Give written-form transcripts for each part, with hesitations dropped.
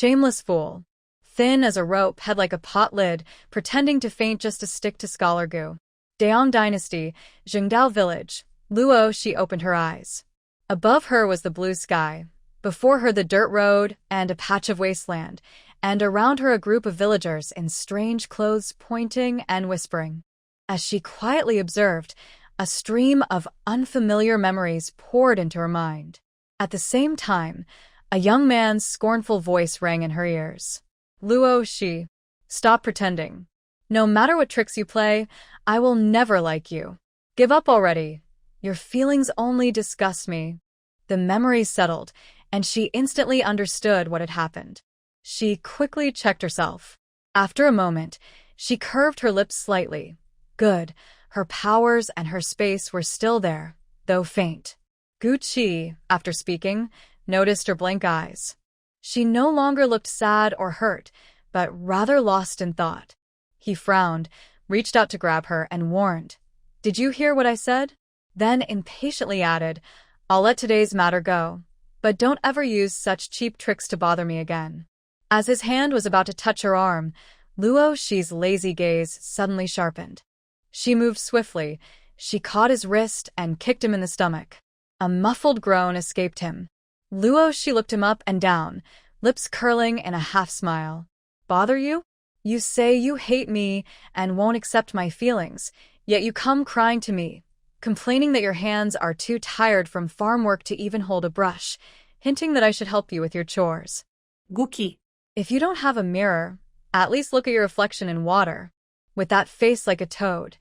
Shameless fool. Thin as a rope, head like a pot lid, pretending to faint just to stick to Scholar Gu. Daong Dynasty, Jingdao Village. Luo, she opened her eyes. Above her was the blue sky. Before her the dirt road and a patch of wasteland, and around her a group of villagers in strange clothes pointing and whispering. As she quietly observed, a stream of unfamiliar memories poured into her mind. At the same time, a young man's scornful voice rang in her ears. Luo Shi, stop pretending. No matter what tricks you play, I will never like you. Give up already. Your feelings only disgust me. The memories settled, and she instantly understood what had happened. She quickly checked herself. After a moment, she curved her lips slightly. Good, her powers and her space were still there, though faint. Gu Qi, after speaking, noticed her blank eyes. She no longer looked sad or hurt, but rather lost in thought. He frowned, reached out to grab her, and warned, "Did you hear what I said?" Then impatiently added, "I'll let today's matter go, but don't ever use such cheap tricks to bother me again." As his hand was about to touch her arm, Luo Shi's lazy gaze suddenly sharpened. She moved swiftly. She caught his wrist and kicked him in the stomach. A muffled groan escaped him. Luo Shi looked him up and down, lips curling in a half-smile. "Bother you? You say you hate me and won't accept my feelings, yet you come crying to me, complaining that your hands are too tired from farm work to even hold a brush, hinting that I should help you with your chores. Guki. If you don't have a mirror, at least look at your reflection in water. With that face like a toad,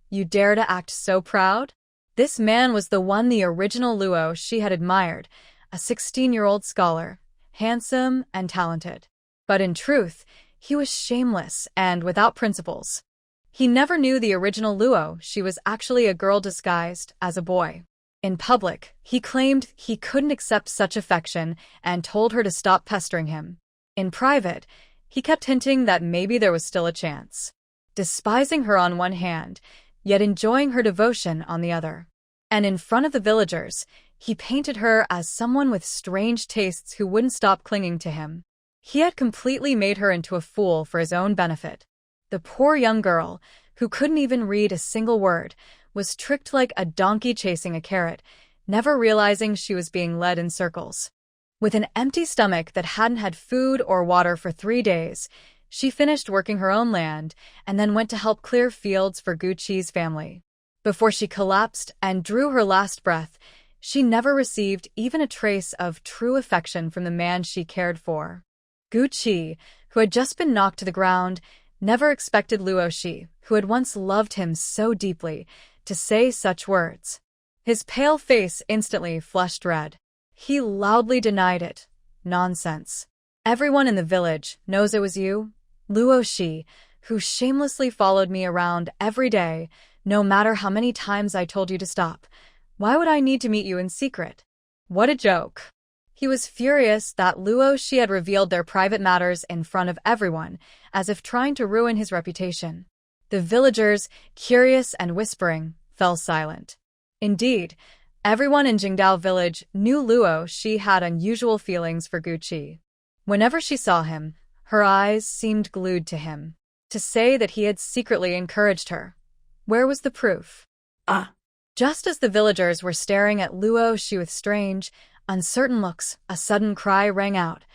you dare to act so proud?" This man was the one, the original Luo she had admired, a 16-year-old scholar, handsome and talented. But in truth, he was shameless and without principles. He never knew the original Luo she was actually a girl disguised as a boy. In public, he claimed he couldn't accept such affection and told her to stop pestering him. In private, he kept hinting that maybe there was still a chance. Despising her on one hand, yet enjoying her devotion on the other. And in front of the villagers, he painted her as someone with strange tastes who wouldn't stop clinging to him. He had completely made her into a fool for his own benefit. The poor young girl, who couldn't even read a single word, was tricked like a donkey chasing a carrot, never realizing she was being led in circles. With an empty stomach that hadn't had food or water for 3 days, she finished working her own land and then went to help clear fields for Gu Qi's family. Before she collapsed and drew her last breath, she never received even a trace of true affection from the man she cared for. Gu Qi, who had just been knocked to the ground, never expected Luo Shi, who had once loved him so deeply, to say such words. His pale face instantly flushed red. He loudly denied it. "Nonsense. Everyone in the village knows it was you, Luo Shi, who shamelessly followed me around every day, no matter how many times I told you to stop. Why would I need to meet you in secret?" What a joke. He was furious that Luo Shi had revealed their private matters in front of everyone, as if trying to ruin his reputation. The villagers, curious and whispering, fell silent. Indeed, everyone in Jingdao village knew Luo Shi had unusual feelings for Gu Qi. Whenever she saw him, her eyes seemed glued to him. To say that he had secretly encouraged her. Where was the proof? Just as the villagers were staring at Luo Shi with strange, uncertain looks, a sudden cry rang out.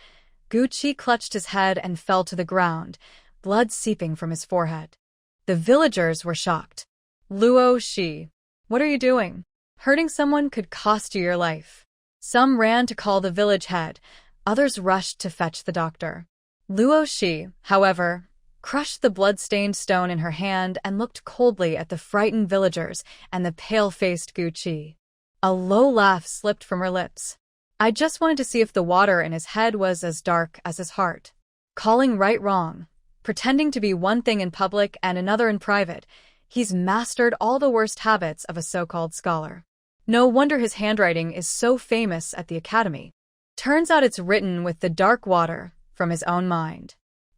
Gu Qi clutched his head and fell to the ground, blood seeping from his forehead. The villagers were shocked. "Luo Shi, what are you doing? Hurting someone could cost you your life." Some ran to call the village head, others rushed to fetch the doctor. Luo Shi, however, crushed the blood-stained stone in her hand and looked coldly at the frightened villagers and the pale-faced Gu Qi. A low laugh slipped from her lips. "I just wanted to see if the water in his head was as dark as his heart." Calling right wrong, pretending to be one thing in public and another in private, he's mastered all the worst habits of a so-called scholar. No wonder his handwriting is so famous at the academy. Turns out it's written with the dark water from his own mind.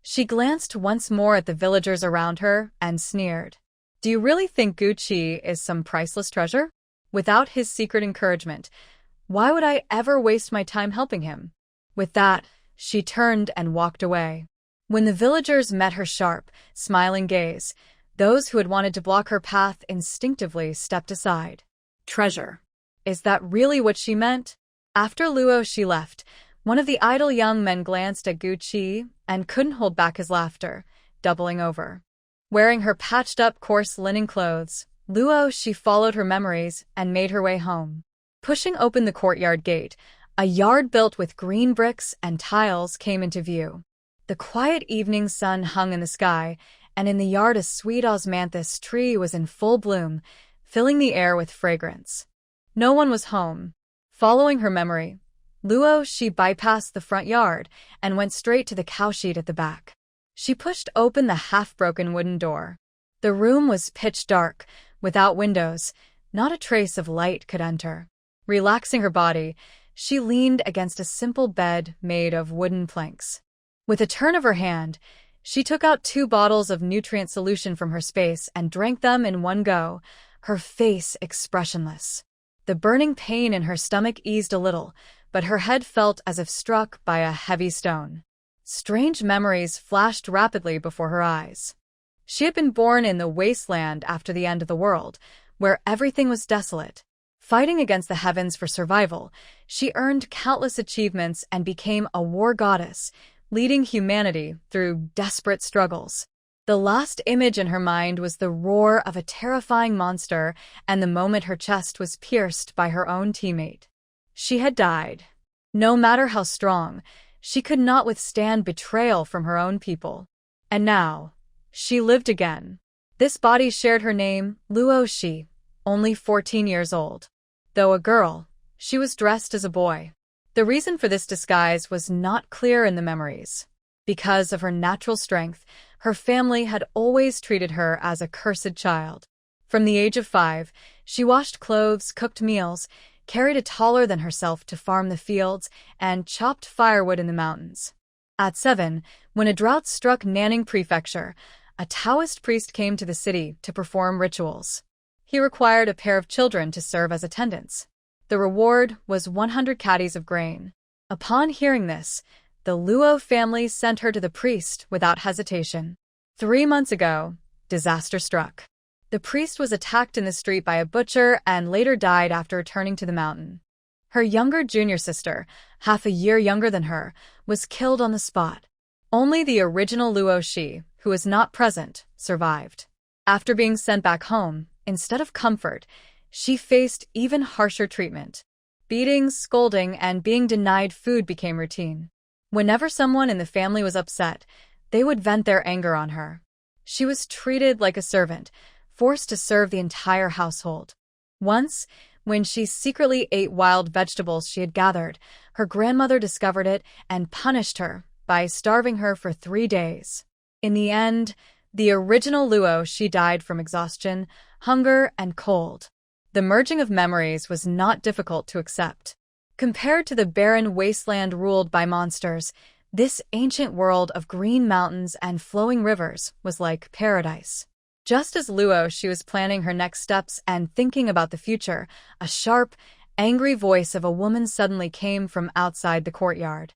She glanced once more at the villagers around her and sneered. "Do you really think Gu Qi is some priceless treasure? Without his secret encouragement, why would I ever waste my time helping him?" With that, She turned and walked away. When the villagers met her sharp, smiling gaze, those who had wanted to block her path instinctively stepped aside. Treasure. Is that really what she meant? After Luo Shi left, one of the idle young men glanced at Gu Qi and couldn't hold back his laughter, doubling over. Wearing her patched-up coarse linen clothes, Luo Shi followed her memories and made her way home. Pushing open the courtyard gate, a yard built with green bricks and tiles came into view. The quiet evening sun hung in the sky, and in the yard a sweet osmanthus tree was in full bloom, filling the air with fragrance. No one was home. Following her memory, Luo Shi bypassed the front yard and went straight to the cowshed at the back. She pushed open the half-broken wooden door. The room was pitch dark, without windows. Not a trace of light could enter. Relaxing her body, she leaned against a simple bed made of wooden planks. With a turn of her hand, she took out 2 bottles of nutrient solution from her space and drank them in one go, her face expressionless. The burning pain in her stomach eased a little, but her head felt as if struck by a heavy stone. Strange memories flashed rapidly before her eyes. She had been born in the wasteland after the end of the world, where everything was desolate. Fighting against the heavens for survival, she earned countless achievements and became a war goddess, leading humanity through desperate struggles. The last image in her mind was the roar of a terrifying monster and the moment her chest was pierced by her own teammate. She had died. No matter how strong, she could not withstand betrayal from her own people. And now, she lived again. This body shared her name, Luo Shi, only 14 years old. Though a girl, she was dressed as a boy. The reason for this disguise was not clear in the memories. Because of her natural strength, her family had always treated her as a cursed child. From the age of 5, she washed clothes, cooked meals, carried a taller than herself to farm the fields, and chopped firewood in the mountains. At 7, when a drought struck Nanning Prefecture, a Taoist priest came to the city to perform rituals. He required a pair of children to serve as attendants. The reward was 100 caddies of grain. Upon hearing this, the Luo family sent her to the priest without hesitation. 3 months ago, disaster struck. The priest was attacked in the street by a butcher and later died after returning to the mountain. Her younger junior sister, half a year younger than her, was killed on the spot. Only the original Luo Shi, who was not present, survived. After being sent back home, instead of comfort, she faced even harsher treatment. Beatings, scolding, and being denied food became routine. Whenever someone in the family was upset, they would vent their anger on her. She was treated like a servant, forced to serve the entire household. Once, when she secretly ate wild vegetables she had gathered, her grandmother discovered it and punished her by starving her for 3 days. In the end, the original Luo Shi died from exhaustion, hunger, and cold. The merging of memories was not difficult to accept. Compared to the barren wasteland ruled by monsters, this ancient world of green mountains and flowing rivers was like paradise. Just as Luo Shi was planning her next steps and thinking about the future, a sharp, angry voice of a woman suddenly came from outside the courtyard.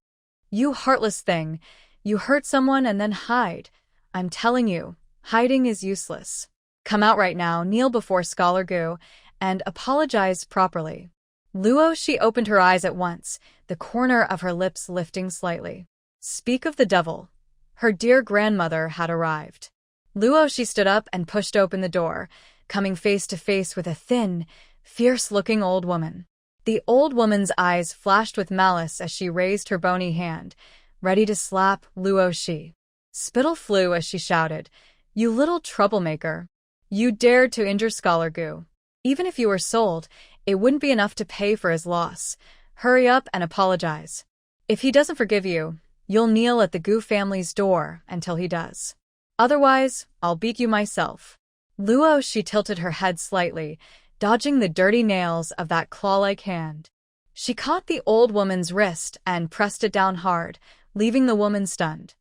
"You heartless thing! You hurt someone and then hide. I'm telling you, hiding is useless. Come out right now, kneel before Scholar Gu, and apologize properly." Luo Shi opened her eyes at once, the corner of her lips lifting slightly. Speak of the devil. Her dear grandmother had arrived. Luo Shi stood up and pushed open the door, coming face to face with a thin, fierce-looking old woman. The old woman's eyes flashed with malice as she raised her bony hand, ready to slap Luo Shi. Spittle flew as she shouted, "You little troublemaker! You dared to injure Scholar Gu. Even if you were sold, it wouldn't be enough to pay for his loss. Hurry up and apologize. If he doesn't forgive you, you'll kneel at the Gu family's door until he does. Otherwise, I'll beat you myself." Luo Shi tilted her head slightly, dodging the dirty nails of that claw-like hand. She caught the old woman's wrist and pressed it down hard, leaving the woman stunned.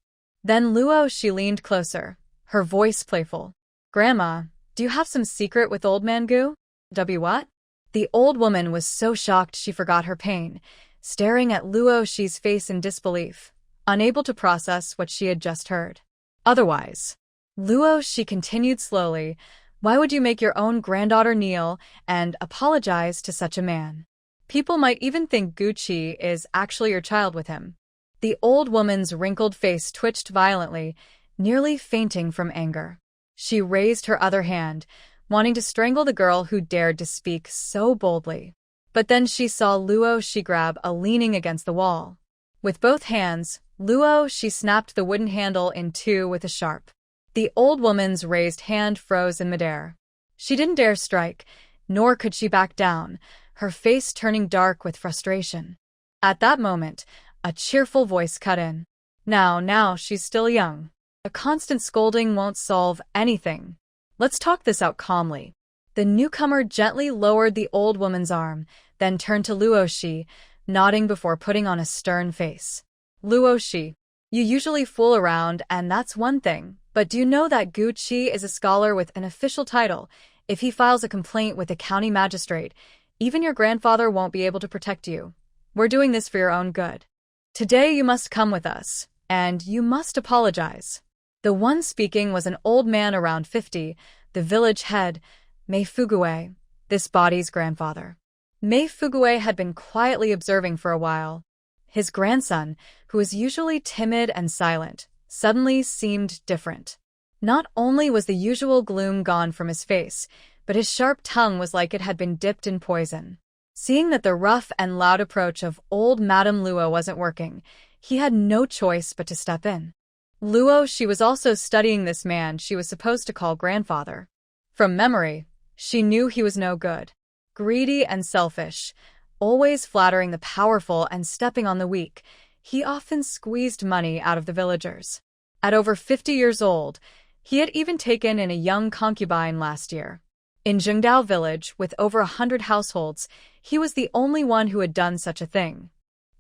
Then Luo Shi leaned closer, her voice playful. "Grandma, do you have some secret with old man Gu?" What? The old woman was so shocked she forgot her pain, staring at Luo Shi's face in disbelief. unable to process what she had just heard. Otherwise, Luo, she continued slowly, why would you make your own granddaughter kneel and apologize to such a man? People might even think Gucci is actually your child with him. The old woman's wrinkled face twitched violently, nearly fainting from anger. She raised her other hand, wanting to strangle the girl who dared to speak so boldly. But then she saw Luo she grab a leaning against the wall. With both hands, Luo she snapped the wooden handle in two with a sharp. The old woman's raised hand froze in midair. She didn't dare strike, nor could she back down, her face turning dark with frustration. At that moment, a cheerful voice cut in. Now, she's still young. A constant scolding won't solve anything. Let's talk this out calmly. The newcomer gently lowered the old woman's arm, then turned to Luoshi, nodding before putting on a stern face. Luoshi, you usually fool around, and that's one thing, but do you know that Gucci is a scholar with an official title? If he files a complaint with the county magistrate, even your grandfather won't be able to protect you. We're doing this for your own good. Today you must come with us, and you must apologize. The one speaking was an old man around 50, the village head, Mei Fugue, this body's grandfather. Mei Fugue had been quietly observing for a while. His grandson, who was usually timid and silent, suddenly seemed different. Not only was the usual gloom gone from his face, but his sharp tongue was like it had been dipped in poison. Seeing that the rough and loud approach of old Madame Luo wasn't working, he had no choice but to step in. Luo, she was also studying this man she was supposed to call grandfather. From memory, she knew he was no good. Greedy and selfish, always flattering the powerful and stepping on the weak, he often squeezed money out of the villagers. At over 50 years old, he had even taken in a young concubine last year. In Jingdao village, with over 100 households, he was the only one who had done such a thing.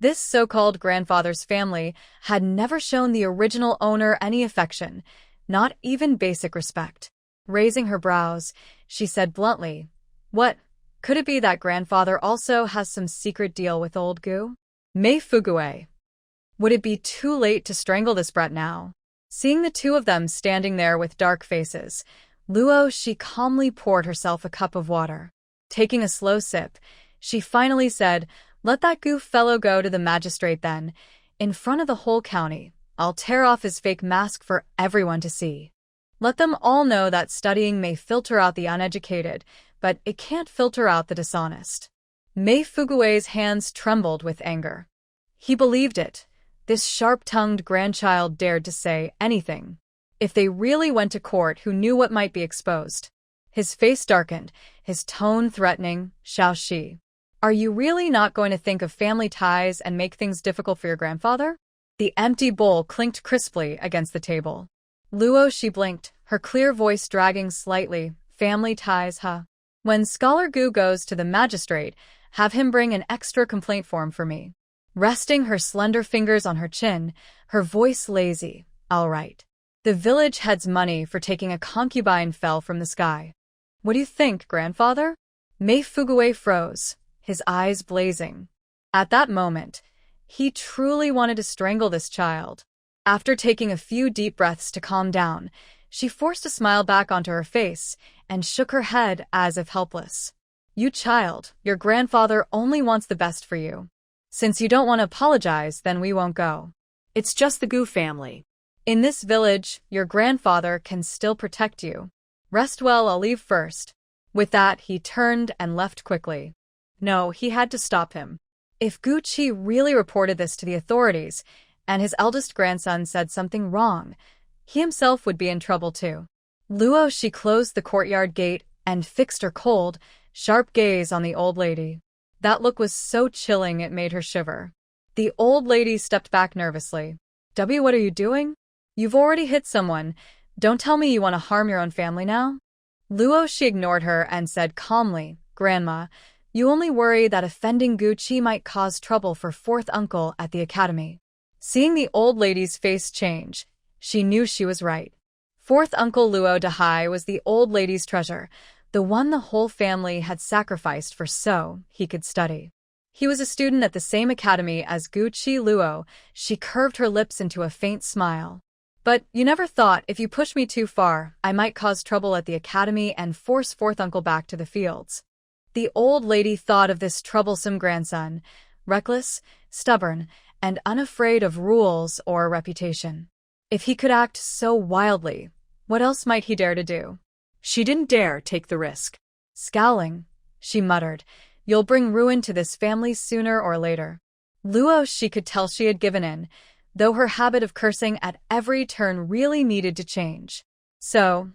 This so-called grandfather's family had never shown the original owner any affection, not even basic respect. Raising her brows, she said bluntly, "What? Could it be that grandfather also has some secret deal with old Gu?" Mei Fugue. Would it be too late to strangle this brat now? Seeing the two of them standing there with dark faces, Luo, she calmly poured herself a cup of water. Taking a slow sip, she finally said, "Let that Gu fellow go to the magistrate then. In front of the whole county, I'll tear off his fake mask for everyone to see. Let them all know that studying may filter out the uneducated, but it can't filter out the dishonest." Mei Fugue's hands trembled with anger. He believed it. This sharp-tongued grandchild dared to say anything. If they really went to court, who knew what might be exposed? His face darkened, his tone threatening. "Xiaoxi, are you really not going to think of family ties and make things difficult for your grandfather?" The empty bowl clinked crisply against the table. Luo, she blinked, her clear voice dragging slightly. "Family ties, huh? When Scholar Gu goes to the magistrate, have him bring an extra complaint form for me." Resting her slender fingers on her chin, her voice lazy. "All right. The village head's money for taking a concubine fell from the sky. What do you think, grandfather?" Mei Fugue froze, his eyes blazing. At that moment, he truly wanted to strangle this child. After taking a few deep breaths to calm down, she forced a smile back onto her face and shook her head as if helpless. "You child, your grandfather only wants the best for you. Since you don't want to apologize, then we won't go. It's just the Gu family. In this village, your grandfather can still protect you. Rest well, I'll leave first." With that, he turned and left quickly. No, he had to stop him. If Gucci really reported this to the authorities, and his eldest grandson said something wrong, he himself would be in trouble too. Luo, she closed the courtyard gate and fixed her cold, sharp gaze on the old lady. That look was so chilling it made her shiver. The old lady stepped back nervously. "W, what are you doing? You've already hit someone. Don't tell me you want to harm your own family now?" Luo, she ignored her and said calmly, "Grandma, you only worry that offending Gucci might cause trouble for fourth uncle at the academy." Seeing the old lady's face change, she knew she was right. Fourth uncle Luo Dahai was the old lady's treasure, the one the whole family had sacrificed for so he could study. He was a student at the same academy as Gu Chi Luo. She curved her lips into a faint smile. But you never thought if you push me too far, I might cause trouble at the academy and force fourth uncle back to the fields. The old lady thought of this troublesome grandson, reckless, stubborn, and unafraid of rules or reputation. If he could act so wildly, what else might he dare to do? She didn't dare take the risk. Scowling, she muttered, "You'll bring ruin to this family sooner or later." Luo, she could tell she had given in, though her habit of cursing at every turn really needed to change. So,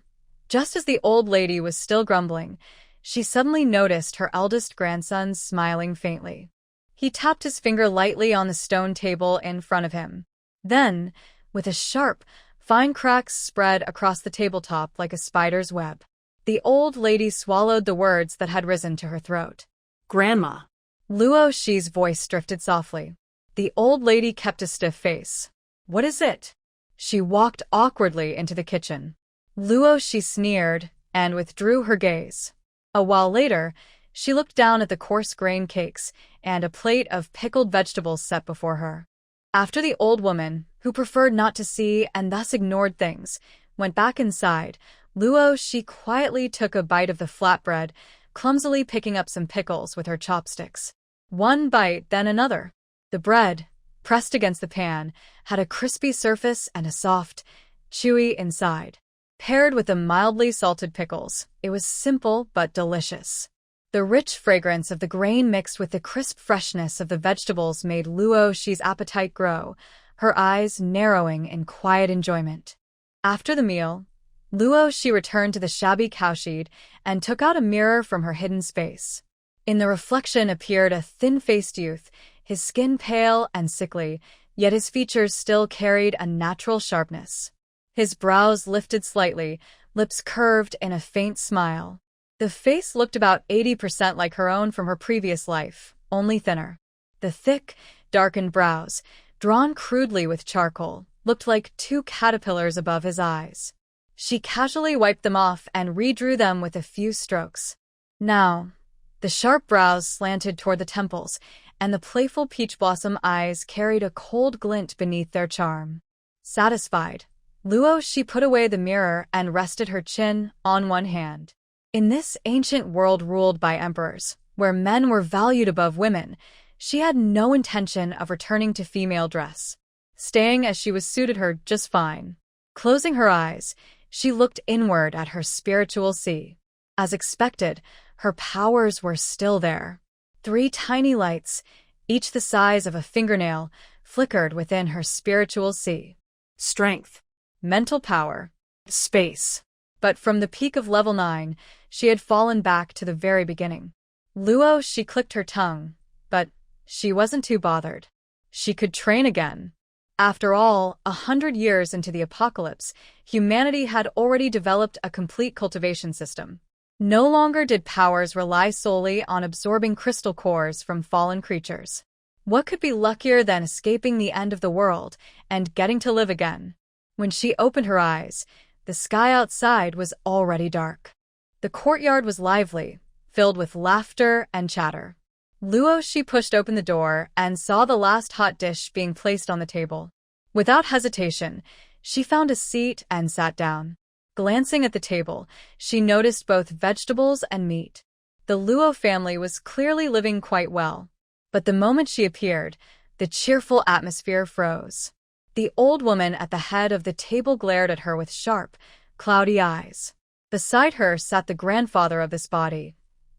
just as the old lady was still grumbling, she suddenly noticed her eldest grandson smiling faintly. He tapped his finger lightly on the stone table in front of him. Then, with a sharp, fine crack spread across the tabletop like a spider's web, the old lady swallowed the words that had risen to her throat. Grandma. Luo Shi's voice drifted softly. The old lady kept a stiff face. "What is it?" She walked awkwardly into the kitchen. Luo Shi sneered and withdrew her gaze. A while later, she looked down at the coarse grain cakes and a plate of pickled vegetables set before her. After the old woman, who preferred not to see and thus ignored things, went back inside, Luo Shi quietly took a bite of the flatbread, clumsily picking up some pickles with her chopsticks. One bite, then another. The bread, pressed against the pan, had a crispy surface and a soft, chewy inside. Paired with the mildly salted pickles, it was simple but delicious. The rich fragrance of the grain mixed with the crisp freshness of the vegetables made Luo Shi's appetite grow, her eyes narrowing in quiet enjoyment. After the meal, Luo Shi returned to the shabby cowshed and took out a mirror from her hidden space. In the reflection appeared a thin-faced youth, his skin pale and sickly, yet his features still carried a natural sharpness. His brows lifted slightly, lips curved in a faint smile. The face looked about 80% like her own from her previous life, only thinner. The thick, darkened brows, drawn crudely with charcoal, looked like two caterpillars above his eyes. She casually wiped them off and redrew them with a few strokes. Now, the sharp brows slanted toward the temples, and the playful peach blossom eyes carried a cold glint beneath their charm. Satisfied, Luo Shi put away the mirror and rested her chin on one hand. In this ancient world ruled by emperors, where men were valued above women, she had no intention of returning to female dress. Staying as she was suited her just fine. Closing her eyes, she looked inward at her spiritual sea. As expected, her powers were still there. 3 tiny lights, each the size of a fingernail, flickered within her spiritual sea. Strength. Mental power. Space. But from the peak of level 9, she had fallen back to the very beginning. Luo Shi clicked her tongue, but she wasn't too bothered. She could train again. After all, 100 years into the apocalypse, humanity had already developed a complete cultivation system. No longer did powers rely solely on absorbing crystal cores from fallen creatures. What could be luckier than escaping the end of the world and getting to live again? When she opened her eyes, the sky outside was already dark. The courtyard was lively, filled with laughter and chatter. Luo Shi pushed open the door and saw the last hot dish being placed on the table. Without hesitation, she found a seat and sat down. Glancing at the table, she noticed both vegetables and meat. The Luo family was clearly living quite well. But the moment she appeared, the cheerful atmosphere froze. The old woman at the head of the table glared at her with sharp, cloudy eyes. Beside her sat the grandfather of this body,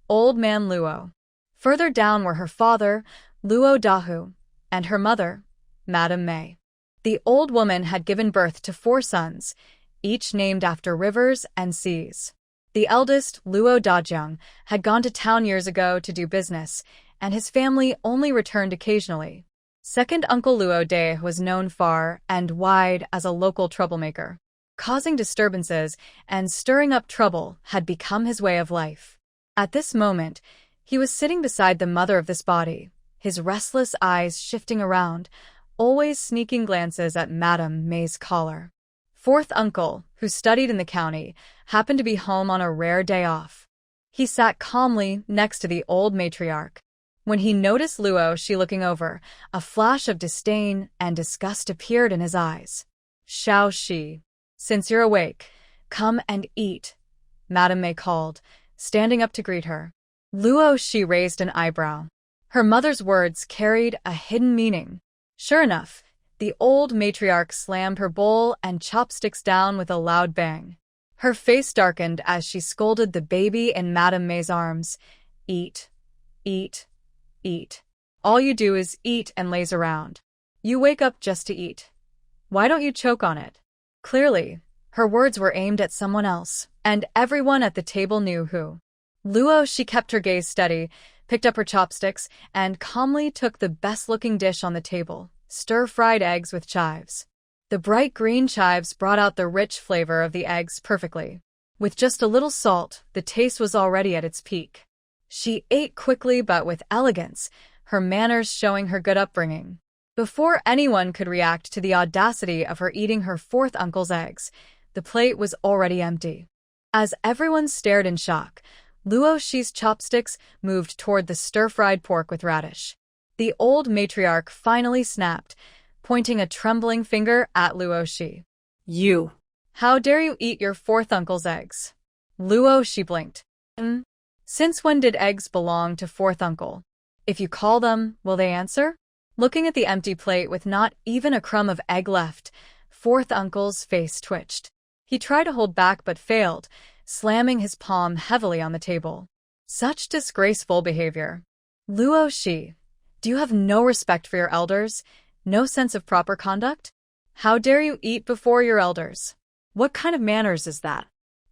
Old Man Luo. Further down were her father, Luo Dahu, and her mother, Madame Mei. The old woman had given birth to 4 sons, each named after rivers and seas. The eldest, Luo Dajiang, had gone to town years ago to do business, and his family only returned occasionally. Second Uncle Luo De was known far and wide as a local troublemaker. Causing disturbances and stirring up trouble had become his way of life. At this moment, he was sitting beside the mother of this body, his restless eyes shifting around, always sneaking glances at Madame Mei's collar. Fourth uncle, who studied in the county, happened to be home on a rare day off. He sat calmly next to the old matriarch. When he noticed Luo Shi looking over, a flash of disdain and disgust appeared in his eyes. Shao Shi, since you're awake, come and eat, Madame Mei called, standing up to greet her. Luo Shi raised an eyebrow. Her mother's words carried a hidden meaning. Sure enough, the old matriarch slammed her bowl and chopsticks down with a loud bang. Her face darkened as she scolded the baby in Madame Mei's arms. Eat, eat, eat. All you do is eat and laze around. You wake up just to eat. Why don't you choke on it? Clearly, her words were aimed at someone else, and everyone at the table knew who. Luo Shi kept her gaze steady, picked up her chopsticks, and calmly took the best-looking dish on the table, stir-fried eggs with chives. The bright green chives brought out the rich flavor of the eggs perfectly. With just a little salt, the taste was already at its peak. She ate quickly but with elegance, her manners showing her good upbringing. Before anyone could react to the audacity of her eating her fourth uncle's eggs, the plate was already empty. As everyone stared in shock, Luo Shi's chopsticks moved toward the stir-fried pork with radish. The old matriarch finally snapped, pointing a trembling finger at Luo Shi. You. How dare you eat your fourth uncle's eggs? Luo Shi blinked. Since when did eggs belong to fourth uncle? If you call them, will they answer? Looking at the empty plate with not even a crumb of egg left, fourth uncle's face twitched. He tried to hold back but failed, slamming his palm heavily on the table. Such disgraceful behavior. Luo Shi, do you have no respect for your elders? No sense of proper conduct? How dare you eat before your elders? What kind of manners is that?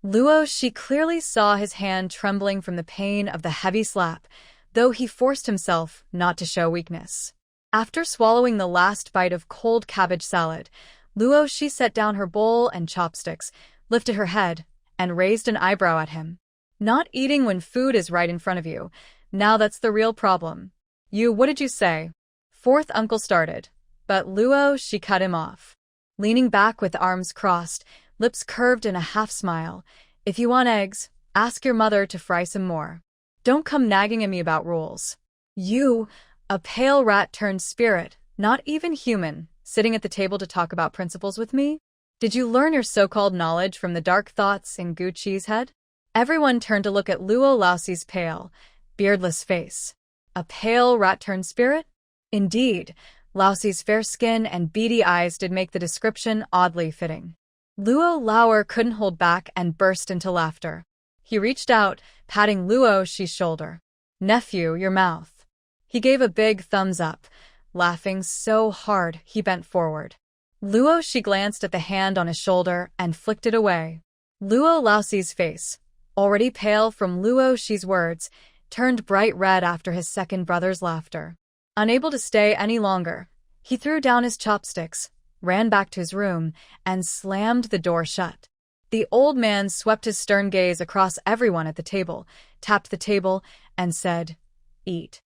Luo Shi clearly saw his hand trembling from the pain of the heavy slap, though he forced himself not to show weakness. After swallowing the last bite of cold cabbage salad, Luo Shi set down her bowl and chopsticks, lifted her head, and raised an eyebrow at him. Not eating when food is right in front of you. Now that's the real problem. What did you say? Fourth uncle started, but Luo Shi cut him off. Leaning back with arms crossed, lips curved in a half-smile. If you want eggs, ask your mother to fry some more. Don't come nagging at me about rules. You, a pale rat-turned-spirit, not even human, sitting at the table to talk about principles with me? Did you learn your so-called knowledge from the dark thoughts in Gu Chi's head? Everyone turned to look at Luo Laoxi's pale, beardless face. A pale rat-turned-spirit? Indeed, Laoxi's fair skin and beady eyes did make the description oddly fitting. Luo Lauer couldn't hold back and burst into laughter. He reached out, patting Luo Shi's shoulder. Nephew, your mouth. He gave a big thumbs up, laughing so hard he bent forward. Luo Shi glanced at the hand on his shoulder and flicked it away. Luo Laoxi's face, already pale from Luo Shi's words, turned bright red after his second brother's laughter. Unable to stay any longer, he threw down his chopsticks, ran back to his room, and slammed the door shut. The old man swept his stern gaze across everyone at the table, tapped the table, and said, "Eat."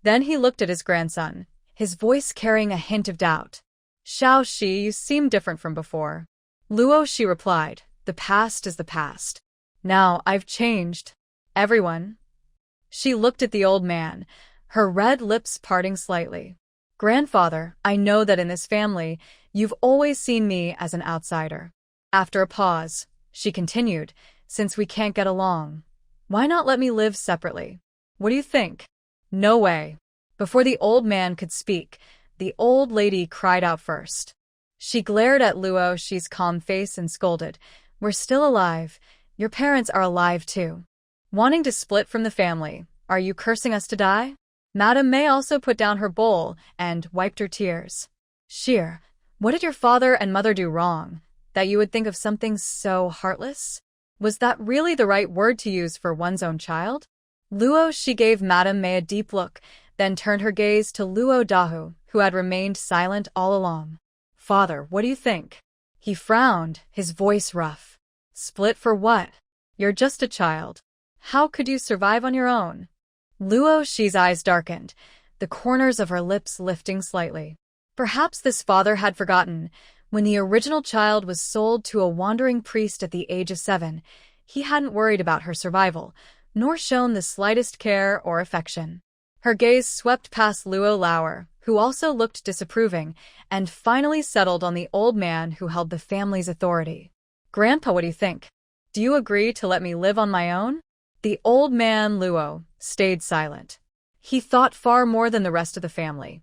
Then he looked at his grandson, his voice carrying a hint of doubt. "Shao Shi, you seem different from before." Luo Shi replied, "The past is the past. Now I've changed. Everyone." She looked at the old man, her red lips parting slightly. "Grandfather, I know that in this family, you've always seen me as an outsider." After a pause, she continued, "Since we can't get along, why not let me live separately? What do you think?" "No way." Before the old man could speak, the old lady cried out first. She glared at Luo Shi's calm face and scolded, "We're still alive. Your parents are alive too. Wanting to split from the family, are you cursing us to die?" Madame Mei also put down her bowl and wiped her tears. "Sheer, what did your father and mother do wrong, that you would think of something so heartless? Was that really the right word to use for one's own child?" Luo Shi gave Madame Mei a deep look, then turned her gaze to Luo Dahu, who had remained silent all along. "Father, what do you think?" He frowned, his voice rough. "Split for what? You're just a child. How could you survive on your own?" Luo Shi's eyes darkened, the corners of her lips lifting slightly. Perhaps this father had forgotten, when the original child was sold to a wandering priest at the age of 7, he hadn't worried about her survival, nor shown the slightest care or affection. Her gaze swept past Luo Lauer, who also looked disapproving, and finally settled on the old man who held the family's authority. "Grandpa, what do you think? Do you agree to let me live on my own?" The old man, Luo, stayed silent. He thought far more than the rest of the family.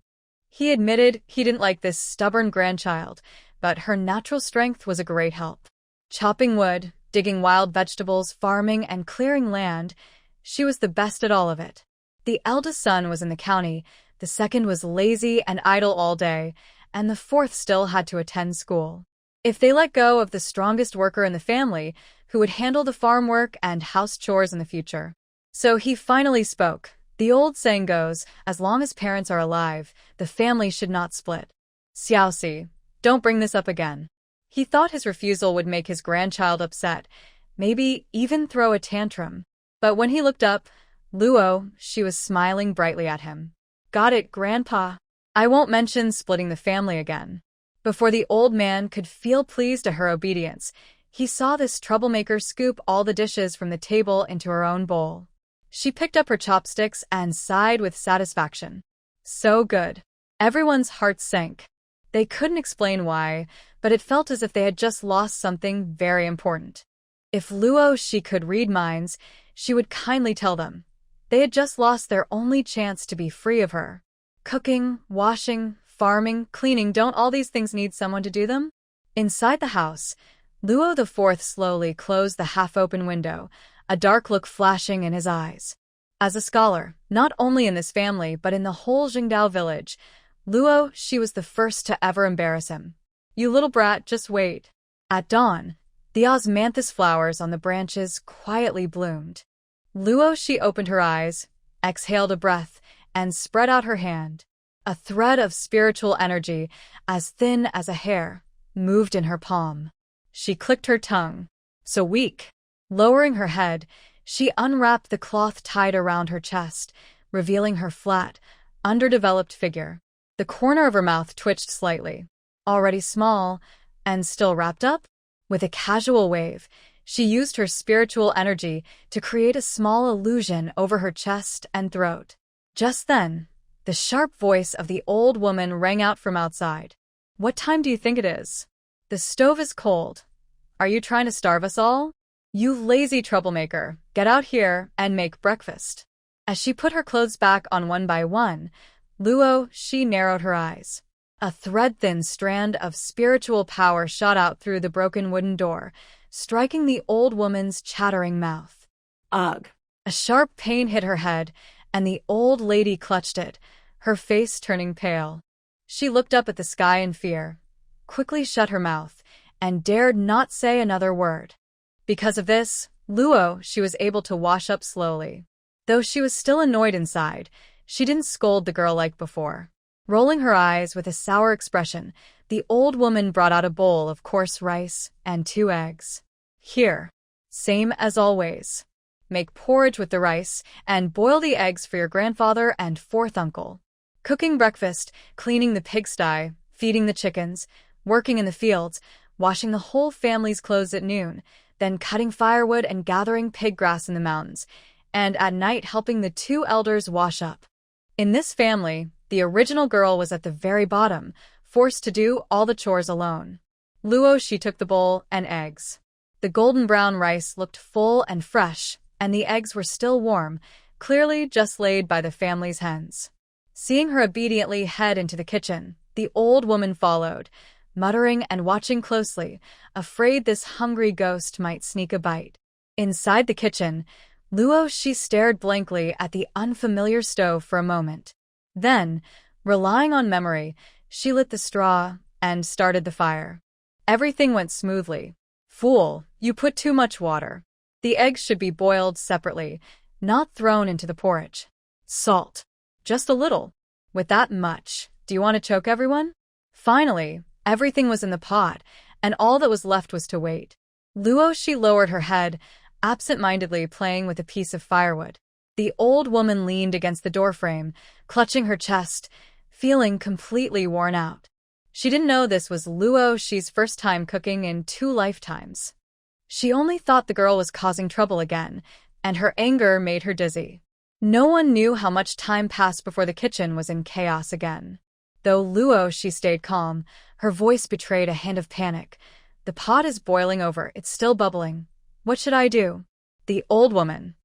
He admitted he didn't like this stubborn grandchild, but her natural strength was a great help. Chopping wood, digging wild vegetables, farming, and clearing land, she was the best at all of it. The eldest son was in the county, the second was lazy and idle all day, and the fourth still had to attend school. If they let go of the strongest worker in the family, who would handle the farm work and house chores in the future? So he finally spoke. The old saying goes, as long as parents are alive, the family should not split. "Xiaoxi, don't bring this up again." He thought his refusal would make his grandchild upset, maybe even throw a tantrum. But when he looked up, Luo, she was smiling brightly at him. "Got it, Grandpa. I won't mention splitting the family again." Before the old man could feel pleased at her obedience, he saw this troublemaker scoop all the dishes from the table into her own bowl. She picked up her chopsticks and sighed with satisfaction. So good. Everyone's hearts sank. They couldn't explain why, but it felt as if they had just lost something very important. If Luo she could read minds, she would kindly tell them. They had just lost their only chance to be free of her. Cooking, washing, farming, cleaning, don't all these things need someone to do them? Inside the house, Luo the Fourth slowly closed the half-open window, a dark look flashing in his eyes. As a scholar, not only in this family but in the whole Jingdao village, Luo, she was the first to ever embarrass him. "You little brat, just wait." At dawn, the osmanthus flowers on the branches quietly bloomed. Luo, she opened her eyes, exhaled a breath, and spread out her hand. A thread of spiritual energy, as thin as a hair, moved in her palm. She clicked her tongue. "So weak." Lowering her head, she unwrapped the cloth tied around her chest, revealing her flat, underdeveloped figure. The corner of her mouth twitched slightly. Already small, and still wrapped up? With a casual wave, she used her spiritual energy to create a small illusion over her chest and throat. Just then, the sharp voice of the old woman rang out from outside. "What time do you think it is? The stove is cold. Are you trying to starve us all? You lazy troublemaker, get out here and make breakfast." As she put her clothes back on one by one, Luo, she narrowed her eyes. A thread-thin strand of spiritual power shot out through the broken wooden door, striking the old woman's chattering mouth. Ugh. A sharp pain hit her head, and the old lady clutched it, her face turning pale. She looked up at the sky in fear, quickly shut her mouth, and dared not say another word. Because of this, Luo, she was able to wash up slowly. Though she was still annoyed inside, she didn't scold the girl like before. Rolling her eyes with a sour expression, the old woman brought out a bowl of coarse rice and 2 eggs. "Here. Same as always. Make porridge with the rice and boil the eggs for your grandfather and 4th uncle." Cooking breakfast, cleaning the pigsty, feeding the chickens, working in the fields, washing the whole family's clothes at noon, then cutting firewood and gathering pig grass in the mountains, and at night helping the 2 elders wash up. In this family, the original girl was at the very bottom, forced to do all the chores alone. Luo, she took the bowl and eggs. The golden brown rice looked full and fresh, and the eggs were still warm, clearly just laid by the family's hens. Seeing her obediently head into the kitchen, the old woman followed, muttering and watching closely, afraid this hungry ghost might sneak a bite. Inside the kitchen, Luo, she stared blankly at the unfamiliar stove for a moment. Then, relying on memory, she lit the straw and started the fire. Everything went smoothly. "Fool, you put too much water. The eggs should be boiled separately, not thrown into the porridge. Salt. Just a little. With that much, do you want to choke everyone?" Finally, everything was in the pot, and all that was left was to wait. Luo, she lowered her head, absent-mindedly playing with a piece of firewood. The old woman leaned against the doorframe, clutching her chest, feeling completely worn out. She didn't know this was Luo she's first time cooking in 2 lifetimes. She only thought the girl was causing trouble again, and her anger made her dizzy. No one knew how much time passed before the kitchen was in chaos again. Though Luo, she stayed calm, her voice betrayed a hint of panic. The pot is boiling over, it's still bubbling. What should I do? The old woman.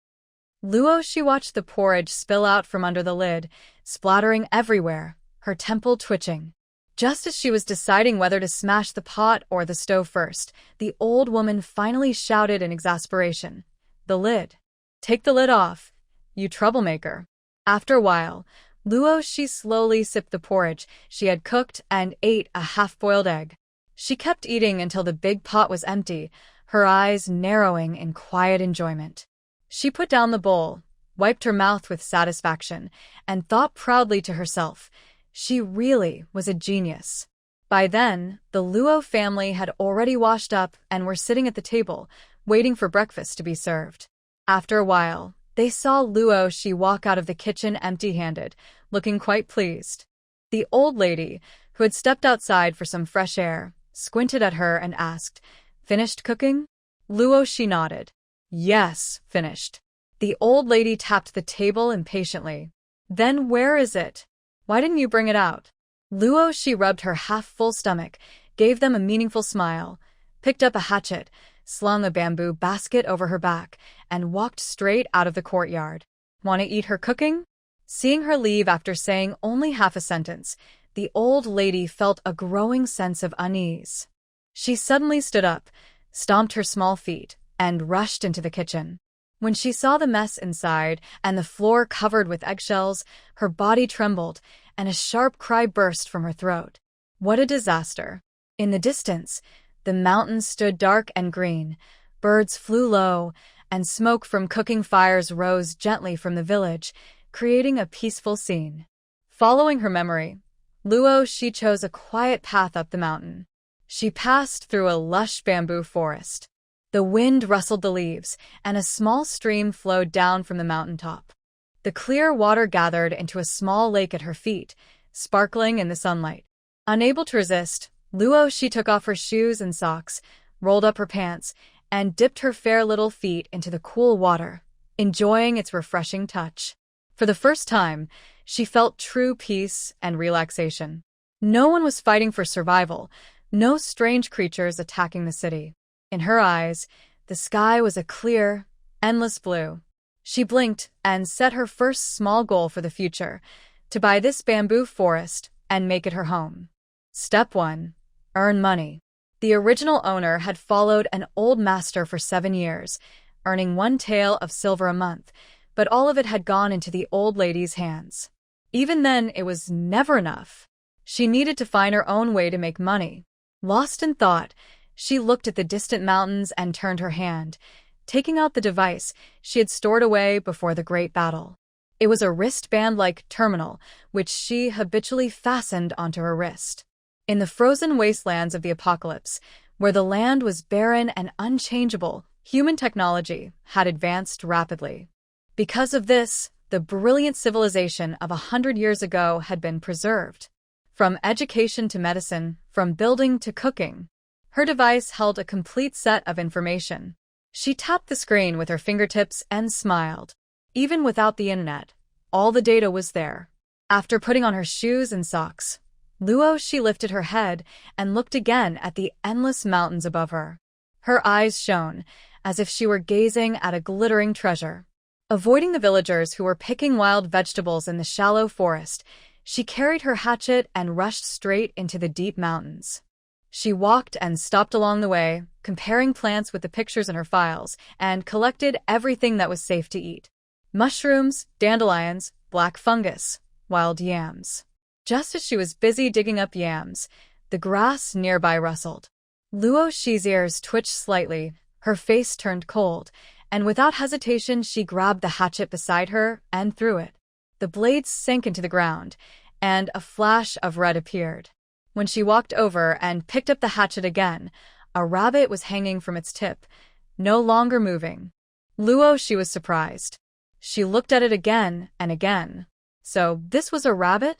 Luo, she watched the porridge spill out from under the lid, splattering everywhere, her temple twitching. Just as she was deciding whether to smash the pot or the stove first, the old woman finally shouted in exasperation. The lid. Take the lid off, you troublemaker. After a while, Luo, she slowly sipped the porridge she had cooked and ate a half-boiled egg. She kept eating until the big pot was empty, her eyes narrowing in quiet enjoyment. She put down the bowl, wiped her mouth with satisfaction, and thought proudly to herself, she really was a genius. By then, the Luo family had already washed up and were sitting at the table, waiting for breakfast to be served. After a while, they saw Luo, she walk out of the kitchen empty-handed, looking quite pleased. The old lady, who had stepped outside for some fresh air, squinted at her and asked, "Finished cooking?" Luo, she nodded. "Yes, finished." The old lady tapped the table impatiently. "Then where is it? Why didn't you bring it out?" Luo, she rubbed her half-full stomach, gave them a meaningful smile, picked up a hatchet, slung a bamboo basket over her back, and walked straight out of the courtyard. Want to eat her cooking? Seeing her leave after saying only half a sentence, the old lady felt a growing sense of unease. She suddenly stood up, stomped her small feet, and rushed into the kitchen. When she saw the mess inside and the floor covered with eggshells, her body trembled, and a sharp cry burst from her throat. What a disaster! In the distance, the mountains stood dark and green, birds flew low, and smoke from cooking fires rose gently from the village, creating a peaceful scene. Following her memory, Luo, she chose a quiet path up the mountain. She passed through a lush bamboo forest. The wind rustled the leaves, and a small stream flowed down from the mountaintop. The clear water gathered into a small lake at her feet, sparkling in the sunlight. Unable to resist, Luo, she took off her shoes and socks, rolled up her pants, and dipped her fair little feet into the cool water, enjoying its refreshing touch. For the first time, she felt true peace and relaxation. No one was fighting for survival, no strange creatures attacking the city. In her eyes, the sky was a clear, endless blue. She blinked and set her first small goal for the future, to buy this bamboo forest and make it her home. Step 1. Earn money. The original owner had followed an old master for 7 years, earning 1 tael of silver a month, but all of it had gone into the old lady's hands. Even then, it was never enough. She needed to find her own way to make money. Lost in thought, she looked at the distant mountains and turned her hand, taking out the device she had stored away before the great battle. It was a wristband-like terminal, which she habitually fastened onto her wrist. In the frozen wastelands of the apocalypse, where the land was barren and unchangeable, human technology had advanced rapidly. Because of this, the brilliant civilization of 100 years ago had been preserved. From education to medicine, from building to cooking, her device held a complete set of information. She tapped the screen with her fingertips and smiled. Even without the internet, all the data was there. After putting on her shoes and socks, Luo, she lifted her head and looked again at the endless mountains above her. Her eyes shone, as if she were gazing at a glittering treasure. Avoiding the villagers who were picking wild vegetables in the shallow forest, she carried her hatchet and rushed straight into the deep mountains. She walked and stopped along the way, comparing plants with the pictures in her files, and collected everything that was safe to eat. Mushrooms, dandelions, black fungus, wild yams. Just as she was busy digging up yams, the grass nearby rustled. Luo Shi's ears twitched slightly, her face turned cold, and without hesitation she grabbed the hatchet beside her and threw it. The blades sank into the ground, and a flash of red appeared. When she walked over and picked up the hatchet again, a rabbit was hanging from its tip, no longer moving. Luo, she was surprised. She looked at it again and again. So this was a rabbit?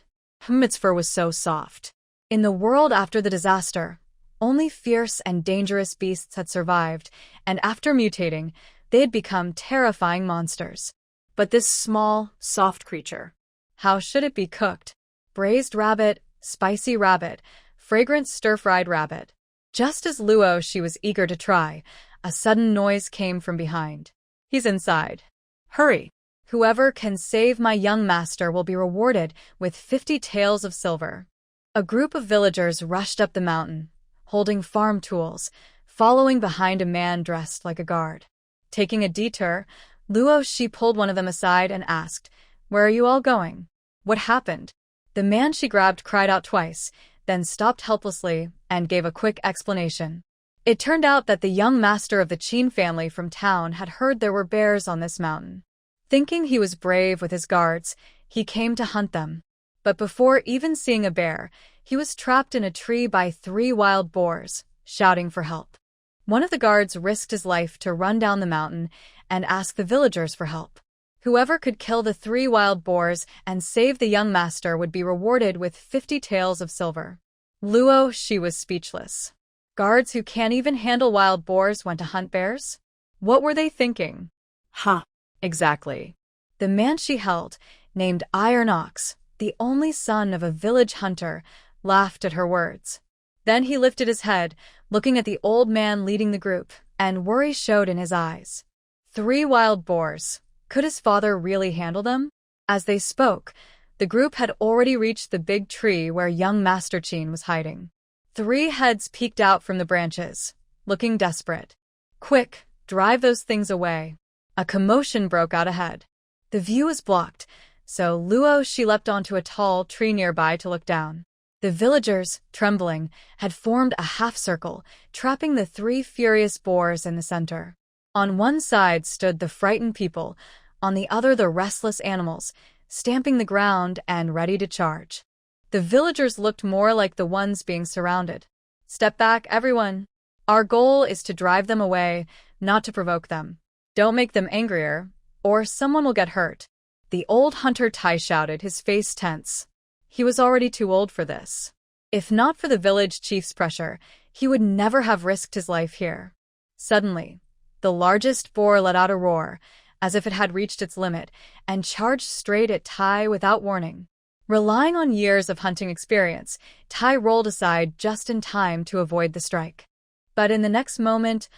Its fur was so soft. In the world after the disaster, only fierce and dangerous beasts had survived, and after mutating, they had become terrifying monsters. But this small, soft creature. How should it be cooked? Braised rabbit, spicy rabbit, fragrant stir-fried rabbit. Just as Luo she was eager to try, a sudden noise came from behind. He's inside. Hurry. Whoever can save my young master will be rewarded with 50 taels of silver. A group of villagers rushed up the mountain, holding farm tools, following behind a man dressed like a guard. Taking a detour, Luo she pulled one of them aside and asked, "Where are you all going? What happened?" The man she grabbed cried out twice, then stopped helplessly and gave a quick explanation. It turned out that the young master of the Qin family from town had heard there were bears on this mountain. Thinking he was brave with his guards, he came to hunt them. But before even seeing a bear, he was trapped in a tree by 3 wild boars, shouting for help. One of the guards risked his life to run down the mountain and ask the villagers for help. Whoever could kill the 3 wild boars and save the young master would be rewarded with 50 taels of silver. Luo she was speechless. Guards who can't even handle wild boars went to hunt bears? What were they thinking? Ha! Exactly. The man she held, named Iron Ox, the only son of a village hunter, laughed at her words. Then he lifted his head, looking at the old man leading the group, and worry showed in his eyes. 3 wild boars. Could his father really handle them? As they spoke, the group had already reached the big tree where young Master Qin was hiding. 3 heads peeked out from the branches, looking desperate. "Quick, drive those things away." A commotion broke out ahead. The view was blocked, so Luo she leapt onto a tall tree nearby to look down. The villagers, trembling, had formed a half-circle, trapping the 3 furious boars in the center. On one side stood the frightened people, on the other the restless animals, stamping the ground and ready to charge. The villagers looked more like the ones being surrounded. "Step back, everyone. Our goal is to drive them away, not to provoke them. Don't make them angrier, or someone will get hurt." The old hunter Tai shouted, his face tense. He was already too old for this. If not for the village chief's pressure, he would never have risked his life here. Suddenly, the largest boar let out a roar, as if it had reached its limit, and charged straight at Tai without warning. Relying on years of hunting experience, Tai rolled aside just in time to avoid the strike. But in the next moment,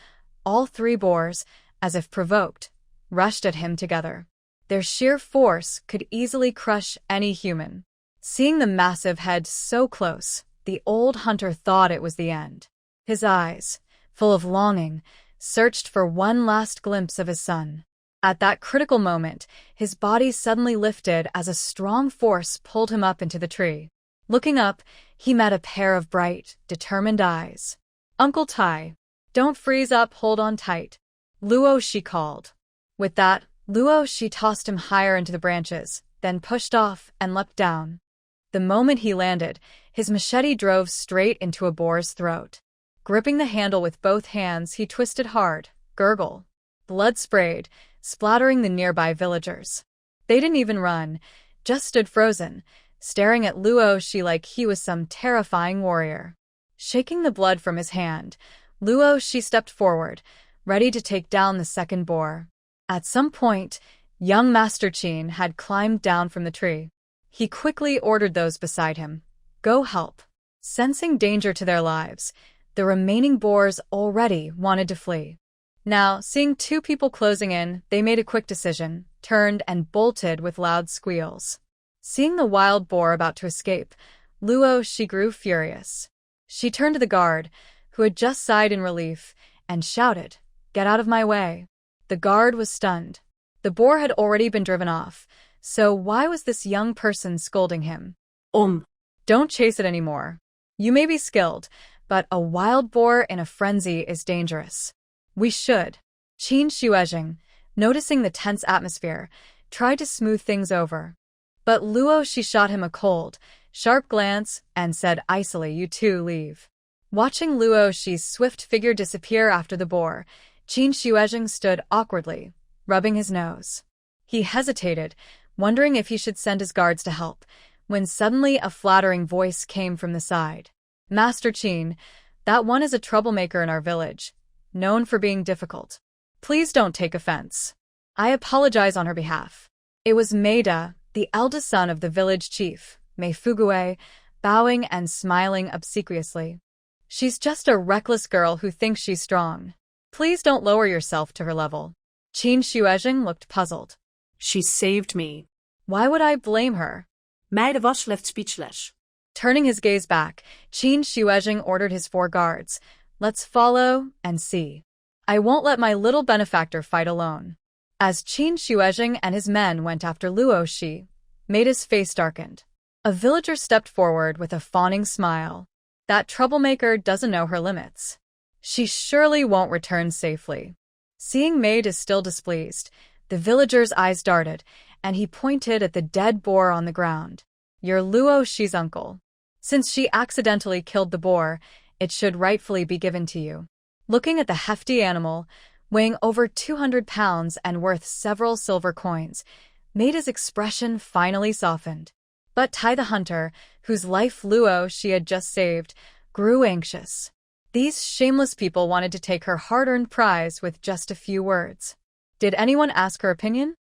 all 3 boars, as if provoked, rushed at him together. Their sheer force could easily crush any human. Seeing the massive head so close, the old hunter thought it was the end. His eyes, full of longing, searched for one last glimpse of his son. At that critical moment, his body suddenly lifted as a strong force pulled him up into the tree. Looking up, he met a pair of bright, determined eyes. "Uncle Tai, don't freeze up, hold on tight," Luo she called. With that, Luo she tossed him higher into the branches, then pushed off and leapt down. The moment he landed, his machete drove straight into a boar's throat. Gripping the handle with both hands, he twisted hard, gurgle. Blood sprayed, splattering the nearby villagers. They didn't even run, just stood frozen, staring at Luo she like he was some terrifying warrior. Shaking the blood from his hand, Luo she stepped forward, ready to take down the second boar. At some point, young Master Qin had climbed down from the tree. He quickly ordered those beside him, "Go help." Sensing danger to their lives, the remaining boars already wanted to flee. Now, seeing 2 people closing in, they made a quick decision, turned and bolted with loud squeals. Seeing the wild boar about to escape, Luo she grew furious. She turned to the guard, who had just sighed in relief, and shouted, "Get out of my way." The guard was stunned. The boar had already been driven off, so why was this young person scolding him? Don't chase it anymore. You may be skilled, but a wild boar in a frenzy is dangerous. We should. Qin Shuezheng, noticing the tense atmosphere, tried to smooth things over. But Luo she shot him a cold, sharp glance and said icily, "You two leave." Watching Luo she's swift figure disappear after the boar, Qin Shuezheng stood awkwardly, rubbing his nose. He hesitated, wondering if he should send his guards to help, when suddenly a flattering voice came from the side. "Master Qin, that one is a troublemaker in our village, known for being difficult. Please don't take offense." I apologize on her behalf. It was Maida, the eldest son of the village chief, Meifugue, bowing and smiling obsequiously. She's just a reckless girl who thinks she's strong. Please don't lower yourself to her level. Qin Shuezheng looked puzzled. She saved me. Why would I blame her? Maida was left speechless. Turning his gaze back, Qin Shuezheng ordered his 4 guards. Let's follow and see. I won't let my little benefactor fight alone. As Qin Shuezheng and his men went after Luo Shi, Maida's face darkened. A villager stepped forward with a fawning smile. That troublemaker doesn't know her limits. She surely won't return safely. Seeing Maid is still displeased, the villager's eyes darted, and he pointed at the dead boar on the ground. You're Luo Shi's uncle. Since she accidentally killed the boar, it should rightfully be given to you. Looking at the hefty animal, weighing over 200 pounds and worth several silver coins, Maida's expression finally softened. But Tai the hunter, whose life Luo Shi had just saved, grew anxious. These shameless people wanted to take her hard-earned prize with just a few words. Did anyone ask her opinion?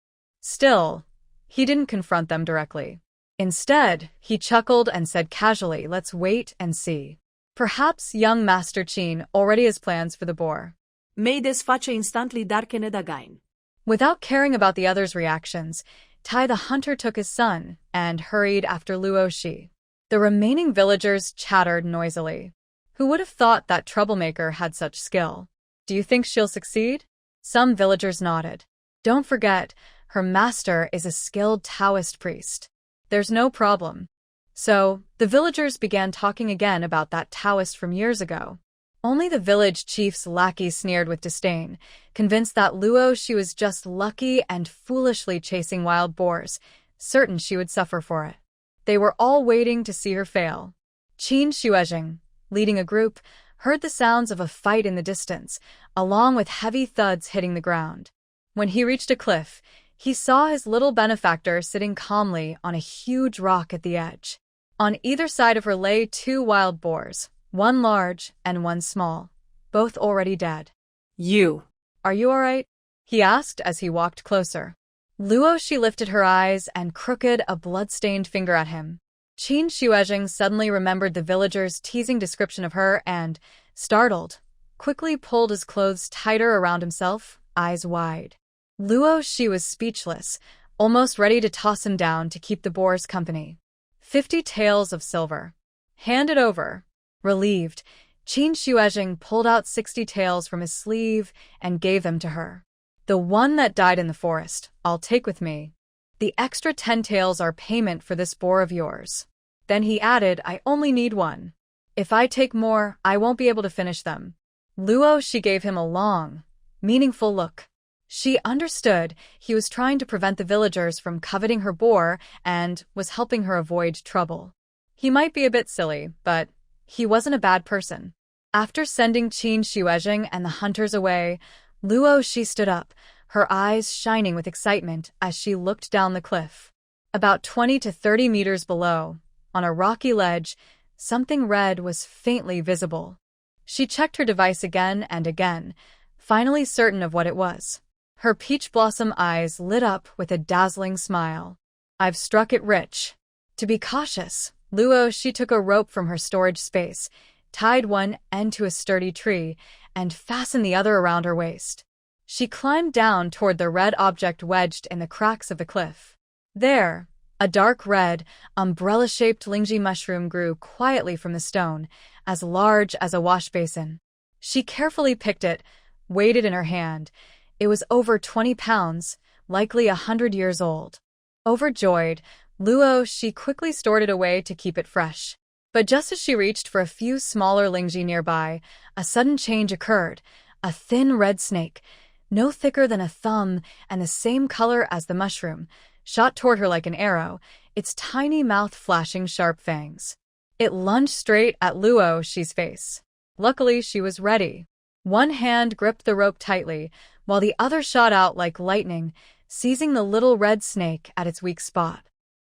Still, he didn't confront them directly. Instead, he chuckled and said casually, let's wait and see. Perhaps young Master Qin already has plans for the boar. Maida's face instantly darkened again. Without caring about the others' reactions, Tai the hunter took his son and hurried after Luo Shi. The remaining villagers chattered noisily. Who would have thought that troublemaker had such skill? Do you think she'll succeed? Some villagers nodded. Don't forget, her master is a skilled Taoist priest. There's no problem. So, the villagers began talking again about that Taoist from years ago. Only the village chief's lackey sneered with disdain, convinced that Luo Shi was just lucky and foolishly chasing wild boars, certain she would suffer for it. They were all waiting to see her fail. Qin Shuezheng, leading a group, heard the sounds of a fight in the distance, along with heavy thuds hitting the ground. When he reached a cliff, he saw his little benefactor sitting calmly on a huge rock at the edge. On either side of her lay 2 wild boars, one large and one small, both already dead. You. Are you all right? He asked as he walked closer. Luo Shi lifted her eyes and crooked a blood-stained finger at him. Qin Shuezheng suddenly remembered the villager's teasing description of her and, startled, quickly pulled his clothes tighter around himself, eyes wide. Luo Shi was speechless, almost ready to toss him down to keep the boars company. 50 taels of silver. Hand it over. Relieved, Qin Shuezheng pulled out 60 taels from his sleeve and gave them to her. The one that died in the forest, I'll take with me. The extra 10 taels are payment for this boar of yours. Then he added, I only need 1. If I take more, I won't be able to finish them. Luo Shi gave him a long, meaningful look. She understood he was trying to prevent the villagers from coveting her boar and was helping her avoid trouble. He might be a bit silly, but he wasn't a bad person. After sending Qin Shuezheng and the hunters away, Luo Shi stood up, her eyes shining with excitement as she looked down the cliff. About 20 to 30 meters below, on a rocky ledge, something red was faintly visible. She checked her device again and again, finally certain of what it was. Her peach blossom eyes lit up with a dazzling smile. I've struck it rich. To be cautious, Luo Shi took a rope from her storage space, tied one end to a sturdy tree, and fastened the other around her waist. She climbed down toward the red object wedged in the cracks of the cliff. There, a dark red, umbrella-shaped lingji mushroom grew quietly from the stone, as large as a wash basin. She carefully picked it, weighed it in her hand. It was over 20 pounds, likely 100 years old. Overjoyed, Luo Shi quickly stored it away to keep it fresh. But just as she reached for a few smaller lingji nearby, a sudden change occurred. A thin red snake, no thicker than a thumb and the same color as the mushroom, shot toward her like an arrow, its tiny mouth flashing sharp fangs. It lunged straight at Luo Shi's face. Luckily, she was ready. One hand gripped the rope tightly, while the other shot out like lightning, seizing the little red snake at its weak spot.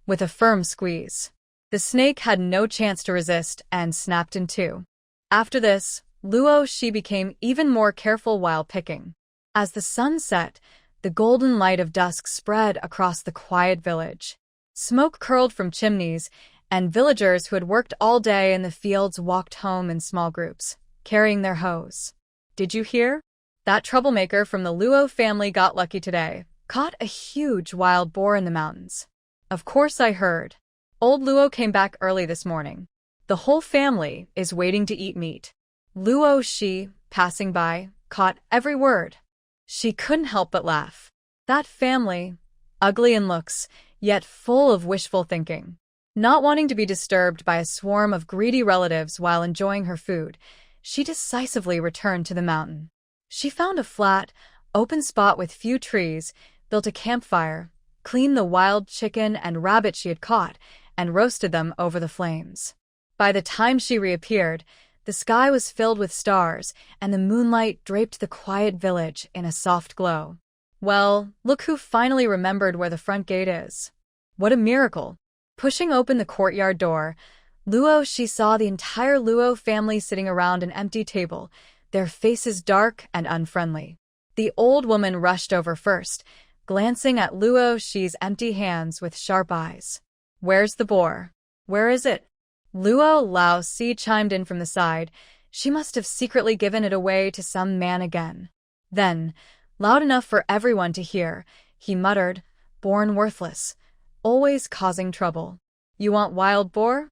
With a firm squeeze, the snake had no chance to resist and snapped in two. After this, Luo Shi became even more careful while picking. As the sun set, The golden light of dusk spread across the quiet village. Smoke curled from chimneys, and villagers who had worked all day in the fields walked home in small groups, carrying their hoes. Did you hear? That troublemaker from the Luo family got lucky today. Caught a huge wild boar in the mountains. Of course I heard. Old Luo came back early this morning. The whole family is waiting to eat meat. Luo Shi, passing by, caught every word. She couldn't help but laugh. That family, ugly in looks, yet full of wishful thinking. Not wanting to be disturbed by a swarm of greedy relatives while enjoying her food, she decisively returned to the mountain. She found a flat, open spot with few trees, built a campfire, cleaned the wild chicken and rabbit she had caught, and roasted them over the flames. By the time she reappeared, the sky was filled with stars, and the moonlight draped the quiet village in a soft glow. Well, look who finally remembered where the front gate is. What a miracle! Pushing open the courtyard door, she saw the entire Luo family sitting around an empty table, their faces dark and unfriendly. The old woman rushed over first, glancing at Shi's empty hands with sharp eyes. Where's the boar? Where is it? Lao Si chimed in from the side. She must have secretly given it away to some man again. Then, loud enough for everyone to hear, he muttered, "Born worthless, always causing trouble. You want wild boar?"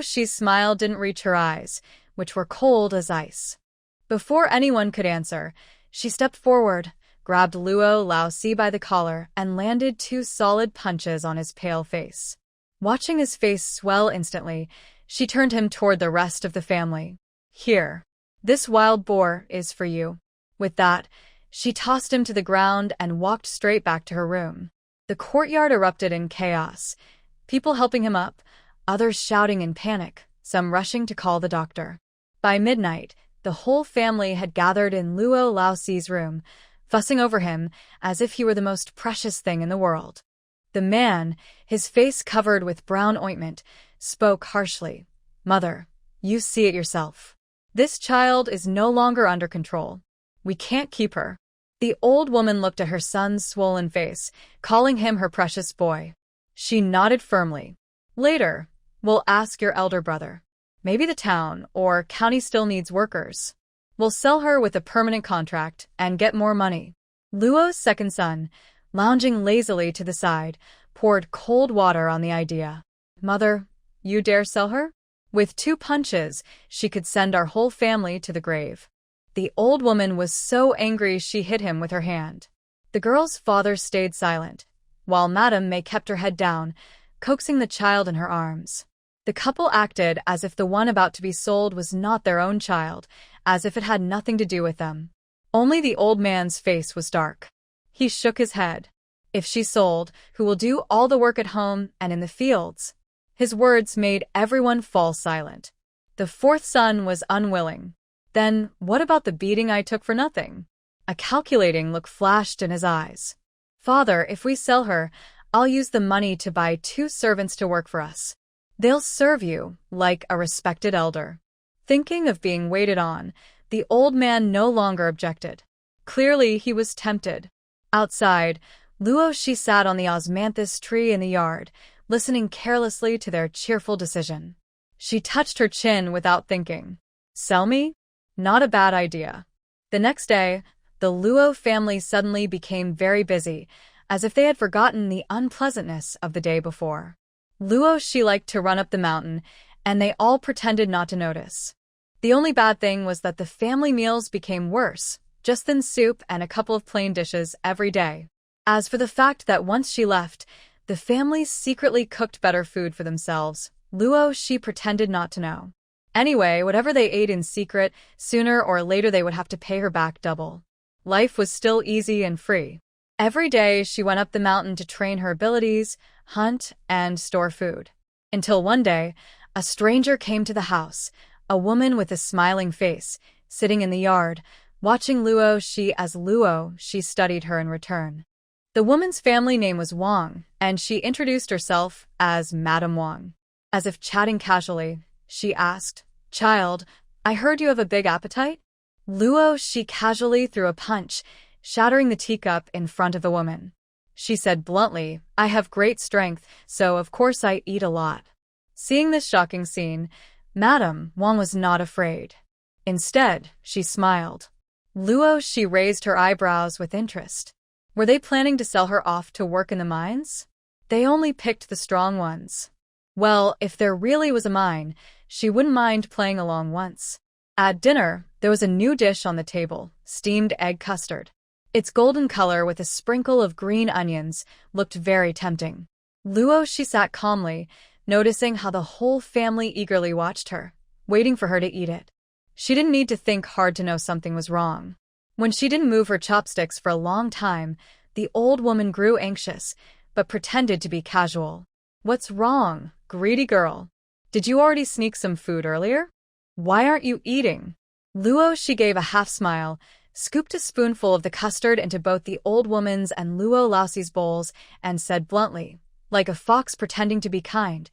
Shi's smile didn't reach her eyes, which were cold as ice. Before anyone could answer, she stepped forward, grabbed Lao Si by the collar, and landed 2 solid punches on his pale face. Watching his face swell instantly, she turned him toward the rest of the family. "Here. This wild boar is for you." With that, she tossed him to the ground and walked straight back to her room. The courtyard erupted in chaos, people helping him up, others shouting in panic, some rushing to call the doctor. By midnight, the whole family had gathered in Lao Si's room, fussing over him as if he were the most precious thing in the world. The man, his face covered with brown ointment, spoke harshly. "Mother, you see it yourself. This child is no longer under control. We can't keep her." The old woman looked at her son's swollen face, calling him her precious boy. She nodded firmly. "Later, we'll ask your elder brother. Maybe the town or county still needs workers. We'll sell her with a permanent contract and get more money." Luo's second son, lounging lazily to the side, poured cold water on the idea. "Mother, you dare sell her? With 2 punches, she could send our whole family to the grave." The old woman was so angry she hit him with her hand. The girl's father stayed silent, while Madame May kept her head down, coaxing the child in her arms. The couple acted as if the one about to be sold was not their own child, as if it had nothing to do with them. Only the old man's face was dark. He shook his head. "If she's sold, who will do all the work at home and in the fields?" His words made everyone fall silent. The 4th son was unwilling. "Then what about the beating I took for nothing?" A calculating look flashed in his eyes. "Father, if we sell her, I'll use the money to buy 2 servants to work for us. They'll serve you like a respected elder." Thinking of being waited on, the old man no longer objected. Clearly, he was tempted. Outside, She sat on the osmanthus tree in the yard, listening carelessly to their cheerful decision. She touched her chin without thinking. "Sell me? Not a bad idea." The next day, the Luo family suddenly became very busy, as if they had forgotten the unpleasantness of the day before. She liked to run up the mountain, and they all pretended not to notice. The only bad thing was that the family meals became worse, just thin soup and a couple of plain dishes every day. As for the fact that once she left, the family secretly cooked better food for themselves, she pretended not to know. Anyway, whatever they ate in secret, sooner or later they would have to pay her back double. Life was still easy and free. Every day she went up the mountain to train her abilities, hunt, and store food. Until one day, a stranger came to the house, a woman with a smiling face, sitting in the yard, watching she as she studied her in return. The woman's family name was Wang, and she introduced herself as Madame Wang. As if chatting casually, she asked, "Child, I heard you have a big appetite?" She casually threw a punch. shattering the teacup in front of the woman. She said bluntly, "I have great strength, so of course I eat a lot." Seeing this shocking scene, Madame Wang was not afraid. Instead, she smiled. Luo, she raised her eyebrows with interest. Were they planning to sell her off to work in the mines? They only picked the strong ones. Well, if there really was a mine, she wouldn't mind playing along once. At dinner, there was a new dish on the table, steamed egg custard. Its golden color with a sprinkle of green onions looked very tempting. Luo, she sat calmly, noticing how the whole family eagerly watched her, waiting for her to eat it. She didn't need to think hard to know something was wrong. When she didn't move her chopsticks for a long time, the old woman grew anxious, but pretended to be casual. "What's wrong, greedy girl? Did you already sneak some food earlier? Why aren't you eating?" Luo, she gave a half smile, scooped a spoonful of the custard into both the old woman's and Luo Laoxi's bowls, and said bluntly, like a fox pretending to be kind,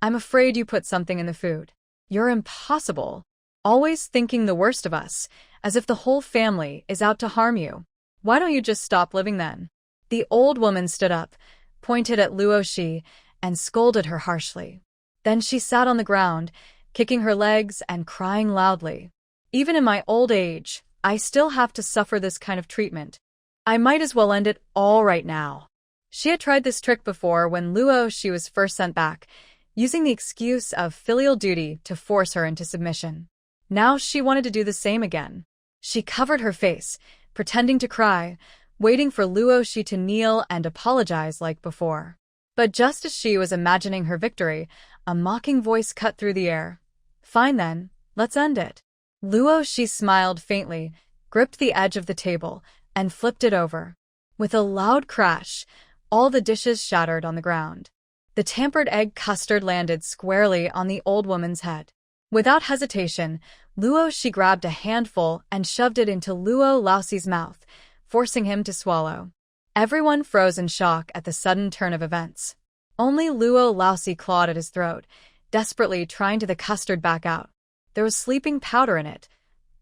"I'm afraid you put something in the food. You're impossible. Always thinking the worst of us, as if the whole family is out to harm you. Why don't you just stop living then?" The old woman stood up, pointed at Luo Shi, and scolded her harshly. Then she sat on the ground, kicking her legs and crying loudly. "Even in my old age, I still have to suffer this kind of treatment. I might as well end it all right now." She had tried this trick before when Luo Shi was first sent back, using the excuse of filial duty to force her into submission. Now she wanted to do the same again. She covered her face, pretending to cry, waiting for Luo Shi to kneel and apologize like before. But just as she was imagining her victory, a mocking voice cut through the air. "Fine then, let's end it." Luo Shi smiled faintly, gripped the edge of the table, and flipped it over. With a loud crash, all the dishes shattered on the ground. The tampered egg custard landed squarely on the old woman's head. Without hesitation, Luo Shi grabbed a handful and shoved it into Luo Laoxi's mouth, forcing him to swallow. Everyone froze in shock at the sudden turn of events. Only Luo Laoxi clawed at his throat, desperately trying to get the custard back out. There was sleeping powder in it.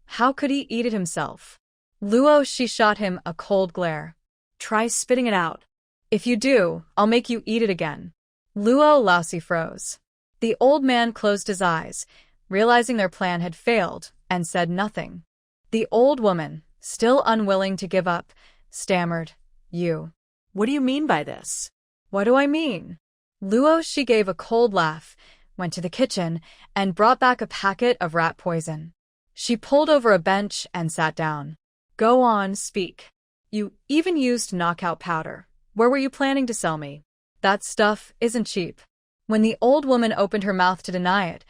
How could he eat it himself? Luo Shi shot him a cold glare. Try spitting it out. "If you do, I'll make you eat it again." Luo Laoxi froze. The old man closed his eyes, realizing their plan had failed, and said nothing. The old woman, still unwilling to give up, stammered, "You. What do you mean by this?" "What do I mean?" Luo Shi gave a cold laugh, went to the kitchen, and brought back a packet of rat poison. She pulled over a bench and sat down. "Go on, speak. You even used knockout powder. Where were you planning to sell me? That stuff isn't cheap." When the old woman opened her mouth to deny it,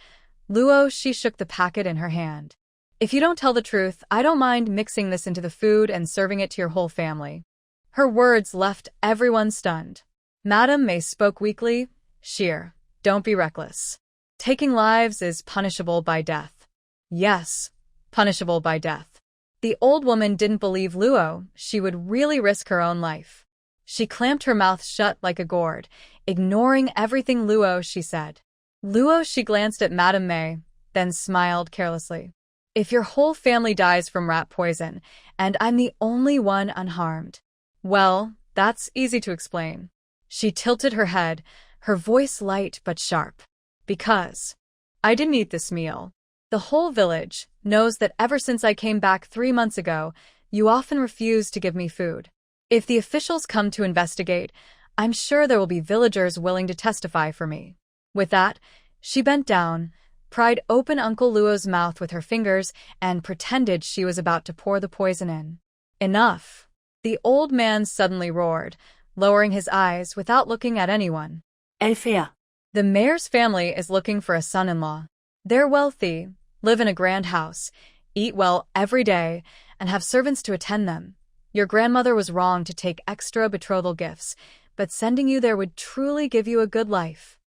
Luo Shi shook the packet in her hand. "If you don't tell the truth, I don't mind mixing this into the food and serving it to your whole family." Her words left everyone stunned. Madame May spoke weakly, "Sheer, don't be reckless. Taking lives is punishable by death." "Yes, punishable by death." The old woman didn't believe Luo Shi would really risk her own life. She clamped her mouth shut like a gourd, ignoring everything Luo Shi said. Luo Shi glanced at Madame May, then smiled carelessly. "If your whole family dies from rat poison, and I'm the only one unharmed, well, that's easy to explain." She tilted her head, her voice light but sharp. "Because I didn't eat this meal. The whole village knows that ever since I came back 3 months ago, you often refuse to give me food. If the officials come to investigate, I'm sure there will be villagers willing to testify for me." With that, she bent down, pried open Uncle Luo's mouth with her fingers, and pretended she was about to pour the poison in. "Enough!" The old man suddenly roared, lowering his eyes without looking at anyone. Elfea. "The mayor's family is looking for a son-in-law. They're wealthy, live in a grand house, eat well every day, and have servants to attend them. Your grandmother was wrong to take extra betrothal gifts, but sending you there would truly give you a good life."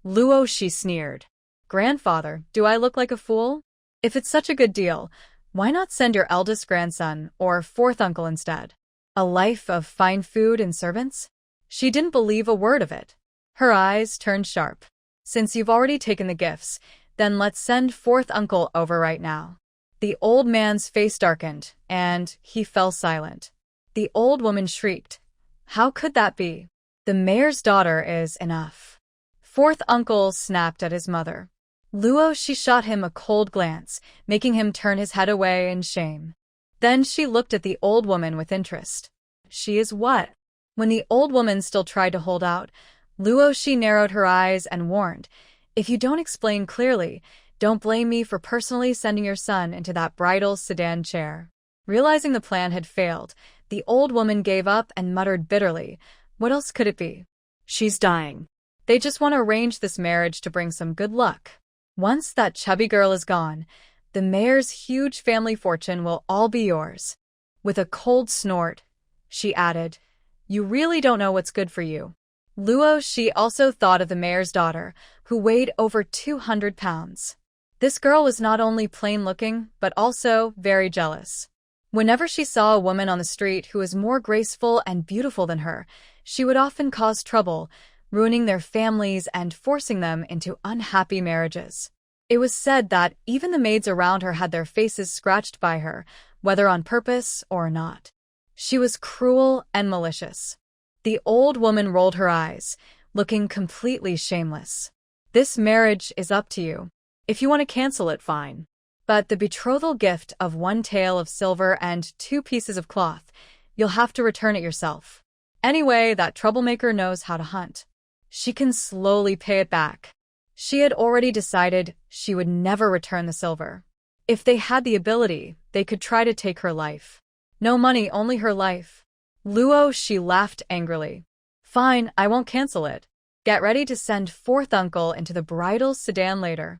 Luo Shi sneered. "Grandfather, do I look like a fool? If it's such a good deal, why not send your eldest grandson or fourth uncle instead? A life of fine food and servants?" She didn't believe a word of it. Her eyes turned sharp. "Since you've already taken the gifts, then let's send fourth uncle over right now." The old man's face darkened, and he fell silent. The old woman shrieked. How could that be? The mayor's daughter is enough. Fourth uncle snapped at his mother. Luo, she shot him a cold glance, making him turn his head away in shame. Then she looked at the old woman with interest. She is what? When the old woman still tried to hold out, Luo, she narrowed her eyes and warned, if you don't explain clearly, don't blame me for personally sending your son into that bridal sedan chair. Realizing the plan had failed, the old woman gave up and muttered bitterly, what else could it be? She's dying. They just want to arrange this marriage to bring some good luck. Once that chubby girl is gone, the mayor's huge family fortune will all be yours. With a cold snort, she added, you really don't know what's good for you. Luo, she also thought of the mayor's daughter, who weighed over 200 pounds. This girl was not only plain-looking, but also very jealous. Whenever she saw a woman on the street who was more graceful and beautiful than her, she would often cause trouble, ruining their families and forcing them into unhappy marriages. It was said that even the maids around her had their faces scratched by her, whether on purpose or not. She was cruel and malicious. The old woman rolled her eyes, looking completely shameless. This marriage is up to you. If you want to cancel it, fine. But the betrothal gift of 1 tael of silver and 2 pieces of cloth, you'll have to return it yourself. Anyway, that troublemaker knows how to hunt. She can slowly pay it back. She had already decided she would never return the silver. If they had the ability, they could try to take her life. No money, only her life. Luo, she laughed angrily. Fine, I won't cancel it. Get ready to send fourth uncle into the bridal sedan later.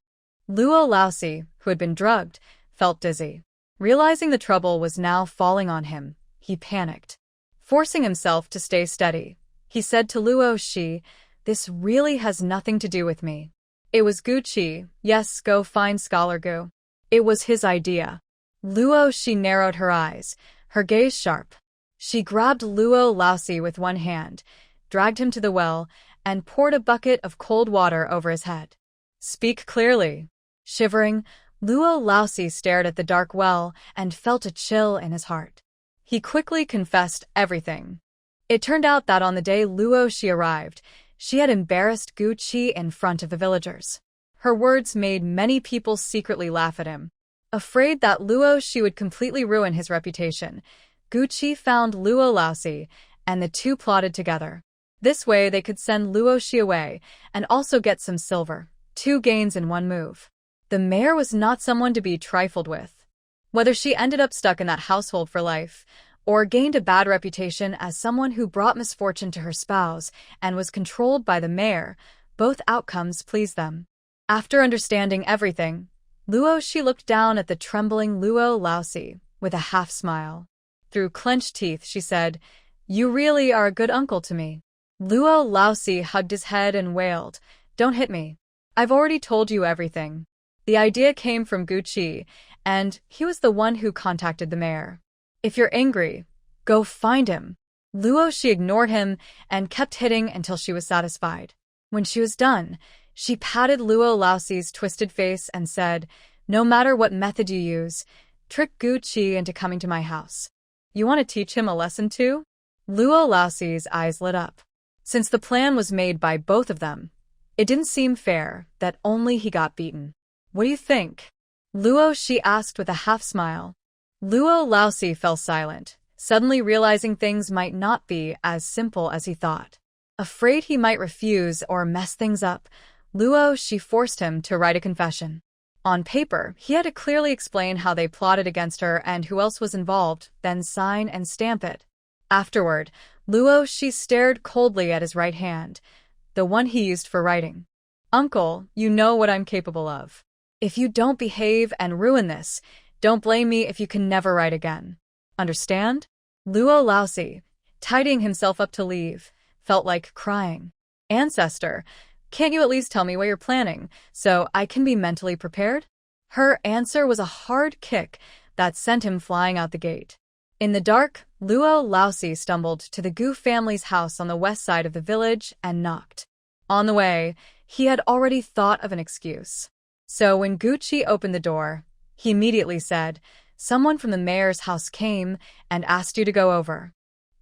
Luo Laosi, who had been drugged, felt dizzy. Realizing the trouble was now falling on him, he panicked. Forcing himself to stay steady, he said to Luo Shi, this really has nothing to do with me. It was Gu Chi, yes, go find Scholar Gu. It was his idea. Luo Shi narrowed her eyes, her gaze sharp. She grabbed Luo Laosi with one hand, dragged him to the well, and poured a bucket of cold water over his head. Speak clearly. Shivering, Luo Laosi stared at the dark well and felt a chill in his heart. He quickly confessed everything. It turned out that on the day Luo Shi arrived, she had embarrassed Gu Chi in front of the villagers. Her words made many people secretly laugh at him. Afraid that Luo Shi would completely ruin his reputation, Gu Chi found Luo Laosi, and the two plotted together. This way they could send Luo Shi away and also get some silver, 2 gains in one move. The mayor was not someone to be trifled with. Whether she ended up stuck in that household for life, or gained a bad reputation as someone who brought misfortune to her spouse and was controlled by the mayor, both outcomes pleased them. After understanding everything, Luo Shi looked down at the trembling Luo Laosi with a half-smile. Through clenched teeth, she said, "You really are a good uncle to me." Luo Laosi hugged his head and wailed, "Don't hit me. I've already told you everything." The idea came from Gu Chi, and he was the one who contacted the mayor. "If you're angry, go find him." Luo Shi ignored him and kept hitting until she was satisfied. When she was done, she patted Luo Laosi's twisted face and said, "No matter what method you use, trick Gu Chi into coming to my house. You want to teach him a lesson too?" Luo Laosi's eyes lit up. Since the plan was made by both of them, it didn't seem fair that only he got beaten. "What do you think?" Luo Shi asked with a half-smile. Luo Laosi fell silent, suddenly realizing things might not be as simple as he thought. Afraid he might refuse or mess things up, Luo Shi forced him to write a confession. On paper, he had to clearly explain how they plotted against her and who else was involved, then sign and stamp it. Afterward, Luo Shi stared coldly at his right hand, the one he used for writing. "Uncle, you know what I'm capable of. If you don't behave and ruin this, don't blame me if you can never write again. Understand?" Luo Laosi, tidying himself up to leave, felt like crying. "Ancestor, can't you at least tell me what you're planning, so I can be mentally prepared?" Her answer was a hard kick that sent him flying out the gate. In the dark, Luo Laosi stumbled to the Gu family's house on the west side of the village and knocked. On the way, he had already thought of an excuse. So when Gu Chi opened the door, he immediately said, "Someone from the mayor's house came and asked you to go over."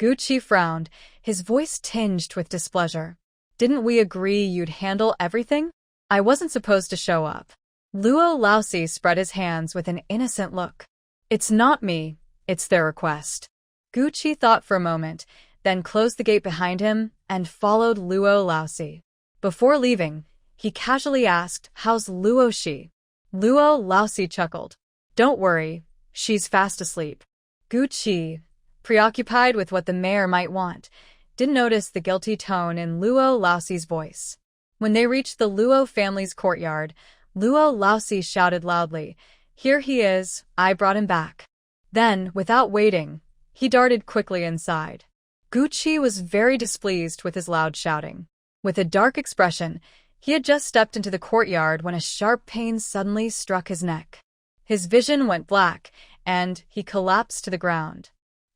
Gu Qi frowned, his voice tinged with displeasure. Didn't we agree you'd handle everything? I wasn't supposed to show up. Luo Laozi spread his hands with an innocent look. It's not me, it's their request. Gu Qi thought for a moment, then closed the gate behind him and followed Luo Laozi. Before leaving, he casually asked, "How's Luo Shi?" Luo Laozi chuckled. "Don't worry, she's fast asleep." Gu Qi, preoccupied with what the mayor might want, didn't notice the guilty tone in Luo Laozi's voice. When they reached the Luo family's courtyard, Luo Laozi shouted loudly, "Here he is, I brought him back." Then, without waiting, he darted quickly inside. Gu Qi was very displeased with his loud shouting. With a dark expression, he had just stepped into the courtyard when a sharp pain suddenly struck his neck. His vision went black, and he collapsed to the ground.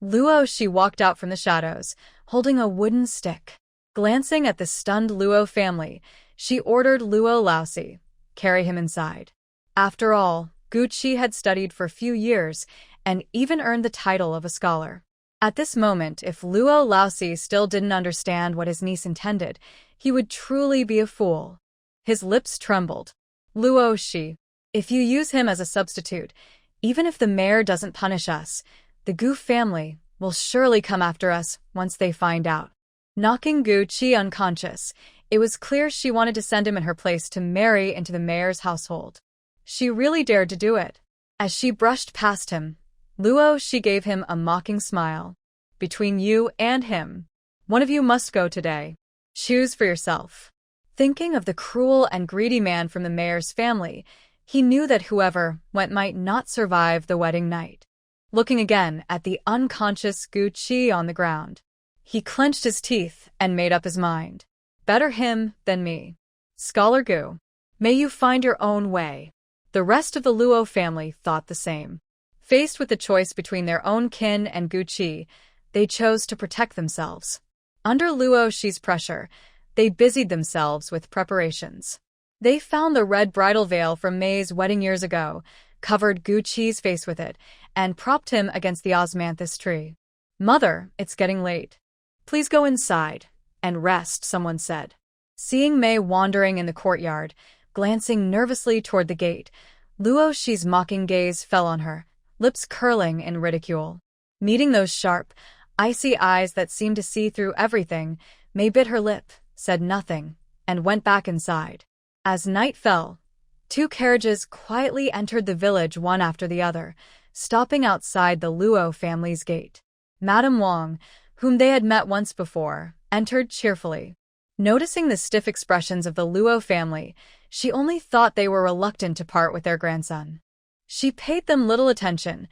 Luo Shi walked out from the shadows, holding a wooden stick. Glancing at the stunned Luo family, she ordered Luo Laozi, "Carry him inside." After all, Gu Qi had studied for a few years and even earned the title of a scholar. At this moment, if Luo Laozi still didn't understand what his niece intended, he would truly be a fool. His lips trembled. "Luo Shi, if you use him as a substitute, even if the mayor doesn't punish us, the Gu family will surely come after us once they find out." Knocking Gu Qi unconscious, it was clear she wanted to send him in her place to marry into the mayor's household. She really dared to do it. As she brushed past him, Luo Shi gave him a mocking smile. "Between you and him, one of you must go today. Choose for yourself." Thinking of the cruel and greedy man from the mayor's family, he knew that whoever went might not survive the wedding night. Looking again at the unconscious Gu Qi on the ground, he clenched his teeth and made up his mind. Better him than me. Scholar Gu, may you find your own way. The rest of the Luo family thought the same. Faced with the choice between their own kin and Gu Qi, they chose to protect themselves. Under Luo Shi's pressure, they busied themselves with preparations. They found the red bridal veil from May's wedding years ago, covered Gu Qi's face with it, and propped him against the osmanthus tree. "Mother, it's getting late. Please go inside and rest," someone said. Seeing May wandering in the courtyard, glancing nervously toward the gate, Luo Shi's mocking gaze fell on her, lips curling in ridicule. Meeting those sharp, icy eyes that seemed to see through everything, May bit her lip, said nothing, and went back inside. As night fell, 2 carriages quietly entered the village one after the other, stopping outside the Luo family's gate. Madame Wang, whom they had met once before, entered cheerfully. Noticing the stiff expressions of the Luo family, she only thought they were reluctant to part with their grandson. She paid them little attention,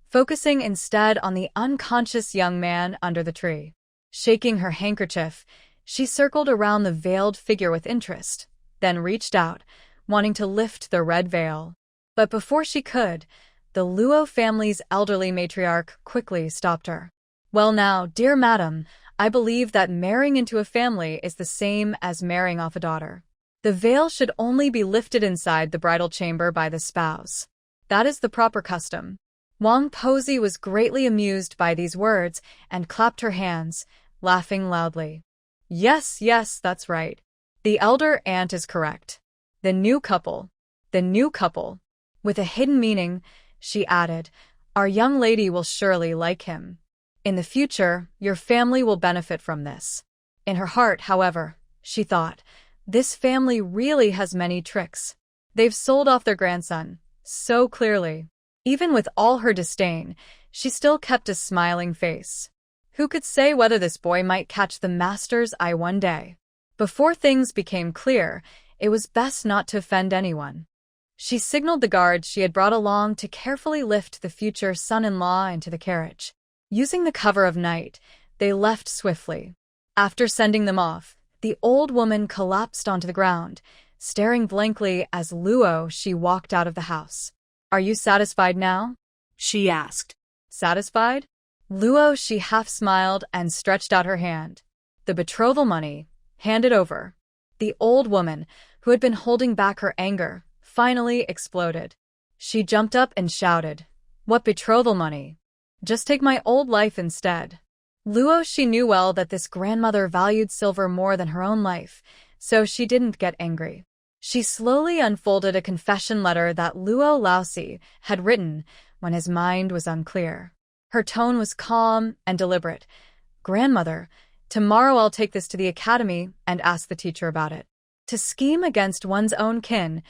focusing instead on the unconscious young man under the tree. Shaking her handkerchief, she circled around the veiled figure with interest, then reached out, wanting to lift the red veil. But before she could, the Luo family's elderly matriarch quickly stopped her. "Well now, dear madam, I believe that marrying into a family is the same as marrying off a daughter. The veil should only be lifted inside the bridal chamber by the spouse. That is the proper custom." Wang Pozi was greatly amused by these words and clapped her hands, laughing loudly. Yes, that's right. The elder aunt is correct. The new couple. With a hidden meaning, she added, "Our young lady will surely like him. In the future, your family will benefit from this." In her heart, however, she thought, this family really has many tricks. They've sold off their grandson, so clearly. Even with all her disdain, she still kept a smiling face. Who could say whether this boy might catch the master's eye one day? Before things became clear, it was best not to offend anyone. She signaled the guards she had brought along to carefully lift the future son-in-law into the carriage. Using the cover of night, they left swiftly. After sending them off, the old woman collapsed onto the ground, staring blankly as Luo Shi walked out of the house. "Are you satisfied now?" she asked. "Satisfied?" Luo Shi half smiled and stretched out her hand. "The betrothal money, hand it over." The old woman, who had been holding back her anger, finally exploded. She jumped up and shouted, "What betrothal money? Just take my old life instead." Luo she knew well that this grandmother valued silver more than her own life, so she didn't get angry. She slowly unfolded a confession letter that Luo Laosi had written when his mind was unclear. Her tone was calm and deliberate. "Grandmother, tomorrow I'll take this to the academy and ask the teacher about it. To scheme against one's own kin,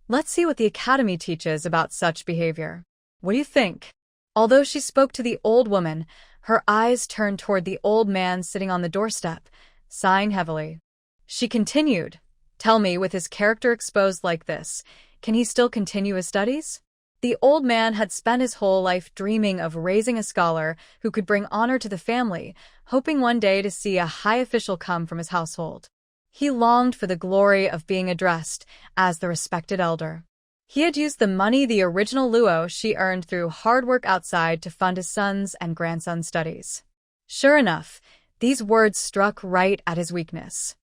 let's see what the academy teaches about such behavior. What do you think?" Although she spoke to the old woman, her eyes turned toward the old man sitting on the doorstep, sighing heavily. She continued, "Tell me, with his character exposed like this, can he still continue his studies?" The old man had spent his whole life dreaming of raising a scholar who could bring honor to the family, hoping one day to see a high official come from his household. He longed for the glory of being addressed as the respected elder. He had used the money the original Luo she earned through hard work outside to fund his son's and grandson's studies. Sure enough, these words struck right at his weakness.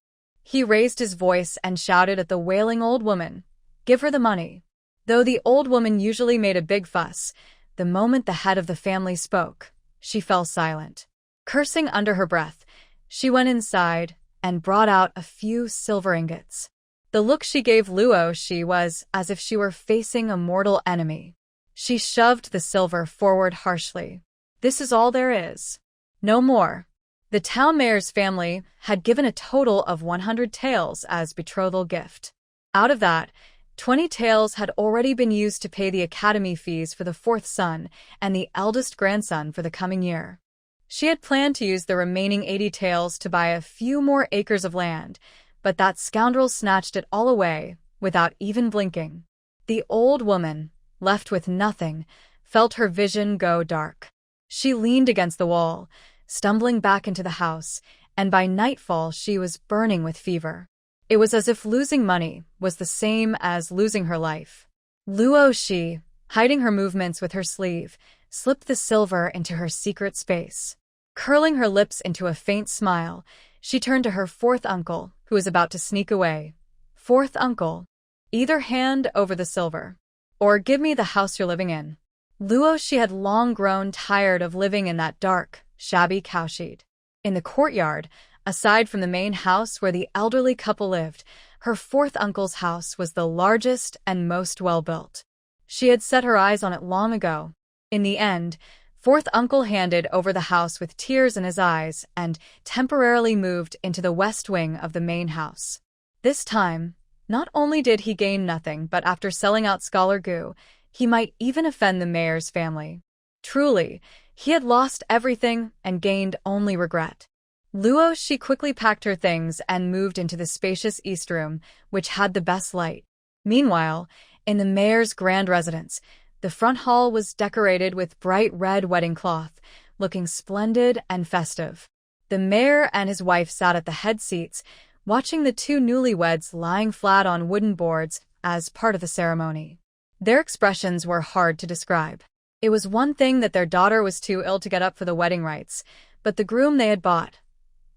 He raised his voice and shouted at the wailing old woman, "Give her the money." Though the old woman usually made a big fuss, the moment the head of the family spoke, she fell silent. Cursing under her breath, she went inside and brought out a few silver ingots. The look she gave Luo she was as if she were facing a mortal enemy. She shoved the silver forward harshly. "This is all there is. No more." The town mayor's family had given a total of 100 taels as betrothal gift. Out of that, 20 taels had already been used to pay the academy fees for the fourth son and the eldest grandson for the coming year. She had planned to use the remaining 80 taels to buy a few more acres of land, but that scoundrel snatched it all away without even blinking. The old woman, left with nothing, felt her vision go dark. She leaned against the wall, stumbling back into the house, and by nightfall she was burning with fever. It was as if losing money was the same as losing her life. Luo Shi, hiding her movements with her sleeve, slipped the silver into her secret space. Curling her lips into a faint smile, she turned to her fourth uncle, who was about to sneak away. "Fourth uncle, either hand over the silver, or give me the house you're living in." Luo she had long grown tired of living in that dark, shabby cowshed. In the courtyard, aside from the main house where the elderly couple lived, her fourth uncle's house was the largest and most well-built. She had set her eyes on it long ago. In the end, fourth uncle handed over the house with tears in his eyes and temporarily moved into the west wing of the main house. This time, not only did he gain nothing, but after selling out Scholar Gu, he might even offend the mayor's family. Truly, he had lost everything and gained only regret. Luo she quickly packed her things and moved into the spacious east room, which had the best light. Meanwhile, in the mayor's grand residence, the front hall was decorated with bright red wedding cloth, looking splendid and festive. The mayor and his wife sat at the head seats, watching the two newlyweds lying flat on wooden boards as part of the ceremony. Their expressions were hard to describe. It was one thing that their daughter was too ill to get up for the wedding rites, but the groom they had bought,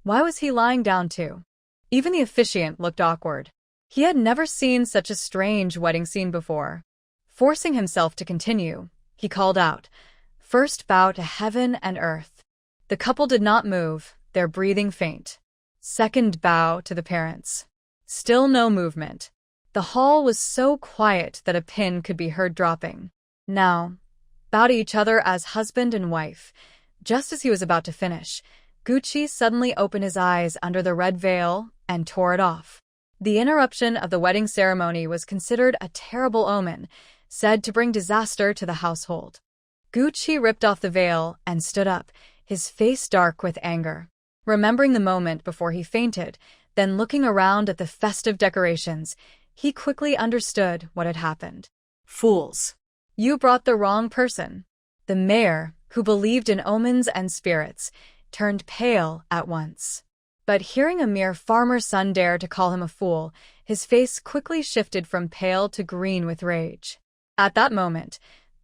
why was he lying down too? Even the officiant looked awkward. He had never seen such a strange wedding scene before. Forcing himself to continue, he called out, "First bow to heaven and earth." The couple did not move, their breathing faint. Second bow to the parents. Still no movement. The hall was so quiet that a pin could be heard dropping. Now, bow to each other as husband and wife. Just as he was about to finish, Gucci suddenly opened his eyes under the red veil and tore it off. The interruption of the wedding ceremony was considered a terrible omen, said to bring disaster to the household. Gucci ripped off the veil and stood up, his face dark with anger. Remembering the moment before he fainted, then looking around at the festive decorations, he quickly understood what had happened. Fools. You brought the wrong person. The mayor, who believed in omens and spirits, turned pale at once. But hearing a mere farmer's son dare to call him a fool, his face quickly shifted from pale to green with rage. At that moment,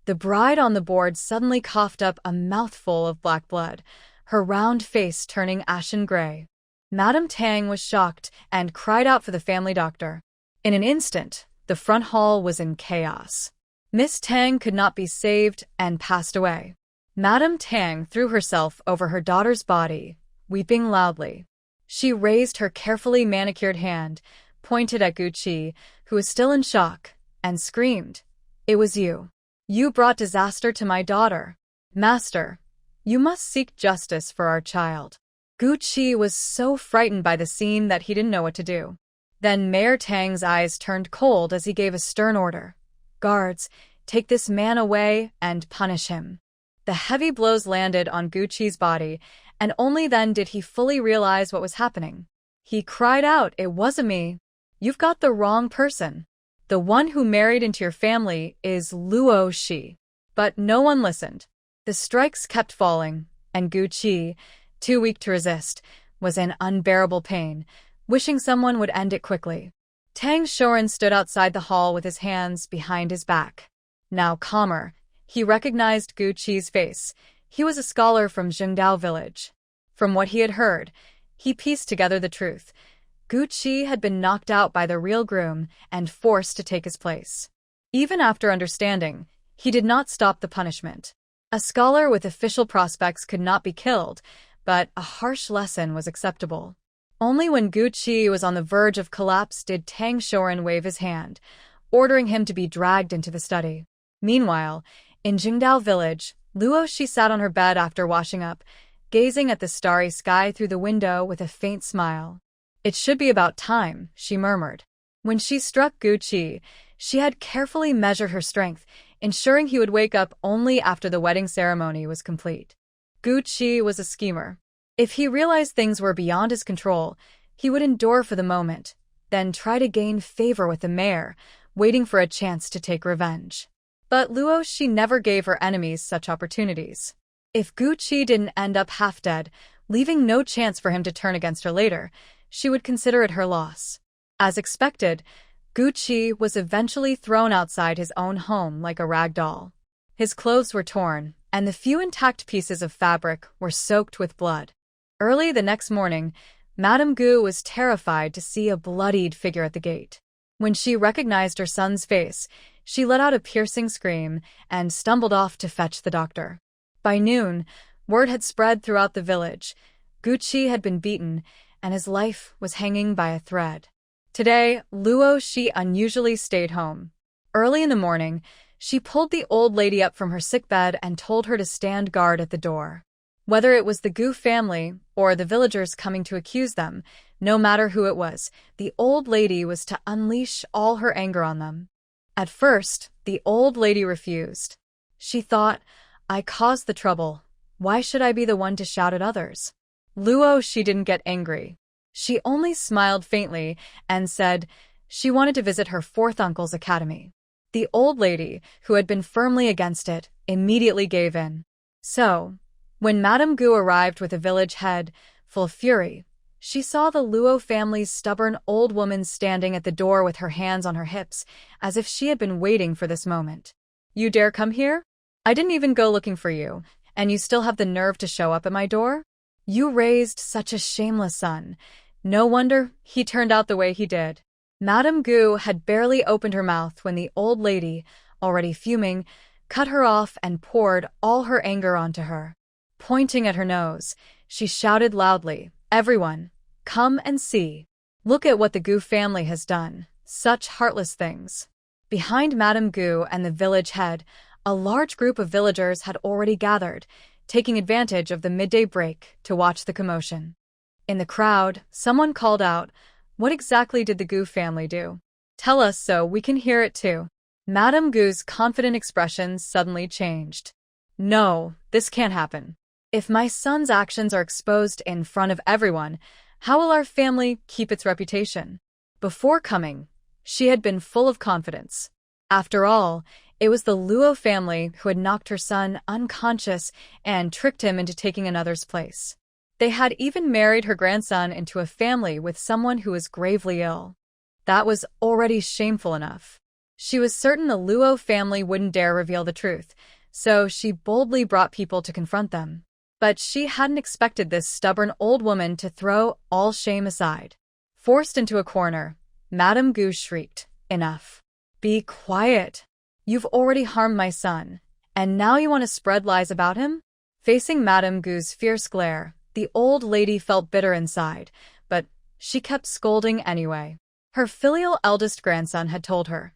the bride on the board suddenly coughed up a mouthful of black blood, her round face turning ashen gray. Madame Tang was shocked and cried out for the family doctor. In an instant, the front hall was in chaos. Miss Tang could not be saved and passed away. Madame Tang threw herself over her daughter's body, weeping loudly. She raised her carefully manicured hand, pointed at Gu Qi, who was still in shock, and screamed, "It was you. You brought disaster to my daughter. Master, you must seek justice for our child." Gu Qi was so frightened by the scene that he didn't know what to do. Then Mayor Tang's eyes turned cold as he gave a stern order. "Guards, take this man away and punish him." The heavy blows landed on Gu Qi's body, and only then did he fully realize what was happening. He cried out, "It wasn't me. You've got the wrong person. The one who married into your family is Luo Shi." But no one listened. The strikes kept falling, and Gu Qi, too weak to resist, was in unbearable pain, wishing someone would end it quickly. Tang Shoren stood outside the hall with his hands behind his back. Now calmer, he recognized Gu Qi's face. He was a scholar from Jingdao village. From what he had heard, he pieced together the truth. Gu Qi had been knocked out by the real groom and forced to take his place. Even after understanding, he did not stop the punishment. A scholar with official prospects could not be killed, but a harsh lesson was acceptable. Only when Gu Qi was on the verge of collapse did Tang Shoren wave his hand, ordering him to be dragged into the study. Meanwhile, in Jingdao village, Luo Shi sat on her bed after washing up, gazing at the starry sky through the window with a faint smile. "It should be about time," she murmured. When she struck Gu Qi, she had carefully measured her strength, ensuring he would wake up only after the wedding ceremony was complete. Gu Qi was a schemer. If he realized things were beyond his control, he would endure for the moment, then try to gain favor with the mayor, waiting for a chance to take revenge. But Luo Shi never gave her enemies such opportunities. If Gu Qi didn't end up half dead, leaving no chance for him to turn against her later, she would consider it her loss. As expected, Gu Qi was eventually thrown outside his own home like a rag doll. His clothes were torn, and the few intact pieces of fabric were soaked with blood. Early the next morning, Madame Gu was terrified to see a bloodied figure at the gate. When she recognized her son's face, she let out a piercing scream and stumbled off to fetch the doctor. By noon, word had spread throughout the village. Gu Qi had been beaten, and his life was hanging by a thread. Today, Luo Shi unusually stayed home. Early in the morning, she pulled the old lady up from her sickbed and told her to stand guard at the door. Whether it was the Gu family or the villagers coming to accuse them, no matter who it was, the old lady was to unleash all her anger on them. At first, the old lady refused. She thought, "I caused the trouble. Why should I be the one to shout at others?" Luo Shi didn't get angry. She only smiled faintly and said she wanted to visit her fourth uncle's academy. The old lady, who had been firmly against it, immediately gave in. So, when Madame Gu arrived with the village head, full of fury, she saw the Luo family's stubborn old woman standing at the door with her hands on her hips, as if she had been waiting for this moment. "You dare come here? I didn't even go looking for you, and you still have the nerve to show up at my door? You raised such a shameless son. No wonder he turned out the way he did." Madame Gu had barely opened her mouth when the old lady, already fuming, cut her off and poured all her anger onto her. Pointing at her nose, she shouted loudly, "Everyone, come and see. Look at what the Gu family has done. Such heartless things." Behind Madame Gu and the village head, a large group of villagers had already gathered, taking advantage of the midday break to watch the commotion. In the crowd, someone called out, "What exactly did the Gu family do? Tell us so we can hear it too." Madame Gu's confident expression suddenly changed. "No, this can't happen. If my son's actions are exposed in front of everyone, how will our family keep its reputation?" Before coming, she had been full of confidence. After all, it was the Luo family who had knocked her son unconscious and tricked him into taking another's place. They had even married her grandson into a family with someone who was gravely ill. That was already shameful enough. She was certain the Luo family wouldn't dare reveal the truth, so she boldly brought people to confront them. But she hadn't expected this stubborn old woman to throw all shame aside. Forced into a corner, Madame Gu shrieked, "Enough. Be quiet. You've already harmed my son, And now you want to spread lies about him? Facing Madame Gu's fierce glare, the old lady felt bitter inside, but she kept scolding anyway. Her filial eldest grandson had told her,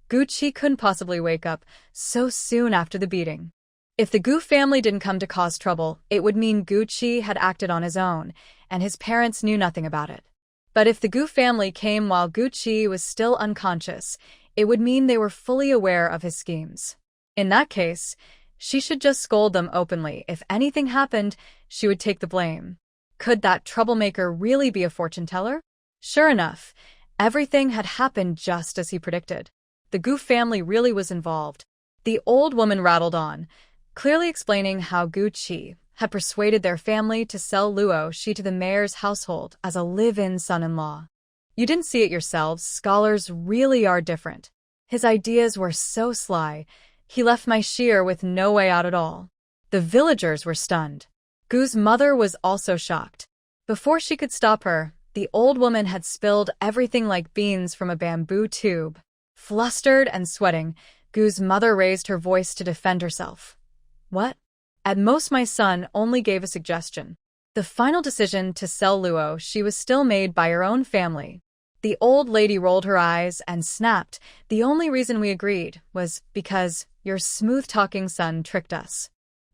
Gu Qi couldn't possibly wake up so soon after the beating. If the Gu family didn't come to cause trouble, it would mean Gu Qi had acted on his own, and his parents knew nothing about it. But if the Gu family came while Gu Qi was still unconscious, it would mean they were fully aware of his schemes. In that case, she should just scold them openly. If anything happened, she would take the blame. Could that troublemaker really be a fortune-teller? Sure enough, everything had happened just as he predicted. The Gu family really was involved. The old woman rattled on, clearly explaining how Gu Qi had persuaded their family to sell Luo Shi to the mayor's household as a live-in son-in-law. You didn't see it yourselves, scholars really are different. His ideas were so sly, he left my shear with no way out at all. The villagers were stunned. Gu's mother was also shocked. Before she could stop her, the old woman had spilled everything like beans from a bamboo tube. Flustered and sweating, Gu's mother raised her voice to defend herself. What? At most my son only gave a suggestion. The final decision to sell Luo Shi was still made by her own family. The old lady rolled her eyes and snapped. The only reason we agreed was because your smooth-talking son tricked us.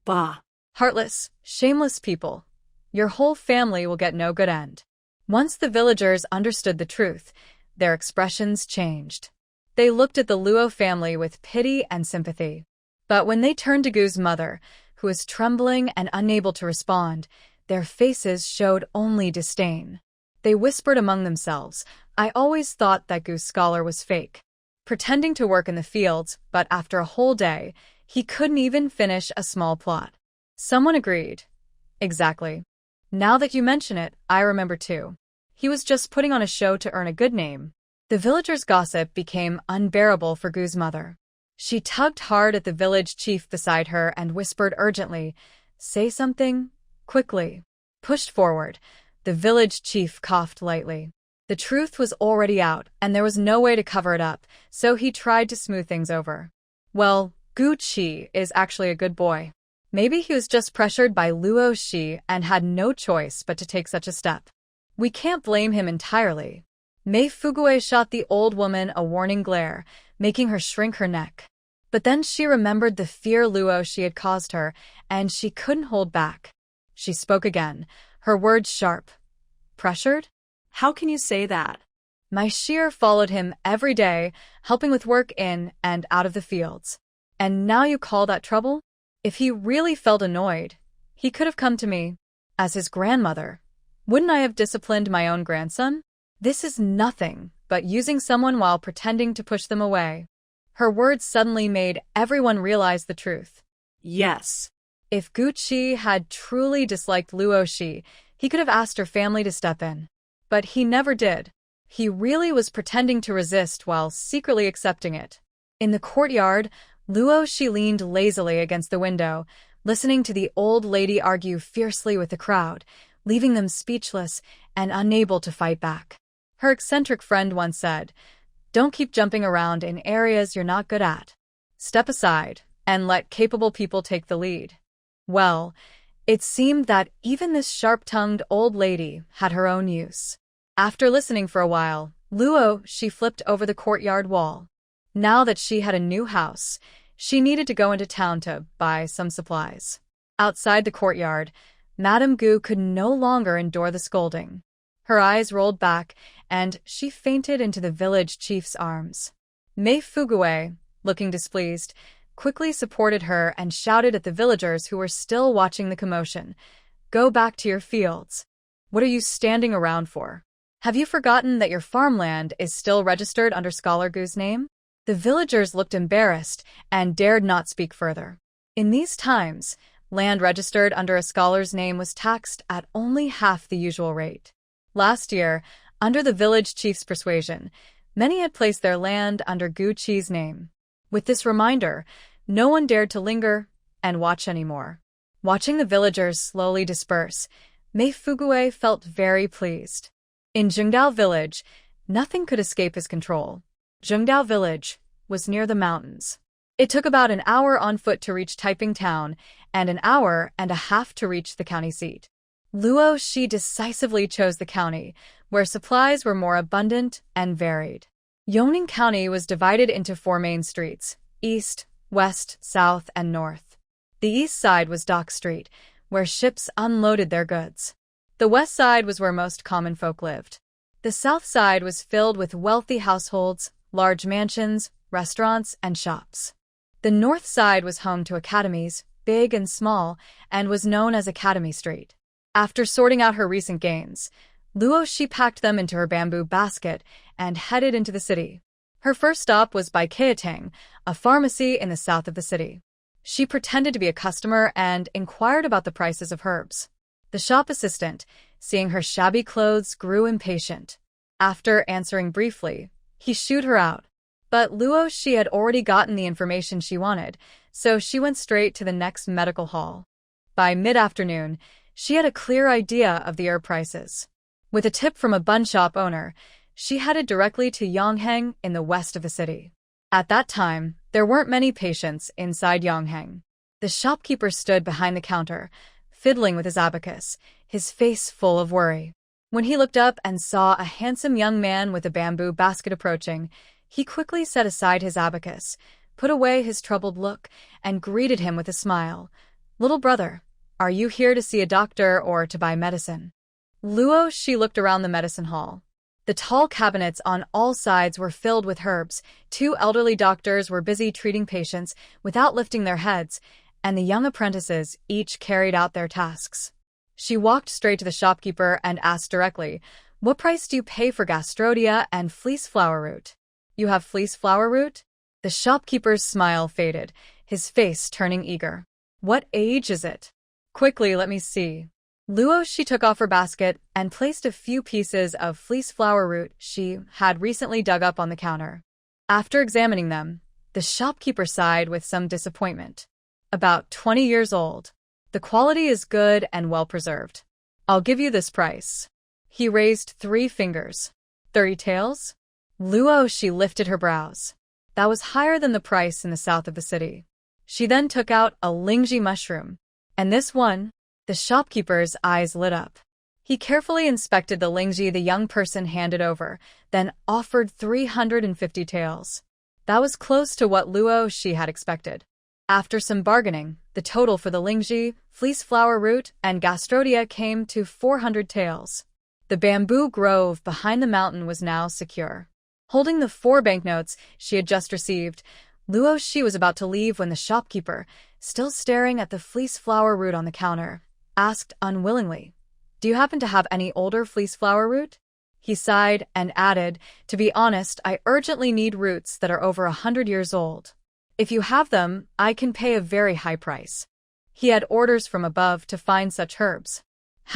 Bah. Heartless, shameless people. Your whole family will get no good end. Once the villagers understood the truth, their expressions changed. They looked at the Luo family with pity and sympathy. But when they turned to Gu's mother, who was trembling and unable to respond, their faces showed only disdain. They whispered among themselves, I always thought that Gu's scholar was fake. Pretending to work in the fields, but after a whole day, he couldn't even finish a small plot. Someone agreed. Exactly. Now that you mention it, I remember too. He was just putting on a show to earn a good name. The villagers' gossip became unbearable for Gu's mother. She tugged hard at the village chief beside her and whispered urgently, Say something, quickly. Pushed forward, the village chief coughed lightly. The truth was already out, and there was no way to cover it up, so he tried to smooth things over. Well, Gu Qi is actually a good boy. Maybe he was just pressured by Luo Shi and had no choice but to take such a step. We can't blame him entirely. Mei Fugue shot the old woman a warning glare, making her shrink her neck. But then she remembered the fear Luo Shi had caused her, and she couldn't hold back. She spoke again, her words sharp. Pressured? How can you say that? My shear followed him every day, helping with work in and out of the fields. And now you call that trouble? If he really felt annoyed, he could have come to me. As his grandmother, wouldn't I have disciplined my own grandson? This is nothing but using someone while pretending to push them away. Her words suddenly made everyone realize the truth. Yes. If Gu Qi had truly disliked Luo Shi, he could have asked her family to step in. But he never did. He really was pretending to resist while secretly accepting it. In the courtyard, Luo Shi leaned lazily against the window, listening to the old lady argue fiercely with the crowd, leaving them speechless and unable to fight back. Her eccentric friend once said, Don't keep jumping around in areas you're not good at. Step aside and let capable people take the lead. Well, it seemed that even this sharp-tongued old lady had her own use. After listening for a while, Luo Shi flipped over the courtyard wall. Now that she had a new house, she needed to go into town to buy some supplies. Outside the courtyard, Madame Gu could no longer endure the scolding. Her eyes rolled back, and she fainted into the village chief's arms. Mei Fugue, looking displeased, quickly supported her and shouted at the villagers who were still watching the commotion. Go back to your fields. What are you standing around for? Have you forgotten that your farmland is still registered under Scholar Gu's name? The villagers looked embarrassed and dared not speak further. In these times, land registered under a scholar's name was taxed at only half the usual rate. Last year, under the village chief's persuasion, many had placed their land under Gu Qi's name. With this reminder, no one dared to linger and watch anymore. Watching the villagers slowly disperse, Mei Fugue felt very pleased. In Jingdao village, nothing could escape his control. Jingdao village was near the mountains. It took about an hour on foot to reach Taiping town and an hour and a half to reach the county seat. Luo Shi decisively chose the county, where supplies were more abundant and varied. Yongning County was divided into 4 main streets: east, west, south, and north. The east side was Dock Street, where ships unloaded their goods. The west side was where most common folk lived. The south side was filled with wealthy households, large mansions, restaurants, and shops. The north side was home to academies, big and small, and was known as Academy Street. After sorting out her recent gains, Luo Shi packed them into her bamboo basket and headed into the city. Her first stop was by Kaetang, a pharmacy in the south of the city. She pretended to be a customer and inquired about the prices of herbs. The shop assistant, seeing her shabby clothes, grew impatient. After answering briefly, he shooed her out. But Luo Shi had already gotten the information she wanted, so she went straight to the next medical hall. By mid-afternoon, she had a clear idea of the herb prices. With a tip from a bun shop owner, she headed directly to Yongheng in the west of the city. At that time, there weren't many patients inside Yongheng. The shopkeeper stood behind the counter, fiddling with his abacus, his face full of worry. When he looked up and saw a handsome young man with a bamboo basket approaching, he quickly set aside his abacus, put away his troubled look, and greeted him with a smile. "Little brother, are you here to see a doctor or to buy medicine?" Luo Shi looked around the medicine hall. The tall cabinets on all sides were filled with herbs. 2 elderly doctors were busy treating patients without lifting their heads, and the young apprentices each carried out their tasks. She walked straight to the shopkeeper and asked directly, "What price do you pay for gastrodia and fleece flower root?" "You have fleece flower root?" The shopkeeper's smile faded, his face turning eager. "What age is it?" "Quickly, let me see." Luo Shi took off her basket and placed a few pieces of fleece flower root she had recently dug up on the counter. After examining them, the shopkeeper sighed with some disappointment. "About 20 years old. The quality is good and well preserved. I'll give you this price." He raised 3 fingers. 30 taels? Luo Shi lifted her brows. That was higher than the price in the south of the city. She then took out a lingji mushroom. "And this one?" The shopkeeper's eyes lit up. He carefully inspected the lingji the young person handed over, then offered 350 taels. That was close to what Luo Shi had expected. After some bargaining, the total for the lingji, fleece flower root, and gastrodia came to 400 taels. The bamboo grove behind the mountain was now secure. Holding the 4 banknotes she had just received, Luo Shi was about to leave when the shopkeeper, still staring at the fleece flower root on the counter, asked unwillingly, "Do you happen to have any older fleece flower root?" He sighed and added, "To be honest, I urgently need roots that are over 100 years old. If you have them, I can pay a very high price." He had orders from above to find such herbs.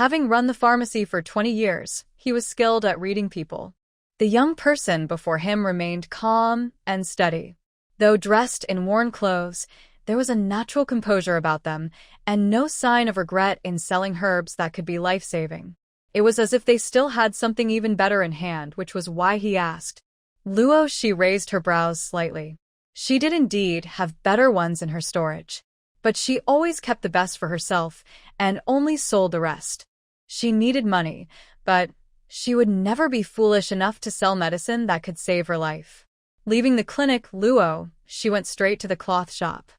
Having run the pharmacy for 20 years, he was skilled at reading people. The young person before him remained calm and steady. Though dressed in worn clothes, there was a natural composure about them, and no sign of regret in selling herbs that could be life-saving. It was as if they still had something even better in hand, which was why he asked. Luo Shi raised her brows slightly. She did indeed have better ones in her storage. But she always kept the best for herself, and only sold the rest. She needed money, but she would never be foolish enough to sell medicine that could save her life. Leaving the clinic, she went straight to the cloth shop.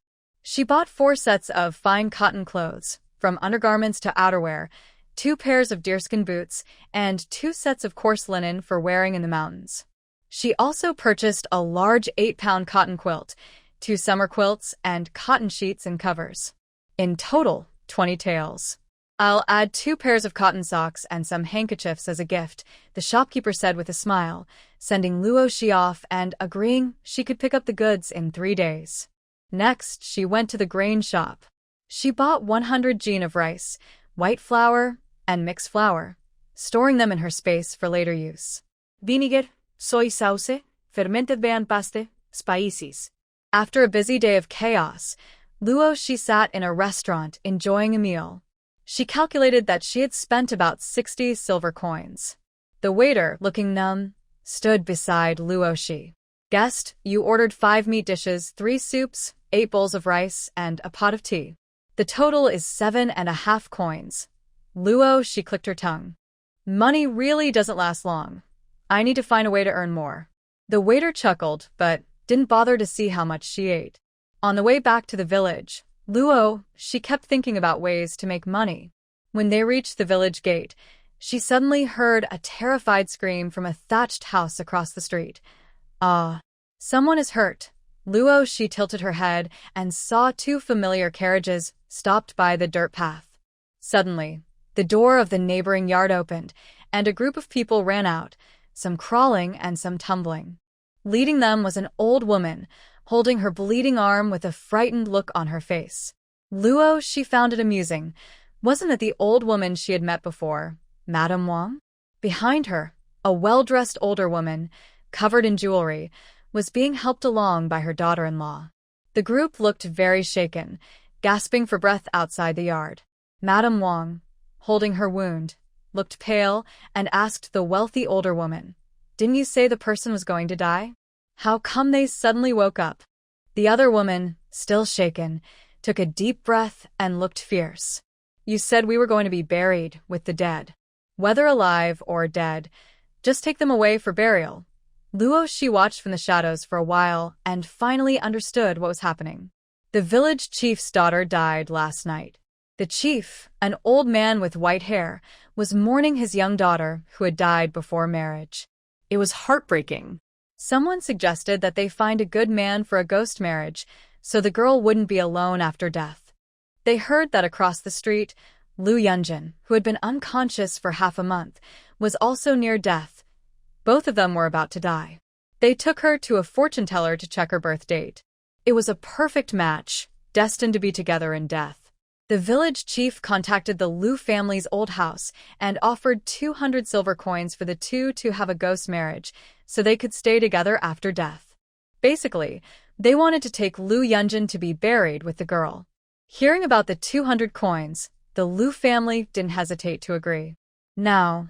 She bought 4 sets of fine cotton clothes, from undergarments to outerwear, 2 pairs of deerskin boots, and 2 sets of coarse linen for wearing in the mountains. She also purchased a large 8-pound cotton quilt, 2 summer quilts, and cotton sheets and covers. In total, 20 taels. "I'll add 2 pairs of cotton socks and some handkerchiefs as a gift," the shopkeeper said with a smile, sending Luo Shi off and agreeing she could pick up the goods in 3 days. Next, she went to the grain shop. She bought 100 jin of rice, white flour, and mixed flour, storing them in her space for later use. Vinegar, soy sauce, fermented bean paste, spices. After a busy day of chaos, Luo Shi sat in a restaurant enjoying a meal. She calculated that she had spent about 60 silver coins. The waiter, looking numb, stood beside Luo Shi. Guest, you ordered 5 meat dishes, 3 soups, 8 bowls of rice, and a pot of tea. The total is 7.5 coins. Luo, she clicked her tongue. Money really doesn't last long. I need to find a way to earn more. The waiter chuckled, but didn't bother to see how much she ate. On the way back to the village, Luo, she kept thinking about ways to make money. When they reached the village gate, she suddenly heard a terrified scream from a thatched house across the street. Ah, someone is hurt. Luo, she tilted her head and saw 2 familiar carriages stopped by the dirt path. Suddenly, the door of the neighboring yard opened, and a group of people ran out, some crawling and some tumbling. Leading them was an old woman, holding her bleeding arm with a frightened look on her face. Luo, she found it amusing. Wasn't it the old woman she had met before, Madame Wang? Behind her, a well-dressed older woman, covered in jewelry, was being helped along by her daughter-in-law. The group looked very shaken, gasping for breath outside the yard. Madame Wang, holding her wound, looked pale and asked the wealthy older woman, "Didn't you say the person was going to die? How come they suddenly woke up?" The other woman, still shaken, took a deep breath and looked fierce. "You said we were going to be buried with the dead. Whether alive or dead, just take them away for burial." Luo, she watched from the shadows for a while and finally understood what was happening. The village chief's daughter died last night. The chief, an old man with white hair, was mourning his young daughter who had died before marriage. It was heartbreaking. Someone suggested that they find a good man for a ghost marriage so the girl wouldn't be alone after death. They heard that across the street, Lu Yunjin, who had been unconscious for half a month, was also near death. Both of them were about to die. They took her to a fortune teller to check her birth date. It was a perfect match, destined to be together in death. The village chief contacted the Lu family's old house and offered 200 silver coins for the two to have a ghost marriage so they could stay together after death. Basically, they wanted to take Lu Yunjin to be buried with the girl. Hearing about the 200 coins, the Lu family didn't hesitate to agree. Now,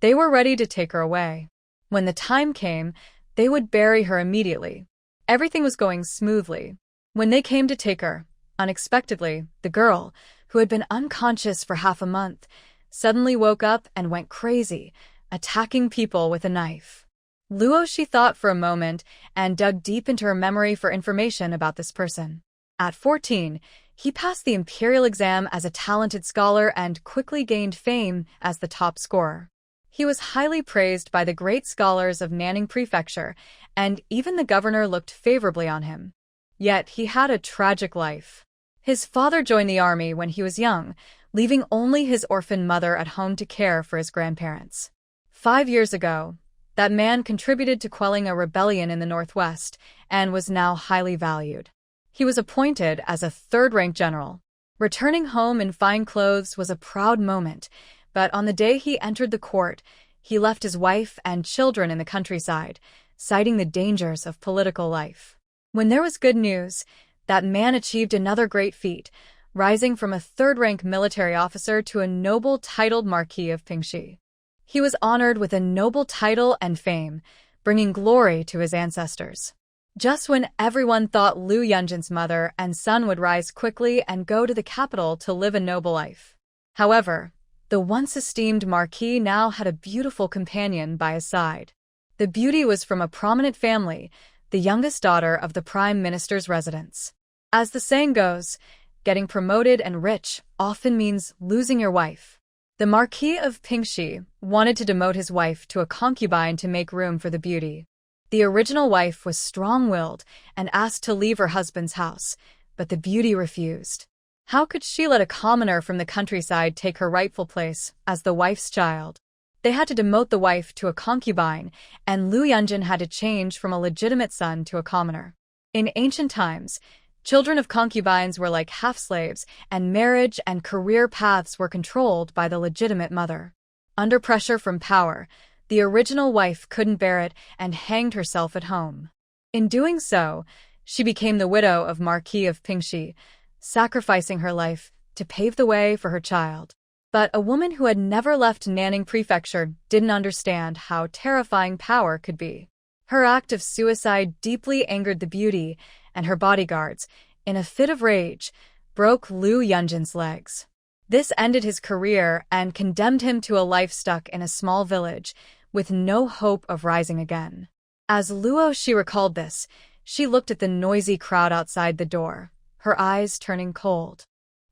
they were ready to take her away. When the time came, they would bury her immediately. Everything was going smoothly. When they came to take her, unexpectedly, the girl, who had been unconscious for half a month, suddenly woke up and went crazy, attacking people with a knife. Luo, she thought for a moment and dug deep into her memory for information about this person. At 14, he passed the imperial exam as a talented scholar and quickly gained fame as the top scorer. He was highly praised by the great scholars of Nanning Prefecture, and even the governor looked favorably on him. Yet he had a tragic life. His father joined the army when he was young, leaving only his orphan mother at home to care for his grandparents. 5 years ago, that man contributed to quelling a rebellion in the northwest and was now highly valued. He was appointed as a third-rank general. Returning home in fine clothes was a proud moment, but on the day he entered the court, he left his wife and children in the countryside, citing the dangers of political life. When there was good news, that man achieved another great feat, rising from a third-rank military officer to a noble titled Marquis of Pingxi. He was honored with a noble title and fame, bringing glory to his ancestors. Just when everyone thought Lu Yunjin's mother and son would rise quickly and go to the capital to live a noble life. However, the once esteemed Marquis now had a beautiful companion by his side. The beauty was from a prominent family, the youngest daughter of the Prime Minister's residence. As the saying goes, getting promoted and rich often means losing your wife. The Marquis of Pingxi wanted to demote his wife to a concubine to make room for the beauty. The original wife was strong-willed and asked to leave her husband's house, but the beauty refused. How could she let a commoner from the countryside take her rightful place as the wife's child? They had to demote the wife to a concubine, and Lu Yunjin had to change from a legitimate son to a commoner. In ancient times, children of concubines were like half-slaves, and marriage and career paths were controlled by the legitimate mother. Under pressure from power, the original wife couldn't bear it and hanged herself at home. In doing so, she became the widow of Marquis of Pingxi, sacrificing her life to pave the way for her child. But a woman who had never left Nanning Prefecture didn't understand how terrifying power could be. Her act of suicide deeply angered the beauty, and her bodyguards, in a fit of rage, broke Liu Yunjin's legs. This ended his career and condemned him to a life stuck in a small village, with no hope of rising again. As Luo Shi recalled this, she looked at the noisy crowd outside the door, her eyes turning cold.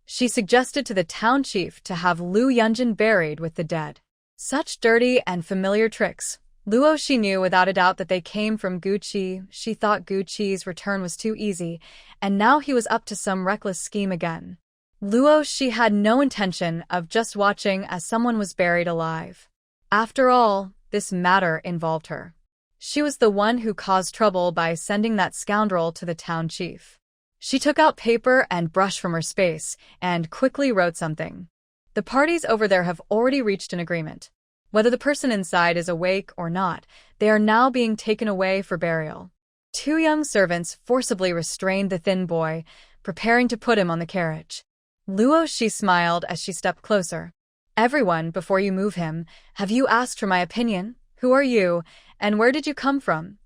She suggested to the town chief to have Liu Yunjin buried with the dead. Such dirty and familiar tricks. Luo Shi knew without a doubt that they came from Gu Qi. She thought Gu Qi's return was too easy, and now he was up to some reckless scheme again. Luo Shi had no intention of just watching as someone was buried alive. After all, this matter involved her. She was the one who caused trouble by sending that scoundrel to the town chief. She took out paper and brush from her space and quickly wrote something. The parties over there have already reached an agreement. Whether the person inside is awake or not, they are now being taken away for burial. Two young servants forcibly restrained the thin boy, preparing to put him on the carriage. Luo Shi smiled as she stepped closer. "Everyone, before you move him, have you asked for my opinion? Who are you, and where did you come from?"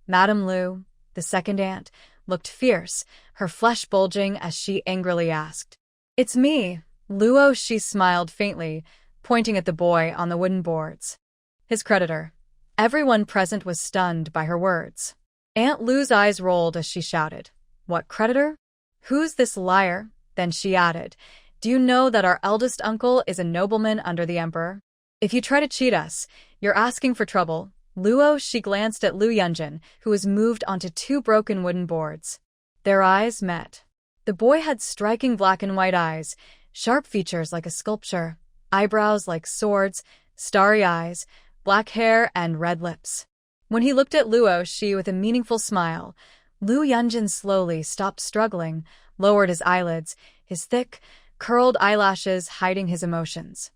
Madame Liu, the second aunt, looked fierce, her flesh bulging as she angrily asked. "It's me." Luo Shi smiled faintly, pointing at the boy on the wooden boards. His creditor. Everyone present was stunned by her words. Aunt Lu's eyes rolled as she shouted, "What creditor? Who's this liar?" Then she added, "Do you know that our eldest uncle is a nobleman under the emperor? If you try to cheat us, you're asking for trouble." Luo Shi glanced at Liu Yunjin, who was moved onto two broken wooden boards. Their eyes met. The boy had striking black and white eyes, sharp features like a sculpture, eyebrows like swords, starry eyes, black hair, and red lips. When he looked at Luo Shi with a meaningful smile, Liu Yunjin slowly stopped struggling, lowered his eyelids, his thick, curled eyelashes hiding his emotions.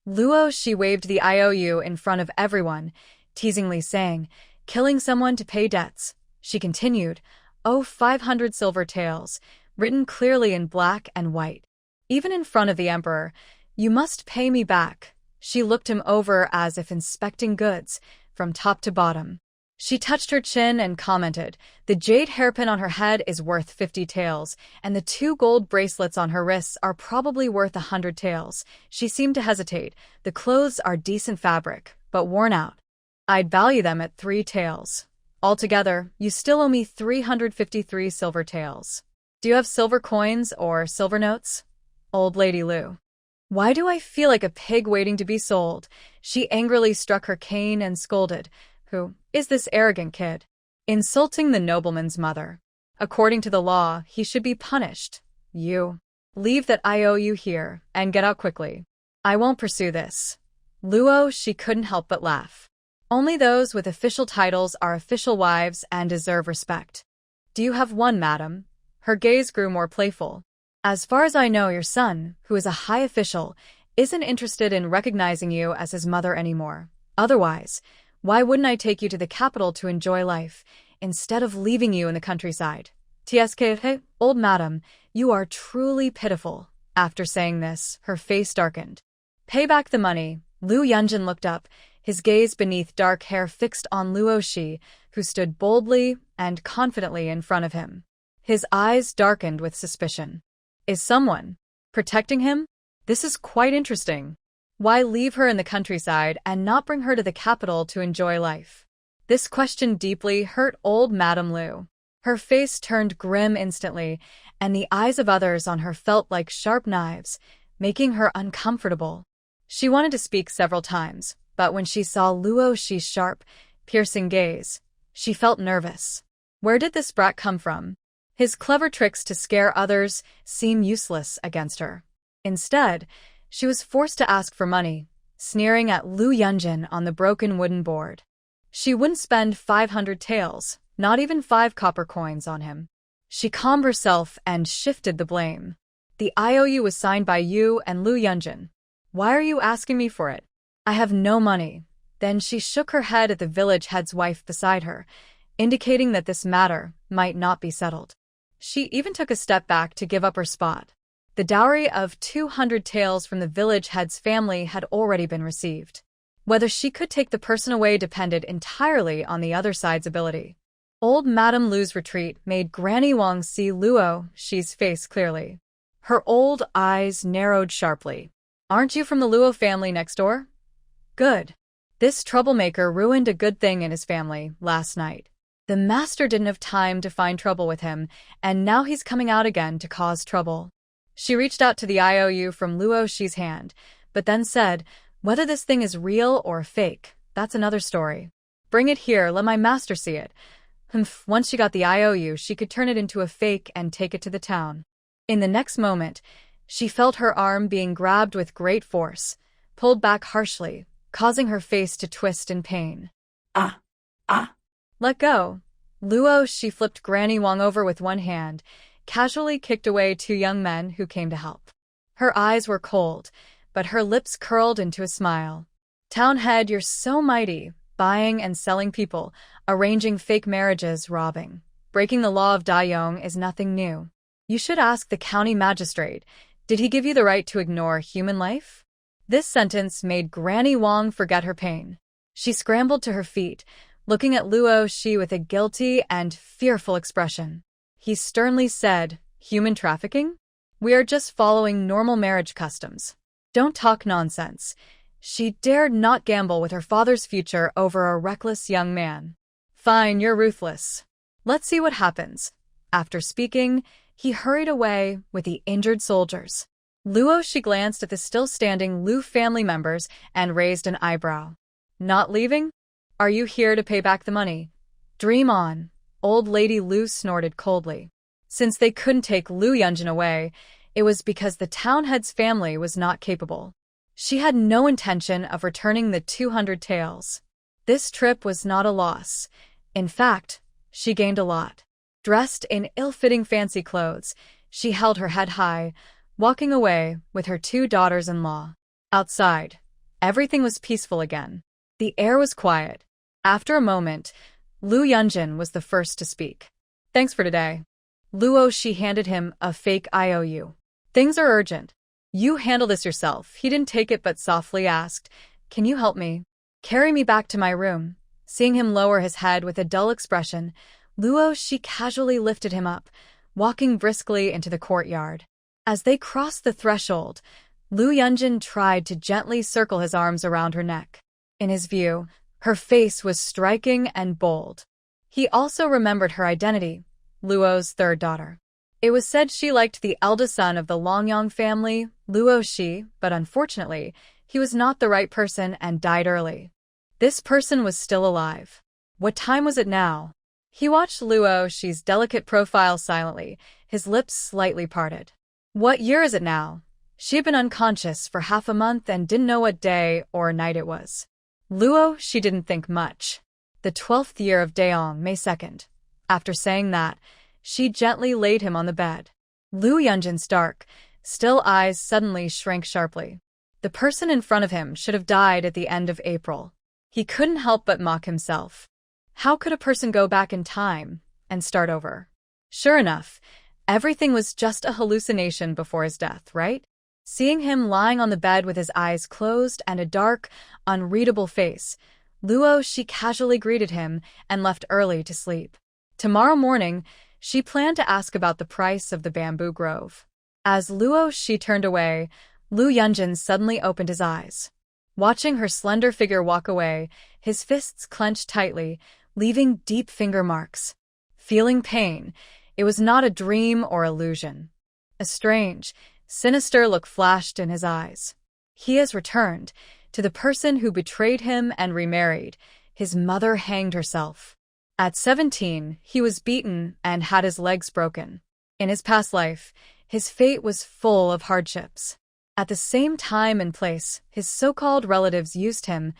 Luo Shi waved the IOU in front of everyone, teasingly saying, "Killing someone to pay debts." She continued, "Oh, 500 silver taels, written clearly in black and white. Even in front of the emperor, you must pay me back." She looked him over as if inspecting goods, from top to bottom. She touched her chin and commented, "The jade hairpin on her head is worth 50 taels, and the 2 gold bracelets on her wrists are probably worth 100 taels." She seemed to hesitate. "The clothes are decent fabric, but worn out. I'd value them at 3 taels. Altogether, you still owe me 353 silver taels. Do you have silver coins or silver notes?" Old Lady Liu. "Why do I feel like a pig waiting to be sold?" She angrily struck her cane and scolded, "Who is this arrogant kid? Insulting the nobleman's mother. According to the law, he should be punished. You leave that IOU here and get out quickly. I won't pursue this." Luo Shi couldn't help but laugh. Only those with official titles are official wives and deserve respect. "Do you have one, madam?" Her gaze grew more playful. "As far as I know, your son, who is a high official, isn't interested in recognizing you as his mother anymore. Otherwise, why wouldn't I take you to the capital to enjoy life, instead of leaving you in the countryside?" "Tsk, old madam, you are truly pitiful." After saying this, her face darkened. "Pay back the money." Liu Yunjin looked up, his gaze beneath dark hair fixed on Luo Shi, who stood boldly and confidently in front of him. His eyes darkened with suspicion. Is someone protecting him? This is quite interesting. Why leave her in the countryside and not bring her to the capital to enjoy life? This question deeply hurt old Madame Liu. Her face turned grim instantly, and the eyes of others on her felt like sharp knives, making her uncomfortable. She wanted to speak several times, but when she saw Luo Shi's sharp, piercing gaze, she felt nervous. Where did this brat come from? His clever tricks to scare others seemed useless against her. Instead, she was forced to ask for money, sneering at Liu Yunjin on the broken wooden board. She wouldn't spend 500 taels, not even 5 copper coins on him. She calmed herself and shifted the blame. "The IOU was signed by you and Liu Yunjin. Why are you asking me for it?" "I have no money." Then she shook her head at the village head's wife beside her, indicating that this matter might not be settled. She even took a step back to give up her spot. The dowry of 200 taels from the village head's family had already been received. Whether she could take the person away depended entirely on the other side's ability. Old Madame Lu's retreat made Granny Wang see Luo Shi's face clearly. Her old eyes narrowed sharply. "Aren't you from the Luo family next door?" "Good. This troublemaker ruined a good thing in his family last night. The master didn't have time to find trouble with him, and now he's coming out again to cause trouble." She reached out to the IOU from Luo Shi's hand, but then said, "Whether this thing is real or fake, that's another story. Bring it here, let my master see it." Once she got the IOU, she could turn it into a fake and take it to the town. In the next moment, she felt her arm being grabbed with great force, pulled back harshly, causing her face to twist in pain. Ah! Ah! "Let go." Luo Shi flipped Granny Wang over with one hand, casually kicked away two young men who came to help. Her eyes were cold, but her lips curled into a smile. "Town head, you're so mighty, buying and selling people, arranging fake marriages, robbing. Breaking the law of Dayong is nothing new. You should ask the county magistrate, did he give you the right to ignore human life?" This sentence made Granny Wang forget her pain. She scrambled to her feet, looking at Luo Shi with a guilty and fearful expression. He sternly said, "Human trafficking? We are just following normal marriage customs. Don't talk nonsense." She dared not gamble with her father's future over a reckless young man. "Fine, you're ruthless. Let's see what happens." After speaking, he hurried away with the injured soldiers. Luo Shi glanced at the still-standing Lu family members and raised an eyebrow. "Not leaving? Are you here to pay back the money?" "Dream on." Old Lady Lu snorted coldly. Since they couldn't take Lu Yunjin away, it was because the town head's family was not capable. She had no intention of returning the 200 taels. This trip was not a loss. In fact, she gained a lot. Dressed in ill-fitting fancy clothes, she held her head high, walking away with her two daughters-in-law. Outside, everything was peaceful again. The air was quiet. After a moment, Lu Yunjin was the first to speak. "Thanks for today." Luo Shi handed him a fake IOU. "Things are urgent. You handle this yourself." He didn't take it but softly asked, "Can you help me? Carry me back to my room." Seeing him lower his head with a dull expression, Luo Shi casually lifted him up, walking briskly into the courtyard. As they crossed the threshold, Lu Yunjin tried to gently circle his arms around her neck. In his view, her face was striking and bold. He also remembered her identity, Luo's third daughter. It was said she liked the eldest son of the Longyang family, Luo Shi, but unfortunately, he was not the right person and died early. This person was still alive. What time was it now? He watched Luo Shi's delicate profile silently, his lips slightly parted. What year is it now? She had been unconscious for half a month and didn't know what day or night it was. Luo Shi didn't think much. The 12th year of Daong, May 2nd. After saying that, she gently laid him on the bed. Lu Yunjin's dark, still eyes suddenly shrank sharply. The person in front of him should have died at the end of April. He couldn't help but mock himself. How could a person go back in time and start over? Sure enough, everything was just a hallucination before his death, right? Seeing him lying on the bed with his eyes closed and a dark, unreadable face, Luo Shi casually greeted him and left early to sleep. Tomorrow morning, she planned to ask about the price of the bamboo grove. As Luo Shi turned away, Lu Yunjin suddenly opened his eyes. Watching her slender figure walk away, his fists clenched tightly, leaving deep finger marks. Feeling pain, it was not a dream or illusion. A strange, sinister look flashed in his eyes. He has returned to the person who betrayed him and remarried. His mother hanged herself. At 17, he was beaten and had his legs broken. In his past life, his fate was full of hardships. At the same time and place, his so-called relatives used him,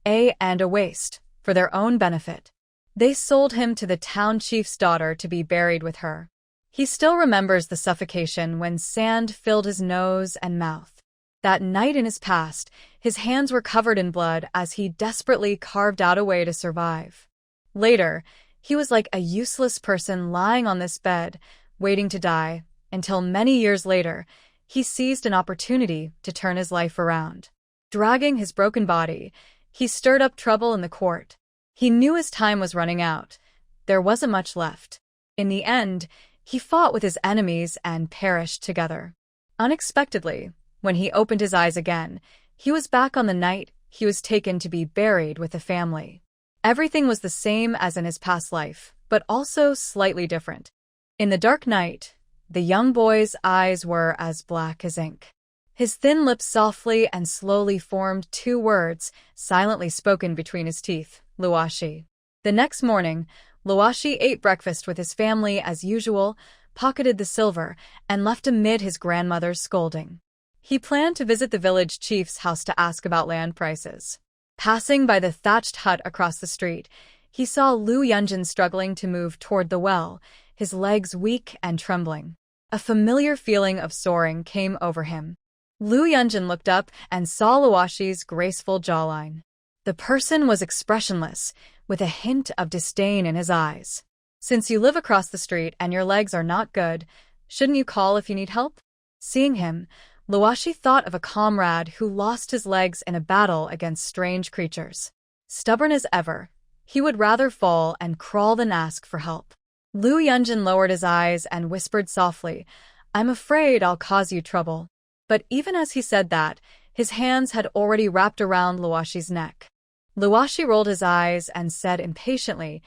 and a waste, for their own benefit. They sold him to the town chief's daughter to be buried with her. He still remembers the suffocation when sand filled his nose and mouth. That night in his past, his hands were covered in blood as he desperately carved out a way to survive. Later, he was like a useless person lying on this bed, waiting to die, until many years later, he seized an opportunity to turn his life around. Dragging his broken body, He stirred up trouble in the court. He knew his time was running out. There wasn't much left. In the end, he fought with his enemies and perished together. Unexpectedly, when he opened his eyes again, he was back on the night he was taken to be buried with the family. Everything was the same as in his past life, but also slightly different. In the dark night, the young boy's eyes were as black as ink. His thin lips softly and slowly formed two words, silently spoken between his teeth, Luoshi. The next morning, Luoshi ate breakfast with his family as usual, pocketed the silver, and left amid his grandmother's scolding. He planned to visit the village chief's house to ask about land prices. Passing by the thatched hut across the street, he saw Lu Yunjin struggling to move toward the well, his legs weak and trembling. A familiar feeling of soaring came over him. Lu Yunjin looked up and saw Luoshi's graceful jawline. The person was expressionless, with a hint of disdain in his eyes. "Since you live across the street and your legs are not good, shouldn't you call if you need help?" Seeing him, Luoshi thought of a comrade who lost his legs in a battle against strange creatures. Stubborn as ever, he would rather fall and crawl than ask for help. Lu Yunjin lowered his eyes and whispered softly, "I'm afraid I'll cause you trouble." But even as he said that, his hands had already wrapped around Luoshi's neck. Luoshi rolled his eyes and said impatiently,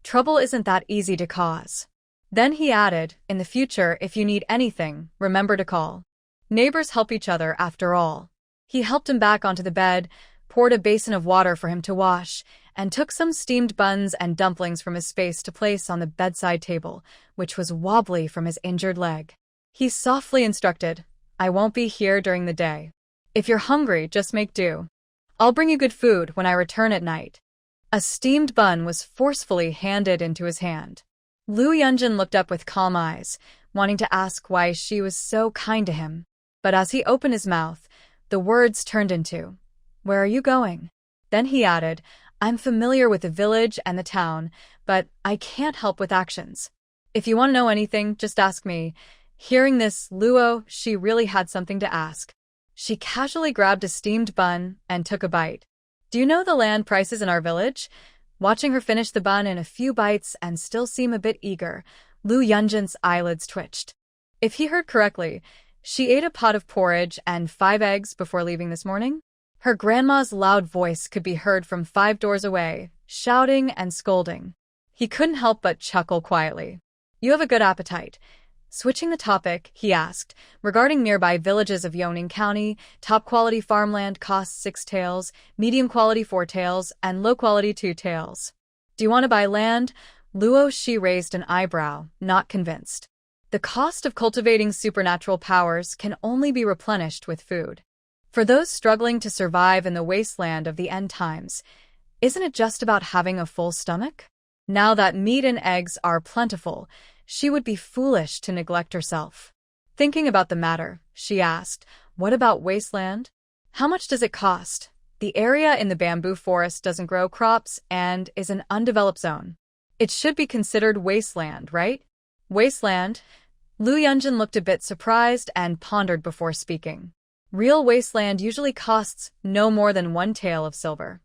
"Trouble isn't that easy to cause." Then he added, "In the future, if you need anything, remember to call. Neighbors help each other, after all." He helped him back onto the bed, poured a basin of water for him to wash, and took some steamed buns and dumplings from his face to place on the bedside table, which was wobbly from his injured leg. He softly instructed, "I won't be here during the day. If you're hungry, just make do. I'll bring you good food when I return at night." A steamed bun was forcefully handed into his hand. Lu Yunjin looked up with calm eyes, wanting to ask why she was so kind to him. But as he opened his mouth, the words turned into, "Where are you going?" Then he added, "I'm familiar with the village and the town, but I can't help with actions. If you want to know anything, just ask me." Hearing this, Luoshi really had something to ask. She casually grabbed a steamed bun and took a bite. "Do you know the land prices in our village?" Watching her finish the bun in a few bites and still seem a bit eager, Lu Yunjin's eyelids twitched. If he heard correctly, she ate a pot of porridge and 5 eggs before leaving this morning. Her grandma's loud voice could be heard from 5 doors away, shouting and scolding. He couldn't help but chuckle quietly. "You have a good appetite." Switching the topic, he asked, regarding nearby villages of Yoning County, top-quality farmland costs 6 taels, medium-quality 4 taels, and low-quality 2 taels. "Do you want to buy land?" Luoshi raised an eyebrow, not convinced. The cost of cultivating supernatural powers can only be replenished with food. For those struggling to survive in the wasteland of the end times, isn't it just about having a full stomach? Now that meat and eggs are plentiful, she would be foolish to neglect herself. Thinking about the matter, she asked, "What about wasteland? How much does it cost?" "The area in the bamboo forest doesn't grow crops and is an undeveloped zone. It should be considered wasteland, right?" "Wasteland?" Lu Yunjin looked a bit surprised and pondered before speaking. "Real wasteland usually costs no more than 1 tael of silver."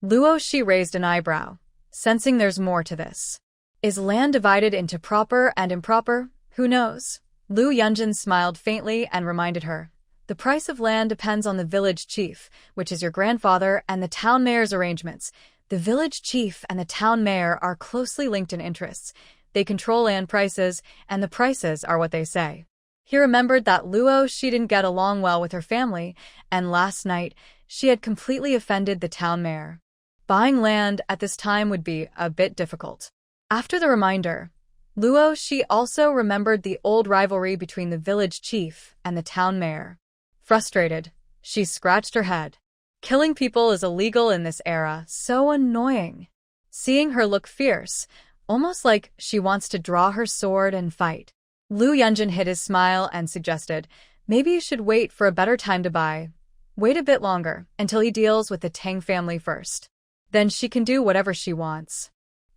Luoshi raised an eyebrow, sensing there's more to this. Is land divided into proper and improper? Who knows? Lu Yunjin smiled faintly and reminded her. "The price of land depends on the village chief, which is your grandfather, and the town mayor's arrangements. The village chief and the town mayor are closely linked in interests. They control land prices, and the prices are what they say." He remembered that Luoshi didn't get along well with her family, and last night she had completely offended the town mayor. Buying land at this time would be a bit difficult. After the reminder, Luoshi also remembered the old rivalry between the village chief and the town mayor. Frustrated, she scratched her head. Killing people is illegal in this era, so annoying. Seeing her look fierce, almost like she wants to draw her sword and fight. Lu Yunjin hid his smile and suggested, "Maybe you should wait for a better time to buy. Wait a bit longer, until he deals with the Tang family first. Then she can do whatever she wants."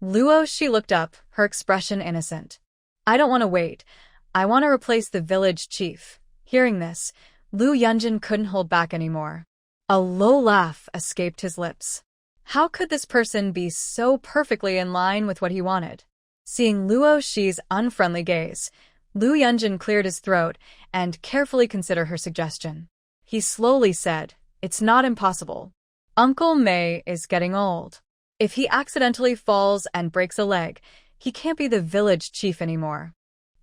Luoshi looked up, her expression innocent. "I don't want to wait. I want to replace the village chief." Hearing this, Lu Yunjin couldn't hold back anymore. A low laugh escaped his lips. How could this person be so perfectly in line with what he wanted? Seeing Luo Shi's unfriendly gaze, Lu Yunjin cleared his throat and carefully considered her suggestion. He slowly said, "It's not impossible. Uncle Mei is getting old. If he accidentally falls and breaks a leg, he can't be the village chief anymore."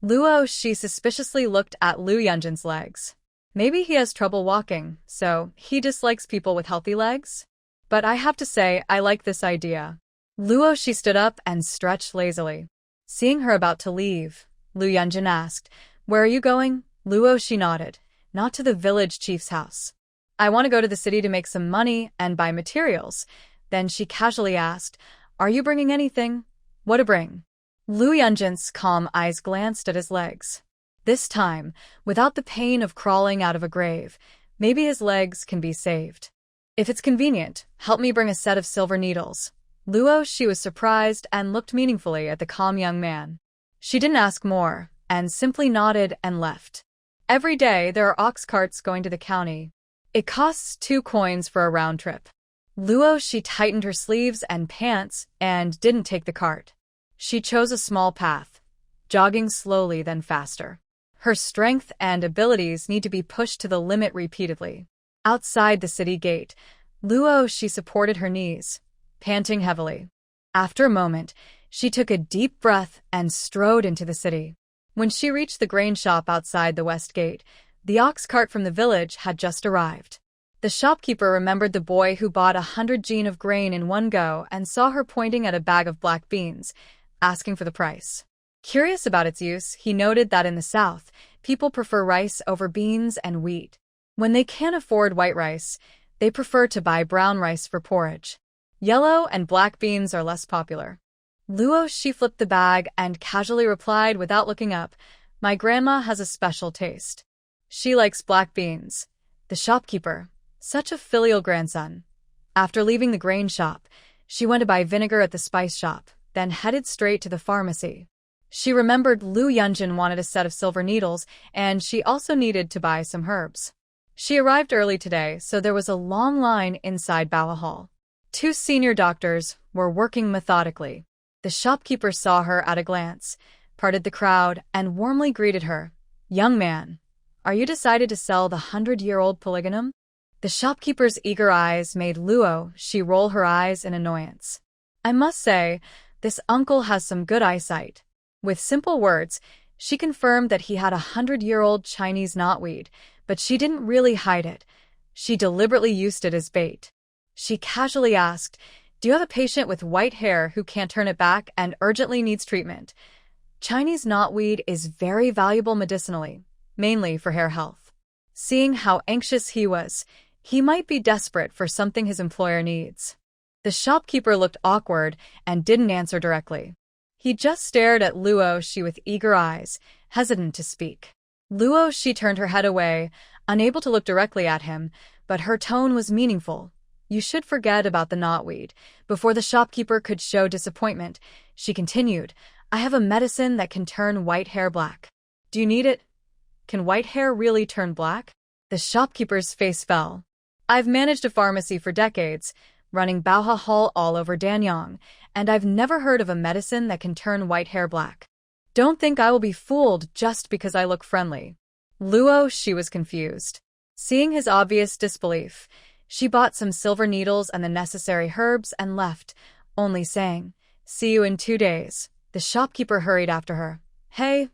Luo Shi suspiciously looked at Lu Yunjin's legs. Maybe he has trouble walking, so he dislikes people with healthy legs? But I have to say, I like this idea. Luo Shi stood up and stretched lazily. Seeing her about to leave, Lu Yunjin asked, "Where are you going?" Luo Shi nodded. "Not to the village chief's house. I want to go to the city to make some money and buy materials." Then she casually asked, "Are you bringing anything?" "What to bring?" Lu Yunjin's calm eyes glanced at his legs. This time, without the pain of crawling out of a grave, maybe his legs can be saved. "If it's convenient, help me bring a set of silver needles." Luo Shi was surprised and looked meaningfully at the calm young man. She didn't ask more, and simply nodded and left. Every day there are ox carts going to the county. It costs 2 coins for a round trip. Luo Shi tightened her sleeves and pants and didn't take the cart. She chose a small path, jogging slowly then faster. Her strength and abilities need to be pushed to the limit repeatedly. Outside the city gate, Luo Shi supported her knees, panting heavily. After a moment, she took a deep breath and strode into the city. When she reached the grain shop outside the west gate, the ox cart from the village had just arrived. The shopkeeper remembered the boy who bought 100 jin of grain in one go and saw her pointing at a bag of black beans, asking for the price. Curious about its use, he noted that in the south, people prefer rice over beans and wheat. When they can't afford white rice, they prefer to buy brown rice for porridge. Yellow and black beans are less popular. Luo Shi flipped the bag and casually replied without looking up, "My grandma has a special taste. She likes black beans." The shopkeeper, such a filial grandson. After leaving the grain shop, she went to buy vinegar at the spice shop, then headed straight to the pharmacy. She remembered Lu Yunjin wanted a set of silver needles, and she also needed to buy some herbs. She arrived early today, so there was a long line inside Bao Hall. 2 senior doctors were working methodically. The shopkeeper saw her at a glance, parted the crowd, and warmly greeted her. "Young man, are you decided to sell the 100-year-old polygonum?" The shopkeeper's eager eyes made Luo Shi roll her eyes in annoyance. "I must say, this uncle has some good eyesight." With simple words, she confirmed that he had a 100-year-old Chinese knotweed, but she didn't really hide it. She deliberately used it as bait. She casually asked, "Do you have a patient with white hair who can't turn it back and urgently needs treatment?" Chinese knotweed is very valuable medicinally, mainly for hair health. Seeing how anxious he was, he might be desperate for something his employer needs. The shopkeeper looked awkward and didn't answer directly. He just stared at Luo Shi with eager eyes, hesitant to speak. Luo Shi turned her head away, unable to look directly at him, but her tone was meaningful. "You should forget about the knotweed." Before the shopkeeper could show disappointment, she continued, "I have a medicine that can turn white hair black. Do you need it?" "Can white hair really turn black?" The shopkeeper's face fell. "I've managed a pharmacy for decades, running Baoha Hall all over Danyang, and I've never heard of a medicine that can turn white hair black. Don't think I will be fooled just because I look friendly." Luo Shi was confused. Seeing his obvious disbelief, she bought some silver needles and the necessary herbs and left, only saying, "See you in 2 days." The shopkeeper hurried after her. Hey,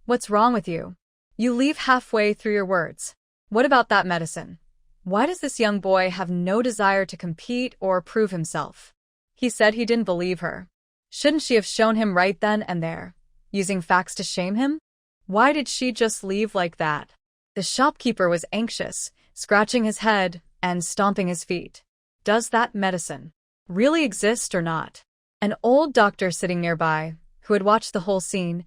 what's wrong with you? You leave halfway through your words. What about that medicine? Why does this young boy have no desire to compete or prove himself? He said he didn't believe her. Shouldn't she have shown him right then and there, using facts to shame him? Why did she just leave like that? The shopkeeper was anxious, scratching his head and stomping his feet. Does that medicine really exist or not? An old doctor sitting nearby, who had watched the whole scene,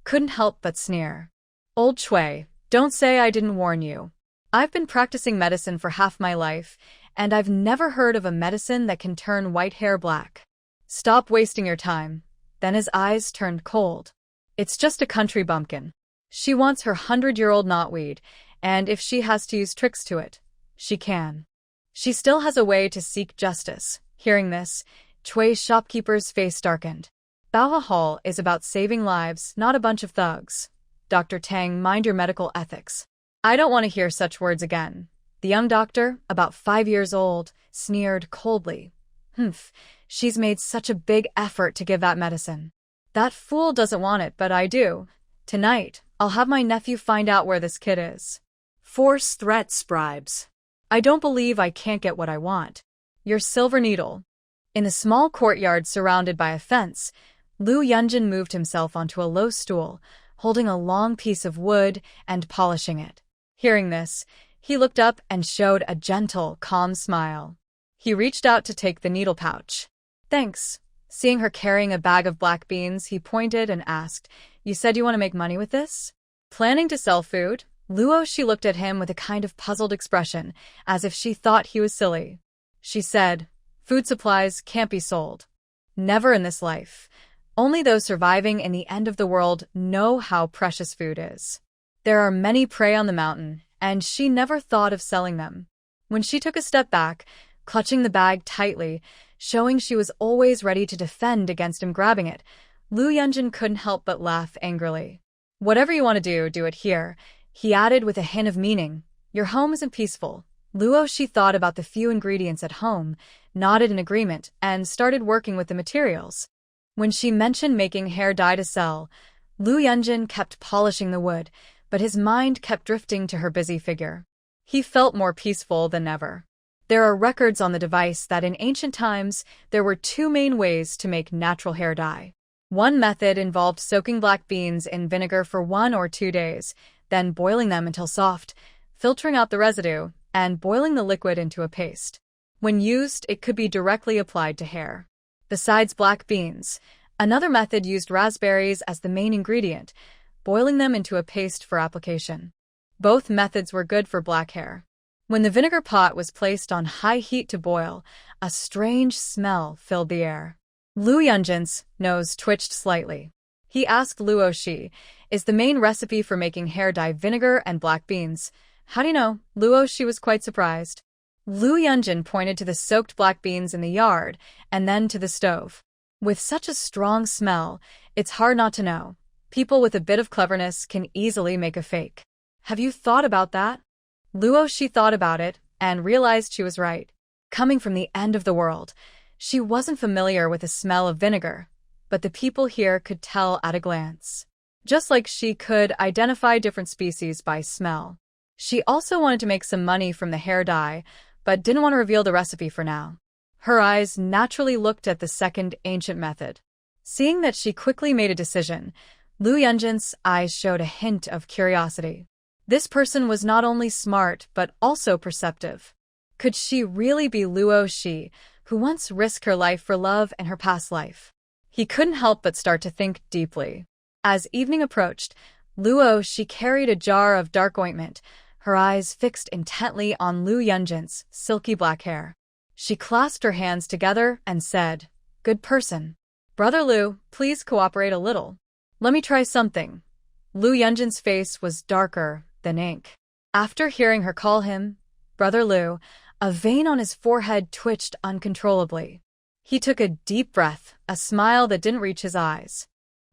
couldn't help but sneer. "Old Chui, don't say I didn't warn you. I've been practicing medicine for half my life, and I've never heard of a medicine that can turn white hair black. Stop wasting your time." Then his eyes turned cold. "It's just a country bumpkin. She wants her 100-year-old knotweed, and if she has to use tricks to it, she can. She still has a way to seek justice, Hearing this, Chui's shopkeeper's face darkened. Baoha Hall is about saving lives, not a bunch of thugs. Dr. Tang, mind your medical ethics. I don't want to hear such words again. The young doctor, about 5 years old, sneered coldly. Humph, she's made such a big effort to give that medicine. That fool doesn't want it, but I do. Tonight, I'll have my nephew find out where this kid is. Force threats, bribes. I don't believe I can't get what I want. Your silver needle. In the small courtyard surrounded by a fence, Lu Yunjin moved himself onto a low stool, holding a long piece of wood and polishing it. Hearing this, he looked up and showed a gentle, calm smile. He reached out to take the needle pouch. Thanks. Seeing her carrying a bag of black beans, he pointed and asked, You said you want to make money with this? Planning to sell food? She looked at him with a kind of puzzled expression, as if she thought he was silly. She said, Food supplies can't be sold. Never in this life. Only those surviving in the end of the world know how precious food is. There are many prey on the mountain, and she never thought of selling them. When she took a step back, clutching the bag tightly, showing she was always ready to defend against him grabbing it, Lu Yunjin couldn't help but laugh angrily. Whatever you want to do it here, he added with a hint of meaning. Your home isn't peaceful. She thought about the few ingredients at home, nodded in agreement, and started working with the materials. When she mentioned making hair dye to sell, Lu Yunjin kept polishing the wood, but his mind kept drifting to her busy figure. He felt more peaceful than ever. There are records on the device that in ancient times, there were 2 main ways to make natural hair dye. One method involved soaking black beans in vinegar for 1 or 2 days, then boiling them until soft, filtering out the residue, and boiling the liquid into a paste. When used, it could be directly applied to hair. Besides black beans, another method used raspberries as the main ingredient, boiling them into a paste for application. Both methods were good for black hair. When the vinegar pot was placed on high heat to boil, a strange smell filled the air. Lu Yunjin's nose twitched slightly. He asked Luoshi, Is the main recipe for making hair dye vinegar and black beans? How do you know? Luoshi was quite surprised. Lu Yunjin pointed to the soaked black beans in the yard, and then to the stove. With such a strong smell, it's hard not to know. People with a bit of cleverness can easily make a fake. Have you thought about that? Luoshi thought about it, and realized she was right. Coming from the end of the world, she wasn't familiar with the smell of vinegar, but the people here could tell at a glance. Just like she could identify different species by smell. She also wanted to make some money from the hair dye, but didn't want to reveal the recipe for now. Her eyes naturally looked at the second ancient method. Seeing that she quickly made a decision, Lu Yunjin's eyes showed a hint of curiosity. This person was not only smart, but also perceptive. Could she really be Luoshi, who once risked her life for love in her past life? He couldn't help but start to think deeply. As evening approached, Luoshi carried a jar of dark ointment, her eyes fixed intently on Lu Yunjin's silky black hair. She clasped her hands together and said, Good person. Brother Lu, please cooperate a little. Let me try something. Lu Yunjin's face was darker than ink. After hearing her call him Brother Lu, a vein on his forehead twitched uncontrollably. He took a deep breath, a smile that didn't reach his eyes.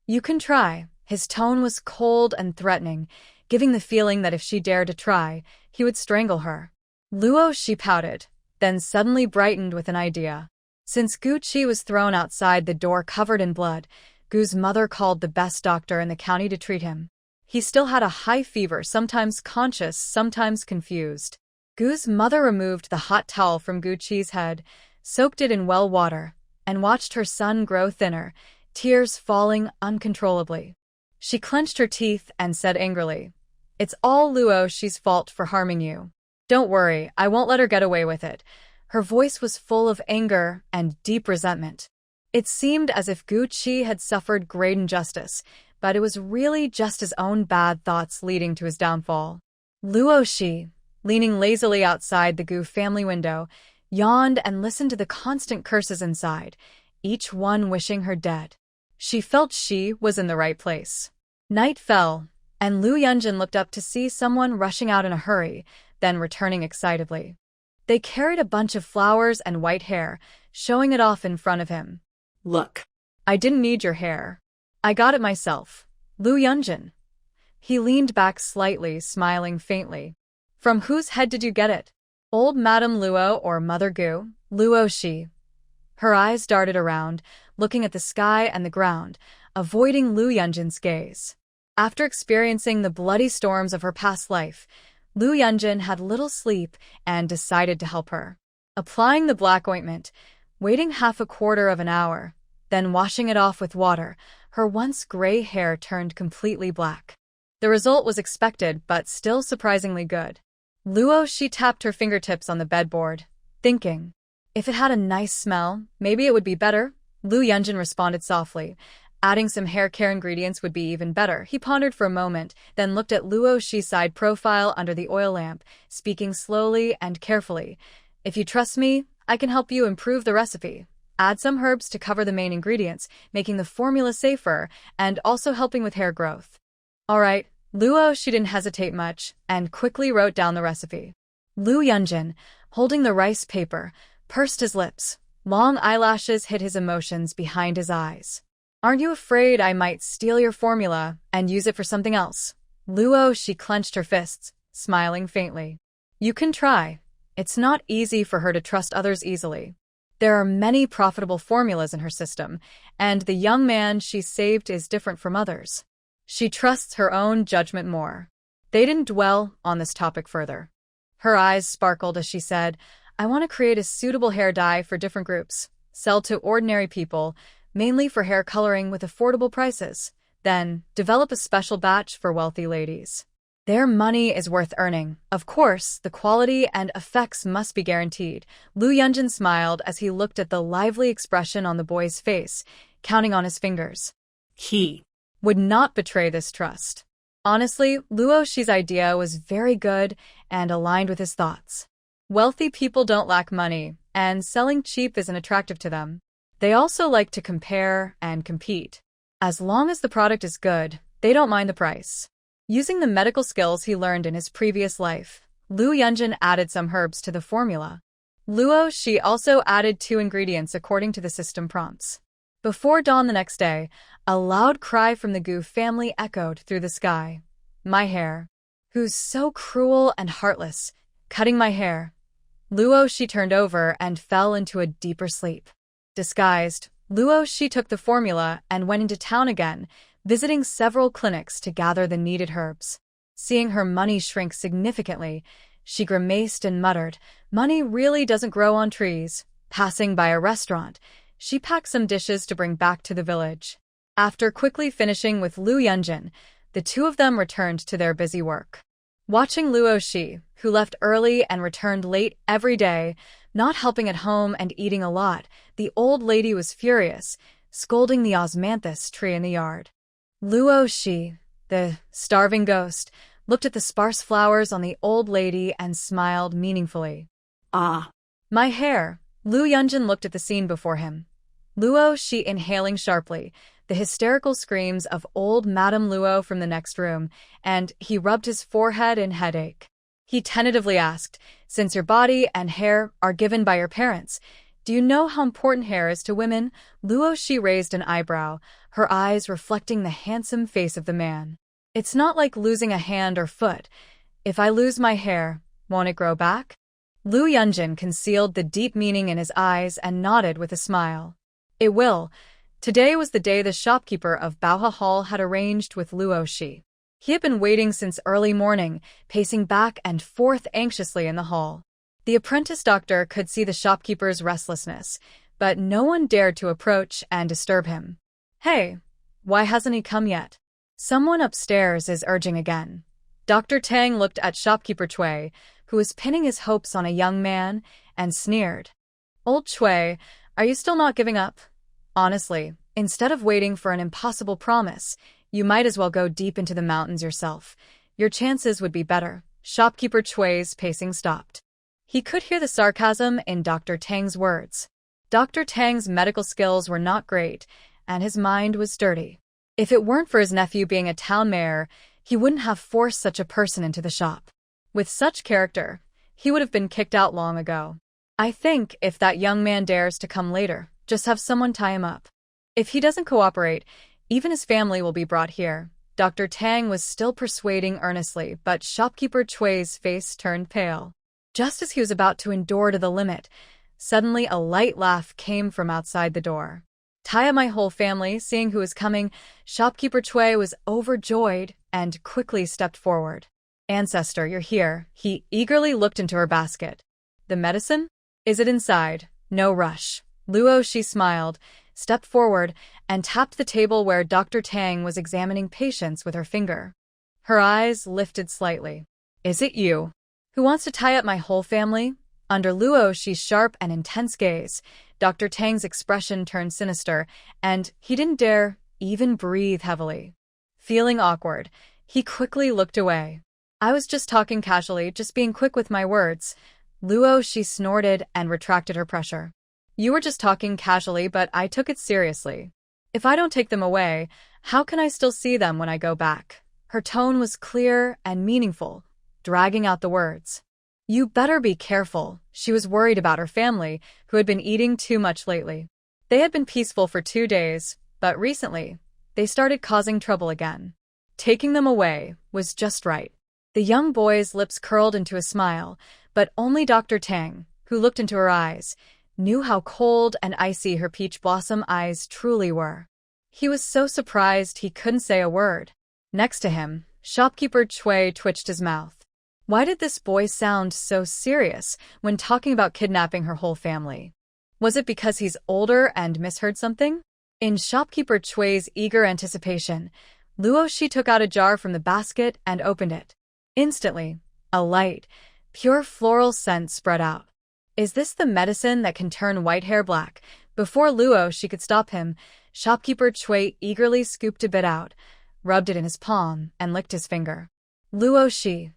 You can try. His tone was cold and threatening, giving the feeling that if she dared to try, he would strangle her. Luoshi pouted, then suddenly brightened with an idea. Since Gu Qi was thrown outside the door covered in blood, Gu's mother called the best doctor in the county to treat him. He still had a high fever, sometimes conscious, sometimes confused. Gu's mother removed the hot towel from Gu Qi's head, soaked it in well water, and watched her son grow thinner, tears falling uncontrollably. She clenched her teeth and said angrily, It's all Luoshi's fault for harming you. Don't worry, I won't let her get away with it. Her voice was full of anger and deep resentment. It seemed as if Gu Qi had suffered great injustice, but it was really just his own bad thoughts leading to his downfall. Luoshi, leaning lazily outside the Gu family window, yawned and listened to the constant curses inside, each one wishing her dead. She felt she was in the right place. Night fell, and Lu Yunjin looked up to see someone rushing out in a hurry, then returning excitedly. They carried a bunch of flowers and white hair, showing it off in front of him. Look. I didn't need your hair. I got it myself. Lu Yunjin. He leaned back slightly, smiling faintly. From whose head did you get it? Old Madame Luo or Mother Gu? Luo she. Her eyes darted around, looking at the sky and the ground, avoiding Lu Yunjin's gaze. After experiencing the bloody storms of her past life, Lu Yunjin had little sleep and decided to help her. Applying the black ointment, waiting half a quarter of an hour, then washing it off with water, her once gray hair turned completely black. The result was expected, but still surprisingly good. Luo she tapped her fingertips on the bedboard, thinking, if it had a nice smell, maybe it would be better. Lu Yunjin responded softly. Adding some hair care ingredients would be even better. He pondered for a moment, then looked at Luo Shi's side profile under the oil lamp, speaking slowly and carefully. If you trust me, I can help you improve the recipe. Add some herbs to cover the main ingredients, making the formula safer and also helping with hair growth. All right, Luo Shi didn't hesitate much and quickly wrote down the recipe. Lu Yunjin, holding the rice paper, pursed his lips. Long eyelashes hid his emotions behind his eyes. Aren't you afraid I might steal your formula and use it for something else? Luo Shi clenched her fists, smiling faintly. You can try. It's not easy for her to trust others easily. There are many profitable formulas in her system, and the young man she saved is different from others. She trusts her own judgment more. They didn't dwell on this topic further. Her eyes sparkled as she said, I want to create a suitable hair dye for different groups, sell to ordinary people, mainly for hair coloring with affordable prices, then develop a special batch for wealthy ladies. Their money is worth earning. Of course, the quality and effects must be guaranteed. Lu Yunjin smiled as he looked at the lively expression on the boy's face, counting on his fingers. He would not betray this trust. Honestly, Luo Shi's idea was very good and aligned with his thoughts. Wealthy people don't lack money, and selling cheap isn't attractive to them. They also like to compare and compete. As long as the product is good, they don't mind the price. Using the medical skills he learned in his previous life, Lu Yunjin added some herbs to the formula. Luo Shi also added 2 ingredients according to the system prompts. Before dawn the next day, a loud cry from the Gu family echoed through the sky. My hair. Who's so cruel and heartless, cutting my hair? Luo Shi turned over and fell into a deeper sleep. Disguised, Luo Shi took the formula and went into town again, visiting several clinics to gather the needed herbs. Seeing her money shrink significantly, she grimaced and muttered, money really doesn't grow on trees. Passing by a restaurant, she packed some dishes to bring back to the village. After quickly finishing with Lu Yunjin, the two of them returned to their busy work. Watching Luo Shi, who left early and returned late every day, not helping at home and eating a lot, the old lady was furious, scolding the osmanthus tree in the yard. Luo Shi, the starving ghost, looked at the sparse flowers on the old lady and smiled meaningfully. Ah. My hair. Lu Yunjin looked at the scene before him. Luo Shi inhaling sharply, the hysterical screams of old Madame Luo from the next room, and he rubbed his forehead in headache. He tentatively asked, since your body and hair are given by your parents, do you know how important hair is to women? Luo Shi raised an eyebrow, her eyes reflecting the handsome face of the man. It's not like losing a hand or foot. If I lose my hair, won't it grow back? Lu Yunjin concealed the deep meaning in his eyes and nodded with a smile. It will. Today was the day the shopkeeper of Baohe Hall had arranged with Luo Shi. He had been waiting since early morning, pacing back and forth anxiously in the hall. The apprentice doctor could see the shopkeeper's restlessness, but no one dared to approach and disturb him. Hey, why hasn't he come yet? Someone upstairs is urging again. Dr. Tang looked at shopkeeper Cui, who was pinning his hopes on a young man, and sneered. Old Cui, are you still not giving up? Honestly, instead of waiting for an impossible promise, you might as well go deep into the mountains yourself. Your chances would be better. Shopkeeper Cui's pacing stopped. He could hear the sarcasm in Dr. Tang's words. Dr. Tang's medical skills were not great, and his mind was dirty. If it weren't for his nephew being a town mayor, he wouldn't have forced such a person into the shop. With such character, he would have been kicked out long ago. I think if that young man dares to come later, just have someone tie him up. If he doesn't cooperate, even his family will be brought here. Dr. Tang was still persuading earnestly, but shopkeeper Chui's face turned pale. Just as he was about to endure to the limit, suddenly a light laugh came from outside the door. Tie up my whole family, seeing who was coming, shopkeeper Chui was overjoyed and quickly stepped forward. Ancestor, you're here. He eagerly looked into her basket. The medicine? Is it inside? No rush. Luo, she smiled, stepped forward, and tapped the table where Dr. Tang was examining patients with her finger. Her eyes lifted slightly. Is it you? Who wants to tie up my whole family? Under Luo Shi's sharp and intense gaze, Dr. Tang's expression turned sinister, and he didn't dare even breathe heavily. Feeling awkward, he quickly looked away. I was just talking casually, just being quick with my words. Luo Shi snorted and retracted her pressure. You were just talking casually, but I took it seriously. If I don't take them away, how can I still see them when I go back? Her tone was clear and meaningful, dragging out the words. You better be careful. She was worried about her family, who had been eating too much lately. They had been peaceful for 2 days, but recently, they started causing trouble again. Taking them away was just right. The young boy's lips curled into a smile, but only Dr. Tang, who looked into her eyes, knew how cold and icy her peach blossom eyes truly were. He was so surprised he couldn't say a word. Next to him, shopkeeper Chui twitched his mouth. Why did this boy sound so serious when talking about kidnapping her whole family? Was it because he's older and misheard something? In shopkeeper Chui's eager anticipation, Luo Shi took out a jar from the basket and opened it. Instantly, a light, pure floral scent spread out. Is this the medicine that can turn white hair black? Before Luo Shi could stop him, shopkeeper Chui eagerly scooped a bit out, rubbed it in his palm, and licked his finger. Luo Shi.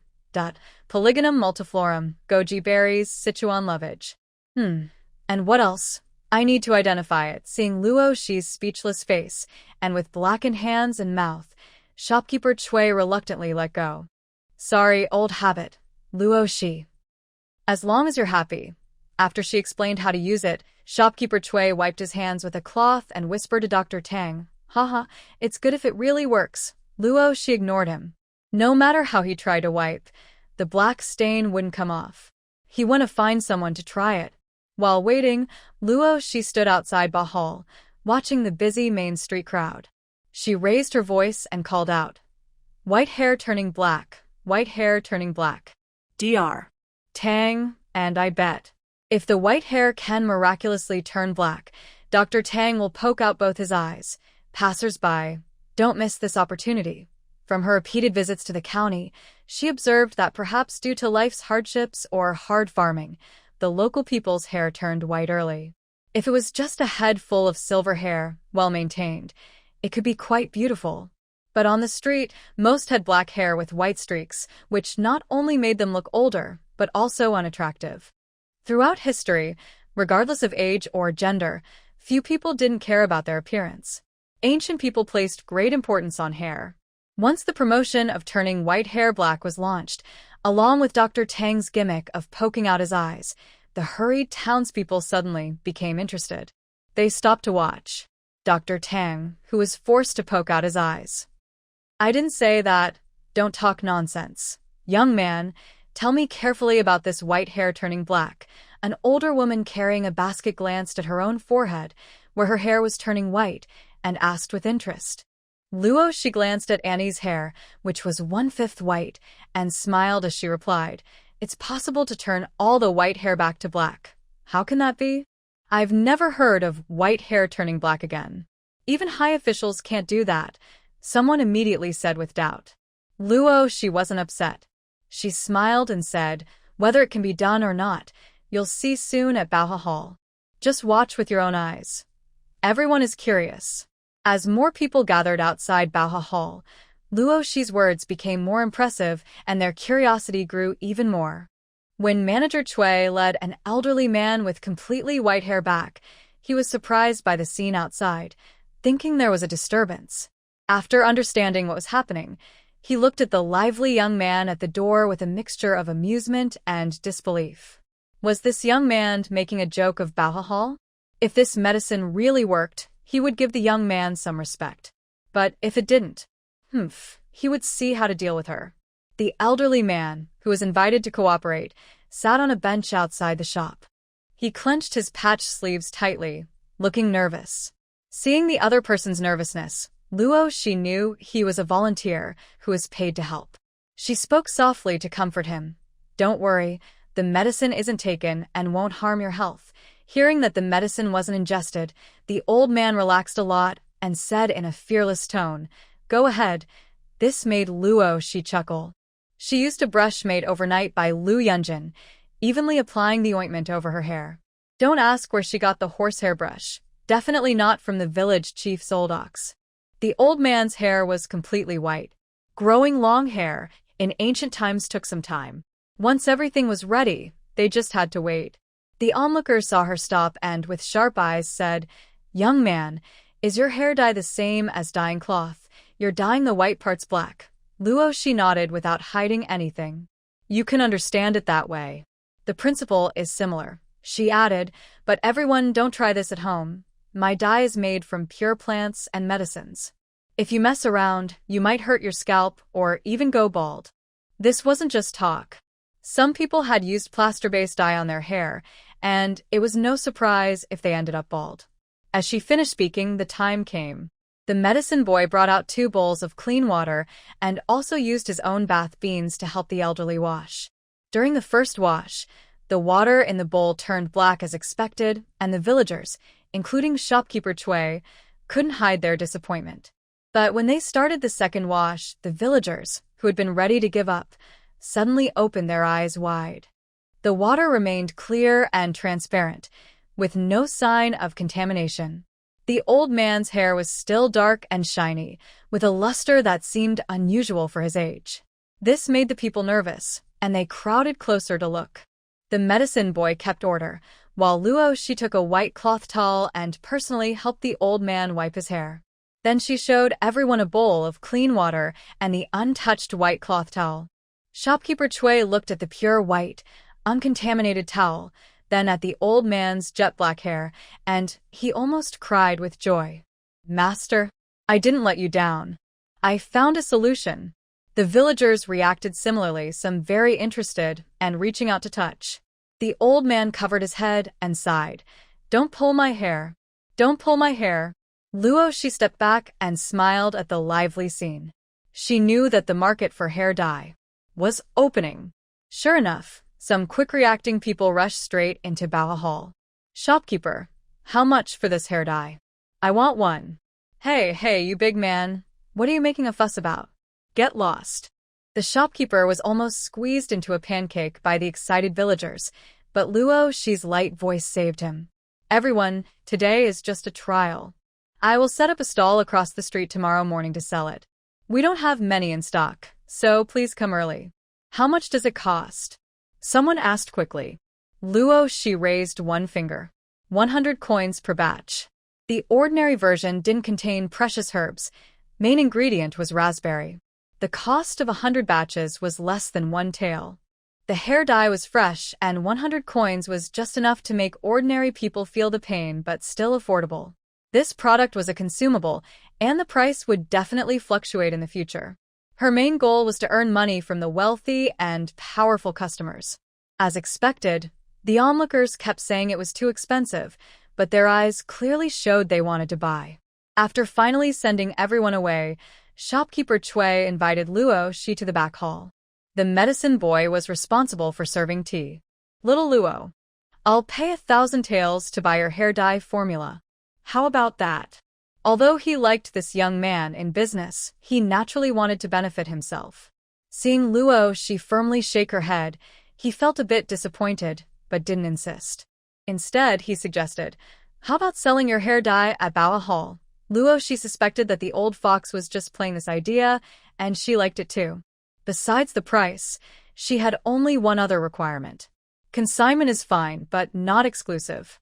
Polygonum multiflorum, goji berries, Sichuan lovage. And what else? I need to identify it. Seeing Luo Shi's speechless face, and with blackened hands and mouth, shopkeeper Chui reluctantly let go. Sorry, old habit. Luo Shi. As long as you're happy. After she explained how to use it, shopkeeper Chui wiped his hands with a cloth and whispered to Dr. Tang, Haha, it's good if it really works. Luo Shi ignored him. No matter how he tried to wipe, the black stain wouldn't come off. He wanted to find someone to try it. While waiting, Luo Shi stood outside Ba Hall, watching the busy Main Street crowd. She raised her voice and called out, White hair turning black, white hair turning black. Dr. Tang, and I bet. If the white hair can miraculously turn black, Dr. Tang will poke out both his eyes. Passers-by, don't miss this opportunity. From her repeated visits to the county, she observed that perhaps due to life's hardships or hard farming, the local people's hair turned white early. If it was just a head full of silver hair, well maintained, it could be quite beautiful. But on the street, most had black hair with white streaks, which not only made them look older, but also unattractive. Throughout history, regardless of age or gender, few people didn't care about their appearance. Ancient people placed great importance on hair. Once the promotion of turning white hair black was launched, along with Dr. Tang's gimmick of poking out his eyes, the hurried townspeople suddenly became interested. They stopped to watch Dr. Tang, who was forced to poke out his eyes. I didn't say that. Don't talk nonsense. Young man, tell me carefully about this white hair turning black. An older woman carrying a basket glanced at her own forehead, where her hair was turning white, and asked with interest. Luo Shi glanced at Annie's hair, which was 1/5 white, and smiled as she replied, It's possible to turn all the white hair back to black. How can that be? I've never heard of white hair turning black again. Even high officials can't do that, someone immediately said with doubt. Luo Shi wasn't upset. She smiled and said, Whether it can be done or not, you'll see soon at Bao Hall. Just watch with your own eyes. Everyone is curious. As more people gathered outside Bao Hall, Luo Shi's words became more impressive and their curiosity grew even more. When Manager Chui led an elderly man with completely white hair back, he was surprised by the scene outside, thinking there was a disturbance. After understanding what was happening, He looked at the lively young man at the door with a mixture of amusement and disbelief. Was this young man making a joke of Bao? If this medicine really worked, he would give the young man some respect. But if it didn't, he would see how to deal with her. The elderly man, who was invited to cooperate, sat on a bench outside the shop. He clenched his patched sleeves tightly, looking nervous. Seeing the other person's nervousness, Luo she knew he was a volunteer who was paid to help. She spoke softly to comfort him. Don't worry, the medicine isn't taken and won't harm your health. Hearing that the medicine wasn't ingested, the old man relaxed a lot and said in a fearless tone, Go ahead. This made Luo she chuckle. She used a brush made overnight by Lu Yunjin, evenly applying the ointment over her hair. Don't ask where she got the horsehair brush. Definitely not from the village chief's old ox. The old man's hair was completely white. Growing long hair in ancient times took some time. Once everything was ready, they just had to wait. The onlooker saw her stop and, with sharp eyes, said, Young man, is your hair dye the same as dyeing cloth? You're dyeing the white parts black. Luo she nodded without hiding anything. You can understand it that way. The principle is similar, she added, but everyone don't try this at home. My dye is made from pure plants and medicines. If you mess around, you might hurt your scalp or even go bald. This wasn't just talk. Some people had used plaster-based dye on their hair, and it was no surprise if they ended up bald. As she finished speaking, the time came. The medicine boy brought out 2 bowls of clean water and also used his own bath beans to help the elderly wash. During the first wash, the water in the bowl turned black as expected, and the villagers, including shopkeeper Chui, couldn't hide their disappointment. But when they started the second wash, the villagers, who had been ready to give up, suddenly opened their eyes wide. The water remained clear and transparent, with no sign of contamination. The old man's hair was still dark and shiny, with a luster that seemed unusual for his age. This made the people nervous, and they crowded closer to look. The medicine boy kept order, while Luo she took a white cloth towel and personally helped the old man wipe his hair. Then she showed everyone a bowl of clean water and the untouched white cloth towel. Shopkeeper Chui looked at the pure white, uncontaminated towel, then at the old man's jet black hair, and he almost cried with joy. Master, I didn't let you down. I found a solution. The villagers reacted similarly, some very interested and reaching out to touch. The old man covered his head and sighed. Don't pull my hair. Don't pull my hair. Luo she stepped back and smiled at the lively scene. She knew that the market for hair dye was opening. Sure enough, some quick-reacting people rushed straight into Bao Hall. Shopkeeper, how much for this hair dye? I want one. Hey, you big man. What are you making a fuss about? Get lost. The shopkeeper was almost squeezed into a pancake by the excited villagers, but Luo she's light voice saved him. Everyone, today is just a trial. I will set up a stall across the street tomorrow morning to sell it. We don't have many in stock, so please come early. How much does it cost? Someone asked quickly. Luo she raised one finger. 100 coins per batch. The ordinary version didn't contain precious herbs. Main ingredient was raspberry. The cost of 100 batches was less than 1 tael. The hair dye was fresh, and 100 coins was just enough to make ordinary people feel the pain but still affordable. This product was a consumable, and the price would definitely fluctuate in the future. Her main goal was to earn money from the wealthy and powerful customers. As expected, the onlookers kept saying it was too expensive, but their eyes clearly showed they wanted to buy. After finally sending everyone away, shopkeeper Chui invited Luo she to the back hall. The medicine boy was responsible for serving tea. Little Luo, I'll pay 1,000 taels to buy your hair dye formula. How about that? Although he liked this young man in business, he naturally wanted to benefit himself. Seeing Luo she firmly shake her head, he felt a bit disappointed, but didn't insist. Instead, he suggested, how about selling your hair dye at Bao Hall? Luo she suspected that the old fox was just playing this idea, and she liked it too. Besides the price, she had only one other requirement. Consignment is fine, but not exclusive.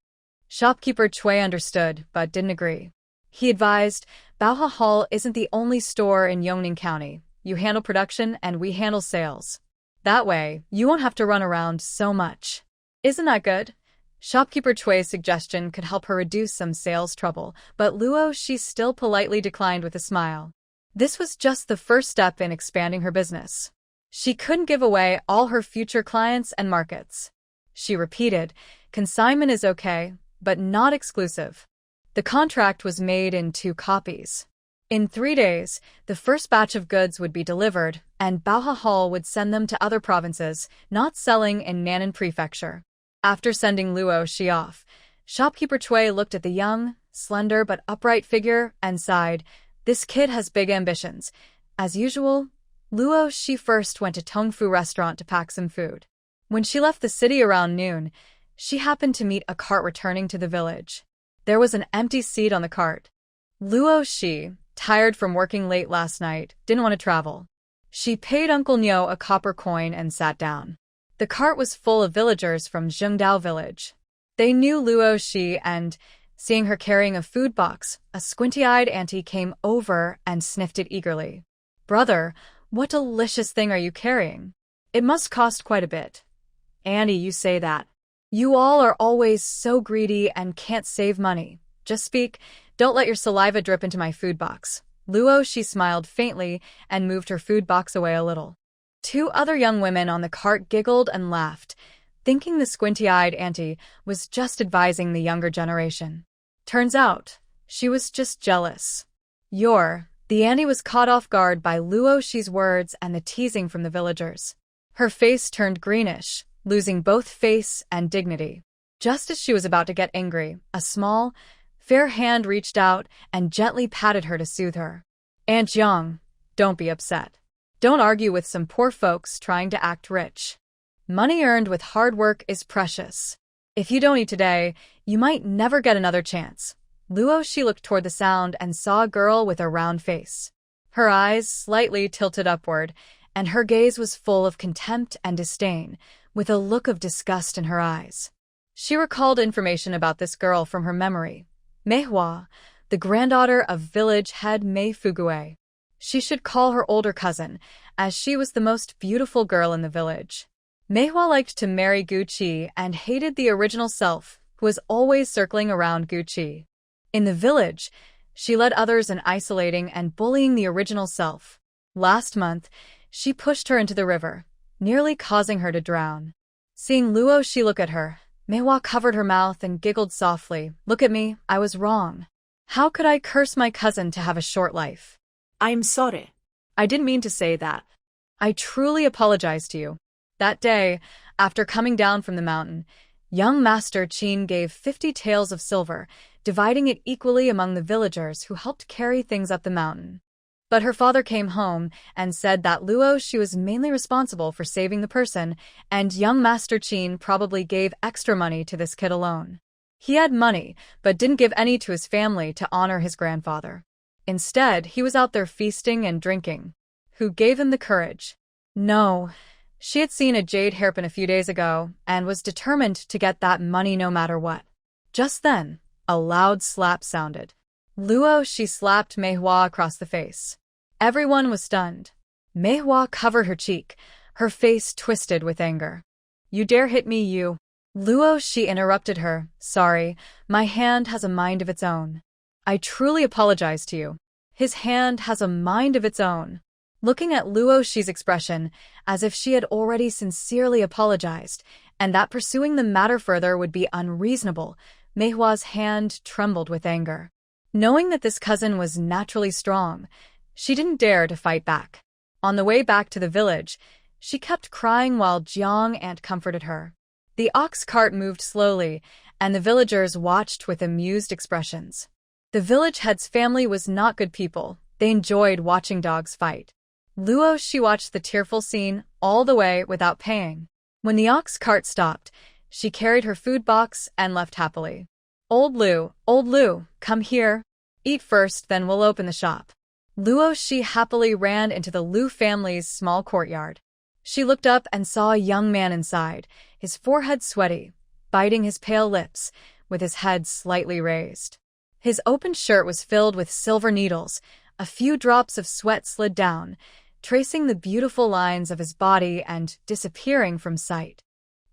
Shopkeeper Chui understood, but didn't agree. He advised, Bao Hall isn't the only store in Yongning County. You handle production and we handle sales. That way, you won't have to run around so much. Isn't that good? Shopkeeper Chui's suggestion could help her reduce some sales trouble, but Luo she still politely declined with a smile. This was just the first step in expanding her business. She couldn't give away all her future clients and markets. She repeated, consignment is okay, but not exclusive. The contract was made in 2 copies. In 3 days, the first batch of goods would be delivered, and Baoha Hall would send them to other provinces, not selling in Nan'an Prefecture. After sending Luo Shi off, Shopkeeper Chui looked at the young, slender but upright figure and sighed, this kid has big ambitions. As usual, Luo Shi first went to Tongfu restaurant to pack some food. When she left the city around noon, she happened to meet a cart returning to the village. There was an empty seat on the cart. Luo Shi, tired from working late last night, didn't want to travel. She paid Uncle Nyo a copper coin and sat down. The cart was full of villagers from Zhengdao village. They knew Luo Shi and, seeing her carrying a food box, a squinty-eyed auntie came over and sniffed it eagerly. Brother, what delicious thing are you carrying? It must cost quite a bit. Auntie, you say that. You all are always so greedy and can't save money. Just speak, don't let your saliva drip into my food box. Luo Shi smiled faintly and moved her food box away a little. 2 other young women on the cart giggled and laughed, thinking the squinty-eyed auntie was just advising the younger generation. Turns out, she was just jealous. The auntie was caught off guard by Luo Shi's words and the teasing from the villagers. Her face turned greenish, losing both face and dignity. Just as she was about to get angry, a small, fair hand reached out and gently patted her to soothe her. Aunt Yang, don't be upset. Don't argue with some poor folks trying to act rich. Money earned with hard work is precious. If you don't eat today, you might never get another chance. Luo Shi looked toward the sound and saw a girl with a round face. Her eyes slightly tilted upward, and her gaze was full of contempt and disdain, with a look of disgust in her eyes. She recalled information about this girl from her memory. Manhwa, the granddaughter of village head Mei Fugue. She should call her older cousin, as she was the most beautiful girl in the village. Manhwa liked to marry Gu Qi and hated the original self, who was always circling around Gu Qi. In the village, she led others in isolating and bullying the original self. Last month, she pushed her into the river, nearly causing her to drown. Seeing Luo Shi look at her, Manhwa covered her mouth and giggled softly. Look at me, I was wrong. How could I curse my cousin to have a short life? I'm sorry. I didn't mean to say that. I truly apologize to you. That day, after coming down from the mountain, young Master Qin gave 50 taels of silver, dividing it equally among the villagers who helped carry things up the mountain. But her father came home and said that Luo Shi was mainly responsible for saving the person, and young Master Qin probably gave extra money to this kid alone. He had money, but didn't give any to his family to honor his grandfather. Instead, he was out there feasting and drinking. Who gave him the courage? No. She had seen a jade hairpin a few days ago and was determined to get that money no matter what. Just then, a loud slap sounded. Luo Shi slapped Manhwa across the face. Everyone was stunned. Manhwa covered her cheek, her face twisted with anger. You dare hit me, you. Luo Shi interrupted her. Sorry, my hand has a mind of its own. I truly apologize to you. His hand has a mind of its own. Looking at Luo Shi's expression, as if she had already sincerely apologized, and that pursuing the matter further would be unreasonable, Manhwa's hand trembled with anger. Knowing that this cousin was naturally strong, she didn't dare to fight back. On the way back to the village, she kept crying while Jiang Aunt comforted her. The ox cart moved slowly, and the villagers watched with amused expressions. The village head's family was not good people. They enjoyed watching dogs fight. Luo Shi watched the tearful scene all the way without paying. When the ox cart stopped, she carried her food box and left happily. Old Lu, come here. Eat first, then we'll open the shop. Luo Shi happily ran into the Lu family's small courtyard. She looked up and saw a young man inside, his forehead sweaty, biting his pale lips, with his head slightly raised. His open shirt was filled with silver needles. A few drops of sweat slid down, tracing the beautiful lines of his body and disappearing from sight.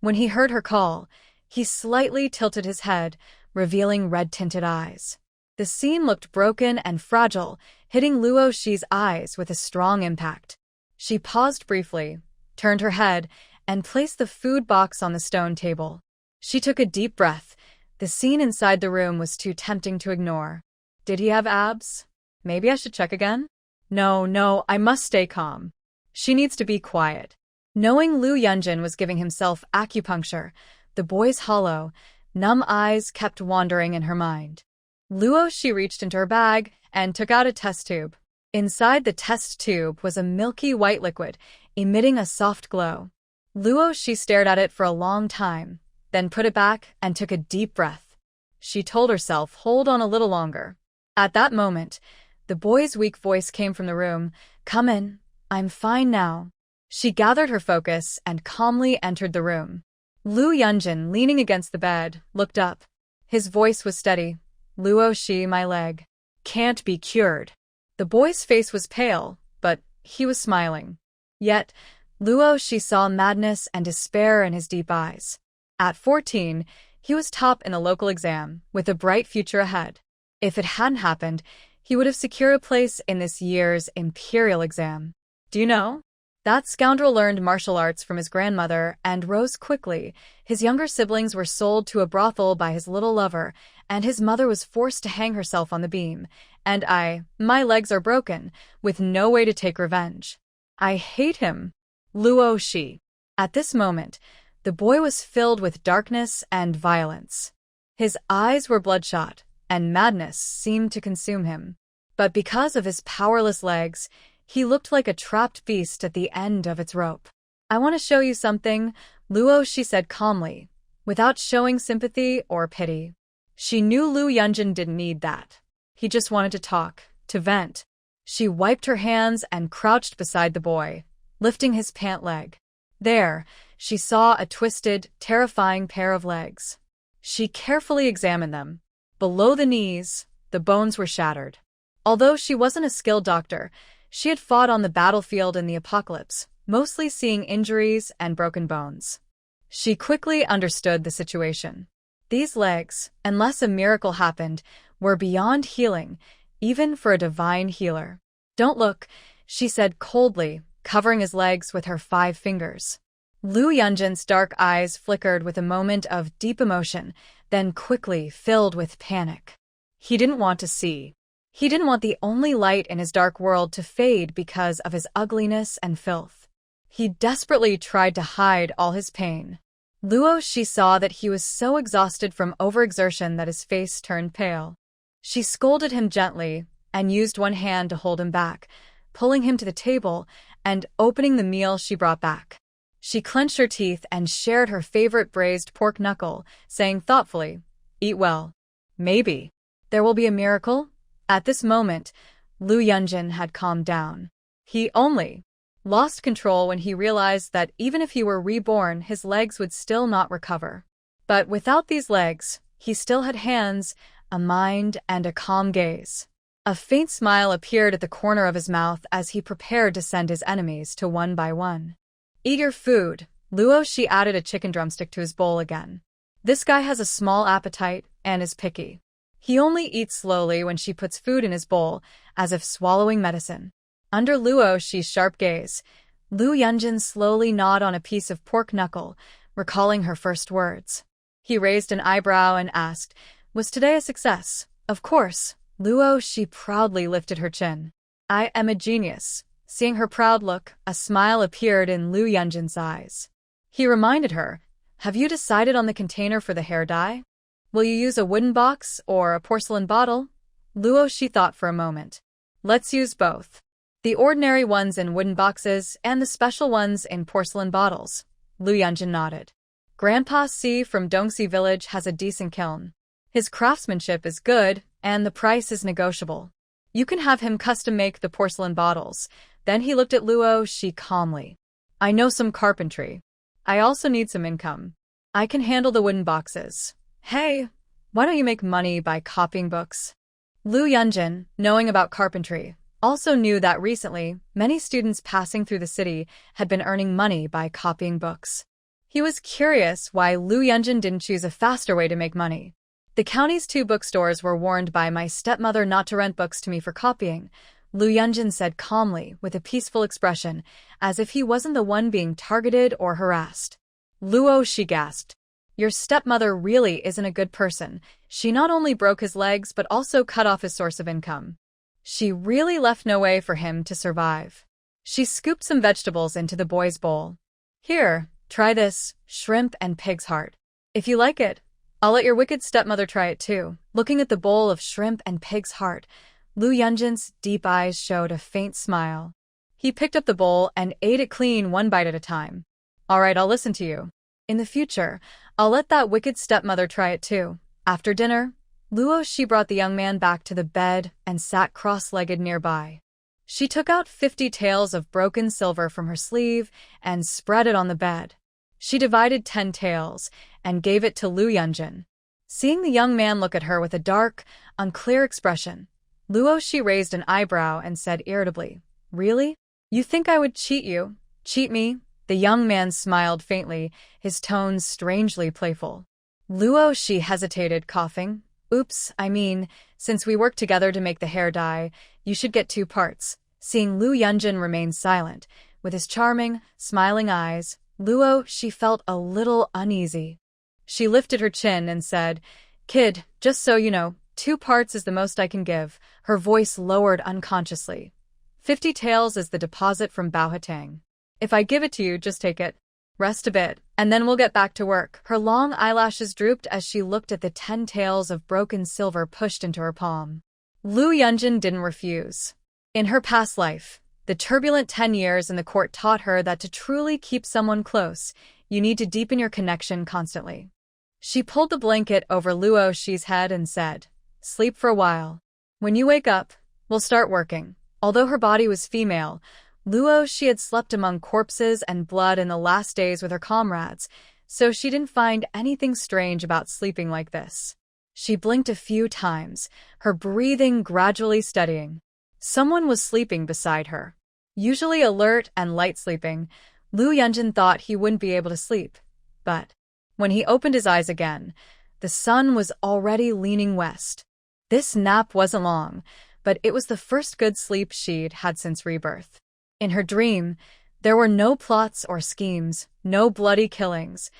When he heard her call, he slightly tilted his head, revealing red-tinted eyes. The scene looked broken and fragile, hitting Luo Shi's eyes with a strong impact. She paused briefly, turned her head, and placed the food box on the stone table. She took a deep breath. The scene inside the room was too tempting to ignore. Did he have abs? Maybe I should check again? No, I must stay calm. She needs to be quiet. Knowing Lu Yunjin was giving himself acupuncture, the boy's hollow, numb eyes kept wandering in her mind. Luo Shi reached into her bag and took out a test tube. Inside the test tube was a milky white liquid, emitting a soft glow. Luo Shi stared at it for a long time, then put it back and took a deep breath. She told herself, hold on a little longer. At that moment, the boy's weak voice came from the room. Come in, I'm fine now. She gathered her focus and calmly entered the room. Lu Yunjin, leaning against the bed, looked up. His voice was steady. Luo Shi, my leg can't be cured. The boy's face was pale, but he was smiling. Yet, Luo Shi saw madness and despair in his deep eyes. At 14, he was top in a local exam, with a bright future ahead. If it hadn't happened, he would have secured a place in this year's imperial exam. Do you know? That scoundrel learned martial arts from his grandmother and rose quickly. His younger siblings were sold to a brothel by his little lover, and his mother was forced to hang herself on the beam. And my legs are broken, with no way to take revenge. I hate him. Luo Shi. At this moment, the boy was filled with darkness and violence. His eyes were bloodshot, and madness seemed to consume him. But because of his powerless legs, he looked like a trapped beast at the end of its rope. I want to show you something, Luo Shi said calmly, without showing sympathy or pity. She knew Lu Yunjin didn't need that. He just wanted to talk, to vent. She wiped her hands and crouched beside the boy, lifting his pant leg. There, she saw a twisted, terrifying pair of legs. She carefully examined them. Below the knees, the bones were shattered. Although she wasn't a skilled doctor, she had fought on the battlefield in the apocalypse, mostly seeing injuries and broken bones. She quickly understood the situation. These legs, unless a miracle happened, were beyond healing, even for a divine healer. Don't look, she said coldly, covering his legs with her 5 fingers. Lu Yunjin's dark eyes flickered with a moment of deep emotion, then quickly filled with panic. He didn't want to see. He didn't want the only light in his dark world to fade because of his ugliness and filth. He desperately tried to hide all his pain. Luo Shi saw that he was so exhausted from overexertion that his face turned pale. She scolded him gently and used one hand to hold him back, pulling him to the table and opening the meal she brought back. She clenched her teeth and shared her favorite braised pork knuckle, saying thoughtfully, "Eat well. Maybe there will be a miracle." At this moment, Lu Yunjin had calmed down. He only lost control when he realized that even if he were reborn, his legs would still not recover. But without these legs, he still had hands, a mind, and a calm gaze. A faint smile appeared at the corner of his mouth as he prepared to send his enemies to one by one. Eat your food. Luo Shi added a chicken drumstick to his bowl again. This guy has a small appetite and is picky. He only eats slowly when she puts food in his bowl, as if swallowing medicine. Under Luo Shi's sharp gaze, Lu Yunjin slowly gnawed on a piece of pork knuckle, recalling her first words. He raised an eyebrow and asked, "Was today a success?" "Of course." Luo Shi proudly lifted her chin. "I am a genius." Seeing her proud look, a smile appeared in Lu Yunjin's eyes. He reminded her, "Have you decided on the container for the hair dye? Will you use a wooden box or a porcelain bottle?" Luo Shi thought for a moment. "Let's use both. The ordinary ones in wooden boxes and the special ones in porcelain bottles." Lu Yunjin nodded. "Grandpa C from Dongxi village has a decent kiln. His craftsmanship is good and the price is negotiable. You can have him custom make the porcelain bottles." Then he looked at Luo Shi calmly. "I know some carpentry. I also need some income. I can handle the wooden boxes. Hey, why don't you make money by copying books?" Lu Yunjin, knowing about carpentry, also knew that recently, many students passing through the city had been earning money by copying books. He was curious why Lu Yunjin didn't choose a faster way to make money. The county's 2 bookstores were warned by my stepmother not to rent books to me for copying, Lu Yunjin said calmly with a peaceful expression, as if he wasn't the one being targeted or harassed. Luo, she gasped. Your stepmother really isn't a good person. She not only broke his legs but also cut off his source of income. She really left no way for him to survive. She scooped some vegetables into the boy's bowl. Here, try this, shrimp and pig's heart. If you like it, I'll let your wicked stepmother try it too. Looking at the bowl of shrimp and pig's heart, Lu Yunjin's deep eyes showed a faint smile. He picked up the bowl and ate it clean, one bite at a time. All right, I'll listen to you. In the future, I'll let that wicked stepmother try it too. After dinner, Luo she brought the young man back to the bed and sat cross-legged nearby. She took out 50 taels of broken silver from her sleeve and spread it on the bed. She divided 10 taels and gave it to Lu Yunjin. Seeing the young man look at her with a dark, unclear expression, Luo she raised an eyebrow and said irritably, Really? You think I would cheat you? Cheat me? The young man smiled faintly, his tones strangely playful. Luo she hesitated, coughing. Oops, I mean, since we work together to make the hair dye, you should get 2 parts. Seeing Lu Yunjin remain silent, with his charming, smiling eyes, Luo she felt a little uneasy. She lifted her chin and said, Kid, just so you know, 2 parts is the most I can give. Her voice lowered unconsciously. 50 taels is the deposit from Baohatang. If I give it to you, just take it. Rest a bit, and then we'll get back to work. Her long eyelashes drooped as she looked at the 10 taels of broken silver pushed into her palm. Lu Yunjin didn't refuse. In her past life, the turbulent 10 years in the court taught her that to truly keep someone close, you need to deepen your connection constantly. She pulled the blanket over Luo Shi's head and said, Sleep for a while. When you wake up, we'll start working. Although her body was female, Luo Shi had slept among corpses and blood in the last days with her comrades, so she didn't find anything strange about sleeping like this. She blinked a few times, her breathing gradually steadying. Someone was sleeping beside her. Usually alert and light sleeping, Lu Yunjin thought he wouldn't be able to sleep. But when he opened his eyes again, the sun was already leaning west. This nap wasn't long, but it was the first good sleep she'd had since rebirth. In her dream, there were no plots or schemes, no bloody killings,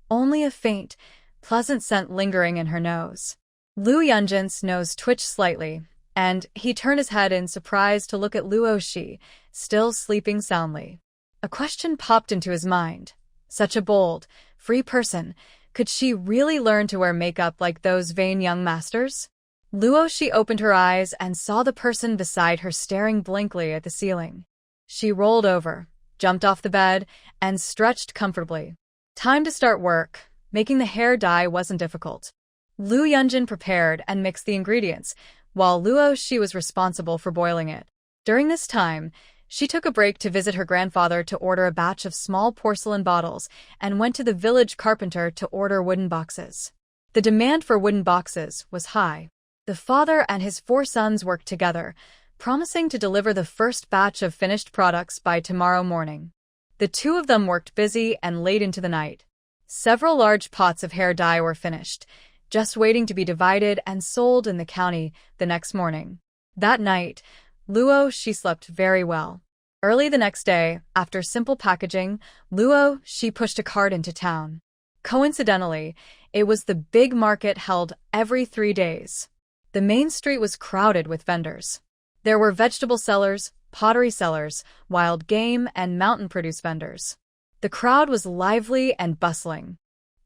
only a faint, pleasant scent lingering in her nose. Lu Yunjin's nose twitched slightly, and he turned his head in surprise to look at Luo Shi, still sleeping soundly. A question popped into his mind. Such a bold, free person, could she really learn to wear makeup like those vain young masters? Luo Shi opened her eyes and saw the person beside her staring blankly at the ceiling. She rolled over, jumped off the bed, and stretched comfortably. Time to start work. Making the hair dye wasn't difficult. Lu Yunjin prepared and mixed the ingredients, while Luo Shi was responsible for boiling it. During this time, she took a break to visit her grandfather to order a batch of small porcelain bottles and went to the village carpenter to order wooden boxes. The demand for wooden boxes was high. The father and his 4 sons worked together, promising to deliver the first batch of finished products by tomorrow morning. The 2 of them worked busy and late into the night. Several large pots of hair dye were finished, just waiting to be divided and sold in the county the next morning. That night, Luo Shi slept very well. Early the next day, after simple packaging, Luo Shi pushed a cart into town. Coincidentally, it was the big market held every 3 days. The main street was crowded with vendors. There were vegetable sellers, pottery sellers, wild game, and mountain produce vendors. The crowd was lively and bustling.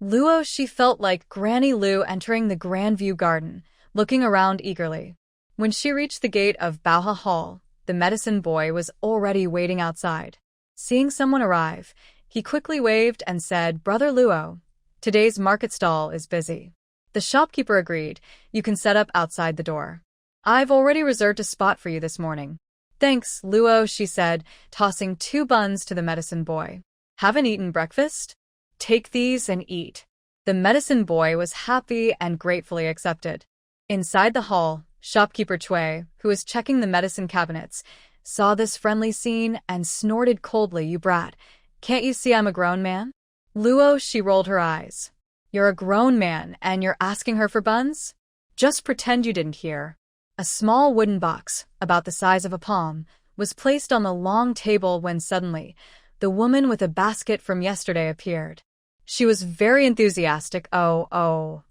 Luo Shi felt like Granny Lu entering the Grandview Garden, looking around eagerly. When she reached the gate of Baoha Hall, the medicine boy was already waiting outside. Seeing someone arrive, he quickly waved and said, Brother Luo, today's market stall is busy. The shopkeeper agreed. You can set up outside the door. I've already reserved a spot for you this morning. Thanks, Luo, she said, tossing 2 buns to the medicine boy. Haven't eaten breakfast? Take these and eat. The medicine boy was happy and gratefully accepted. Inside the hall, Shopkeeper Chui, who was checking the medicine cabinets, saw this friendly scene and snorted coldly, "You brat. Can't you see I'm a grown man?" Luo, she rolled her eyes. "You're a grown man and you're asking her for buns? Just pretend you didn't hear." A small wooden box, about the size of a palm, was placed on the long table when suddenly, the woman with a basket from yesterday appeared. She was very enthusiastic. "Oh.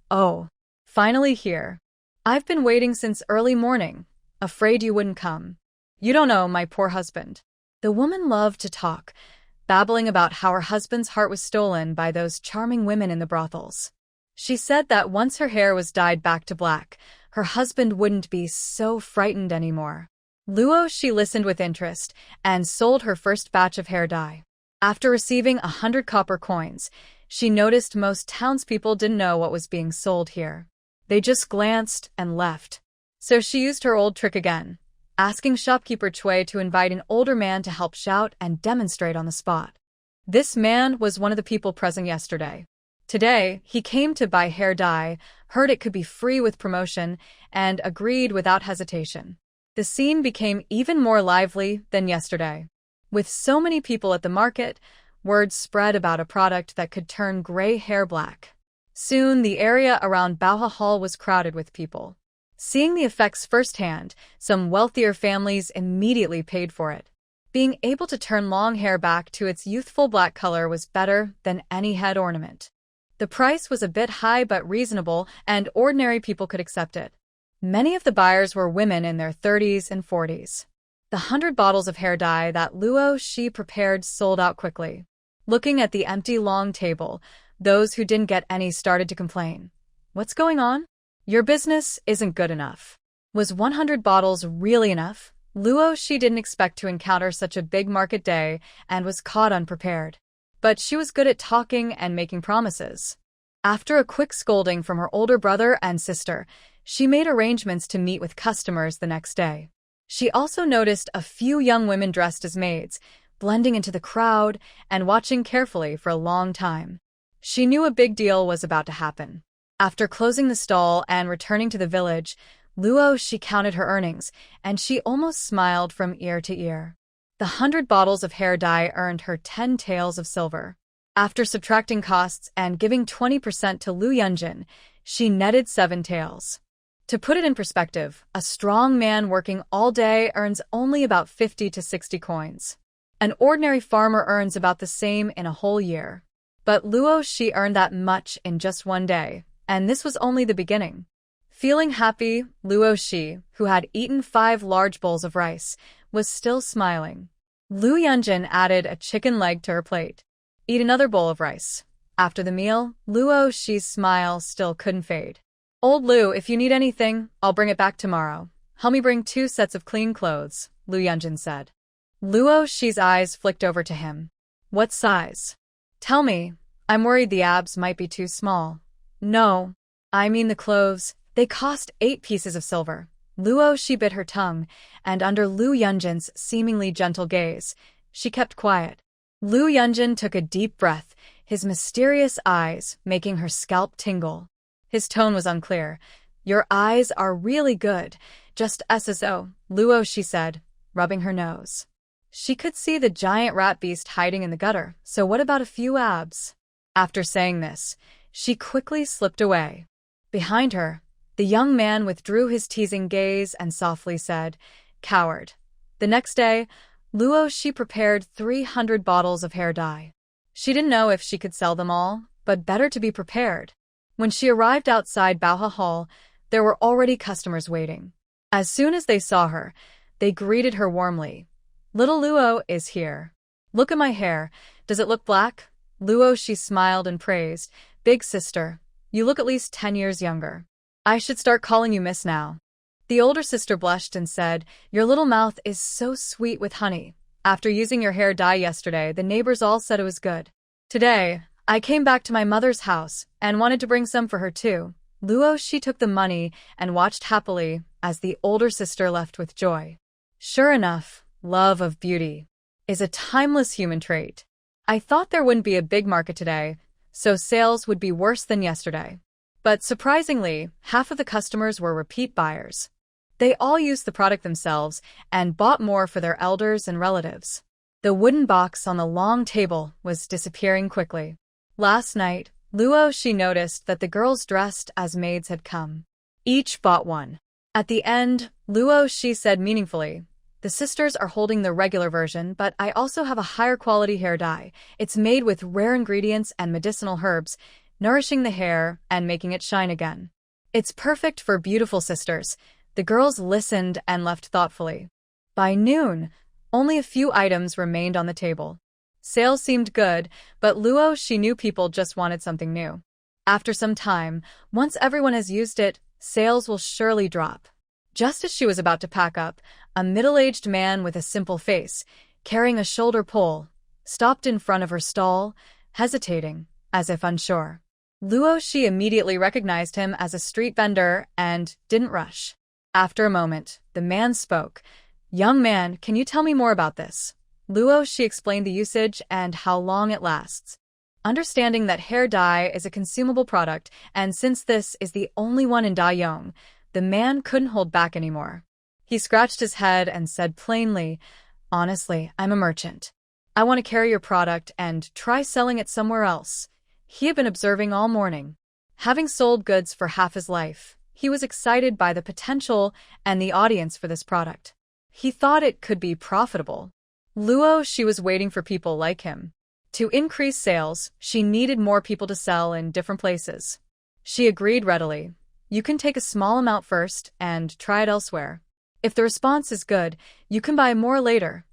Finally here. I've been waiting since early morning. Afraid you wouldn't come. You don't know my poor husband." The woman loved to talk, babbling about how her husband's heart was stolen by those charming women in the brothels. She said that once her hair was dyed back to black, her husband wouldn't be so frightened anymore. Luo, she listened with interest and sold her first batch of hair dye. After receiving 100 copper coins, she noticed most townspeople didn't know what was being sold here. They just glanced and left. So she used her old trick again, asking shopkeeper Chui to invite an older man to help shout and demonstrate on the spot. This man was one of the people present yesterday. Today, he came to buy hair dye, heard it could be free with promotion, and agreed without hesitation. The scene became even more lively than yesterday. With so many people at the market, word spread about a product that could turn gray hair black. Soon, the area around Baoha Hall was crowded with people. Seeing the effects firsthand, some wealthier families immediately paid for it. Being able to turn long hair back to its youthful black color was better than any head ornament. The price was a bit high but reasonable, and ordinary people could accept it. Many of the buyers were women in their 30s and 40s. The 100 bottles of hair dye that Luo Shi prepared sold out quickly. Looking at the empty long table, those who didn't get any started to complain. "What's going on? Your business isn't good enough." Was 100 bottles really enough? Luo Shi didn't expect to encounter such a big market day and was caught unprepared. But she was good at talking and making promises. After a quick scolding from her older brother and sister, she made arrangements to meet with customers the next day. She also noticed a few young women dressed as maids, blending into the crowd and watching carefully for a long time. She knew a big deal was about to happen. After closing the stall and returning to the village, Luo, she counted her earnings, and she almost smiled from ear to ear. The 100 bottles of hair dye earned her 10 taels of silver. After subtracting costs and giving 20% to Lu Yunjin, she netted 7 taels. To put it in perspective, a strong man working all day earns only about 50 to 60 coins. An ordinary farmer earns about the same in a whole year. But Luo, she earned that much in just one day, and this was only the beginning. Feeling happy, Luo Shi, who had eaten 5 large bowls of rice, was still smiling. Lu Yunjin added a chicken leg to her plate. "Eat another bowl of rice." After the meal, Luo Shi's smile still couldn't fade. "Old Lu, if you need anything, I'll bring it back tomorrow. Help me bring 2 sets of clean clothes," Lu Yunjin said. Luo Shi's eyes flicked over to him. "What size?" "Tell me. I'm worried the abs might be too small." "No. I mean the clothes. They cost 8 pieces of silver." Luo Shi bit her tongue, and under Lu Yunjin's seemingly gentle gaze, she kept quiet. Lu Yunjin took a deep breath, his mysterious eyes making her scalp tingle. His tone was unclear. "Your eyes are really good, just SSO, Luo," she said, rubbing her nose. She could see the giant rat beast hiding in the gutter, so what about a few abs? After saying this, she quickly slipped away. Behind her, the young man withdrew his teasing gaze and softly said, "Coward." The next day, Luo Shi prepared 300 bottles of hair dye. She didn't know if she could sell them all, but better to be prepared. When she arrived outside Baoha Hall, there were already customers waiting. As soon as they saw her, they greeted her warmly. "Little Luo is here. Look at my hair. Does it look black?" Luo, she smiled and praised. "Big sister, you look at least 10 years younger. I should start calling you miss now." The older sister blushed and said, "Your little mouth is so sweet with honey. After using your hair dye yesterday, the neighbors all said it was good. Today, I came back to my mother's house and wanted to bring some for her too." Luo, she took the money and watched happily as the older sister left with joy. Sure enough, love of beauty is a timeless human trait. I thought there wouldn't be a big market today, so sales would be worse than yesterday. But surprisingly, half of the customers were repeat buyers. They all used the product themselves and bought more for their elders and relatives. The wooden box on the long table was disappearing quickly. Last night, Luo she noticed that the girls dressed as maids had come. Each bought one. At the end, Luo she said meaningfully, "The sisters are holding the regular version, but I also have a higher quality hair dye. It's made with rare ingredients and medicinal herbs, nourishing the hair and making it shine again. It's perfect for beautiful sisters." The girls listened and left thoughtfully. By noon, only a few items remained on the table. Sales seemed good, but Luo she knew people just wanted something new. After some time, once everyone has used it, sales will surely drop. Just as she was about to pack up, a middle-aged man with a simple face, carrying a shoulder pole, stopped in front of her stall, hesitating, as if unsure. Luo she immediately recognized him as a street vendor and didn't rush. After a moment, the man spoke. "Young man, can you tell me more about this?" Luo she explained the usage and how long it lasts. Understanding that hair dye is a consumable product, and since this is the only one in Dayong, the man couldn't hold back anymore. He scratched his head and said plainly, "Honestly, I'm a merchant. I want to carry your product and try selling it somewhere else." He had been observing all morning. Having sold goods for half his life, he was excited by the potential and the audience for this product. He thought it could be profitable. Luo she was waiting for people like him. To increase sales, she needed more people to sell in different places. She agreed readily. "You can take a small amount first and try it elsewhere. If the response is good, you can buy more later."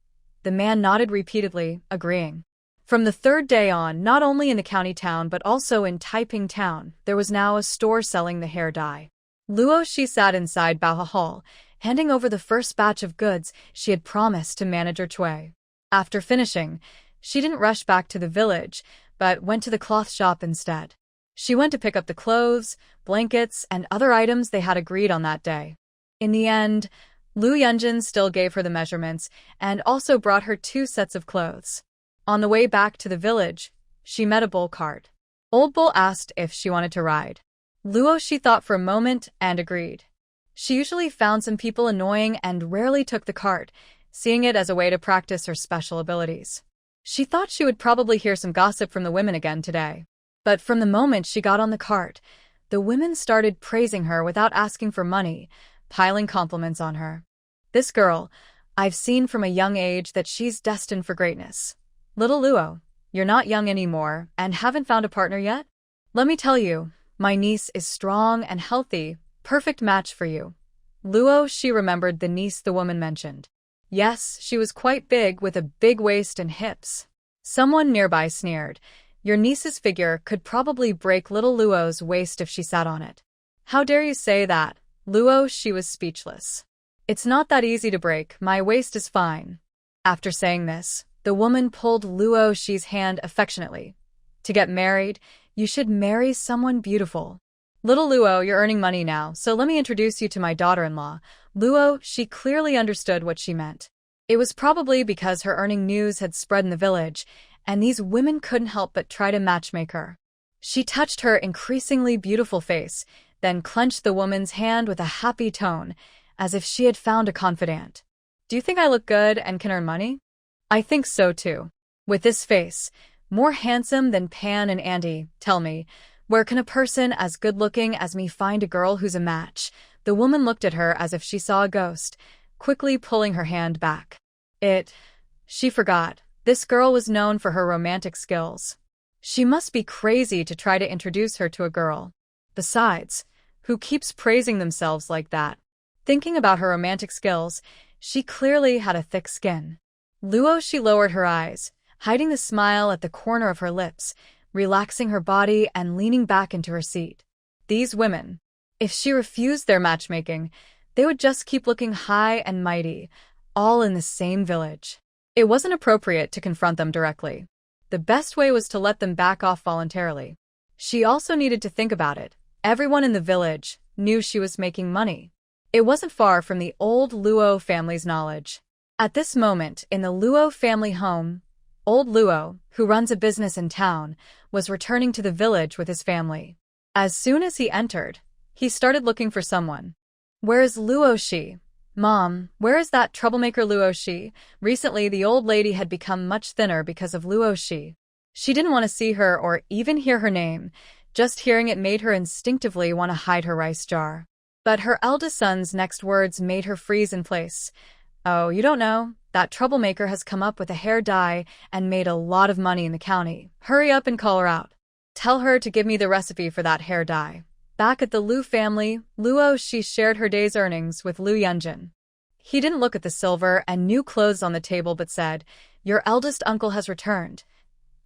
The man nodded repeatedly, agreeing. From the third day on, not only in the county town but also in Taiping town, there was now a store selling the hair dye. Luo she sat inside Bao Hall, handing over the first batch of goods she had promised to Manager Cui. After finishing, she didn't rush back to the village, but went to the cloth shop instead. She went to pick up the clothes, blankets, and other items they had agreed on that day. In the end, Lu Yunjin still gave her the measurements and also brought her 2 sets of clothes. On the way back to the village, she met a bull cart. Old Bull asked if she wanted to ride. Luo she thought for a moment and agreed. She usually found some people annoying and rarely took the cart, seeing it as a way to practice her special abilities. She thought she would probably hear some gossip from the women again today. But from the moment she got on the cart, the women started praising her without asking for money, piling compliments on her. "This girl, I've seen from a young age that she's destined for greatness. Little Luo, you're not young anymore and haven't found a partner yet? Let me tell you, my niece is strong and healthy, perfect match for you." Luo she remembered the niece the woman mentioned. Yes, she was quite big with a big waist and hips. Someone nearby sneered, "Your niece's figure could probably break little Luo's waist if she sat on it." "How dare you say that?" Luo she was speechless. "It's not that easy to break, my waist is fine." After saying this, the woman pulled Luo she's hand affectionately. "To get married, you should marry someone beautiful. Little Luo, you're earning money now, so let me introduce you to my daughter-in-law." Luo she clearly understood what she meant. It was probably because her earning news had spread in the village, and these women couldn't help but try to matchmake her. She touched her increasingly beautiful face, then clenched the woman's hand with a happy tone, as if she had found a confidant. "Do you think I look good and can earn money?" "I think so too. With this face, more handsome than Pan and Andy, tell me, where can a person as good-looking as me find a girl who's a match?" The woman looked at her as if she saw a ghost, quickly pulling her hand back. She forgot. This girl was known for her romantic skills. She must be crazy to try to introduce her to a girl. Besides, who keeps praising themselves like that? Thinking about her romantic skills, she clearly had a thick skin. Luo she lowered her eyes, hiding the smile at the corner of her lips, relaxing her body and leaning back into her seat. These women, if she refused their matchmaking, they would just keep looking high and mighty, all in the same village. It wasn't appropriate to confront them directly. The best way was to let them back off voluntarily. She also needed to think about it. Everyone in the village knew she was making money. It wasn't far from the old Luo family's knowledge. At this moment, in the Luo family home, old Luo, who runs a business in town, was returning to the village with his family. As soon as he entered, he started looking for someone. Where's Luo Shi? Mom, where is that troublemaker Luo Shi? Recently, the old lady had become much thinner because of Luo Shi. She didn't want to see her or even hear her name. Just hearing it made her instinctively want to hide her rice jar. But her eldest son's next words made her freeze in place. Oh, you don't know? That troublemaker has come up with a hair dye and made a lot of money in the county. Hurry up and call her out. Tell her to give me the recipe for that hair dye. Back at the Lu family, Luo Shi shared her day's earnings with Lu Yunjin. He didn't look at the silver and new clothes on the table but said, "Your eldest uncle has returned."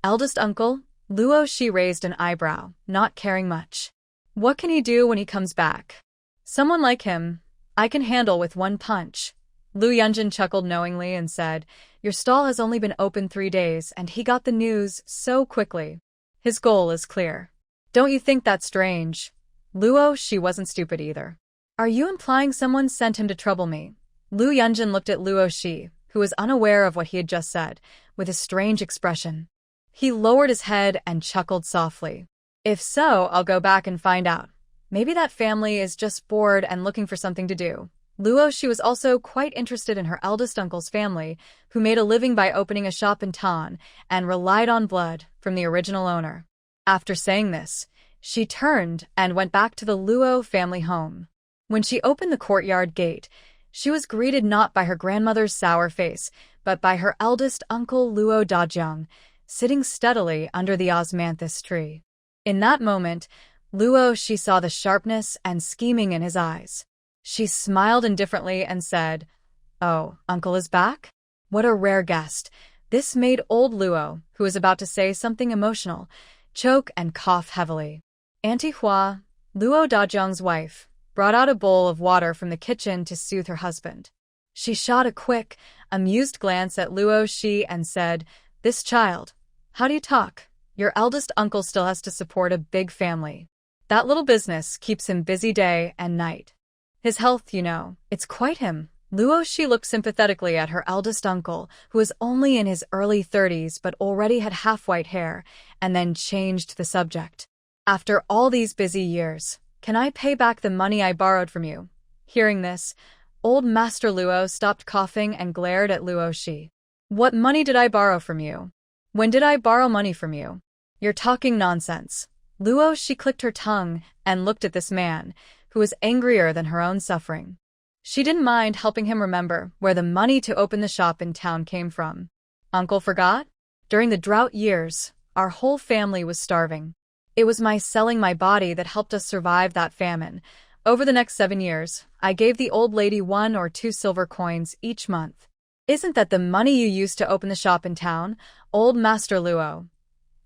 Eldest uncle? Luo Shi raised an eyebrow, not caring much. What can he do when he comes back? Someone like him, I can handle with one punch. Lu Yunjin chuckled knowingly and said, "Your stall has only been open 3 days and he got the news so quickly. His goal is clear. Don't you think that's strange?" Luo Shi wasn't stupid either. Are you implying someone sent him to trouble me? Lu Yunjin looked at Luo Shi, who was unaware of what he had just said, with a strange expression. He lowered his head and chuckled softly. If so, I'll go back and find out. Maybe that family is just bored and looking for something to do. Luo Shi was also quite interested in her eldest uncle's family, who made a living by opening a shop in town and relied on blood from the original owner. After saying this, she turned and went back to the Luo family home. When she opened the courtyard gate, she was greeted not by her grandmother's sour face, but by her eldest uncle Luo Dajiang, sitting steadily under the osmanthus tree. In that moment, Luo Shi saw the sharpness and scheming in his eyes. She smiled indifferently and said, "Oh, uncle is back? What a rare guest." This made old Luo, who was about to say something emotional, choke and cough heavily. Auntie Hua, Luo Dajiang's wife, brought out a bowl of water from the kitchen to soothe her husband. She shot a quick, amused glance at Luo Shi and said, "This child, how do you talk? Your eldest uncle still has to support a big family. That little business keeps him busy day and night. His health, you know, it's quite him." Luo Shi looked sympathetically at her eldest uncle, who was only in his early 30s but already had half-white hair, and then changed the subject. "After all these busy years, can I pay back the money I borrowed from you?" Hearing this, old Master Luo stopped coughing and glared at Luo Shi. "What money did I borrow from you? When did I borrow money from you? You're talking nonsense." Luo Shi clicked her tongue and looked at this man, who was angrier than her own suffering. She didn't mind helping him remember where the money to open the shop in town came from. "Uncle forgot? During the drought years, our whole family was starving. It was my selling my body that helped us survive that famine. Over the next 7 years, I gave the old lady 1 or 2 silver coins each month. Isn't that the money you used to open the shop in town, old Master Luo?"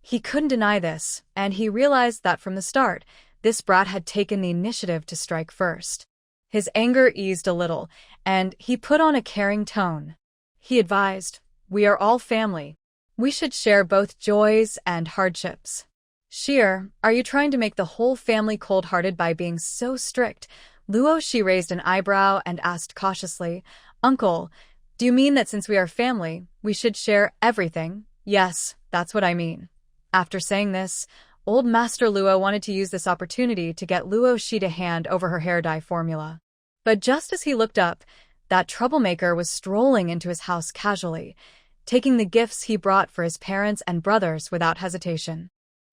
He couldn't deny this, and he realized that from the start, this brat had taken the initiative to strike first. His anger eased a little, and he put on a caring tone. He advised, "We are all family. We should share both joys and hardships." "Sheer, are you trying to make the whole family cold-hearted by being so strict?" Luo Shi raised an eyebrow and asked cautiously, "Uncle, do you mean that since we are family, we should share everything?" "Yes, that's what I mean." After saying this, old Master Luo wanted to use this opportunity to get Luo Shi to hand over her hair dye formula. But just as he looked up, that troublemaker was strolling into his house casually, taking the gifts he brought for his parents and brothers without hesitation.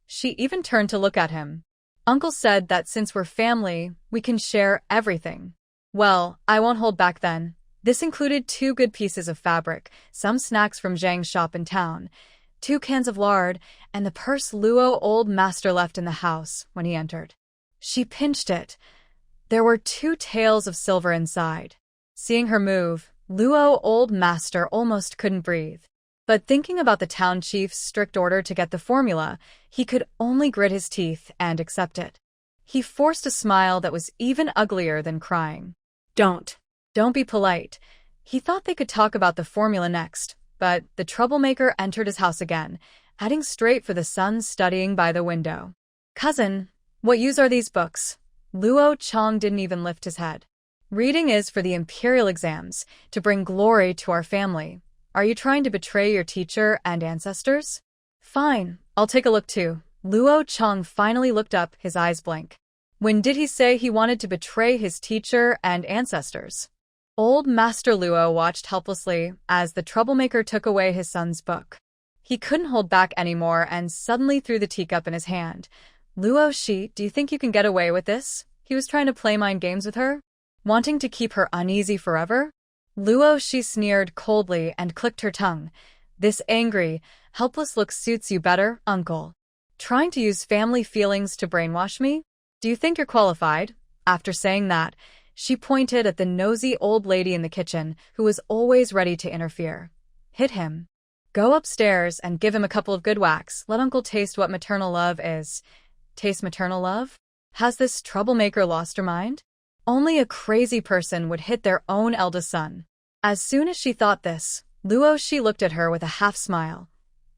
She even turned to look at him. "Uncle said that since we're family, we can share everything." "Well, I won't hold back then." This included 2 good pieces of fabric, some snacks from Zhang's shop in town, 2 cans of lard, and the purse Luo old master left in the house when he entered. She pinched it. There were 2 taels of silver inside. Seeing her move, Luo old master almost couldn't breathe. But thinking about the town chief's strict order to get the formula, he could only grit his teeth and accept it. He forced a smile that was even uglier than crying. Don't be polite." He thought they could talk about the formula next, but the troublemaker entered his house again, heading straight for the son studying by the window. "Cousin, what use are these books?" Luo Chong didn't even lift his head. "Reading is for the imperial exams, to bring glory to our family. Are you trying to betray your teacher and ancestors?" "Fine, I'll take a look too." Luo Chong finally looked up, his eyes blank. When did he say he wanted to betray his teacher and ancestors? Old Master Luo watched helplessly as the troublemaker took away his son's book. He couldn't hold back anymore and suddenly threw the teacup in his hand. Luo Shi, do you think you can get away with this? He was trying to play mind games with her? Wanting to keep her uneasy forever? Luo Shi sneered coldly and clicked her tongue. This angry, helpless look suits you better, uncle. Trying to use family feelings to brainwash me? Do you think you're qualified? After saying that, she pointed at the nosy old lady in the kitchen who was always ready to interfere. Hit him. Go upstairs and give him a couple of good whacks. Let uncle taste what maternal love is. Taste maternal love? Has this troublemaker lost her mind? Only a crazy person would hit their own eldest son. As soon as she thought this, Luo Shi looked at her with a half-smile.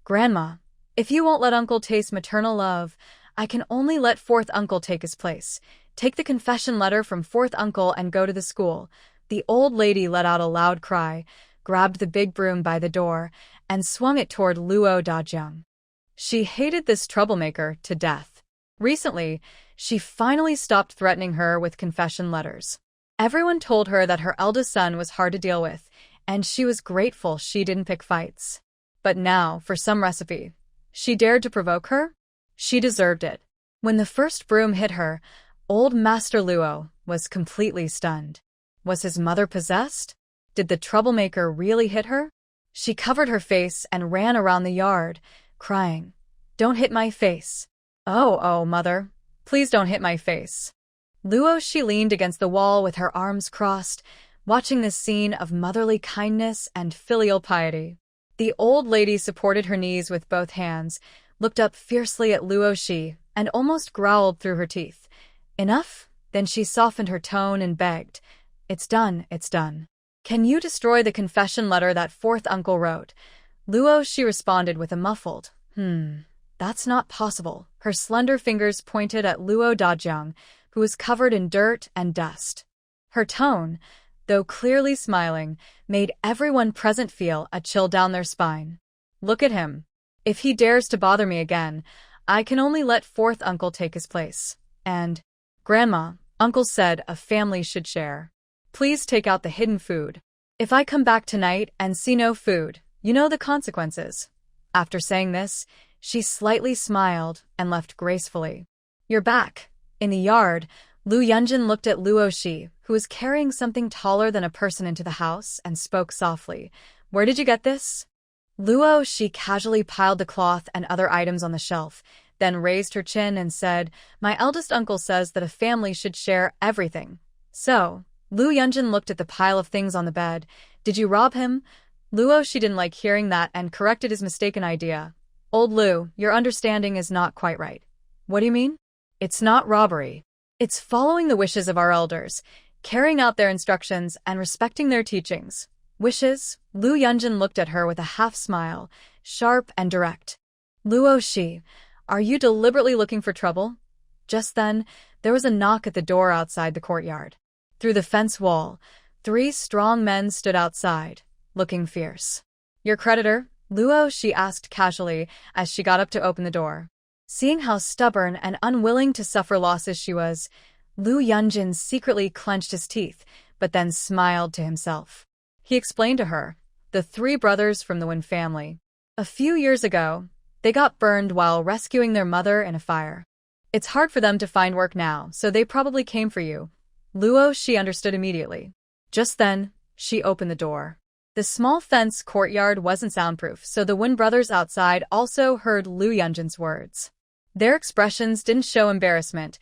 Grandma, if you won't let uncle taste maternal love, I can only let fourth uncle take his place. Take the confession letter from fourth uncle and go to the school. The old lady let out a loud cry, grabbed the big broom by the door, and swung it toward Luo Dajiang. She hated this troublemaker to death. Recently, she finally stopped threatening her with confession letters. Everyone told her that her eldest son was hard to deal with, and she was grateful she didn't pick fights. But now, for some recipe, she dared to provoke her? She deserved it. When the first broom hit her, old Master Luo was completely stunned. Was his mother possessed? Did the troublemaker really hit her? She covered her face and ran around the yard, crying, "Don't hit my face. Oh, mother, please don't hit my face." Luo Shi leaned against the wall with her arms crossed, watching this scene of motherly kindness and filial piety. The old lady supported her knees with both hands, looked up fiercely at Luo Shi, and almost growled through her teeth. Enough? Then she softened her tone and begged, It's done. Can you destroy the confession letter that fourth uncle wrote?" Luo Shi responded with a muffled, That's not possible." Her slender fingers pointed at Luo Dajiang, who was covered in dirt and dust. Her tone, though clearly smiling, made everyone present feel a chill down their spine. "Look at him. If he dares to bother me again, I can only let fourth uncle take his place. And, Grandma, uncle said a family should share. Please take out the hidden food. If I come back tonight and see no food, you know the consequences." After saying this, she slightly smiled and left gracefully. "You're back." In the yard, Lu Yunjin looked at Luo Shi, who was carrying something taller than a person into the house, and spoke softly. "Where did you get this?" Luo Shi casually piled the cloth and other items on the shelf, then raised her chin and said, "My eldest uncle says that a family should share everything." "So?" Lu Yunjin looked at the pile of things on the bed. "Did you rob him?" Luo Shi didn't like hearing that and corrected his mistaken idea. "Old Lu, your understanding is not quite right." "What do you mean?" "It's not robbery. It's following the wishes of our elders, carrying out their instructions and respecting their teachings." "Wishes?" Lu Yunjin looked at her with a half-smile, sharp and direct. "Luo Shi, are you deliberately looking for trouble?" Just then, there was a knock at the door outside the courtyard. Through the fence wall, 3 strong men stood outside, looking fierce. "Your creditor?" Luo Shi asked casually as she got up to open the door. Seeing how stubborn and unwilling to suffer losses she was, Lu Yunjin secretly clenched his teeth, but then smiled to himself. He explained to her, the 3 brothers from the Wen family. A few years ago, they got burned while rescuing their mother in a fire. It's hard for them to find work now, so they probably came for you. Luo Shi understood immediately. Just then, she opened the door. The small fence courtyard wasn't soundproof, so the Wen brothers outside also heard Lu Yunjin's words. Their expressions didn't show embarrassment,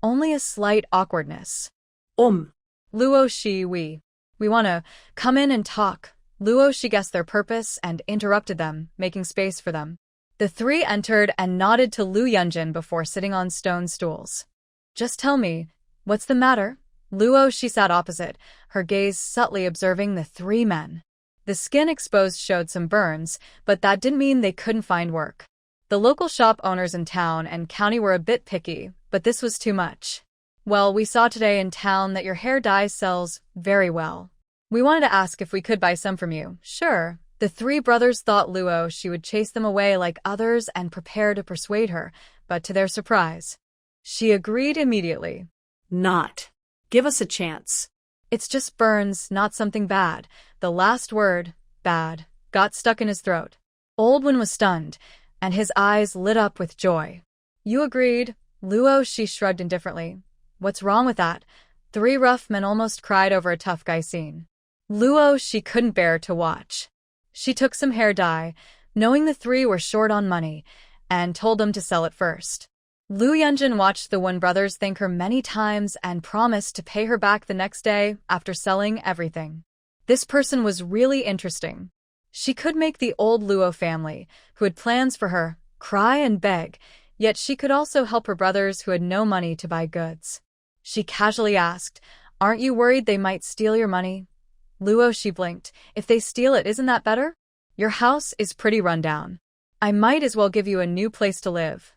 only a slight awkwardness. Luo Shi, we want to come in and talk." Luo Shi guessed their purpose and interrupted them, making space for them. The 3 entered and nodded to Lu Yunjin before sitting on stone stools. "Just tell me, what's the matter?" Luo Shi sat opposite, her gaze subtly observing the 3 men. The skin exposed showed some burns, but that didn't mean they couldn't find work. The local shop owners in town and county were a bit picky, but this was too much. "Well, we saw today in town that your hair dye sells very well. We wanted to ask if we could buy some from you." "Sure." The 3 brothers thought Luo Shi would chase them away like others and prepare to persuade her, but to their surprise, She agreed immediately. Not. Give us a chance. It's just burns, not something bad. The last word, bad, got stuck in his throat. Oldwin was stunned, and his eyes lit up with joy. You agreed? Luo, she shrugged indifferently. What's wrong with that? 3 rough men almost cried over a tough guy scene. Luo, she couldn't bear to watch. She took some hair dye, knowing the 3 were short on money, and told them to sell it first. Lu Yunjin watched the Wen brothers thank her many times and promised to pay her back the next day after selling everything. This person was really interesting. She could make the old Luo family, who had plans for her, cry and beg, yet she could also help her brothers who had no money to buy goods. She casually asked, "Aren't you worried they might steal your money?" Luo, she blinked. "If they steal it, isn't that better? Your house is pretty run down. I might as well give you a new place to live."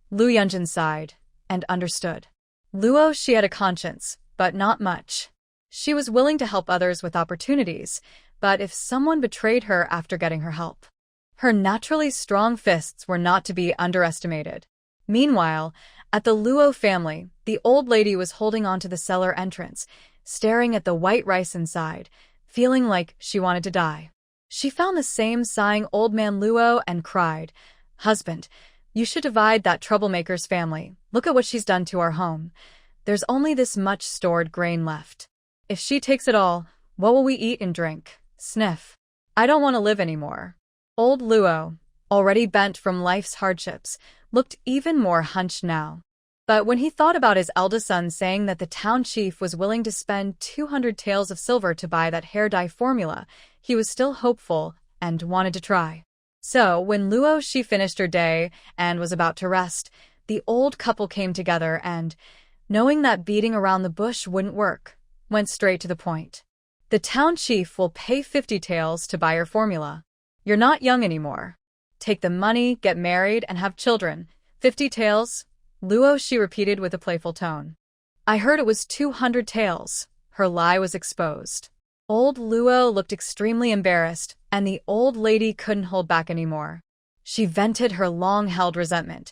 Lu Yunjin sighed and understood. Luo, she had a conscience, but not much. She was willing to help others with opportunities, but if someone betrayed her after getting her help. Her naturally strong fists were not to be underestimated. Meanwhile, at the Luo family, the old lady was holding onto the cellar entrance, staring at the white rice inside, feeling like she wanted to die. She found the same sighing old man Luo and cried, "Husband, you should divide that troublemaker's family. Look at what she's done to our home. There's only this much stored grain left. If she takes it all, what will we eat and drink?" Sniff. "I don't want to live anymore." Old Luo, already bent from life's hardships, looked even more hunched now. But when he thought about his eldest son saying that the town chief was willing to spend 200 taels of silver to buy that hair dye formula, he was still hopeful and wanted to try. So, when Luo she finished her day and was about to rest, the old couple came together and, knowing that beating around the bush wouldn't work, went straight to the point. "The town chief will pay 50 taels to buy your formula. You're not young anymore. Take the money, get married, and have children. 50 taels?" Luo she repeated with a playful tone. "I heard it was 200 taels." Her lie was exposed. Old Luo looked extremely embarrassed, and the old lady couldn't hold back anymore. She vented her long-held resentment.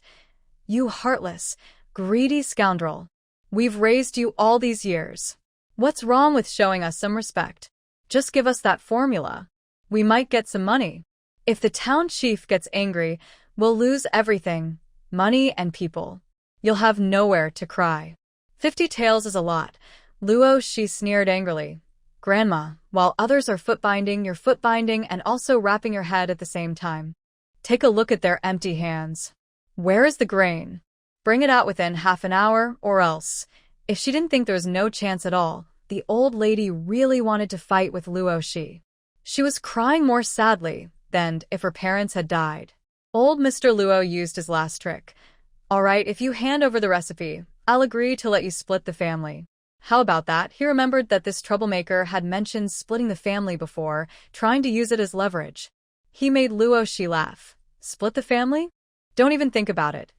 "You heartless, greedy scoundrel. We've raised you all these years. What's wrong with showing us some respect? Just give us that formula. We might get some money. If the town chief gets angry, we'll lose everything, money and people. You'll have nowhere to cry." 50 taels is a lot. Luo she sneered angrily. "Grandma, while others are foot-binding, you're foot-binding and also wrapping your head at the same time. Take a look at their empty hands. Where is the grain? Bring it out within half an hour, or else." If she didn't think there was no chance at all, the old lady really wanted to fight with Luo she. She was crying more sadly than if her parents had died. Old Mr. Luo used his last trick. "All right, if you hand over the recipe, I'll agree to let you split the family." How about that? He remembered that this troublemaker had mentioned splitting the family before, trying to use it as leverage. He made Luo she laugh. "Split the family? Don't even think about it.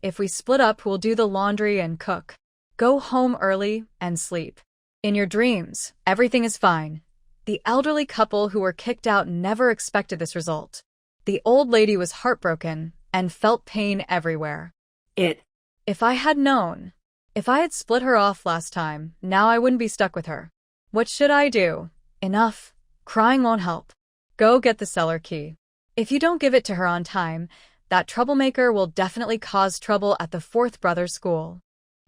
If we split up, who'll do the laundry and cook? Go home early and sleep. In your dreams, everything is fine." The elderly couple who were kicked out never expected this result. The old lady was heartbroken and felt pain everywhere. If I had known. If I had split her off last time, now I wouldn't be stuck with her. What should I do? Enough. Crying won't help. Go get the cellar key. If you don't give it to her on time, that troublemaker will definitely cause trouble at the fourth brother's school."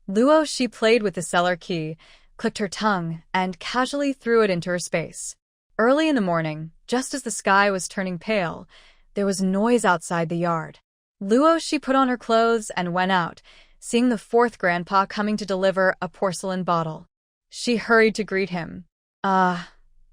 Luo she played with the cellar key, clicked her tongue, and casually threw it into her space. Early in the morning, just as the sky was turning pale, there was noise outside the yard. Luo she put on her clothes and went out, seeing the fourth grandpa coming to deliver a porcelain bottle. She hurried to greet him.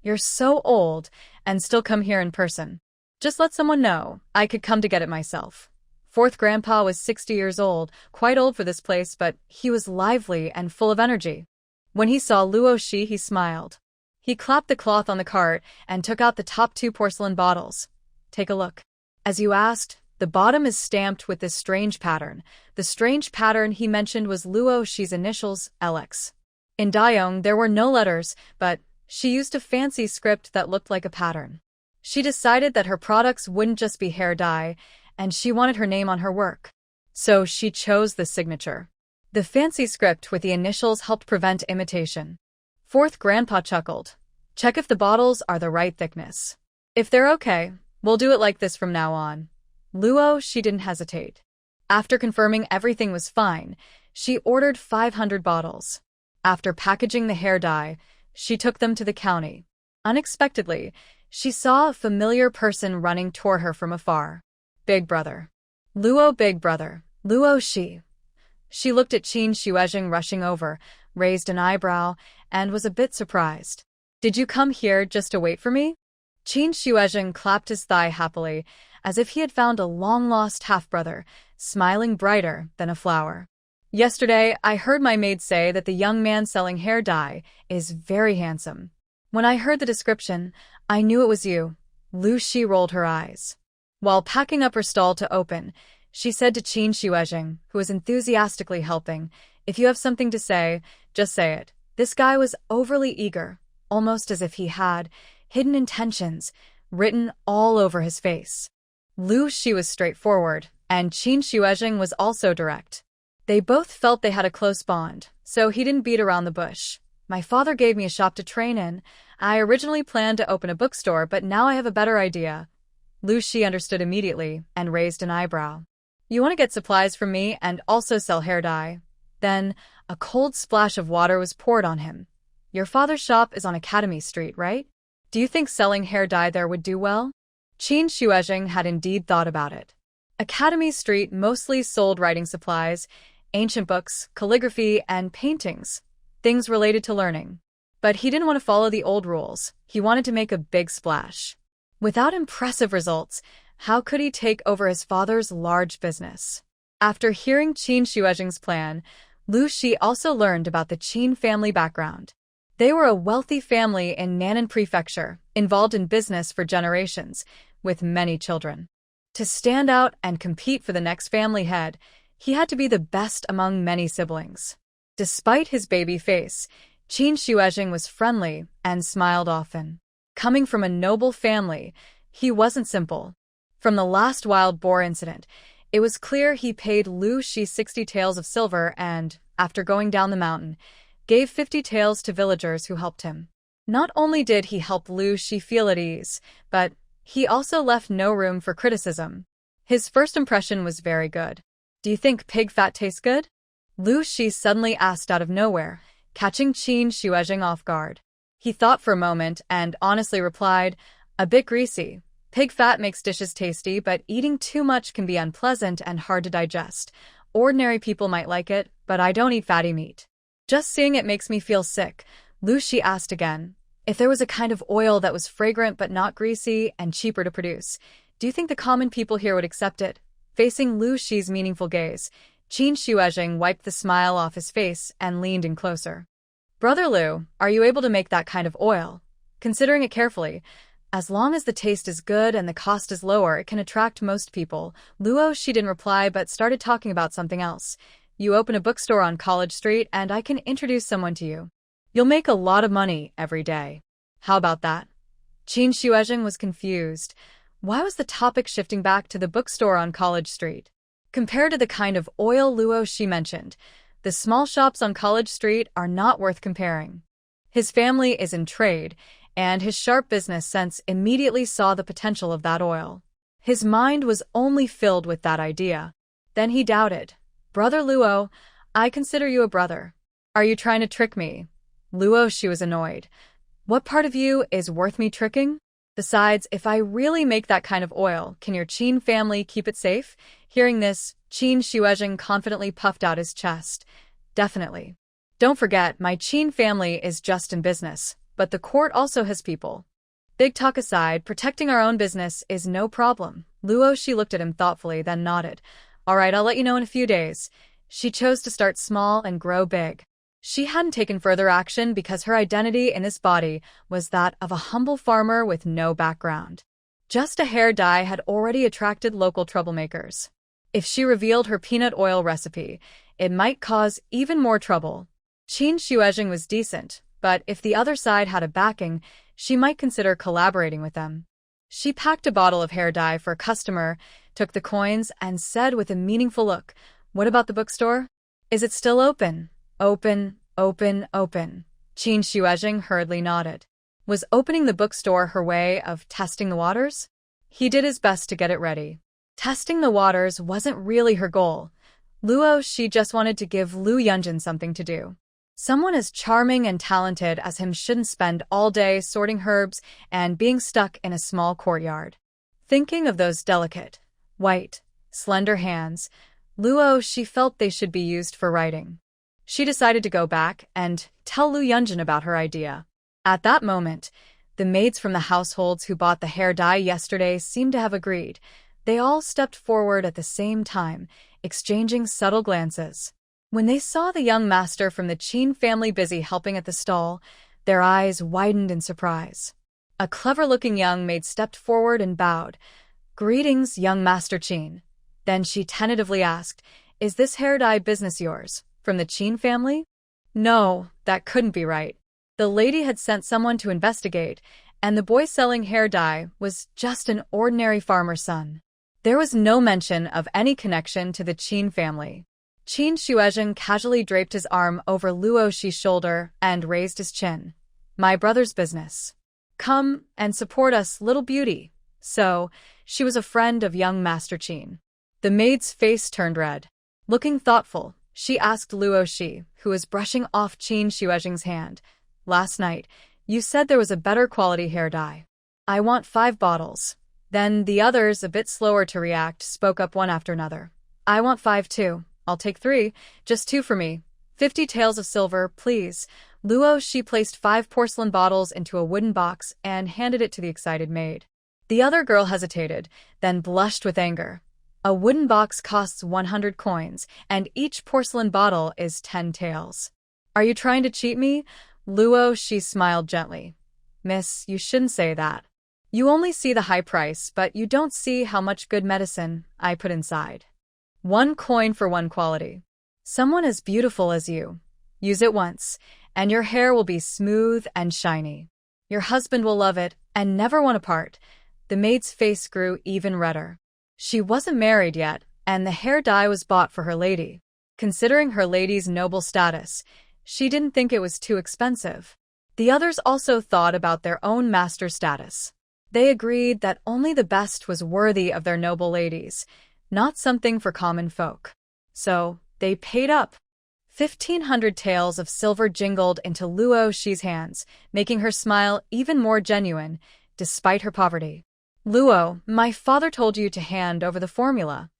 You're so old and still come here in person. Just let someone know, I could come to get it myself." Fourth grandpa was 60 years old, quite old for this place, but he was lively and full of energy. When he saw Luo she, he smiled. He clapped the cloth on the cart and took out the top 2 porcelain bottles. "Take a look. As you asked, the bottom is stamped with this strange pattern. The strange pattern he mentioned was Luo she's initials, LX. In Dayong, there were no letters, but she used a fancy script that looked like a pattern. She decided that her products wouldn't just be hair dye, and she wanted her name on her work. So she chose the signature. The fancy script with the initials helped prevent imitation. Fourth, Grandpa chuckled. Check if the bottles are the right thickness. If they're okay, we'll do it like this from now on. Luo, she didn't hesitate. After confirming everything was fine, she ordered 500 bottles. After packaging the hair dye, she took them to the county. Unexpectedly, she saw a familiar person running toward her from afar. Big brother. Luo, big brother. Luo, she. She looked at Qin Shuezheng rushing over, raised an eyebrow, and was a bit surprised. Did you come here just to wait for me? Qin Shuezheng clapped his thigh happily, as if he had found a long-lost half-brother, smiling brighter than a flower. Yesterday, I heard my maid say that the young man selling hair dye is very handsome. When I heard the description, I knew it was you. Lu Shi rolled her eyes. While packing up her stall to open, she said to Qin Shuezheng, who was enthusiastically helping, if you have something to say, just say it. This guy was overly eager, almost as if he had hidden intentions written all over his face. Lu Shi was straightforward, and Qin Shuezheng was also direct. They both felt they had a close bond, so he didn't beat around the bush. My father gave me a shop to train in. I originally planned to open a bookstore, but now I have a better idea. Lu Shi understood immediately and raised an eyebrow. You want to get supplies from me and also sell hair dye? Then a cold splash of water was poured on him. Your father's shop is on Academy Street, right? Do you think selling hair dye there would do well? Qin Shuezheng had indeed thought about it. Academy Street mostly sold writing supplies, ancient books, calligraphy, and paintings, things related to learning. But he didn't want to follow the old rules. He wanted to make a big splash. Without impressive results, how could he take over his father's large business? After hearing Qin Shuezheng's plan, Lu Shi also learned about the Qin family background. They were a wealthy family in Nan'an Prefecture, involved in business for generations, with many children. To stand out and compete for the next family head, he had to be the best among many siblings. Despite his baby face, Qin Shuezheng was friendly and smiled often. Coming from a noble family, he wasn't simple. From the last wild boar incident, it was clear he paid Lu Shi 60 taels of silver and, after going down the mountain, gave 50 taels to villagers who helped him. Not only did he help Lu Shi feel at ease, but he also left no room for criticism. His first impression was very good. Do you think pig fat tastes good? Lu Shi suddenly asked out of nowhere, catching Qin Shuezheng off guard. He thought for a moment and honestly replied, a bit greasy. Pig fat makes dishes tasty, but eating too much can be unpleasant and hard to digest. Ordinary people might like it, but I don't eat fatty meat. Just seeing it makes me feel sick. Lu Shi asked again, if there was a kind of oil that was fragrant but not greasy and cheaper to produce, do you think the common people here would accept it? Facing Lu Shi's meaningful gaze, Qin Shuezheng wiped the smile off his face and leaned in closer. Brother Lu, are you able to make that kind of oil? Considering it carefully, as long as the taste is good and the cost is lower, it can attract most people. Luo, she didn't reply but started talking about something else. You open a bookstore on College Street and I can introduce someone to you. You'll make a lot of money every day. How about that? Qin Shuezheng was confused. Why was the topic shifting back to the bookstore on College Street? Compared to the kind of oil Luo she mentioned, the small shops on College Street are not worth comparing. His family is in trade, and his sharp business sense immediately saw the potential of that oil. His mind was only filled with that idea. Then he doubted. Brother Luo, I consider you a brother. Are you trying to trick me? Luo, she was annoyed. What part of you is worth me tricking? Besides, if I really make that kind of oil, can your Qin family keep it safe? Hearing this, Qin Shuezheng confidently puffed out his chest. Definitely. Don't forget, my Qin family is just in business, but the court also has people. Big talk aside, protecting our own business is no problem. Luo, she looked at him thoughtfully, then nodded. All right, I'll let you know in a few days. She chose to start small and grow big. She hadn't taken further action because her identity in this body was that of a humble farmer with no background. Just a hair dye had already attracted local troublemakers. If she revealed her peanut oil recipe, it might cause even more trouble. Qin Shuezheng was decent, but if the other side had a backing, she might consider collaborating with them. She packed a bottle of hair dye for a customer, took the coins, and said with a meaningful look, "What about the bookstore?" Is it still open? Open, open, open. Qin Shuezheng hurriedly nodded. Was opening the bookstore her way of testing the waters? He did his best to get it ready. Testing the waters wasn't really her goal. She just wanted to give Lu Yunjin something to do. Someone as charming and talented as him shouldn't spend all day sorting herbs and being stuck in a small courtyard. Thinking of those delicate, white, slender hands, she felt they should be used for writing. She decided to go back and tell Lu Yunjin about her idea. At that moment, the maids from the households who bought the hair dye yesterday seemed to have agreed. They all stepped forward at the same time, exchanging subtle glances. When they saw the young master from the Qin family busy helping at the stall, their eyes widened in surprise. A clever-looking young maid stepped forward and bowed. "Greetings, young Master Qin." Then she tentatively asked, "Is this hair dye business yours, from the Qin family?" No, that couldn't be right. The lady had sent someone to investigate, and the boy selling hair dye was just an ordinary farmer's son. There was no mention of any connection to the Qin family. Qin Shuezheng casually draped his arm over Luoxi's shoulder and raised his chin. "My brother's business. Come and support us, little beauty." So, she was a friend of young Master Qin. The maid's face turned red. Looking thoughtful, she asked Luoxi, who was brushing off Qin Shuezheng's hand, "Last night, you said there was a better quality hair dye. I want 5 bottles. Then the others, a bit slower to react, spoke up one after another. "I want 5 too. I'll take 3, just 2 for me. 50 taels of silver, please." Luoxi placed 5 porcelain bottles into a wooden box and handed it to the excited maid. The other girl hesitated, then blushed with anger. "A wooden box costs 100 coins, and each porcelain bottle is 10 taels. Are you trying to cheat me?" Luoxi smiled gently. "Miss, you shouldn't say that. You only see the high price, but you don't see how much good medicine I put inside. 1 coin for 1 quality. Someone as beautiful as you. Use it once, and your hair will be smooth and shiny. Your husband will love it and never want to part." The maid's face grew even redder. She wasn't married yet, and the hair dye was bought for her lady. Considering her lady's noble status, she didn't think it was too expensive. The others also thought about their own master status. They agreed that only the best was worthy of their noble ladies, not something for common folk. So, they paid up. 1,500 taels of silver jingled into Luoxi's hands, making her smile even more genuine, despite her poverty. "Luo, my father told you to hand over the formula.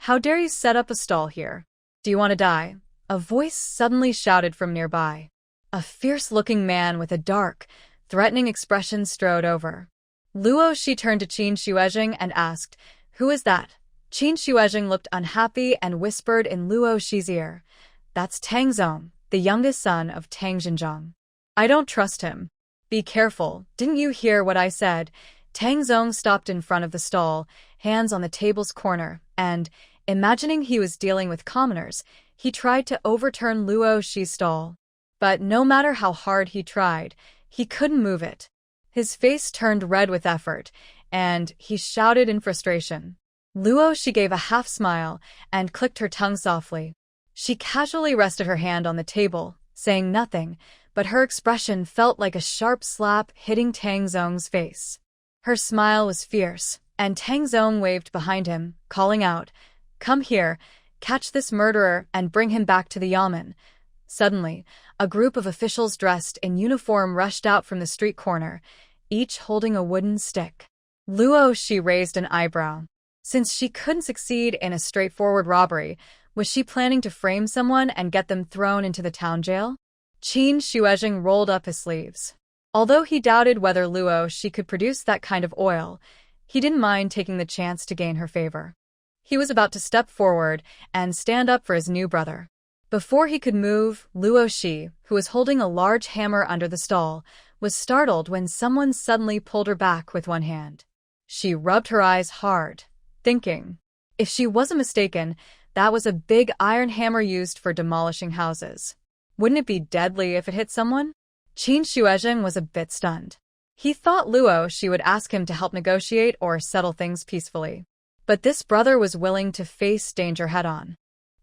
How dare you set up a stall here? Do you want to die?" A voice suddenly shouted from nearby. A fierce-looking man with a dark, threatening expression strode over. Luoxi turned to Qin Shuezheng and asked, "Who is that?" Qin Shuezheng looked unhappy and whispered in Luoxi's ear, "That's Tang Zong, the youngest son of Tang Xinzhang. I don't trust him. Be careful, didn't you hear what I said?" Tang Zong stopped in front of the stall, hands on the table's corner, and, imagining he was dealing with commoners, he tried to overturn Luoxi's stall. But no matter how hard he tried, he couldn't move it. His face turned red with effort, and he shouted in frustration. Luoxi gave a half-smile and clicked her tongue softly. She casually rested her hand on the table, saying nothing, but her expression felt like a sharp slap hitting Tang Zong's face. Her smile was fierce, and Tang Zong waved behind him, calling out, "Come here, catch this murderer and bring him back to the yamen." Suddenly, a group of officials dressed in uniform rushed out from the street corner, each holding a wooden stick. Luoxi raised an eyebrow. Since she couldn't succeed in a straightforward robbery, was she planning to frame someone and get them thrown into the town jail? Qin Shuezheng rolled up his sleeves. Although he doubted whether Luoxi could produce that kind of oil, he didn't mind taking the chance to gain her favor. He was about to step forward and stand up for his new brother. Before he could move, Luoxi, who was holding a large hammer under the stall, was startled when someone suddenly pulled her back with one hand. She rubbed her eyes hard, thinking, if she wasn't mistaken, that was a big iron hammer used for demolishing houses. Wouldn't it be deadly if it hit someone? Qin Shuezheng was a bit stunned. He thought Luoxi would ask him to help negotiate or settle things peacefully. But this brother was willing to face danger head-on.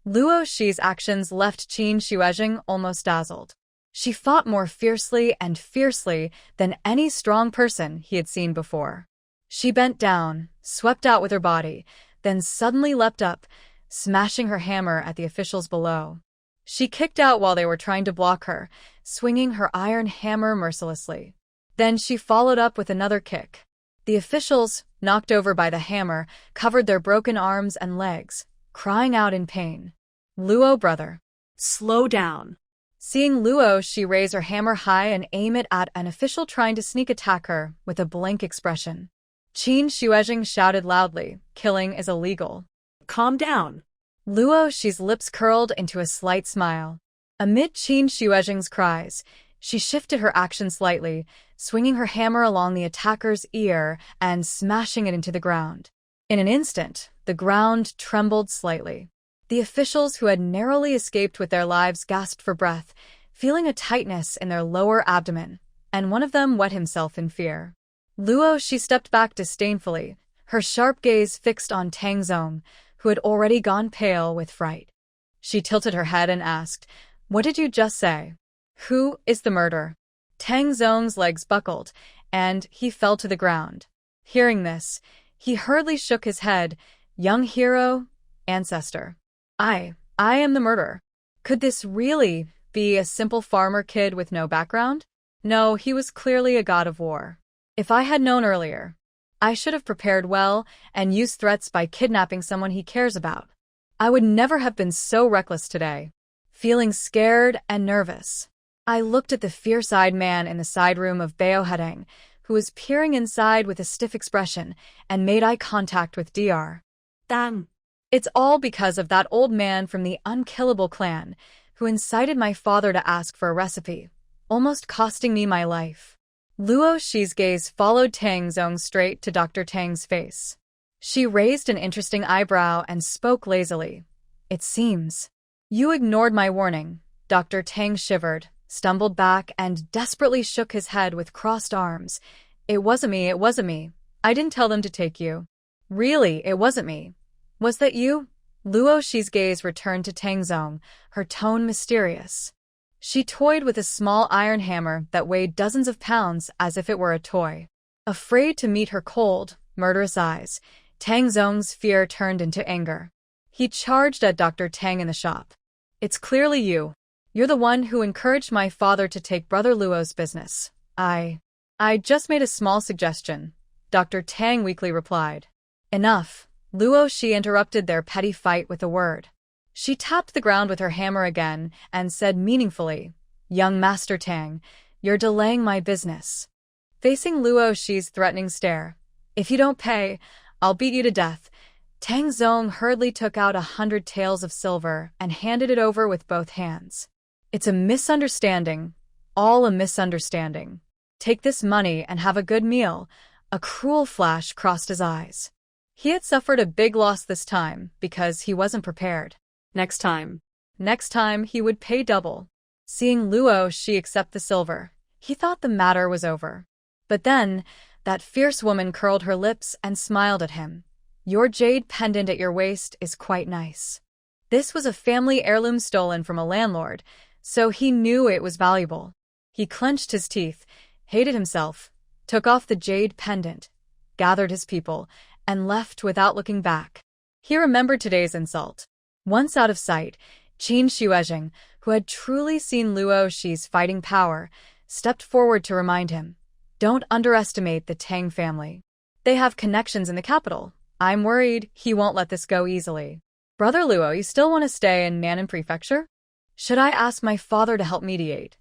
Luo Shi's actions left Qin Shuezheng almost dazzled. She fought more fiercely and fiercely than any strong person he had seen before. She bent down, swept out with her body, then suddenly leapt up, smashing her hammer at the officials below. She kicked out while they were trying to block her, swinging her iron hammer mercilessly. Then she followed up with another kick. The officials, knocked over by the hammer, covered their broken arms and legs, crying out in pain. Luo, brother. Slow down. Seeing Luo, she raised her hammer high and aimed it at an official trying to sneak attack her with a blank expression. Qin Shuezheng shouted loudly, "Killing is illegal." Calm down. Luo Shi's lips curled into a slight smile. Amid Qin Shuezheng's cries, she shifted her action slightly, swinging her hammer along the attacker's ear and smashing it into the ground. In an instant, the ground trembled slightly. The officials who had narrowly escaped with their lives gasped for breath, feeling a tightness in their lower abdomen, and one of them wet himself in fear. Luo Shi stepped back disdainfully, her sharp gaze fixed on Tang Zong, who had already gone pale with fright. She tilted her head and asked, "What did you just say? Who is the murderer?" Tang Zong's legs buckled, and he fell to the ground. Hearing this, he hurriedly shook his head. "Young hero, ancestor. I am the murderer." Could this really be a simple farmer kid with no background? No, he was clearly a god of war. If I had known earlier, I should have prepared well and used threats by kidnapping someone he cares about. I would never have been so reckless today. Feeling scared and nervous, I looked at the fierce-eyed man in the side room of Bao Hedeng, who was peering inside with a stiff expression, and made eye contact with Dr. Dang. It's all because of that old man from the Unkillable clan, who incited my father to ask for a recipe, almost costing me my life. Luo Shi's gaze followed Tang Zong straight to Dr. Tang's face. She raised an interesting eyebrow and spoke lazily. "It seems you ignored my warning." Dr. Tang shivered, stumbled back, and desperately shook his head with crossed arms. It wasn't me. I didn't tell them to take you." "Really, it wasn't me. Was that you?" Luo Shi's gaze returned to Tang Zong, her tone mysterious. She toyed with a small iron hammer that weighed dozens of pounds as if it were a toy. Afraid to meet her cold, murderous eyes, Tang Zong's fear turned into anger. He charged at Dr. Tang in the shop. "It's clearly you. You're the one who encouraged my father to take Brother Luo's business." I just made a small suggestion," Dr. Tang weakly replied. "Enough." Luo Shi interrupted their petty fight with a word. She tapped the ground with her hammer again and said meaningfully, "Young Master Tang, you're delaying my business." Facing Luo Shi's threatening stare, "If you don't pay, I'll beat you to death." Tang Zong hurriedly took out 100 taels of silver and handed it over with both hands. "It's a misunderstanding, all a misunderstanding. Take this money and have a good meal." A cruel flash crossed his eyes. He had suffered a big loss this time because he wasn't prepared. Next time he would pay double. Seeing Luo Shi accept the silver, he thought the matter was over. But then, that fierce woman curled her lips and smiled at him. "Your jade pendant at your waist is quite nice." This was a family heirloom stolen from a landlord, so he knew it was valuable. He clenched his teeth, hated himself, took off the jade pendant, gathered his people, and left without looking back. He remembered today's insult. Once out of sight, Qin Shuezheng, who had truly seen Luo Shi's fighting power, stepped forward to remind him, "Don't underestimate the Tang family. They have connections in the capital. I'm worried he won't let this go easily." "Brother Luo, you still want to stay in Nan'an Prefecture? Should I ask my father to help mediate?"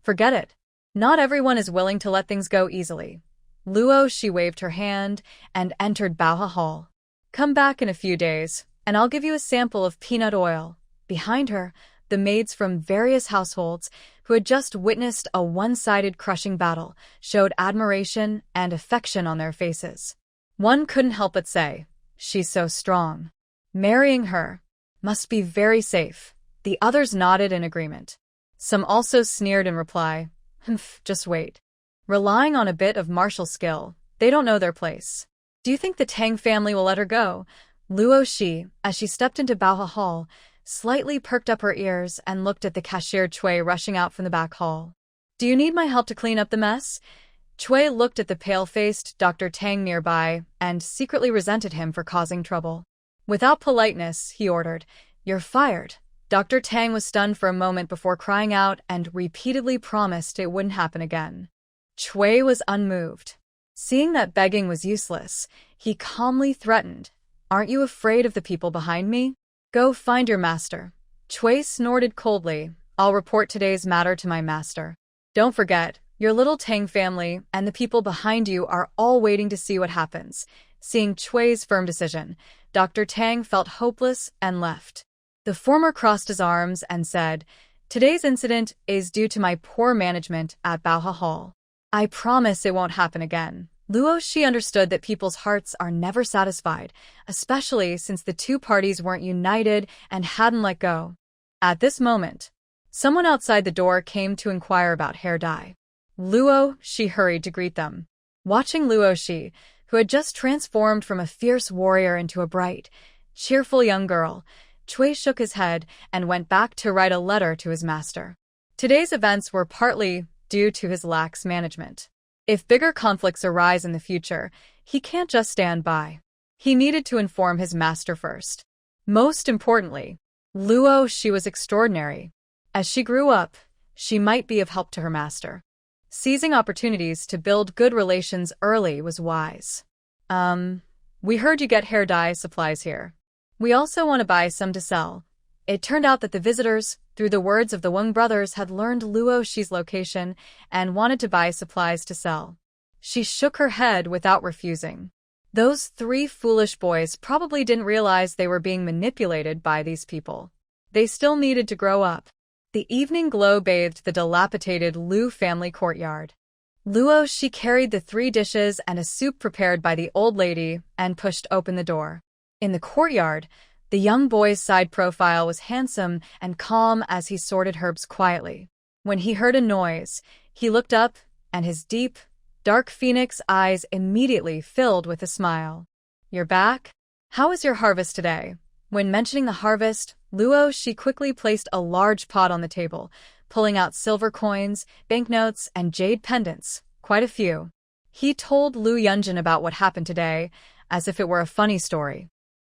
"Forget it. Not everyone is willing to let things go easily." Luo Shi waved her hand and entered Baoha Hall. "Come back in a few days, and I'll give you a sample of peanut oil." Behind her, the maids from various households, who had just witnessed a one-sided crushing battle, showed admiration and affection on their faces. One couldn't help but say, "She's so strong. Marrying her must be very safe." The others nodded in agreement. Some also sneered in reply, "Humph, just wait. Relying on a bit of martial skill, they don't know their place." "Do you think the Tang family will let her go?" Luo Shi, as she stepped into Baoha Hall, slightly perked up her ears and looked at the cashier Chui rushing out from the back hall. Do you need my help to clean up the mess? Chui looked at the pale-faced Dr. Tang nearby and secretly resented him for causing trouble. Without politeness, he ordered, You're fired. Dr. Tang was stunned for a moment before crying out and repeatedly promised it wouldn't happen again. Chui was unmoved. Seeing that begging was useless, he calmly threatened, Aren't you afraid of the people behind me? Go find your master. Chui snorted coldly, I'll report today's matter to my master. Don't forget, your little Tang family and the people behind you are all waiting to see what happens. Seeing Chui's firm decision, Dr. Tang felt hopeless and left. The former crossed his arms and said, Today's incident is due to my poor management at Baoha Hall. I promise it won't happen again. Luo Shi understood that people's hearts are never satisfied, especially since the two parties weren't united and hadn't let go. At this moment, someone outside the door came to inquire about hair dye. Luo Shi hurried to greet them. Watching Luo Shi, who had just transformed from a fierce warrior into a bright, cheerful young girl, Chui shook his head and went back to write a letter to his master. Today's events were partly due to his lax management. If bigger conflicts arise in the future, he can't just stand by. He needed to inform his master first. Most importantly, Luo Shi was extraordinary. As she grew up, she might be of help to her master. Seizing opportunities to build good relations early was wise. We heard you get hair dye supplies here. We also want to buy some to sell. It turned out that the visitors, through the words of the Wang brothers, had learned Luo Shi's location and wanted to buy supplies to sell. She shook her head without refusing. Those three foolish boys probably didn't realize they were being manipulated by these people. They still needed to grow up. The evening glow bathed the dilapidated Lu family courtyard. Luo Shi carried the 3 dishes and a soup prepared by the old lady and pushed open the door. In the courtyard, the young boy's side profile was handsome and calm as he sorted herbs quietly. When he heard a noise, he looked up, and his deep, dark phoenix eyes immediately filled with a smile. You're back? How is your harvest today? When mentioning the harvest, Luo Shi quickly placed a large pot on the table, pulling out silver coins, banknotes, and jade pendants, quite a few. He told Lu Yunjin about what happened today, as if it were a funny story.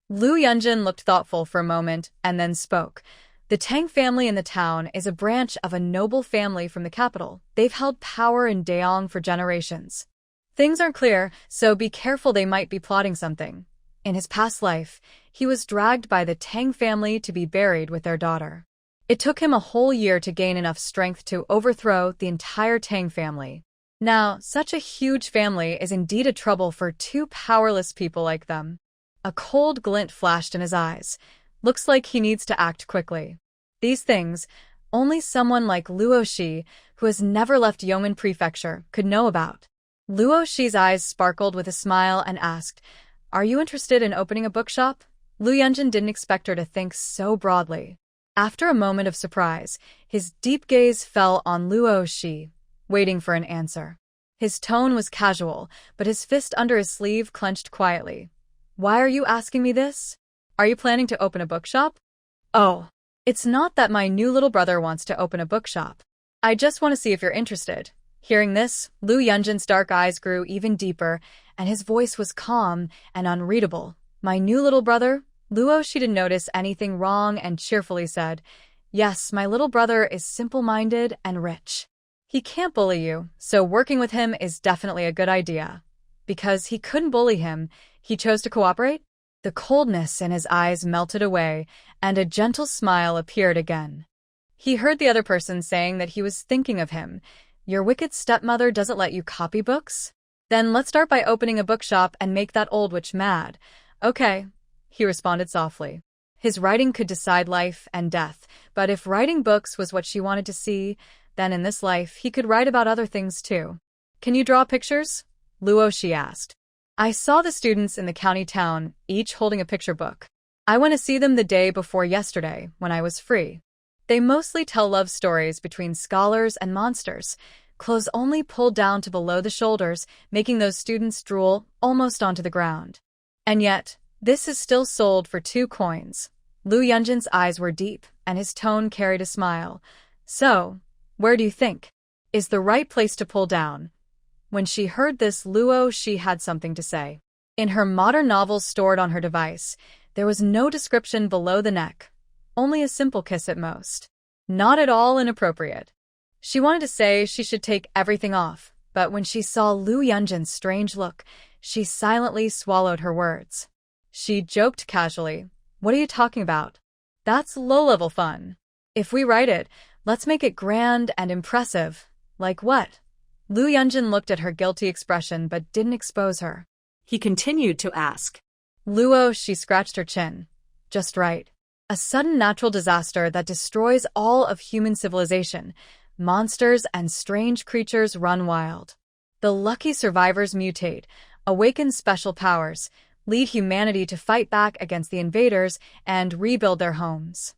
Lu Yunjin looked thoughtful for a moment and then spoke. The Tang family in the town is a branch of a noble family from the capital. They've held power in Daeong for generations. Things aren't clear, so be careful, they might be plotting something. In his past life, he was dragged by the Tang family to be buried with their daughter. It took him a whole year to gain enough strength to overthrow the entire Tang family. Now, such a huge family is indeed a trouble for 2 powerless people like them. A cold glint flashed in his eyes. Looks like he needs to act quickly. These things, only someone like Luo Shi, who has never left Yeoman Prefecture, could know about. Luo Shi's eyes sparkled with a smile and asked, Are you interested in opening a bookshop? Lu Yunjin didn't expect her to think so broadly. After a moment of surprise, his deep gaze fell on Luo Shi, waiting for an answer. His tone was casual, but his fist under his sleeve clenched quietly. Why are you asking me this? Are you planning to open a bookshop? Oh, it's not that my new little brother wants to open a bookshop. I just want to see if you're interested. Hearing this, Lu Yunjin's dark eyes grew even deeper, and his voice was calm and unreadable. My new little brother? Luo Shi didn't notice anything wrong and cheerfully said, Yes, my little brother is simple-minded and rich. He can't bully you, so working with him is definitely a good idea. Because he couldn't bully him, he chose to cooperate? The coldness in his eyes melted away, and a gentle smile appeared again. He heard the other person saying that he was thinking of him. Your wicked stepmother doesn't let you copy books? Then let's start by opening a bookshop and make that old witch mad. Okay, he responded softly. His writing could decide life and death, but if writing books was what she wanted to see, then in this life he could write about other things too. Can you draw pictures? Luo Shi asked. I saw the students in the county town, each holding a picture book. I went to see them the day before yesterday, when I was free. They mostly tell love stories between scholars and monsters, clothes only pulled down to below the shoulders, making those students drool almost onto the ground. And yet, this is still sold for 2 coins. Lu Yunjin's eyes were deep, and his tone carried a smile. So, where do you think is the right place to pull down? When she heard this, she had something to say. In her modern novels stored on her device, there was no description below the neck, only a simple kiss at most. Not at all inappropriate. She wanted to say she should take everything off, but when she saw Lu Yunjin's strange look, she silently swallowed her words. She joked casually, "What are you talking about? That's low-level fun. If we write it, let's make it grand and impressive." "Like what?" Lu Yunjin looked at her guilty expression but didn't expose her. He continued to ask. She scratched her chin. "Just right. A sudden natural disaster that destroys all of human civilization. Monsters and strange creatures run wild. The lucky survivors mutate, awaken special powers, lead humanity to fight back against the invaders and rebuild their homes."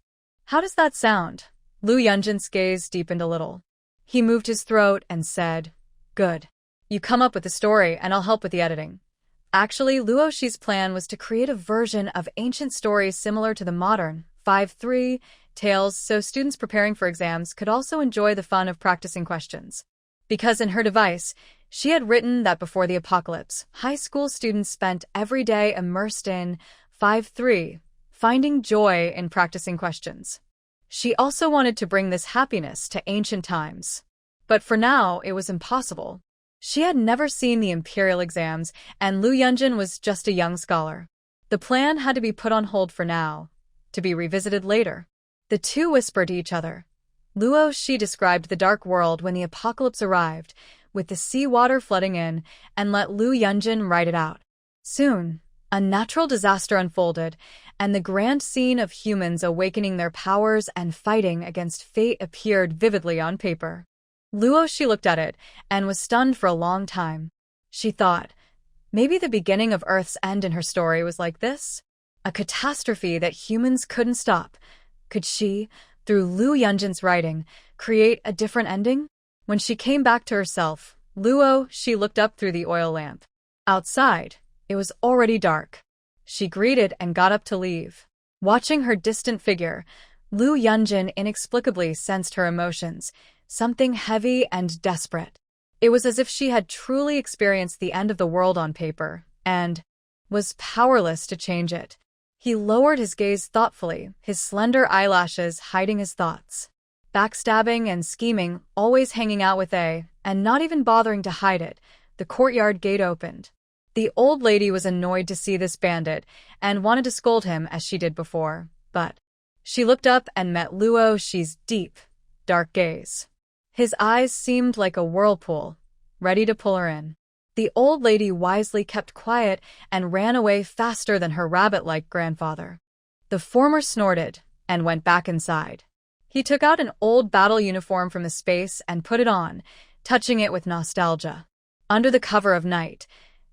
"How does that sound?" Lu Yunjin's gaze deepened a little. He moved his throat and said, "Good. You come up with the story and I'll help with the editing." Actually, Luoshi's plan was to create a version of ancient stories similar to the modern 5-3 tales so students preparing for exams could also enjoy the fun of practicing questions. Because in her device, she had written that before the apocalypse, high school students spent every day immersed in 5-3, finding joy in practicing questions. She also wanted to bring this happiness to ancient times. But for now, it was impossible. She had never seen the imperial exams, and Lu Yunjin was just a young scholar. The plan had to be put on hold for now, to be revisited later. The two whispered to each other. She described the dark world when the apocalypse arrived, with the seawater flooding in, and let Lu Yunjin write it out. Soon, a natural disaster unfolded, and the grand scene of humans awakening their powers and fighting against fate appeared vividly on paper. She looked at it and was stunned for a long time. She thought, maybe the beginning of Earth's end in her story was like this? A catastrophe that humans couldn't stop. Could she, through Lu Yunjin's writing, create a different ending? When she came back to herself, she looked up through the oil lamp. Outside, it was already dark. She greeted and got up to leave. Watching her distant figure, Lu Yunjin inexplicably sensed her emotions, something heavy and desperate. It was as if she had truly experienced the end of the world on paper, and was powerless to change it. He lowered his gaze thoughtfully, his slender eyelashes hiding his thoughts. Backstabbing and scheming, always hanging out with and not even bothering to hide it. The courtyard gate opened. The old lady was annoyed to see this bandit, and wanted to scold him as she did before, but she looked up and met Luoshi's deep, dark gaze. His eyes seemed like a whirlpool, ready to pull her in. The old lady wisely kept quiet and ran away faster than her rabbit-like grandfather. The former snorted and went back inside. He took out an old battle uniform from the space and put it on, touching it with nostalgia. Under the cover of night,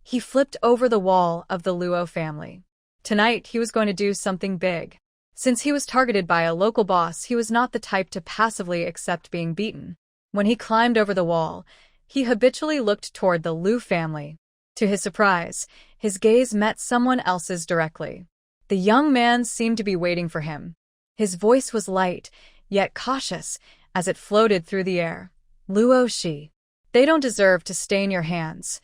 he flipped over the wall of the Luo family. Tonight, he was going to do something big. Since he was targeted by a local boss, he was not the type to passively accept being beaten. When he climbed over the wall, he habitually looked toward the Lu family. To his surprise, his gaze met someone else's directly. The young man seemed to be waiting for him. His voice was light, yet cautious, as it floated through the air. "Luoshi. They don't deserve to stain your hands."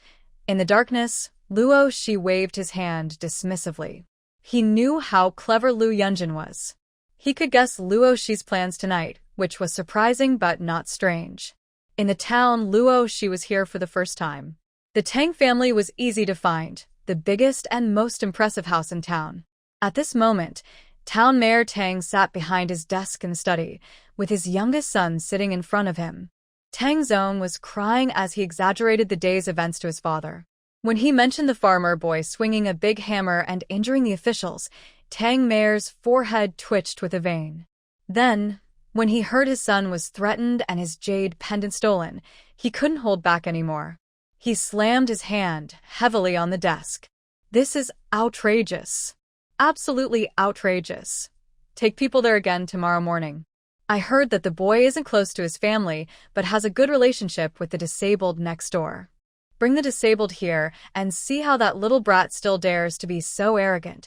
In the darkness, Luoshi waved his hand dismissively. He knew how clever Lu Yunjin was. He could guess Luoshi's plans tonight, which was surprising but not strange. In the town, Luoshi was here for the first time. The Tang family was easy to find, the biggest and most impressive house in town. At this moment, Town Mayor Tang sat behind his desk in the study, with his youngest son sitting in front of him. Tang Zong was crying as he exaggerated the day's events to his father. When he mentioned the farmer boy swinging a big hammer and injuring the officials, Tang Mayor's forehead twitched with a vein. Then, when he heard his son was threatened and his jade pendant stolen, he couldn't hold back anymore. He slammed his hand heavily on the desk. "This is outrageous. Absolutely outrageous. Take people there again tomorrow morning. I heard that the boy isn't close to his family, but has a good relationship with the disabled next door. Bring the disabled here and see how that little brat still dares to be so arrogant."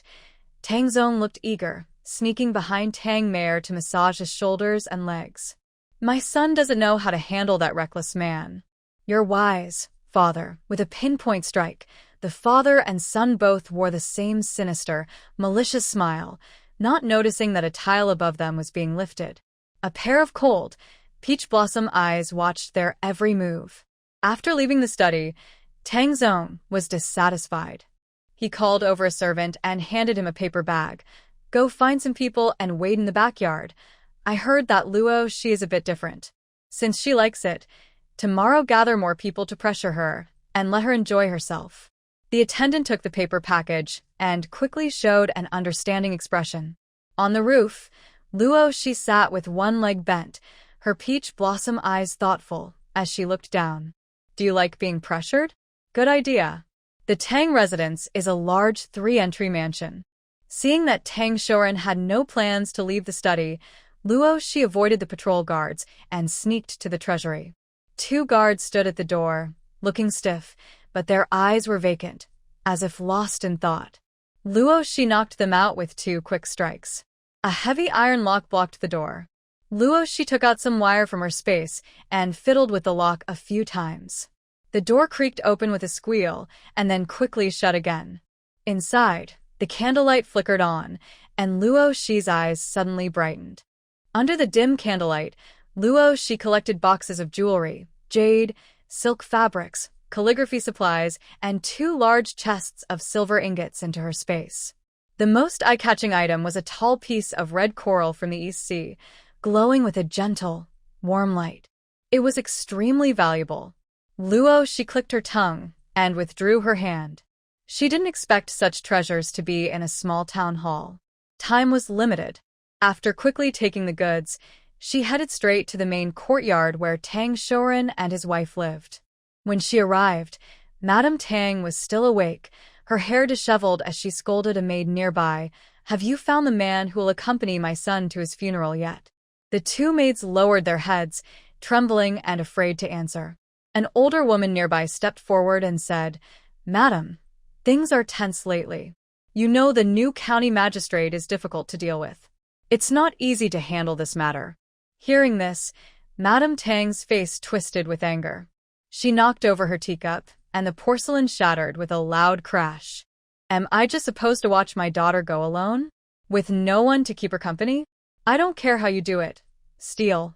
Tang Zong looked eager, sneaking behind Tang Mare to massage his shoulders and legs. My son doesn't know how to handle that reckless man. You're wise, father. With a pinpoint strike, the father and son both wore the same sinister, malicious smile, not noticing that a tile above them was being lifted. A pair of cold, peach blossom eyes watched their every move. After leaving the study, Tang Zong was dissatisfied. He called over a servant and handed him a paper bag. Go find some people and wait in the backyard. I heard that Luo, she is a bit different. Since she likes it, tomorrow gather more people to pressure her and let her enjoy herself. The attendant took the paper package and quickly showed an understanding expression. On the roof, Luo, she sat with one leg bent, her peach blossom eyes thoughtful as she looked down. Do you like being pressured? Good idea. The Tang residence is a large 3-entry mansion. Seeing that Tang Shoren had no plans to leave the study, Luo, she avoided the patrol guards and sneaked to the treasury. 2 guards stood at the door, looking stiff, but their eyes were vacant, as if lost in thought. Luo, she knocked them out with 2 quick strikes. A heavy iron lock blocked the door. Luo, she took out some wire from her space and fiddled with the lock a few times. The door creaked open with a squeal and then quickly shut again. Inside, the candlelight flickered on, and Luo, she's eyes suddenly brightened. Under the dim candlelight, Luo, she collected boxes of jewelry, jade, silk fabrics, calligraphy supplies, and 2 large chests of silver ingots into her space. The most eye-catching item was a tall piece of red coral from the East Sea, glowing with a gentle, warm light. It was extremely valuable. Luo, she clicked her tongue and withdrew her hand. She didn't expect such treasures to be in a small town hall. Time was limited. After quickly taking the goods, she headed straight to the main courtyard where Tang Shoren and his wife lived. When she arrived, Madame Tang was still awake, her hair disheveled as she scolded a maid nearby. Have you found the man who will accompany my son to his funeral yet? The 2 maids lowered their heads, trembling and afraid to answer. An older woman nearby stepped forward and said, Madam, things are tense lately. You know the new county magistrate is difficult to deal with. It's not easy to handle this matter. Hearing this, Madame Tang's face twisted with anger. She knocked over her teacup, and the porcelain shattered with a loud crash. Am I just supposed to watch my daughter go alone? With no one to keep her company? I don't care how you do it. Steal,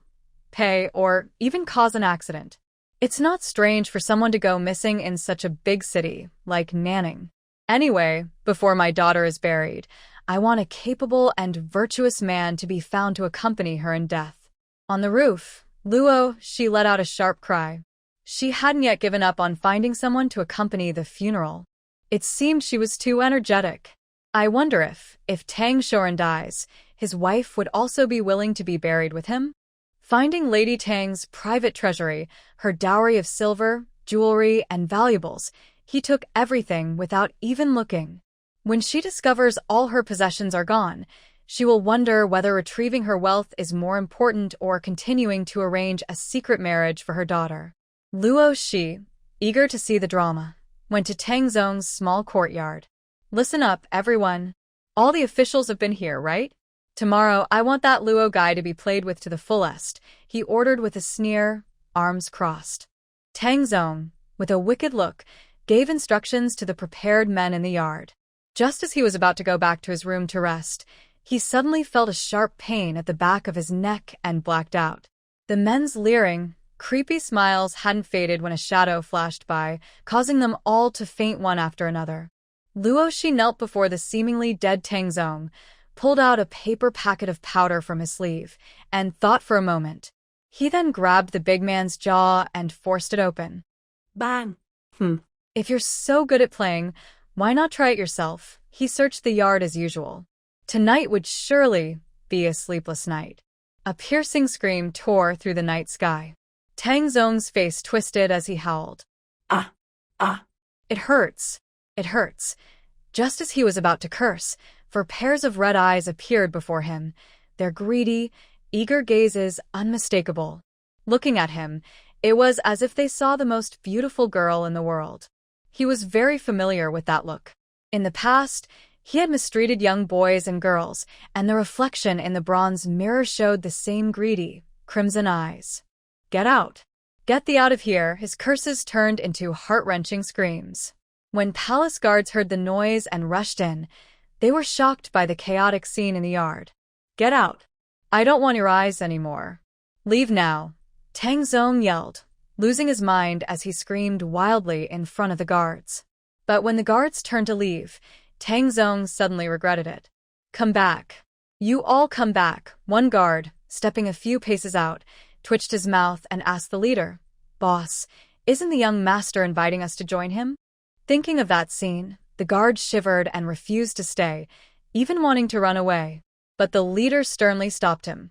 pay, or even cause an accident. It's not strange for someone to go missing in such a big city like Nanning. Anyway, before my daughter is buried, I want a capable and virtuous man to be found to accompany her in death. On the roof, Luo, she let out a sharp cry. She hadn't yet given up on finding someone to accompany the funeral. It seemed she was too energetic. I wonder if Tang Shoren dies, his wife would also be willing to be buried with him? Finding Lady Tang's private treasury, her dowry of silver, jewelry, and valuables, he took everything without even looking. When she discovers all her possessions are gone, she will wonder whether retrieving her wealth is more important or continuing to arrange a secret marriage for her daughter. Luo Shi, eager to see the drama, went to Tang Zong's small courtyard. Listen up, everyone. All the officials have been here, right? Tomorrow, I want that Luo guy to be played with to the fullest, he ordered with a sneer, arms crossed. Tang Zong, with a wicked look, gave instructions to the prepared men in the yard. Just as he was about to go back to his room to rest, he suddenly felt a sharp pain at the back of his neck and blacked out. The men's leering, creepy smiles hadn't faded when a shadow flashed by, causing them all to faint one after another. Luo Shi knelt before the seemingly dead Tang Zong, pulled out a paper packet of powder from his sleeve, and thought for a moment. He then grabbed the big man's jaw and forced it open. Bang! If you're so good at playing, why not try it yourself? He searched the yard as usual. Tonight would surely be a sleepless night. A piercing scream tore through the night sky. Tang Zong's face twisted as he howled. Ah! Ah! It hurts. It hurts. Just as he was about to curse, for pairs of red eyes appeared before him, their greedy, eager gazes unmistakable. Looking at him, it was as if they saw the most beautiful girl in the world. He was very familiar with that look. In the past, He had mistreated young boys and girls, and the reflection in the bronze mirror showed the same greedy, crimson eyes. Get out! Get thee out of here! His curses turned into heart-wrenching screams. When palace guards heard the noise and rushed in, they were shocked by the chaotic scene in the yard. Get out! I don't want your eyes anymore. Leave now! Tang Zong yelled, losing his mind as he screamed wildly in front of the guards. But when the guards turned to leave, Tang Zong suddenly regretted it. Come back. You all come back. One guard, stepping a few paces out, twitched his mouth and asked the leader, Boss, isn't the young master inviting us to join him? Thinking of that scene, the guard shivered and refused to stay, even wanting to run away. But the leader sternly stopped him.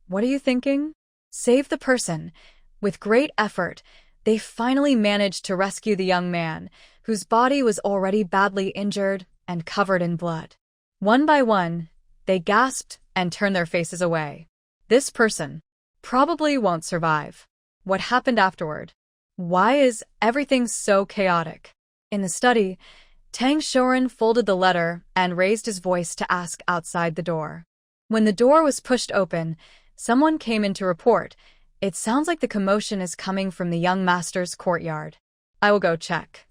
What are you thinking? Save the person. With great effort, they finally managed to rescue the young man, whose body was already badly injured and covered in blood. One by one, they gasped and turned their faces away. This person probably won't survive. What happened afterward? Why is everything so chaotic? In the study, Tang Shoren folded the letter and raised his voice to ask outside the door. When the door was pushed open, someone came in to report, It sounds like the commotion is coming from the young master's courtyard. I will go check.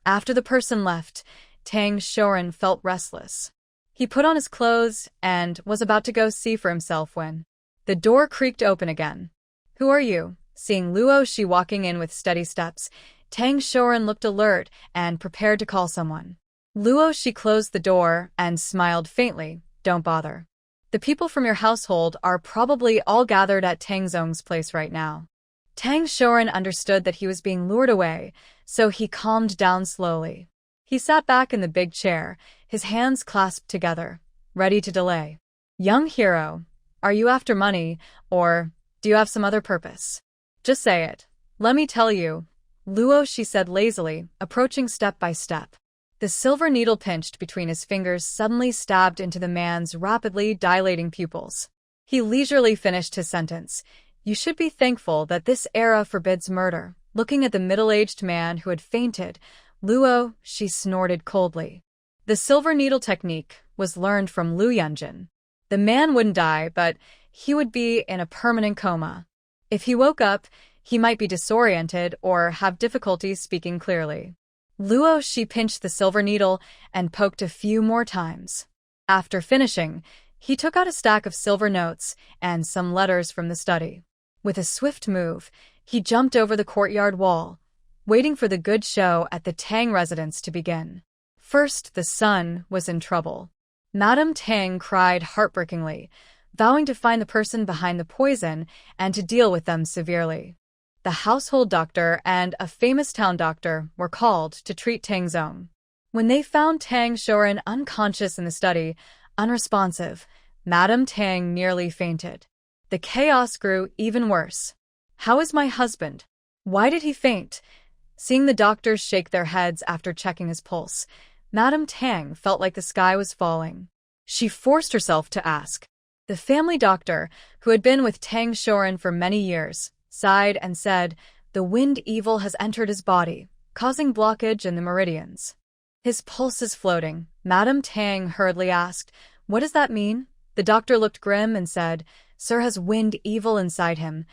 After the person left, Tang Shoren felt restless. He put on his clothes and was about to go see for himself when the door creaked open again. Who are you? Seeing Luo Shi walking in with steady steps, Tang Shoren looked alert and prepared to call someone. Luo Shi closed the door and smiled faintly. Don't bother. The people from your household are probably all gathered at Tang Zong's place right now. Tang Shoren understood that he was being lured away, so he calmed down slowly. He sat back in the big chair, his hands clasped together, ready to delay. Young hero, are you after money, or do you have some other purpose? Just say it. Let me tell you, Luo Shi said lazily, approaching step by step. The silver needle pinched between his fingers suddenly stabbed into the man's rapidly dilating pupils. He leisurely finished his sentence. You should be thankful that this era forbids murder. Looking at the middle-aged man who had fainted, Luo Shi snorted coldly. The silver needle technique was learned from Lu Yunjin. The man wouldn't die, but he would be in a permanent coma. If he woke up, he might be disoriented or have difficulty speaking clearly. Luo Shi pinched the silver needle and poked a few more times. After finishing, he took out a stack of silver notes and some letters from the study. With a swift move, he jumped over the courtyard wall, waiting for the good show at the Tang residence to begin. First, the son was in trouble. Madame Tang cried heartbreakingly, vowing to find the person behind the poison and to deal with them severely. The household doctor and a famous town doctor were called to treat Tang Zong. When they found Tang Shoren unconscious in the study, unresponsive, Madame Tang nearly fainted. The chaos grew even worse. How is my husband? Why did he faint? Seeing the doctors shake their heads after checking his pulse, Madame Tang felt like the sky was falling. She forced herself to ask. The family doctor, who had been with Tang Shoren for many years, sighed and said, The wind evil has entered his body, causing blockage in the meridians. His pulse is floating. Madame Tang hurriedly asked, What does that mean? The doctor looked grim and said, Sir has wind evil inside him.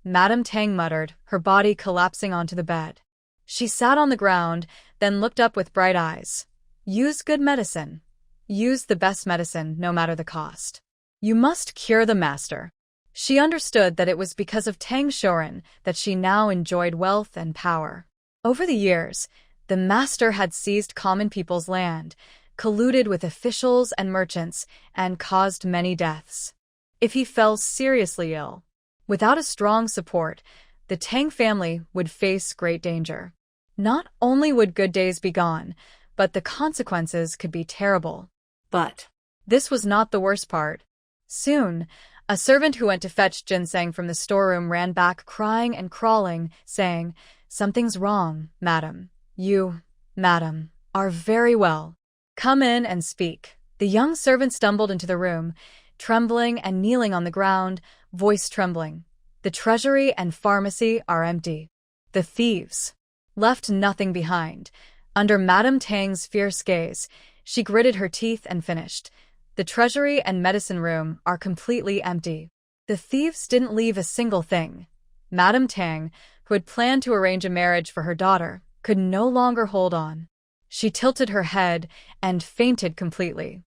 Madame Tang muttered, her body collapsing onto the bed. She sat on the ground, then looked up with bright eyes. Use good medicine. Use the best medicine, no matter the cost. You must cure the master. She understood that it was because of Tang Shoren that she now enjoyed wealth and power. Over the years, the master had seized common people's land, colluded with officials and merchants, and caused many deaths. If he fell seriously ill, without a strong support, the Tang family would face great danger. Not only would good days be gone, but the consequences could be terrible. But this was not the worst part. Soon, a servant who went to fetch ginseng from the storeroom ran back crying and crawling, saying, Something's wrong, madam. You, madam, are very well. Come in and speak. The young servant stumbled into the room, trembling and kneeling on the ground, voice trembling. The treasury and pharmacy are empty. The thieves left nothing behind. Under Madame Tang's fierce gaze, She gritted her teeth and finished. The treasury and medicine room are completely empty. The thieves didn't leave a single thing. Madame Tang, who had planned to arrange a marriage for her daughter, could no longer hold on. She tilted her head and fainted completely.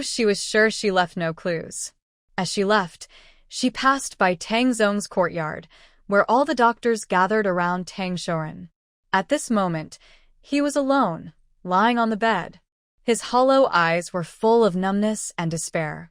She was sure she left no clues. As she left, she passed by Tang Zong's courtyard, where all the doctors gathered around Tang Shoren. At this moment, he was alone, lying on the bed. His hollow eyes were full of numbness and despair.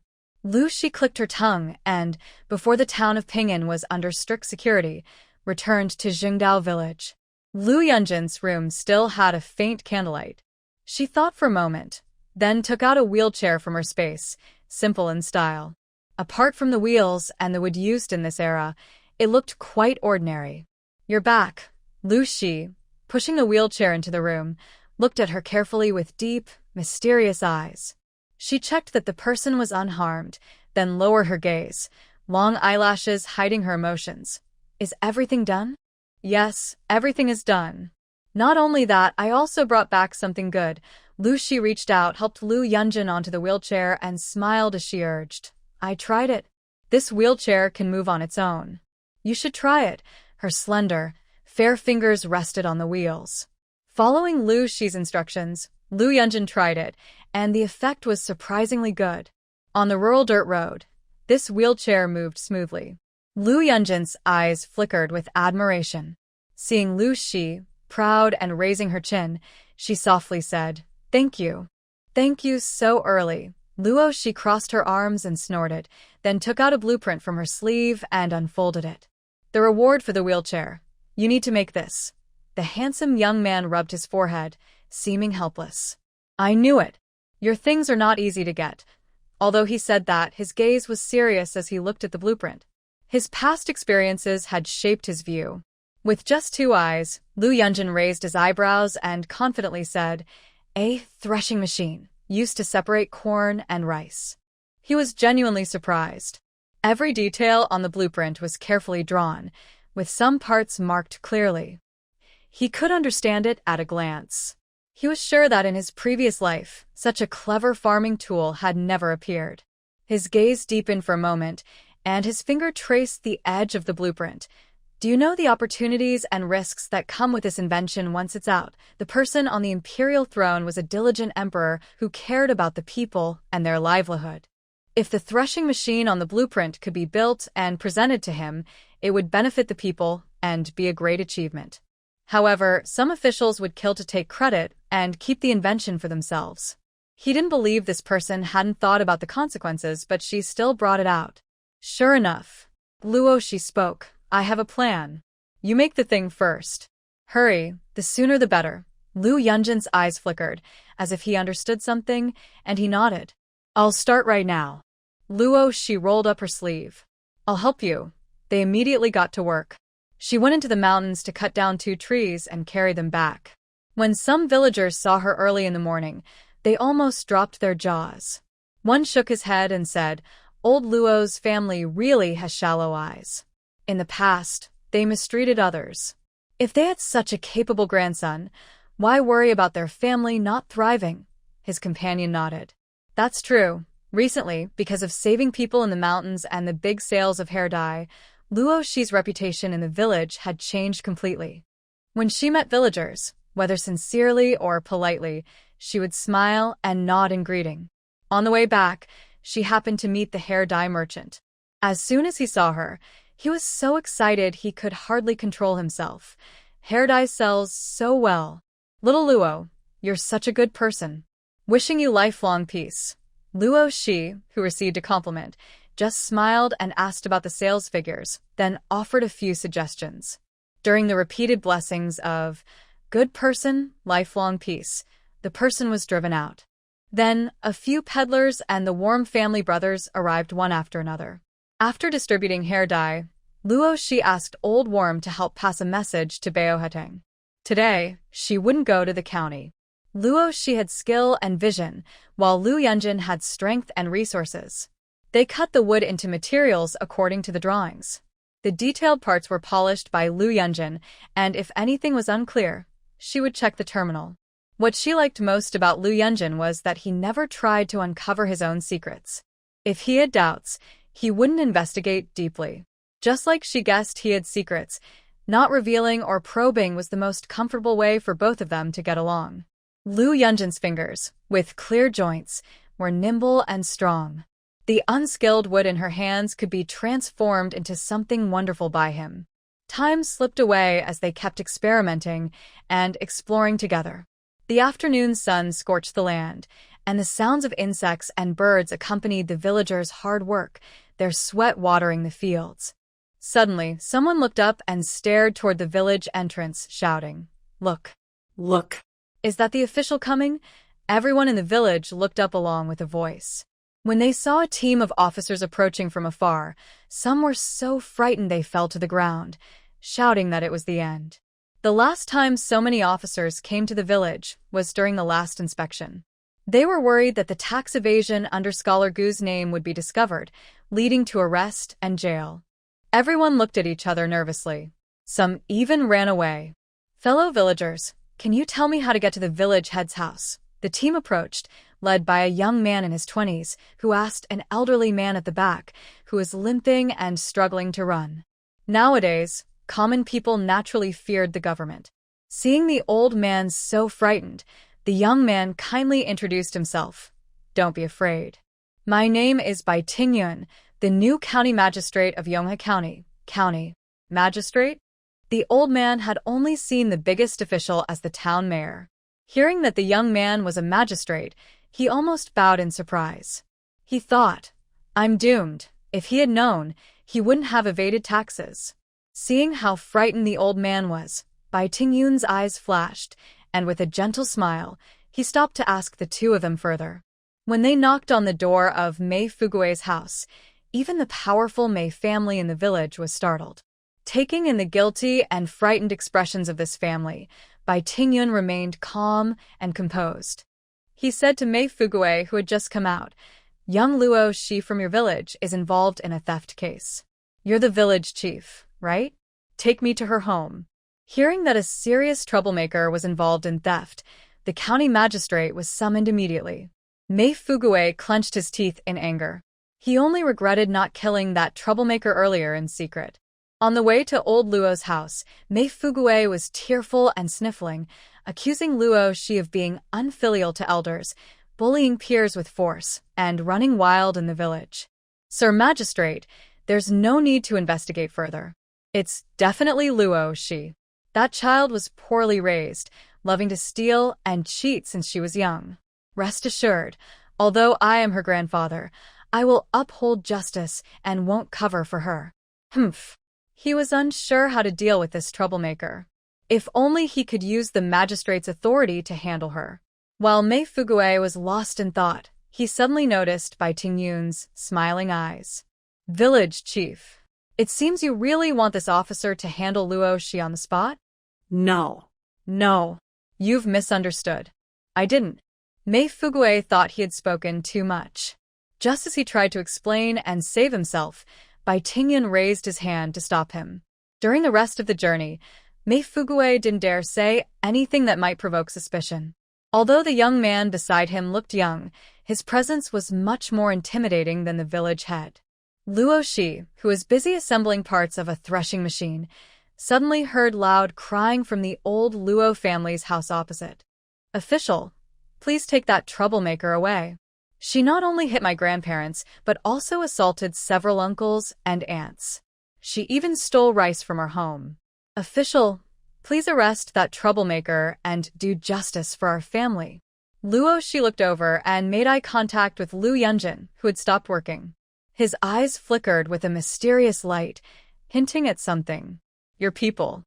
She clicked her tongue and, before the town of Ping'an was under strict security, returned to Jingdao village. Lu Yunjin's room still had a faint candlelight. She thought for a moment, then took out a wheelchair from her space, simple in style. Apart from the wheels and the wood used in this era, it looked quite ordinary. "You're back," Lu Shi, pushing the wheelchair into the room, looked at her carefully with deep, mysterious eyes. She checked that the person was unharmed, then lowered her gaze, long eyelashes hiding her emotions. "Is everything done?" "Yes, everything is done. Not only that, I also brought back something good." Lu Shi reached out, helped Lu Yunjin onto the wheelchair, and smiled as she urged. "I tried it. This wheelchair can move on its own. You should try it." Her slender, fair fingers rested on the wheels. Following Lu Shi's instructions, Lu Yunjin tried it, and the effect was surprisingly good. On the rural dirt road, this wheelchair moved smoothly. Lu Yunjin's eyes flickered with admiration. Seeing Lu Shi, proud and raising her chin, she softly said, "Thank you." "Thank you so early." Luo Shi crossed her arms and snorted, then took out a blueprint from her sleeve and unfolded it. "The reward for the wheelchair. You need to make this." The handsome young man rubbed his forehead, seeming helpless. "I knew it. Your things are not easy to get." Although he said that, his gaze was serious as he looked at the blueprint. His past experiences had shaped his view. With just 2 eyes, Lu Yunjin raised his eyebrows and confidently said, "A threshing machine, used to separate corn and rice." He was genuinely surprised. Every detail on the blueprint was carefully drawn, with some parts marked clearly. He could understand it at a glance. He was sure that in his previous life, such a clever farming tool had never appeared. His gaze deepened for a moment, and his finger traced the edge of the blueprint. "Do you know the opportunities and risks that come with this invention once it's out?" The person on the imperial throne was a diligent emperor who cared about the people and their livelihood. If the threshing machine on the blueprint could be built and presented to him, it would benefit the people and be a great achievement. However, some officials would kill to take credit and keep the invention for themselves. He didn't believe this person hadn't thought about the consequences, but she still brought it out. "Sure enough." Luo Shi spoke. "I have a plan. You make the thing first. Hurry, the sooner the better." Lu Yunjin's eyes flickered, as if he understood something, and he nodded. "I'll start right now." Luo Shi rolled up her sleeve. "I'll help you." They immediately got to work. She went into the mountains to cut down 2 trees and carry them back. When some villagers saw her early in the morning, they almost dropped their jaws. One shook his head and said, "Old Luo's family really has shallow eyes. In the past, they mistreated others. If they had such a capable grandson, why worry about their family not thriving?" His companion nodded. "That's true. Recently, because of saving people in the mountains and the big sales of hair dye, Luo Shi's reputation in the village had changed completely. When she met villagers, whether sincerely or politely, she would smile and nod in greeting. On the way back, she happened to meet the hair dye merchant. As soon as he saw her, he was so excited he could hardly control himself. "Hair dye sells so well. Little Luo, you're such a good person. Wishing you lifelong peace." Luo Shi, who received a compliment, just smiled and asked about the sales figures, then offered a few suggestions. During the repeated blessings of "good person, lifelong peace," the person was driven out. Then, a few peddlers and the Warm family brothers arrived one after another. After distributing hair dye, Luo Shi asked Old Worm to help pass a message to Baoheteng. Today, she wouldn't go to the county. Luo Shi had skill and vision, while Lu Yunjin had strength and resources. They cut the wood into materials according to the drawings. The detailed parts were polished by Lu Yunjin, and if anything was unclear, she would check the terminal. What she liked most about Liu Yunjin was that he never tried to uncover his own secrets. If he had doubts, he wouldn't investigate deeply. Just like she guessed he had secrets, not revealing or probing was the most comfortable way for both of them to get along. Liu Yunjin's fingers, with clear joints, were nimble and strong. The unskilled wood in her hands could be transformed into something wonderful by him. Time slipped away as they kept experimenting and exploring together. The afternoon sun scorched the land, and the sounds of insects and birds accompanied the villagers' hard work, their sweat watering the fields. Suddenly, someone looked up and stared toward the village entrance, shouting, "Look! Look! Is that the official coming?" Everyone in the village looked up along with a voice. When they saw a team of officers approaching from afar, some were so frightened they fell to the ground, shouting that it was the end. The last time so many officers came to the village was during the last inspection. They were worried that the tax evasion under Scholar Gu's name would be discovered, leading to arrest and jail. Everyone looked at each other nervously. Some even ran away. "Fellow villagers, can you tell me how to get to the village head's house?" The team approached, led by a young man in his 20s, who asked an elderly man at the back, who was limping and struggling to run. Nowadays, common people naturally feared the government. Seeing the old man so frightened, the young man kindly introduced himself. "Don't be afraid. My name is Bai Tingyun, the new county magistrate of Yonghe County." County magistrate? The old man had only seen the biggest official as the town mayor. Hearing that the young man was a magistrate, he almost bowed in surprise. He thought, "I'm doomed." If he had known, he wouldn't have evaded taxes. Seeing how frightened the old man was, Bai Tingyun's eyes flashed, and with a gentle smile, he stopped to ask the two of them further. When they knocked on the door of Mei Fugue's house, even the powerful Mei family in the village was startled. Taking in the guilty and frightened expressions of this family, Bai Tingyun remained calm and composed. He said to Mei Fugue, who had just come out, "Young Luo Shi from your village is involved in a theft case. You're the village chief, right? Take me to her home." Hearing that a serious troublemaker was involved in theft, the county magistrate was summoned immediately. Mei Fugue clenched his teeth in anger. He only regretted not killing that troublemaker earlier in secret. On the way to old Luo's house, Mei Fugue was tearful and sniffling, accusing Luo Shi of being unfilial to elders, bullying peers with force, and running wild in the village. "Sir Magistrate, there's no need to investigate further. It's definitely Luo Shi. That child was poorly raised, loving to steal and cheat since she was young. Rest assured, although I am her grandfather, I will uphold justice and won't cover for her." Humph. He was unsure how to deal with this troublemaker. If only he could use the magistrate's authority to handle her. While Mei Fugue was lost in thought, he suddenly noticed Bai Tingyun's smiling eyes. "Village chief, it seems you really want this officer to handle Luo Shi on the spot?" No. "No, you've misunderstood. I didn't." Mei Fugue thought he had spoken too much. Just as he tried to explain and save himself, Bai Tingyun raised his hand to stop him. During the rest of the journey, Mei Fugue didn't dare say anything that might provoke suspicion. Although the young man beside him looked young, his presence was much more intimidating than the village head. Luo Shi, who was busy assembling parts of a threshing machine, suddenly heard loud crying from the old Luo family's house opposite. "Official, please take that troublemaker away. She not only hit my grandparents, but also assaulted several uncles and aunts. She even stole rice from our home. Official, please arrest that troublemaker and do justice for our family." Luo Shi looked over and made eye contact with Liu Yunjin, who had stopped working. His eyes flickered with a mysterious light, hinting at something. "Your people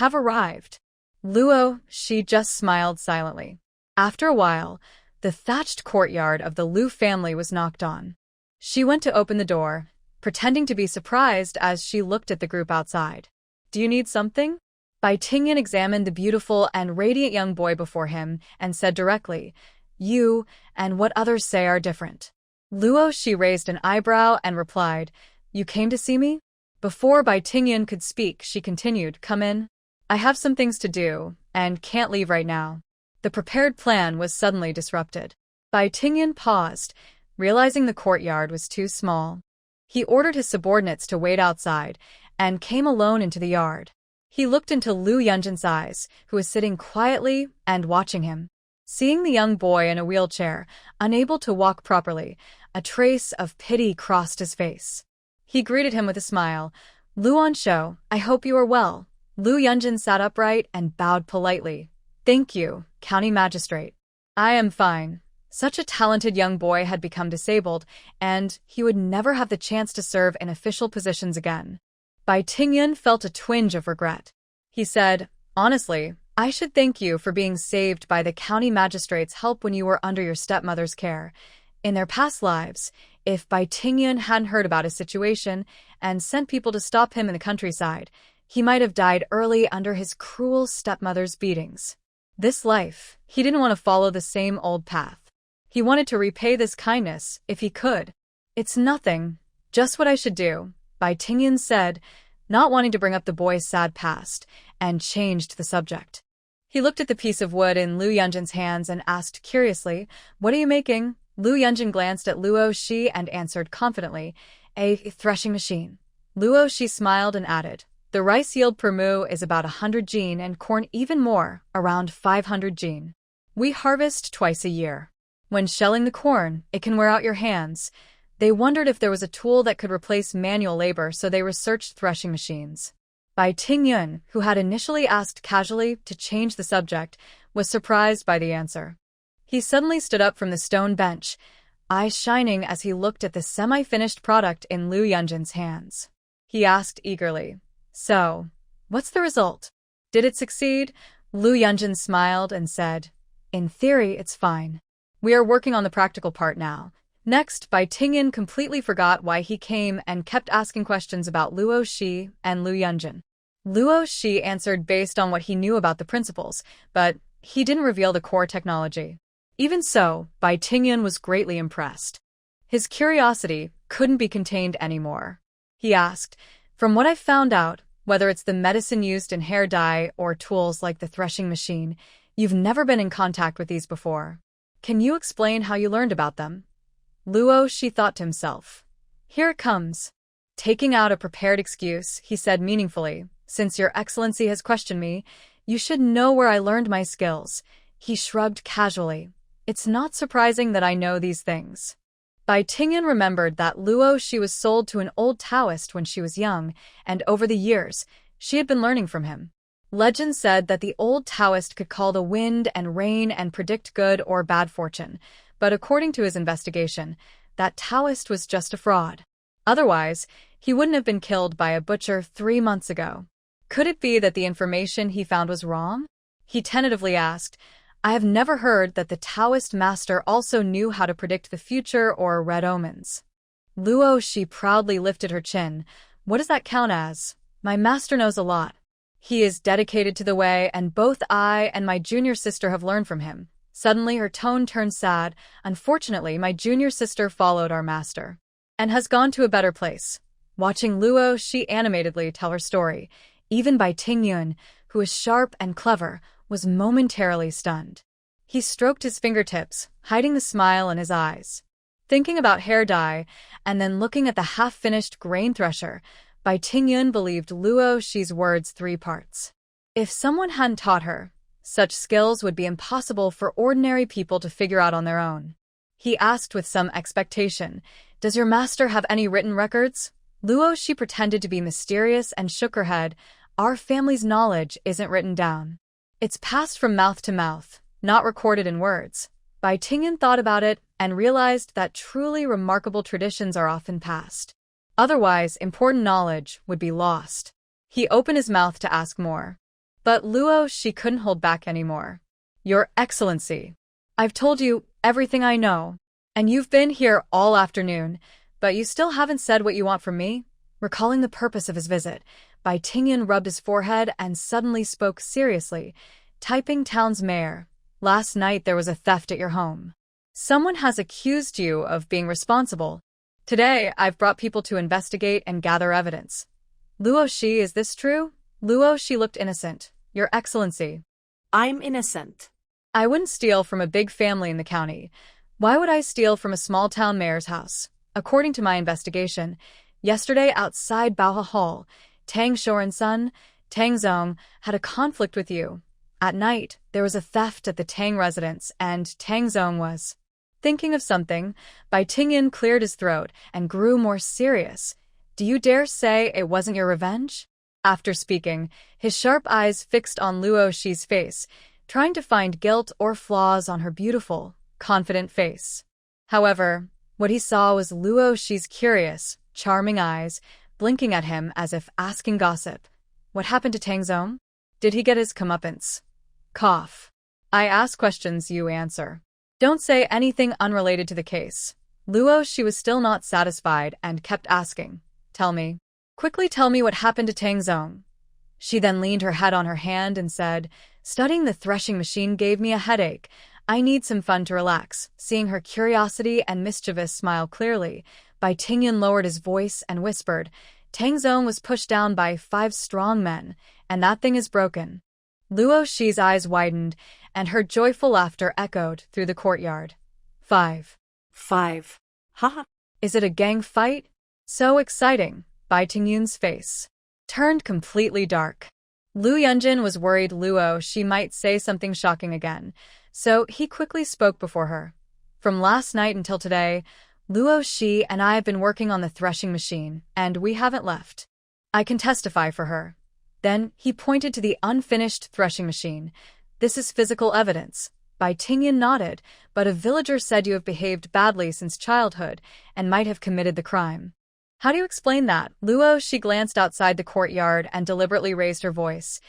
have arrived." Luo Shi just smiled silently. After a while, the thatched courtyard of the Liu family was knocked on. She went to open the door, pretending to be surprised as she looked at the group outside. "Do you need something?" Bai Tingyun examined the beautiful and radiant young boy before him and said directly, "You and what others say are different." Luo Shi raised an eyebrow and replied, "You came to see me?" Before Bai Tingyun could speak, she continued, "Come in. I have some things to do, and can't leave right now." The prepared plan was suddenly disrupted. Bai Tingyan paused, realizing the courtyard was too small. He ordered his subordinates to wait outside and came alone into the yard. He looked into Lu Yunjin's eyes, who was sitting quietly and watching him. Seeing the young boy in a wheelchair, unable to walk properly, a trace of pity crossed his face. He greeted him with a smile. "Luan Shou, I hope you are well." Lu Yunjin sat upright and bowed politely. "Thank you, County Magistrate. I am fine." Such a talented young boy had become disabled, and he would never have the chance to serve in official positions again. Bai Tingyan felt a twinge of regret. He said, "Honestly, I should thank you for being saved by the county magistrate's help when you were under your stepmother's care. In their past lives, if Bai Tingyan hadn't heard about his situation and sent people to stop him in the countryside, he might have died early under his cruel stepmother's beatings. This life, he didn't want to follow the same old path. He wanted to repay this kindness if he could. It's nothing, just what I should do," Bai Tingyan said, not wanting to bring up the boy's sad past, and changed the subject. He looked at the piece of wood in Lu Yunjin's hands and asked curiously, "What are you making?" Lu Yunjin glanced at Luo Shi and answered confidently, "A threshing machine." Luo Shi smiled and added, "The rice yield per mu is about 100 jin and corn even more, around 500 jin. We harvest twice a year. When shelling the corn, it can wear out your hands." They wondered if there was a tool that could replace manual labor, so they researched threshing machines. Bai Tingyan, who had initially asked casually to change the subject, was surprised by the answer. He suddenly stood up from the stone bench, eyes shining as he looked at the semi-finished product in Lu Yunjin's hands. He asked eagerly, "So, what's the result? Did it succeed?" Lu Yunjin smiled and said, "In theory, it's fine. We are working on the practical part now." Next, Bai Tingyan completely forgot why he came and kept asking questions about Luo Shi and Lu Yunjin. Luo Shi answered based on what he knew about the principles, but he didn't reveal the core technology. Even so, Bai Tingyan was greatly impressed. His curiosity couldn't be contained anymore. He asked, "From what I've found out, whether it's the medicine used in hair dye or tools like the threshing machine, you've never been in contact with these before. Can you explain how you learned about them?" Luo Shi thought to himself. "Here it comes." Taking out a prepared excuse, he said meaningfully, "Since your excellency has questioned me, you should know where I learned my skills." He shrugged casually. "It's not surprising that I know these things." Bai Tingyan remembered that Luo Shi was sold to an old Taoist when she was young, and over the years, she had been learning from him. Legend said that the old Taoist could call the wind and rain and predict good or bad fortune, but according to his investigation, that Taoist was just a fraud. Otherwise, he wouldn't have been killed by a butcher 3 months ago. Could it be that the information he found was wrong? He tentatively asked, "I have never heard that the Taoist master also knew how to predict the future or read omens." Luo Shi proudly lifted her chin. "What does that count as? My master knows a lot. He is dedicated to the way, and both I and my junior sister have learned from him." Suddenly her tone turned sad. "Unfortunately, my junior sister followed our master and has gone to a better place." Watching Luo Shi animatedly tell her story, even Bai Tingyan, who was sharp and clever, was momentarily stunned. He stroked his fingertips, hiding the smile in his eyes. Thinking about hair dye, and then looking at the half-finished grain thresher, Bai Tingyan believed Luo Shi's words 3 parts. If someone hadn't taught her, such skills would be impossible for ordinary people to figure out on their own. He asked with some expectation, "Does your master have any written records?" Luo Shi pretended to be mysterious and shook her head. "Our family's knowledge isn't written down. It's passed from mouth to mouth, not recorded in words." Bai Tingyan thought about it and realized that truly remarkable traditions are often passed. Otherwise, important knowledge would be lost. He opened his mouth to ask more. But Luo Shi couldn't hold back anymore. "Your Excellency, I've told you everything I know, and you've been here all afternoon, but you still haven't said what you want from me?" Recalling the purpose of his visit, Bai Tingyan rubbed his forehead and suddenly spoke seriously. "Taiping Town's mayor, last night there was a theft at your home. Someone has accused you of being responsible. Today, I've brought people to investigate and gather evidence." "Luo Shi, is this true?" Luo Shi looked innocent. "Your Excellency." I'm innocent. I wouldn't steal from a big family in the county. Why would I steal from a small-town mayor's house? According to my investigation, yesterday outside Baoha Hall, Tang Shoren's son, Tang Zong, had a conflict with you. At night, there was a theft at the Tang residence, and Tang Zong was thinking of something. Bai Tingyan cleared his throat and grew more serious. Do you dare say it wasn't your revenge? After speaking, his sharp eyes fixed on Luo Shi's face, trying to find guilt or flaws on her beautiful, confident face. However, what he saw was Luo Shi's curious, charming eyes, blinking at him as if asking gossip. What happened to Tang Zong? Did he get his comeuppance? Cough. I ask questions, you answer. Don't say anything unrelated to the case. Luo Shi was still not satisfied and kept asking. Tell me. Quickly tell me what happened to Tang Zong. She then leaned her head on her hand and said, studying the threshing machine gave me a headache. I need some fun to relax. Seeing her curiosity and mischievous smile clearly, Bai Tingyan lowered his voice and whispered, Tang Zong was pushed down by 5 strong men, and that thing is broken. Luo Shi's eyes widened, and her joyful laughter echoed through the courtyard. 5. 5. Ha! Is it a gang fight? So exciting. Bai Tingyan's face turned completely dark. Lu Yunjin was worried Luo Shi might say something shocking again, so he quickly spoke before her. From last night until today, Luo Shi and I have been working on the threshing machine, and we haven't left. I can testify for her. Then he pointed to the unfinished threshing machine. This is physical evidence. Bai Tingyan nodded, but a villager said you have behaved badly since childhood and might have committed the crime. How do you explain that? Luo Shi glanced outside the courtyard and deliberately raised her voice.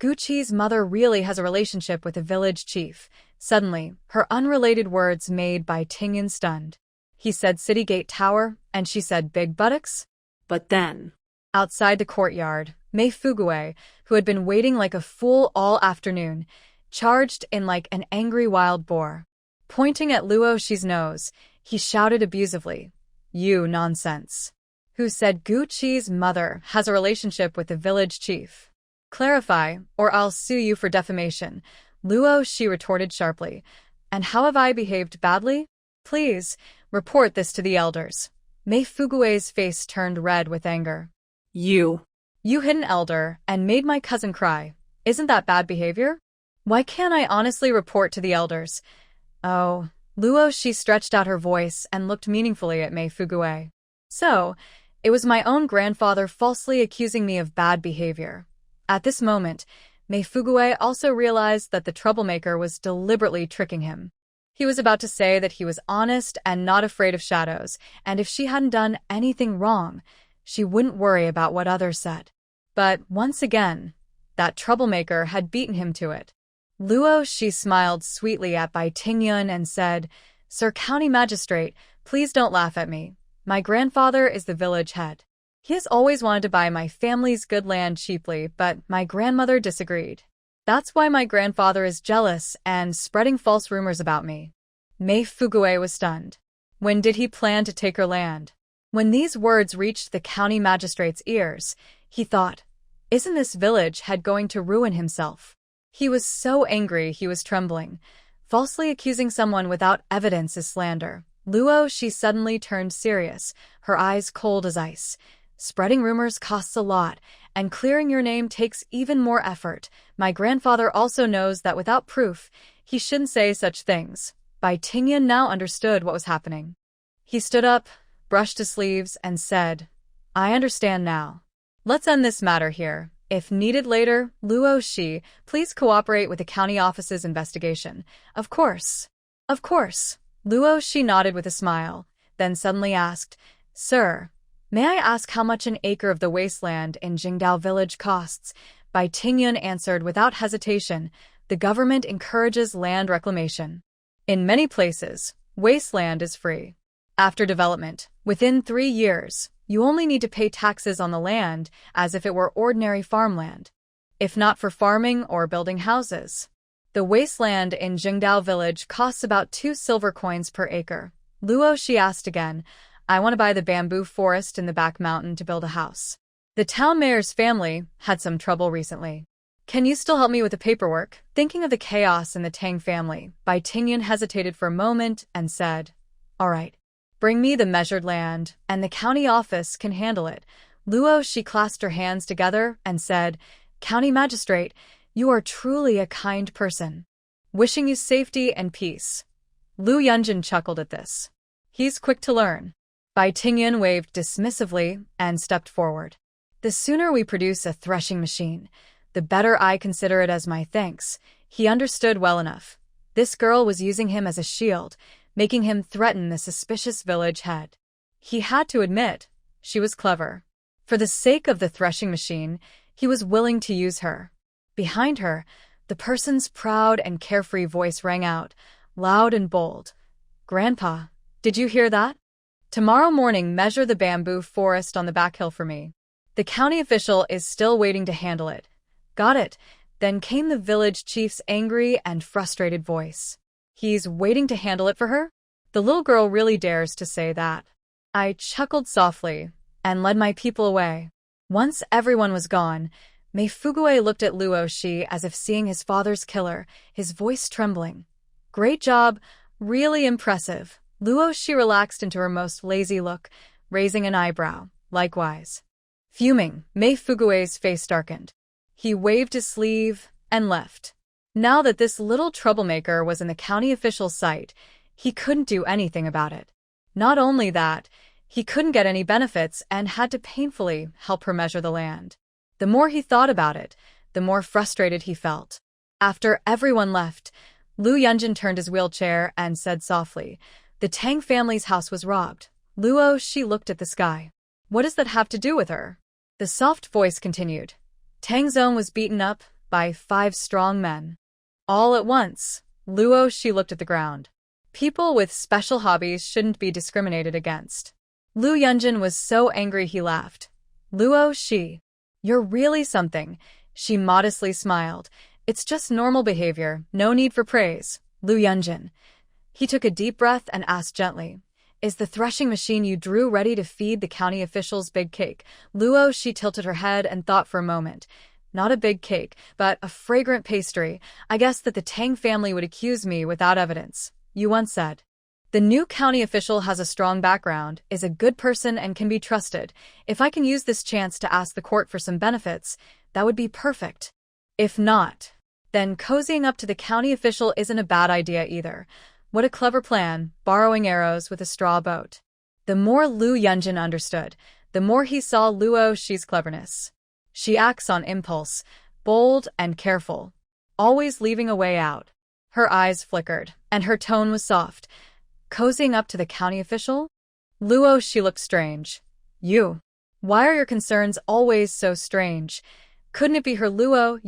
Gu Qi's mother really has a relationship with the village chief. Suddenly, her unrelated words made Bai Tingyan stunned. He said City Gate Tower, and she said big buttocks? But then, outside the courtyard, Mei Fugue, who had been waiting like a fool all afternoon, charged in like an angry wild boar. Pointing at Luo Shi's nose, he shouted abusively, You nonsense. Who said Gu Qi's mother has a relationship with the village chief? Clarify, or I'll sue you for defamation, Luo Shi retorted sharply. And how have I behaved badly? Please, report this to the elders. Mei Fugue's face turned red with anger. You hit an elder and made my cousin cry. Isn't that bad behavior? Why can't I honestly report to the elders? Oh, Luo Shi stretched out her voice and looked meaningfully at Mei Fugue. So, it was my own grandfather falsely accusing me of bad behavior. At this moment, Mei Fugue also realized that the troublemaker was deliberately tricking him. He was about to say that he was honest and not afraid of shadows, and if she hadn't done anything wrong, she wouldn't worry about what others said. But once again, that troublemaker had beaten him to it. Luo Shi smiled sweetly at Bai Tingyan and said, Sir County Magistrate, please don't laugh at me. My grandfather is the village head. He has always wanted to buy my family's good land cheaply, but my grandmother disagreed. That's why my grandfather is jealous and spreading false rumors about me. Mei Fugue was stunned. When did he plan to take her land? When these words reached the county magistrate's ears, he thought, isn't this village head going to ruin himself? He was so angry he was trembling. Falsely accusing someone without evidence is slander. Luo Shi suddenly turned serious, her eyes cold as ice. Spreading rumors costs a lot, and clearing your name takes even more effort. My grandfather also knows that without proof, he shouldn't say such things. Bai Tingyan now understood what was happening. He stood up, brushed his sleeves, and said, I understand now. Let's end this matter here. If needed later, Luo Shi, please cooperate with the county office's investigation. Of course. Of course. Luo Shi nodded with a smile, then suddenly asked, Sir, may I ask how much an acre of the wasteland in Jingdao village costs? Bai Tingyan answered without hesitation, the government encourages land reclamation. In many places, wasteland is free. After development, within 3 years, you only need to pay taxes on the land as if it were ordinary farmland, if not for farming or building houses. The wasteland in Jingdao village costs about 2 silver coins per acre. Luo Shi asked again, I want to buy the bamboo forest in the back mountain to build a house. The town mayor's family had some trouble recently. Can you still help me with the paperwork? Thinking of the chaos in the Tang family, Bai Tingyan hesitated for a moment and said, All right. Bring me the measured land, and the county office can handle it. Luo, she clasped her hands together and said, County magistrate, you are truly a kind person. Wishing you safety and peace. Lu Yunjin chuckled at this. He's quick to learn. Bai Tingyan waved dismissively and stepped forward. The sooner we produce a threshing machine, the better I consider it as my thanks. He understood well enough. This girl was using him as a shield, making him threaten the suspicious village head. He had to admit, she was clever. For the sake of the threshing machine, he was willing to use her. Behind her, the person's proud and carefree voice rang out, loud and bold. Grandpa, did you hear that? Tomorrow morning, measure the bamboo forest on the back hill for me. The county official is still waiting to handle it. Got it. Then came the village chief's angry and frustrated voice. He's waiting to handle it for her? The little girl really dares to say that. I chuckled softly and led my people away. Once everyone was gone, Mei Fugue looked at Luo Shi as if seeing his father's killer, his voice trembling. Great job, really impressive. Luo Shi relaxed into her most lazy look, raising an eyebrow. Likewise. Fuming, Mei Fugue's face darkened. He waved his sleeve and left. Now that this little troublemaker was in the county official's sight, he couldn't do anything about it. Not only that, he couldn't get any benefits and had to painfully help her measure the land. The more he thought about it, the more frustrated he felt. After everyone left, Lu Yunjin turned his wheelchair and said softly, The Tang family's house was robbed. Luo, she looked at the sky. What does that have to do with her? The soft voice continued. Tang Zone was beaten up by 5 strong men. All at once, Luo, she looked at the ground. People with special hobbies shouldn't be discriminated against. Lu Yunjin was so angry he laughed. Luo, she. You're really something. She modestly smiled. It's just normal behavior, no need for praise. Lu Yunjin. He took a deep breath and asked gently, Is the threshing machine you drew ready to feed the county official's big cake? Luo, she tilted her head and thought for a moment. Not a big cake, but a fragrant pastry. I guess that the Tang family would accuse me without evidence. You once said. The new county official has a strong background, is a good person and can be trusted. If I can use this chance to ask the court for some benefits, that would be perfect. If not, then cozying up to the county official isn't a bad idea either. What a clever plan, borrowing arrows with a straw boat. The more Lu Yunjin understood, the more he saw Luo Shi's cleverness. She acts on impulse, bold and careful, always leaving a way out. Her eyes flickered, and her tone was soft. Cozying up to the county official? Luo, she looked strange. You. Why are your concerns always so strange? Couldn't it be her Luo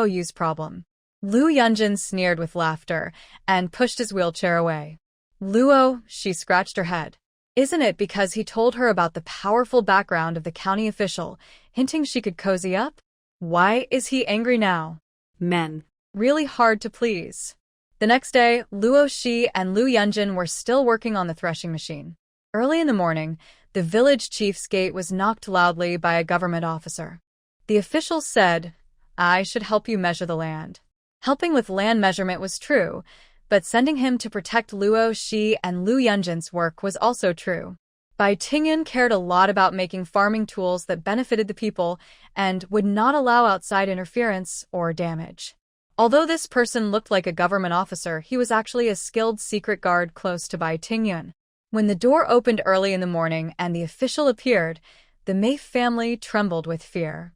Yu's problem? Lu Yunjin sneered with laughter and pushed his wheelchair away. Luo, she scratched her head. Isn't it because he told her about the powerful background of the county official, hinting she could cozy up? Why is he angry now? Men. Really hard to please. The next day, Luo Shi and Lu Yunjin were still working on the threshing machine. Early in the morning, the village chief's gate was knocked loudly by a government officer. The official said, I should help you measure the land. Helping with land measurement was true, but sending him to protect Luo Shi and Lu Yunjin's work was also true. Bai Tingyan cared a lot about making farming tools that benefited the people and would not allow outside interference or damage. Although this person looked like a government officer, he was actually a skilled secret guard close to Bai Tingyan. When the door opened early in the morning and the official appeared, the Mei family trembled with fear.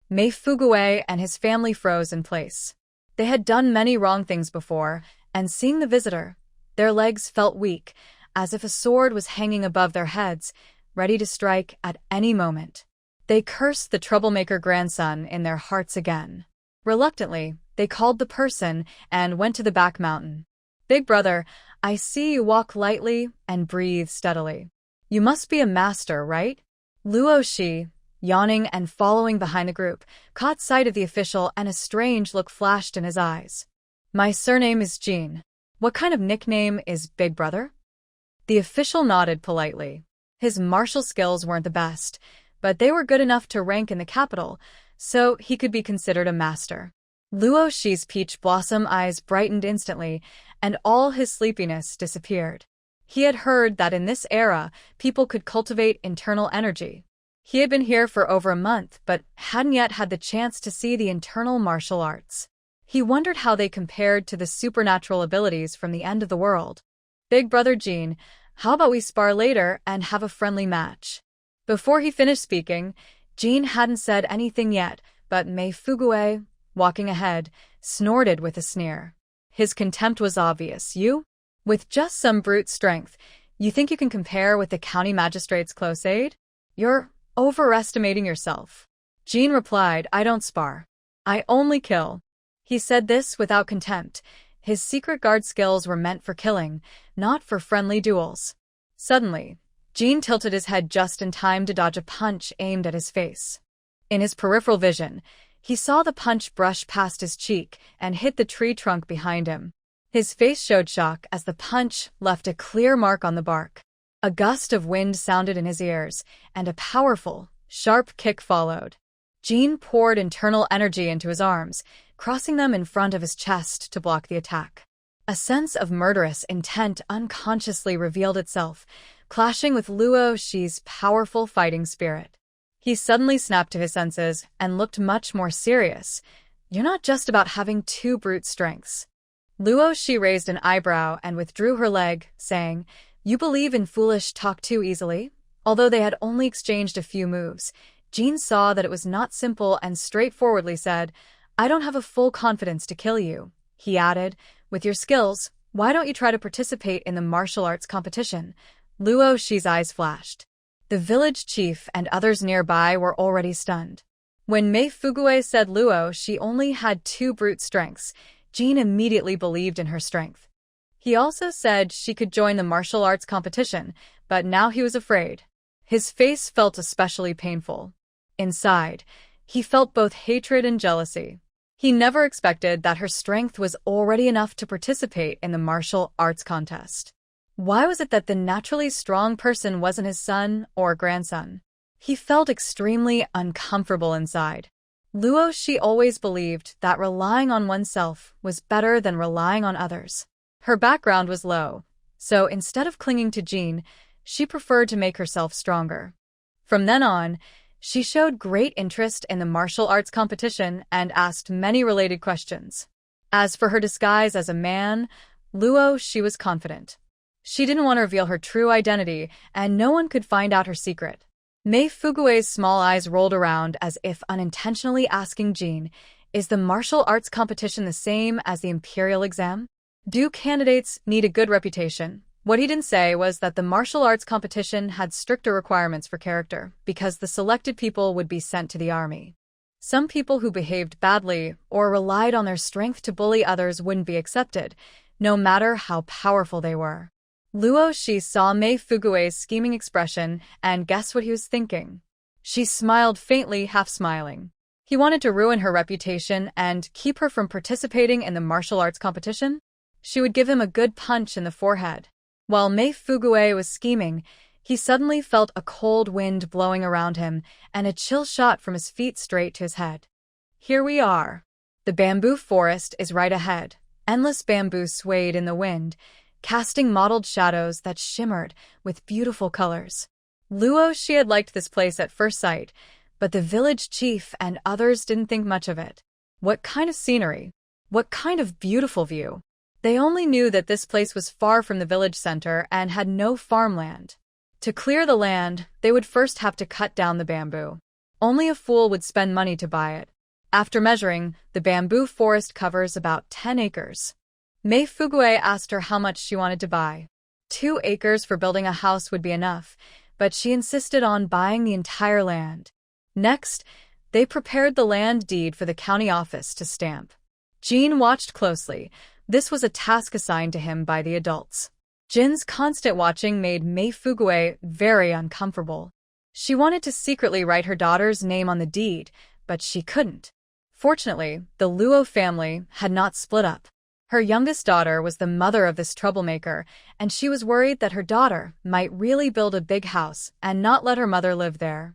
Mei Fugue and his family froze in place. They had done many wrong things before, and seeing the visitor, their legs felt weak, as if a sword was hanging above their heads, ready to strike at any moment. They cursed the troublemaker grandson in their hearts again. Reluctantly, they called the person and went to the back mountain. Big brother, I see you walk lightly and breathe steadily. You must be a master, right? Luo Shi, yawning and following behind the group, caught sight of the official and a strange look flashed in his eyes. My surname is Jean. What kind of nickname is Big Brother? The official nodded politely. His martial skills weren't the best, but they were good enough to rank in the capital, so he could be considered a master. Luo Shi's peach blossom eyes brightened instantly, and all his sleepiness disappeared. He had heard that in this era, people could cultivate internal energy. He had been here for over a month, but hadn't yet had the chance to see the internal martial arts. He wondered how they compared to the supernatural abilities from the end of the world. Big brother Jean, how about we spar later and have a friendly match? Before he finished speaking, Jean hadn't said anything yet, but Mei Fuguei, walking ahead, snorted with a sneer. His contempt was obvious. You? With just some brute strength, you think you can compare with the county magistrate's close aid? You're overestimating yourself. Jean replied, I don't spar. I only kill. He said this without contempt. His secret guard skills were meant for killing, not for friendly duels. Suddenly, Jean tilted his head just in time to dodge a punch aimed at his face. In his peripheral vision, he saw the punch brush past his cheek and hit the tree trunk behind him. His face showed shock as the punch left a clear mark on the bark. A gust of wind sounded in his ears, and a powerful, sharp kick followed. Jean poured internal energy into his arms, crossing them in front of his chest to block the attack. A sense of murderous intent unconsciously revealed itself, clashing with Luo Shi's powerful fighting spirit. He suddenly snapped to his senses and looked much more serious. You're not just about having two brute strengths. Luo Shi raised an eyebrow and withdrew her leg, saying, You believe in foolish talk too easily? Although they had only exchanged a few moves, Jean saw that it was not simple and straightforwardly said, I don't have a full confidence to kill you. He added, With your skills, why don't you try to participate in the martial arts competition? Luo Shi's eyes flashed. The village chief and others nearby were already stunned. When Mei Fuguei said Luo Shi only had two brute strengths, Jean immediately believed in her strength. He also said she could join the martial arts competition, but now he was afraid. His face felt especially painful. Inside, he felt both hatred and jealousy. He never expected that her strength was already enough to participate in the martial arts contest. Why was it that the naturally strong person wasn't his son or grandson? He felt extremely uncomfortable inside. Luo Shi always believed that relying on oneself was better than relying on others. Her background was low, so instead of clinging to Jean, she preferred to make herself stronger. From then on, she showed great interest in the martial arts competition and asked many related questions. As for her disguise as a man, Luo Shi was confident. She didn't want to reveal her true identity, and no one could find out her secret. Mei Fuguei's small eyes rolled around as if unintentionally asking Jean, Is the martial arts competition the same as the imperial exam? Do candidates need a good reputation? What he didn't say was that the martial arts competition had stricter requirements for character, because the selected people would be sent to the army. Some people who behaved badly or relied on their strength to bully others wouldn't be accepted, no matter how powerful they were. Luo Shi saw Mei Fuguei's scheming expression and guessed what he was thinking. She smiled faintly, half smiling. He wanted to ruin her reputation and keep her from participating in the martial arts competition. She would give him a good punch in the forehead. While Mei Fuguei was scheming, he suddenly felt a cold wind blowing around him and a chill shot from his feet straight to his head. Here we are. The bamboo forest is right ahead. Endless bamboo swayed in the wind, casting mottled shadows that shimmered with beautiful colors. Luo Shi had liked this place at first sight, but the village chief and others didn't think much of it. What kind of scenery? What kind of beautiful view? They only knew that this place was far from the village center and had no farmland. To clear the land, they would first have to cut down the bamboo. Only a fool would spend money to buy it. After measuring, the bamboo forest covers about 10 acres. Mei Fuguei asked her how much she wanted to buy. 2 acres for building a house would be enough, but she insisted on buying the entire land. Next, they prepared the land deed for the county office to stamp. Jean watched closely. This was a task assigned to him by the adults. Jin's constant watching made Mei Fuguei very uncomfortable. She wanted to secretly write her daughter's name on the deed, but she couldn't. Fortunately, the Luo family had not split up. Her youngest daughter was the mother of this troublemaker, and she was worried that her daughter might really build a big house and not let her mother live there.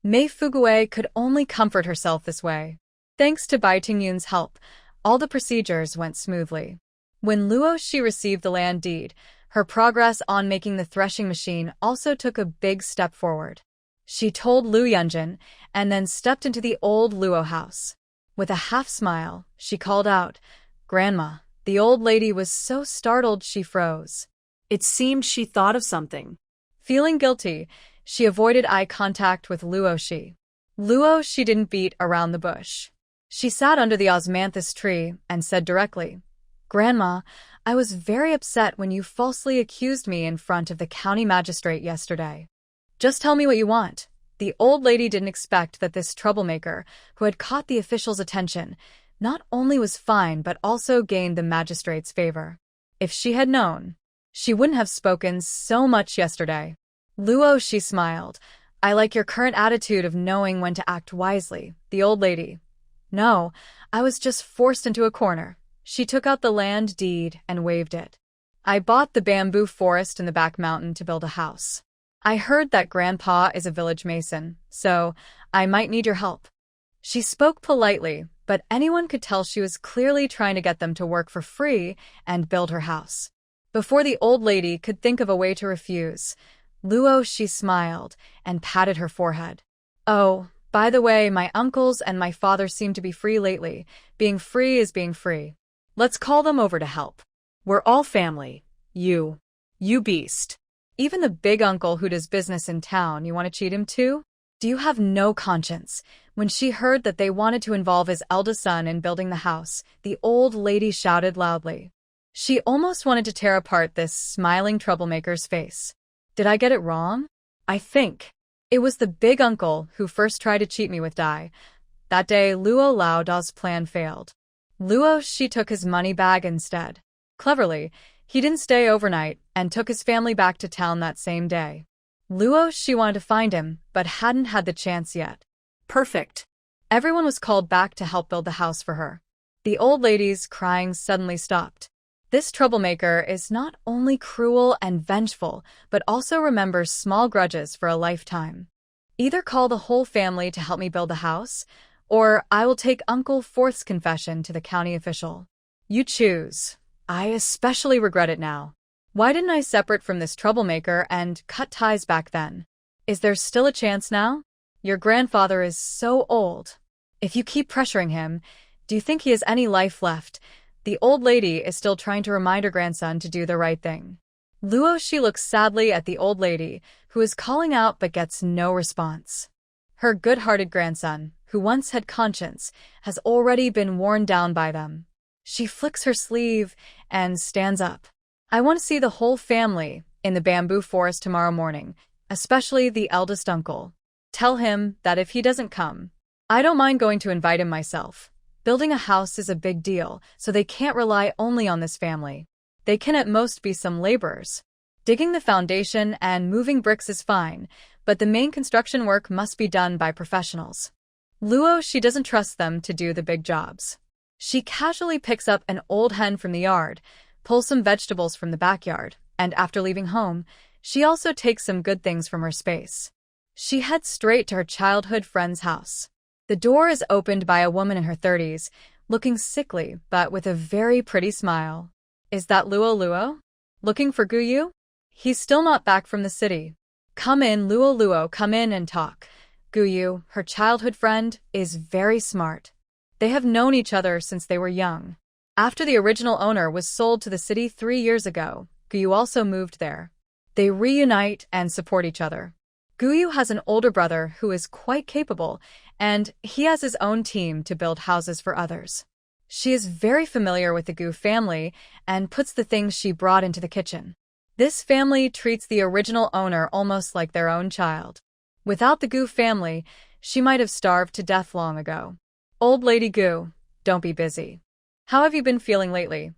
Mei Fuguei could only comfort herself this way. Thanks to Bai Tingyun's help, all the procedures went smoothly. When Luo Shi received the land deed, her progress on making the threshing machine also took a big step forward. She told Lu Yunjin and then stepped into the old Luo house. With a half-smile, she called out, "Grandma." The old lady was so startled she froze. It seemed she thought of something. Feeling guilty, she avoided eye contact with Luo Shi. Luo Shi didn't beat around the bush. She sat under the osmanthus tree and said directly, "Grandma, I was very upset when you falsely accused me in front of the county magistrate yesterday. Just tell me what you want." The old lady didn't expect that this troublemaker, who had caught the official's attention, not only was fine but also gained the magistrate's favor. If she had known, she wouldn't have spoken so much yesterday. Luo Shi smiled. "I like your current attitude of knowing when to act wisely." The old lady, "No, I was just forced into a corner." She took out the land deed and waved it. "I bought the bamboo forest in the back mountain to build a house. I heard that Grandpa is a village mason, so I might need your help." She spoke politely, but anyone could tell she was clearly trying to get them to work for free and build her house. Before the old lady could think of a way to refuse, Luo Shi smiled and patted her forehead. "Oh, by the way, my uncles and my father seem to be free lately. Being free is being free. Let's call them over to help. We're all family. You beast." Even the big uncle who does business in town, you want to cheat him too? Do you have no conscience? When she heard that they wanted to involve his eldest son in building the house, the old lady shouted loudly. She almost wanted to tear apart this smiling troublemaker's face. Did I get it wrong? I think it was the big uncle who first tried to cheat me with Dai. That day, Luo Lao Da's plan failed. Luo Shi took his money bag instead. Cleverly, he didn't stay overnight and took his family back to town that same day. Luo Shi wanted to find him, but hadn't had the chance yet. Perfect. Everyone was called back to help build the house for her. The old lady's crying suddenly stopped. This troublemaker is not only cruel and vengeful, but also remembers small grudges for a lifetime. Either call the whole family to help me build the house, or I will take Uncle Fourth's confession to the county official. You choose. I especially regret it now. Why didn't I separate from this troublemaker and cut ties back then? Is there still a chance now? Your grandfather is so old. If you keep pressuring him, do you think he has any life left? The old lady is still trying to remind her grandson to do the right thing. Luo Shi looks sadly at the old lady, who is calling out but gets no response. Her good-hearted grandson, who once had conscience, has already been worn down by them. She flicks her sleeve and stands up. I want to see the whole family in the bamboo forest tomorrow morning, especially the eldest uncle. Tell him that if he doesn't come, I don't mind going to invite him myself. Building a house is a big deal, so they can't rely only on this family. They can at most be some laborers. Digging the foundation and moving bricks is fine, but the main construction work must be done by professionals. Luo Shi doesn't trust them to do the big jobs. She casually picks up an old hen from the yard, pulls some vegetables from the backyard, and after leaving home, she also takes some good things from her space. She heads straight to her childhood friend's house. The door is opened by a woman in her 30s, looking sickly but with a very pretty smile. Is that Luo? Looking for Gu Yu? He's still not back from the city. Come in, Luo, come in and talk. Gu Yu, her childhood friend, is very smart. They have known each other since they were young. After the original owner was sold to the city 3 years ago, Gu Yu also moved there. They reunite and support each other. Gu Yu has an older brother who is quite capable, and he has his own team to build houses for others. She is very familiar with the Gu family and puts the things she brought into the kitchen. This family treats the original owner almost like their own child. Without the Gu family, she might have starved to death long ago. Old Lady Gu, don't be busy. How have you been feeling lately?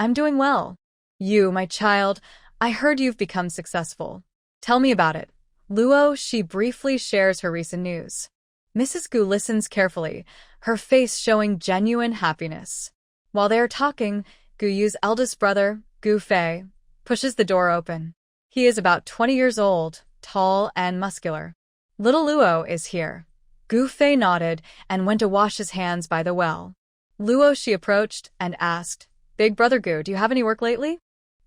I'm doing well. You, my child, I heard you've become successful. Tell me about it. Luo Shi briefly shares her recent news. Mrs. Gu listens carefully, her face showing genuine happiness. While they are talking, Gu Yu's eldest brother, Gu Fei, pushes the door open. He is about 20 years old, tall and muscular. Little Luo is here. Gu Fei nodded and went to wash his hands by the well. Luo Shi approached and asked, Big Brother Gu, do you have any work lately?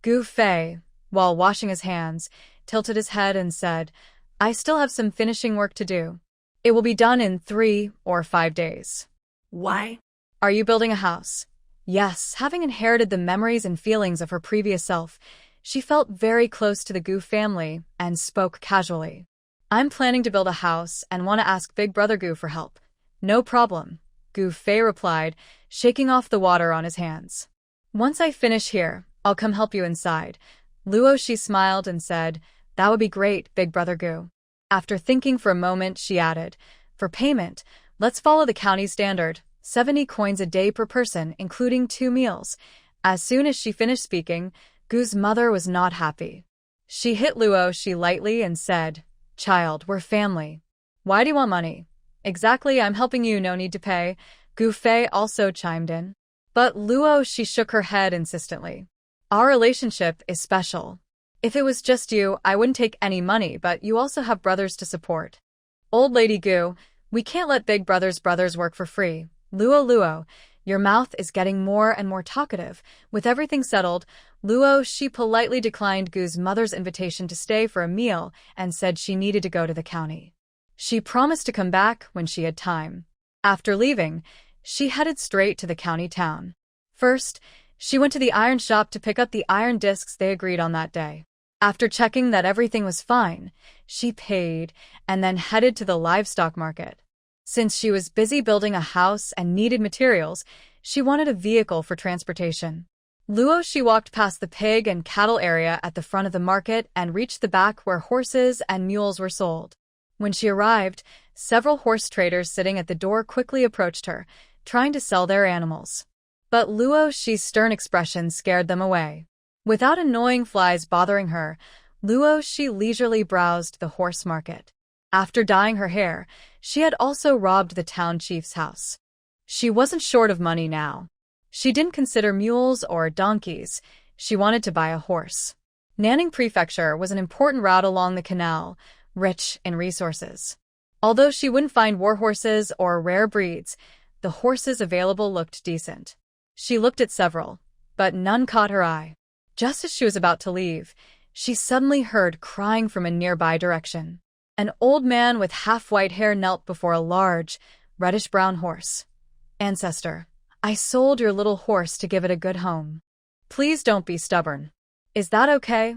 Gu Fei, while washing his hands, tilted his head and said, I still have some finishing work to do. It will be done in 3 or 5 days. Why? Are you building a house? Yes, having inherited the memories and feelings of her previous self, she felt very close to the Gu family and spoke casually. I'm planning to build a house and want to ask Big Brother Gu for help. No problem, Gu Fei replied, shaking off the water on his hands. Once I finish here, I'll come help you inside. Luo Shi smiled and said, That would be great, Big Brother Gu. After thinking for a moment, she added, For payment, let's follow the county standard, 70 coins a day per person, including 2 meals. As soon as she finished speaking, Gu's mother was not happy. She hit Luo Shi lightly and said, Child, we're family. Why do you want money? Exactly, I'm helping you, no need to pay. Gu Fei also chimed in. But Luo Shi shook her head insistently. Our relationship is special. If it was just you, I wouldn't take any money, but you also have brothers to support. Old Lady Gu, we can't let Big Brother's brothers work for free. Luo, your mouth is getting more and more talkative. With everything settled, Luo Shi politely declined Gu's mother's invitation to stay for a meal and said she needed to go to the county. She promised to come back when she had time. After leaving, she headed straight to the county town. First, she went to the iron shop to pick up the iron discs they agreed on that day. After checking that everything was fine, she paid and then headed to the livestock market. Since she was busy building a house and needed materials, she wanted a vehicle for transportation. Luo Shi walked past the pig and cattle area at the front of the market and reached the back where horses and mules were sold. When she arrived, several horse traders sitting at the door quickly approached her, trying to sell their animals. But Luo Shi's stern expression scared them away. Without annoying flies bothering her, Luo Shi leisurely browsed the horse market. After dyeing her hair, she had also robbed the town chief's house. She wasn't short of money now. She didn't consider mules or donkeys. She wanted to buy a horse. Nanning Prefecture was an important route along the canal, rich in resources. Although she wouldn't find war horses or rare breeds, the horses available looked decent. She looked at several, but none caught her eye. Just as she was about to leave, she suddenly heard crying from a nearby direction. An old man with half-white hair knelt before a large, reddish-brown horse. Ancestor, I sold your little horse to give it a good home. Please don't be stubborn. Is that okay?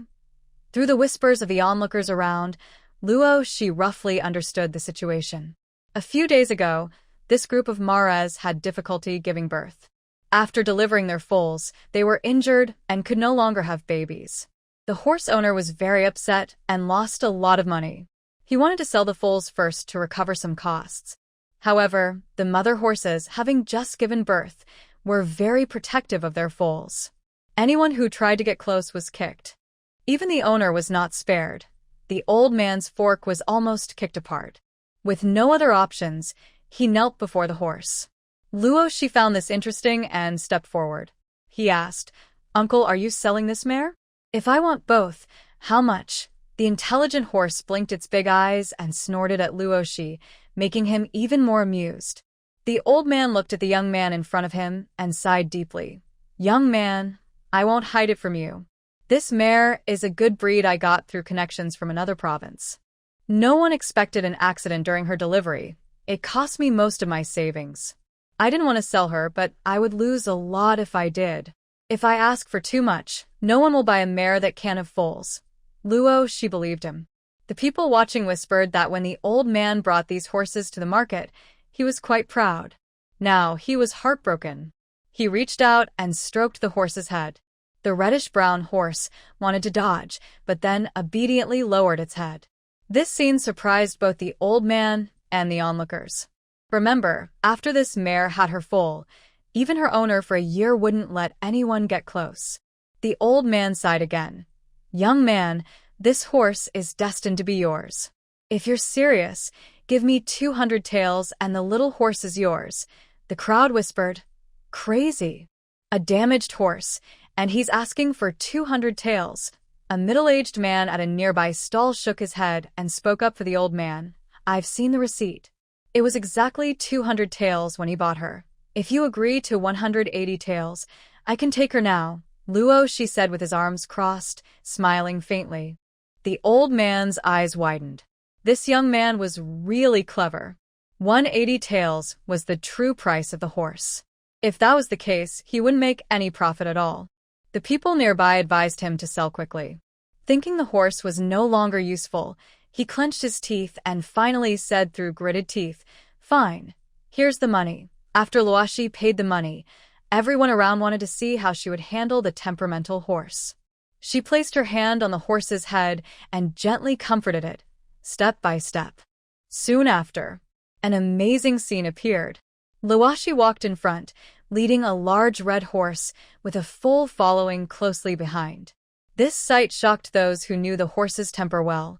Through the whispers of the onlookers around, Luo Shi roughly understood the situation. A few days ago, this group of Mares had difficulty giving birth. After delivering their foals, they were injured and could no longer have babies. The horse owner was very upset and lost a lot of money. He wanted to sell the foals first to recover some costs. However, the mother horses, having just given birth, were very protective of their foals. Anyone who tried to get close was kicked. Even the owner was not spared. The old man's fork was almost kicked apart. With no other options, he knelt before the horse. Luo Shi found this interesting and stepped forward. He asked, Uncle, are you selling this mare? If I want both, how much? The intelligent horse blinked its big eyes and snorted at Luo Shi, making him even more amused. The old man looked at the young man in front of him and sighed deeply. Young man, I won't hide it from you. This mare is a good breed I got through connections from another province. No one expected an accident during her delivery. It cost me most of my savings. I didn't want to sell her, but I would lose a lot if I did. If I ask for too much, no one will buy a mare that can't have foals. Luo Shi believed him. The people watching whispered that when the old man brought these horses to the market, he was quite proud. Now he was heartbroken. He reached out and stroked the horse's head. The reddish-brown horse wanted to dodge, but then obediently lowered its head. This scene surprised both the old man and the onlookers. Remember, after this mare had her foal, even her owner for a year wouldn't let anyone get close. The old man sighed again. Young man, this horse is destined to be yours. If you're serious, give me 200 taels and the little horse is yours. The crowd whispered, Crazy. A damaged horse, and he's asking for 200 taels. A middle-aged man at a nearby stall shook his head and spoke up for the old man. I've seen the receipt. It was exactly 200 taels when he bought her. If you agree to 180 taels, I can take her now, Luo, she said with his arms crossed, smiling faintly. The old man's eyes widened. This young man was really clever. 180 taels was the true price of the horse. If that was the case, he wouldn't make any profit at all. The people nearby advised him to sell quickly. Thinking the horse was no longer useful, he clenched his teeth and finally said through gritted teeth, "Fine, here's the money." After Luoshi paid the money, everyone around wanted to see how she would handle the temperamental horse. She placed her hand on the horse's head and gently comforted it, step by step. Soon after, an amazing scene appeared. Luoshi walked in front, leading a large red horse with a full following closely behind. This sight shocked those who knew the horse's temper well.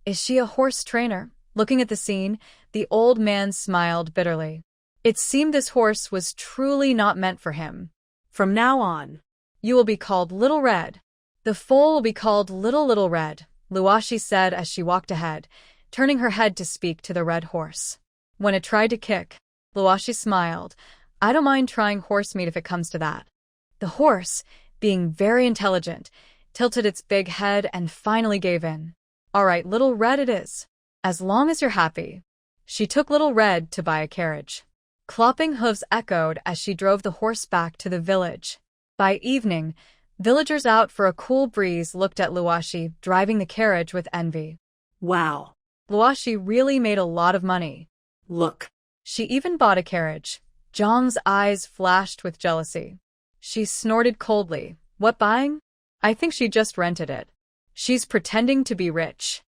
Is she a horse trainer? Looking at the scene, the old man smiled bitterly. It seemed this horse was truly not meant for him. From now on, You will be called Little Red. The foal will be called Little Red, Luoshi said as she walked ahead, turning her head to speak to the red horse. When it tried to kick, Luoshi smiled. I don't mind trying horse meat if it comes to that. The horse, being very intelligent, tilted its big head and finally gave in. All right, Little Red it is. As long as you're happy. She took Little Red to buy a carriage. Clopping hooves echoed as she drove the horse back to the village. By evening, villagers out for a cool breeze looked at Luoshi driving the carriage with envy. wow, Luoshi really made a lot of money. look, She even bought a carriage. Zhang's eyes flashed with jealousy. She snorted coldly. What buying? I think she just rented it. She's pretending to be rich.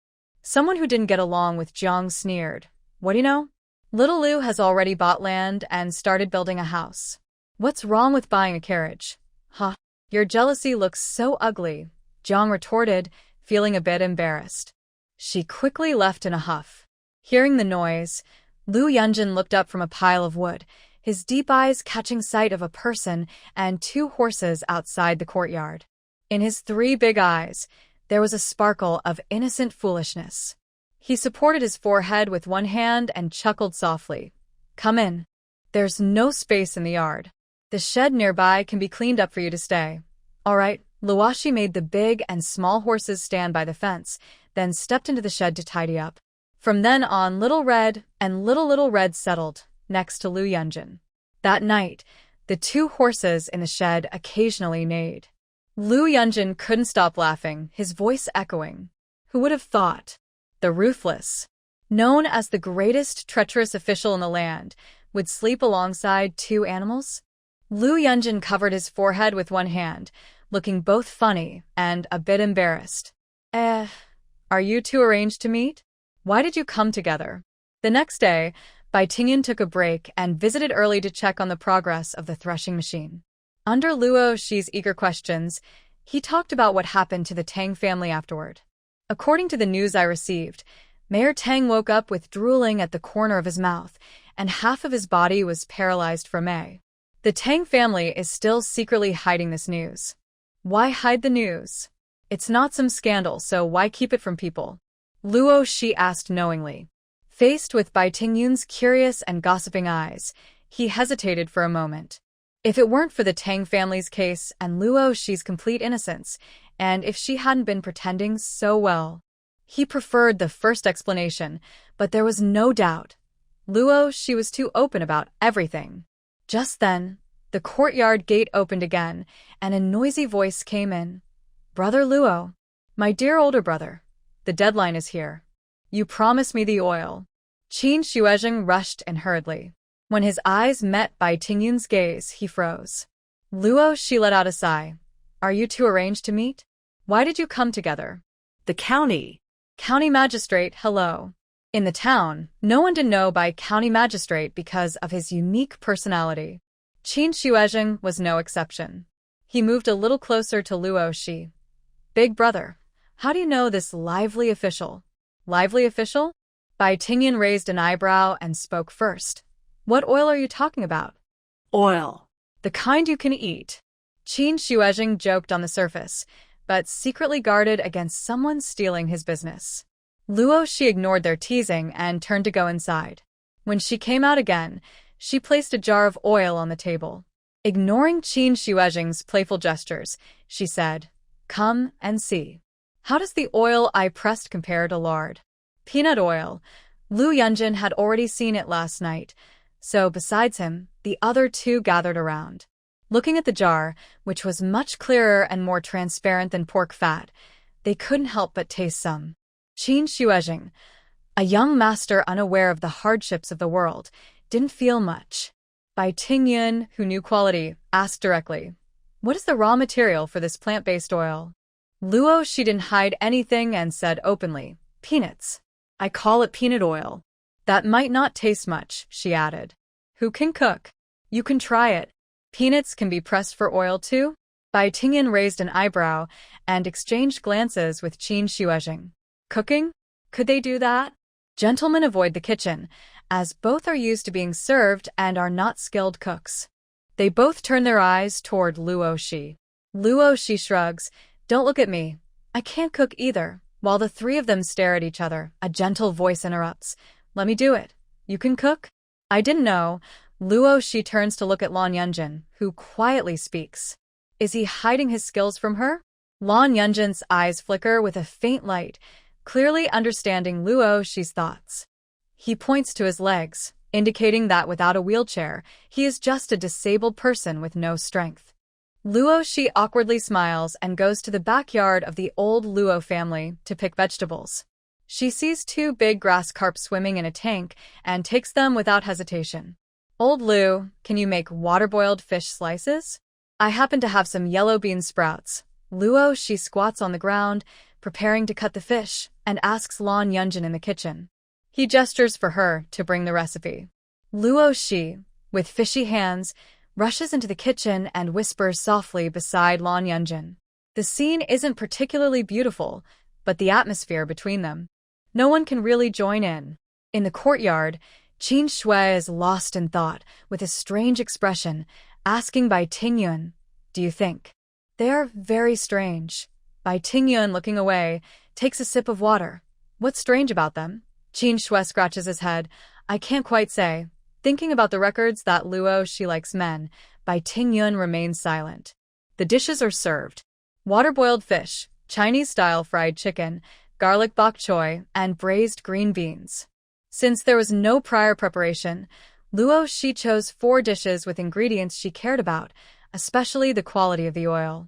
Someone who didn't get along with Zhang sneered. What do you know? Little Lu has already bought land and started building a house. What's wrong with buying a carriage? Huh? Your jealousy looks so ugly, Zhang retorted, feeling a bit embarrassed. She quickly left in a huff. Hearing the noise, Lu Yunjin looked up from a pile of wood, his deep eyes catching sight of a person and two horses outside the courtyard. In his three big eyes, there was a sparkle of innocent foolishness. He supported his forehead with one hand and chuckled softly. Come in. There's no space in the yard. The shed nearby can be cleaned up for you to stay. All right, Luoshi made the big and small horses stand by the fence, then stepped into the shed to tidy up. From then on, Little Red and Little Red settled next to Lu Yunjin. That night, the two horses in the shed occasionally neighed. Lu Yunjin couldn't stop laughing, his voice echoing. Who would have thought? The ruthless, known as the greatest treacherous official in the land, would sleep alongside two animals? Lu Yunjin covered his forehead with one hand, looking both funny and a bit embarrassed. Are you two arranged to meet? Why did you come together? The next day, Bai Tingyan took a break and visited early to check on the progress of the threshing machine. Under Luo Shi's eager questions, he talked about what happened to the Tang family afterward. According to the news I received, Mayor Tang woke up with drooling at the corner of his mouth, and half of his body was paralyzed from A. The Tang family is still secretly hiding this news. Why hide the news? It's not some scandal, so why keep it from people? Luo Shi asked knowingly. Faced with Bai Tingyun's curious and gossiping eyes, he hesitated for a moment. If it weren't for the Tang family's case and Luo Shi's complete innocence, and if she hadn't been pretending so well, he preferred the first explanation, but there was no doubt. Luo Shi was too open about everything. Just then, the courtyard gate opened again, and a noisy voice came in. Brother Luo, my dear older brother, the deadline is here. You promised me the oil. Qin Shuezheng rushed in hurriedly. When his eyes met Bai Tingyun's gaze, he froze. Luo Shi let out a sigh. Are you two arranged to meet? Why did you come together? the county. County magistrate, hello. In the town, no one didn't know Bai County Magistrate because of his unique personality. Qin Shuezheng was no exception. He moved a little closer to Luo Shi. Big brother, how do you know this lively official? Lively official? Bai Tingyan raised an eyebrow and spoke first. What oil are you talking about? Oil. The kind you can eat. Qin Shuezheng joked on the surface, but secretly guarded against someone stealing his business. Luo Shi ignored their teasing and turned to go inside. When she came out again, she placed a jar of oil on the table. Ignoring Qin Shuizheng's playful gestures, she said, "Come and see. How does the oil I pressed compare to lard?" Peanut oil. Lu Yunjin had already seen it last night, so besides him, the other two gathered around. Looking at the jar, which was much clearer and more transparent than pork fat, they couldn't help but taste some. Qin Shuizheng, a young master unaware of the hardships of the world, didn't feel much. Bai Tingyun, who knew quality, asked directly, "What is the raw material for this plant-based oil?" Luo she didn't hide anything and said openly, "Peanuts. I call it peanut oil." "That might not taste much," she added. "Who can cook? You can try it. Peanuts can be pressed for oil too?" Bai Tingyun raised an eyebrow and exchanged glances with Qin Shuizheng. "Cooking? Could they do that?" Gentlemen avoid the kitchen, as both are used to being served and are not skilled cooks. They both turn their eyes toward Luo Shi. Luo Shi shrugs, "Don't look at me. I can't cook either." While the three of them stare at each other, a gentle voice interrupts, "Let me do it. You can cook?" "I didn't know." Luo Shi turns to look at Lan Yunjin, who quietly speaks. Is he hiding his skills from her? Lan Yunjin's eyes flicker with a faint light, clearly understanding Luo Shi's thoughts. He points to his legs, indicating that without a wheelchair, he is just a disabled person with no strength. Luo Shi awkwardly smiles and goes to the backyard of the old Luo family to pick vegetables. She sees two big grass carp swimming in a tank and takes them without hesitation. "Old Lu, can you make water-boiled fish slices?" "I happen to have some yellow bean sprouts." Luo Shi squats on the ground, preparing to cut the fish, and asks Lan Yunjin in the kitchen. He gestures for her to bring the recipe. Luo Shi, with fishy hands, rushes into the kitchen and whispers softly beside Lan Yunjin. The scene isn't particularly beautiful, but the atmosphere between them. No one can really join in. In the courtyard, Qin Shui is lost in thought, with a strange expression, asking Bai Tingyun, "Do you think?" "They are very strange." Bai Tingyun, looking away, takes a sip of water. "What's strange about them?" Qin Shui scratches his head. "I can't quite say." Thinking about the records that Luo Shi likes men, Bai Tingyun remains silent. The dishes are served. Water-boiled fish, Chinese-style fried chicken, garlic bok choy, and braised green beans. Since there was no prior preparation, Luo Shi chose 4 dishes with ingredients she cared about, especially the quality of the oil.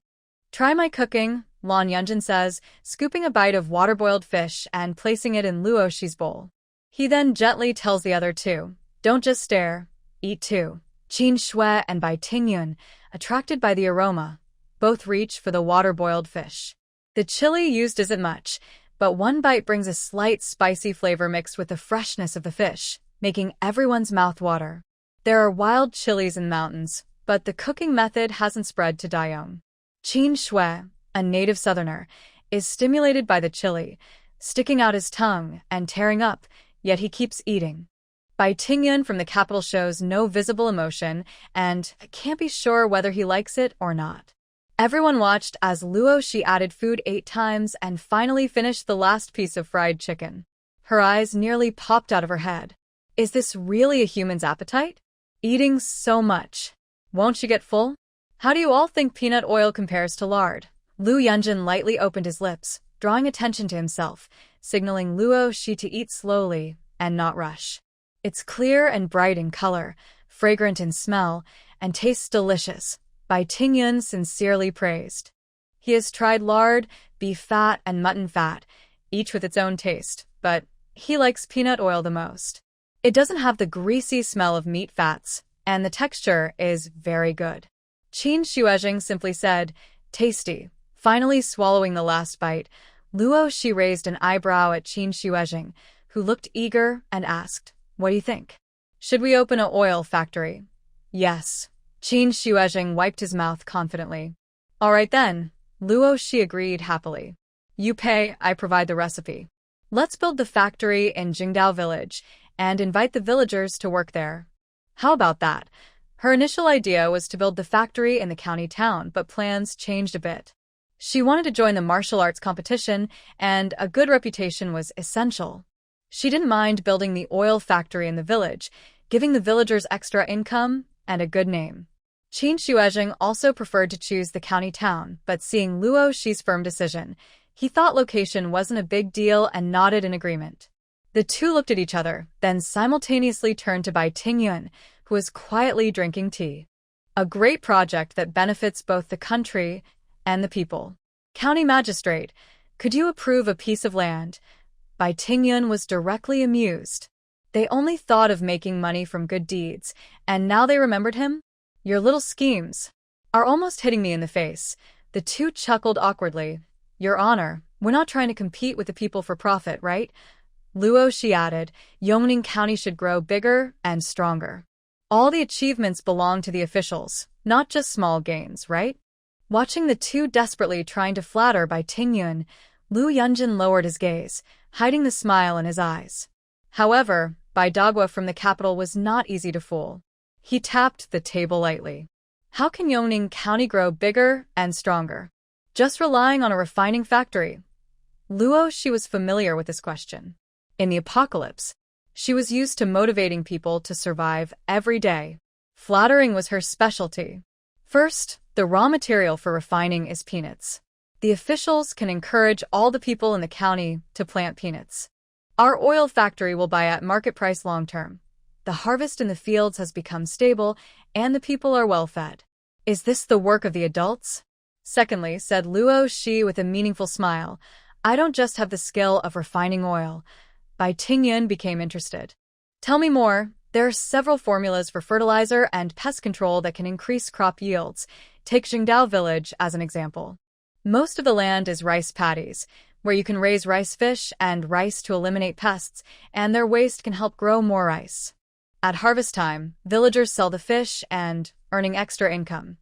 "Try my cooking," Lan Yunjin says, scooping a bite of water-boiled fish and placing it in Luo Shi's bowl. He then gently tells the other two, "Don't just stare, eat too." Qin Shui and Bai Tingyun, attracted by the aroma, both reach for the water-boiled fish. The chili used isn't much, but one bite brings a slight spicy flavor mixed with the freshness of the fish, making everyone's mouth water. There are wild chilies in the mountains, but the cooking method hasn't spread to Dayong. Qin Shui, a native southerner, is stimulated by the chili, sticking out his tongue and tearing up, yet he keeps eating. Bai Tingyun from the capital shows no visible emotion and can't be sure whether he likes it or not. Everyone watched as Luo Shi added food 8 times and finally finished the last piece of fried chicken. Her eyes nearly popped out of her head. Is this really a human's appetite? Eating so much. Won't she get full? How do you all think peanut oil compares to lard? Lu Yunjin lightly opened his lips, drawing attention to himself, signaling Luo Shi to eat slowly and not rush. It's clear and bright in color, fragrant in smell, and tastes delicious, Bai Tingyun sincerely praised. He has tried lard, beef fat, and mutton fat, each with its own taste, but he likes peanut oil the most. It doesn't have the greasy smell of meat fats, and the texture is very good. Qin Shuizheng simply said, "Tasty." Finally swallowing the last bite, Luo Shi raised an eyebrow at Qin Shuizheng, who looked eager and asked, "What do you think? Should we open an oil factory?" "Yes." Qin Shuizheng wiped his mouth confidently. "All right then," Luo Shi agreed happily. "You pay, I provide the recipe. Let's build the factory in Jingdao village and invite the villagers to work there." How about that? Her initial idea was to build the factory in the county town, but plans changed a bit. She wanted to join the martial arts competition, and a good reputation was essential. She didn't mind building the oil factory in the village, giving the villagers extra income and a good name. Qin Shuezheng also preferred to choose the county town, but seeing Luo Shi's firm decision, he thought location wasn't a big deal and nodded in agreement. The two looked at each other, then simultaneously turned to Bai Tingyun, who was quietly drinking tea. A great project that benefits both the country and the people. County Magistrate, could you approve a piece of land? Bai Tingyun was directly amused. They only thought of making money from good deeds, and now they remembered him? Your little schemes are almost hitting me in the face. The two chuckled awkwardly. Your Honor, we're not trying to compete with the people for profit, right? Luo Shi added, Yongning County should grow bigger and stronger. All the achievements belong to the officials, not just small gains, right? Watching the two desperately trying to flatter Bai Tingyun, Lu Yunjin lowered his gaze, hiding the smile in his eyes. However, Bai Dagua from the capital was not easy to fool. He tapped the table lightly. How can Yongning County grow bigger and stronger? Just relying on a refining factory. Luo Shi was familiar with this question. In the apocalypse, she was used to motivating people to survive every day. Flattering was her specialty. First, the raw material for refining is peanuts. The officials can encourage all the people in the county to plant peanuts. Our oil factory will buy at market price long term. The harvest in the fields has become stable, and the people are well fed. Is this the work of the adults? Secondly, said Luo Shi with a meaningful smile, I don't just have the skill of refining oil. Bai Tingyun became interested. Tell me more. There are several formulas for fertilizer and pest control that can increase crop yields. Take Jingdao village as an example. Most of the land is rice paddies, where you can raise rice fish and rice to eliminate pests, and their waste can help grow more rice. At harvest time, villagers sell the fish and earning extra income.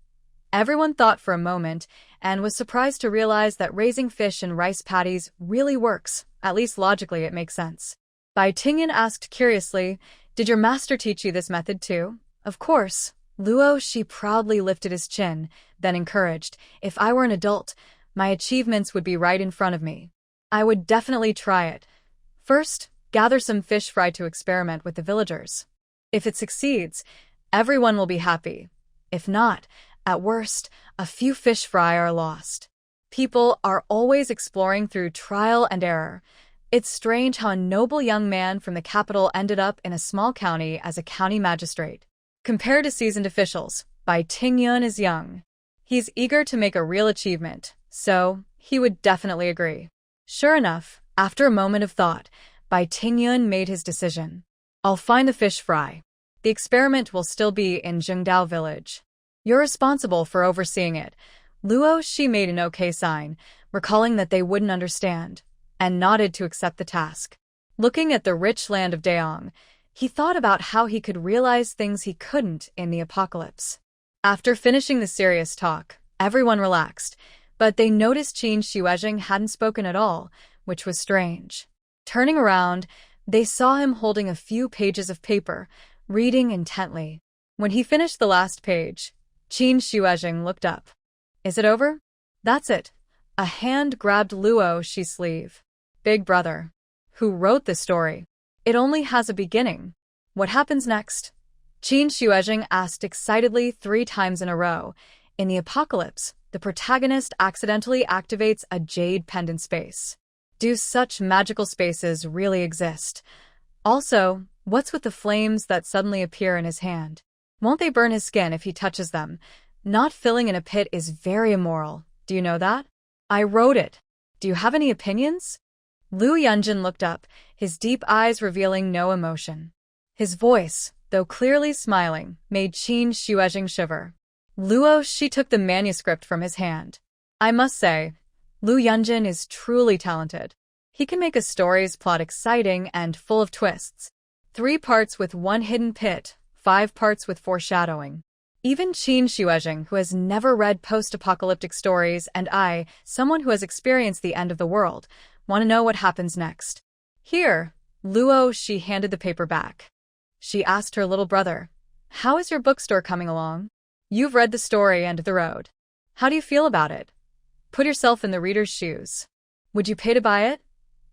Everyone thought for a moment and was surprised to realize that raising fish in rice paddies really works. At least logically it makes sense. Bai Tingyun asked curiously, Did your master teach you this method too? Of course. Luo Shi proudly lifted his chin, then encouraged, If I were an adult, my achievements would be right in front of me. I would definitely try it. First, gather some fish fry to experiment with the villagers. If it succeeds, everyone will be happy. If not, at worst, a few fish fry are lost. People are always exploring through trial and error. It's strange how a noble young man from the capital ended up in a small county as a county magistrate. Compared to seasoned officials, Bai Tingyun is young. He's eager to make a real achievement, so he would definitely agree. Sure enough, after a moment of thought, Bai Tingyun made his decision. I'll find the fish fry. The experiment will still be in Jingdao village. You're responsible for overseeing it. Luo Shi made an okay sign, recalling that they wouldn't understand, and nodded to accept the task. Looking at the rich land of Daong, he thought about how he could realize things he couldn't in the apocalypse. After finishing the serious talk, everyone relaxed, but they noticed Qin Shuezheng hadn't spoken at all, which was strange. Turning around, they saw him holding a few pages of paper, reading intently. When he finished the last page, Qin Shuezheng looked up. Is it over? That's it. A hand grabbed Luo Shi's sleeve. Big brother. Who wrote the story? It only has a beginning. What happens next? Qin Shuezheng asked excitedly 3 times in a row. In the apocalypse, the protagonist accidentally activates a jade pendant space. Do such magical spaces really exist? Also, what's with the flames that suddenly appear in his hand? Won't they burn his skin if he touches them? Not filling in a pit is very immoral. Do you know that? I wrote it. Do you have any opinions? Lu Yunjin looked up, his deep eyes revealing no emotion. His voice, though clearly smiling, made Qin Shuezheng shiver. Luo Shi took the manuscript from his hand. I must say, Lu Yunjin is truly talented. He can make a story's plot exciting and full of twists. 3 parts with 1 hidden pit, 5 parts with foreshadowing. Even Qin Shuezheng, who has never read post-apocalyptic stories, and I, someone who has experienced the end of the world, want to know what happens next. Here, Luo Shi handed the paper back. She asked her little brother, How is your bookstore coming along? You've read the story and the road. How do you feel about it? Put yourself in the reader's shoes. Would you pay to buy it?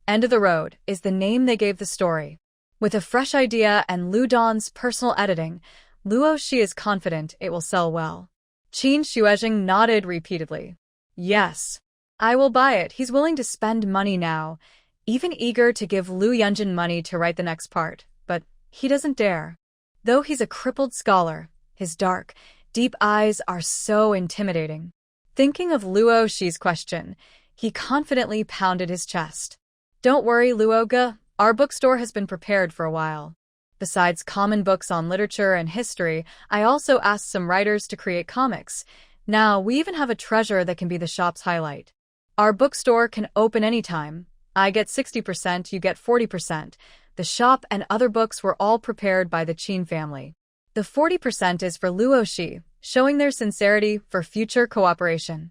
End of the Road is the name they gave the story. With a fresh idea and Lu Don's personal editing, Luo Shi is confident it will sell well. Qin Shuezheng nodded repeatedly. Yes, I will buy it. He's willing to spend money now, even eager to give Lu Yunjin money to write the next part, but he doesn't dare. Though he's a crippled scholar, his dark, deep eyes are so intimidating. Thinking of Luo Shi's question, he confidently pounded his chest. Don't worry, Luo Gu, our bookstore has been prepared for a while. Besides common books on literature and history, I also asked some writers to create comics. Now, we even have a treasure that can be the shop's highlight. Our bookstore can open anytime. I get 60%, you get 40%. The shop and other books were all prepared by the Qin family. The 40% is for Luo Shi, showing their sincerity for future cooperation.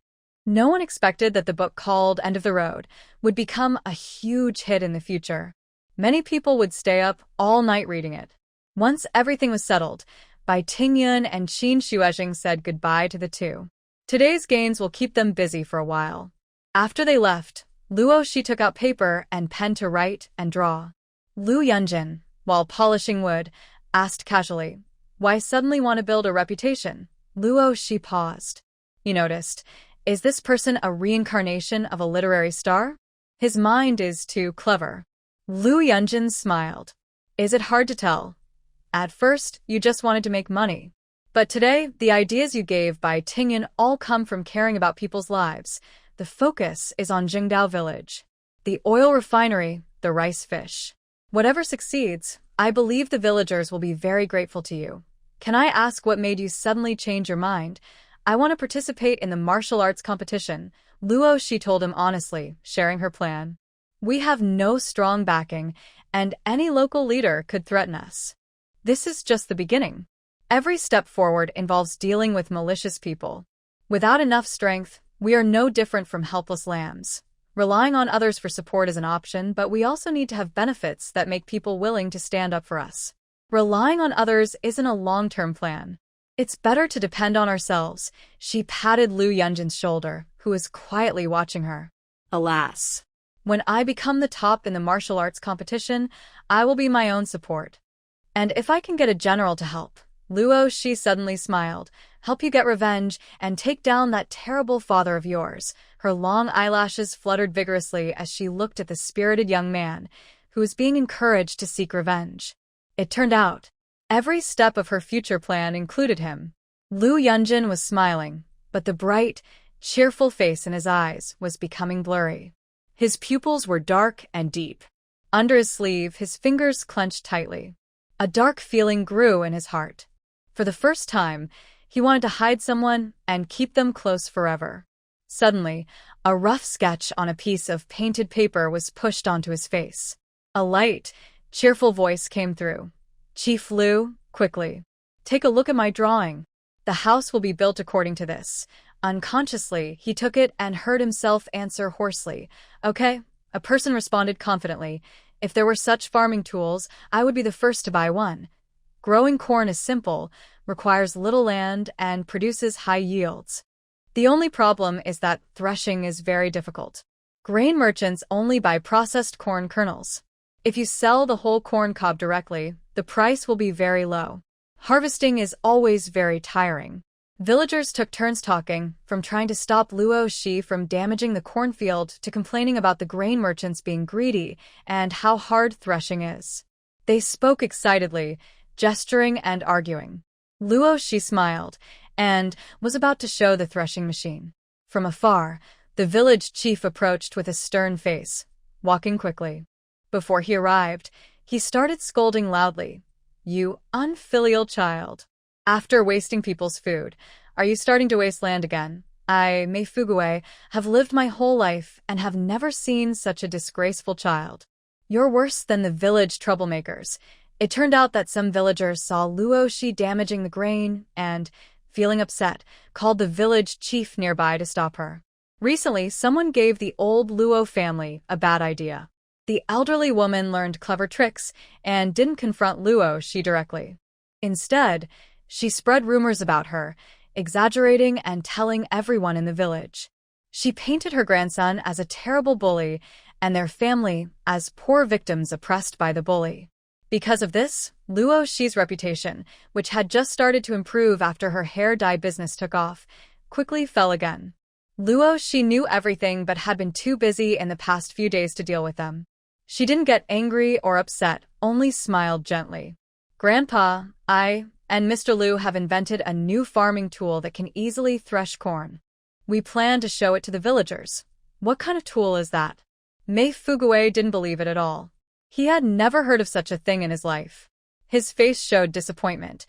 No one expected that the book called End of the Road would become a huge hit in the future. Many people would stay up all night reading it. Once everything was settled, Bai Tingyun and Qin Shuezheng said goodbye to the two. Today's gains will keep them busy for a while. After they left, Luo Shi took out paper and pen to write and draw. Lu Yunjin, while polishing wood, asked casually, "Why suddenly want to build a reputation?" Luo Shi paused. He noticed, is this person a reincarnation of a literary star? His mind is too clever. Lu Yunjin smiled. Is it hard to tell? At first, you just wanted to make money. But today, the ideas you gave by Tingyun all come from caring about people's lives. The focus is on Jingdao village. The oil refinery, the rice fish. Whatever succeeds, I believe the villagers will be very grateful to you. Can I ask what made you suddenly change your mind? I want to participate in the martial arts competition, Luo Shi told him honestly, sharing her plan. We have no strong backing, and any local leader could threaten us. This is just the beginning. Every step forward involves dealing with malicious people. Without enough strength, we are no different from helpless lambs. Relying on others for support is an option, but we also need to have benefits that make people willing to stand up for us. Relying on others isn't a long-term plan. It's better to depend on ourselves. She patted Lu Yunjin's shoulder, who was quietly watching her. Alas, when I become the top in the martial arts competition, I will be my own support. And if I can get a general to help, Luo Shi suddenly smiled, help you get revenge and take down that terrible father of yours. Her long eyelashes fluttered vigorously as she looked at the spirited young man, who was being encouraged to seek revenge. It turned out, every step of her future plan included him. Lu Yunjin was smiling, but the bright, cheerful face in his eyes was becoming blurry. His pupils were dark and deep. Under his sleeve, his fingers clenched tightly. A dark feeling grew in his heart. For the first time, he wanted to hide someone and keep them close forever. Suddenly, a rough sketch on a piece of painted paper was pushed onto his face. A light, cheerful voice came through. Chief Lu, quickly. Take a look at my drawing. The house will be built according to this. Unconsciously, he took it and heard himself answer hoarsely. Okay, a person responded confidently. If there were such farming tools, I would be the first to buy one. Growing corn is simple, requires little land, and produces high yields. The only problem is that threshing is very difficult. Grain merchants only buy processed corn kernels. If you sell the whole corn cob directly, the price will be very low. Harvesting is always very tiring. Villagers took turns talking, from trying to stop Luo Shi from damaging the cornfield to complaining about the grain merchants being greedy and how hard threshing is. They spoke excitedly, gesturing and arguing. Luo Shi smiled and was about to show the threshing machine. From afar, the village chief approached with a stern face, walking quickly. Before he arrived, he started scolding loudly. You unfilial child. After wasting people's food, are you starting to waste land again? I, Mei Fugue, have lived my whole life and have never seen such a disgraceful child. You're worse than the village troublemakers. It turned out that some villagers saw Luo Shi damaging the grain and, feeling upset, called the village chief nearby to stop her. Recently, someone gave the old Luo family a bad idea. The elderly woman learned clever tricks and didn't confront Luo Shi directly. Instead, she spread rumors about her, exaggerating and telling everyone in the village. She painted her grandson as a terrible bully and their family as poor victims oppressed by the bully. Because of this, Luo Shi's reputation, which had just started to improve after her hair dye business took off, quickly fell again. Luo Shi knew everything but had been too busy in the past few days to deal with them. She didn't get angry or upset, only smiled gently. Grandpa, I and Mr. Liu have invented a new farming tool that can easily thresh corn. We plan to show it to the villagers. What kind of tool is that? Mei Fuguei didn't believe it at all. He had never heard of such a thing in his life. His face showed disappointment.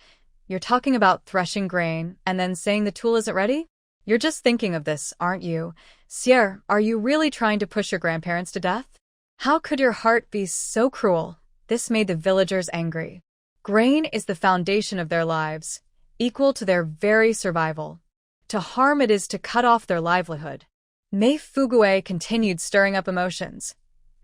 You're talking about threshing grain and then saying the tool isn't ready? You're just thinking of this, aren't you? Sierra, are you really trying to push your grandparents to death? How could your heart be so cruel? This made the villagers angry. Grain is the foundation of their lives, equal to their very survival. To harm it is to cut off their livelihood. Mei Fuguei continued stirring up emotions.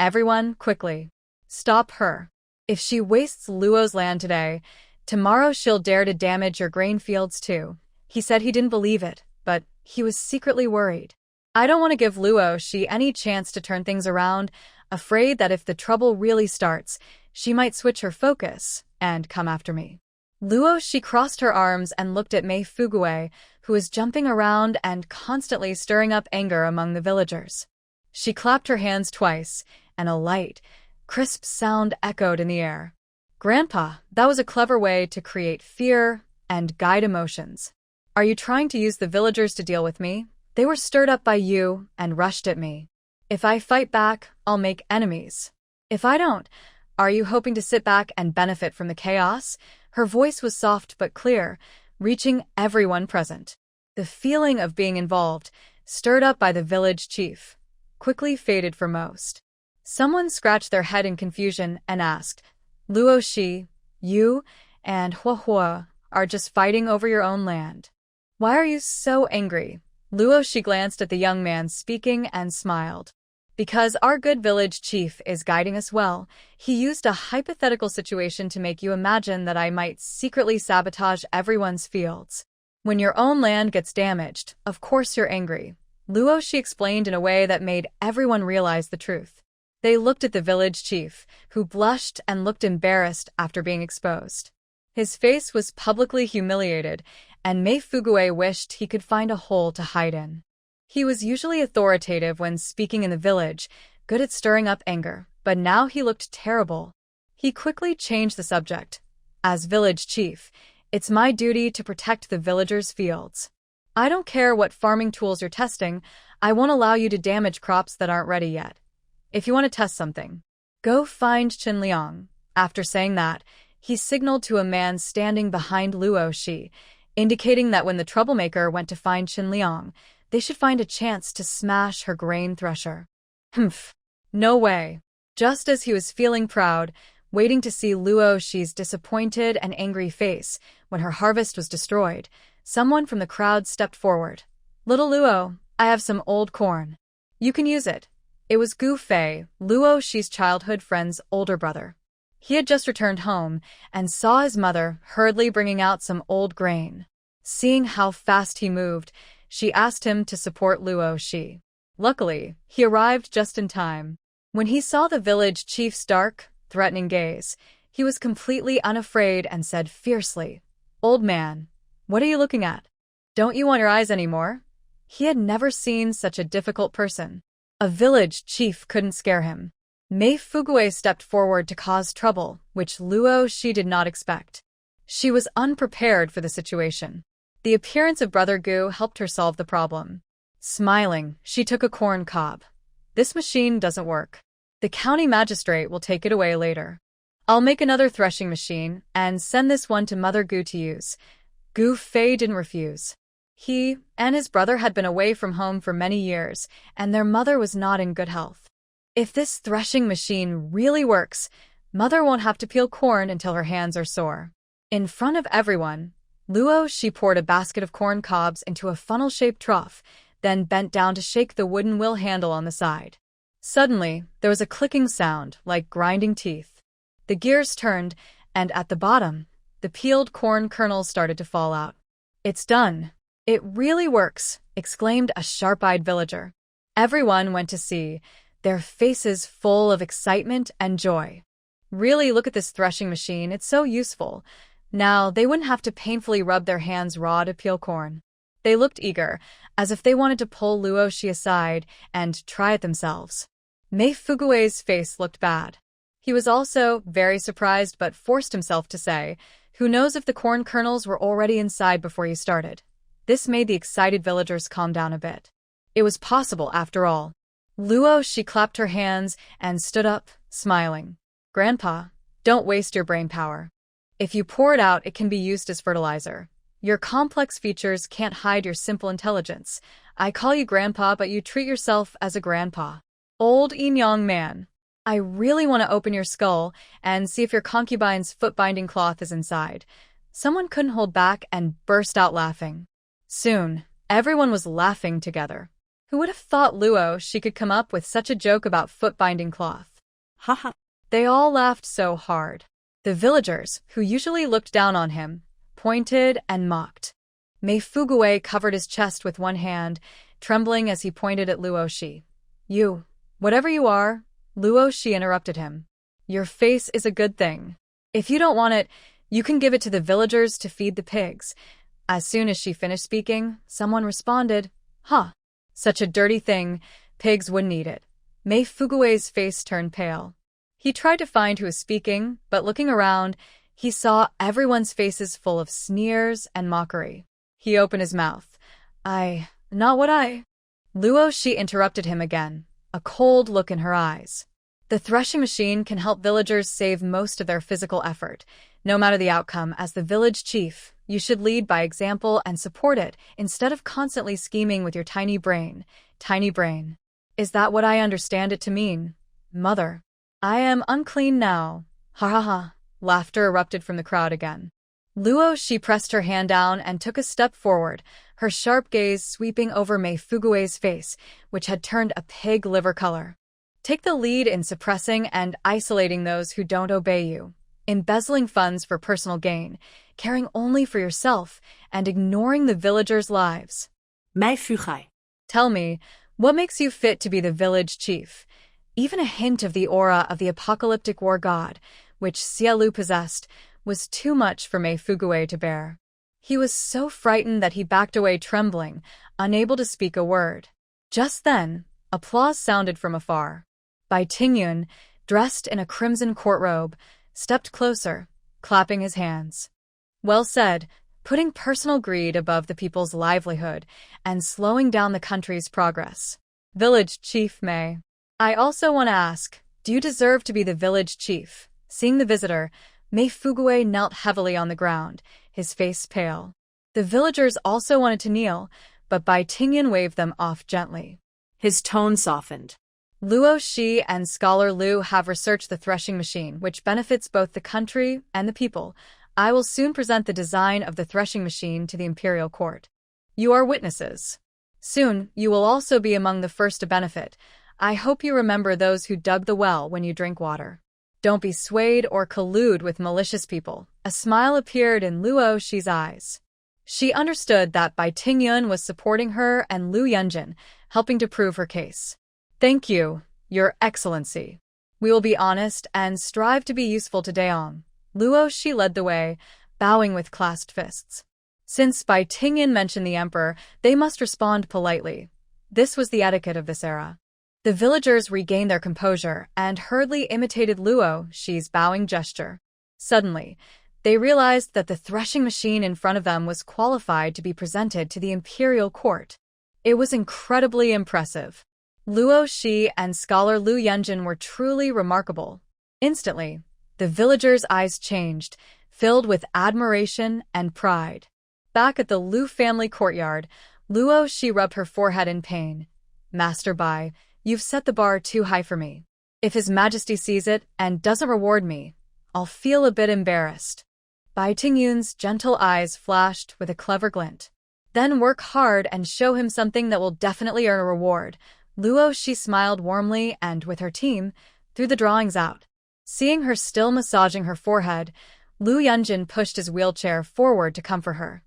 Everyone, quickly. Stop her. If she wastes Luo's land today, tomorrow she'll dare to damage your grain fields too. He said he didn't believe it, but he was secretly worried. I don't want to give Luo Shi any chance to turn things around, afraid that if the trouble really starts, she might switch her focus and come after me. Luo Shi crossed her arms and looked at Mei Fuguei, who was jumping around and constantly stirring up anger among the villagers. She clapped her hands twice, and a light, crisp sound echoed in the air. Grandpa, that was a clever way to create fear and guide emotions. Are you trying to use the villagers to deal with me? They were stirred up by you and rushed at me. If I fight back, I'll make enemies. If I don't, are you hoping to sit back and benefit from the chaos? Her voice was soft but clear, reaching everyone present. The feeling of being involved, stirred up by the village chief, quickly faded for most. Someone scratched their head in confusion and asked, Luo Shi, you and Hua Hua are just fighting over your own land. Why are you so angry? Luo Shi glanced at the young man speaking and smiled. Because our good village chief is guiding us well, he used a hypothetical situation to make you imagine that I might secretly sabotage everyone's fields. When your own land gets damaged, of course you're angry. Luo Shi explained in a way that made everyone realize the truth. They looked at the village chief, who blushed and looked embarrassed after being exposed. His face was publicly humiliated, and Mei Fuguei wished he could find a hole to hide in. He was usually authoritative when speaking in the village, good at stirring up anger, but now he looked terrible. He quickly changed the subject. As village chief, it's my duty to protect the villagers' fields. I don't care what farming tools you're testing, I won't allow you to damage crops that aren't ready yet. If you want to test something, go find Qin Liang. After saying that, he signaled to a man standing behind Luo Shi, indicating that when the troublemaker went to find Qin Liang, they should find a chance to smash her grain thresher. Humph. No way. Just as he was feeling proud, waiting to see Luo Shi's disappointed and angry face when her harvest was destroyed, someone from the crowd stepped forward. Little Luo, I have some old corn. You can use it. It was Gu Fei, Luo Shi's childhood friend's older brother. He had just returned home and saw his mother hurriedly bringing out some old grain. Seeing how fast he moved, she asked him to support Luo Shi. Luckily, he arrived just in time. When he saw the village chief's dark, threatening gaze, he was completely unafraid and said fiercely, Old man, what are you looking at? Don't you want your eyes anymore? He had never seen such a difficult person. A village chief couldn't scare him. Mei Fuguei stepped forward to cause trouble, which Luo Shi did not expect. She was unprepared for the situation. The appearance of Brother Gu helped her solve the problem. Smiling, she took a corn cob. This machine doesn't work. The county magistrate will take it away later. I'll make another threshing machine and send this one to Mother Gu to use. Gu Fei didn't refuse. He and his brother had been away from home for many years, and their mother was not in good health. If this threshing machine really works, Mother won't have to peel corn until her hands are sore. In front of everyone, Luo Shi poured a basket of corn cobs into a funnel-shaped trough, then bent down to shake the wooden wheel handle on the side. Suddenly, there was a clicking sound, like grinding teeth. The gears turned, and at the bottom, the peeled corn kernels started to fall out. It's done. It really works, exclaimed a sharp-eyed villager. Everyone went to see. their faces full of excitement and joy. Really, look at this threshing machine, it's so useful. Now, they wouldn't have to painfully rub their hands raw to peel corn. They looked eager, as if they wanted to pull Luo Shi aside and try it themselves. Mei Fugue's face looked bad. He was also very surprised but forced himself to say, "Who knows if the corn kernels were already inside before you started?" This made the excited villagers calm down a bit. It was possible, after all. Luo Shi clapped her hands and stood up, smiling. "Grandpa, don't waste your brain power. If you pour it out, it can be used as fertilizer. Your complex features can't hide your simple intelligence. I call you Grandpa, but you treat yourself as a grandpa. Old Yin-Yang man. I really want to open your skull and see if your concubine's foot-binding cloth is inside." Someone couldn't hold back and burst out laughing. Soon, everyone was laughing together. Who would have thought Luo Shi could come up with such a joke about foot-binding cloth? Haha. They all laughed so hard. The villagers, who usually looked down on him, pointed and mocked. Mei Fugue covered his chest with one hand, trembling as he pointed at Luo Shi. "You, whatever you are," Luo Shi interrupted him. "Your face is a good thing. If you don't want it, you can give it to the villagers to feed the pigs." As soon as she finished speaking, someone responded, "Huh. Such a dirty thing, pigs wouldn't eat it." Mei Fugue's face turned pale. He tried to find who was speaking, but looking around, he saw everyone's faces full of sneers and mockery. He opened his mouth. Not what I... Luo Shi interrupted him again, a cold look in her eyes. "The threshing machine can help villagers save most of their physical effort. No matter the outcome, as the village chief, you should lead by example and support it instead of constantly scheming with your tiny brain. Tiny brain. Is that what I understand it to mean? Mother. I am unclean now." Ha ha ha. Laughter erupted from the crowd again. Luo Shi pressed her hand down and took a step forward, her sharp gaze sweeping over Mei Fugue's face, which had turned a pig liver color. "Take the lead in suppressing and isolating those who don't obey you, embezzling funds for personal gain, caring only for yourself, and ignoring the villagers' lives." Mei Fugue. "Tell me, what makes you fit to be the village chief?" Even a hint of the aura of the apocalyptic war god, which Xia Lu possessed, was too much for Mei Fugue to bear. He was so frightened that he backed away trembling, unable to speak a word. Just then, applause sounded from afar. Bai Tingyun, dressed in a crimson court robe, stepped closer, clapping his hands. "Well said, putting personal greed above the people's livelihood and slowing down the country's progress. Village Chief Mei. I also want to ask, do you deserve to be the village chief?" Seeing the visitor, Mei Fugue knelt heavily on the ground, his face pale. The villagers also wanted to kneel, but Bai Tingyun waved them off gently. His tone softened. "Luo Shi and Scholar Lu have researched the threshing machine, which benefits both the country and the people. I will soon present the design of the threshing machine to the imperial court. You are witnesses. Soon, you will also be among the first to benefit. I hope you remember those who dug the well when you drink water. Don't be swayed or collude with malicious people." A smile appeared in Luo Shi's eyes. She understood that Bai Tingyun was supporting her and Lu Yunjin, helping to prove her case. "Thank you, Your Excellency. We will be honest and strive to be useful to Daong." Luo Shi led the way, bowing with clasped fists. Since Bai Tingyun mentioned the emperor, they must respond politely. This was the etiquette of this era. The villagers regained their composure and hurriedly imitated Luo Shi's bowing gesture. Suddenly, they realized that the threshing machine in front of them was qualified to be presented to the imperial court. It was incredibly impressive. Luo Shi and Scholar Lu Yunjin were truly remarkable. Instantly, the villagers' eyes changed, filled with admiration and pride. Back at the Lu family courtyard, Luo Shi rubbed her forehead in pain. "Master Bai, you've set the bar too high for me. If His Majesty sees it and doesn't reward me, I'll feel a bit embarrassed." Bai Tingyun's gentle eyes flashed with a clever glint. "Then work hard and show him something that will definitely earn a reward." Luo Shi smiled warmly and, with her team, threw the drawings out. Seeing her still massaging her forehead, Lu Yunjin pushed his wheelchair forward to comfort her.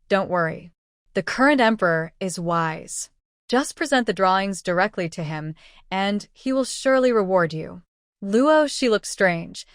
"Don't worry. The current emperor is wise. Just present the drawings directly to him, and he will surely reward you. Luo, she looked strange.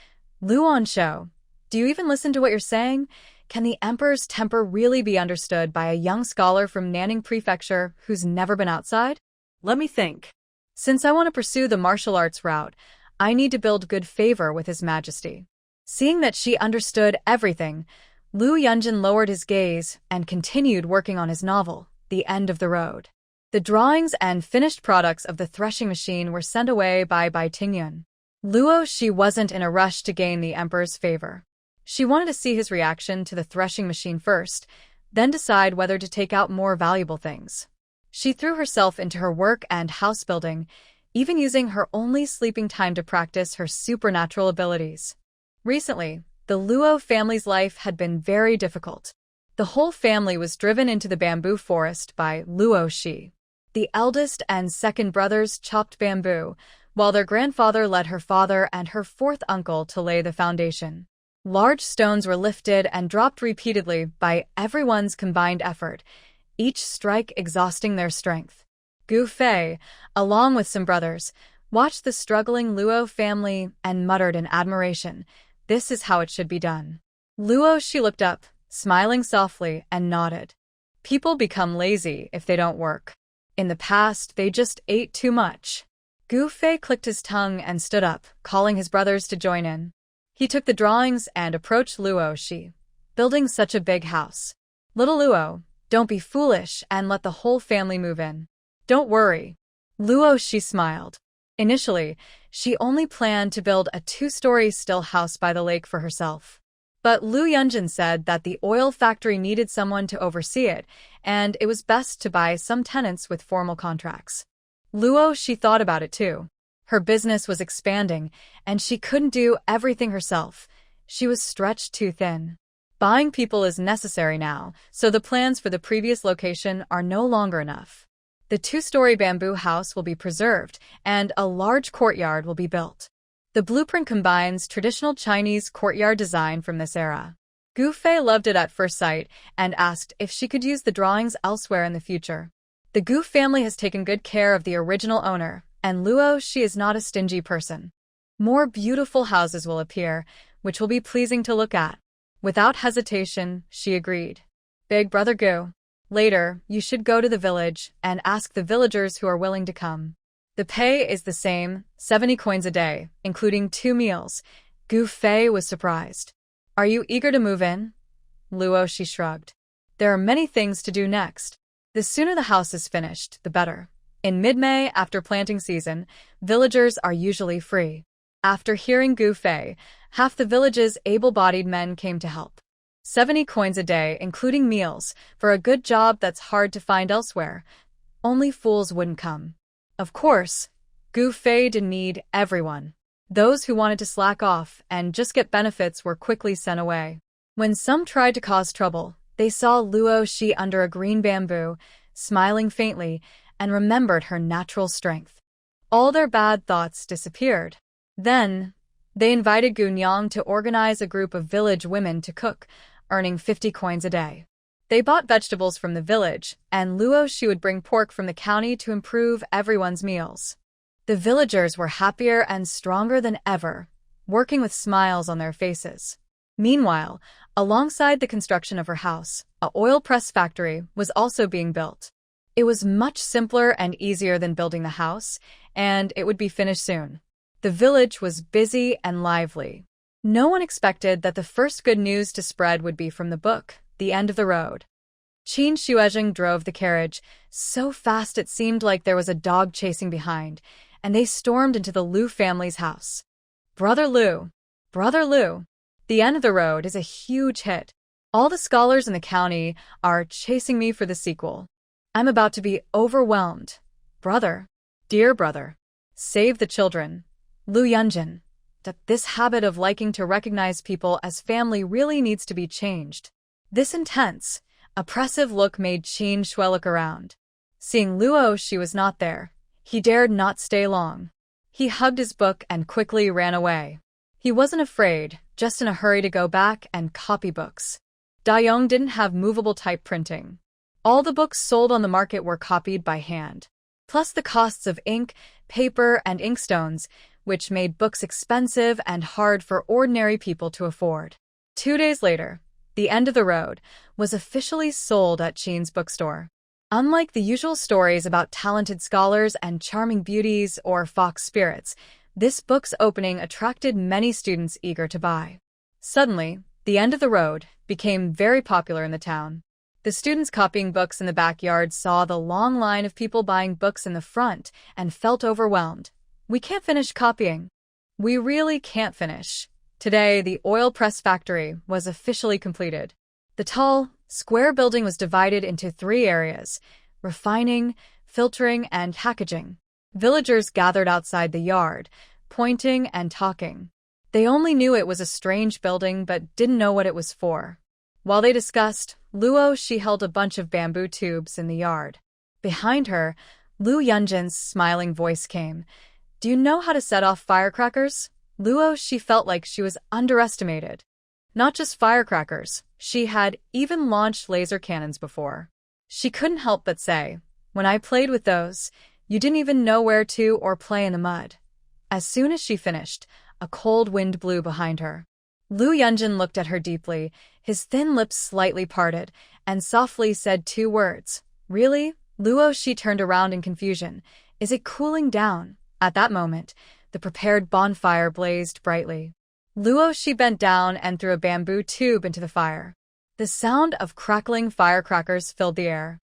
Luon Shou, do you even listen to what you're saying? Can the emperor's temper really be understood by a young scholar from Nanning Prefecture who's never been outside? Let me think. Since I want to pursue the martial arts route, I need to build good favor with His Majesty. Seeing that she understood everything, Lu Yunjin lowered his gaze and continued working on his novel, The End of the Road. The drawings and finished products of the threshing machine were sent away by Bai Tingyun. Luo, she wasn't in a rush to gain the emperor's favor. She wanted to see his reaction to the threshing machine first, then decide whether to take out more valuable things. She threw herself into her work and house building, even using her only sleeping time to practice her supernatural abilities. Recently, the Luo family's life had been very difficult. The whole family was driven into the bamboo forest by Luo Shi. The eldest and second brothers chopped bamboo, while their grandfather led her father and her fourth uncle to lay the foundation. Large stones were lifted and dropped repeatedly by everyone's combined effort, each strike exhausting their strength. Gu Fei, along with some brothers, watched the struggling Luo family and muttered in admiration, "This is how it should be done." Luo, she looked up, smiling softly, and nodded. People become lazy if they don't work. In the past, they just ate too much. Gu Fei clicked his tongue and stood up, calling his brothers to join in. He took the drawings and approached Luo Shi, building such a big house. "Little Luo, don't be foolish and let the whole family move in. Don't worry." Luo Shi smiled. Initially, she only planned to build a 2-story still house by the lake for herself. But Lu Yunjin said that the oil factory needed someone to oversee it, and it was best to buy some tenants with formal contracts. Luo, she thought about it too. Her business was expanding, and she couldn't do everything herself. She was stretched too thin. Buying people is necessary now, so the plans for the previous location are no longer enough. The 2-story bamboo house will be preserved, and a large courtyard will be built. The blueprint combines traditional Chinese courtyard design from this era. Gu Fei loved it at first sight and asked if she could use the drawings elsewhere in the future. The Gu family has taken good care of the original owner, and Luo, she is not a stingy person. More beautiful houses will appear, which will be pleasing to look at. Without hesitation, she agreed. "Big brother Gu, later, you should go to the village and ask the villagers who are willing to come. The pay is the same, 70 coins a day, including 2 meals. Gu Fei was surprised. "Are you eager to move in?" Luo, she shrugged. "There are many things to do next. The sooner the house is finished, the better. In mid-May, after planting season, villagers are usually free." After hearing Gu Fei, half the village's able-bodied men came to help. 70 coins a day, including meals, for a good job that's hard to find elsewhere. Only fools wouldn't come. Of course, Gu Fei didn't need everyone. Those who wanted to slack off and just get benefits were quickly sent away. When some tried to cause trouble, they saw Luo Shi under a green bamboo, smiling faintly, and remembered her natural strength. All their bad thoughts disappeared. Then, they invited Gu Nyang to organize a group of village women to cook, earning 50 coins a day. They bought vegetables from the village, and Luo Shi would bring pork from the county to improve everyone's meals. The villagers were happier and stronger than ever, working with smiles on their faces. Meanwhile, alongside the construction of her house, a oil press factory was also being built. It was much simpler and easier than building the house, and it would be finished soon. The village was busy and lively. No one expected that the first good news to spread would be from the book, The End of the Road. Qin Shuezheng drove the carriage, so fast it seemed like there was a dog chasing behind, and they stormed into the Lu family's house. "Brother Lu! Brother Lu! The End of the Road is a huge hit. All the scholars in the county are chasing me for the sequel. I'm about to be overwhelmed. Brother, dear brother, save the children." Lu Yunjin, that this habit of liking to recognize people as family really needs to be changed. This intense, oppressive look made Qin Shui look around. Seeing Luo, she was not there. He dared not stay long. He hugged his book and quickly ran away. He wasn't afraid, just in a hurry to go back and copy books. Dayong didn't have movable type printing. All the books sold on the market were copied by hand. Plus the costs of ink, paper, and inkstones, which made books expensive and hard for ordinary people to afford. 2 days later, The End of the Road was officially sold at Chin's bookstore. Unlike the usual stories about talented scholars and charming beauties or fox spirits, this book's opening attracted many students eager to buy. Suddenly, The End of the Road became very popular in the town. The students copying books in the backyard saw the long line of people buying books in the front and felt overwhelmed. We can't finish copying. We really can't finish. Today, the oil press factory was officially completed. The tall, square building was divided into 3 areas: refining, filtering, and packaging. Villagers gathered outside the yard, pointing and talking. They only knew it was a strange building but didn't know what it was for. While they discussed, she held a bunch of bamboo tubes in the yard. Behind her, Lu Yunjin's smiling voice came. "Do you know how to set off firecrackers?" She felt like she was underestimated. Not just firecrackers, she had even launched laser cannons before. She couldn't help but say, "When I played with those, you didn't even know where to or play in the mud." As soon as she finished, a cold wind blew behind her. Lu Yunjin looked at her deeply, his thin lips slightly parted, and softly said 2 words. "Really?" She turned around in confusion. "Is it cooling down?" At that moment, the prepared bonfire blazed brightly. She bent down and threw a bamboo tube into the fire. The sound of crackling firecrackers filled the air.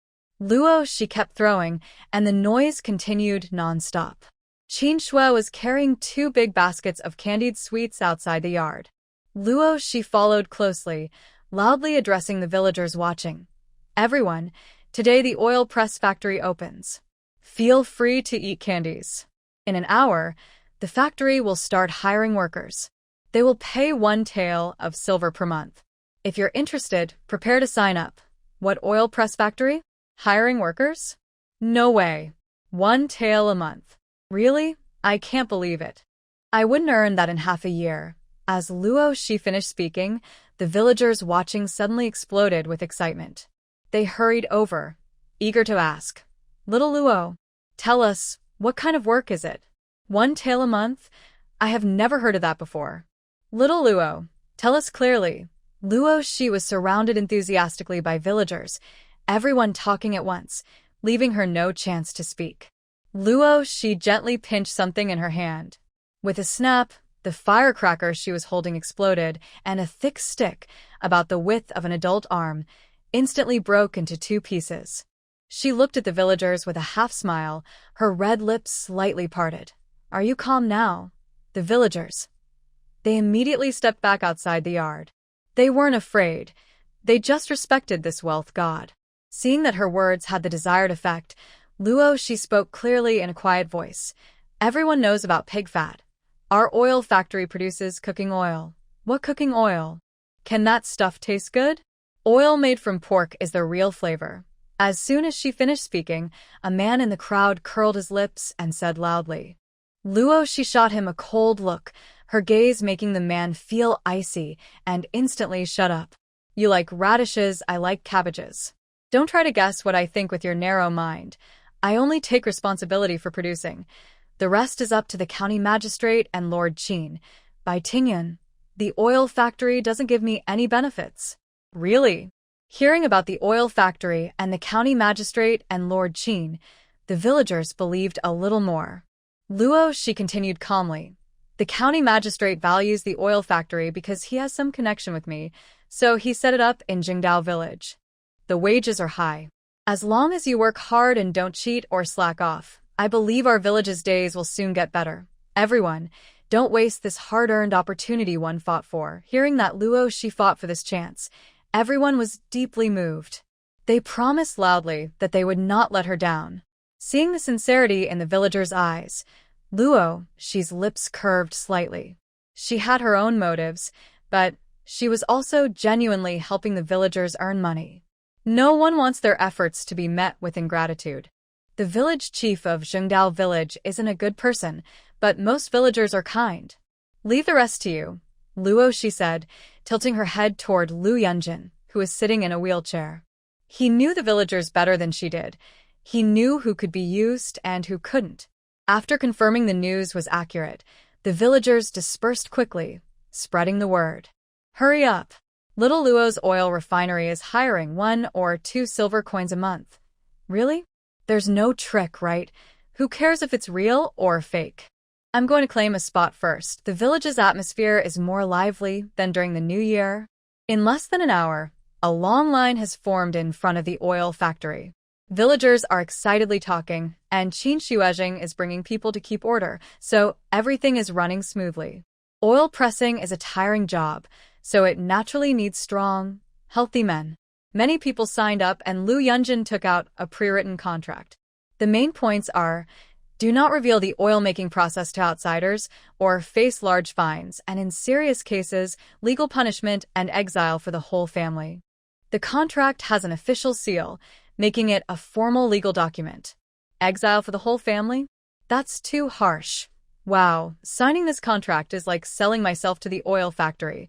She kept throwing, and the noise continued non-stop. Qin Shui was carrying 2 big baskets of candied sweets outside the yard. She followed closely, loudly addressing the villagers watching. "Everyone, today the oil press factory opens. Feel free to eat candies. In an hour, the factory will start hiring workers. They will pay 1 tael of silver per month. If you're interested, prepare to sign up." What oil press factory? Hiring workers? No way. 1 tael a month. Really? I can't believe it. I wouldn't earn that in half a year. As she finished speaking, the villagers watching suddenly exploded with excitement. They hurried over, eager to ask, "Little Luo, tell us, what kind of work is it? 1 tael a month? I have never heard of that before. Little Luo, tell us clearly." She was surrounded enthusiastically by villagers, everyone talking at once, leaving her no chance to speak. She gently pinched something in her hand. With a snap, the firecracker she was holding exploded, and a thick stick, about the width of an adult arm, instantly broke into 2 pieces. She looked at the villagers with a half-smile, her red lips slightly parted. "Are you calm now?" The villagers. They immediately stepped back outside the yard. They weren't afraid. They just respected this wealth god. Seeing that her words had the desired effect, she spoke clearly in a quiet voice. "Everyone knows about pig fat. Our oil factory produces cooking oil." "What cooking oil? Can that stuff taste good?" "Oil made from pork is the real flavor." As soon as she finished speaking, a man in the crowd curled his lips and said loudly. She shot him a cold look, her gaze making the man feel icy, and instantly shut up. "You like radishes, I like cabbages. Don't try to guess what I think with your narrow mind. I only take responsibility for producing. The rest is up to the county magistrate and Lord Qin. By Tingyun, the oil factory doesn't give me any benefits." "Really?" Hearing about the oil factory and the county magistrate and Lord Qin, the villagers believed a little more. She continued calmly. "The county magistrate values the oil factory because he has some connection with me, so he set it up in Jingdao village. The wages are high. As long as you work hard and don't cheat or slack off, I believe our village's days will soon get better. Everyone, don't waste this hard-earned opportunity one fought for." Hearing that she fought for this chance, everyone was deeply moved. They promised loudly that they would not let her down. Seeing the sincerity in the villagers' eyes, she's lips curved slightly. She had her own motives, but she was also genuinely helping the villagers earn money. No one wants their efforts to be met with ingratitude. The village chief of Jingdao village isn't a good person, but most villagers are kind. "Leave the rest to you," she said, tilting her head toward Lu Yunjin, who was sitting in a wheelchair. He knew the villagers better than she did. He knew who could be used and who couldn't. After confirming the news was accurate, the villagers dispersed quickly, spreading the word. Hurry up! Little Luo's oil refinery is hiring 1 or 2 silver coins a month. Really? There's no trick, right? Who cares if it's real or fake? I'm going to claim a spot first. The village's atmosphere is more lively than during the New Year. In less than an hour, a long line has formed in front of the oil factory. Villagers are excitedly talking, and Qin Shuezheng is bringing people to keep order, so everything is running smoothly. Oil pressing is a tiring job, so it naturally needs strong, healthy men. Many people signed up, and Lu Yunjin took out a pre-written contract. The main points are: do not reveal the oil-making process to outsiders, or face large fines, and in serious cases, legal punishment and exile for the whole family. The contract has an official seal, making it a formal legal document. Exile for the whole family? That's too harsh. Wow, signing this contract is like selling myself to the oil factory.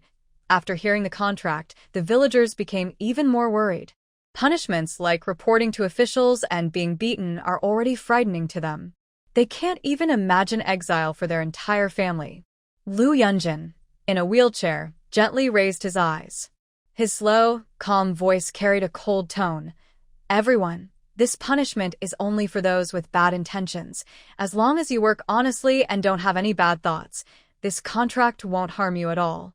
After hearing the contract, the villagers became even more worried. Punishments like reporting to officials and being beaten are already frightening to them. They can't even imagine exile for their entire family. Lu Yunjin, in a wheelchair, gently raised his eyes. His slow, calm voice carried a cold tone. Everyone, this punishment is only for those with bad intentions. As long as you work honestly and don't have any bad thoughts, this contract won't harm you at all.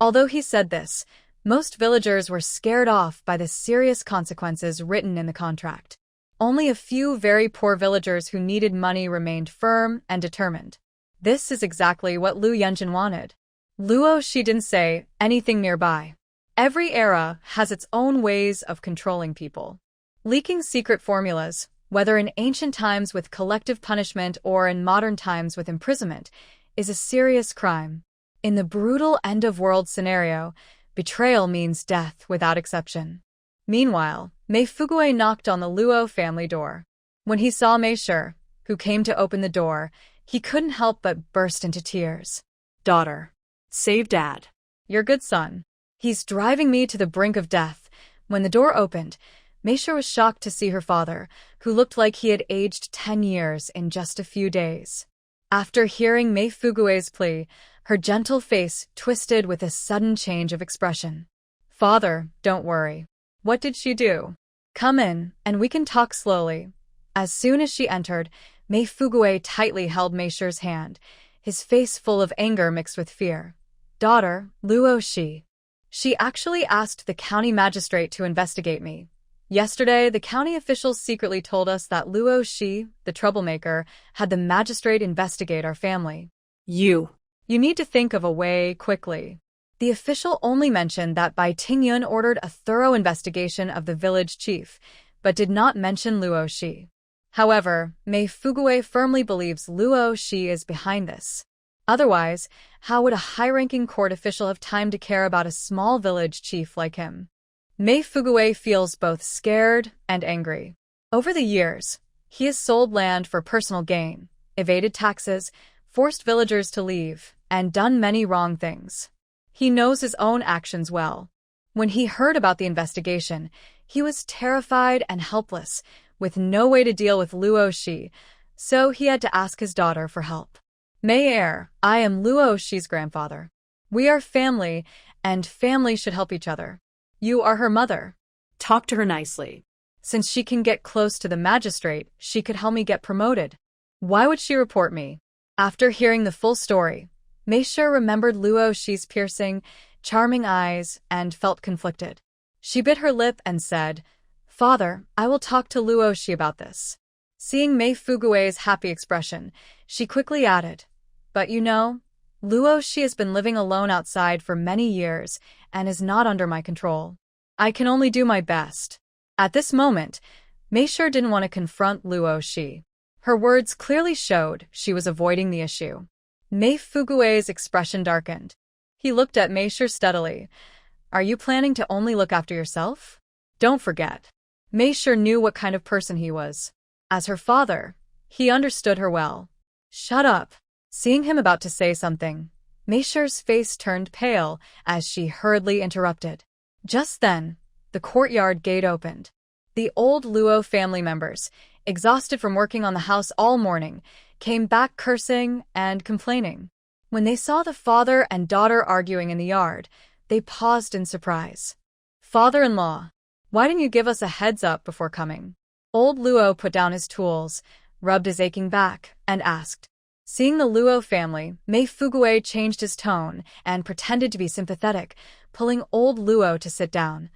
Although he said this, most villagers were scared off by the serious consequences written in the contract. Only a few very poor villagers who needed money remained firm and determined. This is exactly what Lu Yunjin wanted. Luo Shi didn't say anything nearby. Every era has its own ways of controlling people. Leaking secret formulas, whether in ancient times with collective punishment or in modern times with imprisonment, is a serious crime. In the brutal end-of-world scenario, betrayal means death without exception. Meanwhile, Mei Fuguei knocked on the Luo family door. When he saw Mei Shi, who came to open the door, he couldn't help but burst into tears. Daughter, save Dad. Your good son. He's driving me to the brink of death. When the door opened, Mei Shi was shocked to see her father, who looked like he had aged 10 years in just a few days. After hearing Mei Fuguei's plea, her gentle face twisted with a sudden change of expression. Father, don't worry. What did she do? Come in, and we can talk slowly. As soon as she entered, Mei Fuguei tightly held Mei Shi's hand, his face full of anger mixed with fear. Daughter, Luo Shi. She actually asked the county magistrate to investigate me. Yesterday, the county officials secretly told us that Luo Shi, the troublemaker, had the magistrate investigate our family. You need to think of a way quickly. The official only mentioned that Bai Tingyun ordered a thorough investigation of the village chief, but did not mention Luo Shi. However, Mei Fuguei firmly believes Luo Shi is behind this. Otherwise, how would a high-ranking court official have time to care about a small village chief like him? Mei Fuguei feels both scared and angry. Over the years, he has sold land for personal gain, evaded taxes, forced villagers to leave, and done many wrong things. He knows his own actions well. When he heard about the investigation, he was terrified and helpless, with no way to deal with Luo Shi, so he had to ask his daughter for help. Mei Er, I am Luo Shi's grandfather. We are family, and family should help each other. You are her mother. Talk to her nicely. Since she can get close to the magistrate, she could help me get promoted. Why would she report me? After hearing the full story, Mei Shi remembered Luo Shi's piercing, charming eyes and felt conflicted. She bit her lip and said, Father, I will talk to Luo Shi about this. Seeing Mei Fuguei's happy expression, she quickly added, But you know, Luo Shi has been living alone outside for many years and is not under my control. I can only do my best. At this moment, Mei Shi didn't want to confront Luo Shi. Her words clearly showed she was avoiding the issue. Mei Fuguei's expression darkened. He looked at Mei Shi steadily. Are you planning to only look after yourself? Don't forget. Mei Shi knew what kind of person he was. As her father, he understood her well. Shut up. Seeing him about to say something, Mei Shi's face turned pale as she hurriedly interrupted. Just then, the courtyard gate opened. The old Luo family members, exhausted from working on the house all morning, came back cursing and complaining. When they saw the father and daughter arguing in the yard, they paused in surprise. "Father-in-law, why didn't you give us a heads up before coming?" Old Luo put down his tools, rubbed his aching back, and asked. Seeing the Luo family, Mei Fuguei changed his tone and pretended to be sympathetic, pulling old Luo to sit down.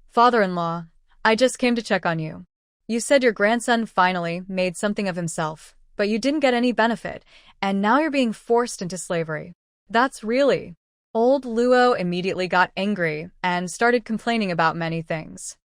"Father-in-law, I just came to check on you. You said your grandson finally made something of himself, but you didn't get any benefit, and now you're being forced into slavery. That's really..." Old Luo immediately got angry and started complaining about many things.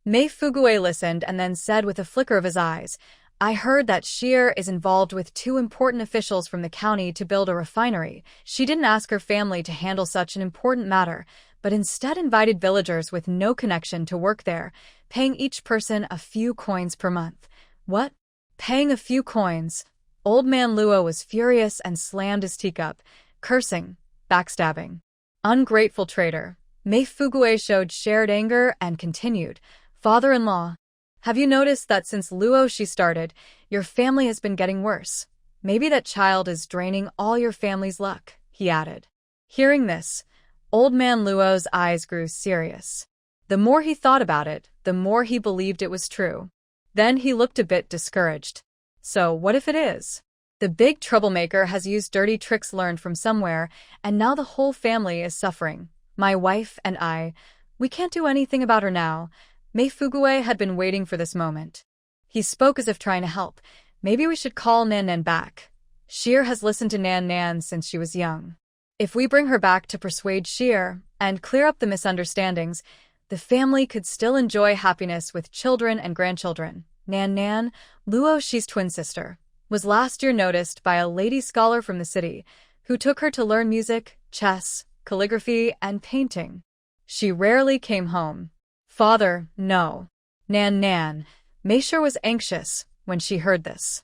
Mei Fuguei listened and then said with a flicker of his eyes, "I heard that Sheer is involved with 2 important officials from the county to build a refinery." She didn't ask her family to handle such an important matter, but instead invited villagers with no connection to work there, paying each person a few coins per month. What? Paying a few coins? Old man Luo was furious and slammed his teacup, cursing, backstabbing. "Ungrateful traitor." Mei Fuguei showed shared anger and continued, "Father-in-law, have you noticed that since Luo Shi started, your family has been getting worse? Maybe that child is draining all your family's luck," he added. Hearing this, old man Luo's eyes grew serious. The more he thought about it, the more he believed it was true. Then he looked a bit discouraged. So what if it is? The big troublemaker has used dirty tricks learned from somewhere, and now the whole family is suffering. My wife and I, we can't do anything about her now. Mei Fuguei had been waiting for this moment. He spoke as if trying to help. "Maybe we should call Nan Nan back. Sheer has listened to Nan Nan since she was young. If we bring her back to persuade Sheer and clear up the misunderstandings, the family could still enjoy happiness with children and grandchildren." Nan Nan, Luo Shi's twin sister, was last year noticed by a lady scholar from the city, who took her to learn music, chess, calligraphy, and painting. She rarely came home. "Father, no." Nan Nan, Mei Shi was anxious when she heard this.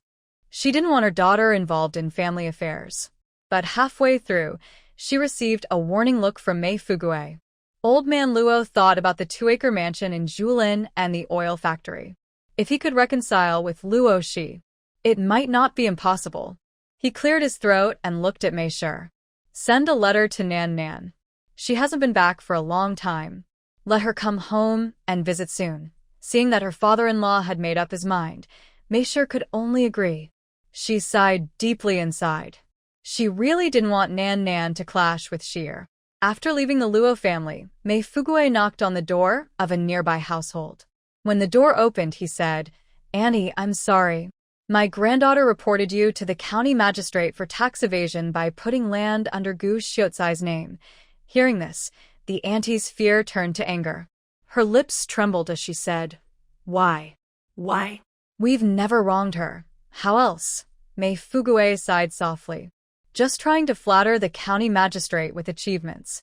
She didn't want her daughter involved in family affairs. But halfway through, she received a warning look from Mei Fuguei. Old man Luo thought about the 2-acre mansion in Julin and the oil factory. If he could reconcile with Luo Shi, it might not be impossible. He cleared his throat and looked at Mei Shi. "Send a letter to Nan Nan. She hasn't been back for a long time. Let her come home and visit soon." Seeing that her father-in-law had made up his mind, Mei Shi could only agree. She sighed deeply inside. She really didn't want Nan Nan to clash with Sheer. After leaving the Luo family, Mei Fuguei knocked on the door of a nearby household. When the door opened, he said, "Annie, I'm sorry. My granddaughter reported you to the county magistrate for tax evasion by putting land under Gu Xiucai's name." Hearing this, the auntie's fear turned to anger. Her lips trembled as she said, "Why? Why? We've never wronged her. How else?" Mei Fuguei sighed softly. "Just trying to flatter the county magistrate with achievements.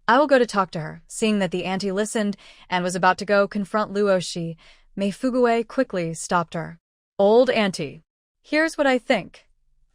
I will go to talk to her." Seeing that the auntie listened and was about to go confront Luo Shi, Mei Fuguei quickly stopped her. "Old auntie, here's what I think."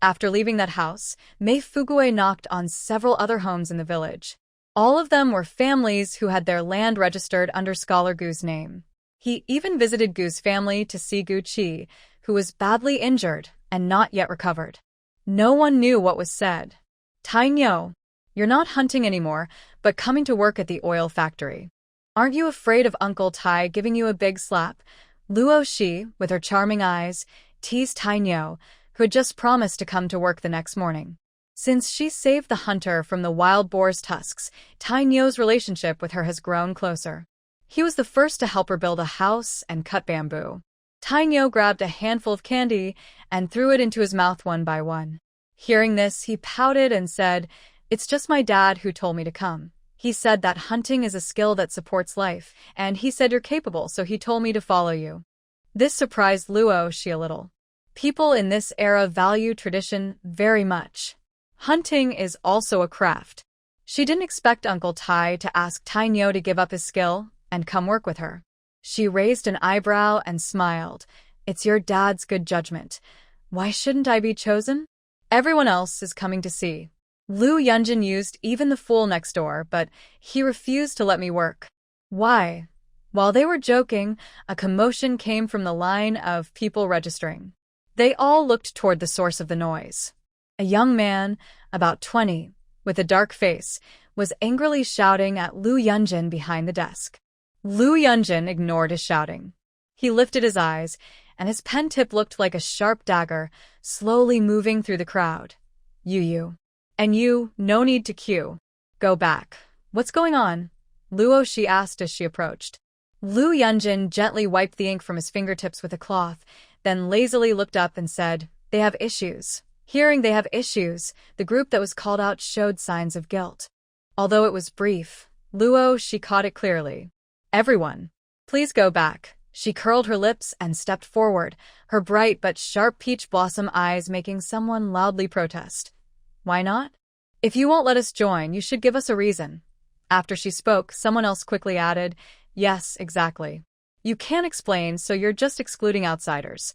After leaving that house, Mei Fuguei knocked on several other homes in the village. All of them were families who had their land registered under Scholar Gu's name. He even visited Gu's family to see Gu Qi, who was badly injured and not yet recovered. No one knew what was said. "Tainyo, you're not hunting anymore, but coming to work at the oil factory. Aren't you afraid of Uncle Tai giving you a big slap?" Luo Shi, with her charming eyes, teased Tainyo, who had just promised to come to work the next morning. Since she saved the hunter from the wild boar's tusks, Tainyo's relationship with her has grown closer. He was the first to help her build a house and cut bamboo. Tainyo grabbed a handful of candy and threw it into his mouth one by one. Hearing this, he pouted and said, "It's just my dad who told me to come. He said that hunting is a skill that supports life, and he said you're capable, so he told me to follow you." This surprised Luo Shi a little. People in this era value tradition very much. Hunting is also a craft. She didn't expect Uncle Tai to ask Tainyo to give up his skill and come work with her. She raised an eyebrow and smiled. "It's your dad's good judgment. Why shouldn't I be chosen? Everyone else is coming to see. Lu Yunjin used even the fool next door, but he refused to let me work." "Why?" While they were joking, a commotion came from the line of people registering. They all looked toward the source of the noise. A young man, about 20, with a dark face, was angrily shouting at Liu Yunjin behind the desk. Liu Yunjin ignored his shouting. He lifted his eyes, and his pen tip looked like a sharp dagger, slowly moving through the crowd. You. And you, no need to queue. Go back. What's going on? Luo Shi asked as she approached. Liu Yunjin gently wiped the ink from his fingertips with a cloth, then lazily looked up and said, They have issues. Hearing they have issues, the group that was called out showed signs of guilt. Although it was brief, Luo Shi caught it clearly. Everyone, please go back. She curled her lips and stepped forward, her bright but sharp peach blossom eyes making someone loudly protest. Why not? If you won't let us join, you should give us a reason. After she spoke, someone else quickly added, Yes, exactly. You can't explain, so you're just excluding outsiders.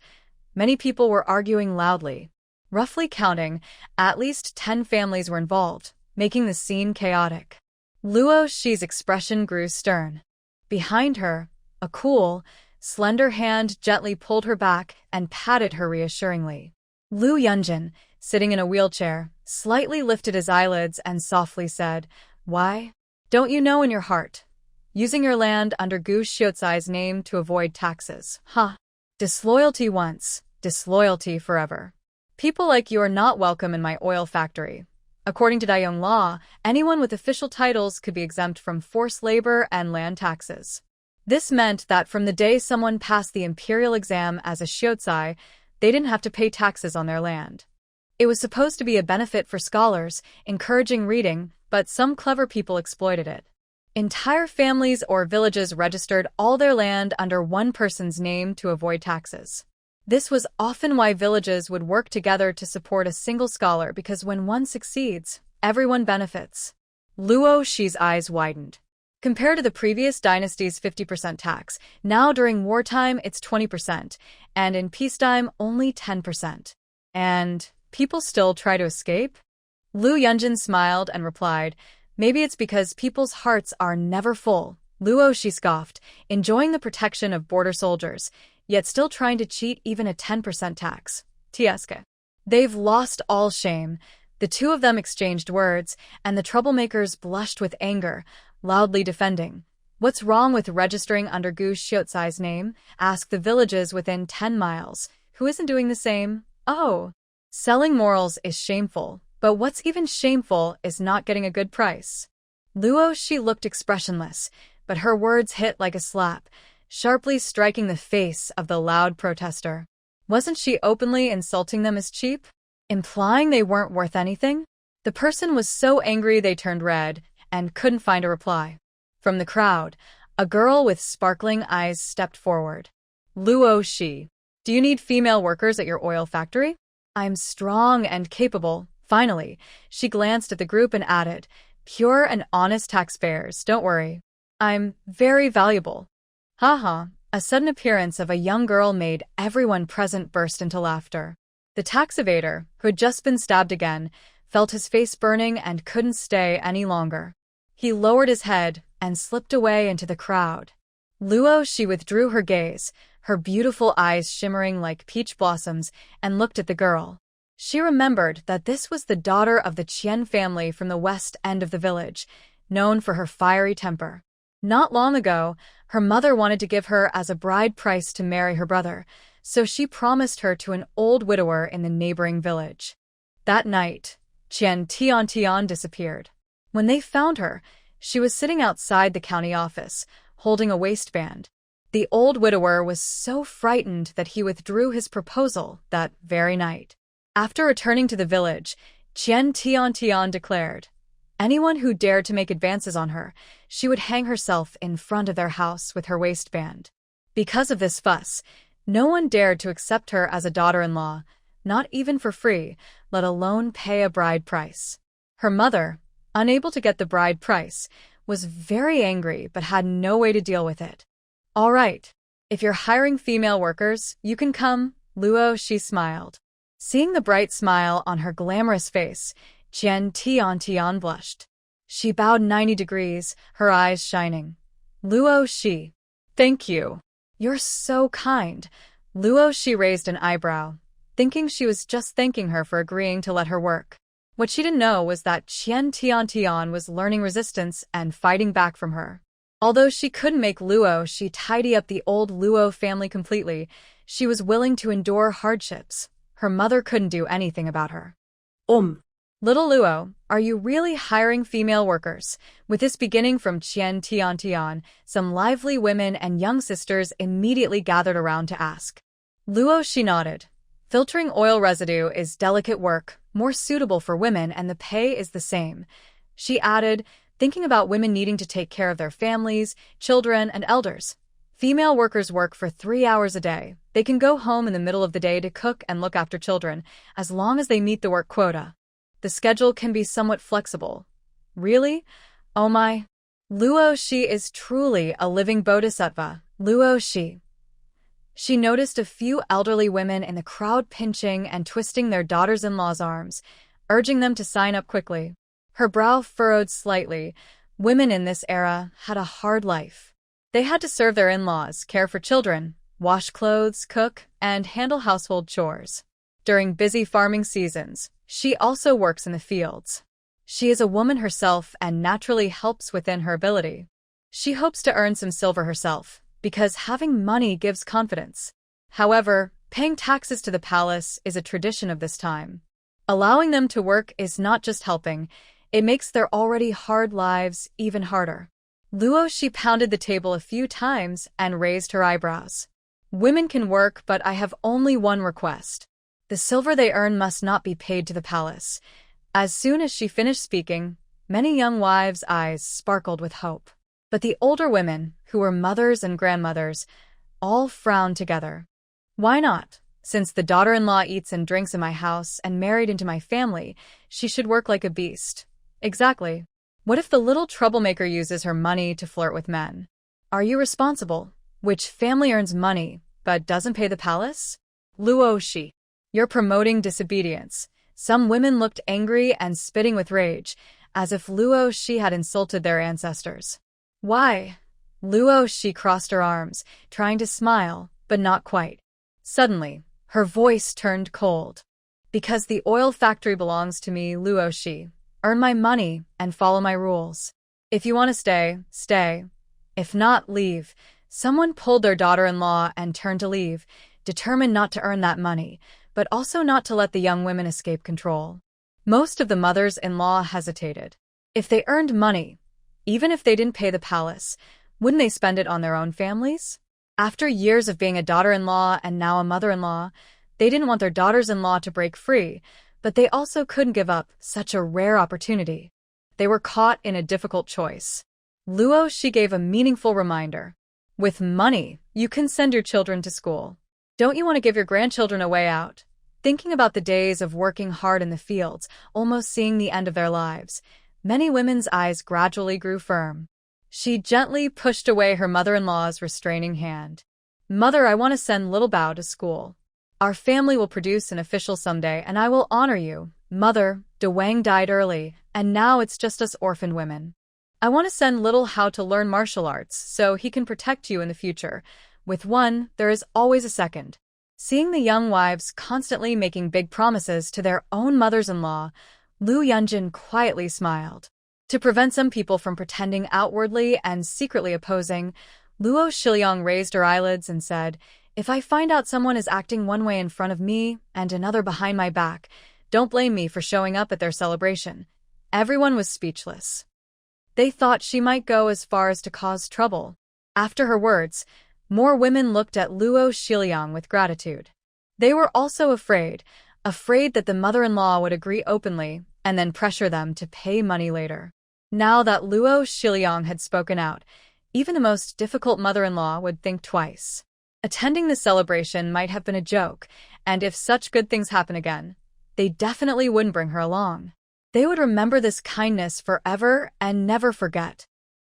Many people were arguing loudly. Roughly counting, at least 10 families were involved, making the scene chaotic. Luo Shi's expression grew stern. Behind her, a cool, slender hand gently pulled her back and patted her reassuringly. Liu Yunjin, sitting in a wheelchair, slightly lifted his eyelids and softly said, Why? Don't you know in your heart? Using your land under Gu Xiaozai's name to avoid taxes. Huh. Disloyalty once, disloyalty forever. People like you are not welcome in my oil factory. According to Daiyong law, anyone with official titles could be exempt from forced labor and land taxes. This meant that from the day someone passed the imperial exam as a Xiaozai, they didn't have to pay taxes on their land. It was supposed to be a benefit for scholars, encouraging reading, but some clever people exploited it. Entire families or villages registered all their land under one person's name to avoid taxes. This was often why villages would work together to support a single scholar because when one succeeds, everyone benefits. Luo Shi's eyes widened. Compared to the previous dynasty's 50% tax, now during wartime it's 20%, and in peacetime only 10%. And people still try to escape? Liu Yunjin smiled and replied, Maybe it's because people's hearts are never full. Luo Shi scoffed, enjoying the protection of border soldiers, yet still trying to cheat even a 10% tax. Tieske. They've lost all shame. The two of them exchanged words, and the troublemakers blushed with anger, loudly defending. What's wrong with registering under Gu Xiaozai's name? Asked the villages within 10 miles. Who isn't doing the same? Oh. Selling morals is shameful, but what's even shameful is not getting a good price. Luo Shi looked expressionless, but her words hit like a slap, sharply striking the face of the loud protester. Wasn't she openly insulting them as cheap? Implying they weren't worth anything? The person was so angry they turned red and couldn't find a reply. From the crowd, a girl with sparkling eyes stepped forward. Luo Shi, do you need female workers at your oil factory? I'm strong and capable. Finally, she glanced at the group and added, Pure and honest taxpayers, don't worry. I'm very valuable. Haha, a sudden appearance of a young girl made everyone present burst into laughter. The tax evader, who had just been stabbed again, felt his face burning and couldn't stay any longer. He lowered his head and slipped away into the crowd. Luo Shi withdrew her gaze, her beautiful eyes shimmering like peach blossoms, and looked at the girl. She remembered that this was the daughter of the Qian family from the west end of the village, known for her fiery temper. Not long ago, her mother wanted to give her as a bride price to marry her brother, so she promised her to an old widower in the neighboring village. That night, Qian Tian disappeared. When they found her, she was sitting outside the county office, holding a waistband. The old widower was so frightened that he withdrew his proposal that very night. After returning to the village, Qian Tian declared, anyone who dared to make advances on her, she would hang herself in front of their house with her waistband. Because of this fuss, no one dared to accept her as a daughter-in-law, not even for free, let alone pay a bride price. Her mother, unable to get the bride price, was very angry but had no way to deal with it. All right, if you're hiring female workers, you can come, Luo Shi smiled. Seeing the bright smile on her glamorous face, Qian Tian blushed. She bowed 90 degrees, her eyes shining. Luo Shi, Thank you. You're so kind. Luo, she raised an eyebrow, thinking she was just thanking her for agreeing to let her work. What she didn't know was that Qian Tian was learning resistance and fighting back from her. Although she couldn't make Luo she tidy up the old Luo family completely, she was willing to endure hardships. Her mother couldn't do anything about her. Little Luo, are you really hiring female workers? With this beginning from Qian Tian, some lively women and young sisters immediately gathered around to ask. Luo, she nodded. Filtering oil residue is delicate work, more suitable for women, and the pay is the same. She added, thinking about women needing to take care of their families, children, and elders. Female workers work for 3 hours a day. They can go home in the middle of the day to cook and look after children, as long as they meet the work quota. The schedule can be somewhat flexible. Really? Oh my. Luo, she is truly a living bodhisattva. Luo, she. She noticed a few elderly women in the crowd pinching and twisting their daughters-in-law's arms, urging them to sign up quickly. Her brow furrowed slightly. Women in this era had a hard life. They had to serve their in-laws, care for children, wash clothes, cook, and handle household chores. During busy farming seasons, she also works in the fields. She is a woman herself and naturally helps within her ability. She hopes to earn some silver herself, because having money gives confidence. However, paying taxes to the palace is a tradition of this time. Allowing them to work is not just helping, it makes their already hard lives even harder. Luo, she pounded the table a few times and raised her eyebrows. Women can work, but I have only one request. The silver they earn must not be paid to the palace. As soon as she finished speaking, many young wives' eyes sparkled with hope. But the older women, who were mothers and grandmothers, all frowned together. Why not? Since the daughter-in-law eats and drinks in my house and married into my family, she should work like a beast. Exactly. What if the little troublemaker uses her money to flirt with men? Are you responsible? Which family earns money, but doesn't pay the palace? Luo, she. You're promoting disobedience. Some women looked angry and spitting with rage, as if Luo, she had insulted their ancestors. Why? Luo, she crossed her arms, trying to smile, but not quite. Suddenly, her voice turned cold. Because the oil factory belongs to me, Luo, she. Earn my money and follow my rules. If you want to stay, stay. If not, leave. Someone pulled their daughter-in-law and turned to leave, determined not to earn that money, but also not to let the young women escape control. Most of the mothers-in-law hesitated. If they earned money, even if they didn't pay the palace, wouldn't they spend it on their own families? After years of being a daughter-in-law and now a mother-in-law, they didn't want their daughters-in-law to break free, but they also couldn't give up such a rare opportunity. They were caught in a difficult choice. Luo, she gave a meaningful reminder. With money, you can send your children to school. Don't you want to give your grandchildren a way out? Thinking about the days of working hard in the fields, almost seeing the end of their lives, many women's eyes gradually grew firm. She gently pushed away her mother-in-law's restraining hand. Mother, I want to send little Bao to school. Our family will produce an official someday, and I will honor you. Mother, De Wang died early, and now it's just us orphaned women. I want to send little Hao to learn martial arts, so he can protect you in the future. With one, there is always a second. Seeing the young wives constantly making big promises to their own mothers-in-law, Lu Yunjin quietly smiled. To prevent some people from pretending outwardly and secretly opposing, Luo Shiliang raised her eyelids and said, if I find out someone is acting one way in front of me and another behind my back, don't blame me for showing up at their celebration. Everyone was speechless. They thought she might go as far as to cause trouble. After her words, more women looked at Luo Shiliang with gratitude. They were also afraid that the mother-in-law would agree openly and then pressure them to pay money later. Now that Luo Shiliang had spoken out, even the most difficult mother-in-law would think twice. Attending the celebration might have been a joke, and if such good things happen again, they definitely wouldn't bring her along. They would remember this kindness forever and never forget.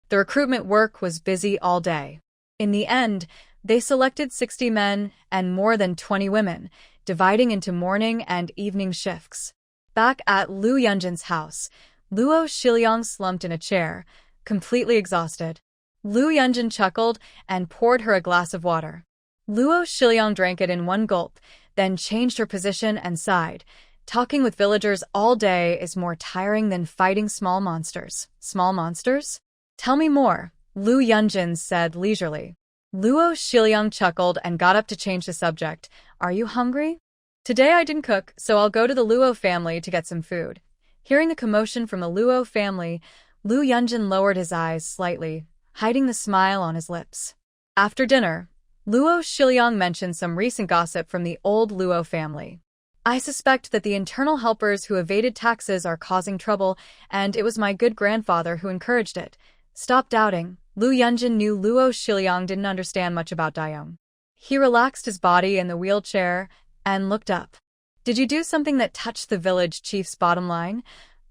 The recruitment work was busy all day. In the end, they selected 60 men and more than 20 women, dividing into morning and evening shifts. Back at Lu Yunjin's house, Luo Shiliang slumped in a chair, completely exhausted. Lu Yunjin chuckled and poured her a glass of water. Luo Shiliang drank it in one gulp, then changed her position and sighed. Talking with villagers all day is more tiring than fighting small monsters. Small monsters? Tell me more, Lu Yunjin said leisurely. Luo Shiliang chuckled and got up to change the subject. Are you hungry? Today I didn't cook, so I'll go to the Luo family to get some food. Hearing the commotion from the Luo family, Lu Yunjin lowered his eyes slightly, hiding the smile on his lips. After dinner, Luo Shiliang mentioned some recent gossip from the old Luo family. I suspect that the internal helpers who evaded taxes are causing trouble, and it was my good grandfather who encouraged it. Stop doubting. Lu Yunjin knew Luo Shiliang didn't understand much about Dayong. He relaxed his body in the wheelchair and looked up. Did you do something that touched the village chief's bottom line?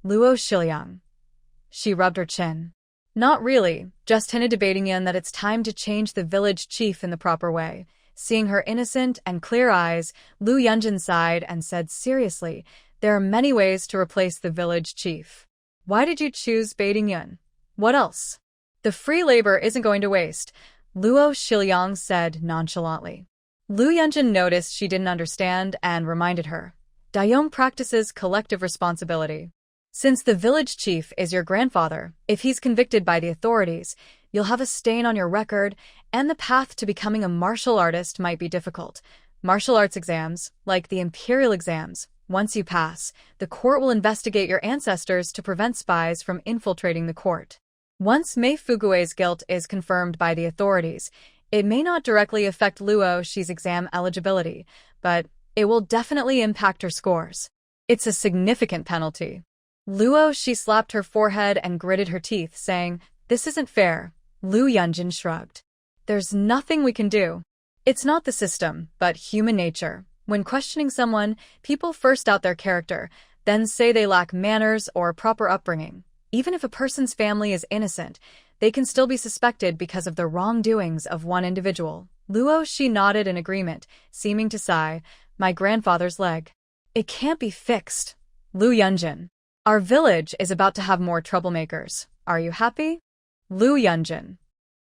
Luo Shiliang. She rubbed her chin. Not really, just hinted to Beidingyan that it's time to change the village chief in the proper way. Seeing her innocent and clear eyes, Lu Yunjin sighed and said seriously, there are many ways to replace the village chief. Why did you choose Beidingyan? What else? The free labor isn't going to waste, Luo Shiliang said nonchalantly. Lu Yunjin noticed she didn't understand and reminded her. Dayong practices collective responsibility. Since the village chief is your grandfather, if he's convicted by the authorities, you'll have a stain on your record, and the path to becoming a martial artist might be difficult. Martial arts exams, like the imperial exams, once you pass, the court will investigate your ancestors to prevent spies from infiltrating the court. Once Mei Fugue's guilt is confirmed by the authorities, it may not directly affect Luo Shi's exam eligibility, but it will definitely impact her scores. It's a significant penalty. Luo Shi slapped her forehead and gritted her teeth, saying, this isn't fair. Lu Yunjin shrugged. There's nothing we can do. It's not the system, but human nature. When questioning someone, people first doubt their character, then say they lack manners or proper upbringing. Even if a person's family is innocent, they can still be suspected because of the wrongdoings of one individual. Luo Shi nodded in agreement, seeming to sigh. My grandfather's leg. It can't be fixed. Lu Yunjin. Our village is about to have more troublemakers. Are you happy? Lu Yunjin.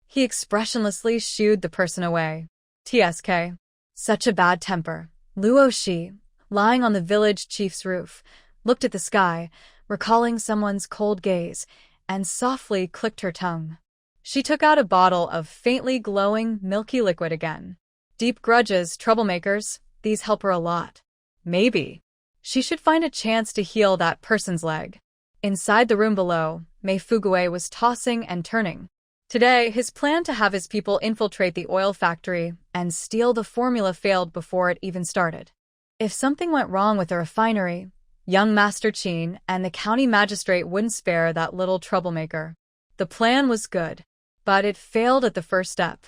He expressionlessly shooed the person away. TSK. Such a bad temper. Luo Shi, lying on the village chief's roof, looked at the sky, recalling someone's cold gaze, and softly clicked her tongue. She took out a bottle of faintly glowing, milky liquid again. Deep grudges, troublemakers, these help her a lot. Maybe. She should find a chance to heal that person's leg. Inside the room below, Mei Fugue was tossing and turning. Today, his plan to have his people infiltrate the oil factory and steal the formula failed before it even started. If something went wrong with the refinery, young Master Qin and the county magistrate wouldn't spare that little troublemaker. The plan was good, but it failed at the first step.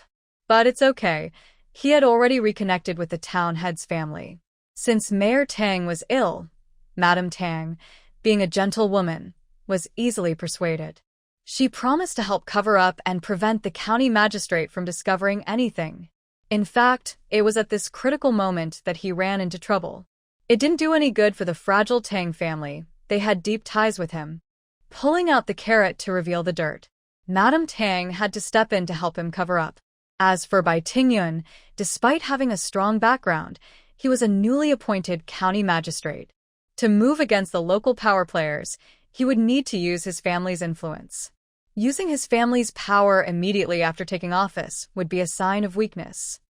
But it's okay. He had already reconnected with the town head's family. Since Mayor Tang was ill, Madame Tang, being a gentle woman, was easily persuaded. She promised to help cover up and prevent the county magistrate from discovering anything. In fact, it was at this critical moment that he ran into trouble. It didn't do any good for the fragile Tang family. They had deep ties with him. Pulling out the carrot to reveal the dirt, Madame Tang had to step in to help him cover up. As for Bai Tingyun, despite having a strong background, he was a newly appointed county magistrate. To move against the local power players, he would need to use his family's influence. Using his family's power immediately after taking office would be a sign of weakness.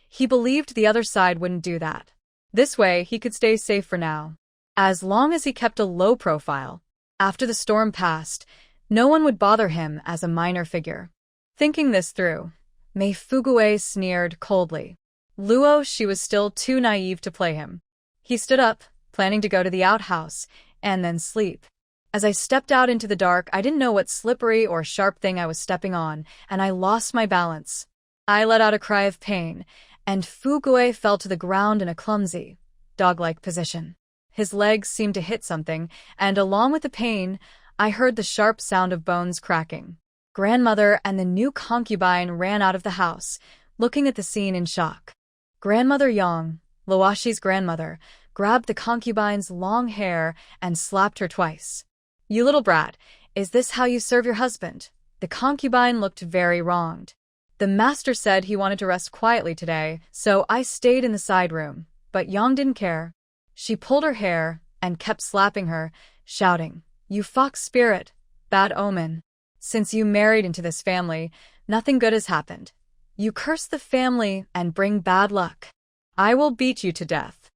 He believed the other side wouldn't do that. This way, he could stay safe for now. As long as he kept a low profile, after the storm passed, no one would bother him as a minor figure. Thinking this through, Mei Fugue sneered coldly. Luo Shi was still too naive to play him. He stood up, planning to go to the outhouse, and then sleep. As I stepped out into the dark, I didn't know what slippery or sharp thing I was stepping on, and I lost my balance. I let out a cry of pain, and Fugue fell to the ground in a clumsy, dog-like position. His legs seemed to hit something, and along with the pain, I heard the sharp sound of bones cracking. Grandmother and the new concubine ran out of the house, looking at the scene in shock. Grandmother Yang, Luoshi's grandmother, grabbed the concubine's long hair and slapped her twice. You little brat, is this how you serve your husband? The concubine looked very wronged. The master said he wanted to rest quietly today, so I stayed in the side room, but Yang didn't care. She pulled her hair and kept slapping her, shouting, "You fox spirit, bad omen. Since you married into this family, nothing good has happened. You curse the family and bring bad luck. I will beat you to death."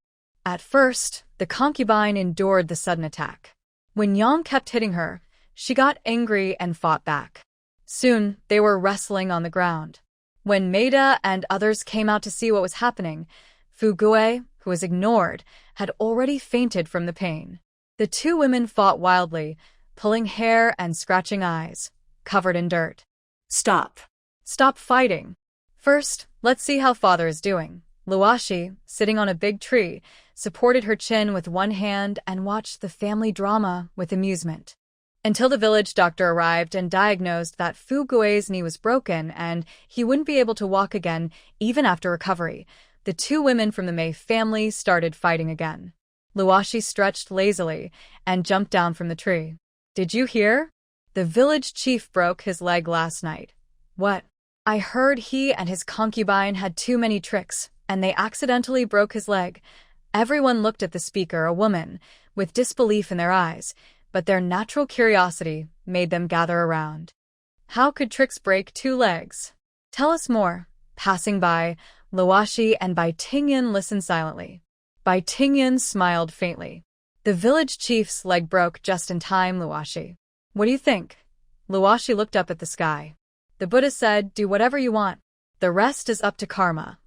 At first, the concubine endured the sudden attack. When Yang kept hitting her, she got angry and fought back. Soon, they were wrestling on the ground. When Maida and others came out to see what was happening, Fugue, who was ignored, had already fainted from the pain. The two women fought wildly, pulling hair and scratching eyes, covered in dirt. Stop. Stop fighting. First, let's see how father is doing. Luoshi, sitting on a big tree, supported her chin with one hand and watched the family drama with amusement. Until the village doctor arrived and diagnosed that Fu Gui's knee was broken and he wouldn't be able to walk again even after recovery, the two women from the Mei family started fighting again. Luoshi stretched lazily and jumped down from the tree. "Did you hear? The village chief broke his leg last night." "What?" "I heard he and his concubine had too many tricks, and they accidentally broke his leg." Everyone looked at the speaker, a woman, with disbelief in their eyes, but their natural curiosity made them gather around. "How could tricks break two legs? Tell us more." Passing by, Luoshi and Bai Tingyan listened silently. Bai Tingyan smiled faintly. "The village chief's leg broke just in time, Luoshi. What do you think?" Luoshi looked up at the sky. "The Buddha said, do whatever you want. The rest is up to karma."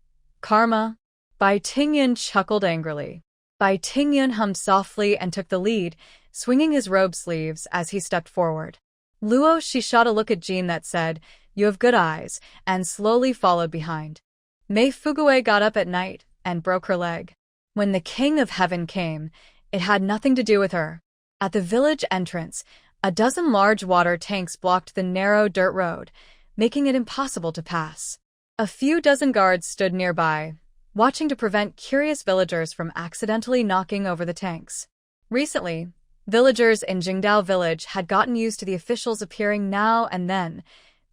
"Karma?" Bai Tingyan chuckled angrily. Bai Tingyan hummed softly and took the lead, swinging his robe sleeves as he stepped forward. Luoshi shot a look at Jean that said, "You have good eyes," and slowly followed behind. Mei Fugue got up at night and broke her leg. When the King of Heaven came, it had nothing to do with her. At the village entrance, a dozen large water tanks blocked the narrow dirt road, making it impossible to pass. A few dozen guards stood nearby, watching to prevent curious villagers from accidentally knocking over the tanks. Recently, villagers in Jingdao village had gotten used to the officials appearing now and then,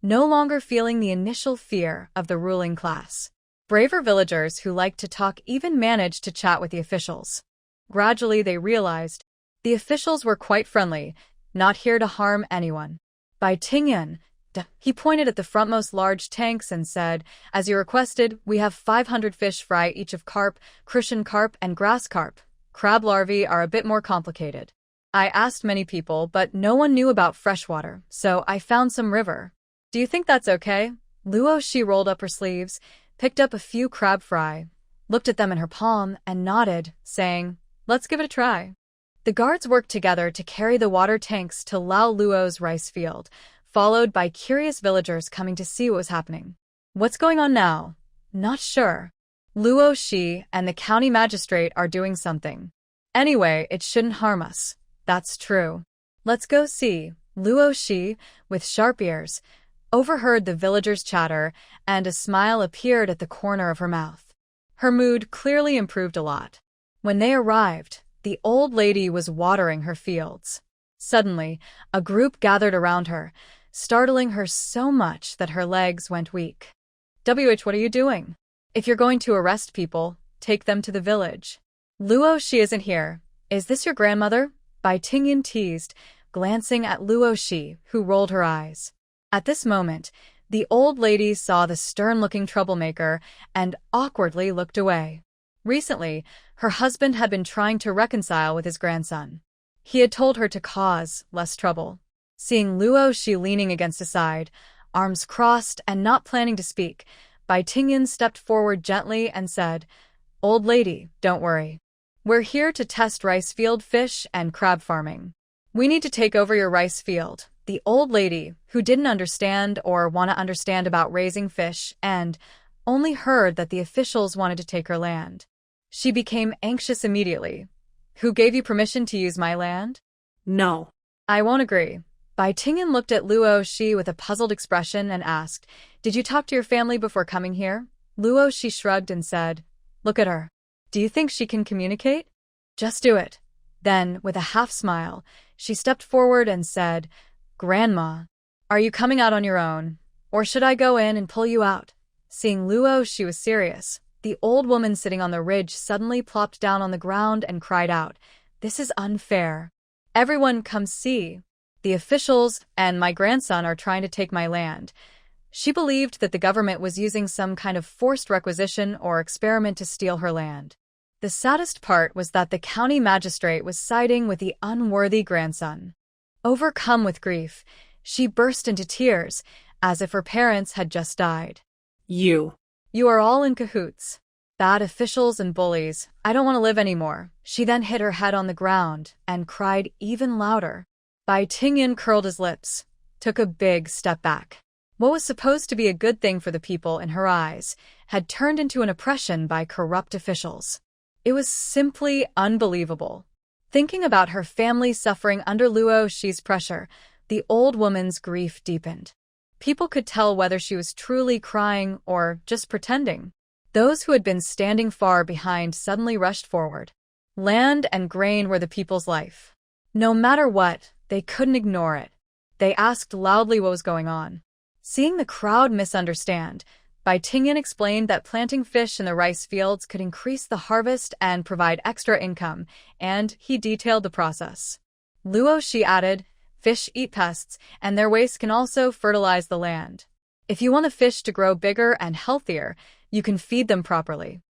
no longer feeling the initial fear of the ruling class. Braver villagers who liked to talk even managed to chat with the officials. Gradually they realized the officials were quite friendly, not here to harm anyone. Bai Tingyan, he pointed at the frontmost large tanks and said, "As you requested, we have 500 fish fry each of carp, crucian carp, and grass carp. Crab larvae are a bit more complicated. I asked many people, but no one knew about freshwater, so I found some river. Do you think that's okay?" Luoshi rolled up her sleeves, picked up a few crab fry, looked at them in her palm, and nodded, saying, "Let's give it a try." The guards worked together to carry the water tanks to Lao Luo's rice field, followed by curious villagers coming to see what was happening. "What's going on now?" "Not sure. Luoshi and the county magistrate are doing something. Anyway, it shouldn't harm us." "That's true. Let's go see." Luoshi, with sharp ears, overheard the villagers' chatter, and a smile appeared at the corner of her mouth. Her mood clearly improved a lot. When they arrived, the old lady was watering her fields. Suddenly, a group gathered around her, startling her so much that her legs went weak. What are you doing? If you're going to arrest people, take them to the village." "Luoshi isn't here. Is this your grandmother?" Bai Tingyan teased, glancing at Luoshi, who rolled her eyes. At this moment, the old lady saw the stern-looking troublemaker and awkwardly looked away. Recently, her husband had been trying to reconcile with his grandson. He had told her to cause less trouble. Seeing Luoshi leaning against a side, arms crossed and not planning to speak, Bai Tingyan stepped forward gently and said, "Old lady, don't worry. We're here to test rice field fish and crab farming. We need to take over your rice field." The old lady, who didn't understand or want to understand about raising fish and only heard that the officials wanted to take her land. She became anxious immediately. "Who gave you permission to use my land?" No. "I won't agree." Bai Tingyan looked at Luoshi with a puzzled expression and asked, "Did you talk to your family before coming here?" Luoshi shrugged and said, "Look at her. Do you think she can communicate? Just do it." Then, with a half smile, she stepped forward and said, "Grandma." Are you coming out on your own? Or should I go in and pull you out? Seeing Luo, she was serious. The old woman sitting on the ridge suddenly plopped down on the ground and cried out, "This is unfair. Everyone come see. The officials and my grandson are trying to take my land." She believed that the government was using some kind of forced requisition or experiment to steal her land. The saddest part was that the county magistrate was siding with the unworthy grandson. Overcome with grief, she burst into tears, as if her parents had just died. You are all in cahoots. Bad officials and bullies. I don't want to live anymore." She then hit her head on the ground and cried even louder. Bai Tingyan curled his lips, took a big step back. What was supposed to be a good thing for the people in her eyes had turned into an oppression by corrupt officials. It was simply unbelievable. Thinking about her family suffering under Luo Shi's pressure, the old woman's grief deepened. People could tell whether she was truly crying or just pretending. Those who had been standing far behind suddenly rushed forward. Land and grain were the people's life. No matter what, they couldn't ignore it. They asked loudly what was going on. Seeing the crowd misunderstand, Bai Tingyan explained that planting fish in the rice fields could increase the harvest and provide extra income, and he detailed the process. Luo Shi added, "Fish eat pests, and their waste can also fertilize the land. If you want the fish to grow bigger and healthier, you can feed them properly."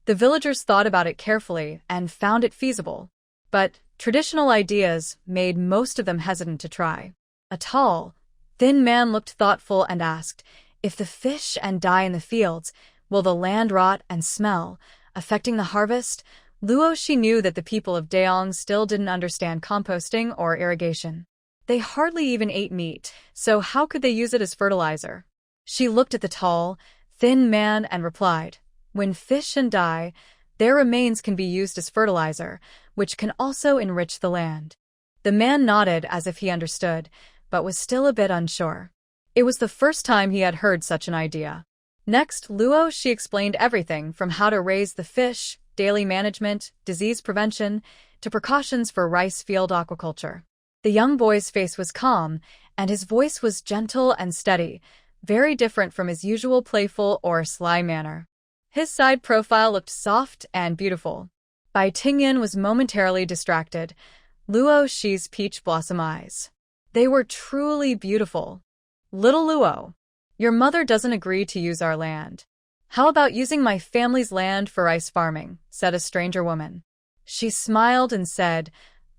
The villagers thought about it carefully and found it feasible. But traditional ideas made most of them hesitant to try. A tall, thin man looked thoughtful and asked, "If the fish and die in the fields, will the land rot and smell, affecting the harvest?" Luo Shi knew that the people of Daong still didn't understand composting or irrigation. They hardly even ate meat, so how could they use it as fertilizer? She looked at the tall, thin man and replied, "When fish and die, their remains can be used as fertilizer, which can also enrich the land." The man nodded as if he understood, but was still a bit unsure. It was the first time he had heard such an idea. Next, Luo Shi explained everything from how to raise the fish, daily management, disease prevention, to precautions for rice field aquaculture. The young boy's face was calm, and his voice was gentle and steady, very different from his usual playful or sly manner. His side profile looked soft and beautiful. Bai Tingyan was momentarily distracted. Luo Shi's peach blossom eyes. They were truly beautiful. "Little Luo, your mother doesn't agree to use our land. How about using my family's land for rice farming?" said a stranger woman. She smiled and said,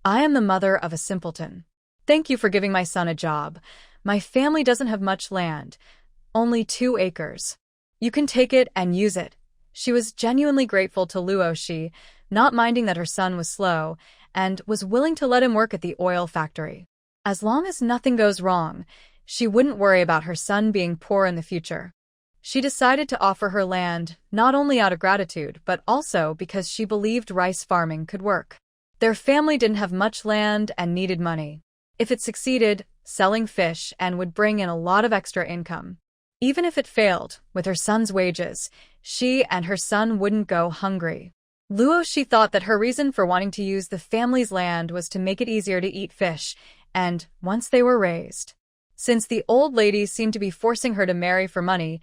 "I am the mother of a simpleton. Thank you for giving my son a job. My family doesn't have much land, only 2 acres. You can take it and use it." She was genuinely grateful to Luo Shi, not minding that her son was slow, and was willing to let him work at the oil factory. As long as nothing goes wrong, she wouldn't worry about her son being poor in the future. She decided to offer her land not only out of gratitude but also because she believed rice farming could work. Their family didn't have much land and needed money. If it succeeded, selling fish and would bring in a lot of extra income. Even if it failed, with her son's wages, she and her son wouldn't go hungry. Luo Shi thought that her reason for wanting to use the family's land was to make it easier to eat fish, and once they were raised. Since the old lady seemed to be forcing her to marry for money,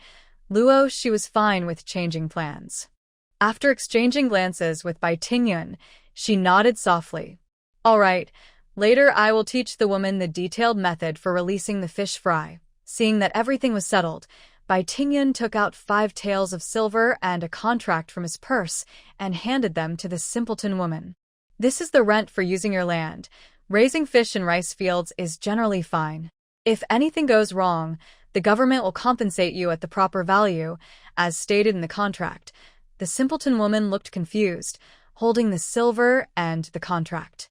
Luo Shi was fine with changing plans. After exchanging glances with Bai Tingyan, she nodded softly. "All right, later I will teach the woman the detailed method for releasing the fish fry." Seeing that everything was settled, Bai Tingyan took out 5 taels of silver and a contract from his purse and handed them to the simpleton woman. "This is the rent for using your land. Raising fish in rice fields is generally fine. If anything goes wrong, the government will compensate you at the proper value, as stated in the contract." The simpleton woman looked confused, holding the silver and the contract.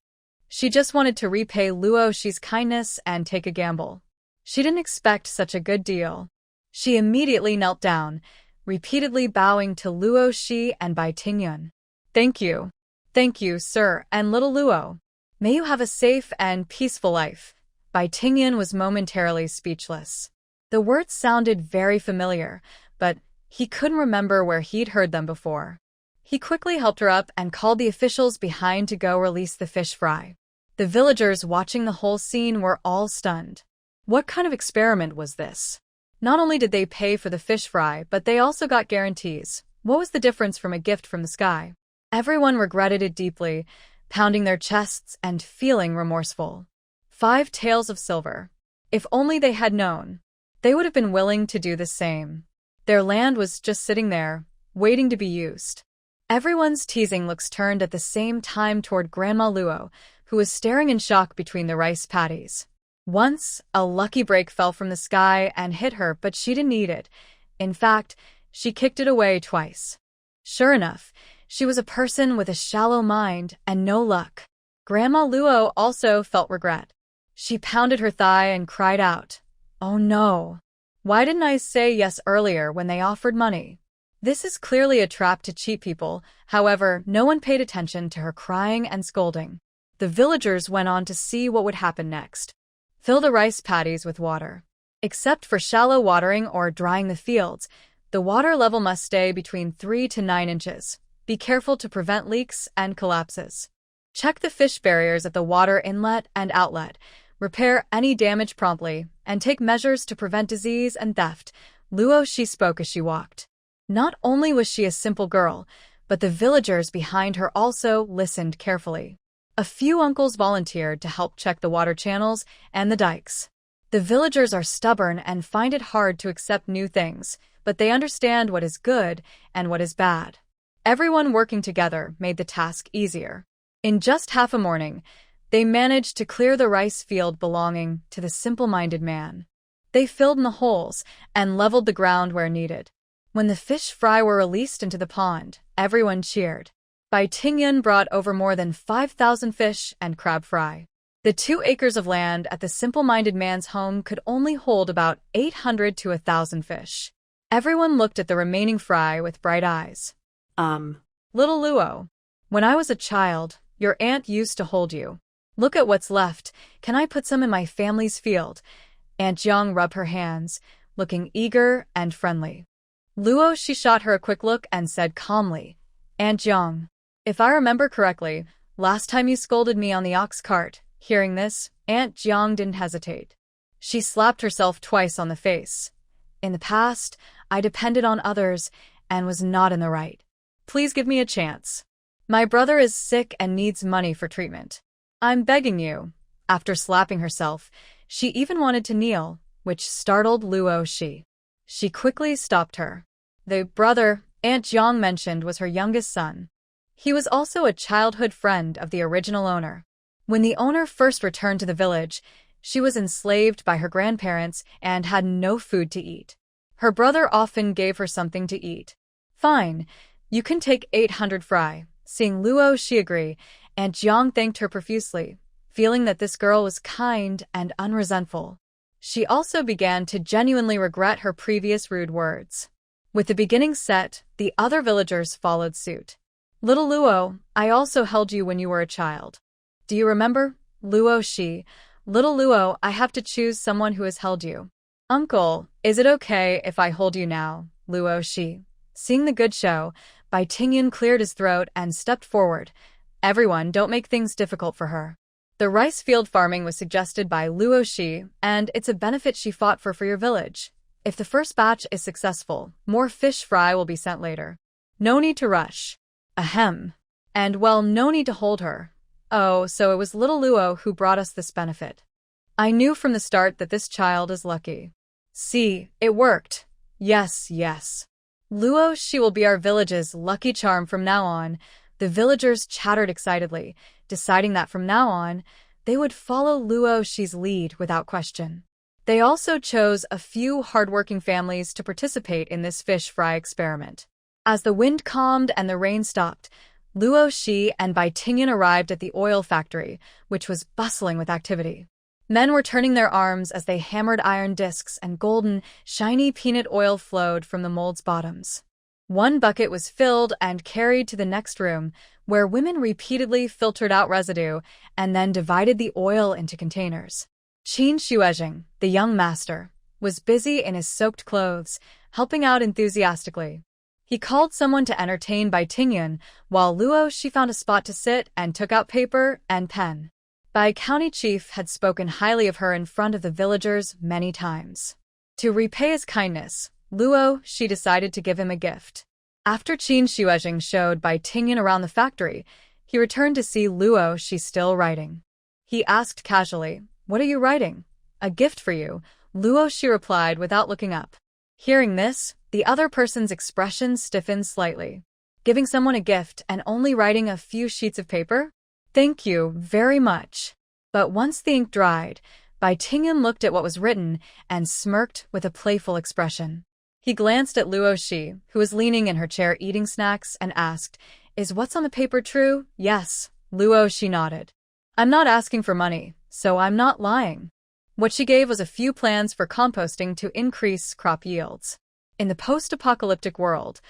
She just wanted to repay Luo Shi's kindness and take a gamble. She didn't expect such a good deal. She immediately knelt down, repeatedly bowing to Luo Shi and Bai Tingyan. Thank you, sir, and little Luo. May you have a safe and peaceful life." Bai Tingyan was momentarily speechless. The words sounded very familiar, but he couldn't remember where he'd heard them before. He quickly helped her up and called the officials behind to go release the fish fry. The villagers watching the whole scene were all stunned. What kind of experiment was this? Not only did they pay for the fish fry, but they also got guarantees. What was the difference from a gift from the sky? Everyone regretted it deeply, pounding their chests and feeling remorseful. 5 taels of silver. If only they had known. They would have been willing to do the same. Their land was just sitting there, waiting to be used. Everyone's teasing looks turned at the same time toward Grandma Luo, who was staring in shock between the rice paddies. Once, a lucky break fell from the sky and hit her, but she didn't eat it. In fact, she kicked it away twice. Sure enough, she was a person with a shallow mind and no luck. Grandma Luo also felt regret. She pounded her thigh and cried out, "Oh no! Why didn't I say yes earlier when they offered money?" This is clearly a trap to cheat people. However, no one paid attention to her crying and scolding. The villagers went on to see what would happen next. Fill the rice paddies with water. Except for shallow watering or drying the fields, the water level must stay between 3 to 9 inches. Be careful to prevent leaks and collapses. Check the fish barriers at the water inlet and outlet. Repair any damage promptly, and take measures to prevent disease and theft. Luo Shi spoke as she walked. Not only was she a simple girl, but the villagers behind her also listened carefully. A few uncles volunteered to help check the water channels and the dikes. The villagers are stubborn and find it hard to accept new things, but they understand what is good and what is bad. Everyone working together made the task easier. In just half a morning, they managed to clear the rice field belonging to the simple-minded man. They filled in the holes and leveled the ground where needed. When the fish fry were released into the pond, everyone cheered. Bai Tingyun brought over more than 5,000 fish and crab fry. The 2 acres of land at the simple-minded man's home could only hold about 800 to 1,000 fish. Everyone looked at the remaining fry with bright eyes. Little Luo, when I was a child, your aunt used to hold you. Look at what's left. Can I put some in my family's field? Aunt Jiang rubbed her hands, looking eager and friendly. Luo Shi shot her a quick look and said calmly, "Aunt Jiang, if I remember correctly, last time you scolded me on the ox cart." Hearing this, Aunt Jiang didn't hesitate. She slapped herself twice on the face. "In the past, I depended on others and was not in the right. Please give me a chance. My brother is sick and needs money for treatment. I'm begging you." After slapping herself, she even wanted to kneel, which startled Luo Shi. She quickly stopped her. The brother Aunt Jiang mentioned was her youngest son. He was also a childhood friend of the original owner. When the owner first returned to the village, she was enslaved by her grandparents and had no food to eat. Her brother often gave her something to eat. "Fine, you can take 800 fry." Seeing Luo Shi agree, Aunt Jiang thanked her profusely, feeling that this girl was kind and unresentful. She also began to genuinely regret her previous rude words. With the beginning set, the other villagers followed suit. "Little Luo, I also held you when you were a child. Do you remember?" Luo Shi, "Little Luo, I have to choose someone who has held you." "Uncle, is it okay if I hold you now?" Luo Shi. Seeing the good show, Bai Tingyun cleared his throat and stepped forward. "Everyone, don't make things difficult for her." The rice field farming was suggested by Luo Shi, and it's a benefit she fought for your village. If the first batch is successful, more fish fry will be sent later. No need to rush. Ahem. And well, no need to hold her. Oh, so it was little Luo who brought us this benefit. I knew from the start that this child is lucky. See, it worked. Yes, yes. Luo Shi will be our village's lucky charm from now on. The villagers chattered excitedly, deciding that from now on, they would follow Luo Shi's lead without question. They also chose a few hardworking families to participate in this fish fry experiment. As the wind calmed and the rain stopped, Luo Shi and Bai Tingyun arrived at the oil factory, which was bustling with activity. Men were turning their arms as they hammered iron discs and golden, shiny peanut oil flowed from the mold's bottoms. One bucket was filled and carried to the next room, where women repeatedly filtered out residue and then divided the oil into containers. Qin Shuezheng, the young master, was busy in his soaked clothes, helping out enthusiastically. He called someone to entertain Bai Tingyun, while Luo Shi found a spot to sit and took out paper and pen. Bai County Chief had spoken highly of her in front of the villagers many times. To repay his kindness, Luo Shi decided to give him a gift. After Qin Xuejing showed Bai Tingyan around the factory, he returned to see Luo Shi still writing. He asked casually, "What are you writing?" "A gift for you," Luo Shi replied without looking up. Hearing this, the other person's expression stiffened slightly. Giving someone a gift and only writing a few sheets of paper? "Thank you very much." But once the ink dried, Bai Tingyan looked at what was written and smirked with a playful expression. He glanced at Luo Shi, who was leaning in her chair eating snacks, and asked, "Is what's on the paper true?" "Yes," Luo Shi nodded. "I'm not asking for money, so I'm not lying." What she gave was a few plans for composting to increase crop yields. In the post-apocalyptic world,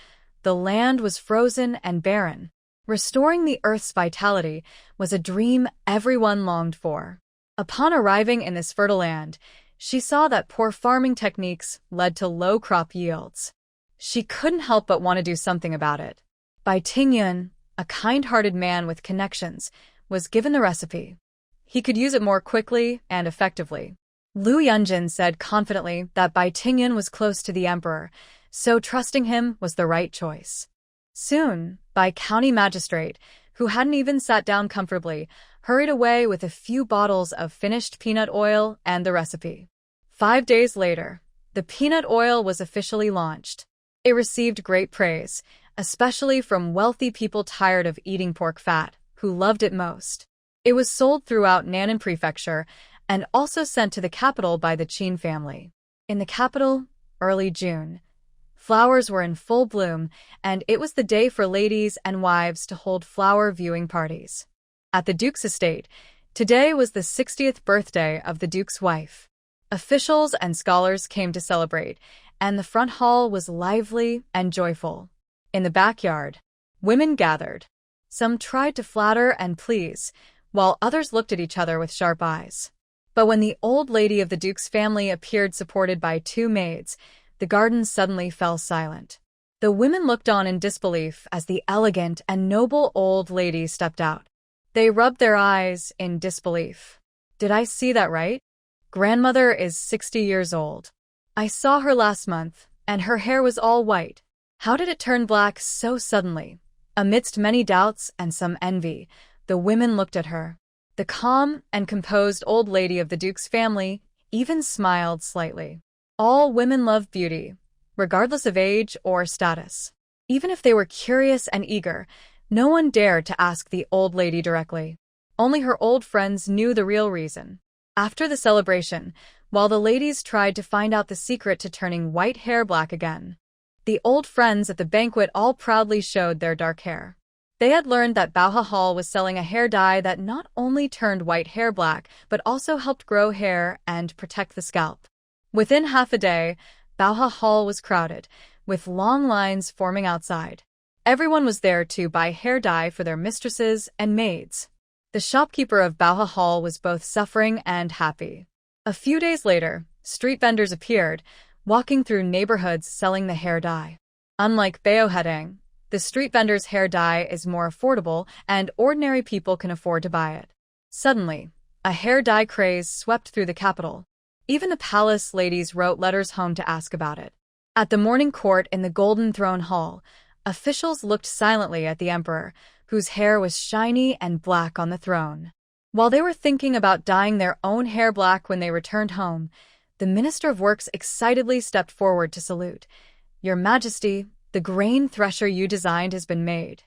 the land was frozen and barren. Restoring the Earth's vitality was a dream everyone longed for. Upon arriving in this fertile land, she saw that poor farming techniques led to low crop yields. She couldn't help but want to do something about it. Bai Tingyan, a kind-hearted man with connections, was given the recipe. He could use it more quickly and effectively. Lu Yunjin said confidently that Bai Tingyan was close to the emperor, so trusting him was the right choice. Soon, Bai County Magistrate, who hadn't even sat down comfortably, hurried away with a few bottles of finished peanut oil and the recipe. 5 days later, the peanut oil was officially launched. It received great praise, especially from wealthy people tired of eating pork fat, who loved it most. It was sold throughout Nan'an Prefecture and also sent to the capital by the Qin family. In the capital, early June, flowers were in full bloom, and it was the day for ladies and wives to hold flower viewing parties. At the Duke's estate, today was the 60th birthday of the Duke's wife. Officials and scholars came to celebrate, and the front hall was lively and joyful. In the backyard, women gathered. Some tried to flatter and please, while others looked at each other with sharp eyes. But when the old lady of the Duke's family appeared supported by 2 maids, the garden suddenly fell silent. The women looked on in disbelief as the elegant and noble old lady stepped out. They rubbed their eyes in disbelief. "Did I see that right? Grandmother is 60 years old. I saw her last month, and her hair was all white. How did it turn black so suddenly?" Amidst many doubts and some envy, the women looked at her. The calm and composed old lady of the Duke's family even smiled slightly. All women love beauty, regardless of age or status. Even if they were curious and eager, no one dared to ask the old lady directly. Only her old friends knew the real reason. After the celebration, while the ladies tried to find out the secret to turning white hair black again, the old friends at the banquet all proudly showed their dark hair. They had learned that Baoha Hall was selling a hair dye that not only turned white hair black, but also helped grow hair and protect the scalp. Within half a day, Baoha Hall was crowded, with long lines forming outside. Everyone was there to buy hair dye for their mistresses and maids. The shopkeeper of Baoha Hall was both suffering and happy. A few days later, street vendors appeared, walking through neighborhoods selling the hair dye. Unlike Baohedang, the street vendor's hair dye is more affordable and ordinary people can afford to buy it. Suddenly, a hair dye craze swept through the capital. Even the palace ladies wrote letters home to ask about it. At the morning court in the Golden Throne Hall, officials looked silently at the emperor, whose hair was shiny and black on the throne. While they were thinking about dyeing their own hair black when they returned home, the Minister of Works excitedly stepped forward to salute. "Your Majesty, the grain thresher you designed has been made."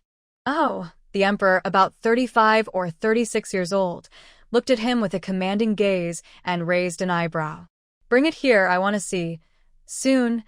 "Oh," the emperor, about 35 or 36 years old, looked at him with a commanding gaze and raised an eyebrow. "Bring it here, I want to see." Soon,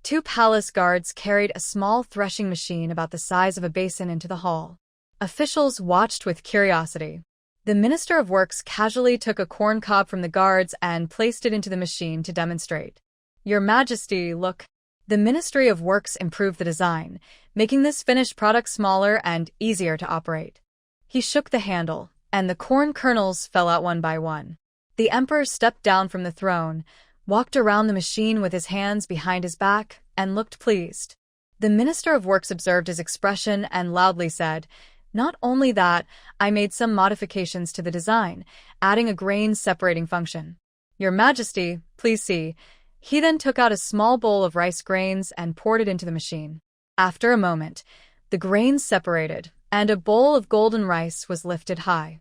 2 palace guards carried a small threshing machine about the size of a basin into the hall. Officials watched with curiosity. The Minister of Works casually took a corn cob from the guards and placed it into the machine to demonstrate. "Your Majesty, look." The Ministry of Works improved the design, making this finished product smaller and easier to operate. He shook the handle, and the corn kernels fell out one by one. The emperor stepped down from the throne, walked around the machine with his hands behind his back, and looked pleased. The Minister of Works observed his expression and loudly said, Not only that, I made some modifications to the design, adding a grain separating function. Your Majesty, please see. He then took out a small bowl of rice grains and poured it into the machine. After a moment, the grains separated, and a bowl of golden rice was lifted high.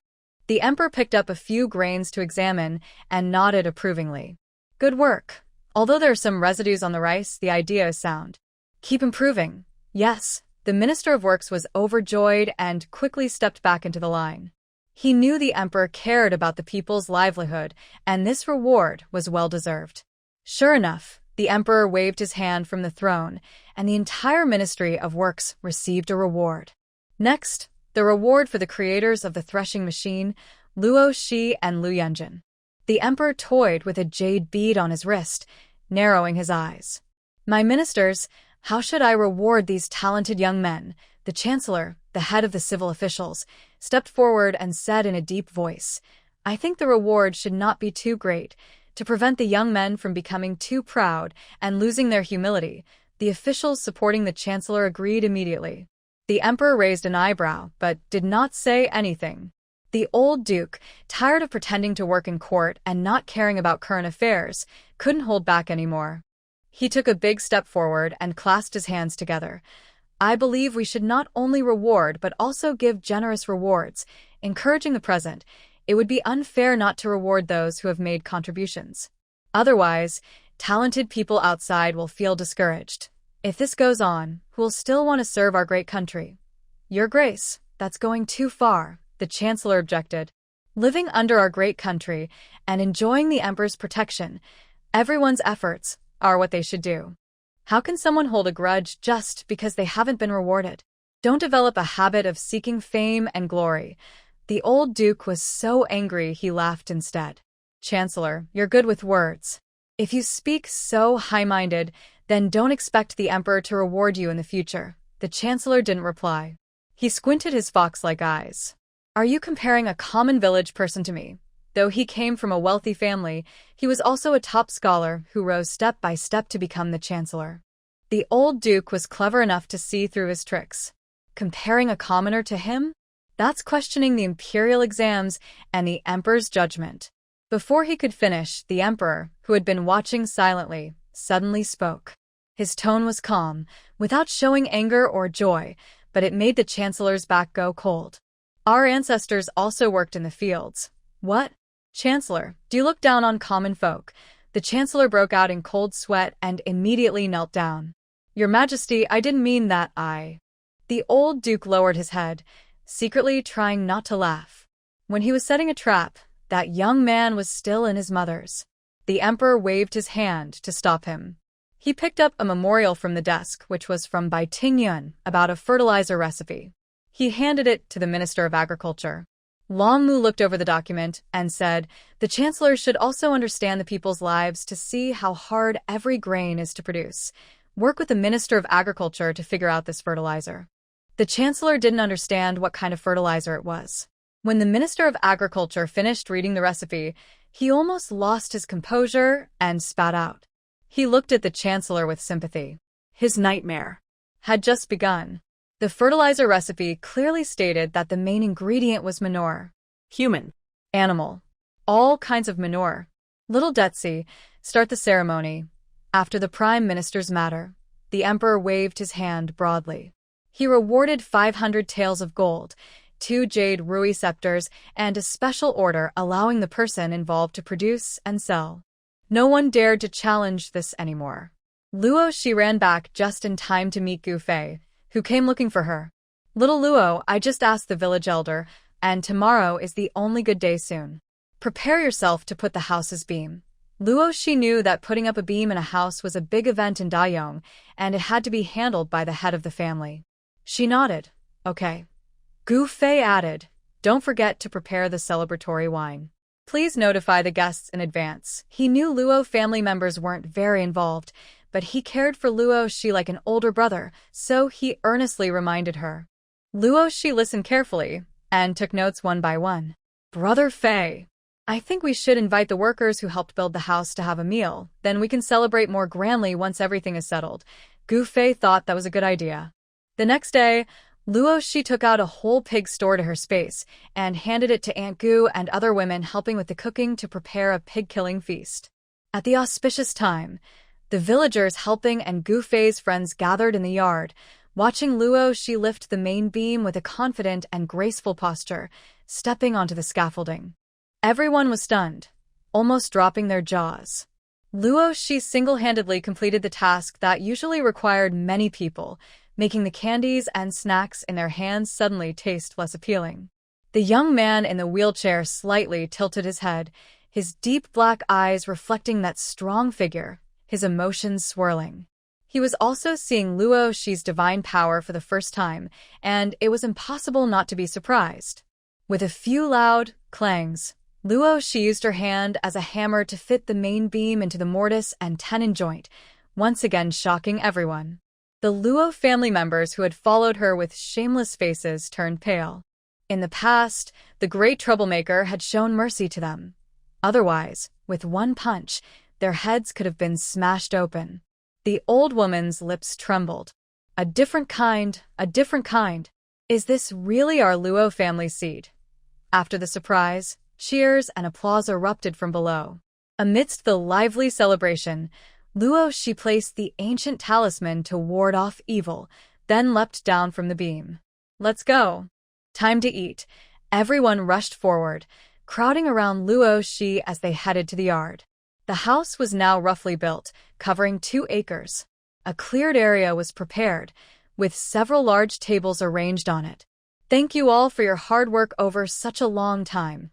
The emperor picked up a few grains to examine and nodded approvingly. Good work. Although there are some residues on the rice, the idea is sound. Keep improving. Yes. The Minister of Works was overjoyed and quickly stepped back into the line. He knew the emperor cared about the people's livelihood, and this reward was well-deserved. Sure enough, the emperor waved his hand from the throne, and the entire Ministry of Works received a reward. Next, the reward for the creators of the threshing machine, Luo Shi and Lu Yunjin. The emperor toyed with a jade bead on his wrist, narrowing his eyes. My ministers, how should I reward these talented young men? The chancellor, the head of the civil officials, stepped forward and said in a deep voice, I think the reward should not be too great. To prevent the young men from becoming too proud and losing their humility, the officials supporting the chancellor agreed immediately. The emperor raised an eyebrow, but did not say anything. The old duke, tired of pretending to work in court and not caring about current affairs, couldn't hold back anymore. He took a big step forward and clasped his hands together. I believe we should not only reward but also give generous rewards, encouraging the present. It would be unfair not to reward those who have made contributions. Otherwise, talented people outside will feel discouraged. If this goes on, who will still want to serve our great country? Your Grace, that's going too far, the chancellor objected. Living under our great country and enjoying the emperor's protection, everyone's efforts are what they should do. How can someone hold a grudge just because they haven't been rewarded? Don't develop a habit of seeking fame and glory. The old duke was so angry he laughed instead. Chancellor, you're good with words. If you speak so high-minded, then don't expect the emperor to reward you in the future. The chancellor didn't reply. He squinted his fox-like eyes. Are you comparing a common village person to me? Though he came from a wealthy family, he was also a top scholar who rose step by step to become the chancellor. The old duke was clever enough to see through his tricks. Comparing a commoner to him? That's questioning the imperial exams and the emperor's judgment. Before he could finish, the emperor, who had been watching silently, suddenly spoke. His tone was calm, without showing anger or joy, but it made the chancellor's back go cold. Our ancestors also worked in the fields. What? Chancellor, do you look down on common folk? The chancellor broke out in cold sweat and immediately knelt down. Your Majesty, I didn't mean that, The old duke lowered his head, secretly trying not to laugh. When he was setting a trap, that young man was still in his mother's. The emperor waved his hand to stop him. He picked up a memorial from the desk, which was from Bai Tingyun, about a fertilizer recipe. He handed it to the Minister of Agriculture. Long Mu looked over the document and said, the chancellor should also understand the people's lives to see how hard every grain is to produce. Work with the Minister of Agriculture to figure out this fertilizer. The chancellor didn't understand what kind of fertilizer it was. When the Minister of Agriculture finished reading the recipe, he almost lost his composure and spat out. He looked at the chancellor with sympathy. His nightmare had just begun. The fertilizer recipe clearly stated that the main ingredient was manure. Human, animal, all kinds of manure. Little Detsi, start the ceremony. After the Prime Minister's matter, the Emperor waved his hand broadly. He rewarded 500 taels of gold, 2 jade rui scepters, and a special order allowing the person involved to produce and sell. No one dared to challenge this anymore. Luo Shi ran back just in time to meet Gu Fei, who came looking for her. Little Luo, I just asked the village elder, and tomorrow is the only good day soon. Prepare yourself to put the house's beam. Luo Shi knew that putting up a beam in a house was a big event in Dayong, and it had to be handled by the head of the family. She nodded. Okay. Gu Fei added, don't forget to prepare the celebratory wine. Please notify the guests in advance. He knew Luo family members weren't very involved, but he cared for Luo Shi like an older brother, so he earnestly reminded her. Luo Shi listened carefully and took notes one by one. Brother Fei, I think we should invite the workers who helped build the house to have a meal, then we can celebrate more grandly once everything is settled. Gu Fei thought that was a good idea. The next day, Luo Shi took out a whole pig store to her space and handed it to Aunt Gu and other women helping with the cooking to prepare a pig-killing feast. At the auspicious time, the villagers helping and Gu Fei's friends gathered in the yard, watching Luo Shi lift the main beam with a confident and graceful posture, stepping onto the scaffolding. Everyone was stunned, almost dropping their jaws. Luo Shi single-handedly completed the task that usually required many people, making the candies and snacks in their hands suddenly taste less appealing. The young man in the wheelchair slightly tilted his head, his deep black eyes reflecting that strong figure, his emotions swirling. He was also seeing Luo Shi's divine power for the first time, and it was impossible not to be surprised. With a few loud clangs, Luo Shi used her hand as a hammer to fit the main beam into the mortise and tenon joint, once again shocking everyone. The Luo family members who had followed her with shameless faces turned pale. In the past, the great troublemaker had shown mercy to them. Otherwise, with one punch, their heads could have been smashed open. The old woman's lips trembled. A different kind, a different kind. Is this really our Luo family seed? After the surprise, cheers and applause erupted from below. Amidst the lively celebration, Luo Shi placed the ancient talisman to ward off evil, then leapt down from the beam. Let's go. Time to eat. Everyone rushed forward, crowding around Luo Shi as they headed to the yard. The house was now roughly built, covering 2 acres. A cleared area was prepared, with several large tables arranged on it. Thank you all for your hard work over such a long time.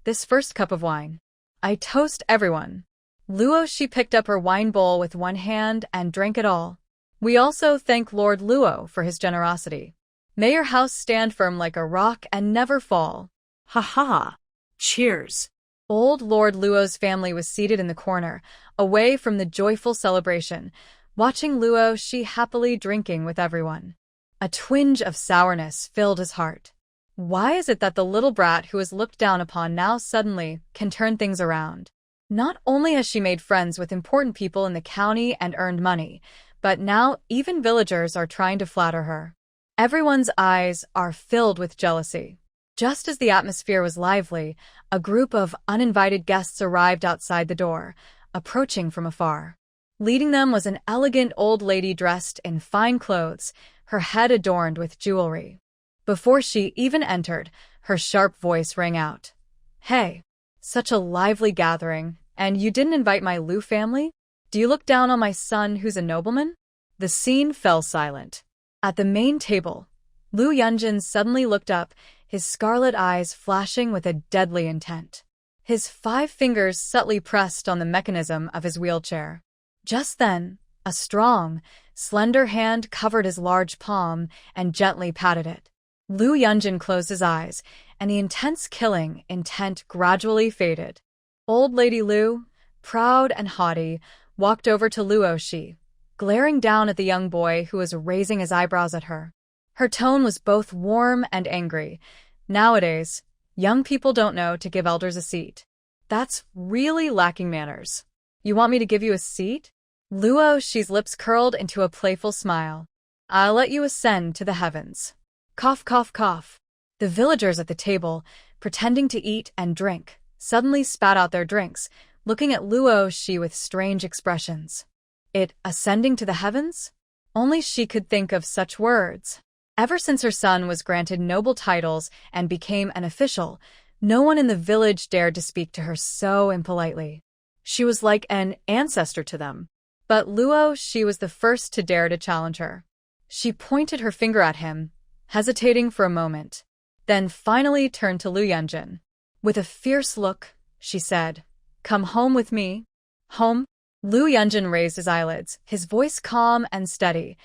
This first cup of wine. I toast everyone. Luo Shi picked up her wine bowl with one hand and drank it all. We also thank Lord Luo for his generosity. May your house stand firm like a rock and never fall. Ha ha! Cheers! Old Lord Luo's family was seated in the corner, away from the joyful celebration, watching Luo Shi happily drinking with everyone. A twinge of sourness filled his heart. Why is it that the little brat who is looked down upon now suddenly can turn things around? Not only has she made friends with important people in the county and earned money, but now even villagers are trying to flatter her. Everyone's eyes are filled with jealousy. Just as the atmosphere was lively, a group of uninvited guests arrived outside the door, approaching from afar. Leading them was an elegant old lady dressed in fine clothes, her head adorned with jewelry. Before she even entered, her sharp voice rang out. Hey, such a lively gathering, and you didn't invite my Lu family? Do you look down on my son who's a nobleman? The scene fell silent. At the main table, Lu Yunjin suddenly looked up, his scarlet eyes flashing with a deadly intent. His 5 fingers subtly pressed on the mechanism of his wheelchair. Just then, a strong, slender hand covered his large palm and gently patted it. Lu Yunjin closed his eyes, and the intense killing intent gradually faded. Old Lady Lu, proud and haughty, walked over to Luo Shi, glaring down at the young boy who was raising his eyebrows at her. Her tone was both warm and angry. Nowadays, young people don't know to give elders a seat. That's really lacking manners. You want me to give you a seat? Luo Shi's lips curled into a playful smile. I'll let you ascend to the heavens. Cough, cough, cough. The villagers at the table, pretending to eat and drink, suddenly spat out their drinks, looking at Luo Shi with strange expressions. It ascending to the heavens? Only she could think of such words. Ever since her son was granted noble titles and became an official, no one in the village dared to speak to her so impolitely. She was like an ancestor to them. But Luo Shi was the first to dare to challenge her. She pointed her finger at him, hesitating for a moment, then finally turned to Lu Yunjin. With a fierce look, she said, Come home with me. Home? Lu Yunjin raised his eyelids, his voice calm and steady.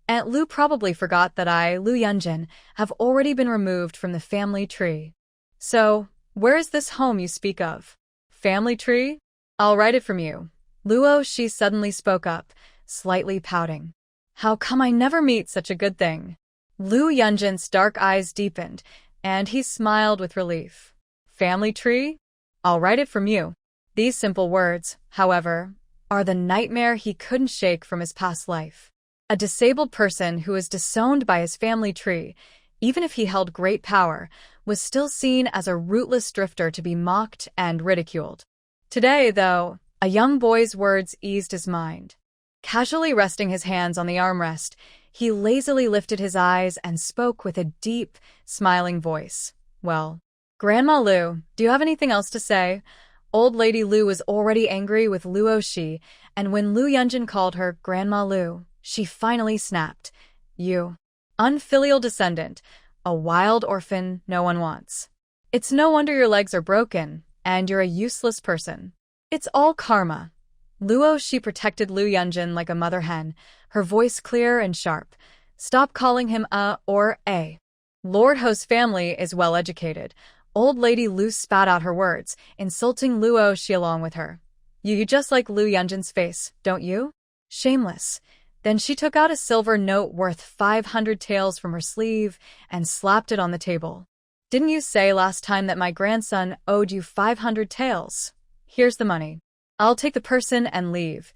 Aunt Lu probably forgot that I, Lu Yunjin, have already been removed from the family tree. So, where is this home you speak of? Family tree? I'll write it from you. Luo Shi suddenly spoke up, slightly pouting. How come I never meet such a good thing? Lu Yunjin's dark eyes deepened, and he smiled with relief. Family tree? I'll write it from you. These simple words, however, are the nightmare he couldn't shake from his past life. A disabled person who was disowned by his family tree, even if he held great power, was still seen as a rootless drifter to be mocked and ridiculed. Today, though, a young boy's words eased his mind. Casually resting his hands on the armrest, he lazily lifted his eyes and spoke with a deep, smiling voice. Well, Grandma Lu, do you have anything else to say? Old Lady Lu was already angry with Luo Shi, and when Lu Yunjin called her Grandma Lu, she finally snapped. You, unfilial descendant, a wild orphan no one wants. It's no wonder your legs are broken, and you're a useless person. It's all karma. Luo Shi protected Lu Yunjin like a mother hen, her voice clear and sharp. Stop calling him a or a. Lord Ho's family is well educated. Old Lady Lu spat out her words, insulting Luo Shi along with her. You just like Lu Yunjin's face, don't you? Shameless. Then she took out a silver note worth 500 taels from her sleeve and slapped it on the table. Didn't you say last time that my grandson owed you 500 taels? Here's the money. I'll take the person and leave.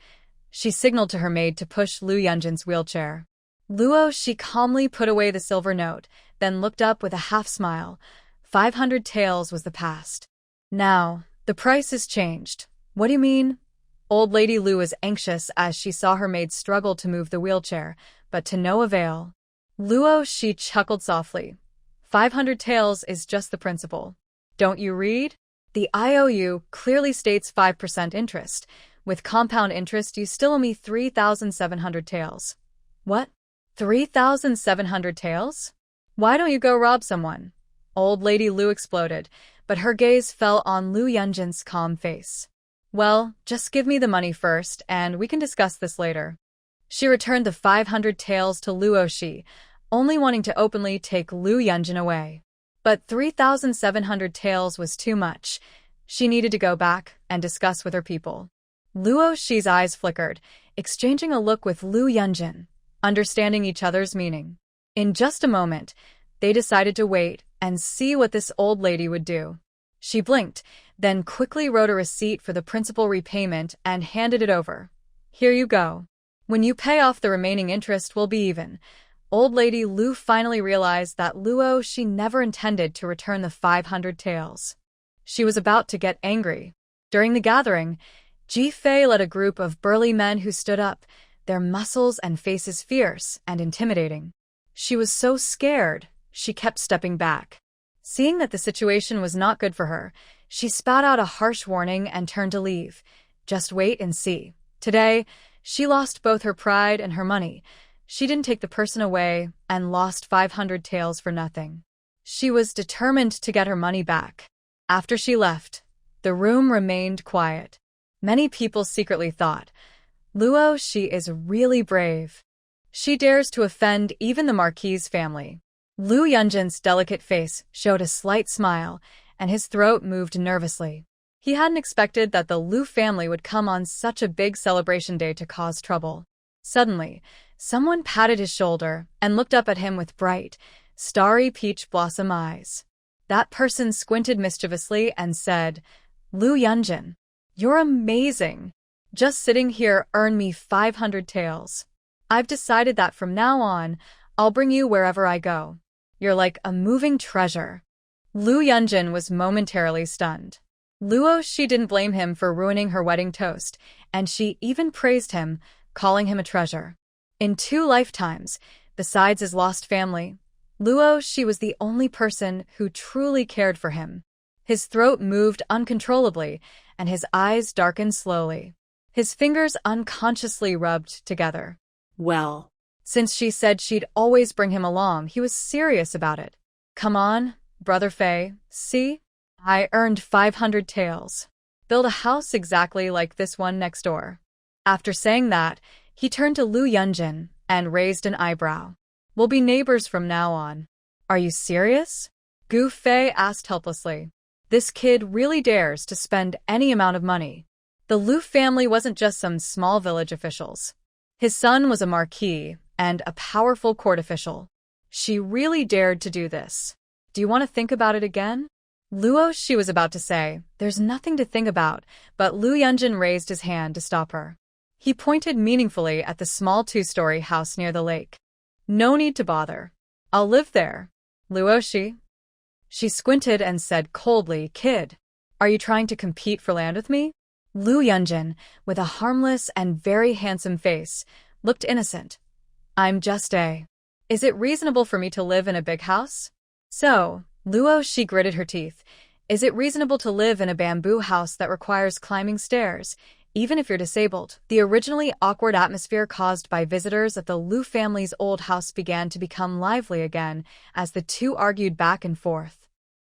She signaled to her maid to push Lu Yunjin's wheelchair. Luo Shi calmly put away the silver note, then looked up with a half-smile. 500 taels was the past. Now, the price has changed. What do you mean? Old Lady Lu was anxious as she saw her maid struggle to move the wheelchair, but to no avail. Luo Shi chuckled softly. 500 taels is just the principal. Don't you read? The IOU clearly states 5% interest. With compound interest, you still owe me 3,700 taels. What? 3,700 taels? Why don't you go rob someone? Old Lady Lu exploded, but her gaze fell on Lu Yunjin's calm face. Well, just give me the money first, and we can discuss this later. She returned the 500 taels to Luo Shi, only wanting to openly take Lu Yunjin away. But 3,700 taels was too much. She needed to go back and discuss with her people. Luo Shi's eyes flickered, exchanging a look with Lu Yunjin, understanding each other's meaning. In just a moment, they decided to wait and see what this old lady would do. She blinked, then quickly wrote a receipt for the principal repayment and handed it over. Here you go. When you pay off the remaining interest, we'll be even. Old Lady Lu finally realized that Luo Shi never intended to return the 500 taels. She was about to get angry. During the gathering, Ji Fei led a group of burly men who stood up, their muscles and faces fierce and intimidating. She was so scared, she kept stepping back. Seeing that the situation was not good for her, she spat out a harsh warning and turned to leave. Just wait and see. Today, she lost both her pride and her money. She didn't take the person away and lost 500 taels for nothing. She was determined to get her money back. After she left, the room remained quiet. Many people secretly thought, Luo Shi is really brave. She dares to offend even the Marquis's family. Lu Yunjin's delicate face showed a slight smile, and his throat moved nervously. He hadn't expected that the Lu family would come on such a big celebration day to cause trouble. Suddenly, someone patted his shoulder and looked up at him with bright, starry peach blossom eyes. That person squinted mischievously and said, Lu Yunjin, you're amazing. Just sitting here earned me 500 taels. I've decided that from now on, I'll bring you wherever I go. You're like a moving treasure. Lu Yunjin was momentarily stunned. Luo Shi didn't blame him for ruining her wedding toast, and she even praised him, calling him a treasure. In 2 lifetimes, besides his lost family, Luo Shi was the only person who truly cared for him. His throat moved uncontrollably, and his eyes darkened slowly. His fingers unconsciously rubbed together. Well, since she said she'd always bring him along, he was serious about it. Come on, Brother Fei, see? I earned 500 taels. Build a house exactly like this one next door. After saying that, he turned to Lu Yunjin and raised an eyebrow. We'll be neighbors from now on. Are you serious? Gu Fei asked helplessly. This kid really dares to spend any amount of money. The Lu family wasn't just some small village officials. His son was a marquis and a powerful court official. She really dared to do this. Do you want to think about it again? Luo Shi was about to say, there's nothing to think about, but Lu Yunjin raised his hand to stop her. He pointed meaningfully at the small two-story house near the lake. No need to bother. I'll live there. Luoshi. She squinted and said coldly, Kid, are you trying to compete for land with me? Lu Yunjin, with a harmless and very handsome face, looked innocent. I'm just a. Is it reasonable for me to live in a big house? So, Luo, she gritted her teeth. Is it reasonable to live in a bamboo house that requires climbing stairs, even if you're disabled? The originally awkward atmosphere caused by visitors at the Lu family's old house began to become lively again as the two argued back and forth.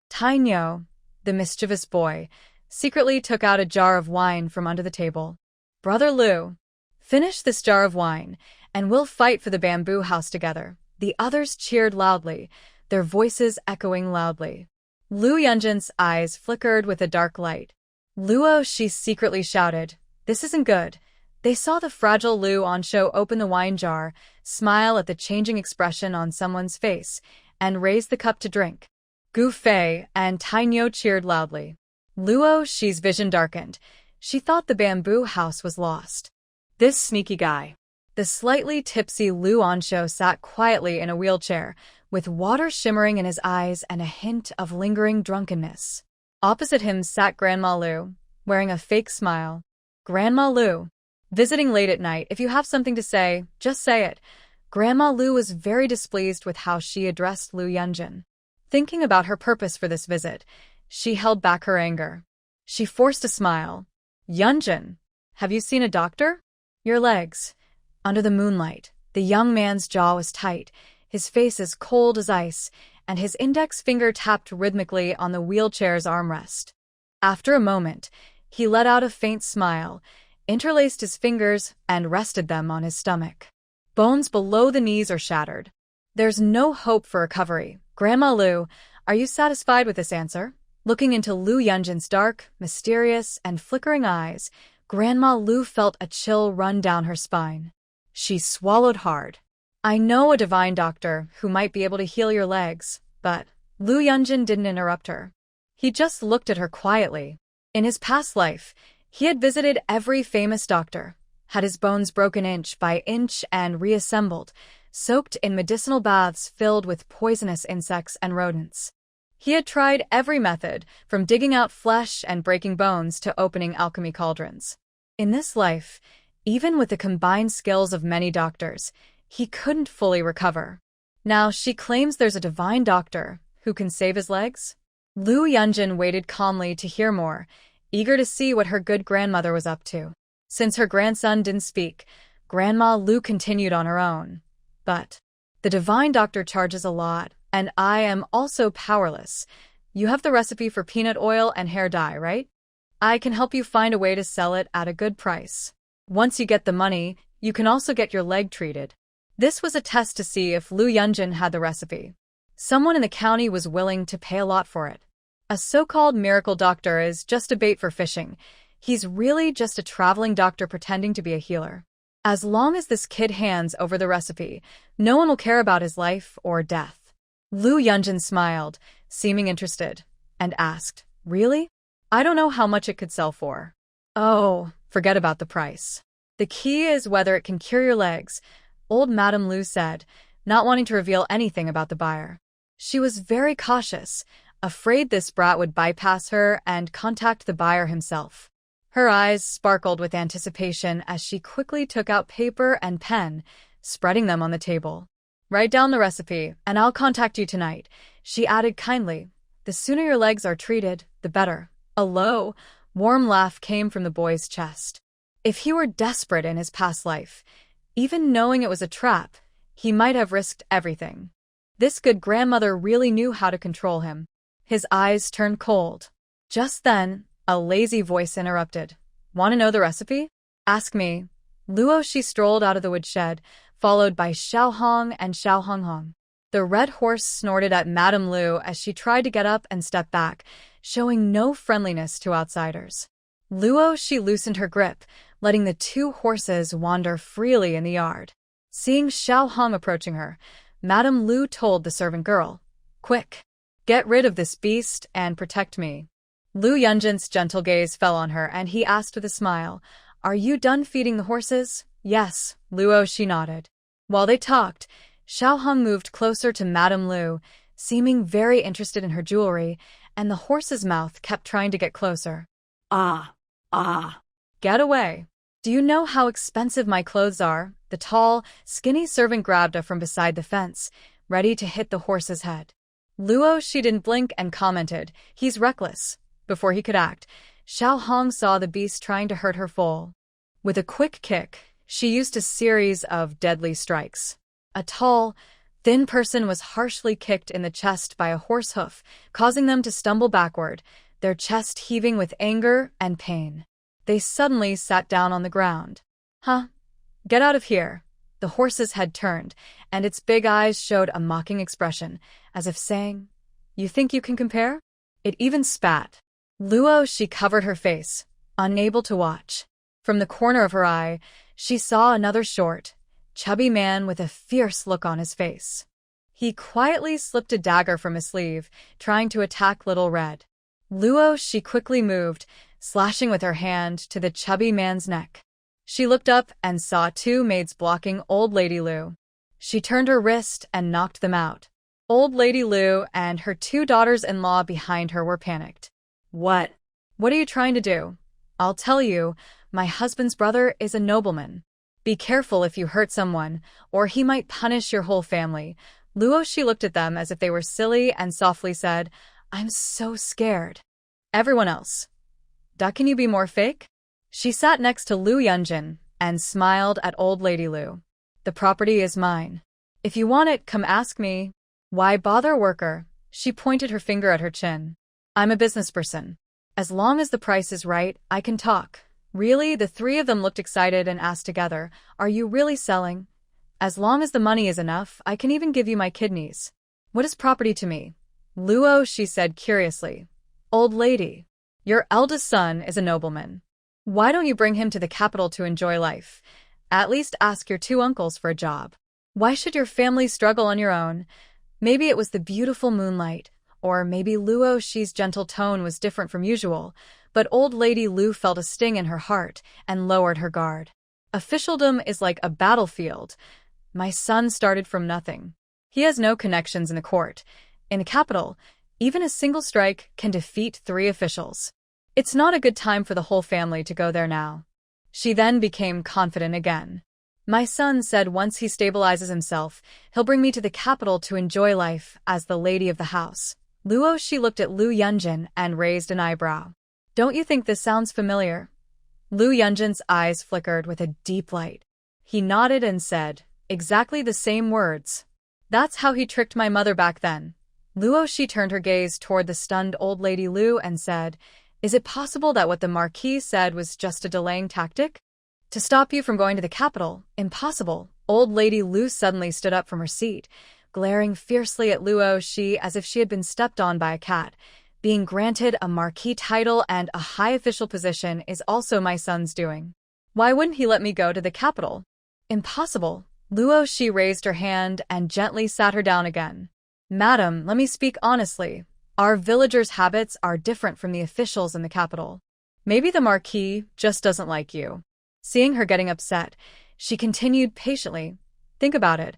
Tainyo, the mischievous boy, secretly took out a jar of wine from under the table. Brother Lu, finish this jar of wine, and we'll fight for the bamboo house together. The others cheered loudly, their voices echoing loudly. Lu Yunjin's eyes flickered with a dark light. Luo, she secretly shouted, this isn't good. They saw the fragile Lu Onsho open the wine jar, smile at the changing expression on someone's face, and raise the cup to drink. Gu Fei and Tainyo cheered loudly. Luo, she's vision darkened. She thought the bamboo house was lost. This sneaky guy. The slightly tipsy Lu Onsho sat quietly in a wheelchair, with water shimmering in his eyes and a hint of lingering drunkenness. Opposite him sat Grandma Lu, wearing a fake smile. Grandma Lu. Visiting late at night, if you have something to say, just say it. Grandma Lu was very displeased with how she addressed Lu Yunjin. Thinking about her purpose for this visit, she held back her anger. She forced a smile. Yunjin, have you seen a doctor? Your legs. Under the moonlight, the young man's jaw was tight, his face as cold as ice, and his index finger tapped rhythmically on the wheelchair's armrest. After a moment, he let out a faint smile, interlaced his fingers, and rested them on his stomach. Bones below the knees are shattered. There's no hope for recovery. Grandma Lu, are you satisfied with this answer? Looking into Lu Yunjin's dark, mysterious, and flickering eyes, Grandma Lu felt a chill run down her spine. She swallowed hard. I know a divine doctor who might be able to heal your legs, but Lu Yunjin didn't interrupt her. He just looked at her quietly. In his past life, he had visited every famous doctor, had his bones broken inch by inch and reassembled, soaked in medicinal baths filled with poisonous insects and rodents. He had tried every method, from digging out flesh and breaking bones to opening alchemy cauldrons. In this life, even with the combined skills of many doctors, he couldn't fully recover. Now she claims there's a divine doctor who can save his legs? Lu Yunjin waited calmly to hear more, eager to see what her good grandmother was up to. Since her grandson didn't speak, Grandma Lu continued on her own. But the divine doctor charges a lot, and I am also powerless. You have the recipe for peanut oil and hair dye, right? I can help you find a way to sell it at a good price. Once you get the money, you can also get your leg treated. This was a test to see if Lu Yunjin had the recipe. Someone in the county was willing to pay a lot for it. A so-called miracle doctor is just a bait for fishing. He's really just a traveling doctor pretending to be a healer. As long as this kid hands over the recipe, no one will care about his life or death. Lu Yunjin smiled, seeming interested, and asked, Really? I don't know how much it could sell for. Oh, forget about the price. The key is whether it can cure your legs, old Madame Lu said, not wanting to reveal anything about the buyer. She was very cautious, afraid this brat would bypass her and contact the buyer himself. Her eyes sparkled with anticipation as she quickly took out paper and pen, spreading them on the table. Write down the recipe, and I'll contact you tonight, she added kindly. The sooner your legs are treated, the better. A low, warm laugh came from the boy's chest. If he were desperate in his past life, even knowing it was a trap, he might have risked everything. This good grandmother really knew how to control him. His eyes turned cold. Just then, a lazy voice interrupted. Want to know the recipe? Ask me. Luo, she strolled out of the woodshed, followed by Xiao Hong and Xiao Honghong. The red horse snorted at Madame Lu as she tried to get up and step back, showing no friendliness to outsiders. Luo, she loosened her grip, letting the two horses wander freely in the yard. Seeing Xiao Hong approaching her, Madame Lu told the servant girl, Quick, get rid of this beast and protect me. Lu Yunjin's gentle gaze fell on her and he asked with a smile, "Are you done feeding the horses?" "Yes," Luo she nodded. While they talked, Xiao Hong moved closer to Madame Lu, seeming very interested in her jewelry, and the horse's mouth kept trying to get closer. Ah, ah. "Get away. Do you know how expensive my clothes are?" The tall, skinny servant grabbed her from beside the fence, ready to hit the horse's head. Luo she didn't blink and commented, "He's reckless." Before he could act, Xiao Hong saw the beast trying to hurt her foal. With a quick kick, she used a series of deadly strikes. A tall, thin person was harshly kicked in the chest by a horse hoof, causing them to stumble backward, their chest heaving with anger and pain. They suddenly sat down on the ground. "Huh? Get out of here." The horse's head turned, and its big eyes showed a mocking expression, as if saying, "You think you can compare?" It even spat. Luo she covered her face, unable to watch. From the corner of her eye, she saw another short, chubby man with a fierce look on his face. He quietly slipped a dagger from his sleeve, trying to attack Little Red. Luo she quickly moved, slashing with her hand to the chubby man's neck. She looked up and saw two maids blocking Old Lady Lu. She turned her wrist and knocked them out. Old Lady Lu and her two daughters-in-law behind her were panicked. "What? What are you trying to do?" "I'll tell you, my husband's brother is a nobleman. Be careful if you hurt someone, or he might punish your whole family." Luo she looked at them as if they were silly and softly said, "I'm so scared." Everyone else, can you be more fake?" She sat next to Lu Yunjin and smiled at Old Lady Lu. "The property is mine. If you want it, come ask me." "Why bother, worker?" She pointed her finger at her chin. "I'm a businessperson. As long as the price is right, I can talk." "Really?" The three of them looked excited and asked together, "Are you really selling?" "As long as the money is enough, I can even give you my kidneys." "What is property to me?" "Luo," she said curiously. "Old lady, your eldest son is a nobleman. Why don't you bring him to the capital to enjoy life? At least ask your two uncles for a job. Why should your family struggle on your own?" Maybe it was the beautiful moonlight, or maybe Luo Shi's gentle tone was different from usual, but Old Lady Lu felt a sting in her heart and lowered her guard. "Officialdom is like a battlefield. My son started from nothing. He has no connections in the court. In the capital, even a single strike can defeat 3 officials. It's not a good time for the whole family to go there now." She then became confident again. "My son said once he stabilizes himself, he'll bring me to the capital to enjoy life as the lady of the house." Luo she looked at Lu Yunjin and raised an eyebrow. "Don't you think this sounds familiar?" Lu Yunjin's eyes flickered with a deep light. He nodded and said, "Exactly the same words. That's how he tricked my mother back then." Luo she turned her gaze toward the stunned Old Lady Lu and said, "Is it possible that what the Marquis said was just a delaying tactic? To stop you from going to the capital? Impossible." Old Lady Lu suddenly stood up from her seat, glaring fiercely at Luo Shi as if she had been stepped on by a cat. "Being granted a Marquis title and a high official position is also my son's doing. Why wouldn't he let me go to the capital?" "Impossible." Luo Shi raised her hand and gently sat her down again. "Madam, let me speak honestly. Our villagers' habits are different from the officials in the capital. Maybe the Marquis just doesn't like you." Seeing her getting upset, she continued patiently, "Think about it.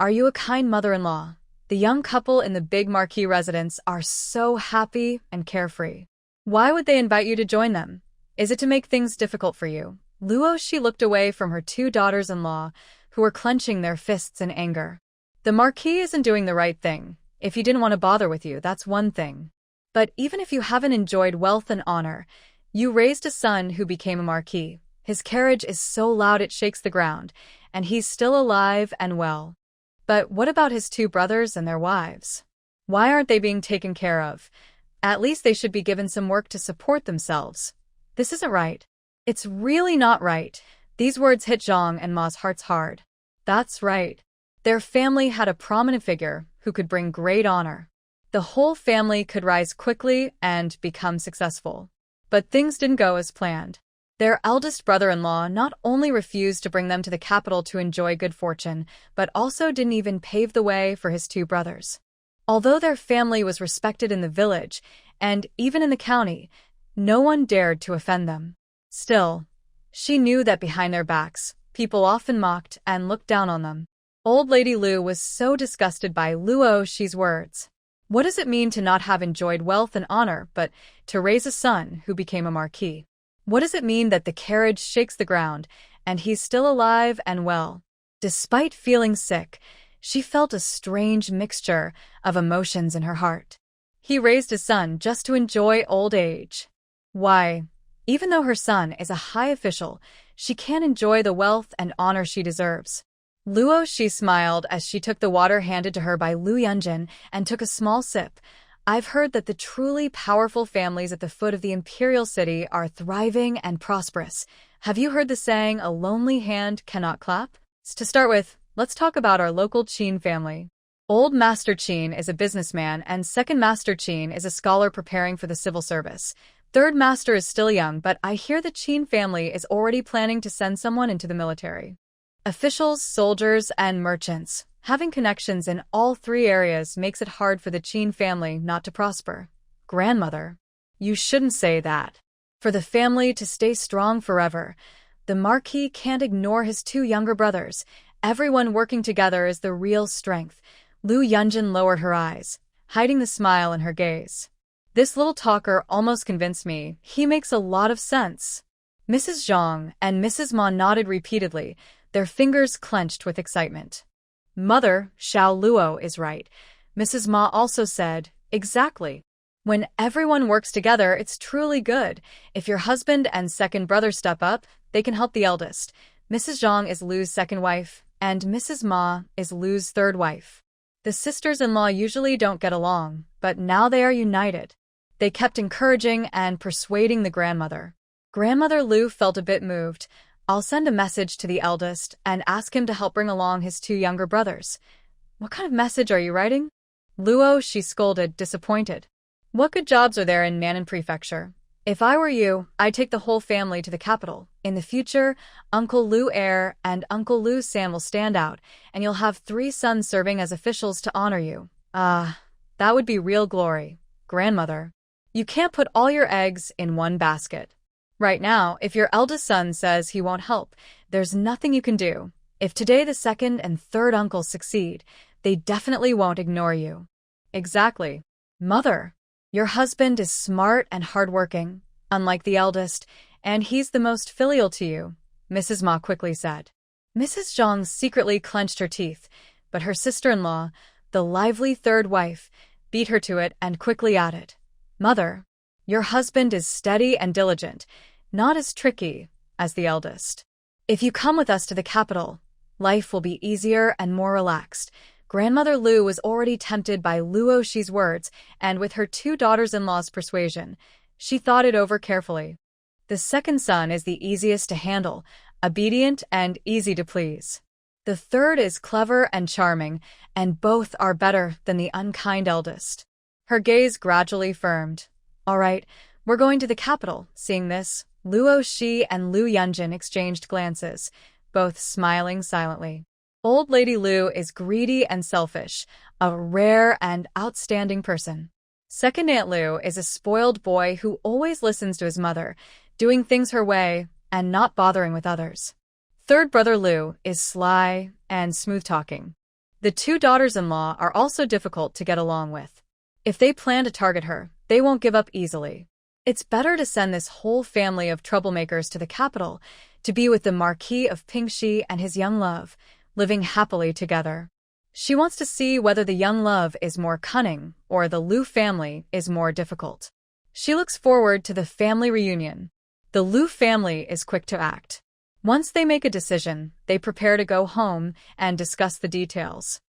Are you a kind mother-in-law? The young couple in the big Marquis residence are so happy and carefree. Why would they invite you to join them? Is it to make things difficult for you?" Luo she looked away from her two daughters-in-law, who were clenching their fists in anger. "The Marquis isn't doing the right thing. If he didn't want to bother with you, that's one thing. But even if you haven't enjoyed wealth and honor, you raised a son who became a Marquis. His carriage is so loud it shakes the ground, and he's still alive and well. But what about his 2 brothers and their wives? Why aren't they being taken care of? At least they should be given some work to support themselves. This isn't right. It's really not right." These words hit Zhang and Ma's hearts hard. That's right. Their family had a prominent figure who could bring great honor. The whole family could rise quickly and become successful. But things didn't go as planned. Their eldest brother-in-law not only refused to bring them to the capital to enjoy good fortune, but also didn't even pave the way for his 2 brothers. Although their family was respected in the village, and even in the county, no one dared to offend them. Still, She knew that behind their backs, people often mocked and looked down on them. Old Lady Lu was so disgusted by Luo Shi's words. What does it mean to not have enjoyed wealth and honor, but to raise a son who became a marquis? What does it mean that the carriage shakes the ground, and he's still alive and well? Despite feeling sick, she felt a strange mixture of emotions in her heart. He raised his son just to enjoy old age. Why, even though her son is a high official, she can't enjoy the wealth and honor she deserves. Luo Shi smiled as she took the water handed to her by Lu Yunjin and took a small sip. I've heard that the truly powerful families at the foot of the imperial city are thriving and prosperous. Have you heard the saying, a lonely hand cannot clap? To start with, let's talk about our local Qin family. Old Master Qin is a businessman and Second Master Qin is a scholar preparing for the civil service. Third Master is still young, but I hear the Qin family is already planning to send someone into the military. Officials, soldiers, and merchants. Having connections in all three areas makes it hard for the Qin family not to prosper. Grandmother, you shouldn't say that. For the family to stay strong forever, the Marquis can't ignore his two younger brothers. Everyone working together is the real strength. Lu Yunjin lowered her eyes, hiding the smile in her gaze. This little talker almost convinced me. He makes a lot of sense. Mrs. Zhang and Mrs. Ma nodded repeatedly, their fingers clenched with excitement. Mother, Xiao Luo is right. Mrs. Ma also said, exactly. When everyone works together, it's truly good. If your husband and second brother step up, they can help the eldest. Mrs. Zhang is Lu's second wife, and Mrs. Ma is Lu's third wife. The sisters-in-law usually don't get along, but now they are united. They kept encouraging and persuading the grandmother. Grandmother Lu felt a bit moved. I'll send a message to the eldest and ask him to help bring along his two younger brothers. What kind of message are you writing? Luo, she scolded, disappointed. What good jobs are there in Nan'an Prefecture? If I were you, I'd take the whole family to the capital. In the future, Uncle Lu Heir and Uncle Lu San will stand out, and you'll have 3 sons serving as officials to honor you. That would be real glory. Grandmother, you can't put all your eggs in one basket. Right now, if your eldest son says he won't help, there's nothing you can do. If today the second and third uncles succeed, they definitely won't ignore you. Exactly. Mother, your husband is smart and hardworking, unlike the eldest, and he's the most filial to you, Mrs. Ma quickly said. Mrs. Zhang secretly clenched her teeth, but her sister-in-law, the lively third wife, beat her to it and quickly added, Mother, your husband is steady and diligent, not as tricky as the eldest. If you come with us to the capital, life will be easier and more relaxed. Grandmother Lu was already tempted by Luo Shi's words, and with her 2 daughters-in-law's persuasion, she thought it over carefully. The second son is the easiest to handle, obedient and easy to please. The third is clever and charming, and both are better than the unkind eldest. Her gaze gradually firmed. All right, we're going to the capital. Seeing this, Luo Shi and Lu Yunjin exchanged glances, both smiling silently. Old Lady Lu is greedy and selfish, a rare and outstanding person. Second Aunt Lu is a spoiled boy who always listens to his mother, doing things her way and not bothering with others. Third brother Lu is sly and smooth-talking. The 2 daughters-in-law are also difficult to get along with. If they plan to target her, they won't give up easily. It's better to send this whole family of troublemakers to the capital to be with the Marquis of Pingxi and his young love, living happily together. She wants to see whether the young love is more cunning or the Lu family is more difficult. She looks forward to the family reunion. The Lu family is quick to act. Once they make a decision, they prepare to go home and discuss the details.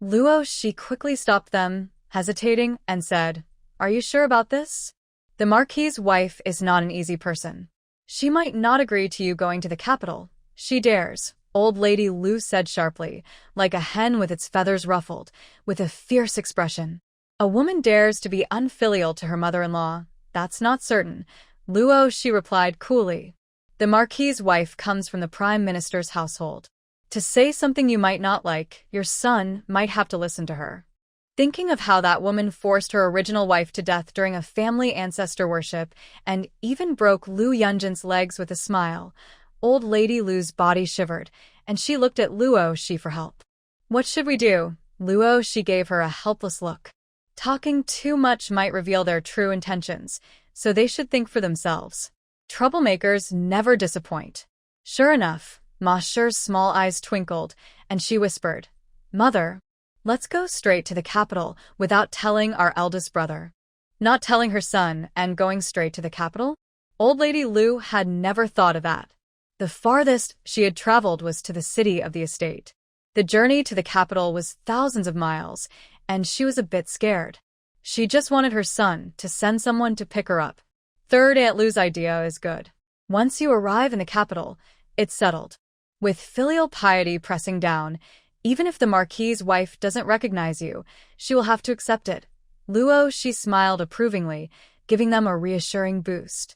Luo Shi quickly stopped them, hesitating, and said, Are you sure about this? The Marquis's wife is not an easy person. She might not agree to you going to the capital. She dares. Old Lady Lu said sharply, like a hen with its feathers ruffled, with a fierce expression. A woman dares to be unfilial to her mother-in-law. That's not certain. Luo Shi replied coolly. The Marquis's wife comes from the Prime Minister's household. To say something you might not like, your son might have to listen to her. Thinking of how that woman forced her original wife to death during a family ancestor worship and even broke Lu Yunjin's legs with a smile, Old Lady Lu's body shivered, and she looked at Luo Shi for help. What should we do? Luo Shi gave her a helpless look. Talking too much might reveal their true intentions, so they should think for themselves. Troublemakers never disappoint. Sure enough, Ma Shi's small eyes twinkled, and she whispered, Mother, let's go straight to the capital without telling our eldest brother. Not telling her son and going straight to the capital? Old Lady Lu had never thought of that. The farthest she had traveled was to the city of the estate. The journey to the capital was thousands of miles, and she was a bit scared. She just wanted her son to send someone to pick her up. Third Aunt Lu's idea is good. Once you arrive in the capital, it's settled. With filial piety pressing down, even if the Marquis's wife doesn't recognize you, she will have to accept it. Luo Shi smiled approvingly, giving them a reassuring boost.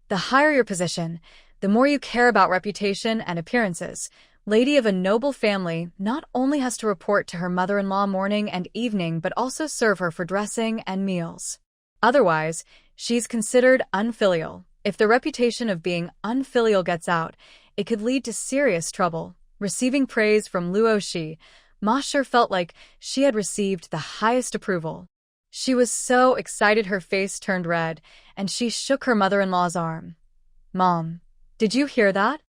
The higher your position, the more you care about reputation and appearances. Lady of a noble family not only has to report to her mother-in-law morning and evening but also serve her for dressing and meals. Otherwise, she's considered unfilial. If the reputation of being unfilial gets out, it could lead to serious trouble. Receiving praise from Luo Shi, Ma Shi felt like she had received the highest approval. She was so excited her face turned red, and she shook her mother-in-law's arm. Mom, did you hear that?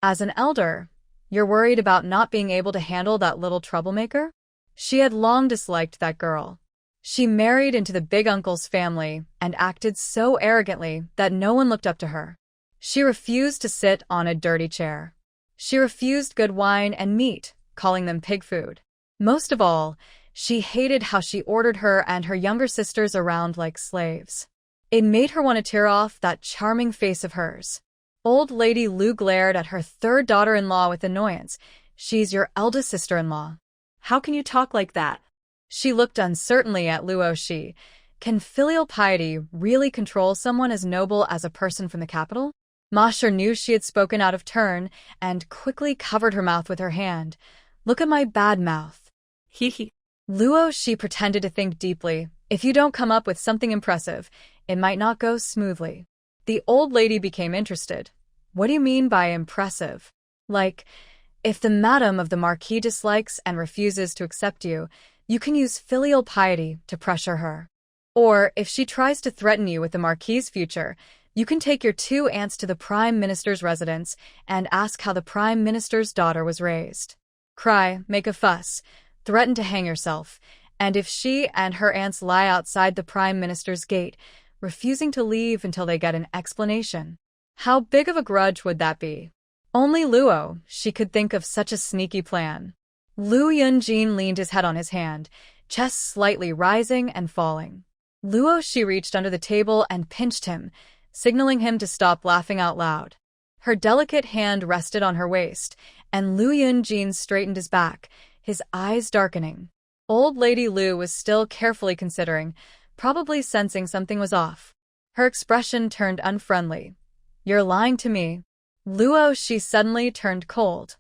As an elder, you're worried about not being able to handle that little troublemaker? She had long disliked that girl. She married into the big uncle's family and acted so arrogantly that no one looked up to her. She refused to sit on a dirty chair. She refused good wine and meat, calling them pig food. Most of all, she hated how she ordered her and her younger sisters around like slaves. It made her want to tear off that charming face of hers. Old Lady Lu glared at her third daughter-in-law with annoyance. She's your eldest sister-in-law. How can you talk like that? She looked uncertainly at Luo Shi. Can filial piety really control someone as noble as a person from the capital? Ma Shi knew she had spoken out of turn and quickly covered her mouth with her hand. Look at my bad mouth. Hee. Luo Shi pretended to think deeply. If you don't come up with something impressive, it might not go smoothly. The old lady became interested. What do you mean by impressive? Like, if the madam of the Marquis dislikes and refuses to accept you, you can use filial piety to pressure her. Or, if she tries to threaten you with the Marquis's future, you can take your two aunts to the Prime Minister's residence and ask how the Prime Minister's daughter was raised. Cry, make a fuss, threaten to hang yourself, and if she and her aunts lie outside the Prime Minister's gate, refusing to leave until they get an explanation. How big of a grudge would that be? Only Luo Shi could think of such a sneaky plan. Lu Yunjin leaned his head on his hand, chest slightly rising and falling. Luo Shi reached under the table and pinched him, signaling him to stop laughing out loud. Her delicate hand rested on her waist, and Lu Yunjin straightened his back, his eyes darkening. Old Lady Lu was still carefully considering, probably sensing something was off. Her expression turned unfriendly. You're lying to me. Luo Shi suddenly turned cold.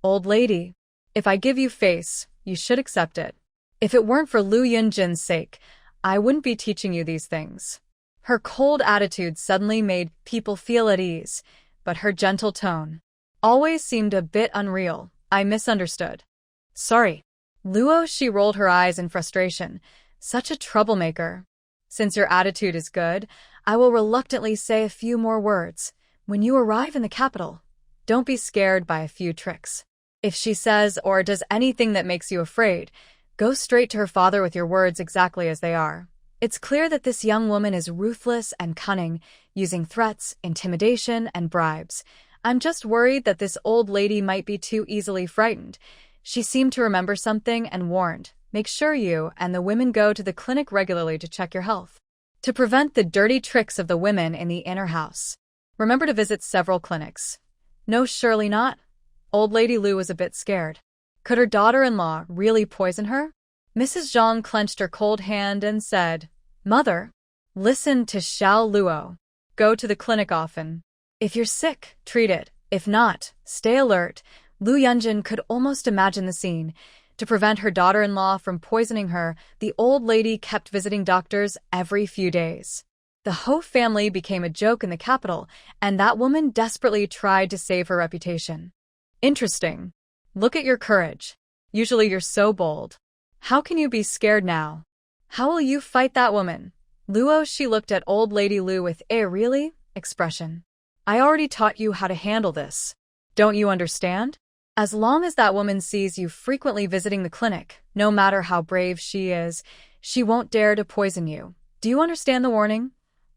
Old lady, if I give you face, you should accept it. If it weren't for Lu Yunjin's sake, I wouldn't be teaching you these things. Her cold attitude suddenly made people feel at ease, but her gentle tone always seemed a bit unreal. I misunderstood. Sorry. Luo Shi rolled her eyes in frustration. Such a troublemaker. Since your attitude is good, I will reluctantly say a few more words. When you arrive in the capital, don't be scared by a few tricks. If she says or does anything that makes you afraid, go straight to her father with your words exactly as they are. It's clear that this young woman is ruthless and cunning, using threats, intimidation, and bribes. I'm just worried that this old lady might be too easily frightened. She seemed to remember something and warned, make sure you and the women go to the clinic regularly to check your health. To prevent the dirty tricks of the women in the inner house, remember to visit several clinics. No, surely not. Old Lady Lu was a bit scared. Could her daughter-in-law really poison her? Mrs. Zhang clenched her cold hand and said, Mother, listen to Xiao Luo. Go to the clinic often. If you're sick, treat it. If not, stay alert. Lu Yunjin could almost imagine the scene. To prevent her daughter-in-law from poisoning her, the old lady kept visiting doctors every few days. The whole family became a joke in the capital, and that woman desperately tried to save her reputation. Interesting. Look at your courage. Usually you're so bold. How can you be scared now? How will you fight that woman? Luo, she looked at old lady Lu with a really expression. I already taught you how to handle this. Don't you understand? As long as that woman sees you frequently visiting the clinic, no matter how brave she is, she won't dare to poison you. Do you understand the warning?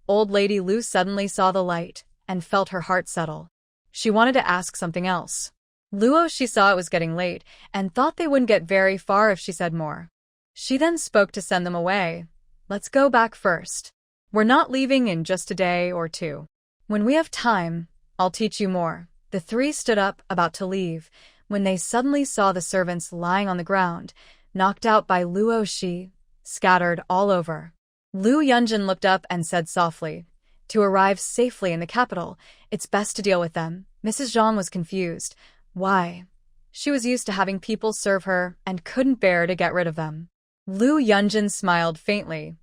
Old lady Lu suddenly saw the light and felt her heart settle. She wanted to ask something else. Luo, she saw it was getting late and thought they wouldn't get very far if she said more. She then spoke to send them away. Let's go back first. We're not leaving in just a day or two. When we have time, I'll teach you more. The three stood up, about to leave, when they suddenly saw the servants lying on the ground, knocked out by Luo Shi, scattered all over. Lu Yunjin looked up and said softly, to arrive safely in the capital, it's best to deal with them. Mrs. Zhang was confused. Why? She was used to having people serve her and couldn't bear to get rid of them. Lu Yunjin smiled faintly.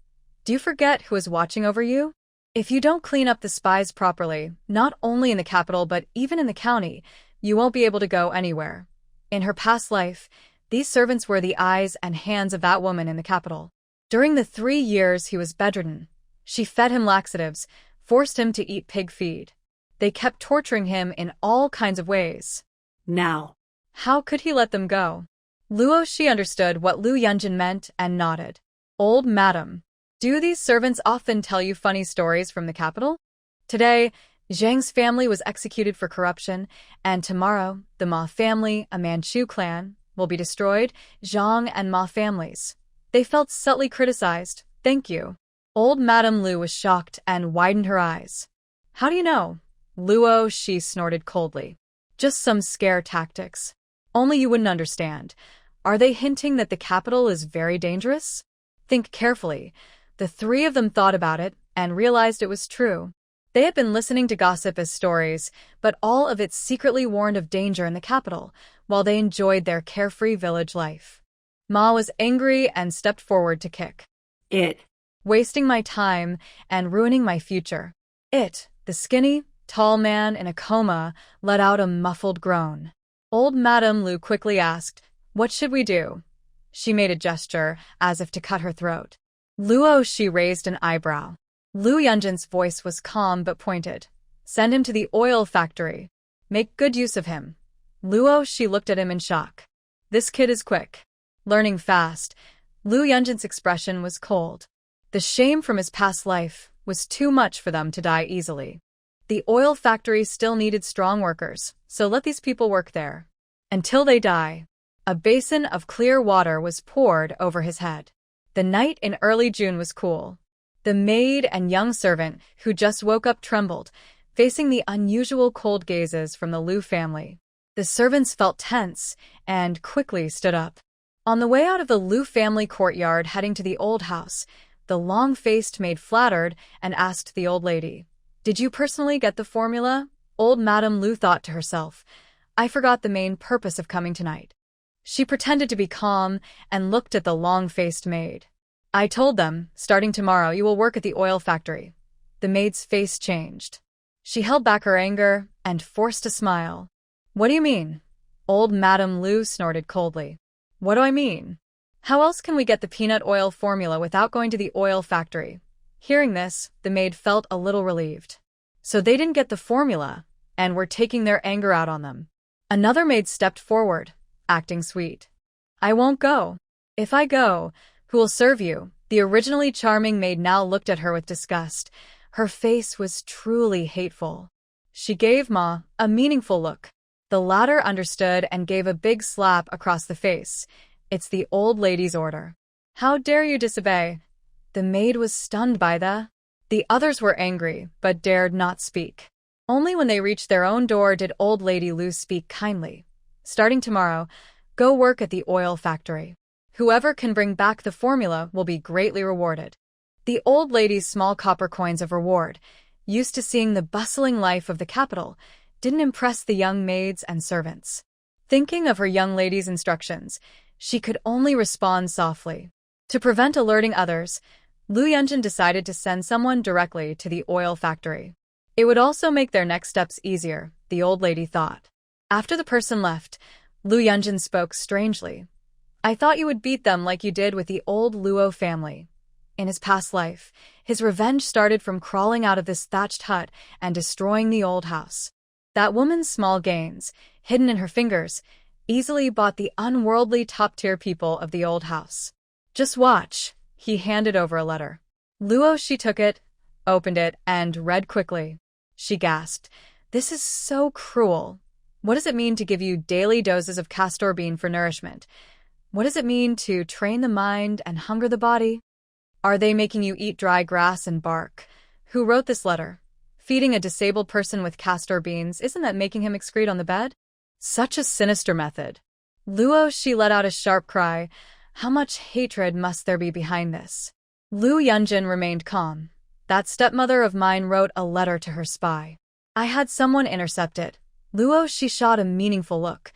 Do you forget who is watching over you? If you don't clean up the spies properly, not only in the capital but even in the county, you won't be able to go anywhere. In her past life, these servants were the eyes and hands of that woman in the capital. During the 3 years he was bedridden, she fed him laxatives, forced him to eat pig feed. They kept torturing him in all kinds of ways. Now, how could he let them go? Luo, she understood what Lu Yunjin meant and nodded. Old madam, do these servants often tell you funny stories from the capital? Today, Zhang's family was executed for corruption, and tomorrow, the Ma family, a Manchu clan, will be destroyed, Zhang and Ma families. They felt subtly criticized. Thank you. Old Madame Lu was shocked and widened her eyes. How do you know? Luo, she snorted coldly. Just some scare tactics. Only you wouldn't understand. Are they hinting that the capital is very dangerous? Think carefully. The three of them thought about it and realized it was true. They had been listening to gossip as stories, but all of it secretly warned of danger in the capital, while they enjoyed their carefree village life. Ma was angry and stepped forward to kick. It. Wasting my time and ruining my future. It, the skinny, tall man in a coma, let out a muffled groan. Old Madame Lu quickly asked, What should we do? She made a gesture, as if to cut her throat. Luo, she raised an eyebrow. Lu Yunjin's voice was calm but pointed. Send him to the oil factory. Make good use of him. Luo, she looked at him in shock. This kid is quick. Learning fast. Lu Yunjin's expression was cold. The shame from his past life was too much for them to die easily. The oil factory still needed strong workers, so let these people work there. Until they die. A basin of clear water was poured over his head. The night in early June was cool. The maid and young servant, who just woke up, trembled, facing the unusual cold gazes from the Lu family. The servants felt tense and quickly stood up. On the way out of the Lu family courtyard heading to the old house, the long-faced maid flattered and asked the old lady, Did you personally get the formula? Old Madame Lu thought to herself, I forgot the main purpose of coming tonight. She pretended to be calm and looked at the long-faced maid. I told them, starting tomorrow you will work at the oil factory. The maid's face changed. She held back her anger and forced a smile. What do you mean? Old Madame Lu snorted coldly. What do I mean? How else can we get the peanut oil formula without going to the oil factory? Hearing this, the maid felt a little relieved. So they didn't get the formula, and were taking their anger out on them. Another maid stepped forward, acting sweet. I won't go. If I go, who will serve you? The originally charming maid now looked at her with disgust. Her face was truly hateful. She gave Ma a meaningful look. The latter understood and gave a big slap across the face. It's the old lady's order. How dare you disobey? The maid was stunned by the others were angry, but dared not speak. Only when they reached their own door did old lady Lu speak kindly. Starting tomorrow, go work at the oil factory. Whoever can bring back the formula will be greatly rewarded. The old lady's small copper coins of reward, used to seeing the bustling life of the capital, didn't impress the young maids and servants. Thinking of her young lady's instructions, she could only respond softly. To prevent alerting others, Lu Yunjin decided to send someone directly to the oil factory. It would also make their next steps easier, the old lady thought. After the person left, Lu Yunjin spoke strangely. I thought you would beat them like you did with the old Luo family. In his past life, his revenge started from crawling out of this thatched hut and destroying the old house. That woman's small gains, hidden in her fingers, easily bought the unworldly top-tier people of the old house. Just watch. He handed over a letter. Luo she took it, opened it, and read quickly. She gasped. This is so cruel. What does it mean to give you daily doses of castor bean for nourishment? What does it mean to train the mind and hunger the body? Are they making you eat dry grass and bark? Who wrote this letter? Feeding a disabled person with castor beans, isn't that making him excrete on the bed? Such a sinister method. Luo she let out a sharp cry. How much hatred must there be behind this? Lu Yunjin remained calm. That stepmother of mine wrote a letter to her spy. I had someone intercept it. Luo she shot a meaningful look.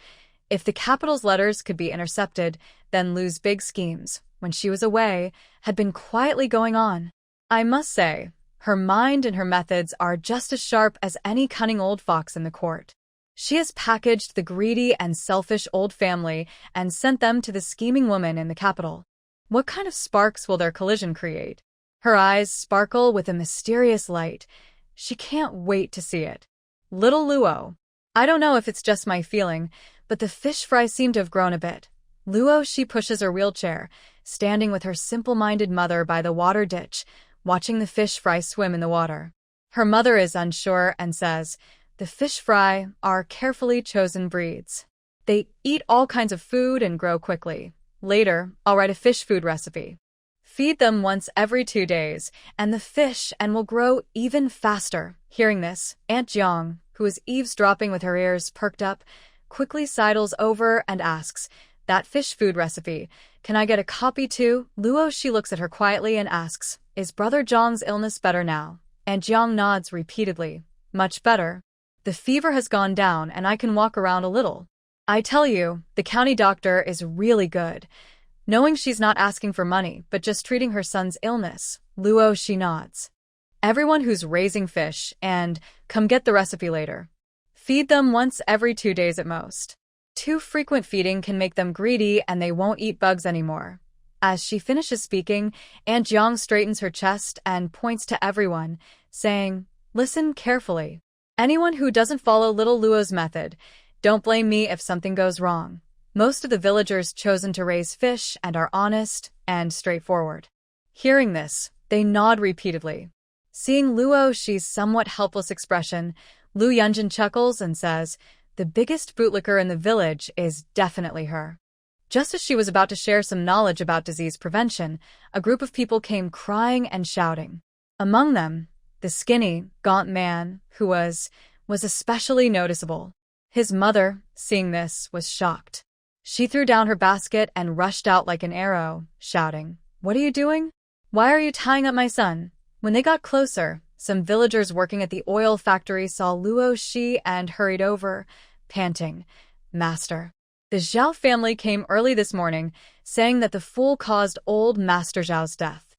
If the capital's letters could be intercepted, then Lu's big schemes, when she was away, had been quietly going on. I must say, her mind and her methods are just as sharp as any cunning old fox in the court. She has packaged the greedy and selfish old family and sent them to the scheming woman in the capital. What kind of sparks will their collision create? Her eyes sparkle with a mysterious light. She can't wait to see it. Little Luo. I don't know if it's just my feeling, but the fish fry seemed to have grown a bit. Luo she pushes her wheelchair, standing with her simple-minded mother by the water ditch, watching the fish fry swim in the water. Her mother is unsure and says, the fish fry are carefully chosen breeds. They eat all kinds of food and grow quickly. Later, I'll write a fish food recipe. Feed them once every 2 days, and the fish will grow even faster. Hearing this, Aunt Jiang, who is eavesdropping with her ears perked up, quickly sidles over and asks, that fish food recipe, can I get a copy too? Luo she looks at her quietly and asks, is Brother Zhang's illness better now? And Jiang nods repeatedly. Much better. The fever has gone down and I can walk around a little. I tell you, the county doctor is really good. Knowing she's not asking for money, but just treating her son's illness, Luo she nods. Everyone who's raising fish and come get the recipe later. Feed them once every 2 days at most. Too frequent feeding can make them greedy and they won't eat bugs anymore. As she finishes speaking, Aunt Jiang straightens her chest and points to everyone, saying, listen carefully. Anyone who doesn't follow little Luo's method, don't blame me if something goes wrong. Most of the villagers chosen to raise fish and are honest and straightforward. Hearing this, they nod repeatedly. Seeing Luo she's somewhat helpless expression, Lu Yunjin chuckles and says, the biggest bootlicker in the village is definitely her. Just as she was about to share some knowledge about disease prevention, a group of people came crying and shouting. Among them, the skinny, gaunt man, who was especially noticeable. His mother, seeing this, was shocked. She threw down her basket and rushed out like an arrow, shouting, what are you doing? Why are you tying up my son? When they got closer, some villagers working at the oil factory saw Luo Shi and hurried over, panting, Master. The Zhao family came early this morning, saying that the fool caused old Master Zhao's death.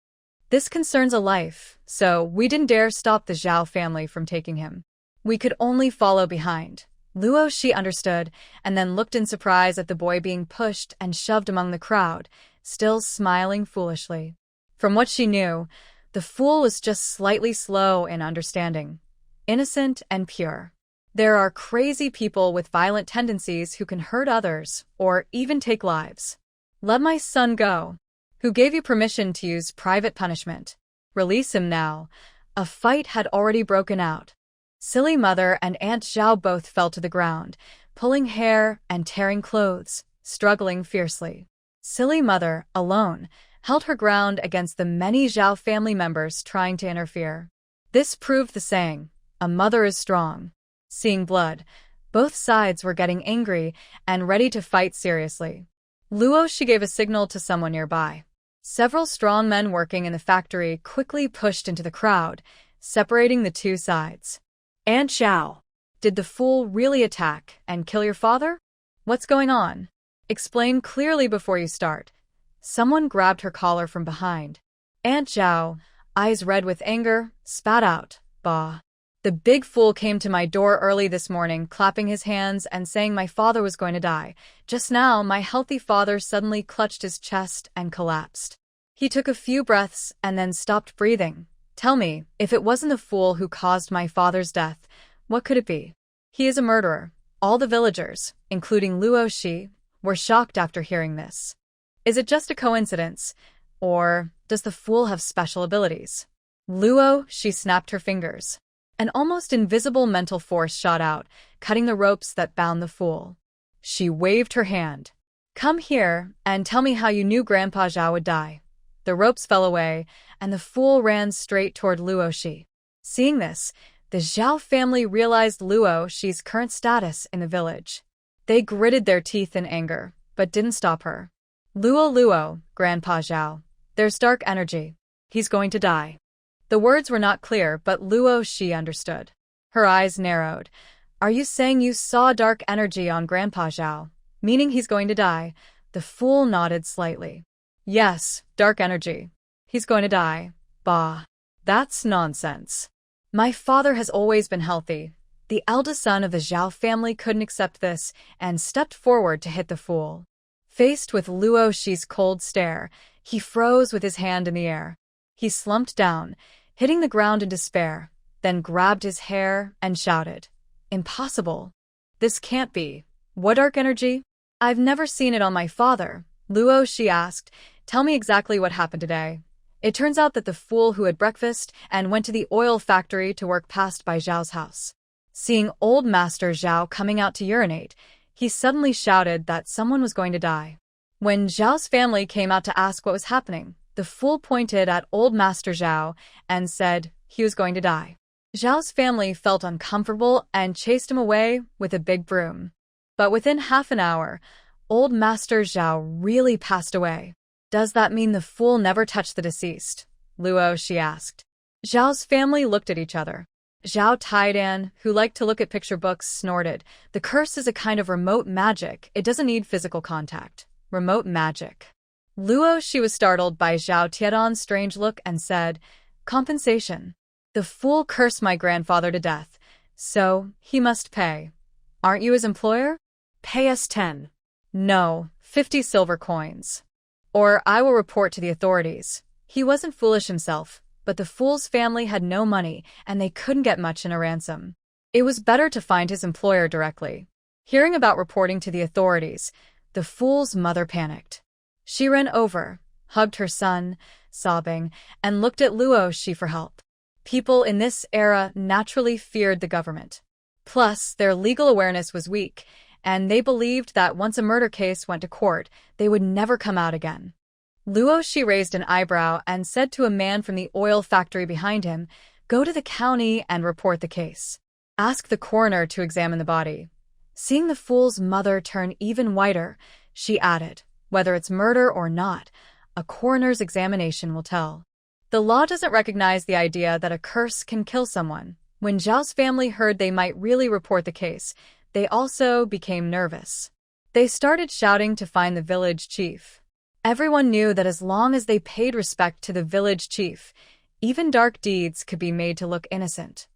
This concerns a life, so we didn't dare stop the Zhao family from taking him. We could only follow behind. Luo Shi understood, and then looked in surprise at the boy being pushed and shoved among the crowd, still smiling foolishly. From what she knew, the fool was just slightly slow in understanding, innocent and pure. There are crazy people with violent tendencies who can hurt others, or even take lives. Let my son go. Who gave you permission to use private punishment? Release him now. A fight had already broken out. Silly mother and Aunt Zhao both fell to the ground, pulling hair and tearing clothes, struggling fiercely. Silly mother, alone, held her ground against the many Zhao family members trying to interfere. This proved the saying, a mother is strong. Seeing blood, both sides were getting angry and ready to fight seriously. Luo Shi gave a signal to someone nearby. Several strong men working in the factory quickly pushed into the crowd, separating the two sides. Aunt Zhao, did the fool really attack and kill your father? What's going on? Explain clearly before you start. Someone grabbed her collar from behind. Aunt Zhao, eyes red with anger, spat out, "Bah. The big fool came to my door early this morning, clapping his hands and saying my father was going to die. Just now, my healthy father suddenly clutched his chest and collapsed. He took a few breaths and then stopped breathing. Tell me, if it wasn't the fool who caused my father's death, what could it be? He is a murderer." All the villagers, including Luo Shi, were shocked after hearing this. Is it just a coincidence? Or does the fool have special abilities? Luo Shi snapped her fingers. An almost invisible mental force shot out, cutting the ropes that bound the fool. She waved her hand. "Come here and tell me how you knew Grandpa Zhao would die." The ropes fell away, and the fool ran straight toward Luo Shi. Seeing this, the Zhao family realized Luo Shi's current status in the village. They gritted their teeth in anger, but didn't stop her. Luo, Grandpa Zhao. There's dark energy. He's going to die." The words were not clear, but Luo Shi understood. Her eyes narrowed. "Are you saying you saw dark energy on Grandpa Zhao, meaning he's going to die?" The fool nodded slightly. "Yes, dark energy. He's going to die." "Bah. That's nonsense. My father has always been healthy." The eldest son of the Zhao family couldn't accept this and stepped forward to hit the fool. Faced with Luo Shi's cold stare, he froze with his hand in the air. He slumped down, hitting the ground in despair, then grabbed his hair and shouted, "Impossible. This can't be. What dark energy? I've never seen it on my father." Luo Shi asked, "Tell me exactly what happened today." It turns out that the fool who had breakfast and went to the oil factory to work passed by Zhao's house. Seeing old Master Zhao coming out to urinate, he suddenly shouted that someone was going to die. When Zhao's family came out to ask what was happening, the fool pointed at old Master Zhao and said he was going to die. Zhao's family felt uncomfortable and chased him away with a big broom. But within half an hour, old Master Zhao really passed away. "Does that mean the fool never touched the deceased?" Luo Shi asked. Zhao's family looked at each other. Zhao Taidan, who liked to look at picture books, snorted. "The curse is a kind of remote magic. It doesn't need physical contact." Remote magic. Luo Shi was startled by Zhao Tiedan's strange look and said, "Compensation. The fool cursed my grandfather to death, so he must pay. Aren't you his employer? Pay us 10. No, 50 silver coins. Or I will report to the authorities." He wasn't foolish himself, but the fool's family had no money and they couldn't get much in a ransom. It was better to find his employer directly. Hearing about reporting to the authorities, the fool's mother panicked. She ran over, hugged her son, sobbing, and looked at Luo Shi for help. People in this era naturally feared the government. Plus, their legal awareness was weak, and they believed that once a murder case went to court, they would never come out again. Luo Shi raised an eyebrow and said to a man from the oil factory behind him, "Go to the county and report the case. Ask the coroner to examine the body." Seeing the fool's mother turn even whiter, she added, "Whether it's murder or not, a coroner's examination will tell." The law doesn't recognize the idea that a curse can kill someone. When Zhao's family heard they might really report the case, they also became nervous. They started shouting to find the village chief. Everyone knew that as long as they paid respect to the village chief, even dark deeds could be made to look innocent.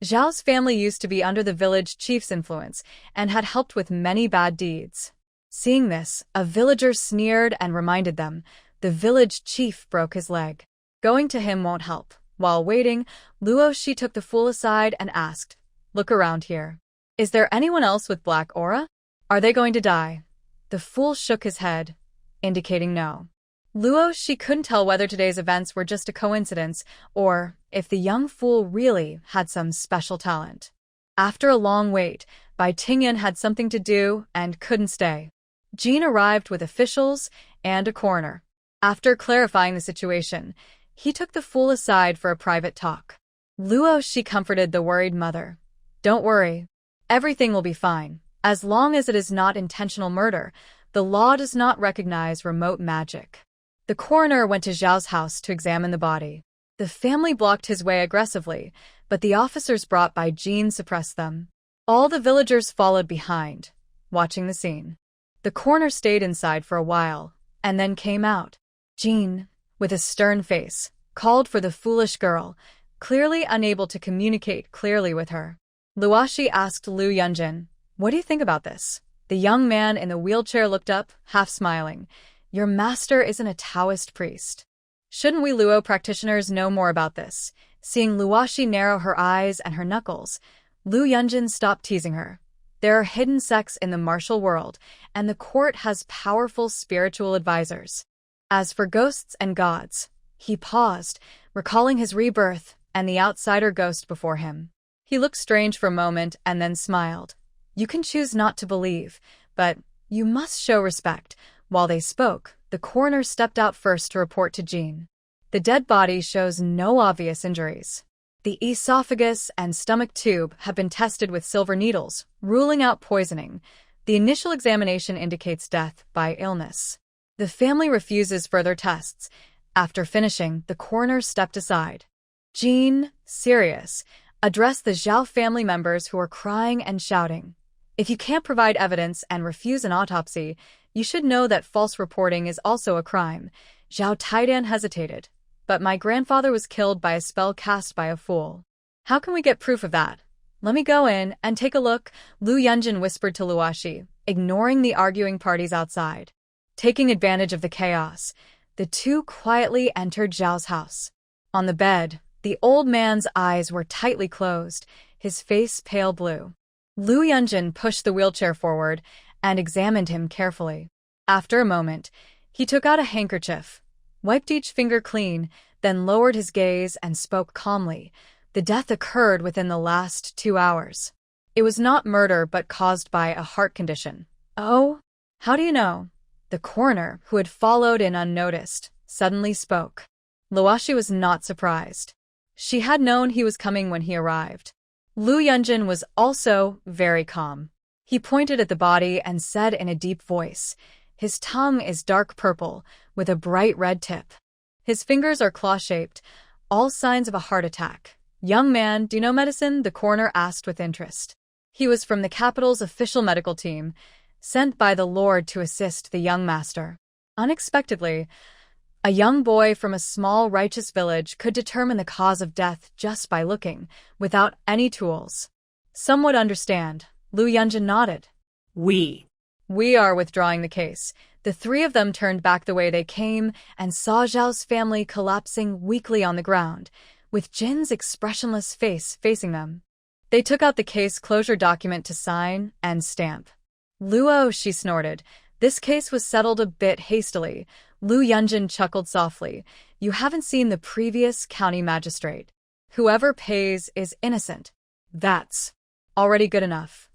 Zhao's family used to be under the village chief's influence and had helped with many bad deeds. Seeing this, a villager sneered and reminded them, the village chief broke his leg. Going to him won't help. While waiting, Luo Shi took the fool aside and asked, "Look around here. Is there anyone else with black aura? Are they going to die?" The fool shook his head, indicating no. Luo Shi couldn't tell whether today's events were just a coincidence or if the young fool really had some special talent. After a long wait, Bai Tingyan had something to do and couldn't stay. Jean arrived with officials and a coroner. After clarifying the situation, he took the fool aside for a private talk. Luo Shi comforted the worried mother. "Don't worry. Everything will be fine. As long as it is not intentional murder, the law does not recognize remote magic." The coroner went to Zhao's house to examine the body. The family blocked his way aggressively, but the officers brought by Jean suppressed them. All the villagers followed behind, watching the scene. The coroner stayed inside for a while, and then came out. Jean, with a stern face, called for the foolish girl, clearly unable to communicate clearly with her. Luoshi asked Lu Yunjin, "What do you think about this?" The young man in the wheelchair looked up, half smiling. "Your master isn't a Taoist priest. Shouldn't we Luo practitioners know more about this?" Seeing Luoshi narrow her eyes and her knuckles, Lu Yunjin stopped teasing her. There are hidden sects in the martial world, and the court has powerful spiritual advisors. As for ghosts and gods, he paused, recalling his rebirth and the outsider ghost before him. He looked strange for a moment and then smiled. "You can choose not to believe, but you must show respect." While they spoke, the coroner stepped out first to report to Jean. The dead body shows no obvious injuries. The esophagus and stomach tube have been tested with silver needles, ruling out poisoning. The initial examination indicates death by illness. The family refuses further tests. After finishing, the coroner stepped aside. Jean, serious, addressed the Zhao family members who are crying and shouting. "If you can't provide evidence and refuse an autopsy, you should know that false reporting is also a crime." Zhao Taidan hesitated. "But my grandfather was killed by a spell cast by a fool. How can we get proof of that?" "Let me go in and take a look," Lu Yunjin whispered to Luoshi, ignoring the arguing parties outside. Taking advantage of the chaos, the two quietly entered Zhao's house. On the bed, the old man's eyes were tightly closed, his face pale blue. Lu Yunjin pushed the wheelchair forward and examined him carefully. After a moment, he took out a handkerchief, wiped each finger clean, then lowered his gaze and spoke calmly. "The death occurred within the last 2 hours. It was not murder but caused by a heart condition." "Oh? How do you know?" The coroner, who had followed in unnoticed, suddenly spoke. Luoshi was not surprised. She had known he was coming when he arrived. Lu Yunjin was also very calm. He pointed at the body and said in a deep voice, "His tongue is dark purple, with a bright red tip. His fingers are claw-shaped, all signs of a heart attack." "Young man, do you know medicine?" the coroner asked with interest. He was from the capital's official medical team, sent by the Lord to assist the young master. Unexpectedly, a young boy from a small righteous village could determine the cause of death just by looking, without any tools. "Some would understand." Lu Yunjin nodded. We are withdrawing the case." The three of them turned back the way they came and saw Zhao's family collapsing weakly on the ground, with Jin's expressionless face facing them. They took out the case closure document to sign and stamp. "Luo," she snorted. "This case was settled a bit hastily." Lu Yunjin chuckled softly. "You haven't seen the previous county magistrate. Whoever pays is innocent. That's already good enough."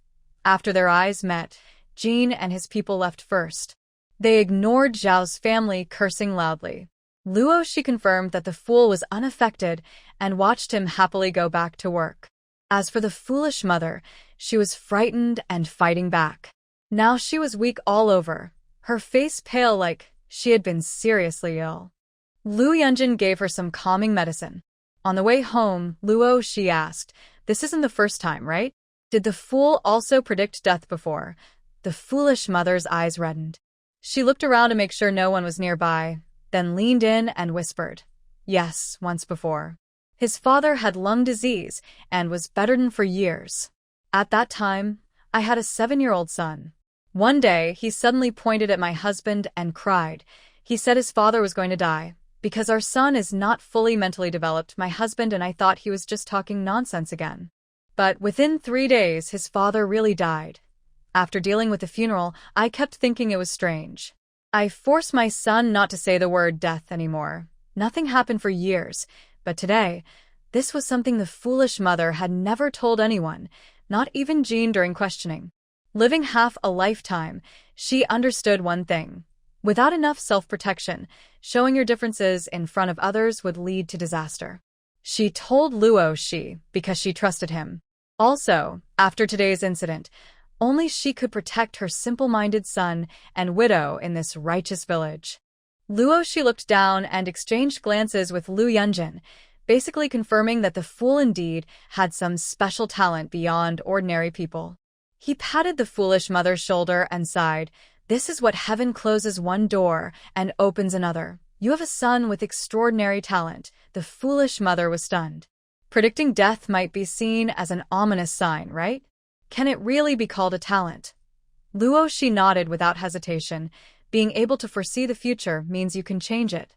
After their eyes met, Jean and his people left first. They ignored Zhao's family, cursing loudly. Luo, she confirmed that the fool was unaffected and watched him happily go back to work. As for the foolish mother, she was frightened and fighting back. Now she was weak all over, her face pale like she had been seriously ill. Lu Yunjin gave her some calming medicine. On the way home, Luo, she asked, "This isn't the first time, right? Did the fool also predict death before?" The foolish mother's eyes reddened. She looked around to make sure no one was nearby, then leaned in and whispered, "Yes, once before. His father had lung disease and was bedridden for years. At that time, I had a 7-year-old son. One day, he suddenly pointed at my husband and cried. He said his father was going to die. Because our son is not fully mentally developed, my husband and I thought he was just talking nonsense again. But within 3 days, his father really died. After dealing with the funeral, I kept thinking it was strange. I forced my son not to say the word death anymore. Nothing happened for years, but today, this was something the foolish mother had never told anyone, not even Jean during questioning. Living half a lifetime, she understood one thing. Without enough self-protection, showing your differences in front of others would lead to disaster. She told Luo because she trusted him. Also, after today's incident, only she could protect her simple-minded son and widow in this righteous village. Luo looked down and exchanged glances with Lu Yunjin, basically confirming that the fool indeed had some special talent beyond ordinary people. He patted the foolish mother's shoulder and sighed. This is what heaven closes one door and opens another. You have a son with extraordinary talent. The foolish mother was stunned. Predicting death might be seen as an ominous sign, right? Can it really be called a talent? Luo Shi nodded without hesitation. Being able to foresee the future means you can change it.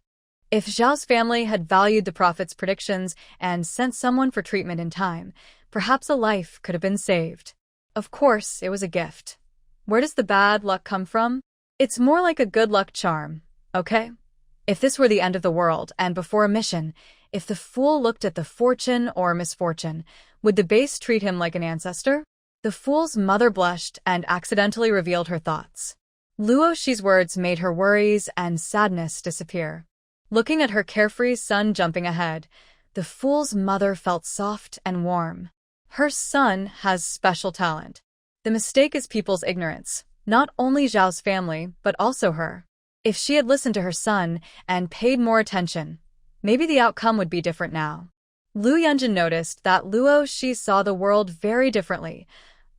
If Zhao's family had valued the prophet's predictions and sent someone for treatment in time, perhaps a life could have been saved. Of course, it was a gift. Where does the bad luck come from? It's more like a good luck charm, okay? If this were the end of the world, and before a mission, if the fool looked at the fortune or misfortune, would the base treat him like an ancestor? The fool's mother blushed and accidentally revealed her thoughts. Luo Shi's words made her worries and sadness disappear. Looking at her carefree son jumping ahead, the fool's mother felt soft and warm. Her son has special talent. The mistake is people's ignorance, not only Zhao's family, but also her. If she had listened to her son and paid more attention, maybe the outcome would be different now. Lu Yunjin noticed that Luo Shi saw the world very differently,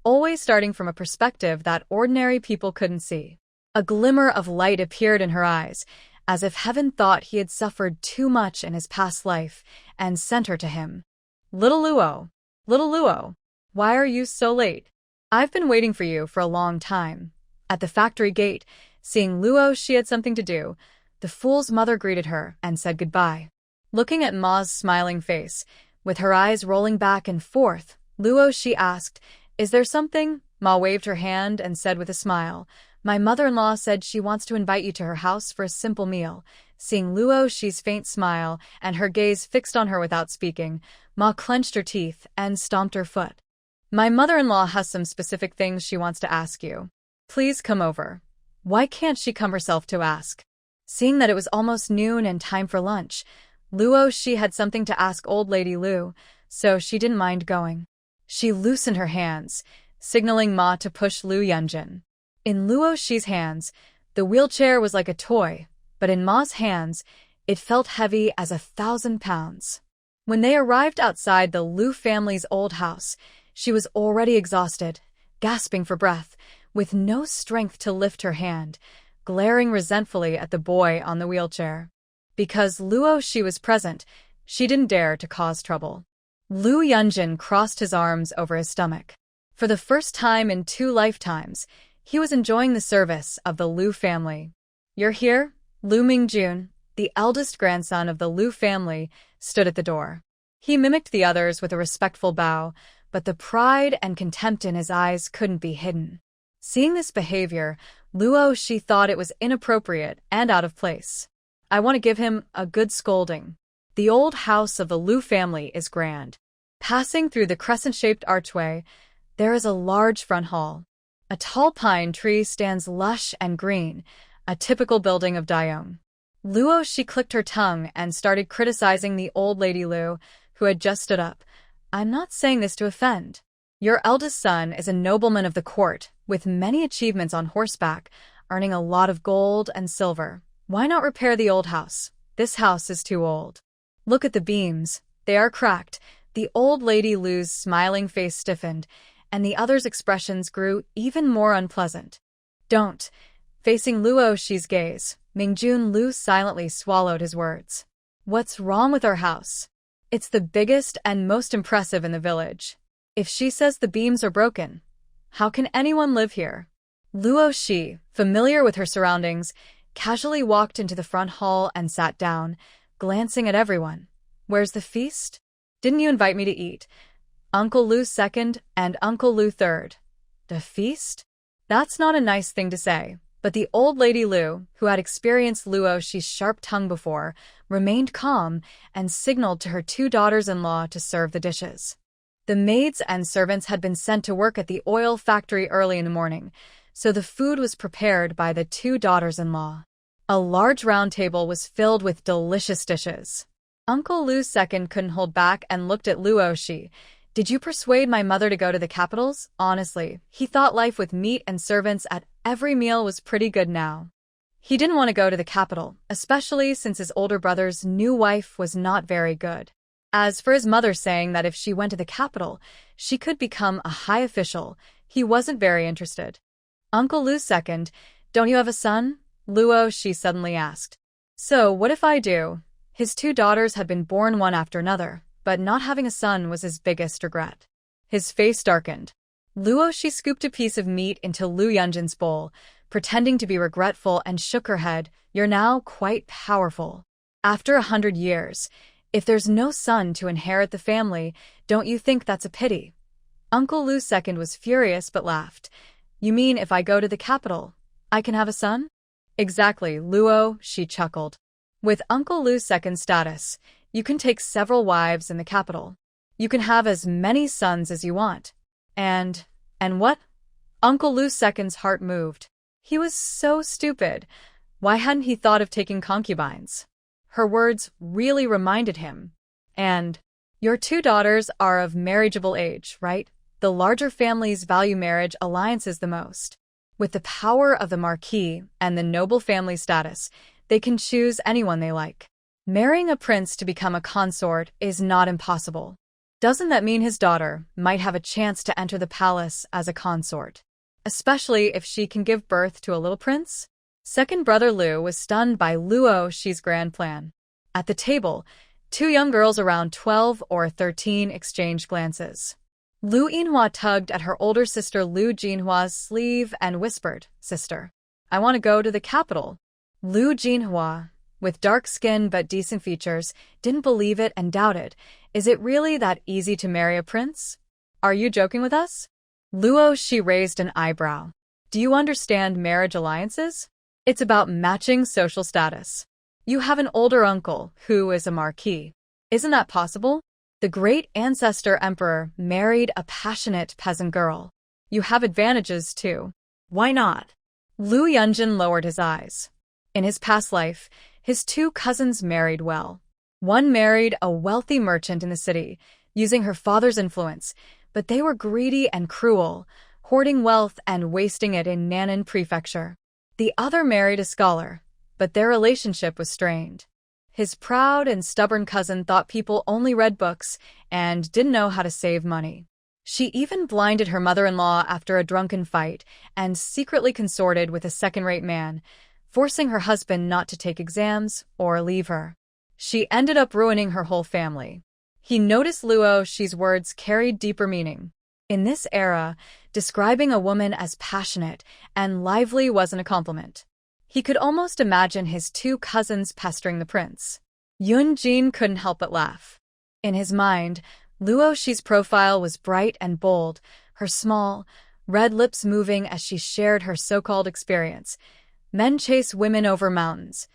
always starting from a perspective that ordinary people couldn't see. A glimmer of light appeared in her eyes, as if heaven thought he had suffered too much in his past life and sent her to him. Little Luo, why are you so late? I've been waiting for you for a long time. At the factory gate, seeing Luo Shi had something to do, the fool's mother greeted her and said goodbye. Looking at Ma's smiling face, with her eyes rolling back and forth, Luo Shi asked, "Is there something?" Ma waved her hand and said with a smile, "My mother-in-law said she wants to invite you to her house for a simple meal." Seeing Luo Shi's faint smile and her gaze fixed on her without speaking, Ma clenched her teeth and stomped her foot. "My mother-in-law has some specific things she wants to ask you. Please come over." Why can't she come herself to ask? Seeing that it was almost noon and time for lunch, Luo Shi had something to ask old lady Lu, so she didn't mind going. She loosened her hands, signaling Ma to push Lu Yunjin. In Luo Shi's hands, the wheelchair was like a toy, but in Ma's hands, it felt heavy as 1,000 pounds. When they arrived outside the Lu family's old house, she was already exhausted, gasping for breath, with no strength to lift her hand, glaring resentfully at the boy on the wheelchair. Because Luo Shi was present, she didn't dare to cause trouble. Lu Yunjin crossed his arms over his stomach. For the first time in 2 lifetimes, he was enjoying the service of the Lu family. "You're here?" Lu Mingjun, the eldest grandson of the Lu family, stood at the door. He mimicked the others with a respectful bow, but the pride and contempt in his eyes couldn't be hidden. Seeing this behavior, Luo Shi thought it was inappropriate and out of place. "I want to give him a good scolding." The old house of the Lu family is grand. Passing through the crescent-shaped archway, there is a large front hall. A tall pine tree stands lush and green, a typical building of Dayong. Luo Shi clicked her tongue and started criticizing the old lady Lu, who had just stood up. "I'm not saying this to offend. Your eldest son is a nobleman of the court, with many achievements on horseback, earning a lot of gold and silver. Why not repair the old house? This house is too old. Look at the beams. They are cracked." The old lady Lu's smiling face stiffened, and the others' expressions grew even more unpleasant. "Don't." Facing Luo Shi's gaze, Mingjun Lu silently swallowed his words. "What's wrong with our house? It's the biggest and most impressive in the village. If she says the beams are broken, how can anyone live here?" Luo Shi, familiar with her surroundings, casually walked into the front hall and sat down, glancing at everyone. "Where's the feast? Didn't you invite me to eat? Uncle Lu second and Uncle Lu third. The feast? That's not a nice thing to say." But the old lady Lu, who had experienced Luo Shi's sharp tongue before, remained calm and signaled to her 2 daughters-in-law to serve the dishes. The maids and servants had been sent to work at the oil factory early in the morning, so the food was prepared by the 2 daughters-in-law. A large round table was filled with delicious dishes. Uncle Lu second couldn't hold back and looked at Luo Shi. "Did you persuade my mother to go to the capitals?" Honestly, he thought life with meat and servants at every meal was pretty good now. He didn't want to go to the capital, especially since his older brother's new wife was not very good. As for his mother saying that if she went to the capital, she could become a high official, he wasn't very interested. "Uncle Lu second, don't you have a son?" Luo Shi suddenly asked. So, what if I do? His two daughters had been born one after another, but not having a son was his biggest regret. His face darkened. Luo she scooped a piece of meat into Lu Yunjin's bowl, pretending to be regretful, and shook her head. You're now quite powerful. After 100 years, if there's no son to inherit the family, don't you think that's a pity? Uncle Lu II was furious but laughed. You mean if I go to the capital, I can have a son? Exactly, Luo, she chuckled. With Uncle Lu II's status, you can take several wives in the capital. You can have as many sons as you want. And what? Uncle Lu II's heart moved. He was so stupid. Why hadn't he thought of taking concubines? Her words really reminded him. And your two daughters are of marriageable age, right? The larger families value marriage alliances the most. With the power of the marquis and the noble family status, they can choose anyone they like. Marrying a prince to become a consort is not impossible. Doesn't that mean his daughter might have a chance to enter the palace as a consort? Especially if she can give birth to a little prince? Second brother Lu was stunned by Luo Shi's grand plan. At the table, two young girls around 12 or 13 exchanged glances. Lu Yinhua tugged at her older sister Lu Jinhua's sleeve and whispered, Sister, I want to go to the capital. Lu Jinhua, with dark skin but decent features, didn't believe it and doubted, Is it really that easy to marry a prince? Are you joking with us? Luo Shi raised an eyebrow. Do you understand marriage alliances? It's about matching social status. You have an older uncle who is a marquis. Isn't that possible? The great ancestor emperor married a passionate peasant girl. You have advantages too. Why not? Lu Yunjin lowered his eyes. In his past life, his two cousins married well. One married a wealthy merchant in the city, using her father's influence, but they were greedy and cruel, hoarding wealth and wasting it in Nannan Prefecture. The other married a scholar, but their relationship was strained. His proud and stubborn cousin thought people only read books and didn't know how to save money. She even blinded her mother-in-law after a drunken fight and secretly consorted with a second-rate man, forcing her husband not to take exams or leave her. She ended up ruining her whole family. He noticed Luo Shi's words carried deeper meaning. In this era, describing a woman as passionate and lively wasn't a compliment. He could almost imagine his two cousins pestering the prince. Yun Jin couldn't help but laugh. In his mind, Luo Shi's profile was bright and bold, her small, red lips moving as she shared her so-called experience. Men chase women over mountains.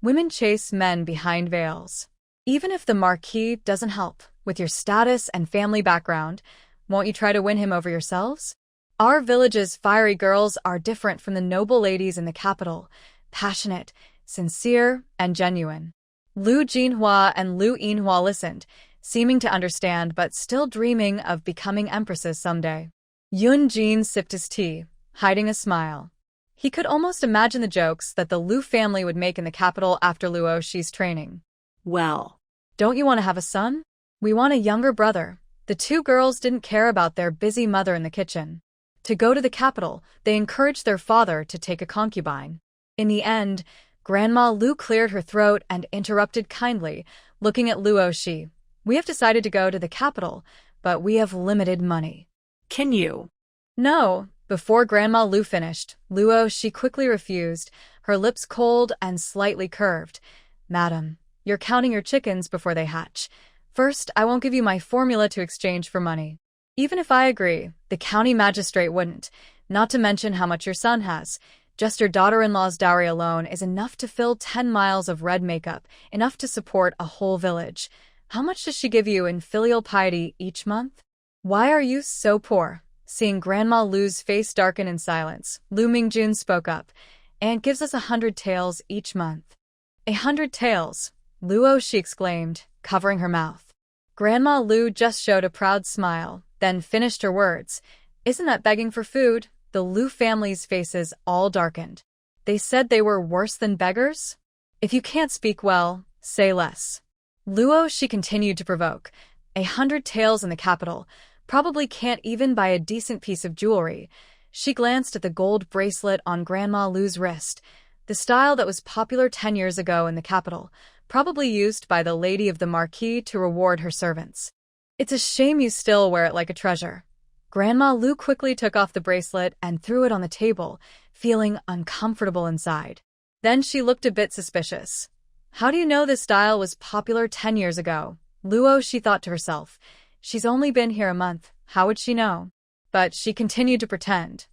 Women chase men behind veils. Even if the marquis doesn't help, with your status and family background, won't you try to win him over yourselves? Our village's fiery girls are different from the noble ladies in the capital, passionate, sincere, and genuine. Lu Jinhua and Lu Yinhua listened, seeming to understand but still dreaming of becoming empresses someday. Yun Jin sipped his tea, hiding a smile. He could almost imagine the jokes that the Lu family would make in the capital after Luo Shi's training. Well, don't you want to have a son? We want a younger brother. The two girls didn't care about their busy mother in the kitchen. To go to the capital, they encouraged their father to take a concubine. In the end, Grandma Lu cleared her throat and interrupted kindly, looking at Luo Shi. We have decided to go to the capital, but we have limited money. Can you? No. Before Grandma Lu finished, Luo Shi quickly refused, her lips cold and slightly curved. Madam, you're counting your chickens before they hatch. First, I won't give you my formula to exchange for money. Even if I agree, the county magistrate wouldn't, not to mention how much your son has. Just your daughter-in-law's dowry alone is enough to fill 10 miles of red makeup, enough to support a whole village. How much does she give you in filial piety each month? Why are you so poor? Seeing Grandma Lu's face darken in silence, Lu Mingjun spoke up. Aunt gives us 100 taels each month. 100 taels, Luo Shi exclaimed, covering her mouth. Grandma Lu just showed a proud smile, then finished her words. Isn't that begging for food? The Lu family's faces all darkened. They said they were worse than beggars? If you can't speak well, say less. Luo Shi continued to provoke. 100 taels in the capital. Probably can't even buy a decent piece of jewelry. She glanced at the gold bracelet on Grandma Lu's wrist. The style that was popular 10 years ago in the capital, probably used by the lady of the marquis to reward her servants. It's a shame you still wear it like a treasure. Grandma Lu quickly took off the bracelet and threw it on the table, feeling uncomfortable inside. Then she looked a bit suspicious. How do you know this style was popular 10 years ago? Luo, she thought to herself. She's only been here a month. How would she know? But she continued to pretend.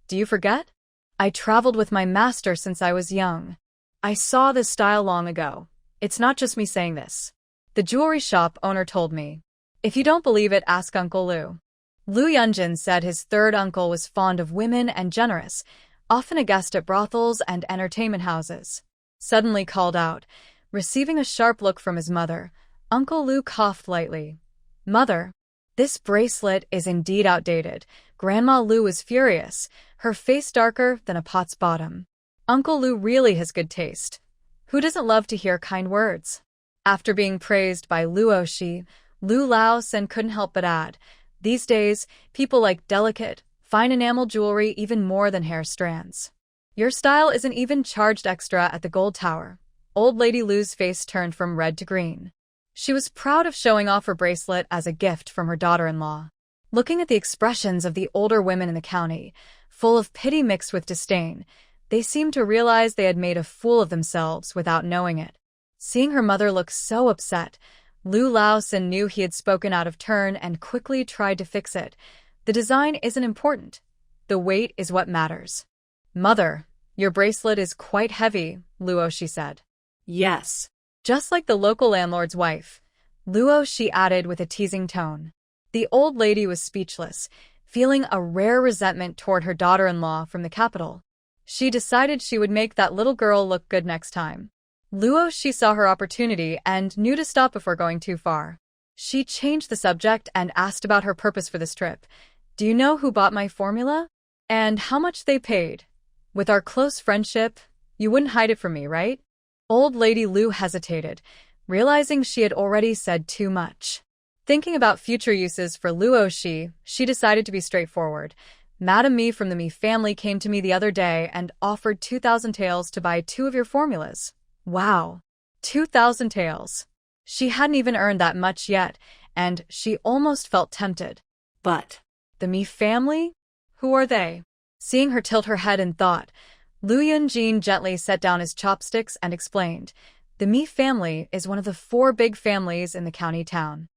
Do you forget? I traveled with my master since I was young. I saw this style long ago. It's not just me saying this. The jewelry shop owner told me. If you don't believe it, ask Uncle Lu. Lu Yunjin said his third uncle was fond of women and generous, often a guest at brothels and entertainment houses. Suddenly called out, receiving a sharp look from his mother, Uncle Lu coughed lightly. Mother, this bracelet is indeed outdated. Grandma Lu was furious, her face darker than a pot's bottom. Uncle Lu really has good taste. Who doesn't love to hear kind words? After being praised by Luo Shi, Lu Laosen couldn't help but add, these days, people like delicate, fine enamel jewelry even more than hair strands. Your style isn't even charged extra at the gold tower. Old Lady Lu's face turned from red to green. She was proud of showing off her bracelet as a gift from her daughter-in-law. Looking at the expressions of the older women in the county, full of pity mixed with disdain, they seemed to realize they had made a fool of themselves without knowing it. Seeing her mother look so upset, Lu Laosen knew he had spoken out of turn and quickly tried to fix it. The design isn't important. The weight is what matters. Mother, your bracelet is quite heavy, Luo Shi said. Yes. Just like the local landlord's wife, Luo Shi added with a teasing tone. The old lady was speechless, feeling a rare resentment toward her daughter-in-law from the capital. She decided she would make that little girl look good next time. Luo Shi saw her opportunity and knew to stop before going too far. She changed the subject and asked about her purpose for this trip. Do you know who bought my formula? And how much they paid? With our close friendship, you wouldn't hide it from me, right? Old Lady Lu hesitated, realizing she had already said too much. Thinking about future uses for Luo Shi, she decided to be straightforward. Madame Mi from the Mi family came to me the other day and offered 2,000 taels to buy 2 of your formulas. Wow, 2,000 taels. She hadn't even earned that much yet, and she almost felt tempted. But the Mi family? Who are they? Seeing her tilt her head in thought, Lu Yunjin gently set down his chopsticks and explained, the Mi family is one of the 4 big families in the county town.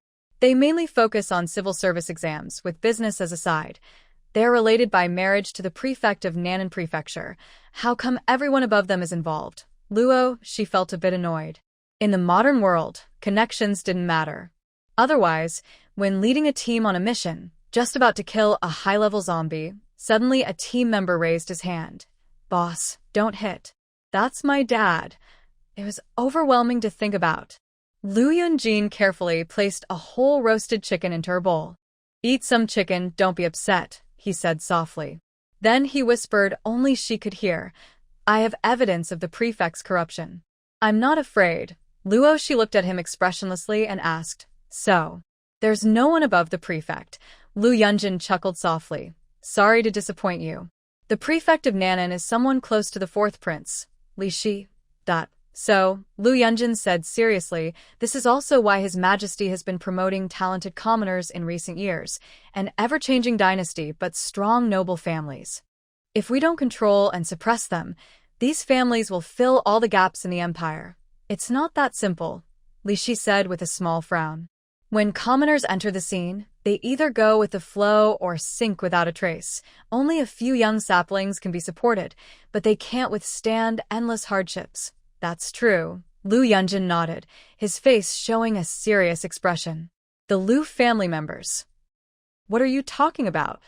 They mainly focus on civil service exams, with business as a side. They are related by marriage to the prefect of Nannan Prefecture. How come everyone above them is involved? Luo, she felt a bit annoyed. In the modern world, connections didn't matter. Otherwise, when leading a team on a mission, just about to kill a high-level zombie, suddenly a team member raised his hand. Boss, don't hit. That's my dad. It was overwhelming to think about. Lu Yunjin carefully placed a whole roasted chicken into her bowl. Eat some chicken, don't be upset, he said softly. Then he whispered only she could hear, I have evidence of the prefect's corruption. I'm not afraid. Luo, she looked at him expressionlessly and asked, so? There's no one above the prefect. Lu Yunjin chuckled softly. Sorry to disappoint you. The prefect of Nannan is someone close to the 4th prince, Li Shi. So, Lu Yunjin said seriously, this is also why His Majesty has been promoting talented commoners in recent years, an ever-changing dynasty but strong noble families. If we don't control and suppress them, these families will fill all the gaps in the empire. It's not that simple, Li Shi said with a small frown. When commoners enter the scene, they either go with the flow or sink without a trace. Only a few young saplings can be supported, but they can't withstand endless hardships. That's true. Lu Yunjin nodded, his face showing a serious expression. The Lu family members. What are you talking about?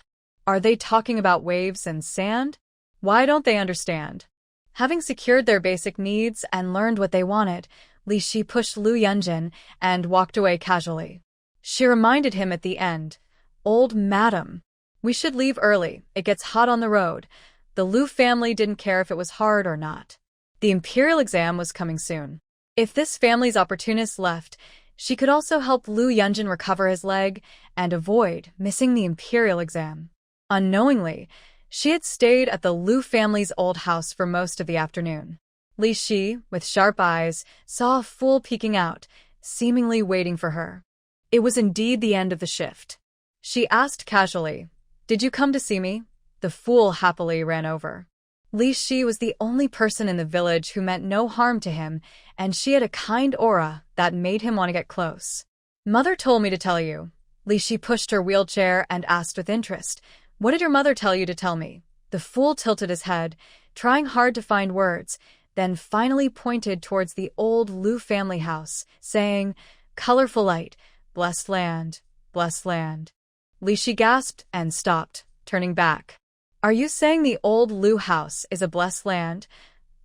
Are they talking about waves and sand? Why don't they understand? Having secured their basic needs and learned what they wanted, Li Shi pushed Lu Yunjin and walked away casually. She reminded him at the end, Old madam, we should leave early, it gets hot on the road. The Lu family didn't care if it was hard or not. The imperial exam was coming soon. If this family's opportunists left, she could also help Lu Yunjin recover his leg and avoid missing the imperial exam. Unknowingly, She had stayed at the Liu family's old house for most of the afternoon. Li Shi, with sharp eyes, saw a fool peeking out, seemingly waiting for her. It was indeed the end of the shift. She asked casually, "Did you come to see me?" The fool happily ran over. Li Shi was the only person in the village who meant no harm to him, and she had a kind aura that made him want to get close. "Mother told me to tell you." Li Shi pushed her wheelchair and asked with interest, "What did your mother tell you to tell me?" The fool tilted his head, trying hard to find words, then finally pointed towards the old Liu family house, saying, "Colorful light, blessed land, blessed land." Li Shi gasped and stopped, turning back. "Are you saying the old Liu house is a blessed land?"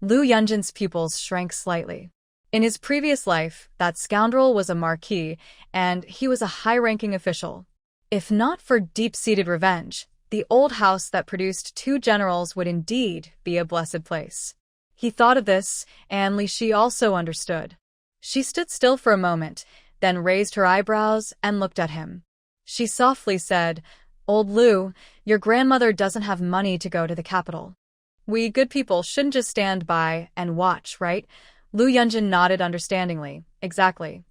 Liu Yunjin's pupils shrank slightly. In his previous life, that scoundrel was a marquis, and he was a high-ranking official. If not for deep-seated revenge, the old house that produced 2 generals would indeed be a blessed place. He thought of this, and Li Shi also understood. She stood still for a moment, then raised her eyebrows and looked at him. She softly said, "Old Liu, your grandmother doesn't have money to go to the capital. We good people shouldn't just stand by and watch, right?" Liu Yunjin nodded understandingly. "Exactly.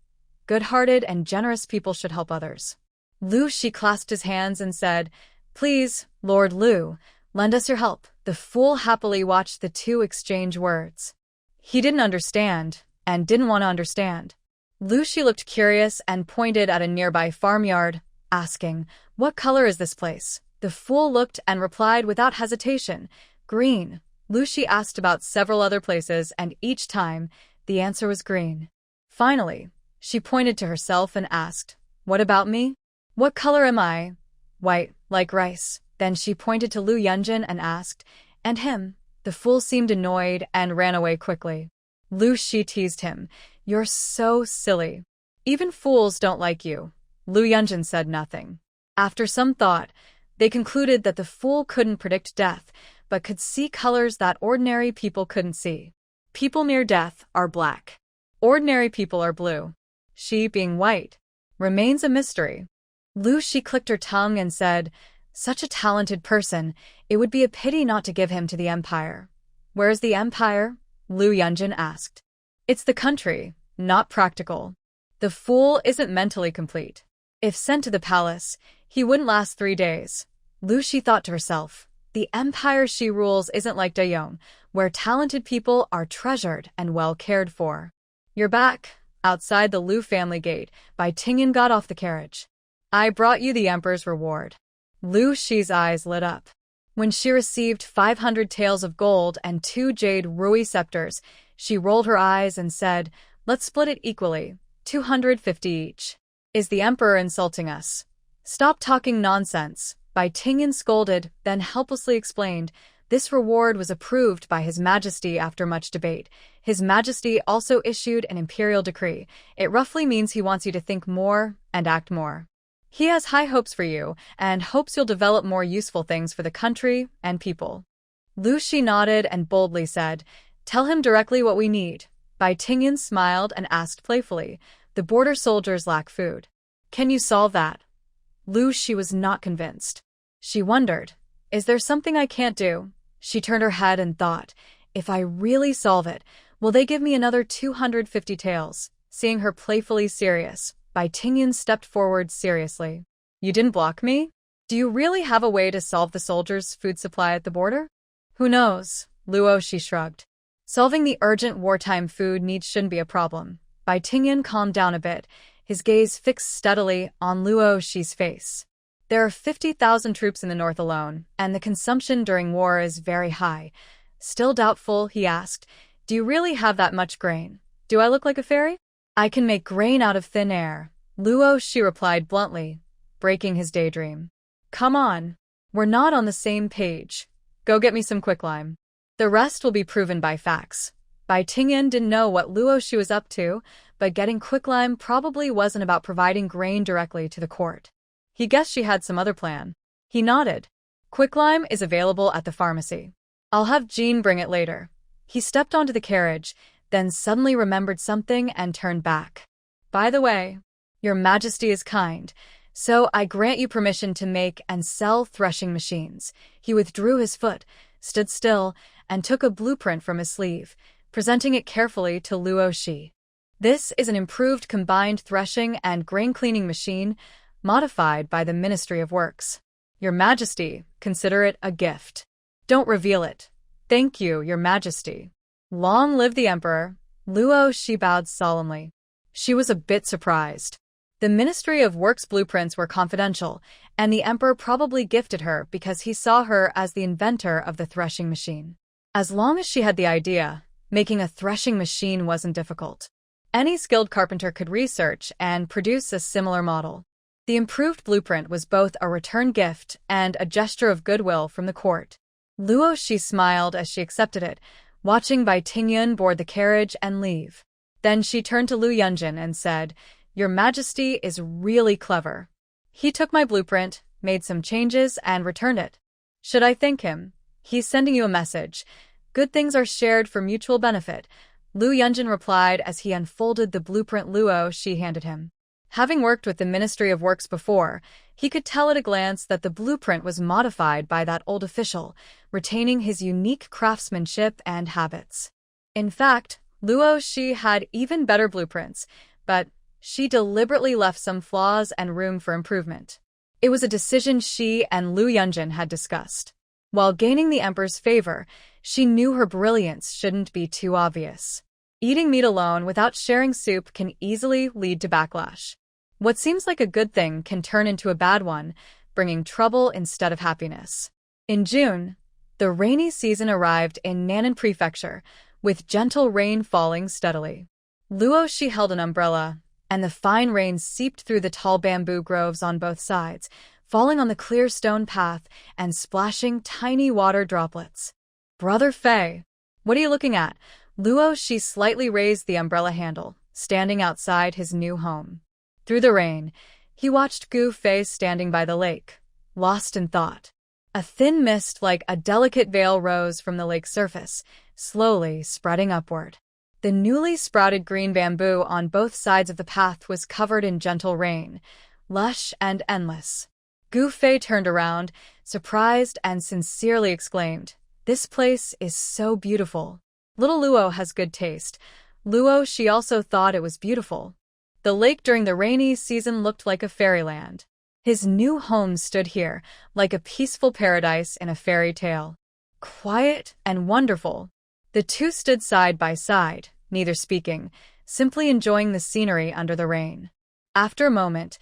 Good-hearted and generous people should help others." Liu Shi clasped his hands and said, "Please, Lord Liu, lend us your help." The fool happily watched the 2 exchange words. He didn't understand, and didn't want to understand. Liu Shi looked curious and pointed at a nearby farmyard, asking, "What color is this place?" The fool looked and replied without hesitation, "Green." Liu Shi asked about several other places, and each time, the answer was green. Finally, she pointed to herself and asked, "What about me? What color am I?" "White, like rice." Then she pointed to Liu Yunjin and asked, "And him?" The fool seemed annoyed and ran away quickly. Liu Shi teased him, "You're so silly. Even fools don't like you." Liu Yunjin said nothing. After some thought, they concluded that the fool couldn't predict death, but could see colors that ordinary people couldn't see. People near death are black. Ordinary people are blue. She, being white, remains a mystery. Liu Shi clicked her tongue and said, "Such a talented person, it would be a pity not to give him to the Empire." "Where's the Empire?" Liu Yunjin asked. "It's the country, not practical. The fool isn't mentally complete. If sent to the palace, he wouldn't last 3 days." Liu Shi thought to herself, the empire she rules isn't like Dayong, where talented people are treasured and well cared for. "You're back." Outside the Liu family gate, Bai Tingyan got off the carriage. "I brought you the emperor's reward." Liu Shi's eyes lit up. When she received 500 taels of gold and 2 jade rui scepters, she rolled her eyes and said, "Let's split it equally, 250 each. Is the emperor insulting us?" "Stop talking nonsense," Bai Tingyan scolded, then helplessly explained, "This reward was approved by His Majesty after much debate. His Majesty also issued an imperial decree. It roughly means he wants you to think more and act more. He has high hopes for you, and hopes you'll develop more useful things for the country and people." Liu Shi nodded and boldly said, "Tell him directly what we need." Bai Tingyan smiled and asked playfully, "The border soldiers lack food. Can you solve that?" Liu Shi was not convinced. She wondered, "Is there something I can't do?" She turned her head and thought, "If I really solve it, will they give me another 250 taels?" Seeing her playfully serious, Bai Tingyan stepped forward seriously. "You didn't block me? Do you really have a way to solve the soldiers' food supply at the border?" "Who knows?" Luo Shi shrugged. "Solving the urgent wartime food needs shouldn't be a problem." Bai Tingyan calmed down a bit, his gaze fixed steadily on Luo Shi's face. "There are 50,000 troops in the north alone, and the consumption during war is very high." Still doubtful, he asked, "Do you really have that much grain? Do I look like a fairy?" "I can make grain out of thin air," Luo Shi replied bluntly, breaking his daydream. "Come on. We're not on the same page. Go get me some quicklime. The rest will be proven by facts." Bai Tingyan didn't know what Luo Shi was up to, but getting quicklime probably wasn't about providing grain directly to the court. He guessed she had some other plan. He nodded. "Quicklime is available at the pharmacy. I'll have Jean bring it later." He stepped onto the carriage, then suddenly remembered something and turned back. "By the way, Your Majesty is kind. So I grant you permission to make and sell threshing machines. He withdrew his foot, stood still, and took a blueprint from his sleeve, presenting it carefully to Luo Shi. This is an improved combined threshing and grain cleaning machine, modified by the Ministry of Works. Your Majesty, consider it a gift. Don't reveal it. Thank you, Your Majesty. Long live the Emperor. Luo Shi bowed solemnly. She was a bit surprised. The Ministry of Works blueprints were confidential, and the Emperor probably gifted her because he saw her as the inventor of the threshing machine. As long as she had the idea, making a threshing machine wasn't difficult. Any skilled carpenter could research and produce a similar model. The improved blueprint was both a return gift and a gesture of goodwill from the court. Luo Shi smiled as she accepted it, watching Bai Tingyun board the carriage and leave. Then she turned to Lu Yunjin and said, Your Majesty is really clever. He took my blueprint, made some changes, and returned it. Should I thank him? He's sending you a message. Good things are shared for mutual benefit, Lu Yunjin replied as he unfolded the blueprint Luo Shi handed him. Having worked with the Ministry of Works before, he could tell at a glance that the blueprint was modified by that old official, retaining his unique craftsmanship and habits. In fact, Luo Shi had even better blueprints, but she deliberately left some flaws and room for improvement. It was a decision she and Lu Yunjin had discussed. While gaining the Emperor's favor, she knew her brilliance shouldn't be too obvious. Eating meat alone without sharing soup can easily lead to backlash. What seems like a good thing can turn into a bad one, bringing trouble instead of happiness. In June, the rainy season arrived in Nannan Prefecture, with gentle rain falling steadily. Luo Shi held an umbrella, and the fine rain seeped through the tall bamboo groves on both sides, falling on the clear stone path and splashing tiny water droplets. Brother Fei, what are you looking at? Luo Shi slightly raised the umbrella handle, standing outside his new home. Through the rain, he watched Gu Fei standing by the lake, lost in thought. A thin mist like a delicate veil rose from the lake's surface, slowly spreading upward. The newly sprouted green bamboo on both sides of the path was covered in gentle rain, lush and endless. Gu Fei turned around, surprised, and sincerely exclaimed, This place is so beautiful. Little Luo has good taste. Luo Shi also thought it was beautiful. The lake during the rainy season looked like a fairyland. His new home stood here, like a peaceful paradise in a fairy tale. Quiet and wonderful. The two stood side by side, neither speaking, simply enjoying the scenery under the rain. After a moment,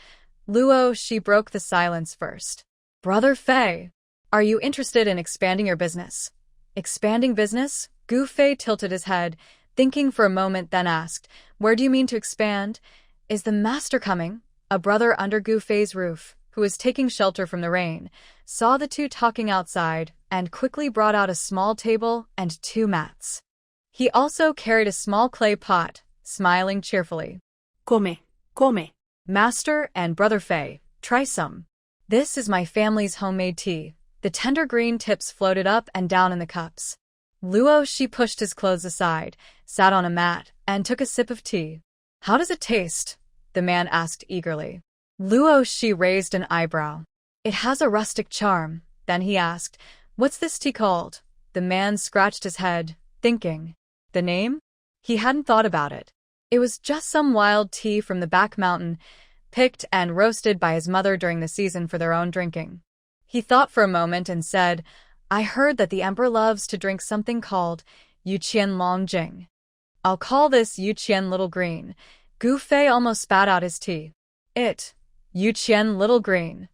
Luo Shi broke the silence first. Brother Fei, are you interested in expanding your business? Expanding business? Gu Fei tilted his head, thinking for a moment, then asked, Where do you mean to expand? Is the master coming? A brother under Gu Fei's roof, who was taking shelter from the rain, saw the two talking outside and quickly brought out a small table and 2 mats. He also carried a small clay pot, smiling cheerfully. Come, come. Master and Brother Fei, try some. This is my family's homemade tea. The tender green tips floated up and down in the cups. Luo Shi pushed his clothes aside, sat on a mat, and took a sip of tea. How does it taste? The man asked eagerly. Luo Shi raised an eyebrow. It has a rustic charm. Then he asked, What's this tea called? The man scratched his head, thinking. The name? He hadn't thought about it. It was just some wild tea from the back mountain, picked and roasted by his mother during the season for their own drinking. He thought for a moment and said, I heard that the emperor loves to drink something called Yuqian Longjing. I'll call this Yuqian Little Green. Gu Fei almost spat out his tea. Yuqian Little Green.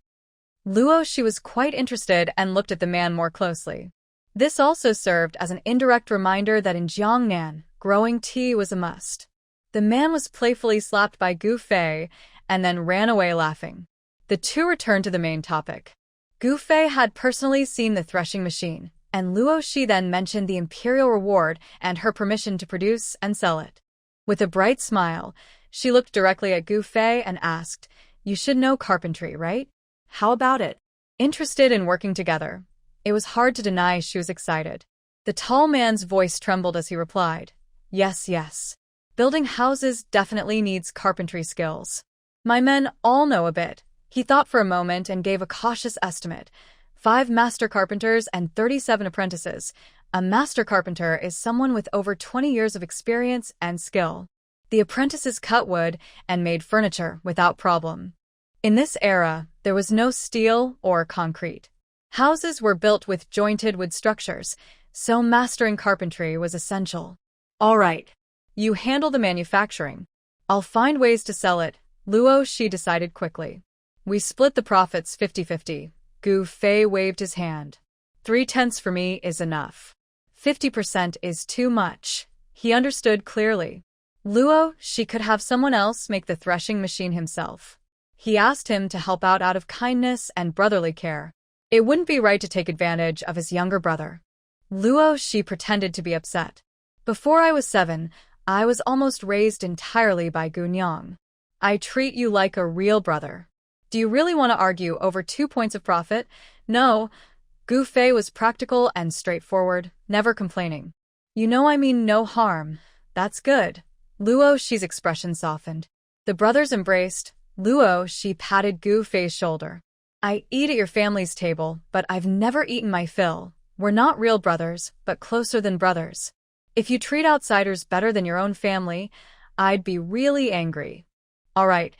Luo Shi was quite interested and looked at the man more closely. This also served as an indirect reminder that in Jiangnan, growing tea was a must. The man was playfully slapped by Gu Fei and then ran away laughing. The two returned to the main topic. Gu Fei had personally seen the threshing machine, and Luo Shi then mentioned the imperial reward and her permission to produce and sell it. With a bright smile, she looked directly at Gu Fei and asked, You should know carpentry, right? How about it? Interested in working together. It was hard to deny she was excited. The tall man's voice trembled as he replied, Yes, yes. Building houses definitely needs carpentry skills. My men all know a bit. He thought for a moment and gave a cautious estimate. 5 master carpenters and 37 apprentices. A master carpenter is someone with over 20 years of experience and skill. The apprentices cut wood and made furniture without problem. In this era, there was no steel or concrete. Houses were built with jointed wood structures, so mastering carpentry was essential. All right. You handle the manufacturing. I'll find ways to sell it, Luo Shi decided quickly. We split the profits 50-50. Gu Fei waved his hand. 3/10 for me is enough. 50% is too much. He understood clearly. Luo Shi could have someone else make the threshing machine himself. He asked him to help out of kindness and brotherly care. It wouldn't be right to take advantage of his younger brother. Luo Shi pretended to be upset. Before I was 7, I was almost raised entirely by Gu Nyang. I treat you like a real brother. Do you really want to argue over 2 points of profit? No. Gu Fei was practical and straightforward, never complaining. You know I mean no harm. That's good. Luo Shi's expression softened. The brothers embraced. Luo Shi patted Gu Fei's shoulder. I eat at your family's table, but I've never eaten my fill. We're not real brothers, but closer than brothers. If you treat outsiders better than your own family, I'd be really angry. All right.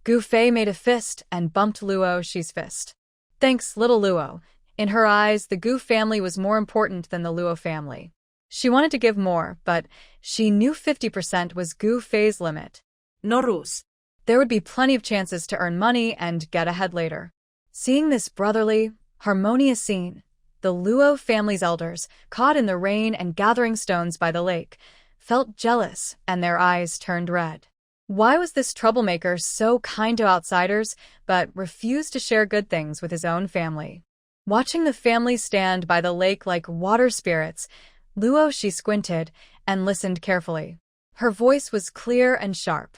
Gu Fei made a fist and bumped Luo Shi's fist. Thanks, little Luo. In her eyes, the Gu family was more important than the Luo family. She wanted to give more, but she knew 50% was Gu Fei's limit. No rules. There would be plenty of chances to earn money and get ahead later. Seeing this brotherly, harmonious scene, the Luo family's elders, caught in the rain and gathering stones by the lake, felt jealous and their eyes turned red. Why was this troublemaker so kind to outsiders, but refused to share good things with his own family? Watching the family stand by the lake like water spirits, Luo Shi squinted and listened carefully. Her voice was clear and sharp.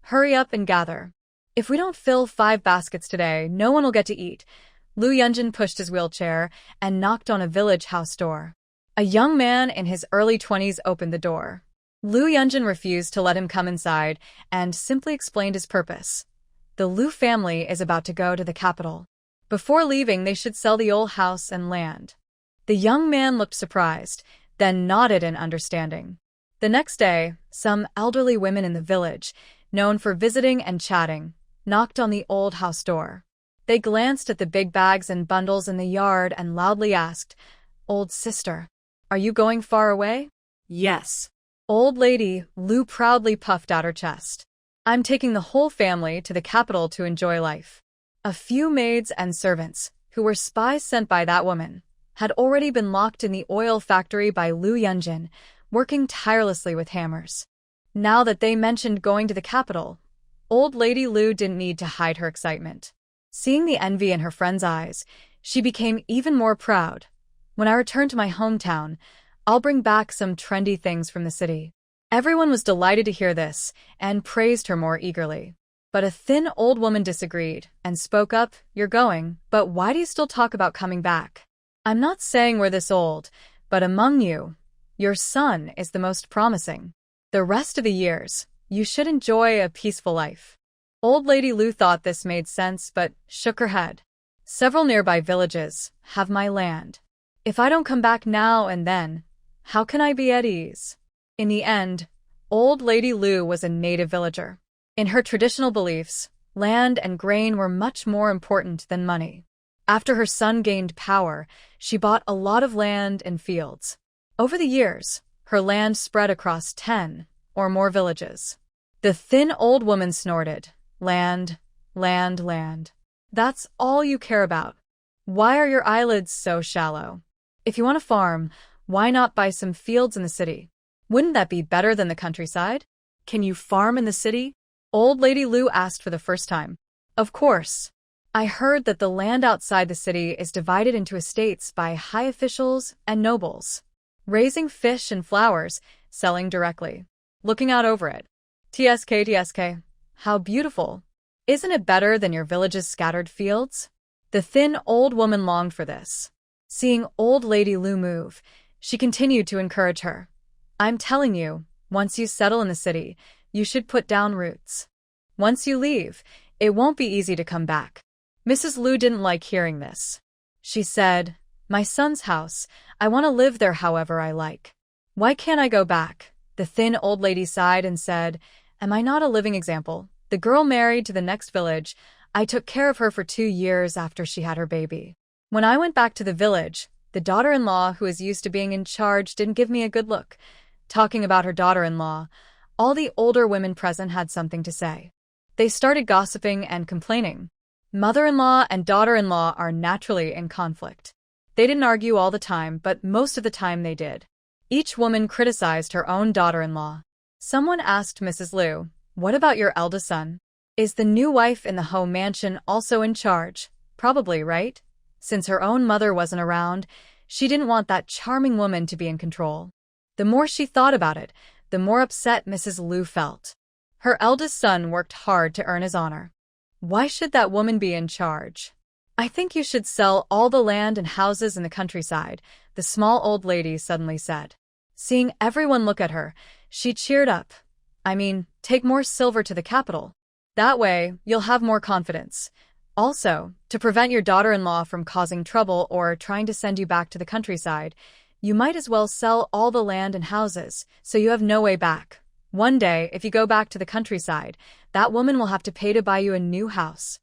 Hurry up and gather. If we don't fill 5 baskets today, no one will get to eat. Lu Yunjin pushed his wheelchair and knocked on a village house door. A young man in his early 20s opened the door. Lu Yunjin refused to let him come inside and simply explained his purpose. The Lu family is about to go to the capital. Before leaving, they should sell the old house and land. The young man looked surprised, then nodded in understanding. The next day, some elderly women in the village, known for visiting and chatting, knocked on the old house door. They glanced at the big bags and bundles in the yard and loudly asked, "Old sister, are you going far away?" Yes. Old lady Lu proudly puffed out her chest. "I'm taking the whole family to the capital to enjoy life." A few maids and servants, who were spies sent by that woman, had already been locked in the oil factory by Lu Yunjin, working tirelessly with hammers. Now that they mentioned going to the capital, old lady Lu didn't need to hide her excitement. Seeing the envy in her friend's eyes, she became even more proud. When I return to my hometown, I'll bring back some trendy things from the city. Everyone was delighted to hear this and praised her more eagerly. But a thin old woman disagreed and spoke up, "You're going, but why do you still talk about coming back? I'm not saying we're this old, but among you, your son is the most promising. The rest of the years, you should enjoy a peaceful life." Old Lady Lu thought this made sense but shook her head. "Several nearby villages have my land. If I don't come back now and then, how can I be at ease?" In the end, Old Lady Lu was a native villager. In her traditional beliefs, land and grain were much more important than money. After her son gained power, she bought a lot of land and fields. Over the years, her land spread across 10 or more villages. The thin old woman snorted, "Land, land, land. That's all you care about. Why are your eyelids so shallow? If you want to farm, why not buy some fields in the city? Wouldn't that be better than the countryside?" Can you farm in the city? Old Lady Lu asked for the first time. "Of course. I heard that the land outside the city is divided into estates by high officials and nobles, raising fish and flowers, selling directly, looking out over it. TSK, how beautiful. Isn't it better than your village's scattered fields?" The thin old woman longed for this. Seeing Old Lady Lu move, she continued to encourage her. "I'm telling you, once you settle in the city, you should put down roots. Once you leave, It won't be easy to come back. Mrs. Lu didn't like hearing this. She said, "My son's house. I want to live there however I like. Why can't I go back?" The thin old lady sighed and said, "Am I not a living example? The girl married to the next village. I took care of her for 2 years after she had her baby. When I went back to the village, the daughter-in-law who is used to being in charge didn't give me a good look." Talking about her daughter-in-law, all the older women present had something to say. They started gossiping and complaining. Mother-in-law and daughter-in-law are naturally in conflict. They didn't argue all the time, but most of the time they did. Each woman criticized her own daughter-in-law. Someone asked Mrs. Lu, "What about your eldest son? Is the new wife in the home mansion also in charge?" Probably, right? Since her own mother wasn't around, she didn't want that charming woman to be in control. The more she thought about it, the more upset Mrs. Lu felt. Her eldest son worked hard to earn his honor. Why should that woman be in charge? "I think you should sell all the land and houses in the countryside," the small old lady suddenly said. Seeing everyone look at her, she cheered up. "I mean, take more silver to the capital. That way, you'll have more confidence. Also, to prevent your daughter-in-law from causing trouble or trying to send you back to the countryside, you might as well sell all the land and houses, so you have no way back. One day, if you go back to the countryside, that woman will have to pay to buy you a new house."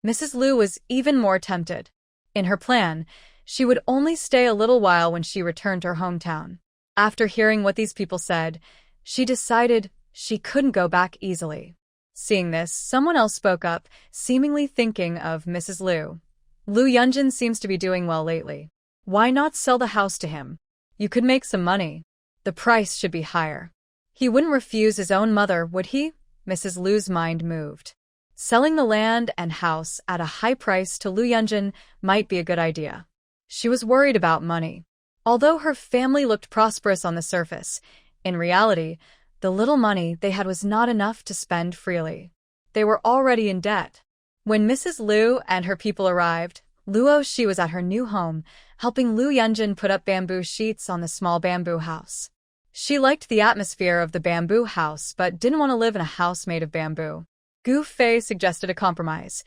Mrs. Lu was even more tempted. In her plan, she would only stay a little while when she returned to her hometown. After hearing what these people said, she decided she couldn't go back easily. Seeing this, someone else spoke up, seemingly thinking of Mrs. Lu. "Lu Yunjin seems to be doing well lately. Why not sell the house to him? You could make some money. The price should be higher. He wouldn't refuse his own mother, would he?" Mrs. Lu's mind moved. Selling the land and house at a high price to Lu Yunjin might be a good idea. She was worried about money. Although her family looked prosperous on the surface, in reality, the little money they had was not enough to spend freely. They were already in debt. When Mrs. Lu and her people arrived, Luo Shi was at her new home, helping Lu Yunjin put up bamboo sheets on the small bamboo house. She liked the atmosphere of the bamboo house but didn't want to live in a house made of bamboo. Gu Fei suggested a compromise.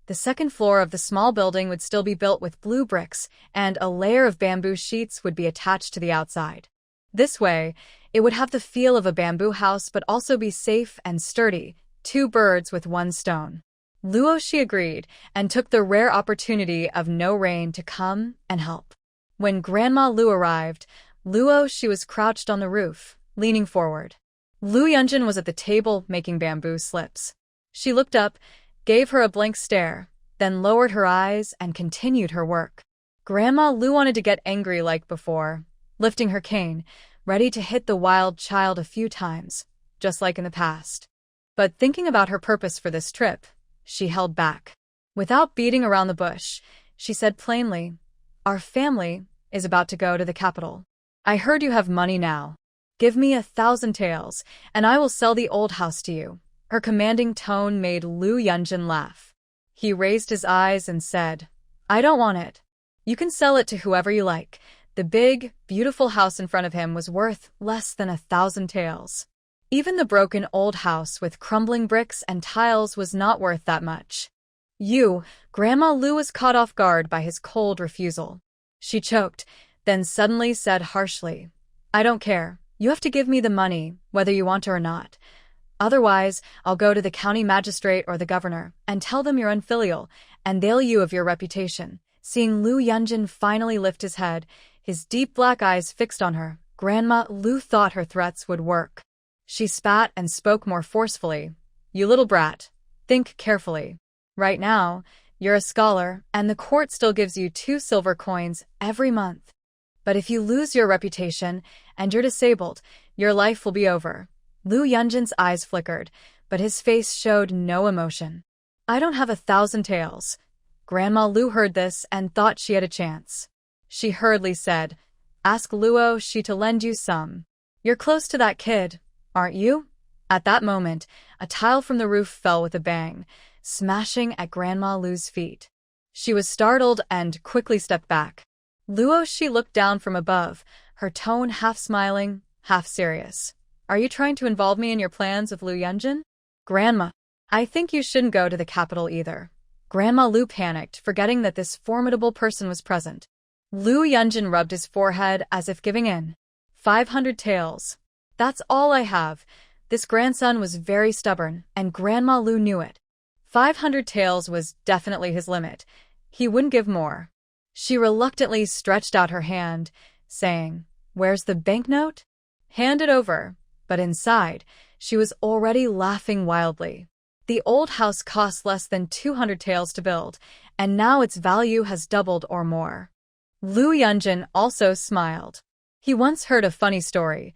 The second floor of the small building would still be built with blue bricks, and a layer of bamboo sheets would be attached to the outside. This way, it would have the feel of a bamboo house but also be safe and sturdy, 2 birds with 1 stone. Luo Shi agreed and took the rare opportunity of no rain to come and help. When Grandma Lu arrived, Luo Shi was crouched on the roof, leaning forward. Lu Yunjin was at the table making bamboo slips. She looked up, gave her a blank stare, then lowered her eyes and continued her work. Grandma Lu wanted to get angry like before, lifting her cane, ready to hit the wild child a few times, just like in the past. But thinking about her purpose for this trip, she held back. Without beating around the bush, she said plainly, "Our family is about to go to the capital. I heard you have money now. Give me 1,000 taels, and I will sell the old house to you." Her commanding tone made Lu Yunjin laugh. He raised his eyes and said, "I don't want it. You can sell it to whoever you like." The big, beautiful house in front of him was worth less than 1,000 taels. Even the broken old house with crumbling bricks and tiles was not worth that much. Grandma Lu was caught off guard by his cold refusal. She choked, then suddenly said harshly, "I don't care. You have to give me the money, whether you want to or not. Otherwise, I'll go to the county magistrate or the governor and tell them you're unfilial, and they'll you of your reputation." Seeing Lu Yunjin finally lift his head, his deep black eyes fixed on her, Grandma Lu thought her threats would work. She spat and spoke more forcefully. "You little brat, think carefully. Right now, you're a scholar, and the court still gives you 2 silver coins every month. But if you lose your reputation and you're disabled, your life will be over." Lu Yunjin's eyes flickered, but his face showed no emotion. "I don't have 1,000 taels." Grandma Lu heard this and thought she had a chance. She hurriedly said, "Ask Luo Shi to lend you some. You're close to that kid, aren't you?" At that moment, a tile from the roof fell with a bang, smashing at Grandma Lu's feet. She was startled and quickly stepped back. Luo Shi looked down from above, her tone half smiling, half serious. "Are you trying to involve me in your plans with Lu Yunjin?" "Grandma, I think you shouldn't go to the capital either. Grandma Lu panicked, forgetting that this formidable person was present. Lu Yunjin rubbed his forehead as if giving in. 500 taels. That's all I have. This grandson was very stubborn, and Grandma Lu knew it. 500 taels was definitely his limit. He wouldn't give more. She reluctantly stretched out her hand, saying, "Where's the banknote?" "Hand it over." But inside, she was already laughing wildly. The old house cost less than 200 taels to build, and now its value has doubled or more. Lu Yunjin also smiled. He once heard a funny story.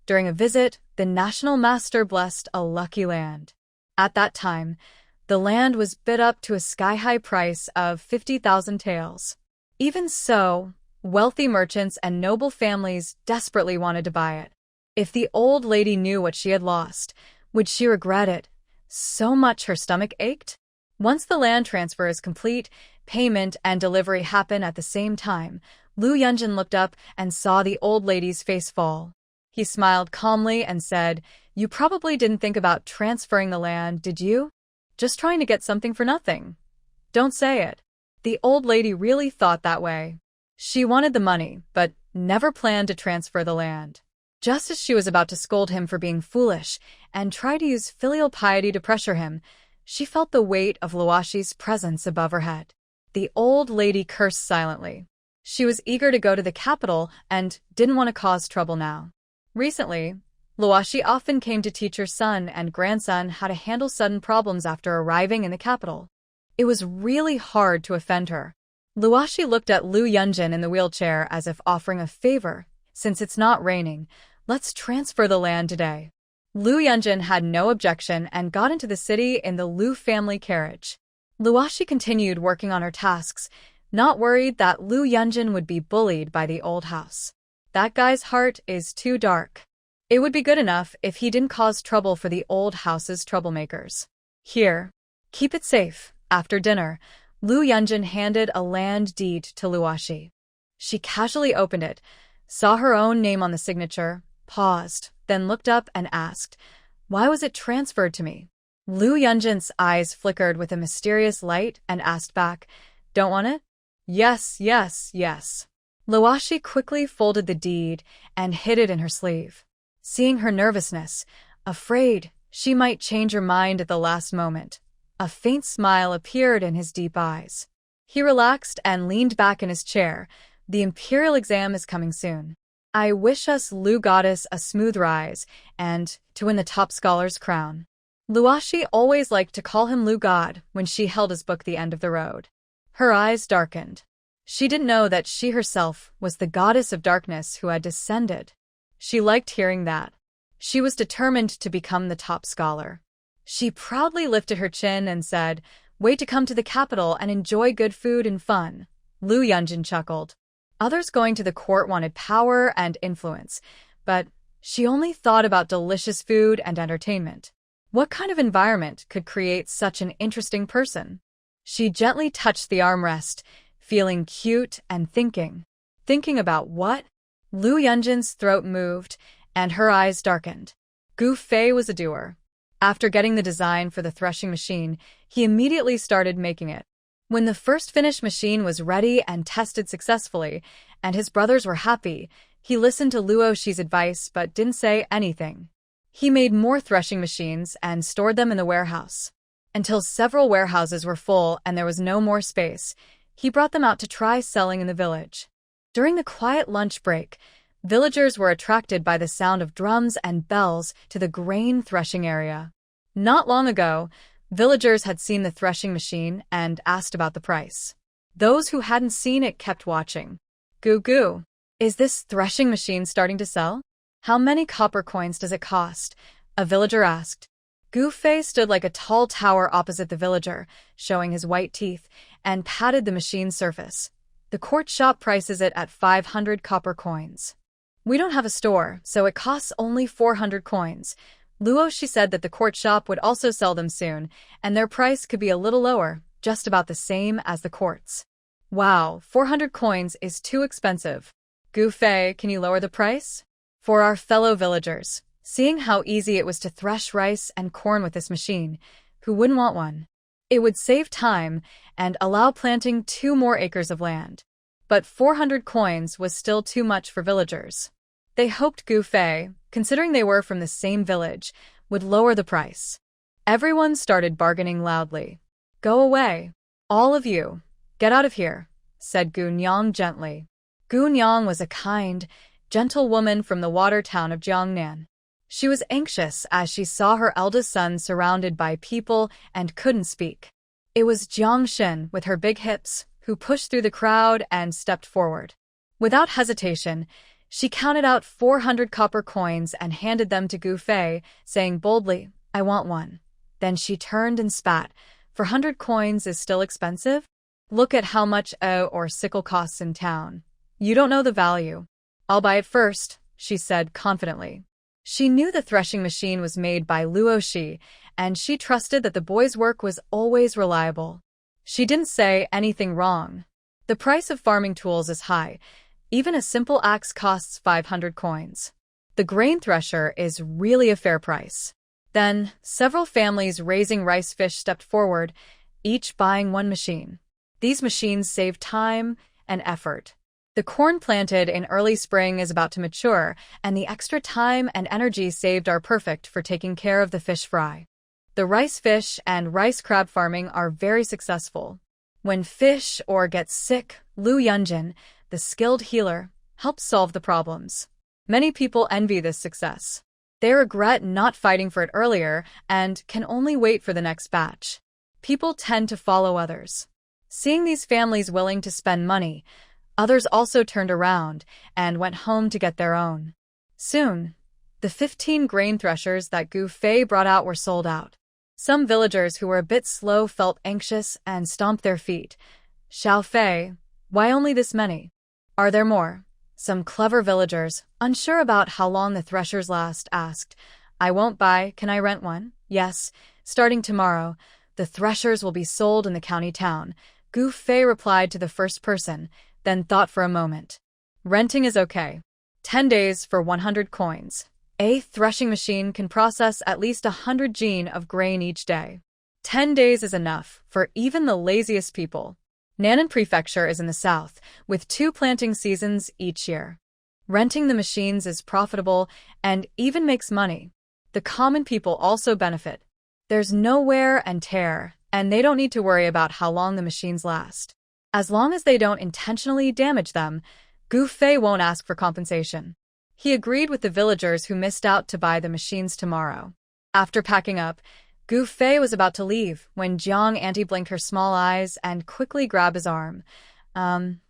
During a visit, the national master blessed a lucky land. At that time, the land was bid up to a sky-high price of 50,000 taels. Even so, wealthy merchants and noble families desperately wanted to buy it. If the old lady knew what she had lost, would she regret it? So much her stomach ached? Once the land transfer is complete, payment and delivery happen at the same time. Lu Yunjin looked up and saw the old lady's face fall. He smiled calmly and said, "You probably didn't think about transferring the land, did you? Just trying to get something for nothing." "Don't say it." The old lady really thought that way. She wanted the money, but never planned to transfer the land. Just as she was about to scold him for being foolish and try to use filial piety to pressure him, she felt the weight of Luoshi's presence above her head. The old lady cursed silently. She was eager to go to the capital and didn't want to cause trouble now. Recently, Luoshi often came to teach her son and grandson how to handle sudden problems after arriving in the capital. It was really hard to offend her. Luoshi looked at Lu Yunjin in the wheelchair as if offering a favor. "Since it's not raining, let's transfer the land today." Lu Yunjin had no objection and got into the city in the Lu family carriage. Luoshi continued working on her tasks, not worried that Lu Yunjin would be bullied by the old house. That guy's heart is too dark. It would be good enough if he didn't cause trouble for the old house's troublemakers. "Here, keep it safe." After dinner, Lu Yunjin handed a land deed to Luoshi. She casually opened it, saw her own name on the signature, paused, then looked up and asked, "Why was it transferred to me?" Lu Yunjin's eyes flickered with a mysterious light and asked back, "Don't want it?" "Yes, yes, yes." Luoshi quickly folded the deed and hid it in her sleeve. Seeing her nervousness, afraid she might change her mind at the last moment, a faint smile appeared in his deep eyes. He relaxed and leaned back in his chair. "The imperial exam is coming soon. I wish us Lu goddess a smooth rise and to win the top scholar's crown." Luoshi always liked to call him Lu God when she held his book the end of the road. Her eyes darkened. She didn't know that she herself was the goddess of darkness who had descended. She liked hearing that. She was determined to become the top scholar. She proudly lifted her chin and said, "Wait to come to the capital and enjoy good food and fun." Lu Yunjin chuckled. Others going to the court wanted power and influence, but she only thought about delicious food and entertainment. What kind of environment could create such an interesting person? She gently touched the armrest, feeling cute and thinking. Thinking about what? Lu Yunjin's throat moved, and her eyes darkened. Gu Fei was a doer. After getting the design for the threshing machine, he immediately started making it. When the first finished machine was ready and tested successfully, and his brothers were happy, he listened to Luoshi's advice but didn't say anything. He made more threshing machines and stored them in the warehouse. Until several warehouses were full and there was no more space, he brought them out to try selling in the village. During the quiet lunch break, villagers were attracted by the sound of drums and bells to the grain threshing area. Not long ago, villagers had seen the threshing machine and asked about the price. Those who hadn't seen it kept watching. "Gu Gu, is this threshing machine starting to sell? How many copper coins does it cost?" a villager asked. Gu Fei stood like a tall tower opposite the villager, showing his white teeth, and patted the machine's surface. "The court shop prices it at 500 copper coins. We don't have a store, so it costs only 400 coins. Luoshi said that the court shop would also sell them soon, and their price could be a little lower, just about the same as the court's." "Wow, 400 coins is too expensive. Gu Fei, can you lower the price?" For our fellow villagers, seeing how easy it was to thresh rice and corn with this machine, Who wouldn't want one? It would save time and allow planting 2 more acres of land. But 400 coins was still too much for villagers. They hoped Gu Fei, considering they were from the same village, would lower the price. Everyone started bargaining loudly. "Go away. All of you. Get out of here," said Gu Nyang gently. Gu Nyang was a kind, gentle woman from the water town of Jiangnan. She was anxious as she saw her eldest son surrounded by people and couldn't speak. It was Jiang Shen, with her big hips, who pushed through the crowd and stepped forward. Without hesitation, she counted out 400 copper coins and handed them to Gu Fei, saying boldly, "I want one." Then she turned and spat. "400 coins is still expensive? Look at how much a or sickle costs in town. You don't know the value." "I'll buy it first," she said confidently. She knew the threshing machine was made by Luo Shi, and she trusted that the boy's work was always reliable. She didn't say anything wrong. The price of farming tools is high. Even a simple axe costs 500 coins. The grain thresher is really a fair price. Then, several families raising rice fish stepped forward, each buying one machine. These machines save time and effort. The corn planted in early spring is about to mature, and the extra time and energy saved are perfect for taking care of the fish fry. The rice fish and rice crab farming are very successful. When fish or gets sick, Lu Yunjin, the skilled healer, helps solve the problems. Many people envy this success. They regret not fighting for it earlier and can only wait for the next batch. People tend to follow others. Seeing these families willing to spend money, others also turned around and went home to get their own. Soon, the 15 grain threshers that Gu Fei brought out were sold out. Some villagers who were a bit slow felt anxious and stomped their feet. "Xiao Fei, why only this many? Are there more?" Some clever villagers, unsure about how long the threshers last, asked. "I won't buy. Can I rent one?" "Yes, starting tomorrow. The threshers will be sold in the county town." Gu Fei replied to the first person, then thought for a moment. "Renting is okay. 10 days for 100 coins. A threshing machine can process at least 100 jin of grain each day. 10 days is enough for even the laziest people." Nannan Prefecture is in the south, with 2 planting seasons each year. Renting the machines is profitable and even makes money. The common people also benefit. There's no wear and tear, and they don't need to worry about how long the machines last. As long as they don't intentionally damage them, Gu Fei won't ask for compensation. He agreed with the villagers who missed out to buy the machines tomorrow. After packing up, Gu Fei was about to leave when Jiang Auntie blinked her small eyes and quickly grabbed his arm. Can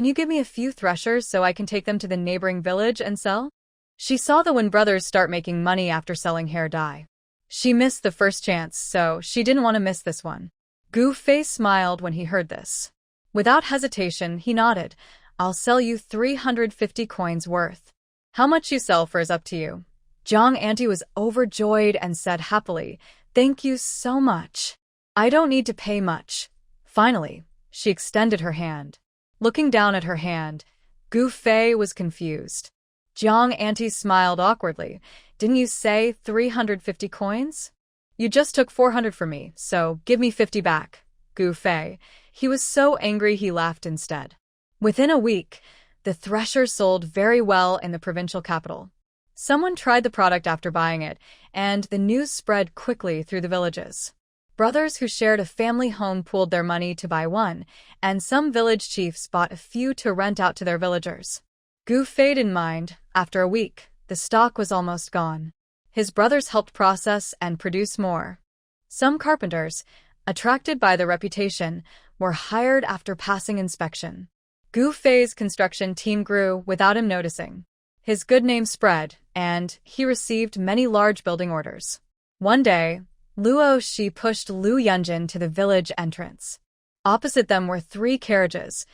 you give me a few threshers so I can take them to the neighboring village and sell?" She saw the Wen brothers start making money after selling hair dye. She missed the first chance, so she didn't want to miss this one. Gu Fei smiled when he heard this. Without hesitation, he nodded. "I'll sell you 350 coins worth. How much you sell for is up to you." Jiang Auntie was overjoyed and said happily, "Thank you so much. I don't need to pay much." Finally, she extended her hand. Looking down at her hand, Gu Fei was confused. Jiang Auntie smiled awkwardly. "Didn't you say 350 coins? You just took 400 from me, so give me 50 back." Gu Fei. He was so angry he laughed instead. Within a week, the thresher sold very well in the provincial capital. Someone tried the product after buying it, and the news spread quickly through the villages. Brothers who shared a family home pooled their money to buy one, and some village chiefs bought a few to rent out to their villagers. Gu Fei didn't mind. After a week, the stock was almost gone. His brothers helped process and produce more. Some carpenters, attracted by the reputation, were hired after passing inspection. Gu Fei's construction team grew without him noticing. His good name spread, and he received many large building orders. One day, Luo Shi pushed Lu Yunjin to the village entrance. Opposite them were 3 carriages.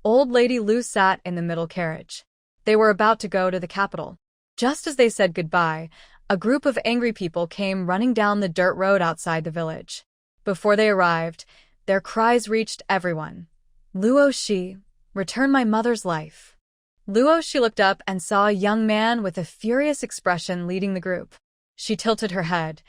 Old Lady Lu sat in the middle carriage. They were about to go to the capital. Just as they said goodbye, a group of angry people came running down the dirt road outside the village. Before they arrived, their cries reached everyone. "Luo Shi, return my mother's life." Luo Shi looked up and saw a young man with a furious expression leading the group. She tilted her head.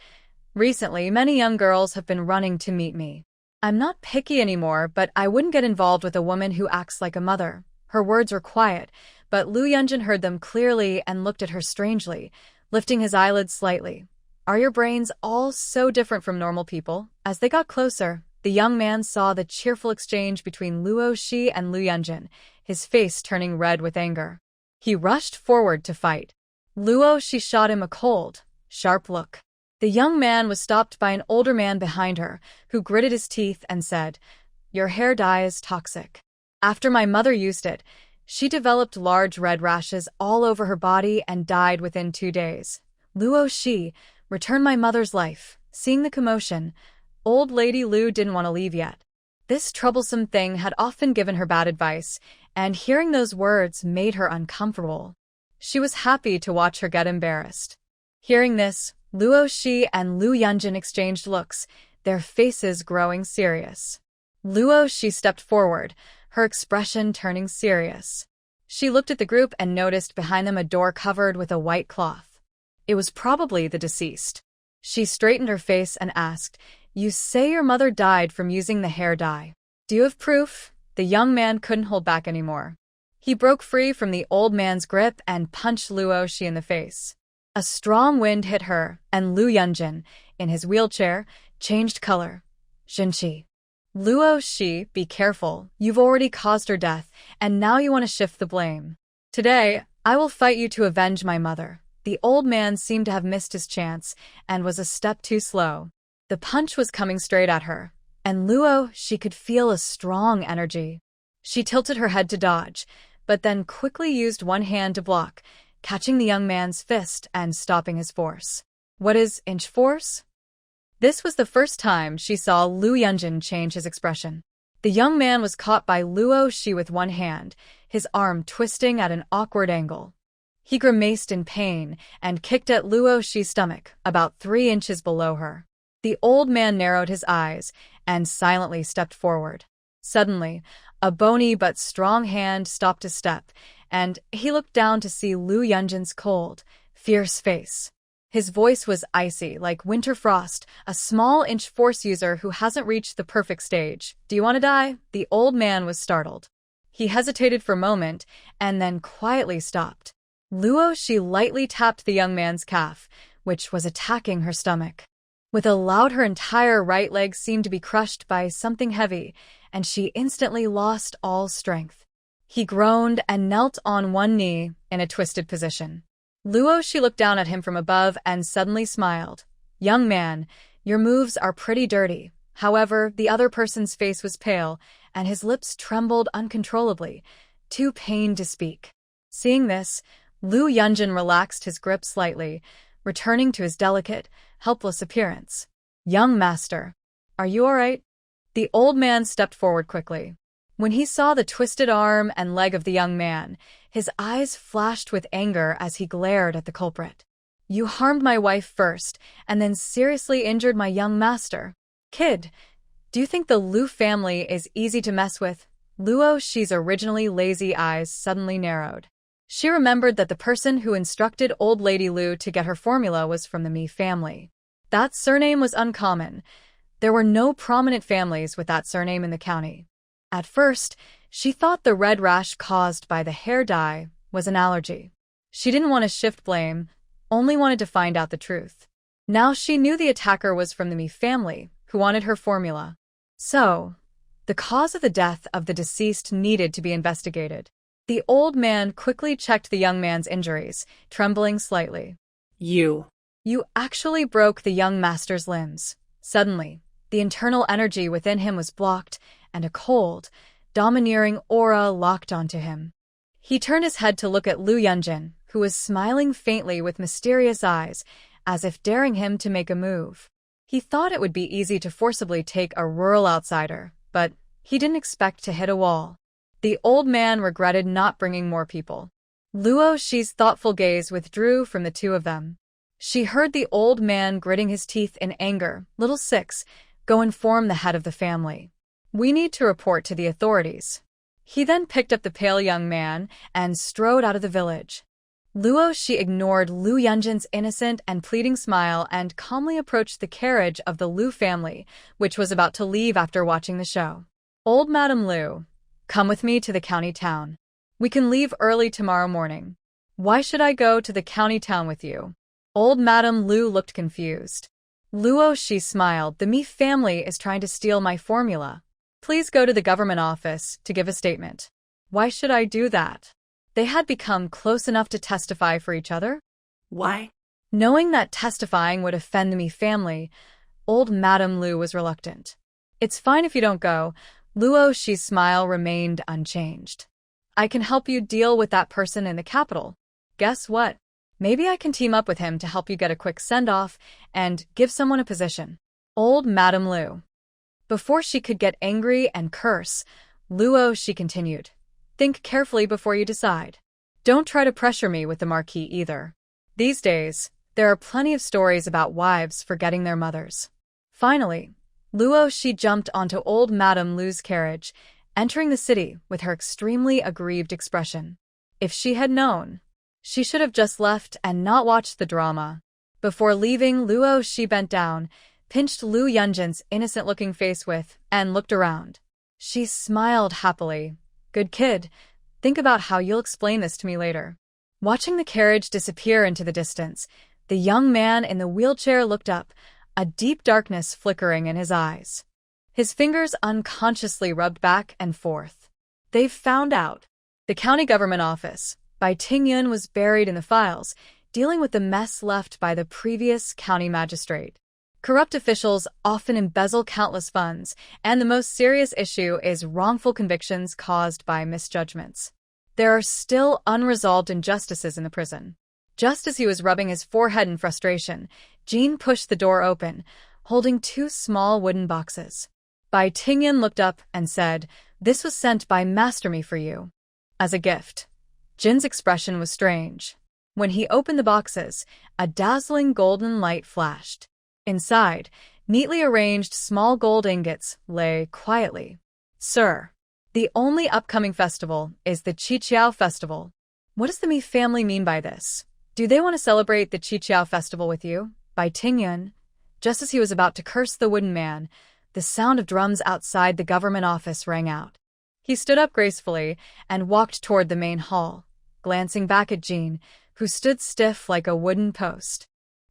Recently, many young girls have been running to meet me. I'm not picky anymore, but I wouldn't get involved with a woman who acts like a mother. Her words were quiet, but Lu Yunjin heard them clearly and looked at her strangely, lifting his eyelids slightly. Are your brains all so different from normal people? As they got closer, the young man saw the cheerful exchange between Luo Shi and Lu Yunjin, his face turning red with anger. He rushed forward to fight. Luo Shi shot him a cold, sharp look. The young man was stopped by an older man behind her, who gritted his teeth and said, "Your hair dye is toxic. After my mother used it, she developed large red rashes all over her body and died within 2 days. Luo Shi, return my mother's life." Seeing the commotion, old lady Lu didn't want to leave yet. This troublesome thing had often given her bad advice, and hearing those words made her uncomfortable. She was happy to watch her get embarrassed. Hearing this, Luo Shi and Lu Yunjin exchanged looks, their faces growing serious. Luo Shi stepped forward, her expression turning serious. She looked at the group and noticed behind them a door covered with a white cloth. It was probably the deceased. She straightened her face and asked, "You say your mother died from using the hair dye. Do you have proof?" The young man couldn't hold back anymore. He broke free from the old man's grip and punched Luo Shi in the face. A strong wind hit her, and Lu Yunjin, in his wheelchair, changed color. "Xinqi. Luo Shi, be careful. You've already caused her death, and now you want to shift the blame. Today, I will fight you to avenge my mother." The old man seemed to have missed his chance and was a step too slow. The punch was coming straight at her, and Luo Shi could feel a strong energy. She tilted her head to dodge, but then quickly used one hand to block, catching the young man's fist and stopping his force. What is inch force? This was the first time she saw Lu Yunjin change his expression. The young man was caught by Luo Shi with one hand, his arm twisting at an awkward angle. He grimaced in pain and kicked at Luo Shi's stomach, about 3 inches below her. The old man narrowed his eyes and silently stepped forward. Suddenly, a bony but strong hand stopped his step, and he looked down to see Lu Yunjin's cold, fierce face. His voice was icy, like winter frost, a small inch force user who hasn't reached the perfect stage. "Do you want to die?" The old man was startled. He hesitated for a moment, and then quietly stopped. Luo Shi lightly tapped the young man's calf, which was attacking her stomach. With a loud, her entire right leg seemed to be crushed by something heavy, and she instantly lost all strength. He groaned and knelt on one knee in a twisted position. Luo Shi looked down at him from above and suddenly smiled. "Young man, your moves are pretty dirty." However, the other person's face was pale, and his lips trembled uncontrollably, too pained to speak. Seeing this, Lu Yunjin relaxed his grip slightly, returning to his delicate, helpless appearance. "Young master, are you all right?" The old man stepped forward quickly. When he saw the twisted arm and leg of the young man, his eyes flashed with anger as he glared at the culprit. "You harmed my wife first, and then seriously injured my young master. Kid, do you think the Lu family is easy to mess with?" Luo Shi's originally lazy eyes suddenly narrowed. She remembered that the person who instructed old lady Lu to get her formula was from the Mi family. That surname was uncommon. There were no prominent families with that surname in the county. At first, she thought the red rash caused by the hair dye was an allergy. She didn't want to shift blame, only wanted to find out the truth. Now she knew the attacker was from the Mi family, who wanted her formula. So, the cause of the death of the deceased needed to be investigated. The old man quickly checked the young man's injuries, trembling slightly. You actually broke the young master's limbs." Suddenly, the internal energy within him was blocked, and a cold, domineering aura locked onto him. He turned his head to look at Lu Yunjin, who was smiling faintly with mysterious eyes, as if daring him to make a move. He thought it would be easy to forcibly take a rural outsider, but he didn't expect to hit a wall. The old man regretted not bringing more people. Luo Shi's thoughtful gaze withdrew from the two of them. She heard the old man gritting his teeth in anger. "Little six, go inform the head of the family. We need to report to the authorities." He then picked up the pale young man and strode out of the village. Luo Shi ignored Lu Yunjin's innocent and pleading smile and calmly approached the carriage of the Lu family, which was about to leave after watching the show. Old Madam Lu, come with me to the county town. We can leave early tomorrow morning. Why should I go to the county town with you? Old Madam Lu looked confused. Luo Shi smiled. The Mi family is trying to steal my formula. Please go to the government office to give a statement. Why should I do that? They had become close enough to testify for each other? Why? Knowing that testifying would offend the Mi family, old Madam Lu was reluctant. It's fine if you don't go. Luo Shi's smile remained unchanged. I can help you deal with that person in the capital. Guess what? Maybe I can team up with him to help you get a quick send-off and give someone a position. Old Madam Lu. Before she could get angry and curse, Luo Shi continued. Think carefully before you decide. Don't try to pressure me with the marquis either. These days, there are plenty of stories about wives forgetting their mothers. Finally, Luo Shi jumped onto old Madam Lu's carriage, entering the city with her extremely aggrieved expression. If she had known, she should have just left and not watched the drama. Before leaving, Luo Shi bent down, pinched Lu Yunjin's innocent-looking face and looked around. She smiled happily. Good kid. Think about how you'll explain this to me later. Watching the carriage disappear into the distance, the young man in the wheelchair looked up, a deep darkness flickering in his eyes. His fingers unconsciously rubbed back and forth. They've found out. The county government office, by Tingyun, was buried in the files, dealing with the mess left by the previous county magistrate. Corrupt officials often embezzle countless funds, and the most serious issue is wrongful convictions caused by misjudgments. There are still unresolved injustices in the prison. Just as he was rubbing his forehead in frustration, Jean pushed the door open, holding 2 small wooden boxes. Bai Tingyun looked up and said, "This was sent by Master Mi for you. As a gift." Jin's expression was strange. When he opened the boxes, a dazzling golden light flashed. Inside, neatly arranged small gold ingots lay quietly. Sir, the only upcoming festival is the Qiqiao Festival. What does the Mi family mean by this? Do they want to celebrate the Qiqiao Festival with you? By Tingyun, just as he was about to curse the wooden man, the sound of drums outside the government office rang out. He stood up gracefully and walked toward the main hall, glancing back at Jean, who stood stiff like a wooden post.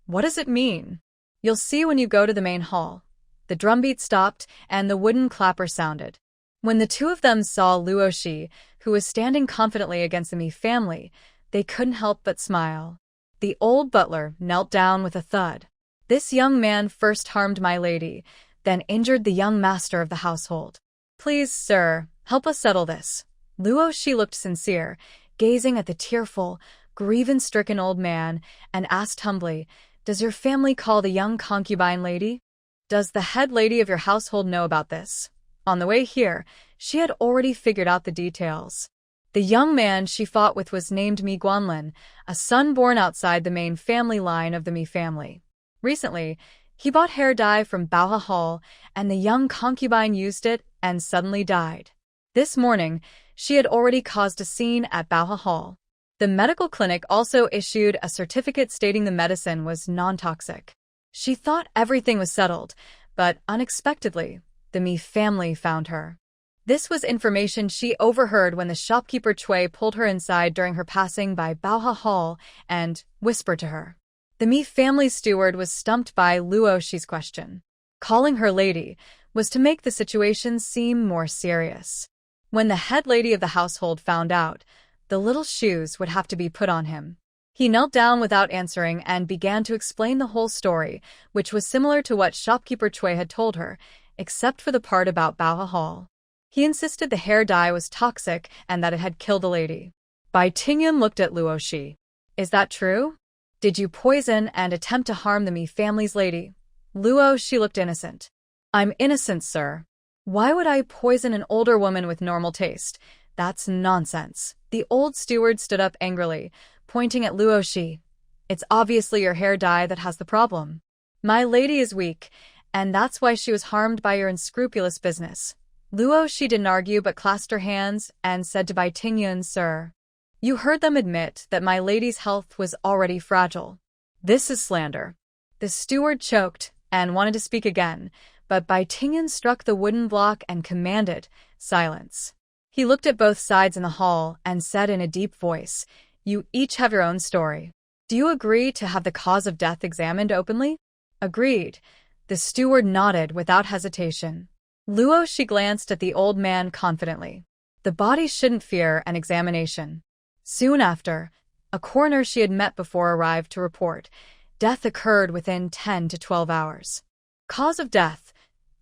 What does it mean? You'll see when you go to the main hall. The drumbeat stopped and the wooden clapper sounded. When the 2 of them saw Luo Shi, who was standing confidently against the Mi family, they couldn't help but smile. The old butler knelt down with a thud. This young man first harmed my lady, then injured the young master of the household. Please, sir, help us settle this. Luo Shi looked sincere, gazing at the tearful, grievance-stricken old man, and asked humbly, Does your family call the young concubine lady? Does the head lady of your household know about this? On the way here, she had already figured out the details. The young man she fought with was named Mi Guanlin, a son born outside the main family line of the Mi family. Recently, he bought hair dye from Baoha Hall, and the young concubine used it and suddenly died. This morning, she had already caused a scene at Baoha Hall. The medical clinic also issued a certificate stating the medicine was non-toxic. She thought everything was settled, but unexpectedly, the Mi family found her. This was information she overheard when the shopkeeper Chui pulled her inside during her passing by Baoha Hall and whispered to her. The Mi family's steward was stumped by Luo Shi's question. Calling her lady was to make the situation seem more serious. When the head lady of the household found out, the little shoes would have to be put on him. He knelt down without answering and began to explain the whole story, which was similar to what shopkeeper Chui had told her, except for the part about Baoha Hall. He insisted the hair dye was toxic and that it had killed the lady. Bai Tingyun looked at Luo Shi. Is that true? Did you poison and attempt to harm the Mi family's lady? Luo Shi looked innocent. I'm innocent, sir. Why would I poison an older woman with normal taste? That's nonsense. The old steward stood up angrily, pointing at Luo Shi. It's obviously your hair dye that has the problem. My lady is weak, and that's why she was harmed by your unscrupulous business. Luo Shi didn't argue but clasped her hands and said to Bai Tingyun, Sir, You heard them admit that my lady's health was already fragile. This is slander. The steward choked and wanted to speak again, but Bai Tingyan struck the wooden block and commanded silence. He looked at both sides in the hall and said in a deep voice, "You each have your own story. Do you agree to have the cause of death examined openly?" Agreed. The steward nodded without hesitation. Luo Shi glanced at the old man confidently. The body shouldn't fear an examination. Soon after, a coroner she had met before arrived to report. Death occurred within 10 to 12 hours. Cause of death: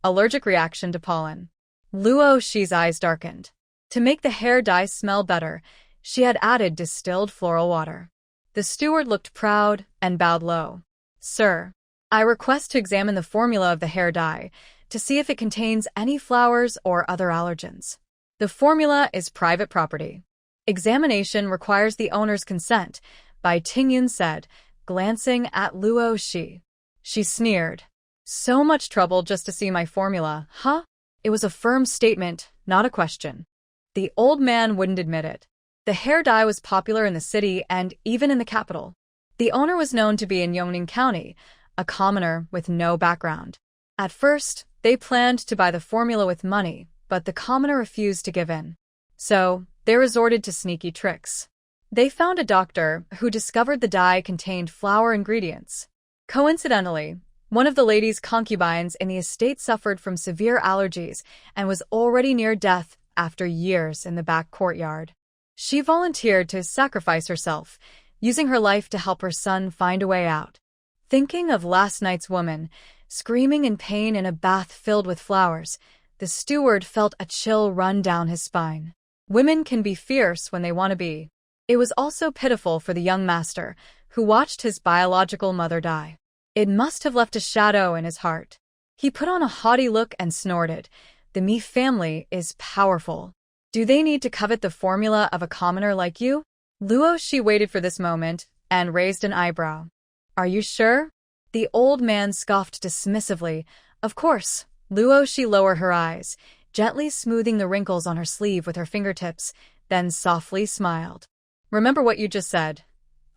allergic reaction to pollen. Luo Shi's eyes darkened. To make the hair dye smell better, she had added distilled floral water. The steward looked proud and bowed low. "Sir, I request to examine the formula of the hair dye to see if it contains any flowers or other allergens. The formula is private property. Examination requires the owner's consent," Bai Tingyan said, glancing at Luo Shi. She sneered. "So much trouble just to see my formula, huh?" It was a firm statement, not a question. The old man wouldn't admit it. The hair dye was popular in the city and even in the capital. The owner was known to be in Yongning County, a commoner with no background. At first, they planned to buy the formula with money, but the commoner refused to give in. So, they resorted to sneaky tricks. They found a doctor who discovered the dye contained flower ingredients. Coincidentally, one of the lady's concubines in the estate suffered from severe allergies and was already near death after years in the back courtyard. She volunteered to sacrifice herself, using her life to help her son find a way out. Thinking of last night's woman, screaming in pain in a bath filled with flowers, the steward felt a chill run down his spine. Women can be fierce when they want to be. It was also pitiful for the young master, who watched his biological mother die. It must have left a shadow in his heart. He put on a haughty look and snorted. "The Mi family is powerful. Do they need to covet the formula of a commoner like you?" Luo Shi waited for this moment and raised an eyebrow. "Are you sure?" The old man scoffed dismissively. "Of course." Luo Shi lowered her eyes, gently smoothing the wrinkles on her sleeve with her fingertips, then softly smiled. "Remember what you just said."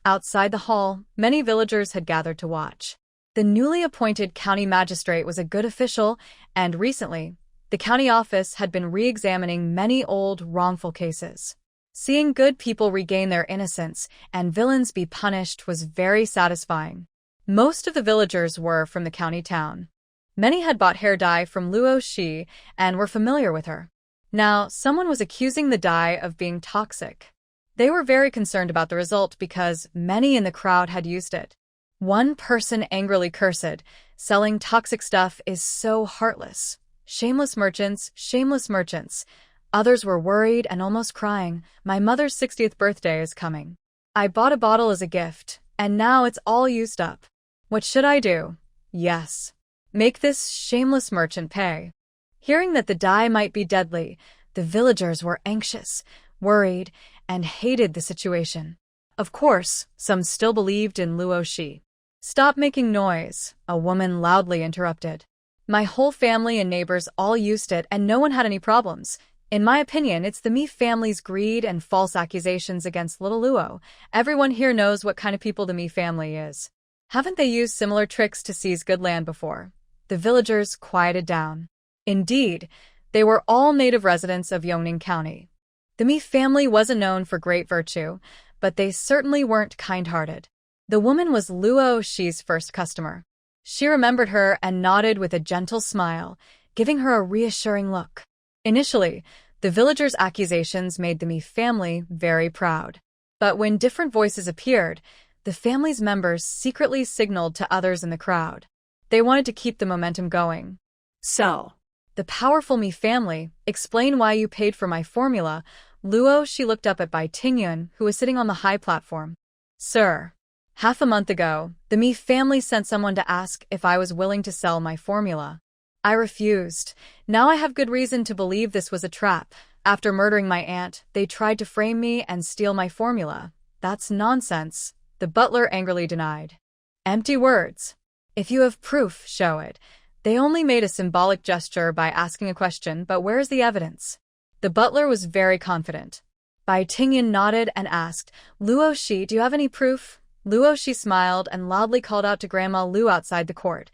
Outside the hall, many villagers had gathered to watch. The newly appointed county magistrate was a good official, and recently, the county office had been re-examining many old, wrongful cases. Seeing good people regain their innocence and villains be punished was very satisfying. Most of the villagers were from the county town. Many had bought hair dye from Luo Shi and were familiar with her. Now, someone was accusing the dye of being toxic. They were very concerned about the result because many in the crowd had used it. One person angrily cursed, "Selling toxic stuff is so heartless. Shameless merchants, shameless merchants." Others were worried and almost crying. "My mother's 60th birthday is coming. I bought a bottle as a gift, and now it's all used up. What should I do?" "Yes. Make this shameless merchant pay." Hearing that the dye might be deadly, the villagers were anxious, worried, and hated the situation. Of course, some still believed in Luo Shi. "Stop making noise," a woman loudly interrupted. "My whole family and neighbors all used it and no one had any problems. In my opinion, it's the Mi family's greed and false accusations against little Luo. Everyone here knows what kind of people the Mi family is. Haven't they used similar tricks to seize good land before?" The villagers quieted down. Indeed, they were all native residents of Yongning County. The Mi family wasn't known for great virtue, but they certainly weren't kind-hearted. The woman was Luo Shi's first customer. She remembered her and nodded with a gentle smile, giving her a reassuring look. Initially, the villagers' accusations made the Mi family very proud. But when different voices appeared, the family's members secretly signaled to others in the crowd. They wanted to keep the momentum going. "So, the powerful Mi family, explain why you paid for my formula." Luo Shi looked up at Bai Tingyan, who was sitting on the high platform. "Sir, half a month ago, the Mi family sent someone to ask if I was willing to sell my formula. I refused. Now I have good reason to believe this was a trap. After murdering my aunt, they tried to frame me and steal my formula." "That's nonsense," the butler angrily denied. "Empty words. If you have proof, show it. They only made a symbolic gesture by asking a question, but where's the evidence?" The butler was very confident. Bai Tingyan nodded and asked, Luo Shi, do you have any proof? Luo Shi smiled and loudly called out to Grandma Lu outside the court.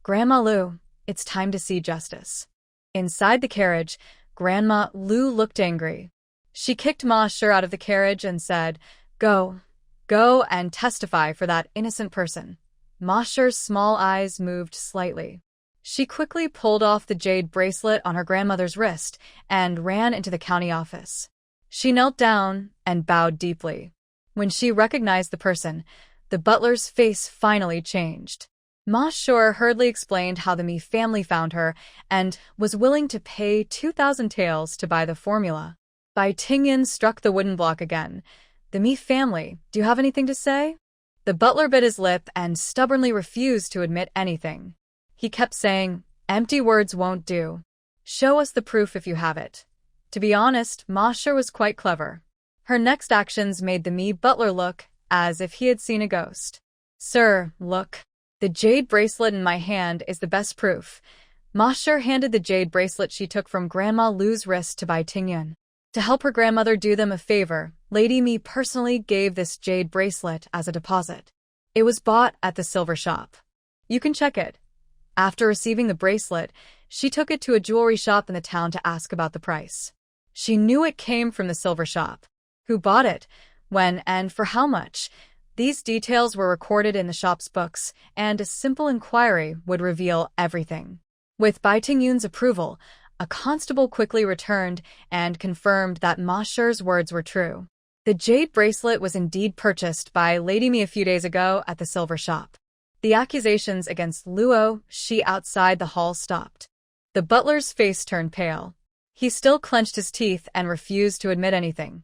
Grandma Lu, it's time to see justice. Inside the carriage, Grandma Lu looked angry. She kicked Ma Shi out of the carriage and said, Go and testify for that innocent person. Ma Shi's small eyes moved slightly. She quickly pulled off the jade bracelet on her grandmother's wrist and ran into the county office. She knelt down and bowed deeply. When she recognized the person, the butler's face finally changed. Ma Shi hurriedly explained how the Mi family found her and was willing to pay 2,000 taels to buy the formula. Bai Tingyan struck the wooden block again. The Mi family, do you have anything to say? The butler bit his lip and stubbornly refused to admit anything. He kept saying, empty words won't do. Show us the proof if you have it. To be honest, Ma Shi was quite clever. Her next actions made the Mi butler look as if he had seen a ghost. Sir, look. The jade bracelet in my hand is the best proof. Ma Shi handed the jade bracelet she took from Grandma Lu's wrist to Bai Tingyan. To help her grandmother do them a favor, Lady Mi personally gave this jade bracelet as a deposit. It was bought at the silver shop. You can check it. After receiving the bracelet, she took it to a jewelry shop in the town to ask about the price. She knew it came from the silver shop. Who bought it, when, and for how much? These details were recorded in the shop's books, and a simple inquiry would reveal everything. With Bai Tingyan's approval, a constable quickly returned and confirmed that Ma Shi's words were true. The jade bracelet was indeed purchased by Lady Mi a few days ago at the silver shop. The accusations against Luo Shi outside the hall stopped. The butler's face turned pale. He still clenched his teeth and refused to admit anything.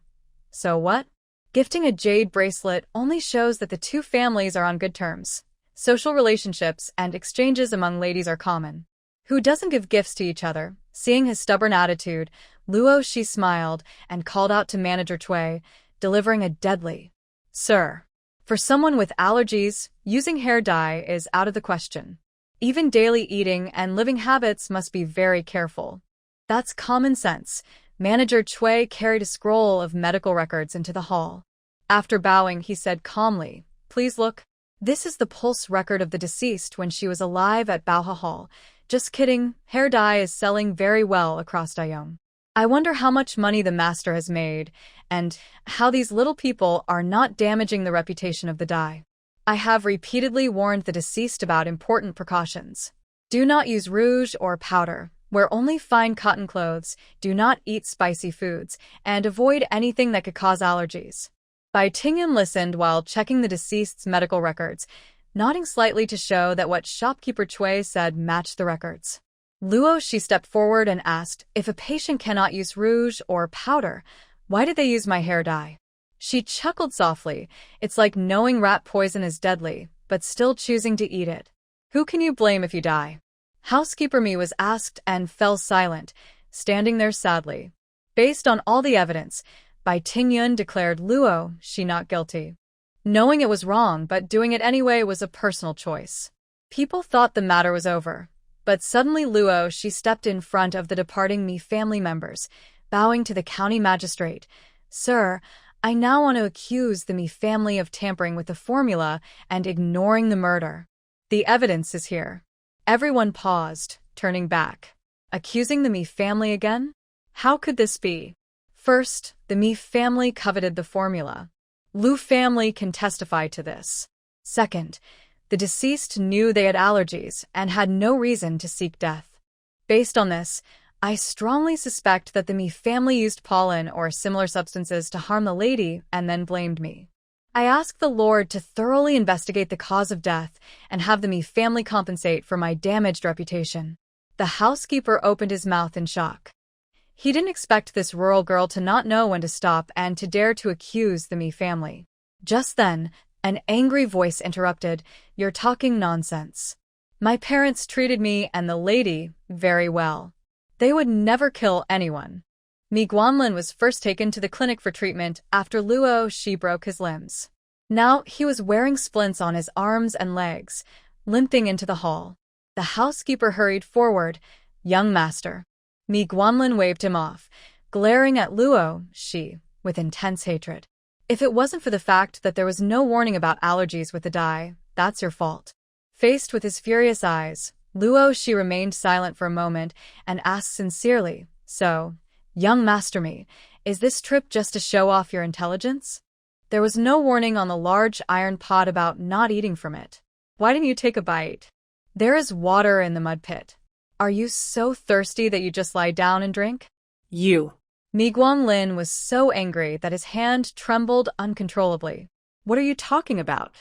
So what? Gifting a jade bracelet only shows that the two families are on good terms. Social relationships and exchanges among ladies are common. Who doesn't give gifts to each other? Seeing his stubborn attitude, Luo Shi smiled and called out to Manager Cui, delivering a deadly, Sir. For someone with allergies, using hair dye is out of the question. Even daily eating and living habits must be very careful. That's common sense. Manager Cui carried a scroll of medical records into the hall. After bowing, he said calmly, Please look. This is the pulse record of the deceased when she was alive at Baoha Hall. Just kidding, hair dye is selling very well across Dayong. I wonder how much money the master has made, and how these little people are not damaging the reputation of the dye. I have repeatedly warned the deceased about important precautions. Do not use rouge or powder. Wear only fine cotton clothes, do not eat spicy foods, and avoid anything that could cause allergies. Bai Tingyan listened while checking the deceased's medical records, nodding slightly to show that what shopkeeper Cui said matched the records. Luo Shi stepped forward and asked, If a patient cannot use rouge or powder, why did they use my hair dye? She chuckled softly. It's like knowing rat poison is deadly, but still choosing to eat it. Who can you blame if you die? Housekeeper Mi was asked and fell silent, standing there sadly. Based on all the evidence, Bai Tingyan declared Luo Shi not guilty. Knowing it was wrong but doing it anyway was a personal choice. People thought the matter was over, but suddenly Luo Shi stepped in front of the departing Mi family members, bowing to the county magistrate. Sir, I now want to accuse the Mi family of tampering with the formula and ignoring the murder. The evidence is here. Everyone paused, turning back. Accusing the Mi family again? How could this be? First, the Mi family coveted the formula. Lu family can testify to this. Second, the deceased knew they had allergies and had no reason to seek death. Based on this, I strongly suspect that the Mi family used pollen or similar substances to harm the lady and then blamed me. I ask the Lord to thoroughly investigate the cause of death and have the Mi family compensate for my damaged reputation. The housekeeper opened his mouth in shock. He didn't expect this rural girl to not know when to stop and to dare to accuse the Mi family. Just then, an angry voice interrupted, You're talking nonsense. My parents treated me and the lady very well. They would never kill anyone. Mi Guanlin was first taken to the clinic for treatment after Luo Shi broke his limbs. Now he was wearing splints on his arms and legs, limping into the hall. The housekeeper hurried forward. Young master. Mi Guanlin waved him off, glaring at Luo Shi. with intense hatred. If it wasn't for the fact that there was no warning about allergies with the dye, that's your fault. Faced with his furious eyes, Luo Shi remained silent for a moment and asked sincerely, "So, young Master Mi, is this trip just to show off your intelligence?" There was no warning on the large iron pot about not eating from it. "Why didn't you take a bite? There is water in the mud pit. Are you so thirsty that you just lie down and drink?" You. Mi Guanglin was so angry that his hand trembled uncontrollably. What are you talking about?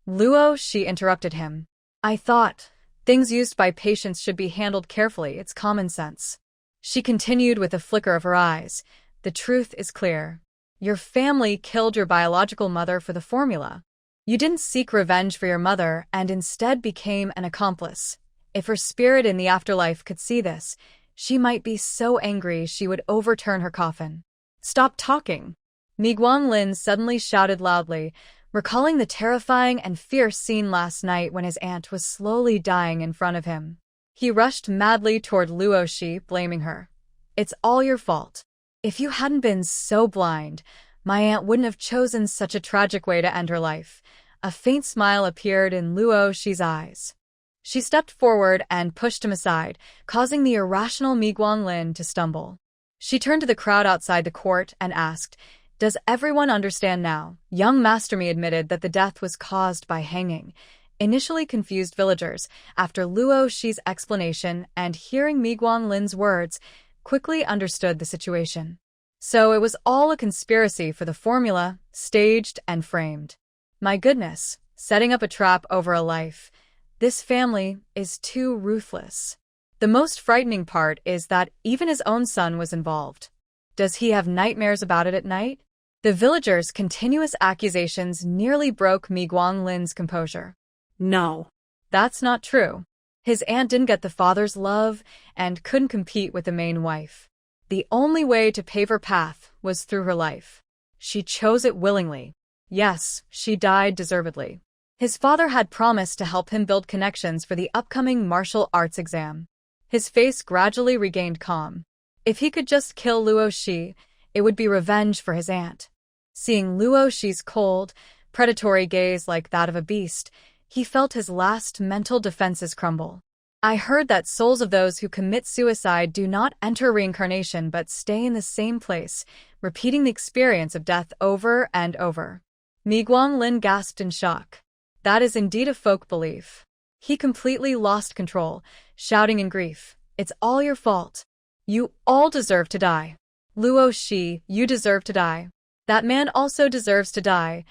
Luo Shi interrupted him. "I thought things used by patients should be handled carefully. It's common sense." She continued with a flicker of her eyes. "The truth is clear. Your family killed your biological mother for the formula. You didn't seek revenge for your mother and instead became an accomplice. If her spirit in the afterlife could see this, she might be so angry she would overturn her coffin." "Stop talking!" Mi Guanglin suddenly shouted loudly, recalling the terrifying and fierce scene last night when his aunt was slowly dying in front of him. He rushed madly toward Luo Shi, blaming her. "It's all your fault. If you hadn't been so blind, my aunt wouldn't have chosen such a tragic way to end her life." A faint smile appeared in Luo Shi's eyes. She stepped forward and pushed him aside, causing the irrational Mi Guanglin to stumble. She turned to the crowd outside the court and asked, "Does everyone understand now?" Young Master Mi admitted that the death was caused by hanging. Initially confused villagers, after Luo Shi's explanation and hearing Mi Guanglin's words, quickly understood the situation. So it was all a conspiracy for the formula, staged and framed. My goodness, setting up a trap over a life. This family is too ruthless. The most frightening part is that even his own son was involved. Does he have nightmares about it at night? The villagers' continuous accusations nearly broke Mi Guanglin's composure. No. That's not true. His aunt didn't get the father's love and couldn't compete with the main wife. The only way to pave her path was through her life. She chose it willingly. Yes, she died deservedly. His father had promised to help him build connections for the upcoming martial arts exam. His face gradually regained calm. If he could just kill Luo Shi, it would be revenge for his aunt. Seeing Luo Shi's cold, predatory gaze like that of a beast, he felt his last mental defenses crumble. "I heard that souls of those who commit suicide do not enter reincarnation but stay in the same place, repeating the experience of death over and over." Mi Guanglin gasped in shock. That is indeed a folk belief. He completely lost control, shouting in grief, "It's all your fault. You all deserve to die. Luo Shi, you deserve to die. That man also deserves to die."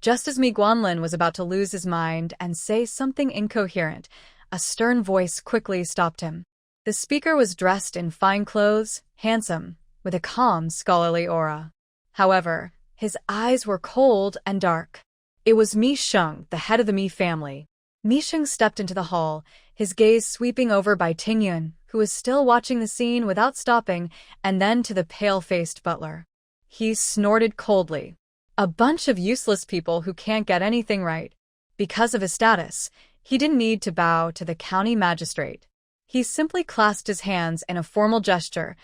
Just as Mi Guanlin was about to lose his mind and say something incoherent, a stern voice quickly stopped him. The speaker was dressed in fine clothes, handsome, with a calm, scholarly aura. However, his eyes were cold and dark. It was Mi Sheng, the head of the Mi family. Mi Sheng stepped into the hall, his gaze sweeping over by Tingyun, who was still watching the scene without stopping, and then to the pale-faced butler. He snorted coldly. A bunch of useless people who can't get anything right. Because of his status, he didn't need to bow to the county magistrate. He simply clasped his hands in a formal gesture.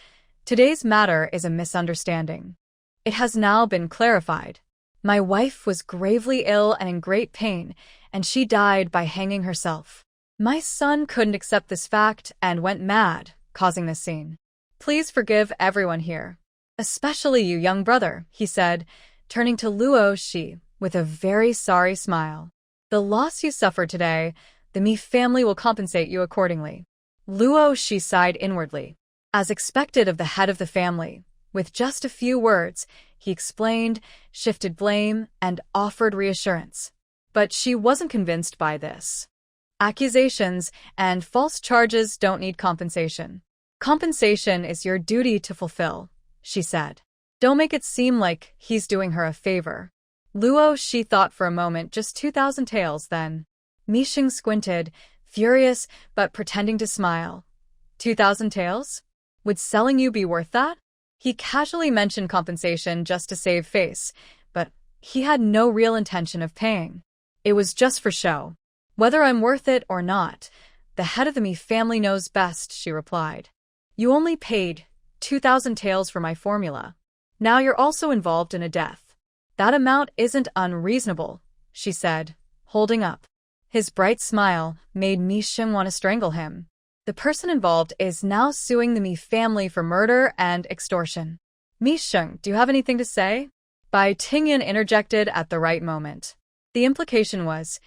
"Today's matter is a misunderstanding. It has now been clarified. My wife was gravely ill and in great pain, and she died by hanging herself. My son couldn't accept this fact and went mad, causing this scene. Please forgive everyone here. Especially you, young brother," he said, turning to Luo Shi with a very sorry smile. "The loss you suffered today, the Mi family will compensate you accordingly." Luo Shi sighed inwardly. As expected of the head of the family, with just a few words, he explained, shifted blame, and offered reassurance. But she wasn't convinced by this. Accusations and false charges don't need compensation. Compensation is your duty to fulfill, she said. Don't make it seem like he's doing her a favor. Luo Shi thought for a moment, just 2,000 taels then. Mi Sheng squinted, furious but pretending to smile. 2,000 taels? Would selling you be worth that? He casually mentioned compensation just to save face, but he had no real intention of paying. It was just for show. Whether I'm worth it or not, the head of the Mi family knows best, she replied. You only paid 2,000 taels for my formula. Now you're also involved in a death. That amount isn't unreasonable, she said, holding up. His bright smile made Mi Sheng want to strangle him. The person involved is now suing the Mi family for murder and extortion. Mi Sheng, do you have anything to say? Bai Tingyan interjected at the right moment. The implication was,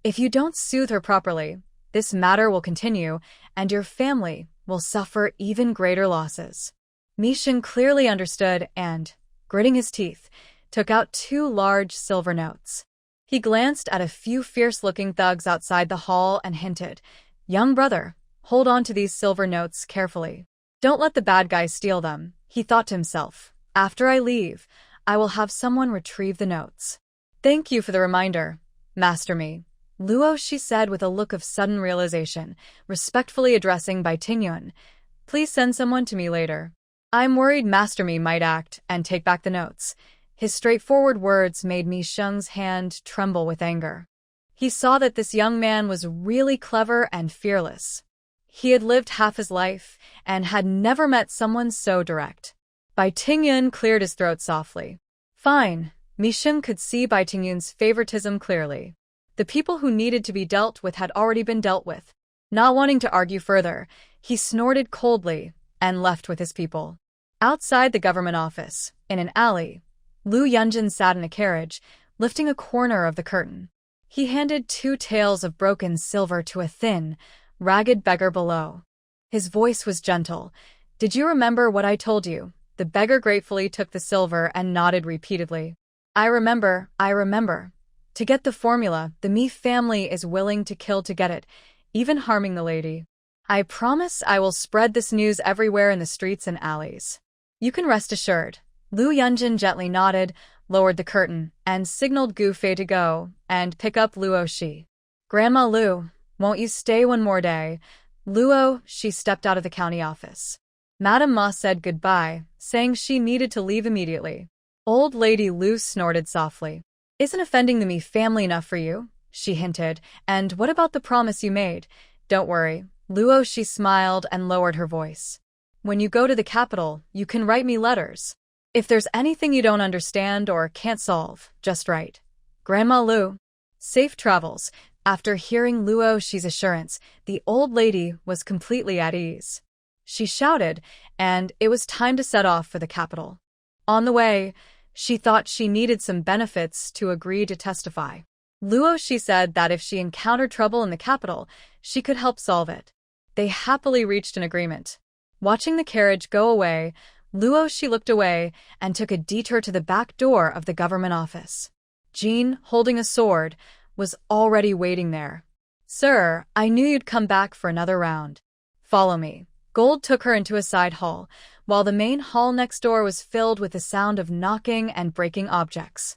if you don't soothe her properly, this matter will continue and your family will suffer even greater losses. Mi Sheng clearly understood and, gritting his teeth, took out 2 large silver notes. He glanced at a few fierce-looking thugs outside the hall and hinted, "Young brother, hold on to these silver notes carefully. Don't let the bad guys steal them," he thought to himself. "After I leave, I will have someone retrieve the notes." "Thank you for the reminder, Master Mi," Luo Shi said with a look of sudden realization, respectfully addressing Bai Tingyun. "Please send someone to me later. I'm worried Master Mi might act and take back the notes." His straightforward words made Mi Sheng's hand tremble with anger. He saw that this young man was really clever and fearless. He had lived half his life and had never met someone so direct. Bai Tingyun cleared his throat softly. "Fine." Mi Sheng could see Bai Tingyun's favoritism clearly. The people who needed to be dealt with had already been dealt with. Not wanting to argue further, he snorted coldly and left with his people. Outside the government office, in an alley, Lu Yunjin sat in a carriage, lifting a corner of the curtain. He handed 2 taels of broken silver to a thin, ragged beggar below. His voice was gentle. "Did you remember what I told you?" The beggar gratefully took the silver and nodded repeatedly. I remember. To get the formula, the Mi family is willing to kill to get it, even harming the lady. I promise I will spread this news everywhere in the streets and alleys. You can rest assured." Lu Yunjin gently nodded, lowered the curtain, and signaled Gu Fei to go and pick up Luo Shi. "Grandma Lu, won't you stay one more day?" Luo Shi stepped out of the county office. Madame Ma said goodbye, saying she needed to leave immediately. Old Lady Lu snorted softly. "Isn't offending the Mi family enough for you?" she hinted. "And what about the promise you made?" "Don't worry." Luo Shi smiled and lowered her voice. "When you go to the capital, you can write me letters. If there's anything you don't understand or can't solve, just write. Grandma Lu." Safe travels. After hearing Luo Shi's assurance, the old lady was completely at ease. She shouted, and it was time to set off for the capital. On the way, she thought she needed some benefits to agree to testify. Luo Shi said that if she encountered trouble in the capital, she could help solve it. They happily reached an agreement. Watching the carriage go away, Luo Shi looked away and took a detour to the back door of the government office. Jean, holding a sword, was already waiting there. "Sir, I knew you'd come back for another round. Follow me." Gold took her into a side hall, while the main hall next door was filled with the sound of knocking and breaking objects.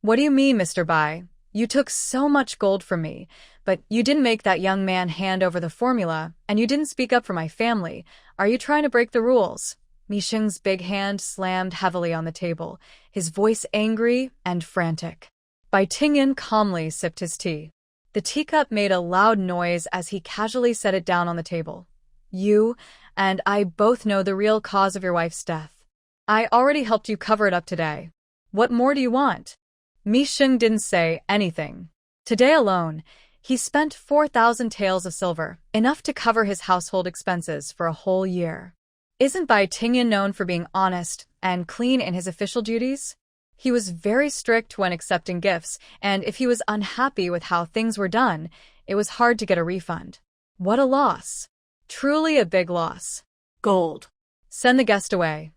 "What do you mean, Mr. Bai? You took so much gold from me, but you didn't make that young man hand over the formula, and you didn't speak up for my family. Are you trying to break the rules?" Mi Sheng's big hand slammed heavily on the table, his voice angry and frantic. Bai Tingyan calmly sipped his tea. The teacup made a loud noise as he casually set it down on the table. "You and I both know the real cause of your wife's death. I already helped you cover it up today. What more do you want?" Mi Sheng didn't say anything. Today alone, he spent 4,000 taels of silver, enough to cover his household expenses for a whole year. Isn't Bai Tingyan known for being honest and clean in his official duties? He was very strict when accepting gifts, and if he was unhappy with how things were done, it was hard to get a refund. What a loss. Truly a big loss. "Gold. Send the guest away."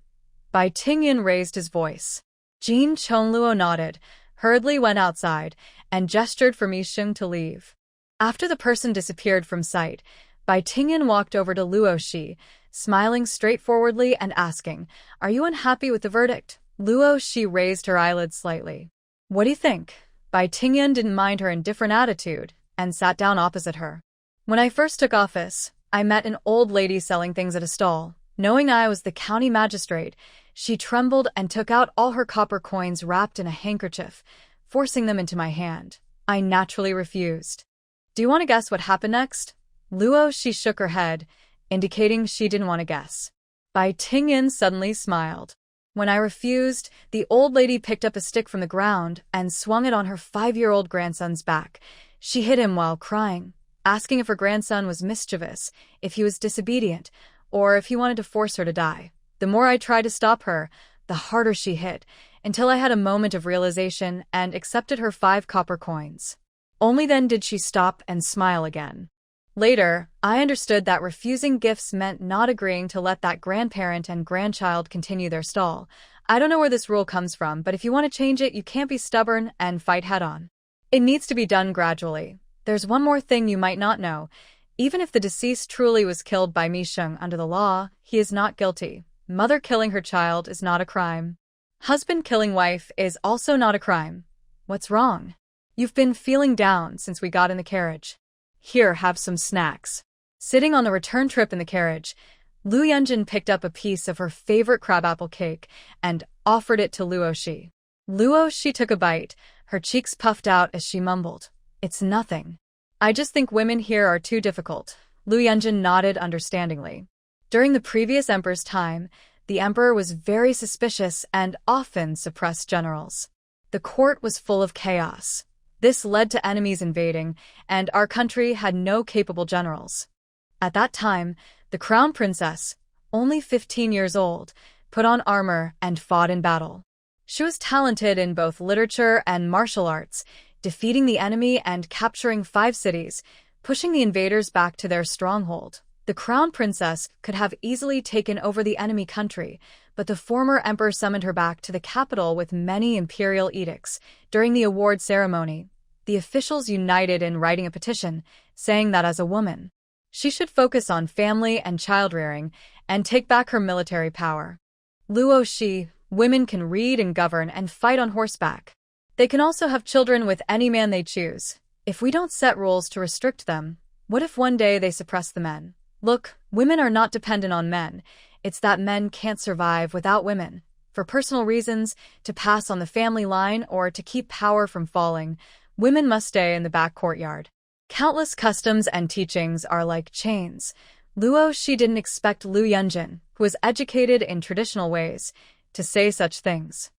Bai Tingyan raised his voice. Jean Chonluo nodded, hurriedly went outside, and gestured for Mi Sheng to leave. After the person disappeared from sight, Bai Tingyan walked over to Luo Shi, smiling straightforwardly and asking, "Are you unhappy with the verdict?" Luo Shi raised her eyelids slightly. "What do you think?" Bai Tingyan didn't mind her indifferent attitude and sat down opposite her. "When I first took office, I met an old lady selling things at a stall. Knowing I was the county magistrate, she trembled and took out all her copper coins wrapped in a handkerchief, forcing them into my hand. I naturally refused. Do you want to guess what happened next?" Luo Shi shook her head, indicating she didn't want to guess. Bai Tingyan suddenly smiled. When I refused, the old lady picked up a stick from the ground and swung it on her 5-year-old grandson's back. She hit him while crying, asking if her grandson was mischievous, if he was disobedient, or if he wanted to force her to die. The more I tried to stop her, the harder she hit, until I had a moment of realization and accepted her 5 copper coins. Only then did she stop and smile again. Later, I understood that refusing gifts meant not agreeing to let that grandparent and grandchild continue their stall. I don't know where this rule comes from, but if you want to change it, you can't be stubborn and fight head-on. It needs to be done gradually. There's one more thing you might not know. Even if the deceased truly was killed by Mi Sheng under the law, he is not guilty. Mother killing her child is not a crime. Husband killing wife is also not a crime. What's wrong? You've been feeling down since we got in the carriage. Here, have some snacks. Sitting on the return trip in the carriage, Lu Yunjin picked up a piece of her favorite crabapple cake and offered it to Luo Shi. Luo Shi took a bite, her cheeks puffed out as she mumbled, "It's nothing. I just think women here are too difficult." Lu Yunjin nodded understandingly. During the previous emperor's time, the emperor was very suspicious and often suppressed generals. The court was full of chaos. This led to enemies invading, and our country had no capable generals. At that time, the crown princess, only 15 years old, put on armor and fought in battle. She was talented in both literature and martial arts, defeating the enemy and capturing 5 cities, pushing the invaders back to their stronghold. The crown princess could have easily taken over the enemy country, but the former emperor summoned her back to the capital with many imperial edicts. During the award ceremony, the officials united in writing a petition, saying that as a woman, she should focus on family and child-rearing and take back her military power. Luo Shi, women can read and govern and fight on horseback. They can also have children with any man they choose. If we don't set rules to restrict them, what if one day they suppress the men? Look, women are not dependent on men. It's that men can't survive without women. For personal reasons, to pass on the family line or to keep power from falling, women must stay in the back courtyard. Countless customs and teachings are like chains. Luo Shi didn't expect Lu Yunjin, who was educated in traditional ways, to say such things.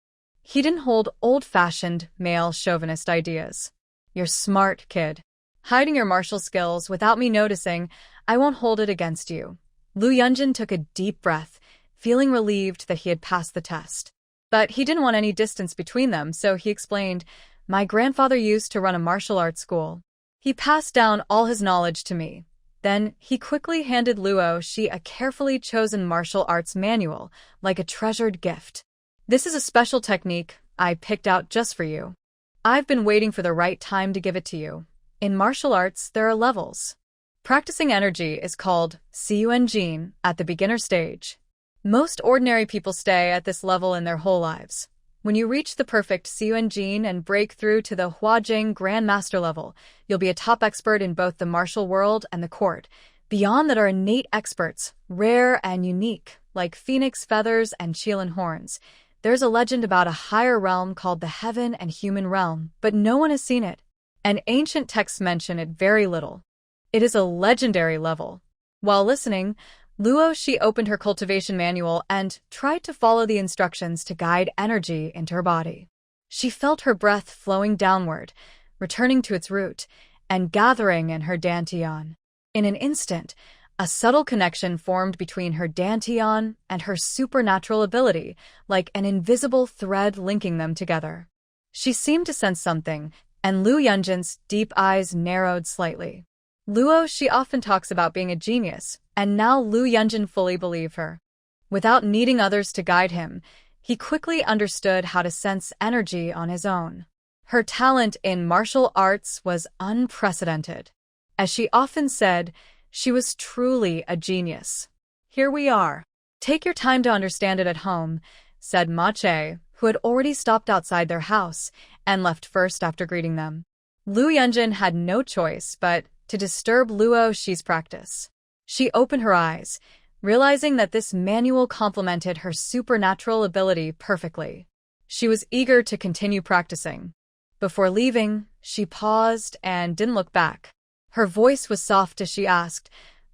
He didn't hold old-fashioned, male chauvinist ideas. "You're smart, kid. Hiding your martial skills without me noticing, I won't hold it against you." Lu Yunjin took a deep breath, feeling relieved that he had passed the test. But he didn't want any distance between them, so he explained, "My grandfather used to run a martial arts school. He passed down all his knowledge to me." Then he quickly handed Luo Shi a carefully chosen martial arts manual, like a treasured gift. "This is a special technique I picked out just for you. I've been waiting for the right time to give it to you. In martial arts, there are levels. Practicing energy is called Siyuan at the beginner stage. Most ordinary people stay at this level in their whole lives. When you reach the perfect Siyuan and break through to the Huajing Grandmaster level, you'll be a top expert in both the martial world and the court. Beyond that are innate experts, rare and unique, like phoenix feathers and Qilin horns. There's a legend about a higher realm called the Heaven and Human Realm, but no one has seen it. And ancient texts mention it very little. It is a legendary level." While listening, Luo Shi opened her cultivation manual and tried to follow the instructions to guide energy into her body. She felt her breath flowing downward, returning to its root, and gathering in her dantian. In an instant, a subtle connection formed between her dantian and her supernatural ability, like an invisible thread linking them together. She seemed to sense something, and Lu Yunjin's deep eyes narrowed slightly. Luo Shi often talks about being a genius, and now Lu Yunjin fully believed her. Without needing others to guide him, he quickly understood how to sense energy on his own. Her talent in martial arts was unprecedented. As she often said, she was truly a genius. "Here we are. Take your time to understand it at home," said Ma Che, who had already stopped outside their house and left first after greeting them. Lu Yunjin had no choice but to disturb Luo Shi's practice. She opened her eyes, realizing that this manual complemented her supernatural ability perfectly. She was eager to continue practicing. Before leaving, she paused and didn't look back. Her voice was soft as she asked,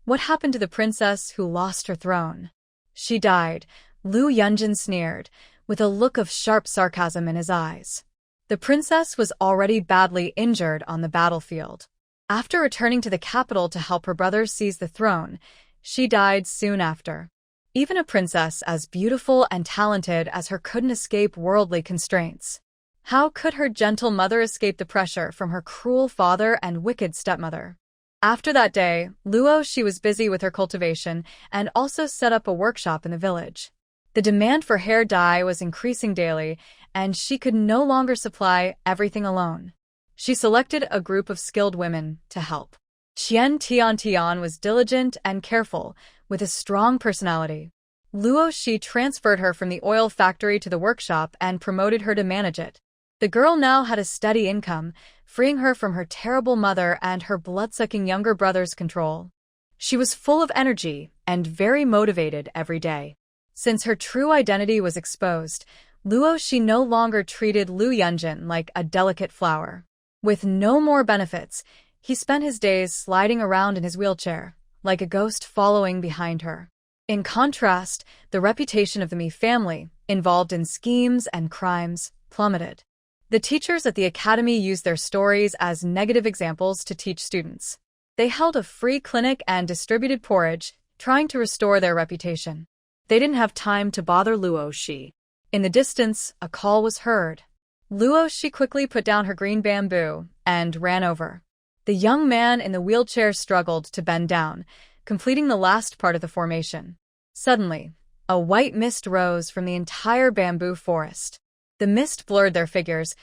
"What happened to the princess who lost her throne?" "She died," Lu Yunjin sneered, with a look of sharp sarcasm in his eyes. The princess was already badly injured on the battlefield. After returning to the capital to help her brothers seize the throne, she died soon after. Even a princess as beautiful and talented as her couldn't escape worldly constraints. How could her gentle mother escape the pressure from her cruel father and wicked stepmother? After that day, Luo she was busy with her cultivation and also set up a workshop in the village. The demand for hair dye was increasing daily, and she could no longer supply everything alone. She selected a group of skilled women to help. Qian Tian was diligent and careful, with a strong personality. Luo Shi transferred her from the oil factory to the workshop and promoted her to manage it. The girl now had a steady income, freeing her from her terrible mother and her blood-sucking younger brother's control. She was full of energy and very motivated every day. Since her true identity was exposed, Luo Shi no longer treated Lu Yunjin like a delicate flower. With no more benefits, he spent his days sliding around in his wheelchair, like a ghost following behind her. In contrast, the reputation of the Mi family, involved in schemes and crimes, plummeted. The teachers at the academy used their stories as negative examples to teach students. They held a free clinic and distributed porridge, trying to restore their reputation. They didn't have time to bother Luo Shi. In the distance, a call was heard. Luo Shi quickly put down her green bamboo and ran over. The young man in the wheelchair struggled to bend down, completing the last part of the formation. Suddenly, a white mist rose from the entire bamboo forest. The mist blurred their figures.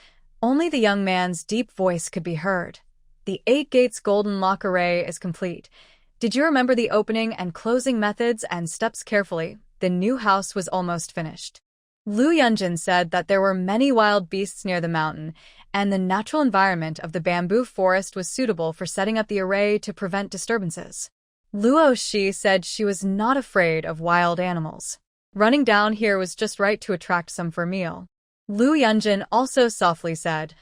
Only the young man's deep voice could be heard. The 8 gates golden lock array is complete. Did you remember the opening and closing methods and steps carefully? The new house was almost finished. Lu Yunjin said that there were many wild beasts near the mountain, and the natural environment of the bamboo forest was suitable for setting up the array to prevent disturbances. Luo Shi said she was not afraid of wild animals. Running down here was just right to attract some for meal. Lu Yunjin also softly said,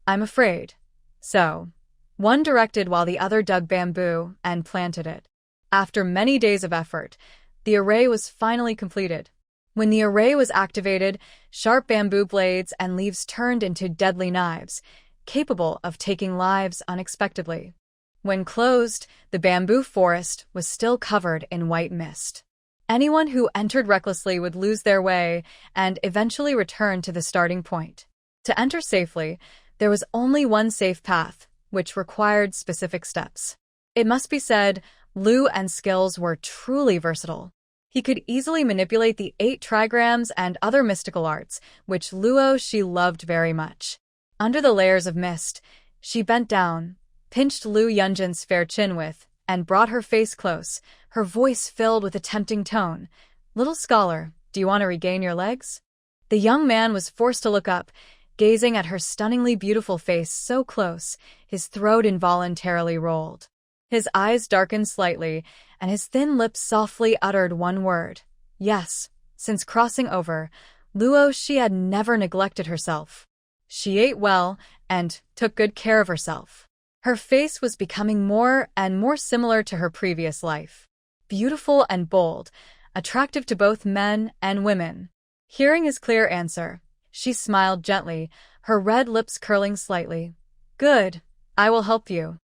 I'm afraid. So, one directed while the other dug bamboo and planted it. After many days of effort, the array was finally completed. When the array was activated, sharp bamboo blades and leaves turned into deadly knives, capable of taking lives unexpectedly. When closed, the bamboo forest was still covered in white mist. Anyone who entered recklessly would lose their way and eventually return to the starting point. To enter safely, there was only one safe path, which required specific steps. It must be said, Lu's skills were truly versatile. He could easily manipulate the 8 trigrams and other mystical arts, which Luo Shi loved very much. Under the layers of mist, she bent down, pinched Lu Yunjin's fair chin and brought her face close, her voice filled with a tempting tone. Little scholar, do you want to regain your legs? The young man was forced to look up, gazing at her stunningly beautiful face so close, his throat involuntarily rolled. His eyes darkened slightly, and his thin lips softly uttered one word. Yes, since crossing over, Luo Shi had never neglected herself. She ate well and took good care of herself. Her face was becoming more and more similar to her previous life. Beautiful and bold, attractive to both men and women. Hearing his clear answer, she smiled gently, her red lips curling slightly. Good, I will help you.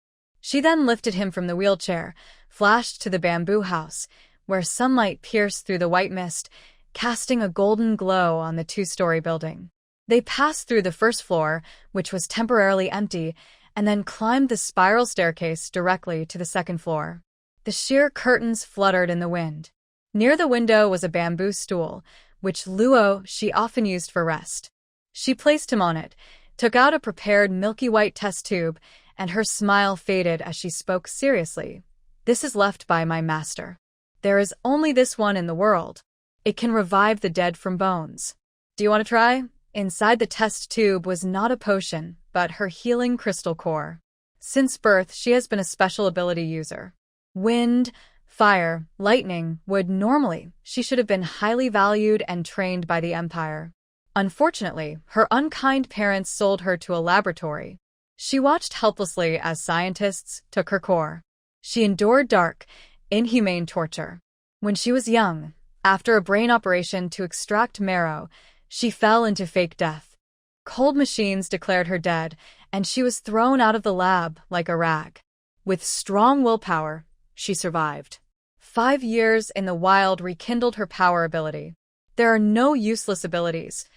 She then lifted him from the wheelchair, flashed to the bamboo house, where sunlight pierced through the white mist, casting a golden glow on the 2-story building. They passed through the first floor, which was temporarily empty, and then climbed the spiral staircase directly to the second floor. The sheer curtains fluttered in the wind. Near the window was a bamboo stool, which Luo Shi often used for rest. She placed him on it, took out a prepared milky white test tube, and her smile faded as she spoke seriously. This is left by my master. There is only this one in the world. It can revive the dead from bones. Do you want to try? Inside the test tube was not a potion, but her healing crystal core. Since birth, she has been a special ability user. Wind, fire, lightning, wood. Normally, she should have been highly valued and trained by the Empire. Unfortunately, her unkind parents sold her to a laboratory. She watched helplessly as scientists took her core. She endured dark, inhumane torture. When she was young, After a brain operation to extract marrow, she fell into fake death. Cold machines declared her dead, and she was thrown out of the lab like a rag. With strong willpower, she survived. 5 years in the wild rekindled her power ability. There are no useless abilities,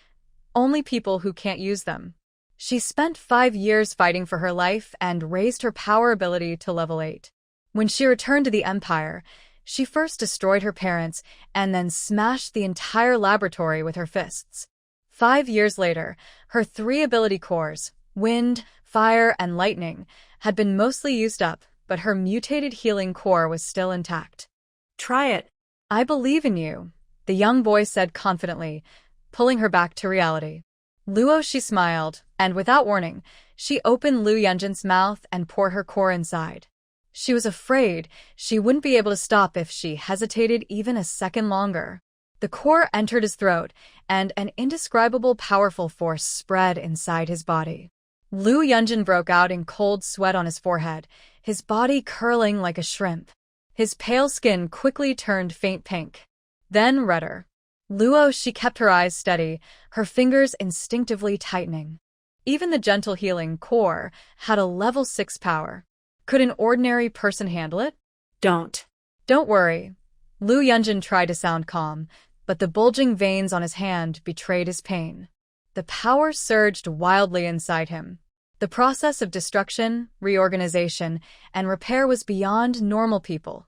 only people who can't use them. She spent 5 years fighting for her life and raised her power ability to level 8. When she returned to the Empire, she first destroyed her parents and then smashed the entire laboratory with her fists. 5 years later, her 3 ability cores, wind, fire, and lightning, had been mostly used up, but her mutated healing core was still intact. Try it. I believe in you, the young boy said confidently, pulling her back to reality. Luo, she smiled, and without warning, she opened Lu Yunjin's mouth and poured her core inside. She was afraid she wouldn't be able to stop if she hesitated even a second longer. The core entered his throat, and an indescribable powerful force spread inside his body. Lu Yunjin broke out in cold sweat on his forehead, his body curling like a shrimp. His pale skin quickly turned faint pink, then redder. Luo, she kept her eyes steady, her fingers instinctively tightening. Even the gentle healing core had a level 6 power. Could an ordinary person handle it? Don't worry. Lu Yunjin tried to sound calm, but the bulging veins on his hand betrayed his pain. The power surged wildly inside him. The process of destruction, reorganization, and repair was beyond normal people.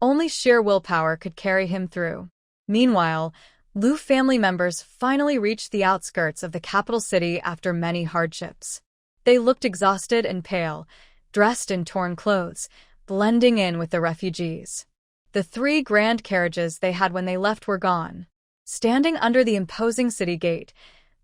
Only sheer willpower could carry him through. Meanwhile, Lu family members finally reached the outskirts of the capital city after many hardships. They looked exhausted and pale, dressed in torn clothes, blending in with the refugees. The 3 grand carriages they had when they left were gone. Standing under the imposing city gate,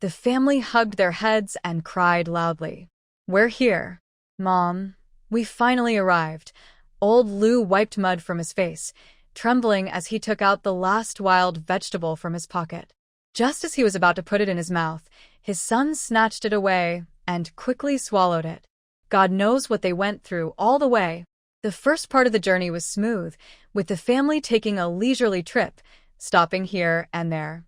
the family hugged their heads and cried loudly. "We're here, Mom. We finally arrived." Old Lu wiped mud from his face, trembling as he took out the last wild vegetable from his pocket. Just as he was about to put it in his mouth, his son snatched it away and quickly swallowed it. God knows what they went through all the way. The first part of the journey was smooth, with the family taking a leisurely trip, stopping here and there.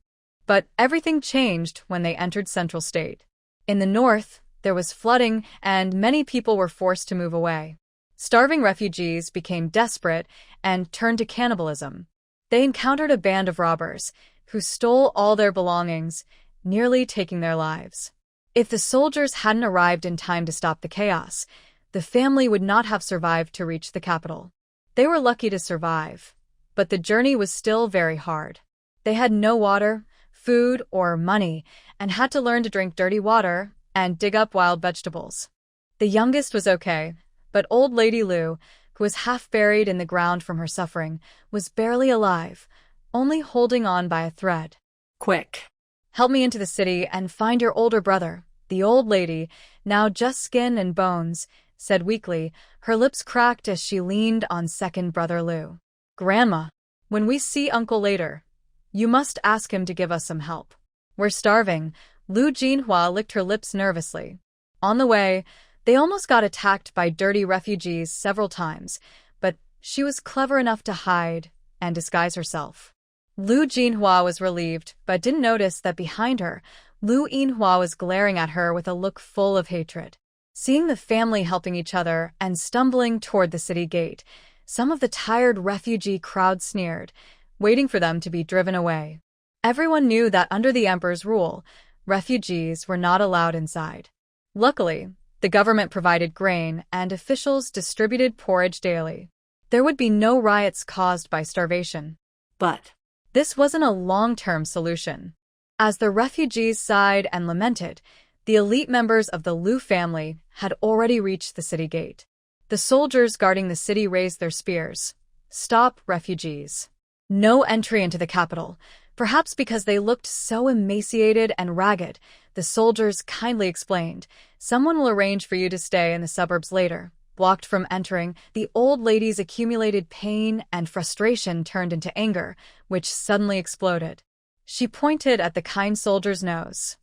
But everything changed when they entered Central State. In the north, there was flooding and many people were forced to move away. Starving refugees became desperate and turned to cannibalism. They encountered a band of robbers who stole all their belongings, nearly taking their lives. If the soldiers hadn't arrived in time to stop the chaos, the family would not have survived to reach the capital. They were lucky to survive, but the journey was still very hard. They had no water, food, or money, and had to learn to drink dirty water and dig up wild vegetables. The youngest was okay, but old Lady Lu, who was half buried in the ground from her suffering, was barely alive, only holding on by a thread. Quick. Help me into the city and find your older brother. The old lady, now just skin and bones, said weakly, her lips cracked as she leaned on second brother Lu. Grandma, when we see Uncle later, you must ask him to give us some help. We're starving. Lu Jinhua licked her lips nervously. On the way, they almost got attacked by dirty refugees several times, but she was clever enough to hide and disguise herself. Lu Jinhua was relieved, but didn't notice that behind her, Lu Yinhua was glaring at her with a look full of hatred. Seeing the family helping each other and stumbling toward the city gate, some of the tired refugee crowd sneered, waiting for them to be driven away. Everyone knew that under the emperor's rule, refugees were not allowed inside. Luckily, the government provided grain and officials distributed porridge daily. There would be no riots caused by starvation. But this wasn't a long-term solution. As the refugees sighed and lamented, the elite members of the Lu family had already reached the city gate. The soldiers guarding the city raised their spears. Stop, refugees. No entry into the capital. Perhaps because they looked so emaciated and ragged, the soldiers kindly explained, someone will arrange for you to stay in the suburbs later. Blocked from entering, the old lady's accumulated pain and frustration turned into anger, which suddenly exploded. She pointed at the kind soldier's nose.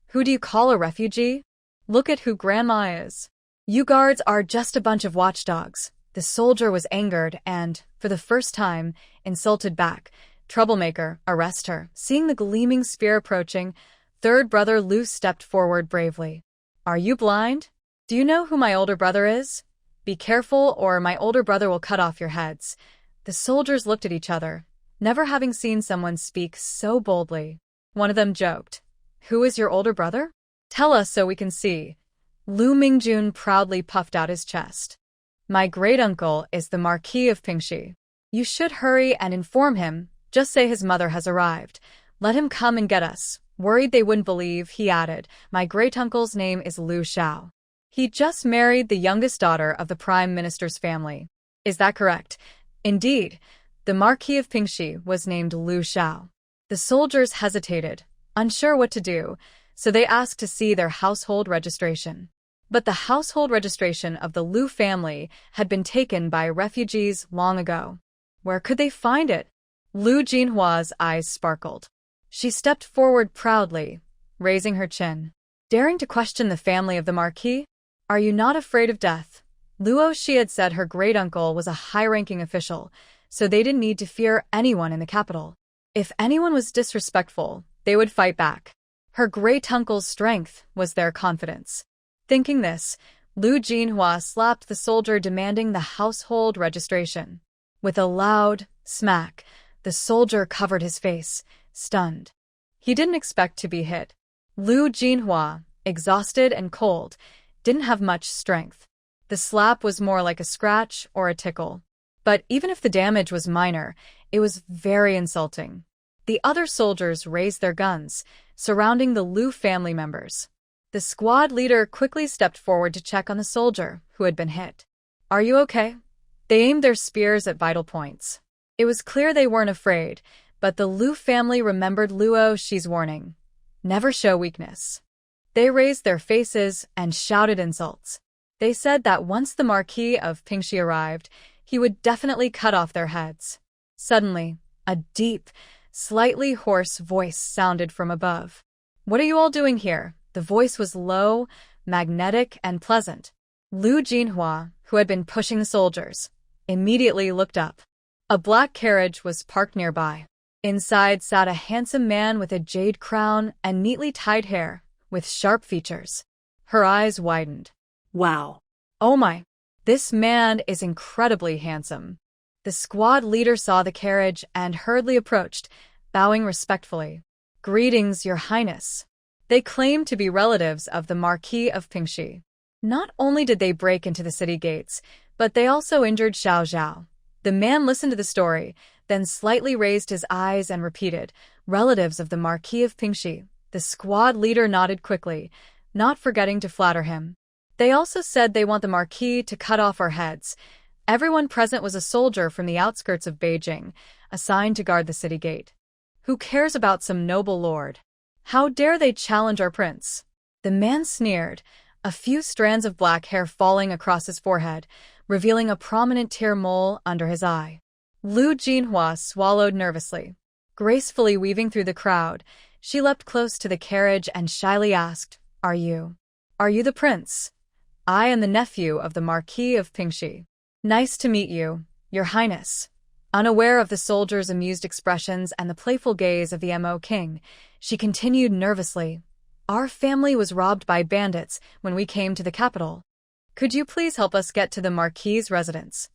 Who do you call a refugee? Look at who Grandma is. You guards are just a bunch of watchdogs. The soldier was angered and, for the first time, insulted back, Troublemaker, arrest her. Seeing the gleaming spear approaching, third brother Lu stepped forward bravely. Are you blind? Do you know who my older brother is? Be careful, or my older brother will cut off your heads. The soldiers looked at each other, never having seen someone speak so boldly. One of them joked, Who is your older brother? Tell us so we can see. Lu Mingjun proudly puffed out his chest. My great-uncle is the Marquis of Pingxi. You should hurry and inform him. Just say his mother has arrived. Let him come and get us. Worried they wouldn't believe, he added, My great-uncle's name is Lu Xiao. He just married the youngest daughter of the Prime Minister's family. Is that correct? Indeed. The Marquis of Pingxi was named Lu Xiao. The soldiers hesitated, unsure what to do, so they asked to see their household registration. But the household registration of the Lu family had been taken by refugees long ago. Where could they find it? Lu Jinhua's eyes sparkled. She stepped forward proudly, raising her chin. Daring to question the family of the Marquis? Are you not afraid of death? Luo Shi had said her great-uncle was a high-ranking official, so they didn't need to fear anyone in the capital. If anyone was disrespectful, they would fight back. Her great-uncle's strength was their confidence. Thinking this, Lu Jinhua slapped the soldier demanding the household registration. With a loud smack, the soldier covered his face, stunned. He didn't expect to be hit. Lu Jinhua, exhausted and cold, didn't have much strength. The slap was more like a scratch or a tickle. But even if the damage was minor, it was very insulting. The other soldiers raised their guns, surrounding the Lu family members. The squad leader quickly stepped forward to check on the soldier who had been hit. Are you okay? They aimed their spears at vital points. It was clear they weren't afraid, but the Lu family remembered Luo Shi's warning. Never show weakness. They raised their faces and shouted insults. They said that once the Marquis of Pingxi arrived, he would definitely cut off their heads. Suddenly, a deep, slightly hoarse voice sounded from above. What are you all doing here? The voice was low, magnetic, and pleasant. Lu Jinhua, who had been pushing the soldiers, immediately looked up. A black carriage was parked nearby. Inside sat a handsome man with a jade crown and neatly tied hair, with sharp features. Her eyes widened. Wow. Oh my. This man is incredibly handsome. The squad leader saw the carriage and hurriedly approached, bowing respectfully. Greetings, Your Highness. They claimed to be relatives of the Marquis of Pingxi. Not only did they break into the city gates, but they also injured Xiao Zhao. The man listened to the story, then slightly raised his eyes and repeated, relatives of the Marquis of Pingxi. The squad leader nodded quickly, not forgetting to flatter him. They also said they want the Marquis to cut off our heads. Everyone present was a soldier from the outskirts of Beijing, assigned to guard the city gate. Who cares about some noble lord? How dare they challenge our prince? The man sneered, a few strands of black hair falling across his forehead, revealing a prominent tear mole under his eye. Lu Jinhua swallowed nervously. Gracefully weaving through the crowd, she leapt close to the carriage and shyly asked, Are you the prince? I am the nephew of the Marquis of Pingxi. Nice to meet you, Your Highness. Unaware of the soldier's amused expressions and the playful gaze of the Mo King, she continued nervously. Our family was robbed by bandits when we came to the capital. Could you please help us get to the Marquis's residence?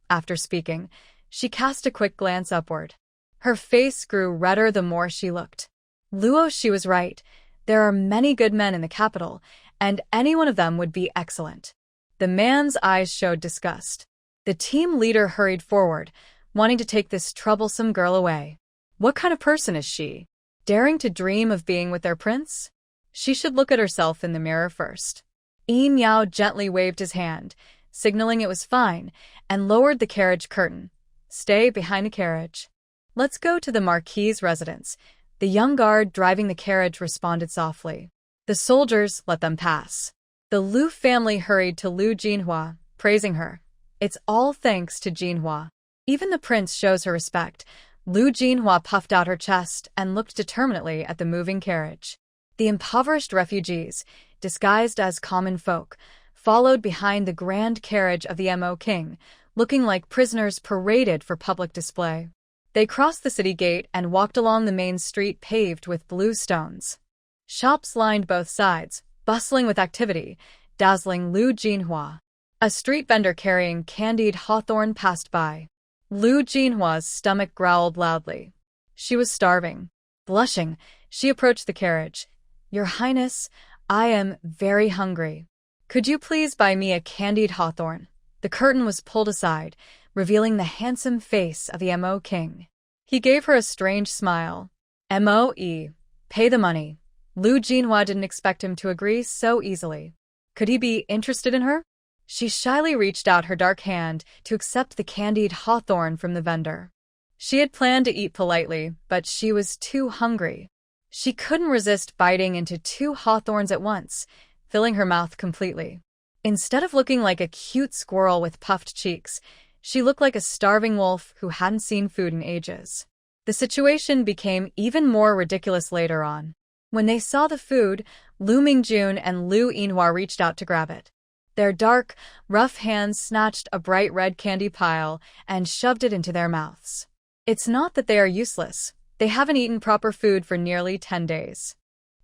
After speaking, she cast a quick glance upward. Her face grew redder the more she looked. Luo Shi was right. There are many good men in the capital, and any one of them would be excellent. The man's eyes showed disgust. The team leader hurried forward, wanting to take this troublesome girl away. What kind of person is she? Daring to dream of being with their prince? She should look at herself in the mirror first. Yin Yao gently waved his hand, signaling it was fine, and lowered the carriage curtain. Stay behind the carriage. Let's go to the Marquis's residence. The young guard driving the carriage responded softly. The soldiers let them pass. The Lu family hurried to Lu Jinhua, praising her. It's all thanks to Jinhua. Even the prince shows her respect. Lu Jinhua puffed out her chest and looked determinedly at the moving carriage. The impoverished refugees, disguised as common folk, followed behind the grand carriage of the Mo King, looking like prisoners paraded for public display. They crossed the city gate and walked along the main street paved with blue stones. Shops lined both sides, bustling with activity, dazzling Lu Jinhua. A street vendor carrying candied hawthorn passed by. Lu Jinhua's stomach growled loudly. She was starving. Blushing, she approached the carriage. "Your Highness, I am very hungry. Could you please buy me a candied hawthorn?" The curtain was pulled aside, revealing the handsome face of the Mo king. He gave her a strange smile. "Moe, pay the money." Lu Jinhua didn't expect him to agree so easily. Could he be interested in her? She shyly reached out her dark hand to accept the candied hawthorn from the vendor. She had planned to eat politely, but she was too hungry. She couldn't resist biting into 2 hawthorns at once, filling her mouth completely. Instead of looking like a cute squirrel with puffed cheeks, she looked like a starving wolf who hadn't seen food in ages. The situation became even more ridiculous later on. When they saw the food, Lu Mingjun and Lu Yinhua reached out to grab it. Their dark, rough hands snatched a bright red candy pile and shoved it into their mouths. It's not that they are useless. They haven't eaten proper food for nearly 10 days.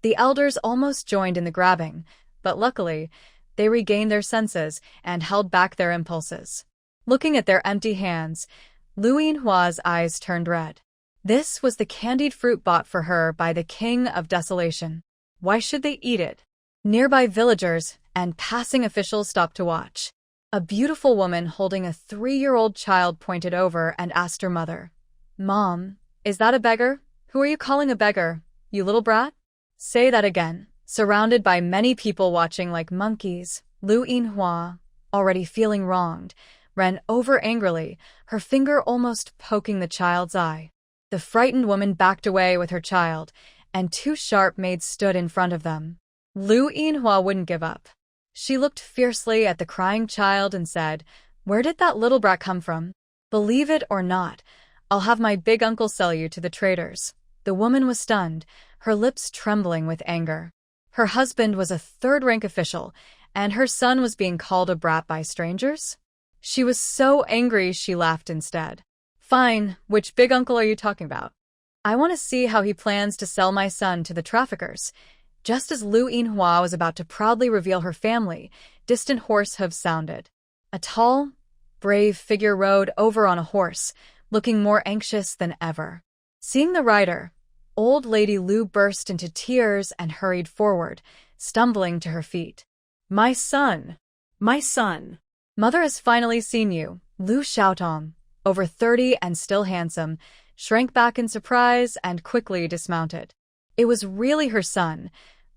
The elders almost joined in the grabbing, but luckily, they regained their senses and held back their impulses. Looking at their empty hands, Lu Yinhua's eyes turned red. This was the candied fruit bought for her by the King of Desolation. Why should they eat it? Nearby villagers and passing officials stopped to watch. A beautiful woman holding a 3-year-old child pointed over and asked her mother, "Mom, is that a beggar? Who are you calling a beggar, you little brat?" "Say that again." Surrounded by many people watching like monkeys, Lu Yinhua, already feeling wronged, ran over angrily, her finger almost poking the child's eye. The frightened woman backed away with her child, and 2 sharp maids stood in front of them. Lu Yinhua wouldn't give up. She looked fiercely at the crying child and said, "Where did that little brat come from? Believe it or not, I'll have my big uncle sell you to the traders." The woman was stunned, her lips trembling with anger. Her husband was a 3rd-rank official, and her son was being called a brat by strangers? She was so angry she laughed instead. "Fine, which big uncle are you talking about? I want to see how he plans to sell my son to the traffickers." Just as Lu Yinhua was about to proudly reveal her family, distant horse hooves sounded. A tall, brave figure rode over on a horse, looking more anxious than ever. Seeing the rider, old lady Lu burst into tears and hurried forward, stumbling to her feet. "My son! My son! Mother has finally seen you." Lu Xiaotong, over 30 and still handsome, shrank back in surprise and quickly dismounted. It was really her son.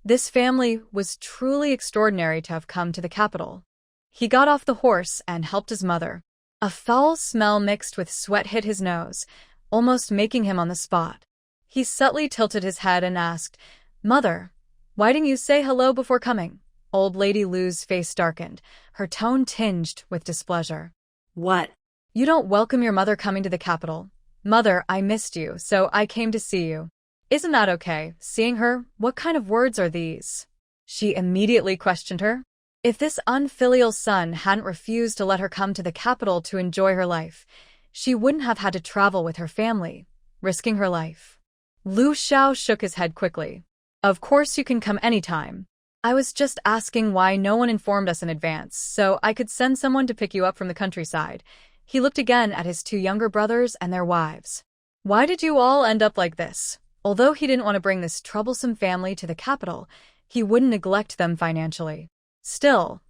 This family was truly extraordinary to have come to the capital. He got off the horse and helped his mother. A foul smell mixed with sweat hit his nose, almost making him on the spot. He subtly tilted his head and asked, "Mother, why didn't you say hello before coming?" Old Lady Lu's face darkened, her tone tinged with displeasure. "What? You don't welcome your mother coming to the capital. Mother, I missed you, so I came to see you. Isn't that okay?" Seeing her, "What kind of words are these?" She immediately questioned her. If this unfilial son hadn't refused to let her come to the capital to enjoy her life, she wouldn't have had to travel with her family, risking her life. Lu Xiao shook his head quickly. "Of course you can come anytime. I was just asking why no one informed us in advance, so I could send someone to pick you up from the countryside." He looked again at his 2 younger brothers and their wives. "Why did you all end up like this?" Although he didn't want to bring this troublesome family to the capital, he wouldn't neglect them financially. Still,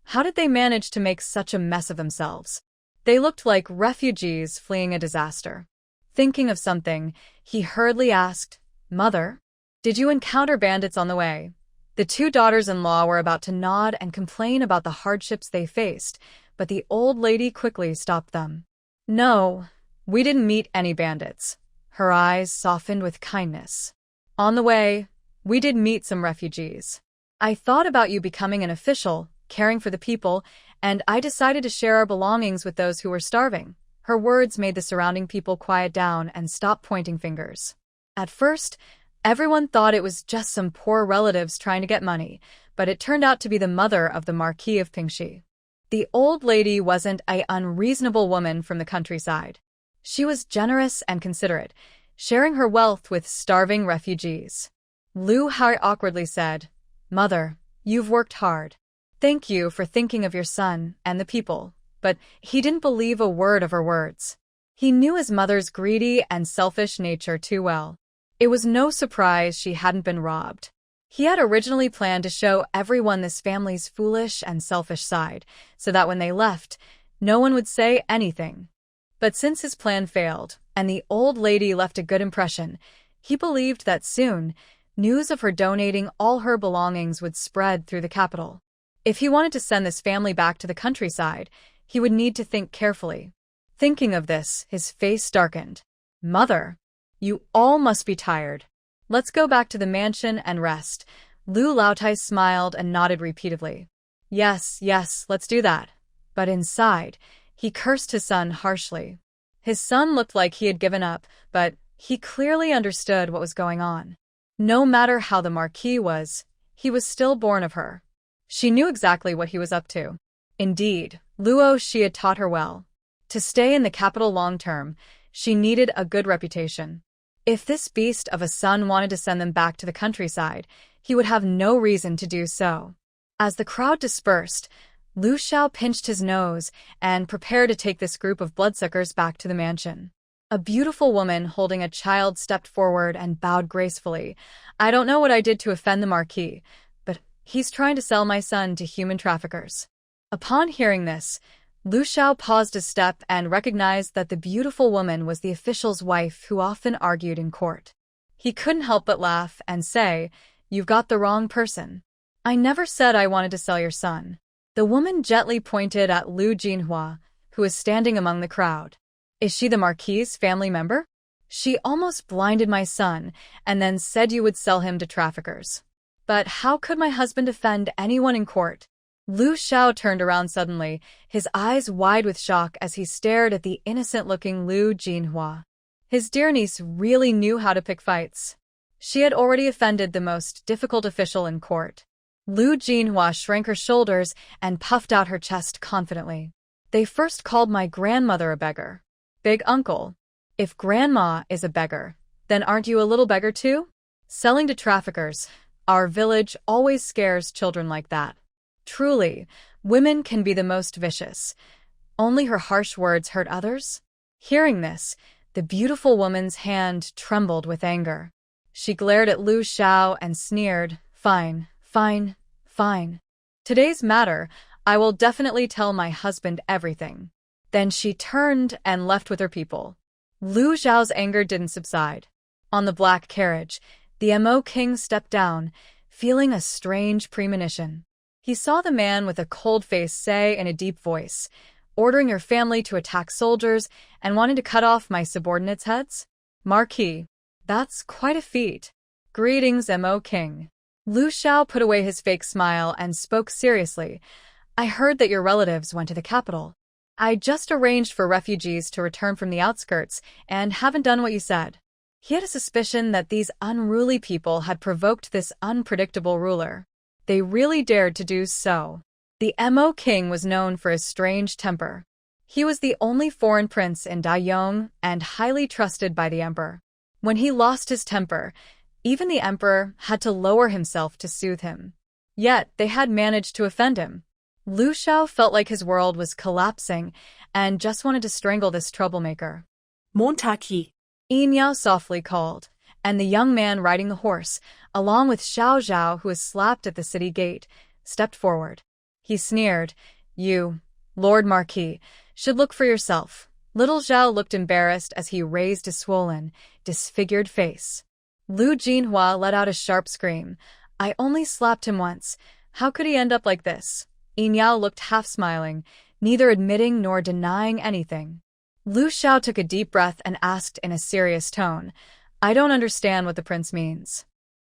how did they manage to make such a mess of themselves? They looked like refugees fleeing a disaster. Thinking of something, he hurriedly asked, "Mother, did you encounter bandits on the way?" The 2 daughters-in-law were about to nod and complain about the hardships they faced, but the old lady quickly stopped them. "No, we didn't meet any bandits." Her eyes softened with kindness. "On the way, we did meet some refugees. I thought about you becoming an official, caring for the people, and I decided to share our belongings with those who were starving." Her words made the surrounding people quiet down and stop pointing fingers. At first, everyone thought it was just some poor relatives trying to get money, but it turned out to be the mother of the Marquis of Pingxi. The old lady wasn't an unreasonable woman from the countryside. She was generous and considerate, sharing her wealth with starving refugees. Lu Hai awkwardly said, "Mother, you've worked hard. Thank you for thinking of your son and the people." But he didn't believe a word of her words. He knew his mother's greedy and selfish nature too well. It was no surprise she hadn't been robbed. He had originally planned to show everyone this family's foolish and selfish side, so that when they left, no one would say anything. But since his plan failed, and the old lady left a good impression, he believed that soon, news of her donating all her belongings would spread through the capital. If he wanted to send this family back to the countryside, he would need to think carefully. Thinking of this, his face darkened. "Mother, you all must be tired. Let's go back to the mansion and rest." Lu Laotai smiled and nodded repeatedly. Yes, let's do that." But inside, he cursed his son harshly. His son looked like he had given up, but he clearly understood what was going on. No matter how the Marquis was, he was still born of her. She knew exactly what he was up to. Indeed, Luo she had taught her well. To stay in the capital long term, she needed a good reputation. If this beast of a son wanted to send them back to the countryside, he would have no reason to do so. As the crowd dispersed, Lu Xiao pinched his nose and prepared to take this group of bloodsuckers back to the mansion. A beautiful woman holding a child stepped forward and bowed gracefully. "I don't know what I did to offend the Marquis, but he's trying to sell my son to human traffickers." Upon hearing this, Lu Xiao paused a step and recognized that the beautiful woman was the official's wife who often argued in court. He couldn't help but laugh and say, "You've got the wrong person. I never said I wanted to sell your son." The woman gently pointed at Lu Jinhua, who was standing among the crowd. "Is she the Marquis's family member? She almost blinded my son and then said you would sell him to traffickers. But how could my husband offend anyone in court?" Lu Xiao turned around suddenly, his eyes wide with shock as he stared at the innocent-looking Lu Jinhua. His dear niece really knew how to pick fights. She had already offended the most difficult official in court. Lu Jinhua shrank her shoulders and puffed out her chest confidently. "They first called my grandmother a beggar. Big uncle. If grandma is a beggar, then aren't you a little beggar too? Selling to traffickers. Our village always scares children like that. Truly, women can be the most vicious. Only her harsh words hurt others." Hearing this, the beautiful woman's hand trembled with anger. She glared at Lu Xiao and sneered, "Fine. Today's matter, I will definitely tell my husband everything." Then she turned and left with her people. Lu Xiao's anger didn't subside. On the black carriage, the Mo King stepped down, feeling a strange premonition. He saw the man with a cold face say in a deep voice, "Ordering your family to attack soldiers and wanting to cut off my subordinates' heads? Marquis, that's quite a feat. Greetings, Mo King." Lu Xiao put away his fake smile and spoke seriously. "I heard that your relatives went to the capital. I just arranged for refugees to return from the outskirts and haven't done what you said." He had a suspicion that these unruly people had provoked this unpredictable ruler. They really dared to do so. The Mo King was known for his strange temper. He was the only foreign prince in Daiyong and highly trusted by the emperor. When he lost his temper, even the emperor had to lower himself to soothe him. Yet they had managed to offend him. Lu Xiao felt like his world was collapsing and just wanted to strangle this troublemaker. "Montaki," Yin Yao softly called, and the young man riding the horse, along with Xiao Zhao, who was slapped at the city gate, stepped forward. He sneered, "You, Lord Marquis, should look for yourself." Little Zhao looked embarrassed as he raised his swollen, disfigured face. Lu Jinhua let out a sharp scream. "I only slapped him once. How could he end up like this?" Yin Yao looked half smiling, neither admitting nor denying anything. Lu Xiao took a deep breath and asked in a serious tone, "I don't understand what the prince means.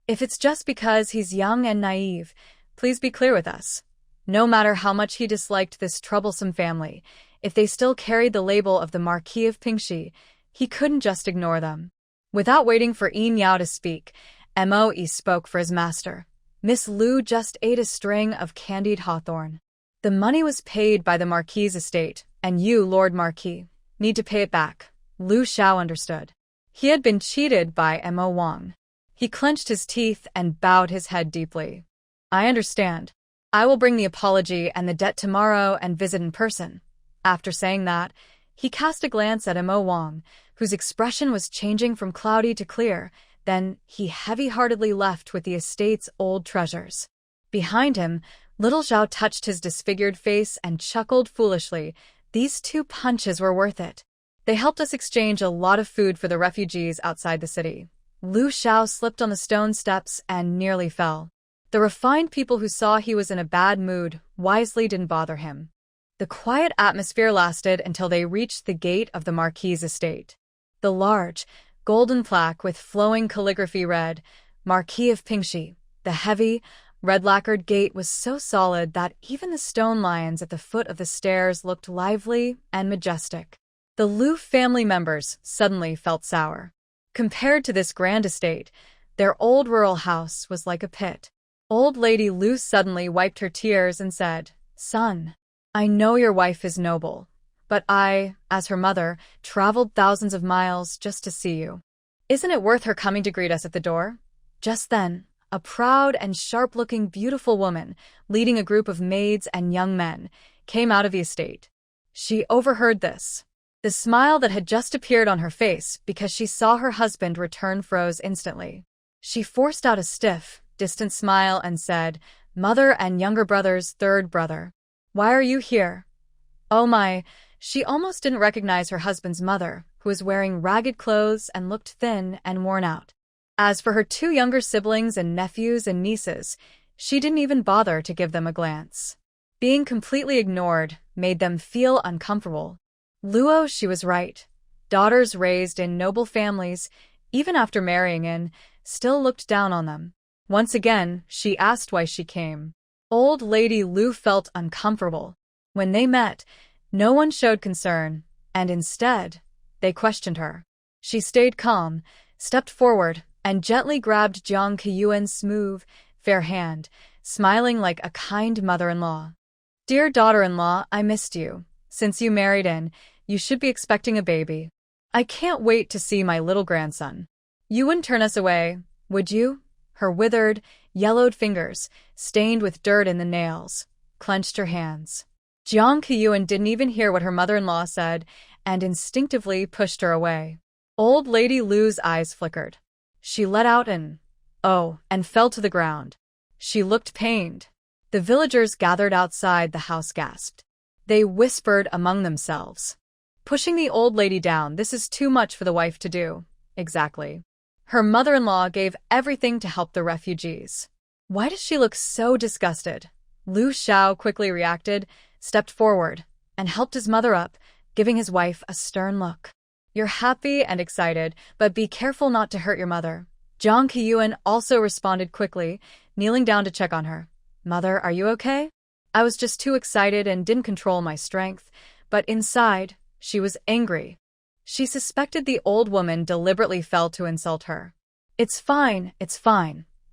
If it's just because he's young and naive, please be clear with us. No matter how much he disliked this troublesome family, if they still carried the label of the Marquis of Pingxi, he couldn't just ignore them." Without waiting for Yin Yao to speak, Moe spoke for his master. "Miss Lu just ate a string of candied hawthorn. The money was paid by the Marquis's estate, and you, Lord Marquis, need to pay it back. Lu Xiao understood. He had been cheated by Mo Wang. He clenched his teeth and bowed his head deeply. I understand. I will bring the apology and the debt tomorrow and visit in person. After saying that, he cast a glance at Mo Wang, whose expression was changing from cloudy to clear. Then he heavy-heartedly left with the estate's old treasures. Behind him, little Zhao touched his disfigured face and chuckled foolishly. These 2 punches were worth it. They helped us exchange a lot of food for the refugees outside the city. Lu Xiao slipped on the stone steps and nearly fell. The refined people who saw he was in a bad mood wisely didn't bother him. The quiet atmosphere lasted until they reached the gate of the Marquis' estate. The large, golden plaque with flowing calligraphy read, Marquis of Pingxi. The heavy, red-lacquered gate was so solid that even the stone lions at the foot of the stairs looked lively and majestic. The Lu family members suddenly felt sour. Compared to this grand estate, their old rural house was like a pit. Old Lady Lu suddenly wiped her tears and said, Son, I know your wife is noble, but I, as her mother, traveled thousands of miles just to see you. Isn't it worth her coming to greet us at the door? Just then, a proud and sharp-looking beautiful woman, leading a group of maids and young men, came out of the estate. She overheard this. The smile that had just appeared on her face because she saw her husband return froze instantly. She forced out a stiff, distant smile and said, Mother and younger brother's third brother. Why are you here? Oh my, she almost didn't recognize her husband's mother, who was wearing ragged clothes and looked thin and worn out. As for her 2 younger siblings and nephews and nieces, she didn't even bother to give them a glance. Being completely ignored made them feel uncomfortable. Luo, she was right. Daughters raised in noble families, even after marrying in, still looked down on them. Once again, she asked why she came. Old Lady Lu felt uncomfortable. When they met, no one showed concern, and instead, they questioned her. She stayed calm, stepped forward, and gently grabbed Jiang Keyuan's smooth, fair hand, smiling like a kind mother-in-law. Dear daughter-in-law, I missed you. Since you married in, you should be expecting a baby. I can't wait to see my little grandson. You wouldn't turn us away, would you? Her withered, yellowed fingers, stained with dirt in the nails, clenched her hands. Jiang Keyuan didn't even hear what her mother-in-law said and instinctively pushed her away. Old Lady Lu's eyes flickered. She let out an "oh" and fell to the ground. She looked pained. The villagers gathered outside the house gasped. They whispered among themselves. Pushing the old lady down, this is too much for the wife to do. Exactly. Her mother-in-law gave everything to help the refugees. Why does she look so disgusted? Lu Xiao quickly reacted, stepped forward, and helped his mother up, giving his wife a stern look. You're happy and excited, but be careful not to hurt your mother. Jiang Keyuan also responded quickly, kneeling down to check on her. Mother, are you okay? I was just too excited and didn't control my strength, but inside, she was angry. She suspected the old woman deliberately fell to insult her. It's fine,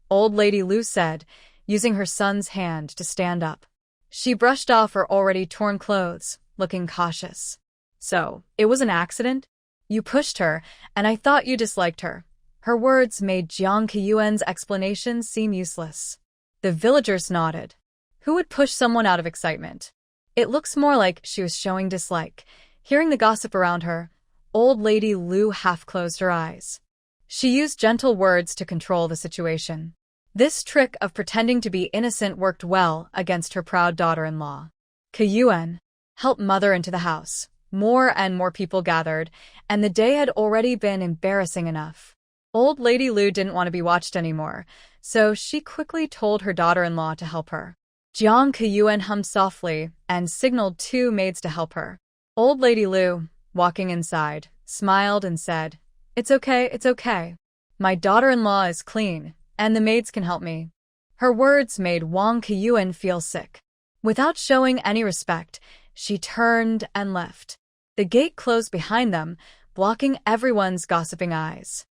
Old Lady Lu said, using her son's hand to stand up. She brushed off her already torn clothes, looking cautious. So, it was an accident? You pushed her, and I thought you disliked her. Her words made Jiang Keyuan's explanation seem useless. The villagers nodded. Who would push someone out of excitement? It looks more like she was showing dislike. Hearing the gossip around her, Old Lady Lu half-closed her eyes. She used gentle words to control the situation. This trick of pretending to be innocent worked well against her proud daughter-in-law. Keyuan, help mother into the house. More and more people gathered, and the day had already been embarrassing enough. Old Lady Lu didn't want to be watched anymore, so she quickly told her daughter-in-law to help her. Jiang Keyuan hummed softly and signaled 2 maids to help her. Old Lady Lu, walking inside, smiled and said, It's okay. My daughter-in-law is clean, and the maids can help me. Her words made Wang Keyuan feel sick. Without showing any respect, she turned and left. The gate closed behind them, blocking everyone's gossiping eyes.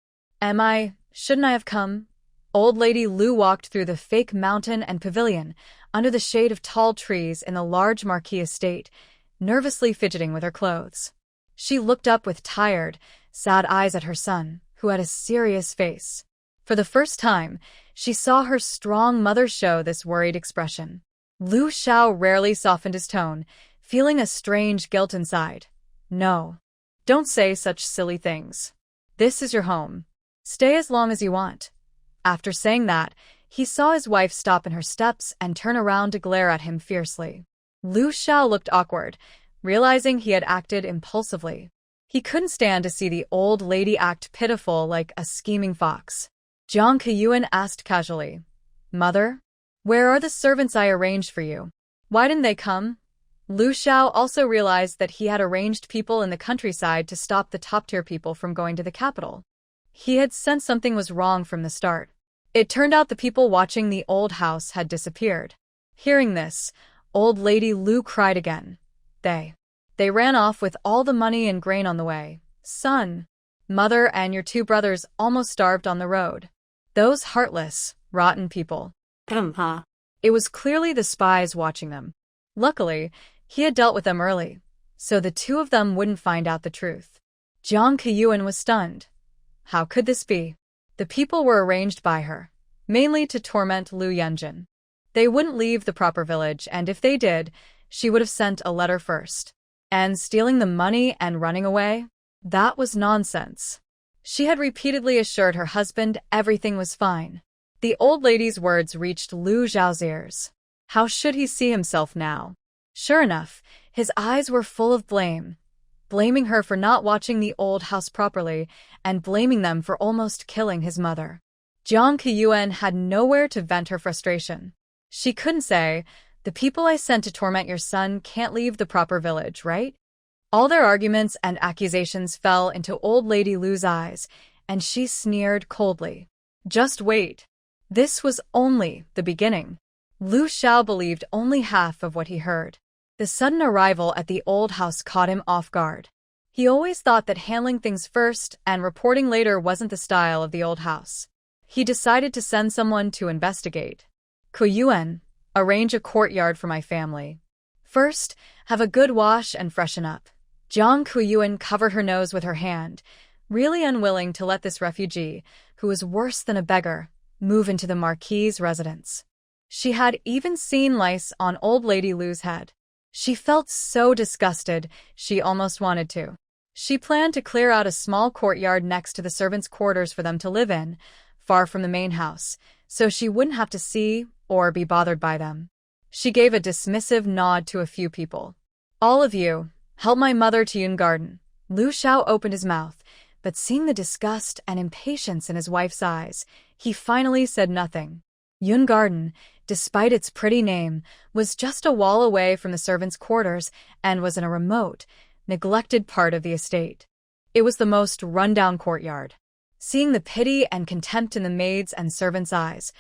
Shouldn't I have come? Old Lady Lu walked through the fake mountain and pavilion, under the shade of tall trees in the large marquee estate, nervously fidgeting with her clothes. She looked up with tired, sad eyes at her son, who had a serious face. For the first time, she saw her strong mother show this worried expression. Lu Xiao rarely softened his tone, feeling a strange guilt inside. No. Don't say such silly things. This is your home. Stay as long as you want. After saying that, he saw his wife stop in her steps and turn around to glare at him fiercely. Lu Xiao looked awkward, realizing he had acted impulsively. He couldn't stand to see the old lady act pitiful like a scheming fox. Jiang Keyuan asked casually, "Mother? Where are the servants I arranged for you? Why didn't they come?" Lu Xiao also realized that he had arranged people in the countryside to stop the top-tier people from going to the capital. He had sensed something was wrong from the start. It turned out the people watching the old house had disappeared. Hearing this, old lady Lu cried again. They ran off with all the money and grain on the way. Son, mother, and your 2 brothers almost starved on the road. Those heartless, rotten people. It was clearly the spies watching them. Luckily, he had dealt with them early, so the 2 of them wouldn't find out the truth. Jiang Keyuan was stunned. How could this be? The people were arranged by her, mainly to torment Lu Yunjin. They wouldn't leave the proper village, and if they did, she would have sent a letter first. And stealing the money and running away? That was nonsense. She had repeatedly assured her husband everything was fine. The old lady's words reached Lu Xiao's ears. How should he see himself now? Sure enough, his eyes were full of blame. Blaming her for not watching the old house properly, and blaming them for almost killing his mother. Jiang Keyuan had nowhere to vent her frustration. She couldn't say, "The people I sent to torment your son can't leave the proper village, right?" All their arguments and accusations fell into old lady Lu's eyes, and she sneered coldly. Just wait. This was only the beginning. Lu Xiao believed only half of what he heard. The sudden arrival at the old house caught him off guard. He always thought that handling things first and reporting later wasn't the style of the old house. He decided to send someone to investigate. Kuyuan, arrange a courtyard for my family. First, have a good wash and freshen up. Jiang Kuyuan covered her nose with her hand, really unwilling to let this refugee, who was worse than a beggar, move into the Marquis's residence. She had even seen lice on old lady Lu's head. She felt so disgusted, she almost wanted to. She planned to clear out a small courtyard next to the servants' quarters for them to live in, far from the main house, so she wouldn't have to see or be bothered by them. She gave a dismissive nod to a few people. All of you, help my mother to Yun Garden. Lu Xiao opened his mouth, but seeing the disgust and impatience in his wife's eyes, he finally said nothing. Yun Garden, despite its pretty name, was just a wall away from the servants' quarters and was in a remote, neglected part of the estate. It was the most run-down courtyard. Seeing the pity and contempt in the maids' and servants' eyes,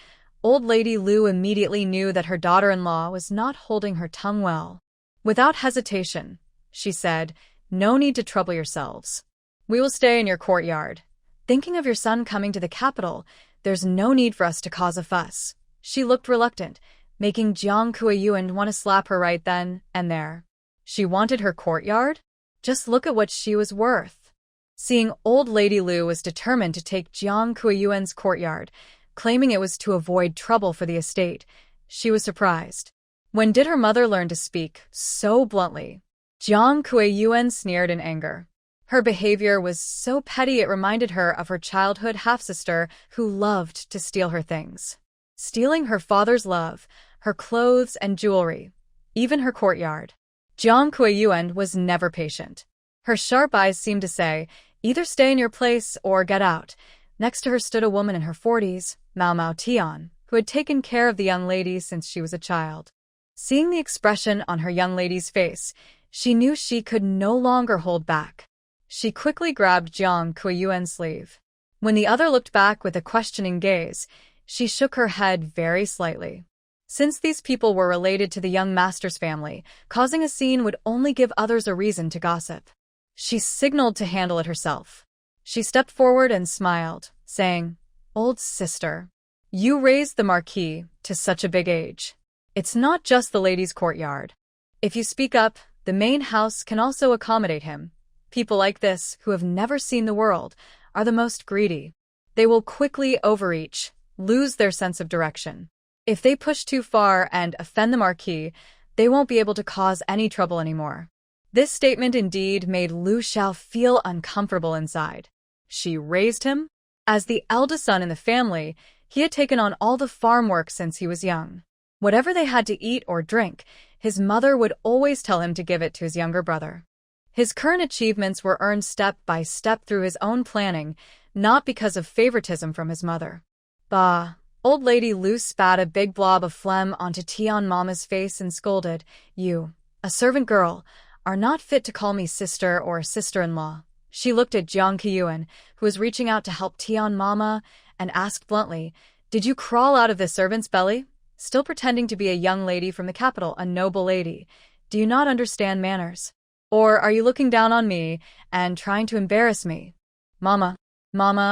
old lady Lu immediately knew that her daughter-in-law was not holding her tongue well. Without hesitation, she said, "No need to trouble yourselves. We will stay in your courtyard. Thinking of your son coming to the capital, there's no need for us to cause a fuss." She looked reluctant, making Jiang Kueyuan want to slap her right then and there. She wanted her courtyard? Just look at what she was worth. Seeing old lady Lu was determined to take Jiang Kueyuan's courtyard, claiming it was to avoid trouble for the estate, she was surprised. When did her mother learn to speak so bluntly? Jiang Kueyuan sneered in anger. Her behavior was so petty it reminded her of her childhood half-sister who loved to steal her things. Stealing her father's love, her clothes and jewelry, even her courtyard. Jiang Kueyuan was never patient. Her sharp eyes seemed to say, "Either stay in your place or get out." Next to her stood a woman in her 40s, Mao Tian, who had taken care of the young lady since she was a child. Seeing the expression on her young lady's face, she knew she could no longer hold back. She quickly grabbed Jiang Kueyuan's sleeve. When the other looked back with a questioning gaze, she shook her head very slightly. Since these people were related to the young master's family, causing a scene would only give others a reason to gossip. She signaled to handle it herself. She stepped forward and smiled, saying, "Old sister, you raised the Marquis to such a big age. It's not just the ladies' courtyard. If you speak up, the main house can also accommodate him. People like this, who have never seen the world, are the most greedy. They will quickly overreach, lose their sense of direction. If they push too far and offend the Marquis, they won't be able to cause any trouble anymore. This statement indeed made Lu Xiao feel uncomfortable inside. She raised him? As the eldest son in the family, he had taken on all the farm work since he was young. Whatever they had to eat or drink, his mother would always tell him to give it to his younger brother. His current achievements were earned step by step through his own planning, not because of favoritism from his mother. Bah! Old Lady Lu spat a big blob of phlegm onto Tian Mama's face and scolded, "You, a servant girl, are not fit to call me sister or sister-in-law." She looked at Jiang Qiyuan, who was reaching out to help Tian Mama, and asked bluntly, "Did you crawl out of the servant's belly? Still pretending to be a young lady from the capital, a noble lady. Do you not understand manners? Or are you looking down on me and trying to embarrass me?" Mama,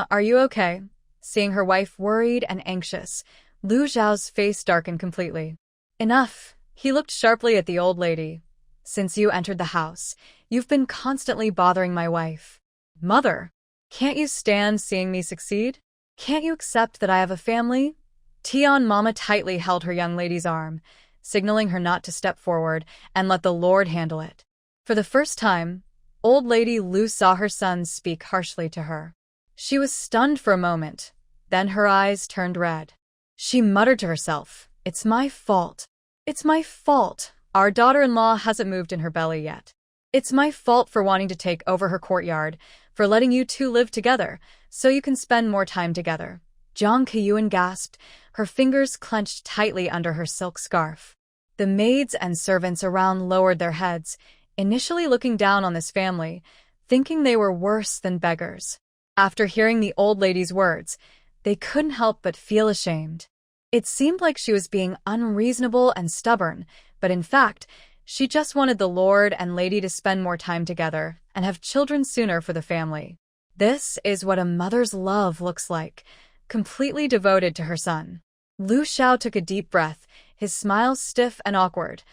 are you okay?" Seeing her wife worried and anxious, Lu Xiao's face darkened completely. "Enough." He looked sharply at the old lady. "Since you entered the house, you've been constantly bothering my wife." "Mother, can't you stand seeing me succeed? Can't you accept that I have a family?" Tian Mama tightly held her young lady's arm, signaling her not to step forward and let the Lord handle it. For the first time, old lady Lu saw her son speak harshly to her. She was stunned for a moment, then her eyes turned red. She muttered to herself, "It's my fault. It's my fault. Our daughter-in-law hasn't moved in her belly yet. It's my fault for wanting to take over her courtyard, for letting you two live together, so you can spend more time together." Jiang Qiyuan gasped, her fingers clenched tightly under her silk scarf. The maids and servants around lowered their heads, initially looking down on this family, thinking they were worse than beggars. After hearing the old lady's words, they couldn't help but feel ashamed. It seemed like she was being unreasonable and stubborn, but in fact, she just wanted the lord and lady to spend more time together and have children sooner for the family. This is what a mother's love looks like, completely devoted to her son. Lu Xiao took a deep breath, his smile stiff and awkward.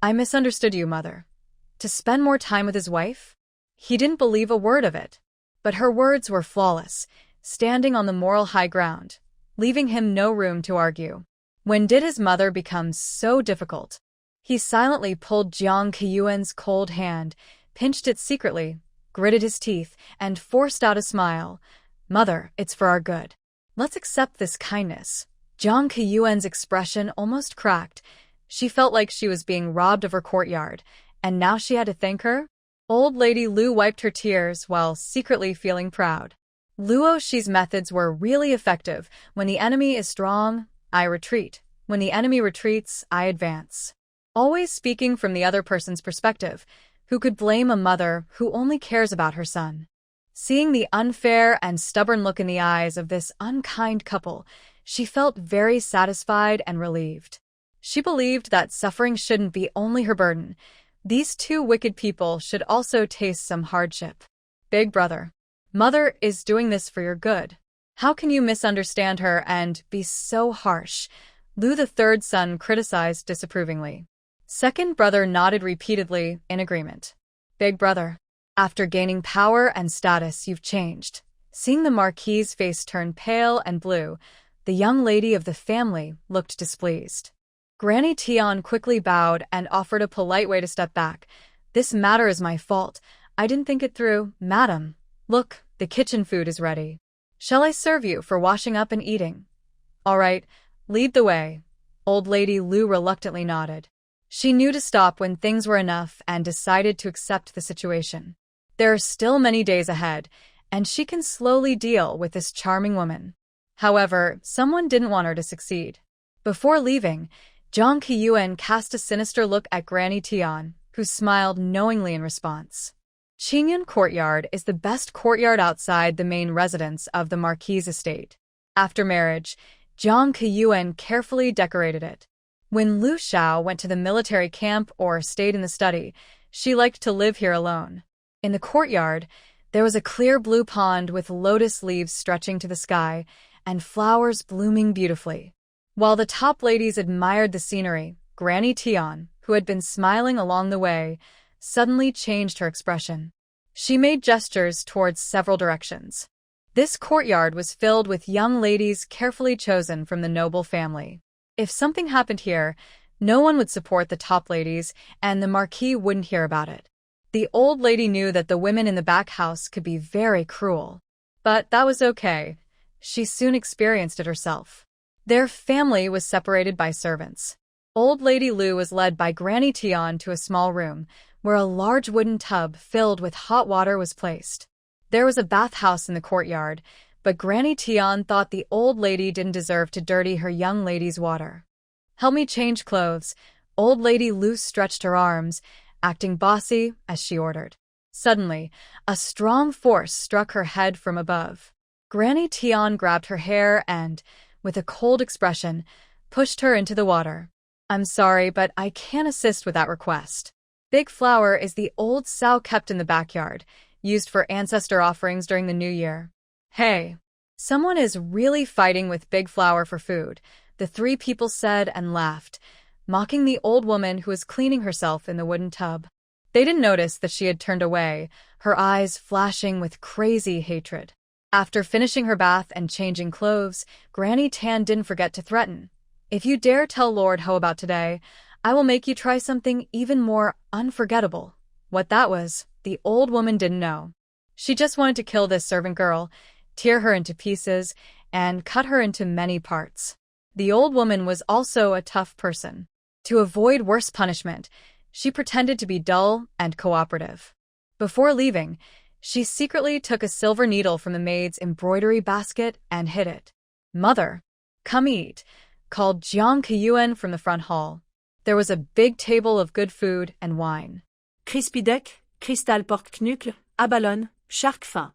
"I misunderstood you, mother. To spend more time with his wife?" He didn't believe a word of it. But her words were flawless, standing on the moral high ground, leaving him no room to argue. When did his mother become so difficult? He silently pulled Jiang Qiyuan's cold hand, pinched it secretly, gritted his teeth, and forced out a smile. "Mother, it's for our good. Let's accept this kindness." Jiang Qiyuan's expression almost cracked. She felt like she was being robbed of her courtyard, and now she had to thank her? Old Lady Lu wiped her tears while secretly feeling proud. Luo Shi's methods were really effective. When the enemy is strong, I retreat. When the enemy retreats, I advance. Always speaking from the other person's perspective. Who could blame a mother who only cares about her son? Seeing the unfair and stubborn look in the eyes of this unkind couple, she felt very satisfied and relieved. She believed that suffering shouldn't be only her burden. These two wicked people should also taste some hardship. "Big brother, mother is doing this for your good. How can you misunderstand her and be so harsh?" Lu the third son criticized disapprovingly. Second brother nodded repeatedly in agreement. "Big brother, after gaining power and status, you've changed." Seeing the Marquis's face turn pale and blue, the young lady of the family looked displeased. Granny Tian quickly bowed and offered a polite way to step back. "This matter is my fault. I didn't think it through, madam. Look, the kitchen food is ready. Shall I serve you for washing up and eating?" "All right, lead the way." Old Lady Lu reluctantly nodded. She knew to stop when things were enough and decided to accept the situation. There are still many days ahead, and she can slowly deal with this charming woman. However, someone didn't want her to succeed. Before leaving, Jiang Qiyuan cast a sinister look at Granny Tian, who smiled knowingly in response. Qingyun Courtyard is the best courtyard outside the main residence of the Marquis' estate. After marriage, Jiang Qiyuan carefully decorated it. When Lu Xiao went to the military camp or stayed in the study, she liked to live here alone. In the courtyard, there was a clear blue pond with lotus leaves stretching to the sky and flowers blooming beautifully. While the top ladies admired the scenery, Granny Tian, who had been smiling along the way, suddenly changed her expression. She made gestures towards several directions. This courtyard was filled with young ladies carefully chosen from the noble family. If something happened here, no one would support the top ladies, and the marquis wouldn't hear about it. The old lady knew that the women in the back house could be very cruel. But that was okay. She soon experienced it herself. Their family was separated by servants. Old Lady Lu was led by Granny Tian to a small room, where a large wooden tub filled with hot water was placed. There was a bathhouse in the courtyard, but Granny Tian thought the old lady didn't deserve to dirty her young lady's water. "Help me change clothes." Old Lady Lu stretched her arms, acting bossy as she ordered. Suddenly, a strong force struck her head from above. Granny Tian grabbed her hair and, with a cold expression, pushed her into the water. "I'm sorry, but I can't assist with that request. Big Flower is the old sow kept in the backyard, used for ancestor offerings during the New Year." "Hey, someone is really fighting with Big Flower for food," the three people said and laughed, mocking the old woman who was cleaning herself in the wooden tub. They didn't notice that she had turned away, her eyes flashing with crazy hatred. After finishing her bath and changing clothes, Granny Tan didn't forget to threaten. "If you dare tell Lord Ho about today, I will make you try something even more unforgettable." What that was, the old woman didn't know. She just wanted to kill this servant girl, tear her into pieces, and cut her into many parts. The old woman was also a tough person. To avoid worse punishment, she pretended to be dull and cooperative. Before leaving, she secretly took a silver needle from the maid's embroidery basket and hid it. "Mother, come eat," called Jiang Keyuan from the front hall. There was a big table of good food and wine. Crispy deck, cristal porc-knuckle, abalone, shark fin.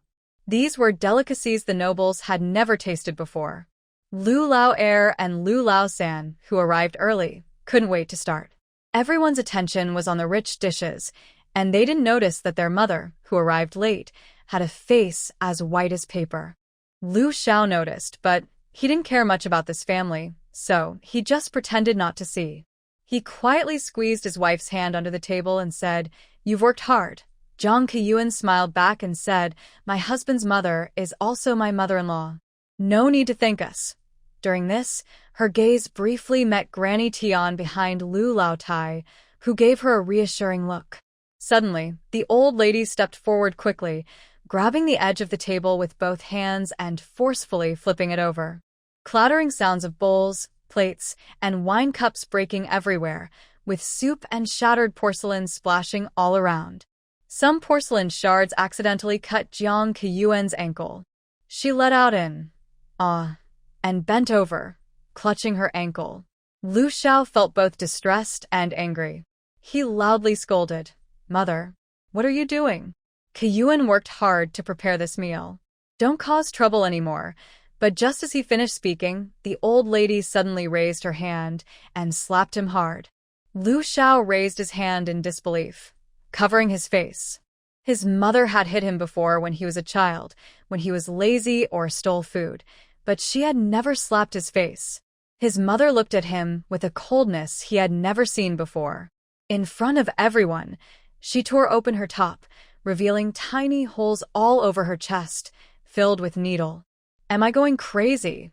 These were delicacies the nobles had never tasted before. Lu Lao Air and Lu Lao San, who arrived early, couldn't wait to start. Everyone's attention was on the rich dishes, and they didn't notice that their mother, who arrived late, had a face as white as paper. Lu Xiao noticed, but he didn't care much about this family, so he just pretended not to see. He quietly squeezed his wife's hand under the table and said, "You've worked hard." Jiang Keyuan smiled back and said, "My husband's mother is also my mother-in-law. No need to thank us." During this, her gaze briefly met Granny Tian behind Lu Lao Tai, who gave her a reassuring look. Suddenly, the old lady stepped forward quickly, grabbing the edge of the table with both hands and forcefully flipping it over. Clattering sounds of bowls, plates, and wine cups breaking everywhere, with soup and shattered porcelain splashing all around. Some porcelain shards accidentally cut Jiang Keyuan's ankle. She let out an "ah" and bent over, clutching her ankle. Lu Xiao felt both distressed and angry. He loudly scolded, "Mother, what are you doing?" Keyuan worked hard to prepare this meal. "Don't cause trouble anymore." But just as he finished speaking, the old lady suddenly raised her hand and slapped him hard. Lu Xiao raised his hand in disbelief, covering his face. His mother had hit him before when he was a child, when he was lazy or stole food, but she had never slapped his face. His mother looked at him with a coldness he had never seen before. In front of everyone, she tore open her top, revealing tiny holes all over her chest, filled with needle. "Am I going crazy?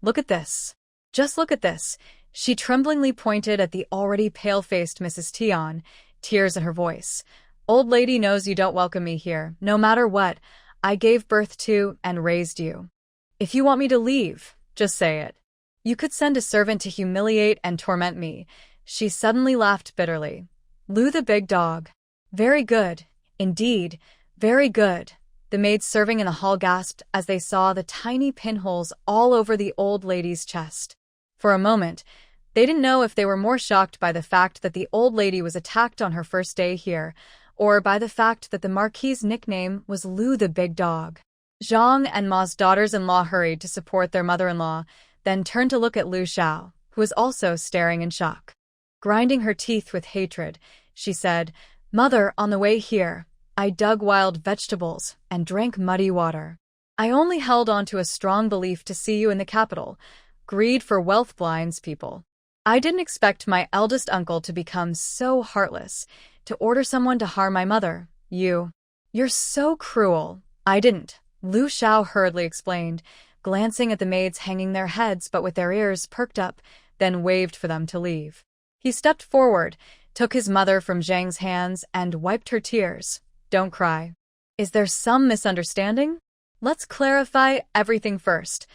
Look at this. Just look at this." She tremblingly pointed at the already pale-faced Mrs. Tian, tears in her voice. "Old lady knows you don't welcome me here, no matter what. I gave birth to and raised you. If you want me to leave, just say it. You could send a servant to humiliate and torment me." She suddenly laughed bitterly. "Lu the big dog. Very good, indeed, very good." The maids serving in the hall gasped as they saw the tiny pinholes all over the old lady's chest. For a moment, they didn't know if they were more shocked by the fact that the old lady was attacked on her first day here, or by the fact that the Marquis's nickname was Lu the Big Dog. Zhang and Ma's daughters-in-law hurried to support their mother-in-law, then turned to look at Lu Xiao, who was also staring in shock. Grinding her teeth with hatred, she said, "Mother, on the way here, I dug wild vegetables and drank muddy water. I only held on to a strong belief to see you in the capital. Greed for wealth blinds people. I didn't expect my eldest uncle to become so heartless, to order someone to harm my mother, you." You're so cruel. I didn't, Lu Xiao hurriedly explained, glancing at the maids hanging their heads but with their ears perked up, then waved for them to leave. He stepped forward, took his mother from Zhang's hands, and wiped her tears. Don't cry. Is there some misunderstanding? Let's clarify everything first.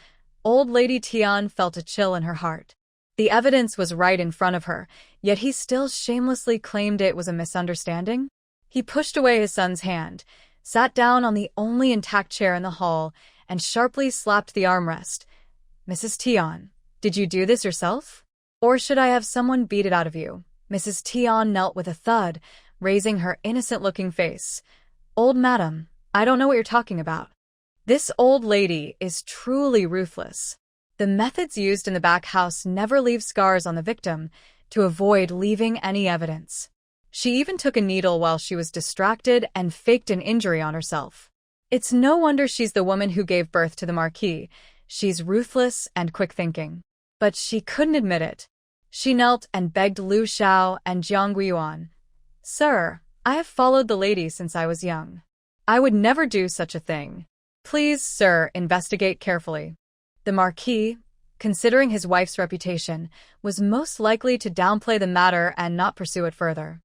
Old Lady Tian felt a chill in her heart. The evidence was right in front of her, yet he still shamelessly claimed it was a misunderstanding. He pushed away his son's hand, sat down on the only intact chair in the hall, and sharply slapped the armrest. Mrs. Tian, did you do this yourself? Or should I have someone beat it out of you? Mrs. Tian knelt with a thud, raising her innocent-looking face. Old madam, I don't know what you're talking about. This old lady is truly ruthless. The methods used in the back house never leave scars on the victim to avoid leaving any evidence. She even took a needle while she was distracted and faked an injury on herself. It's no wonder she's the woman who gave birth to the Marquis. She's ruthless and quick-thinking. But she couldn't admit it. She knelt and begged Lu Xiao and Jiang Guiyuan. Sir, I have followed the lady since I was young. I would never do such a thing. Please, sir, investigate carefully. The Marquis, considering his wife's reputation, was most likely to downplay the matter and not pursue it further.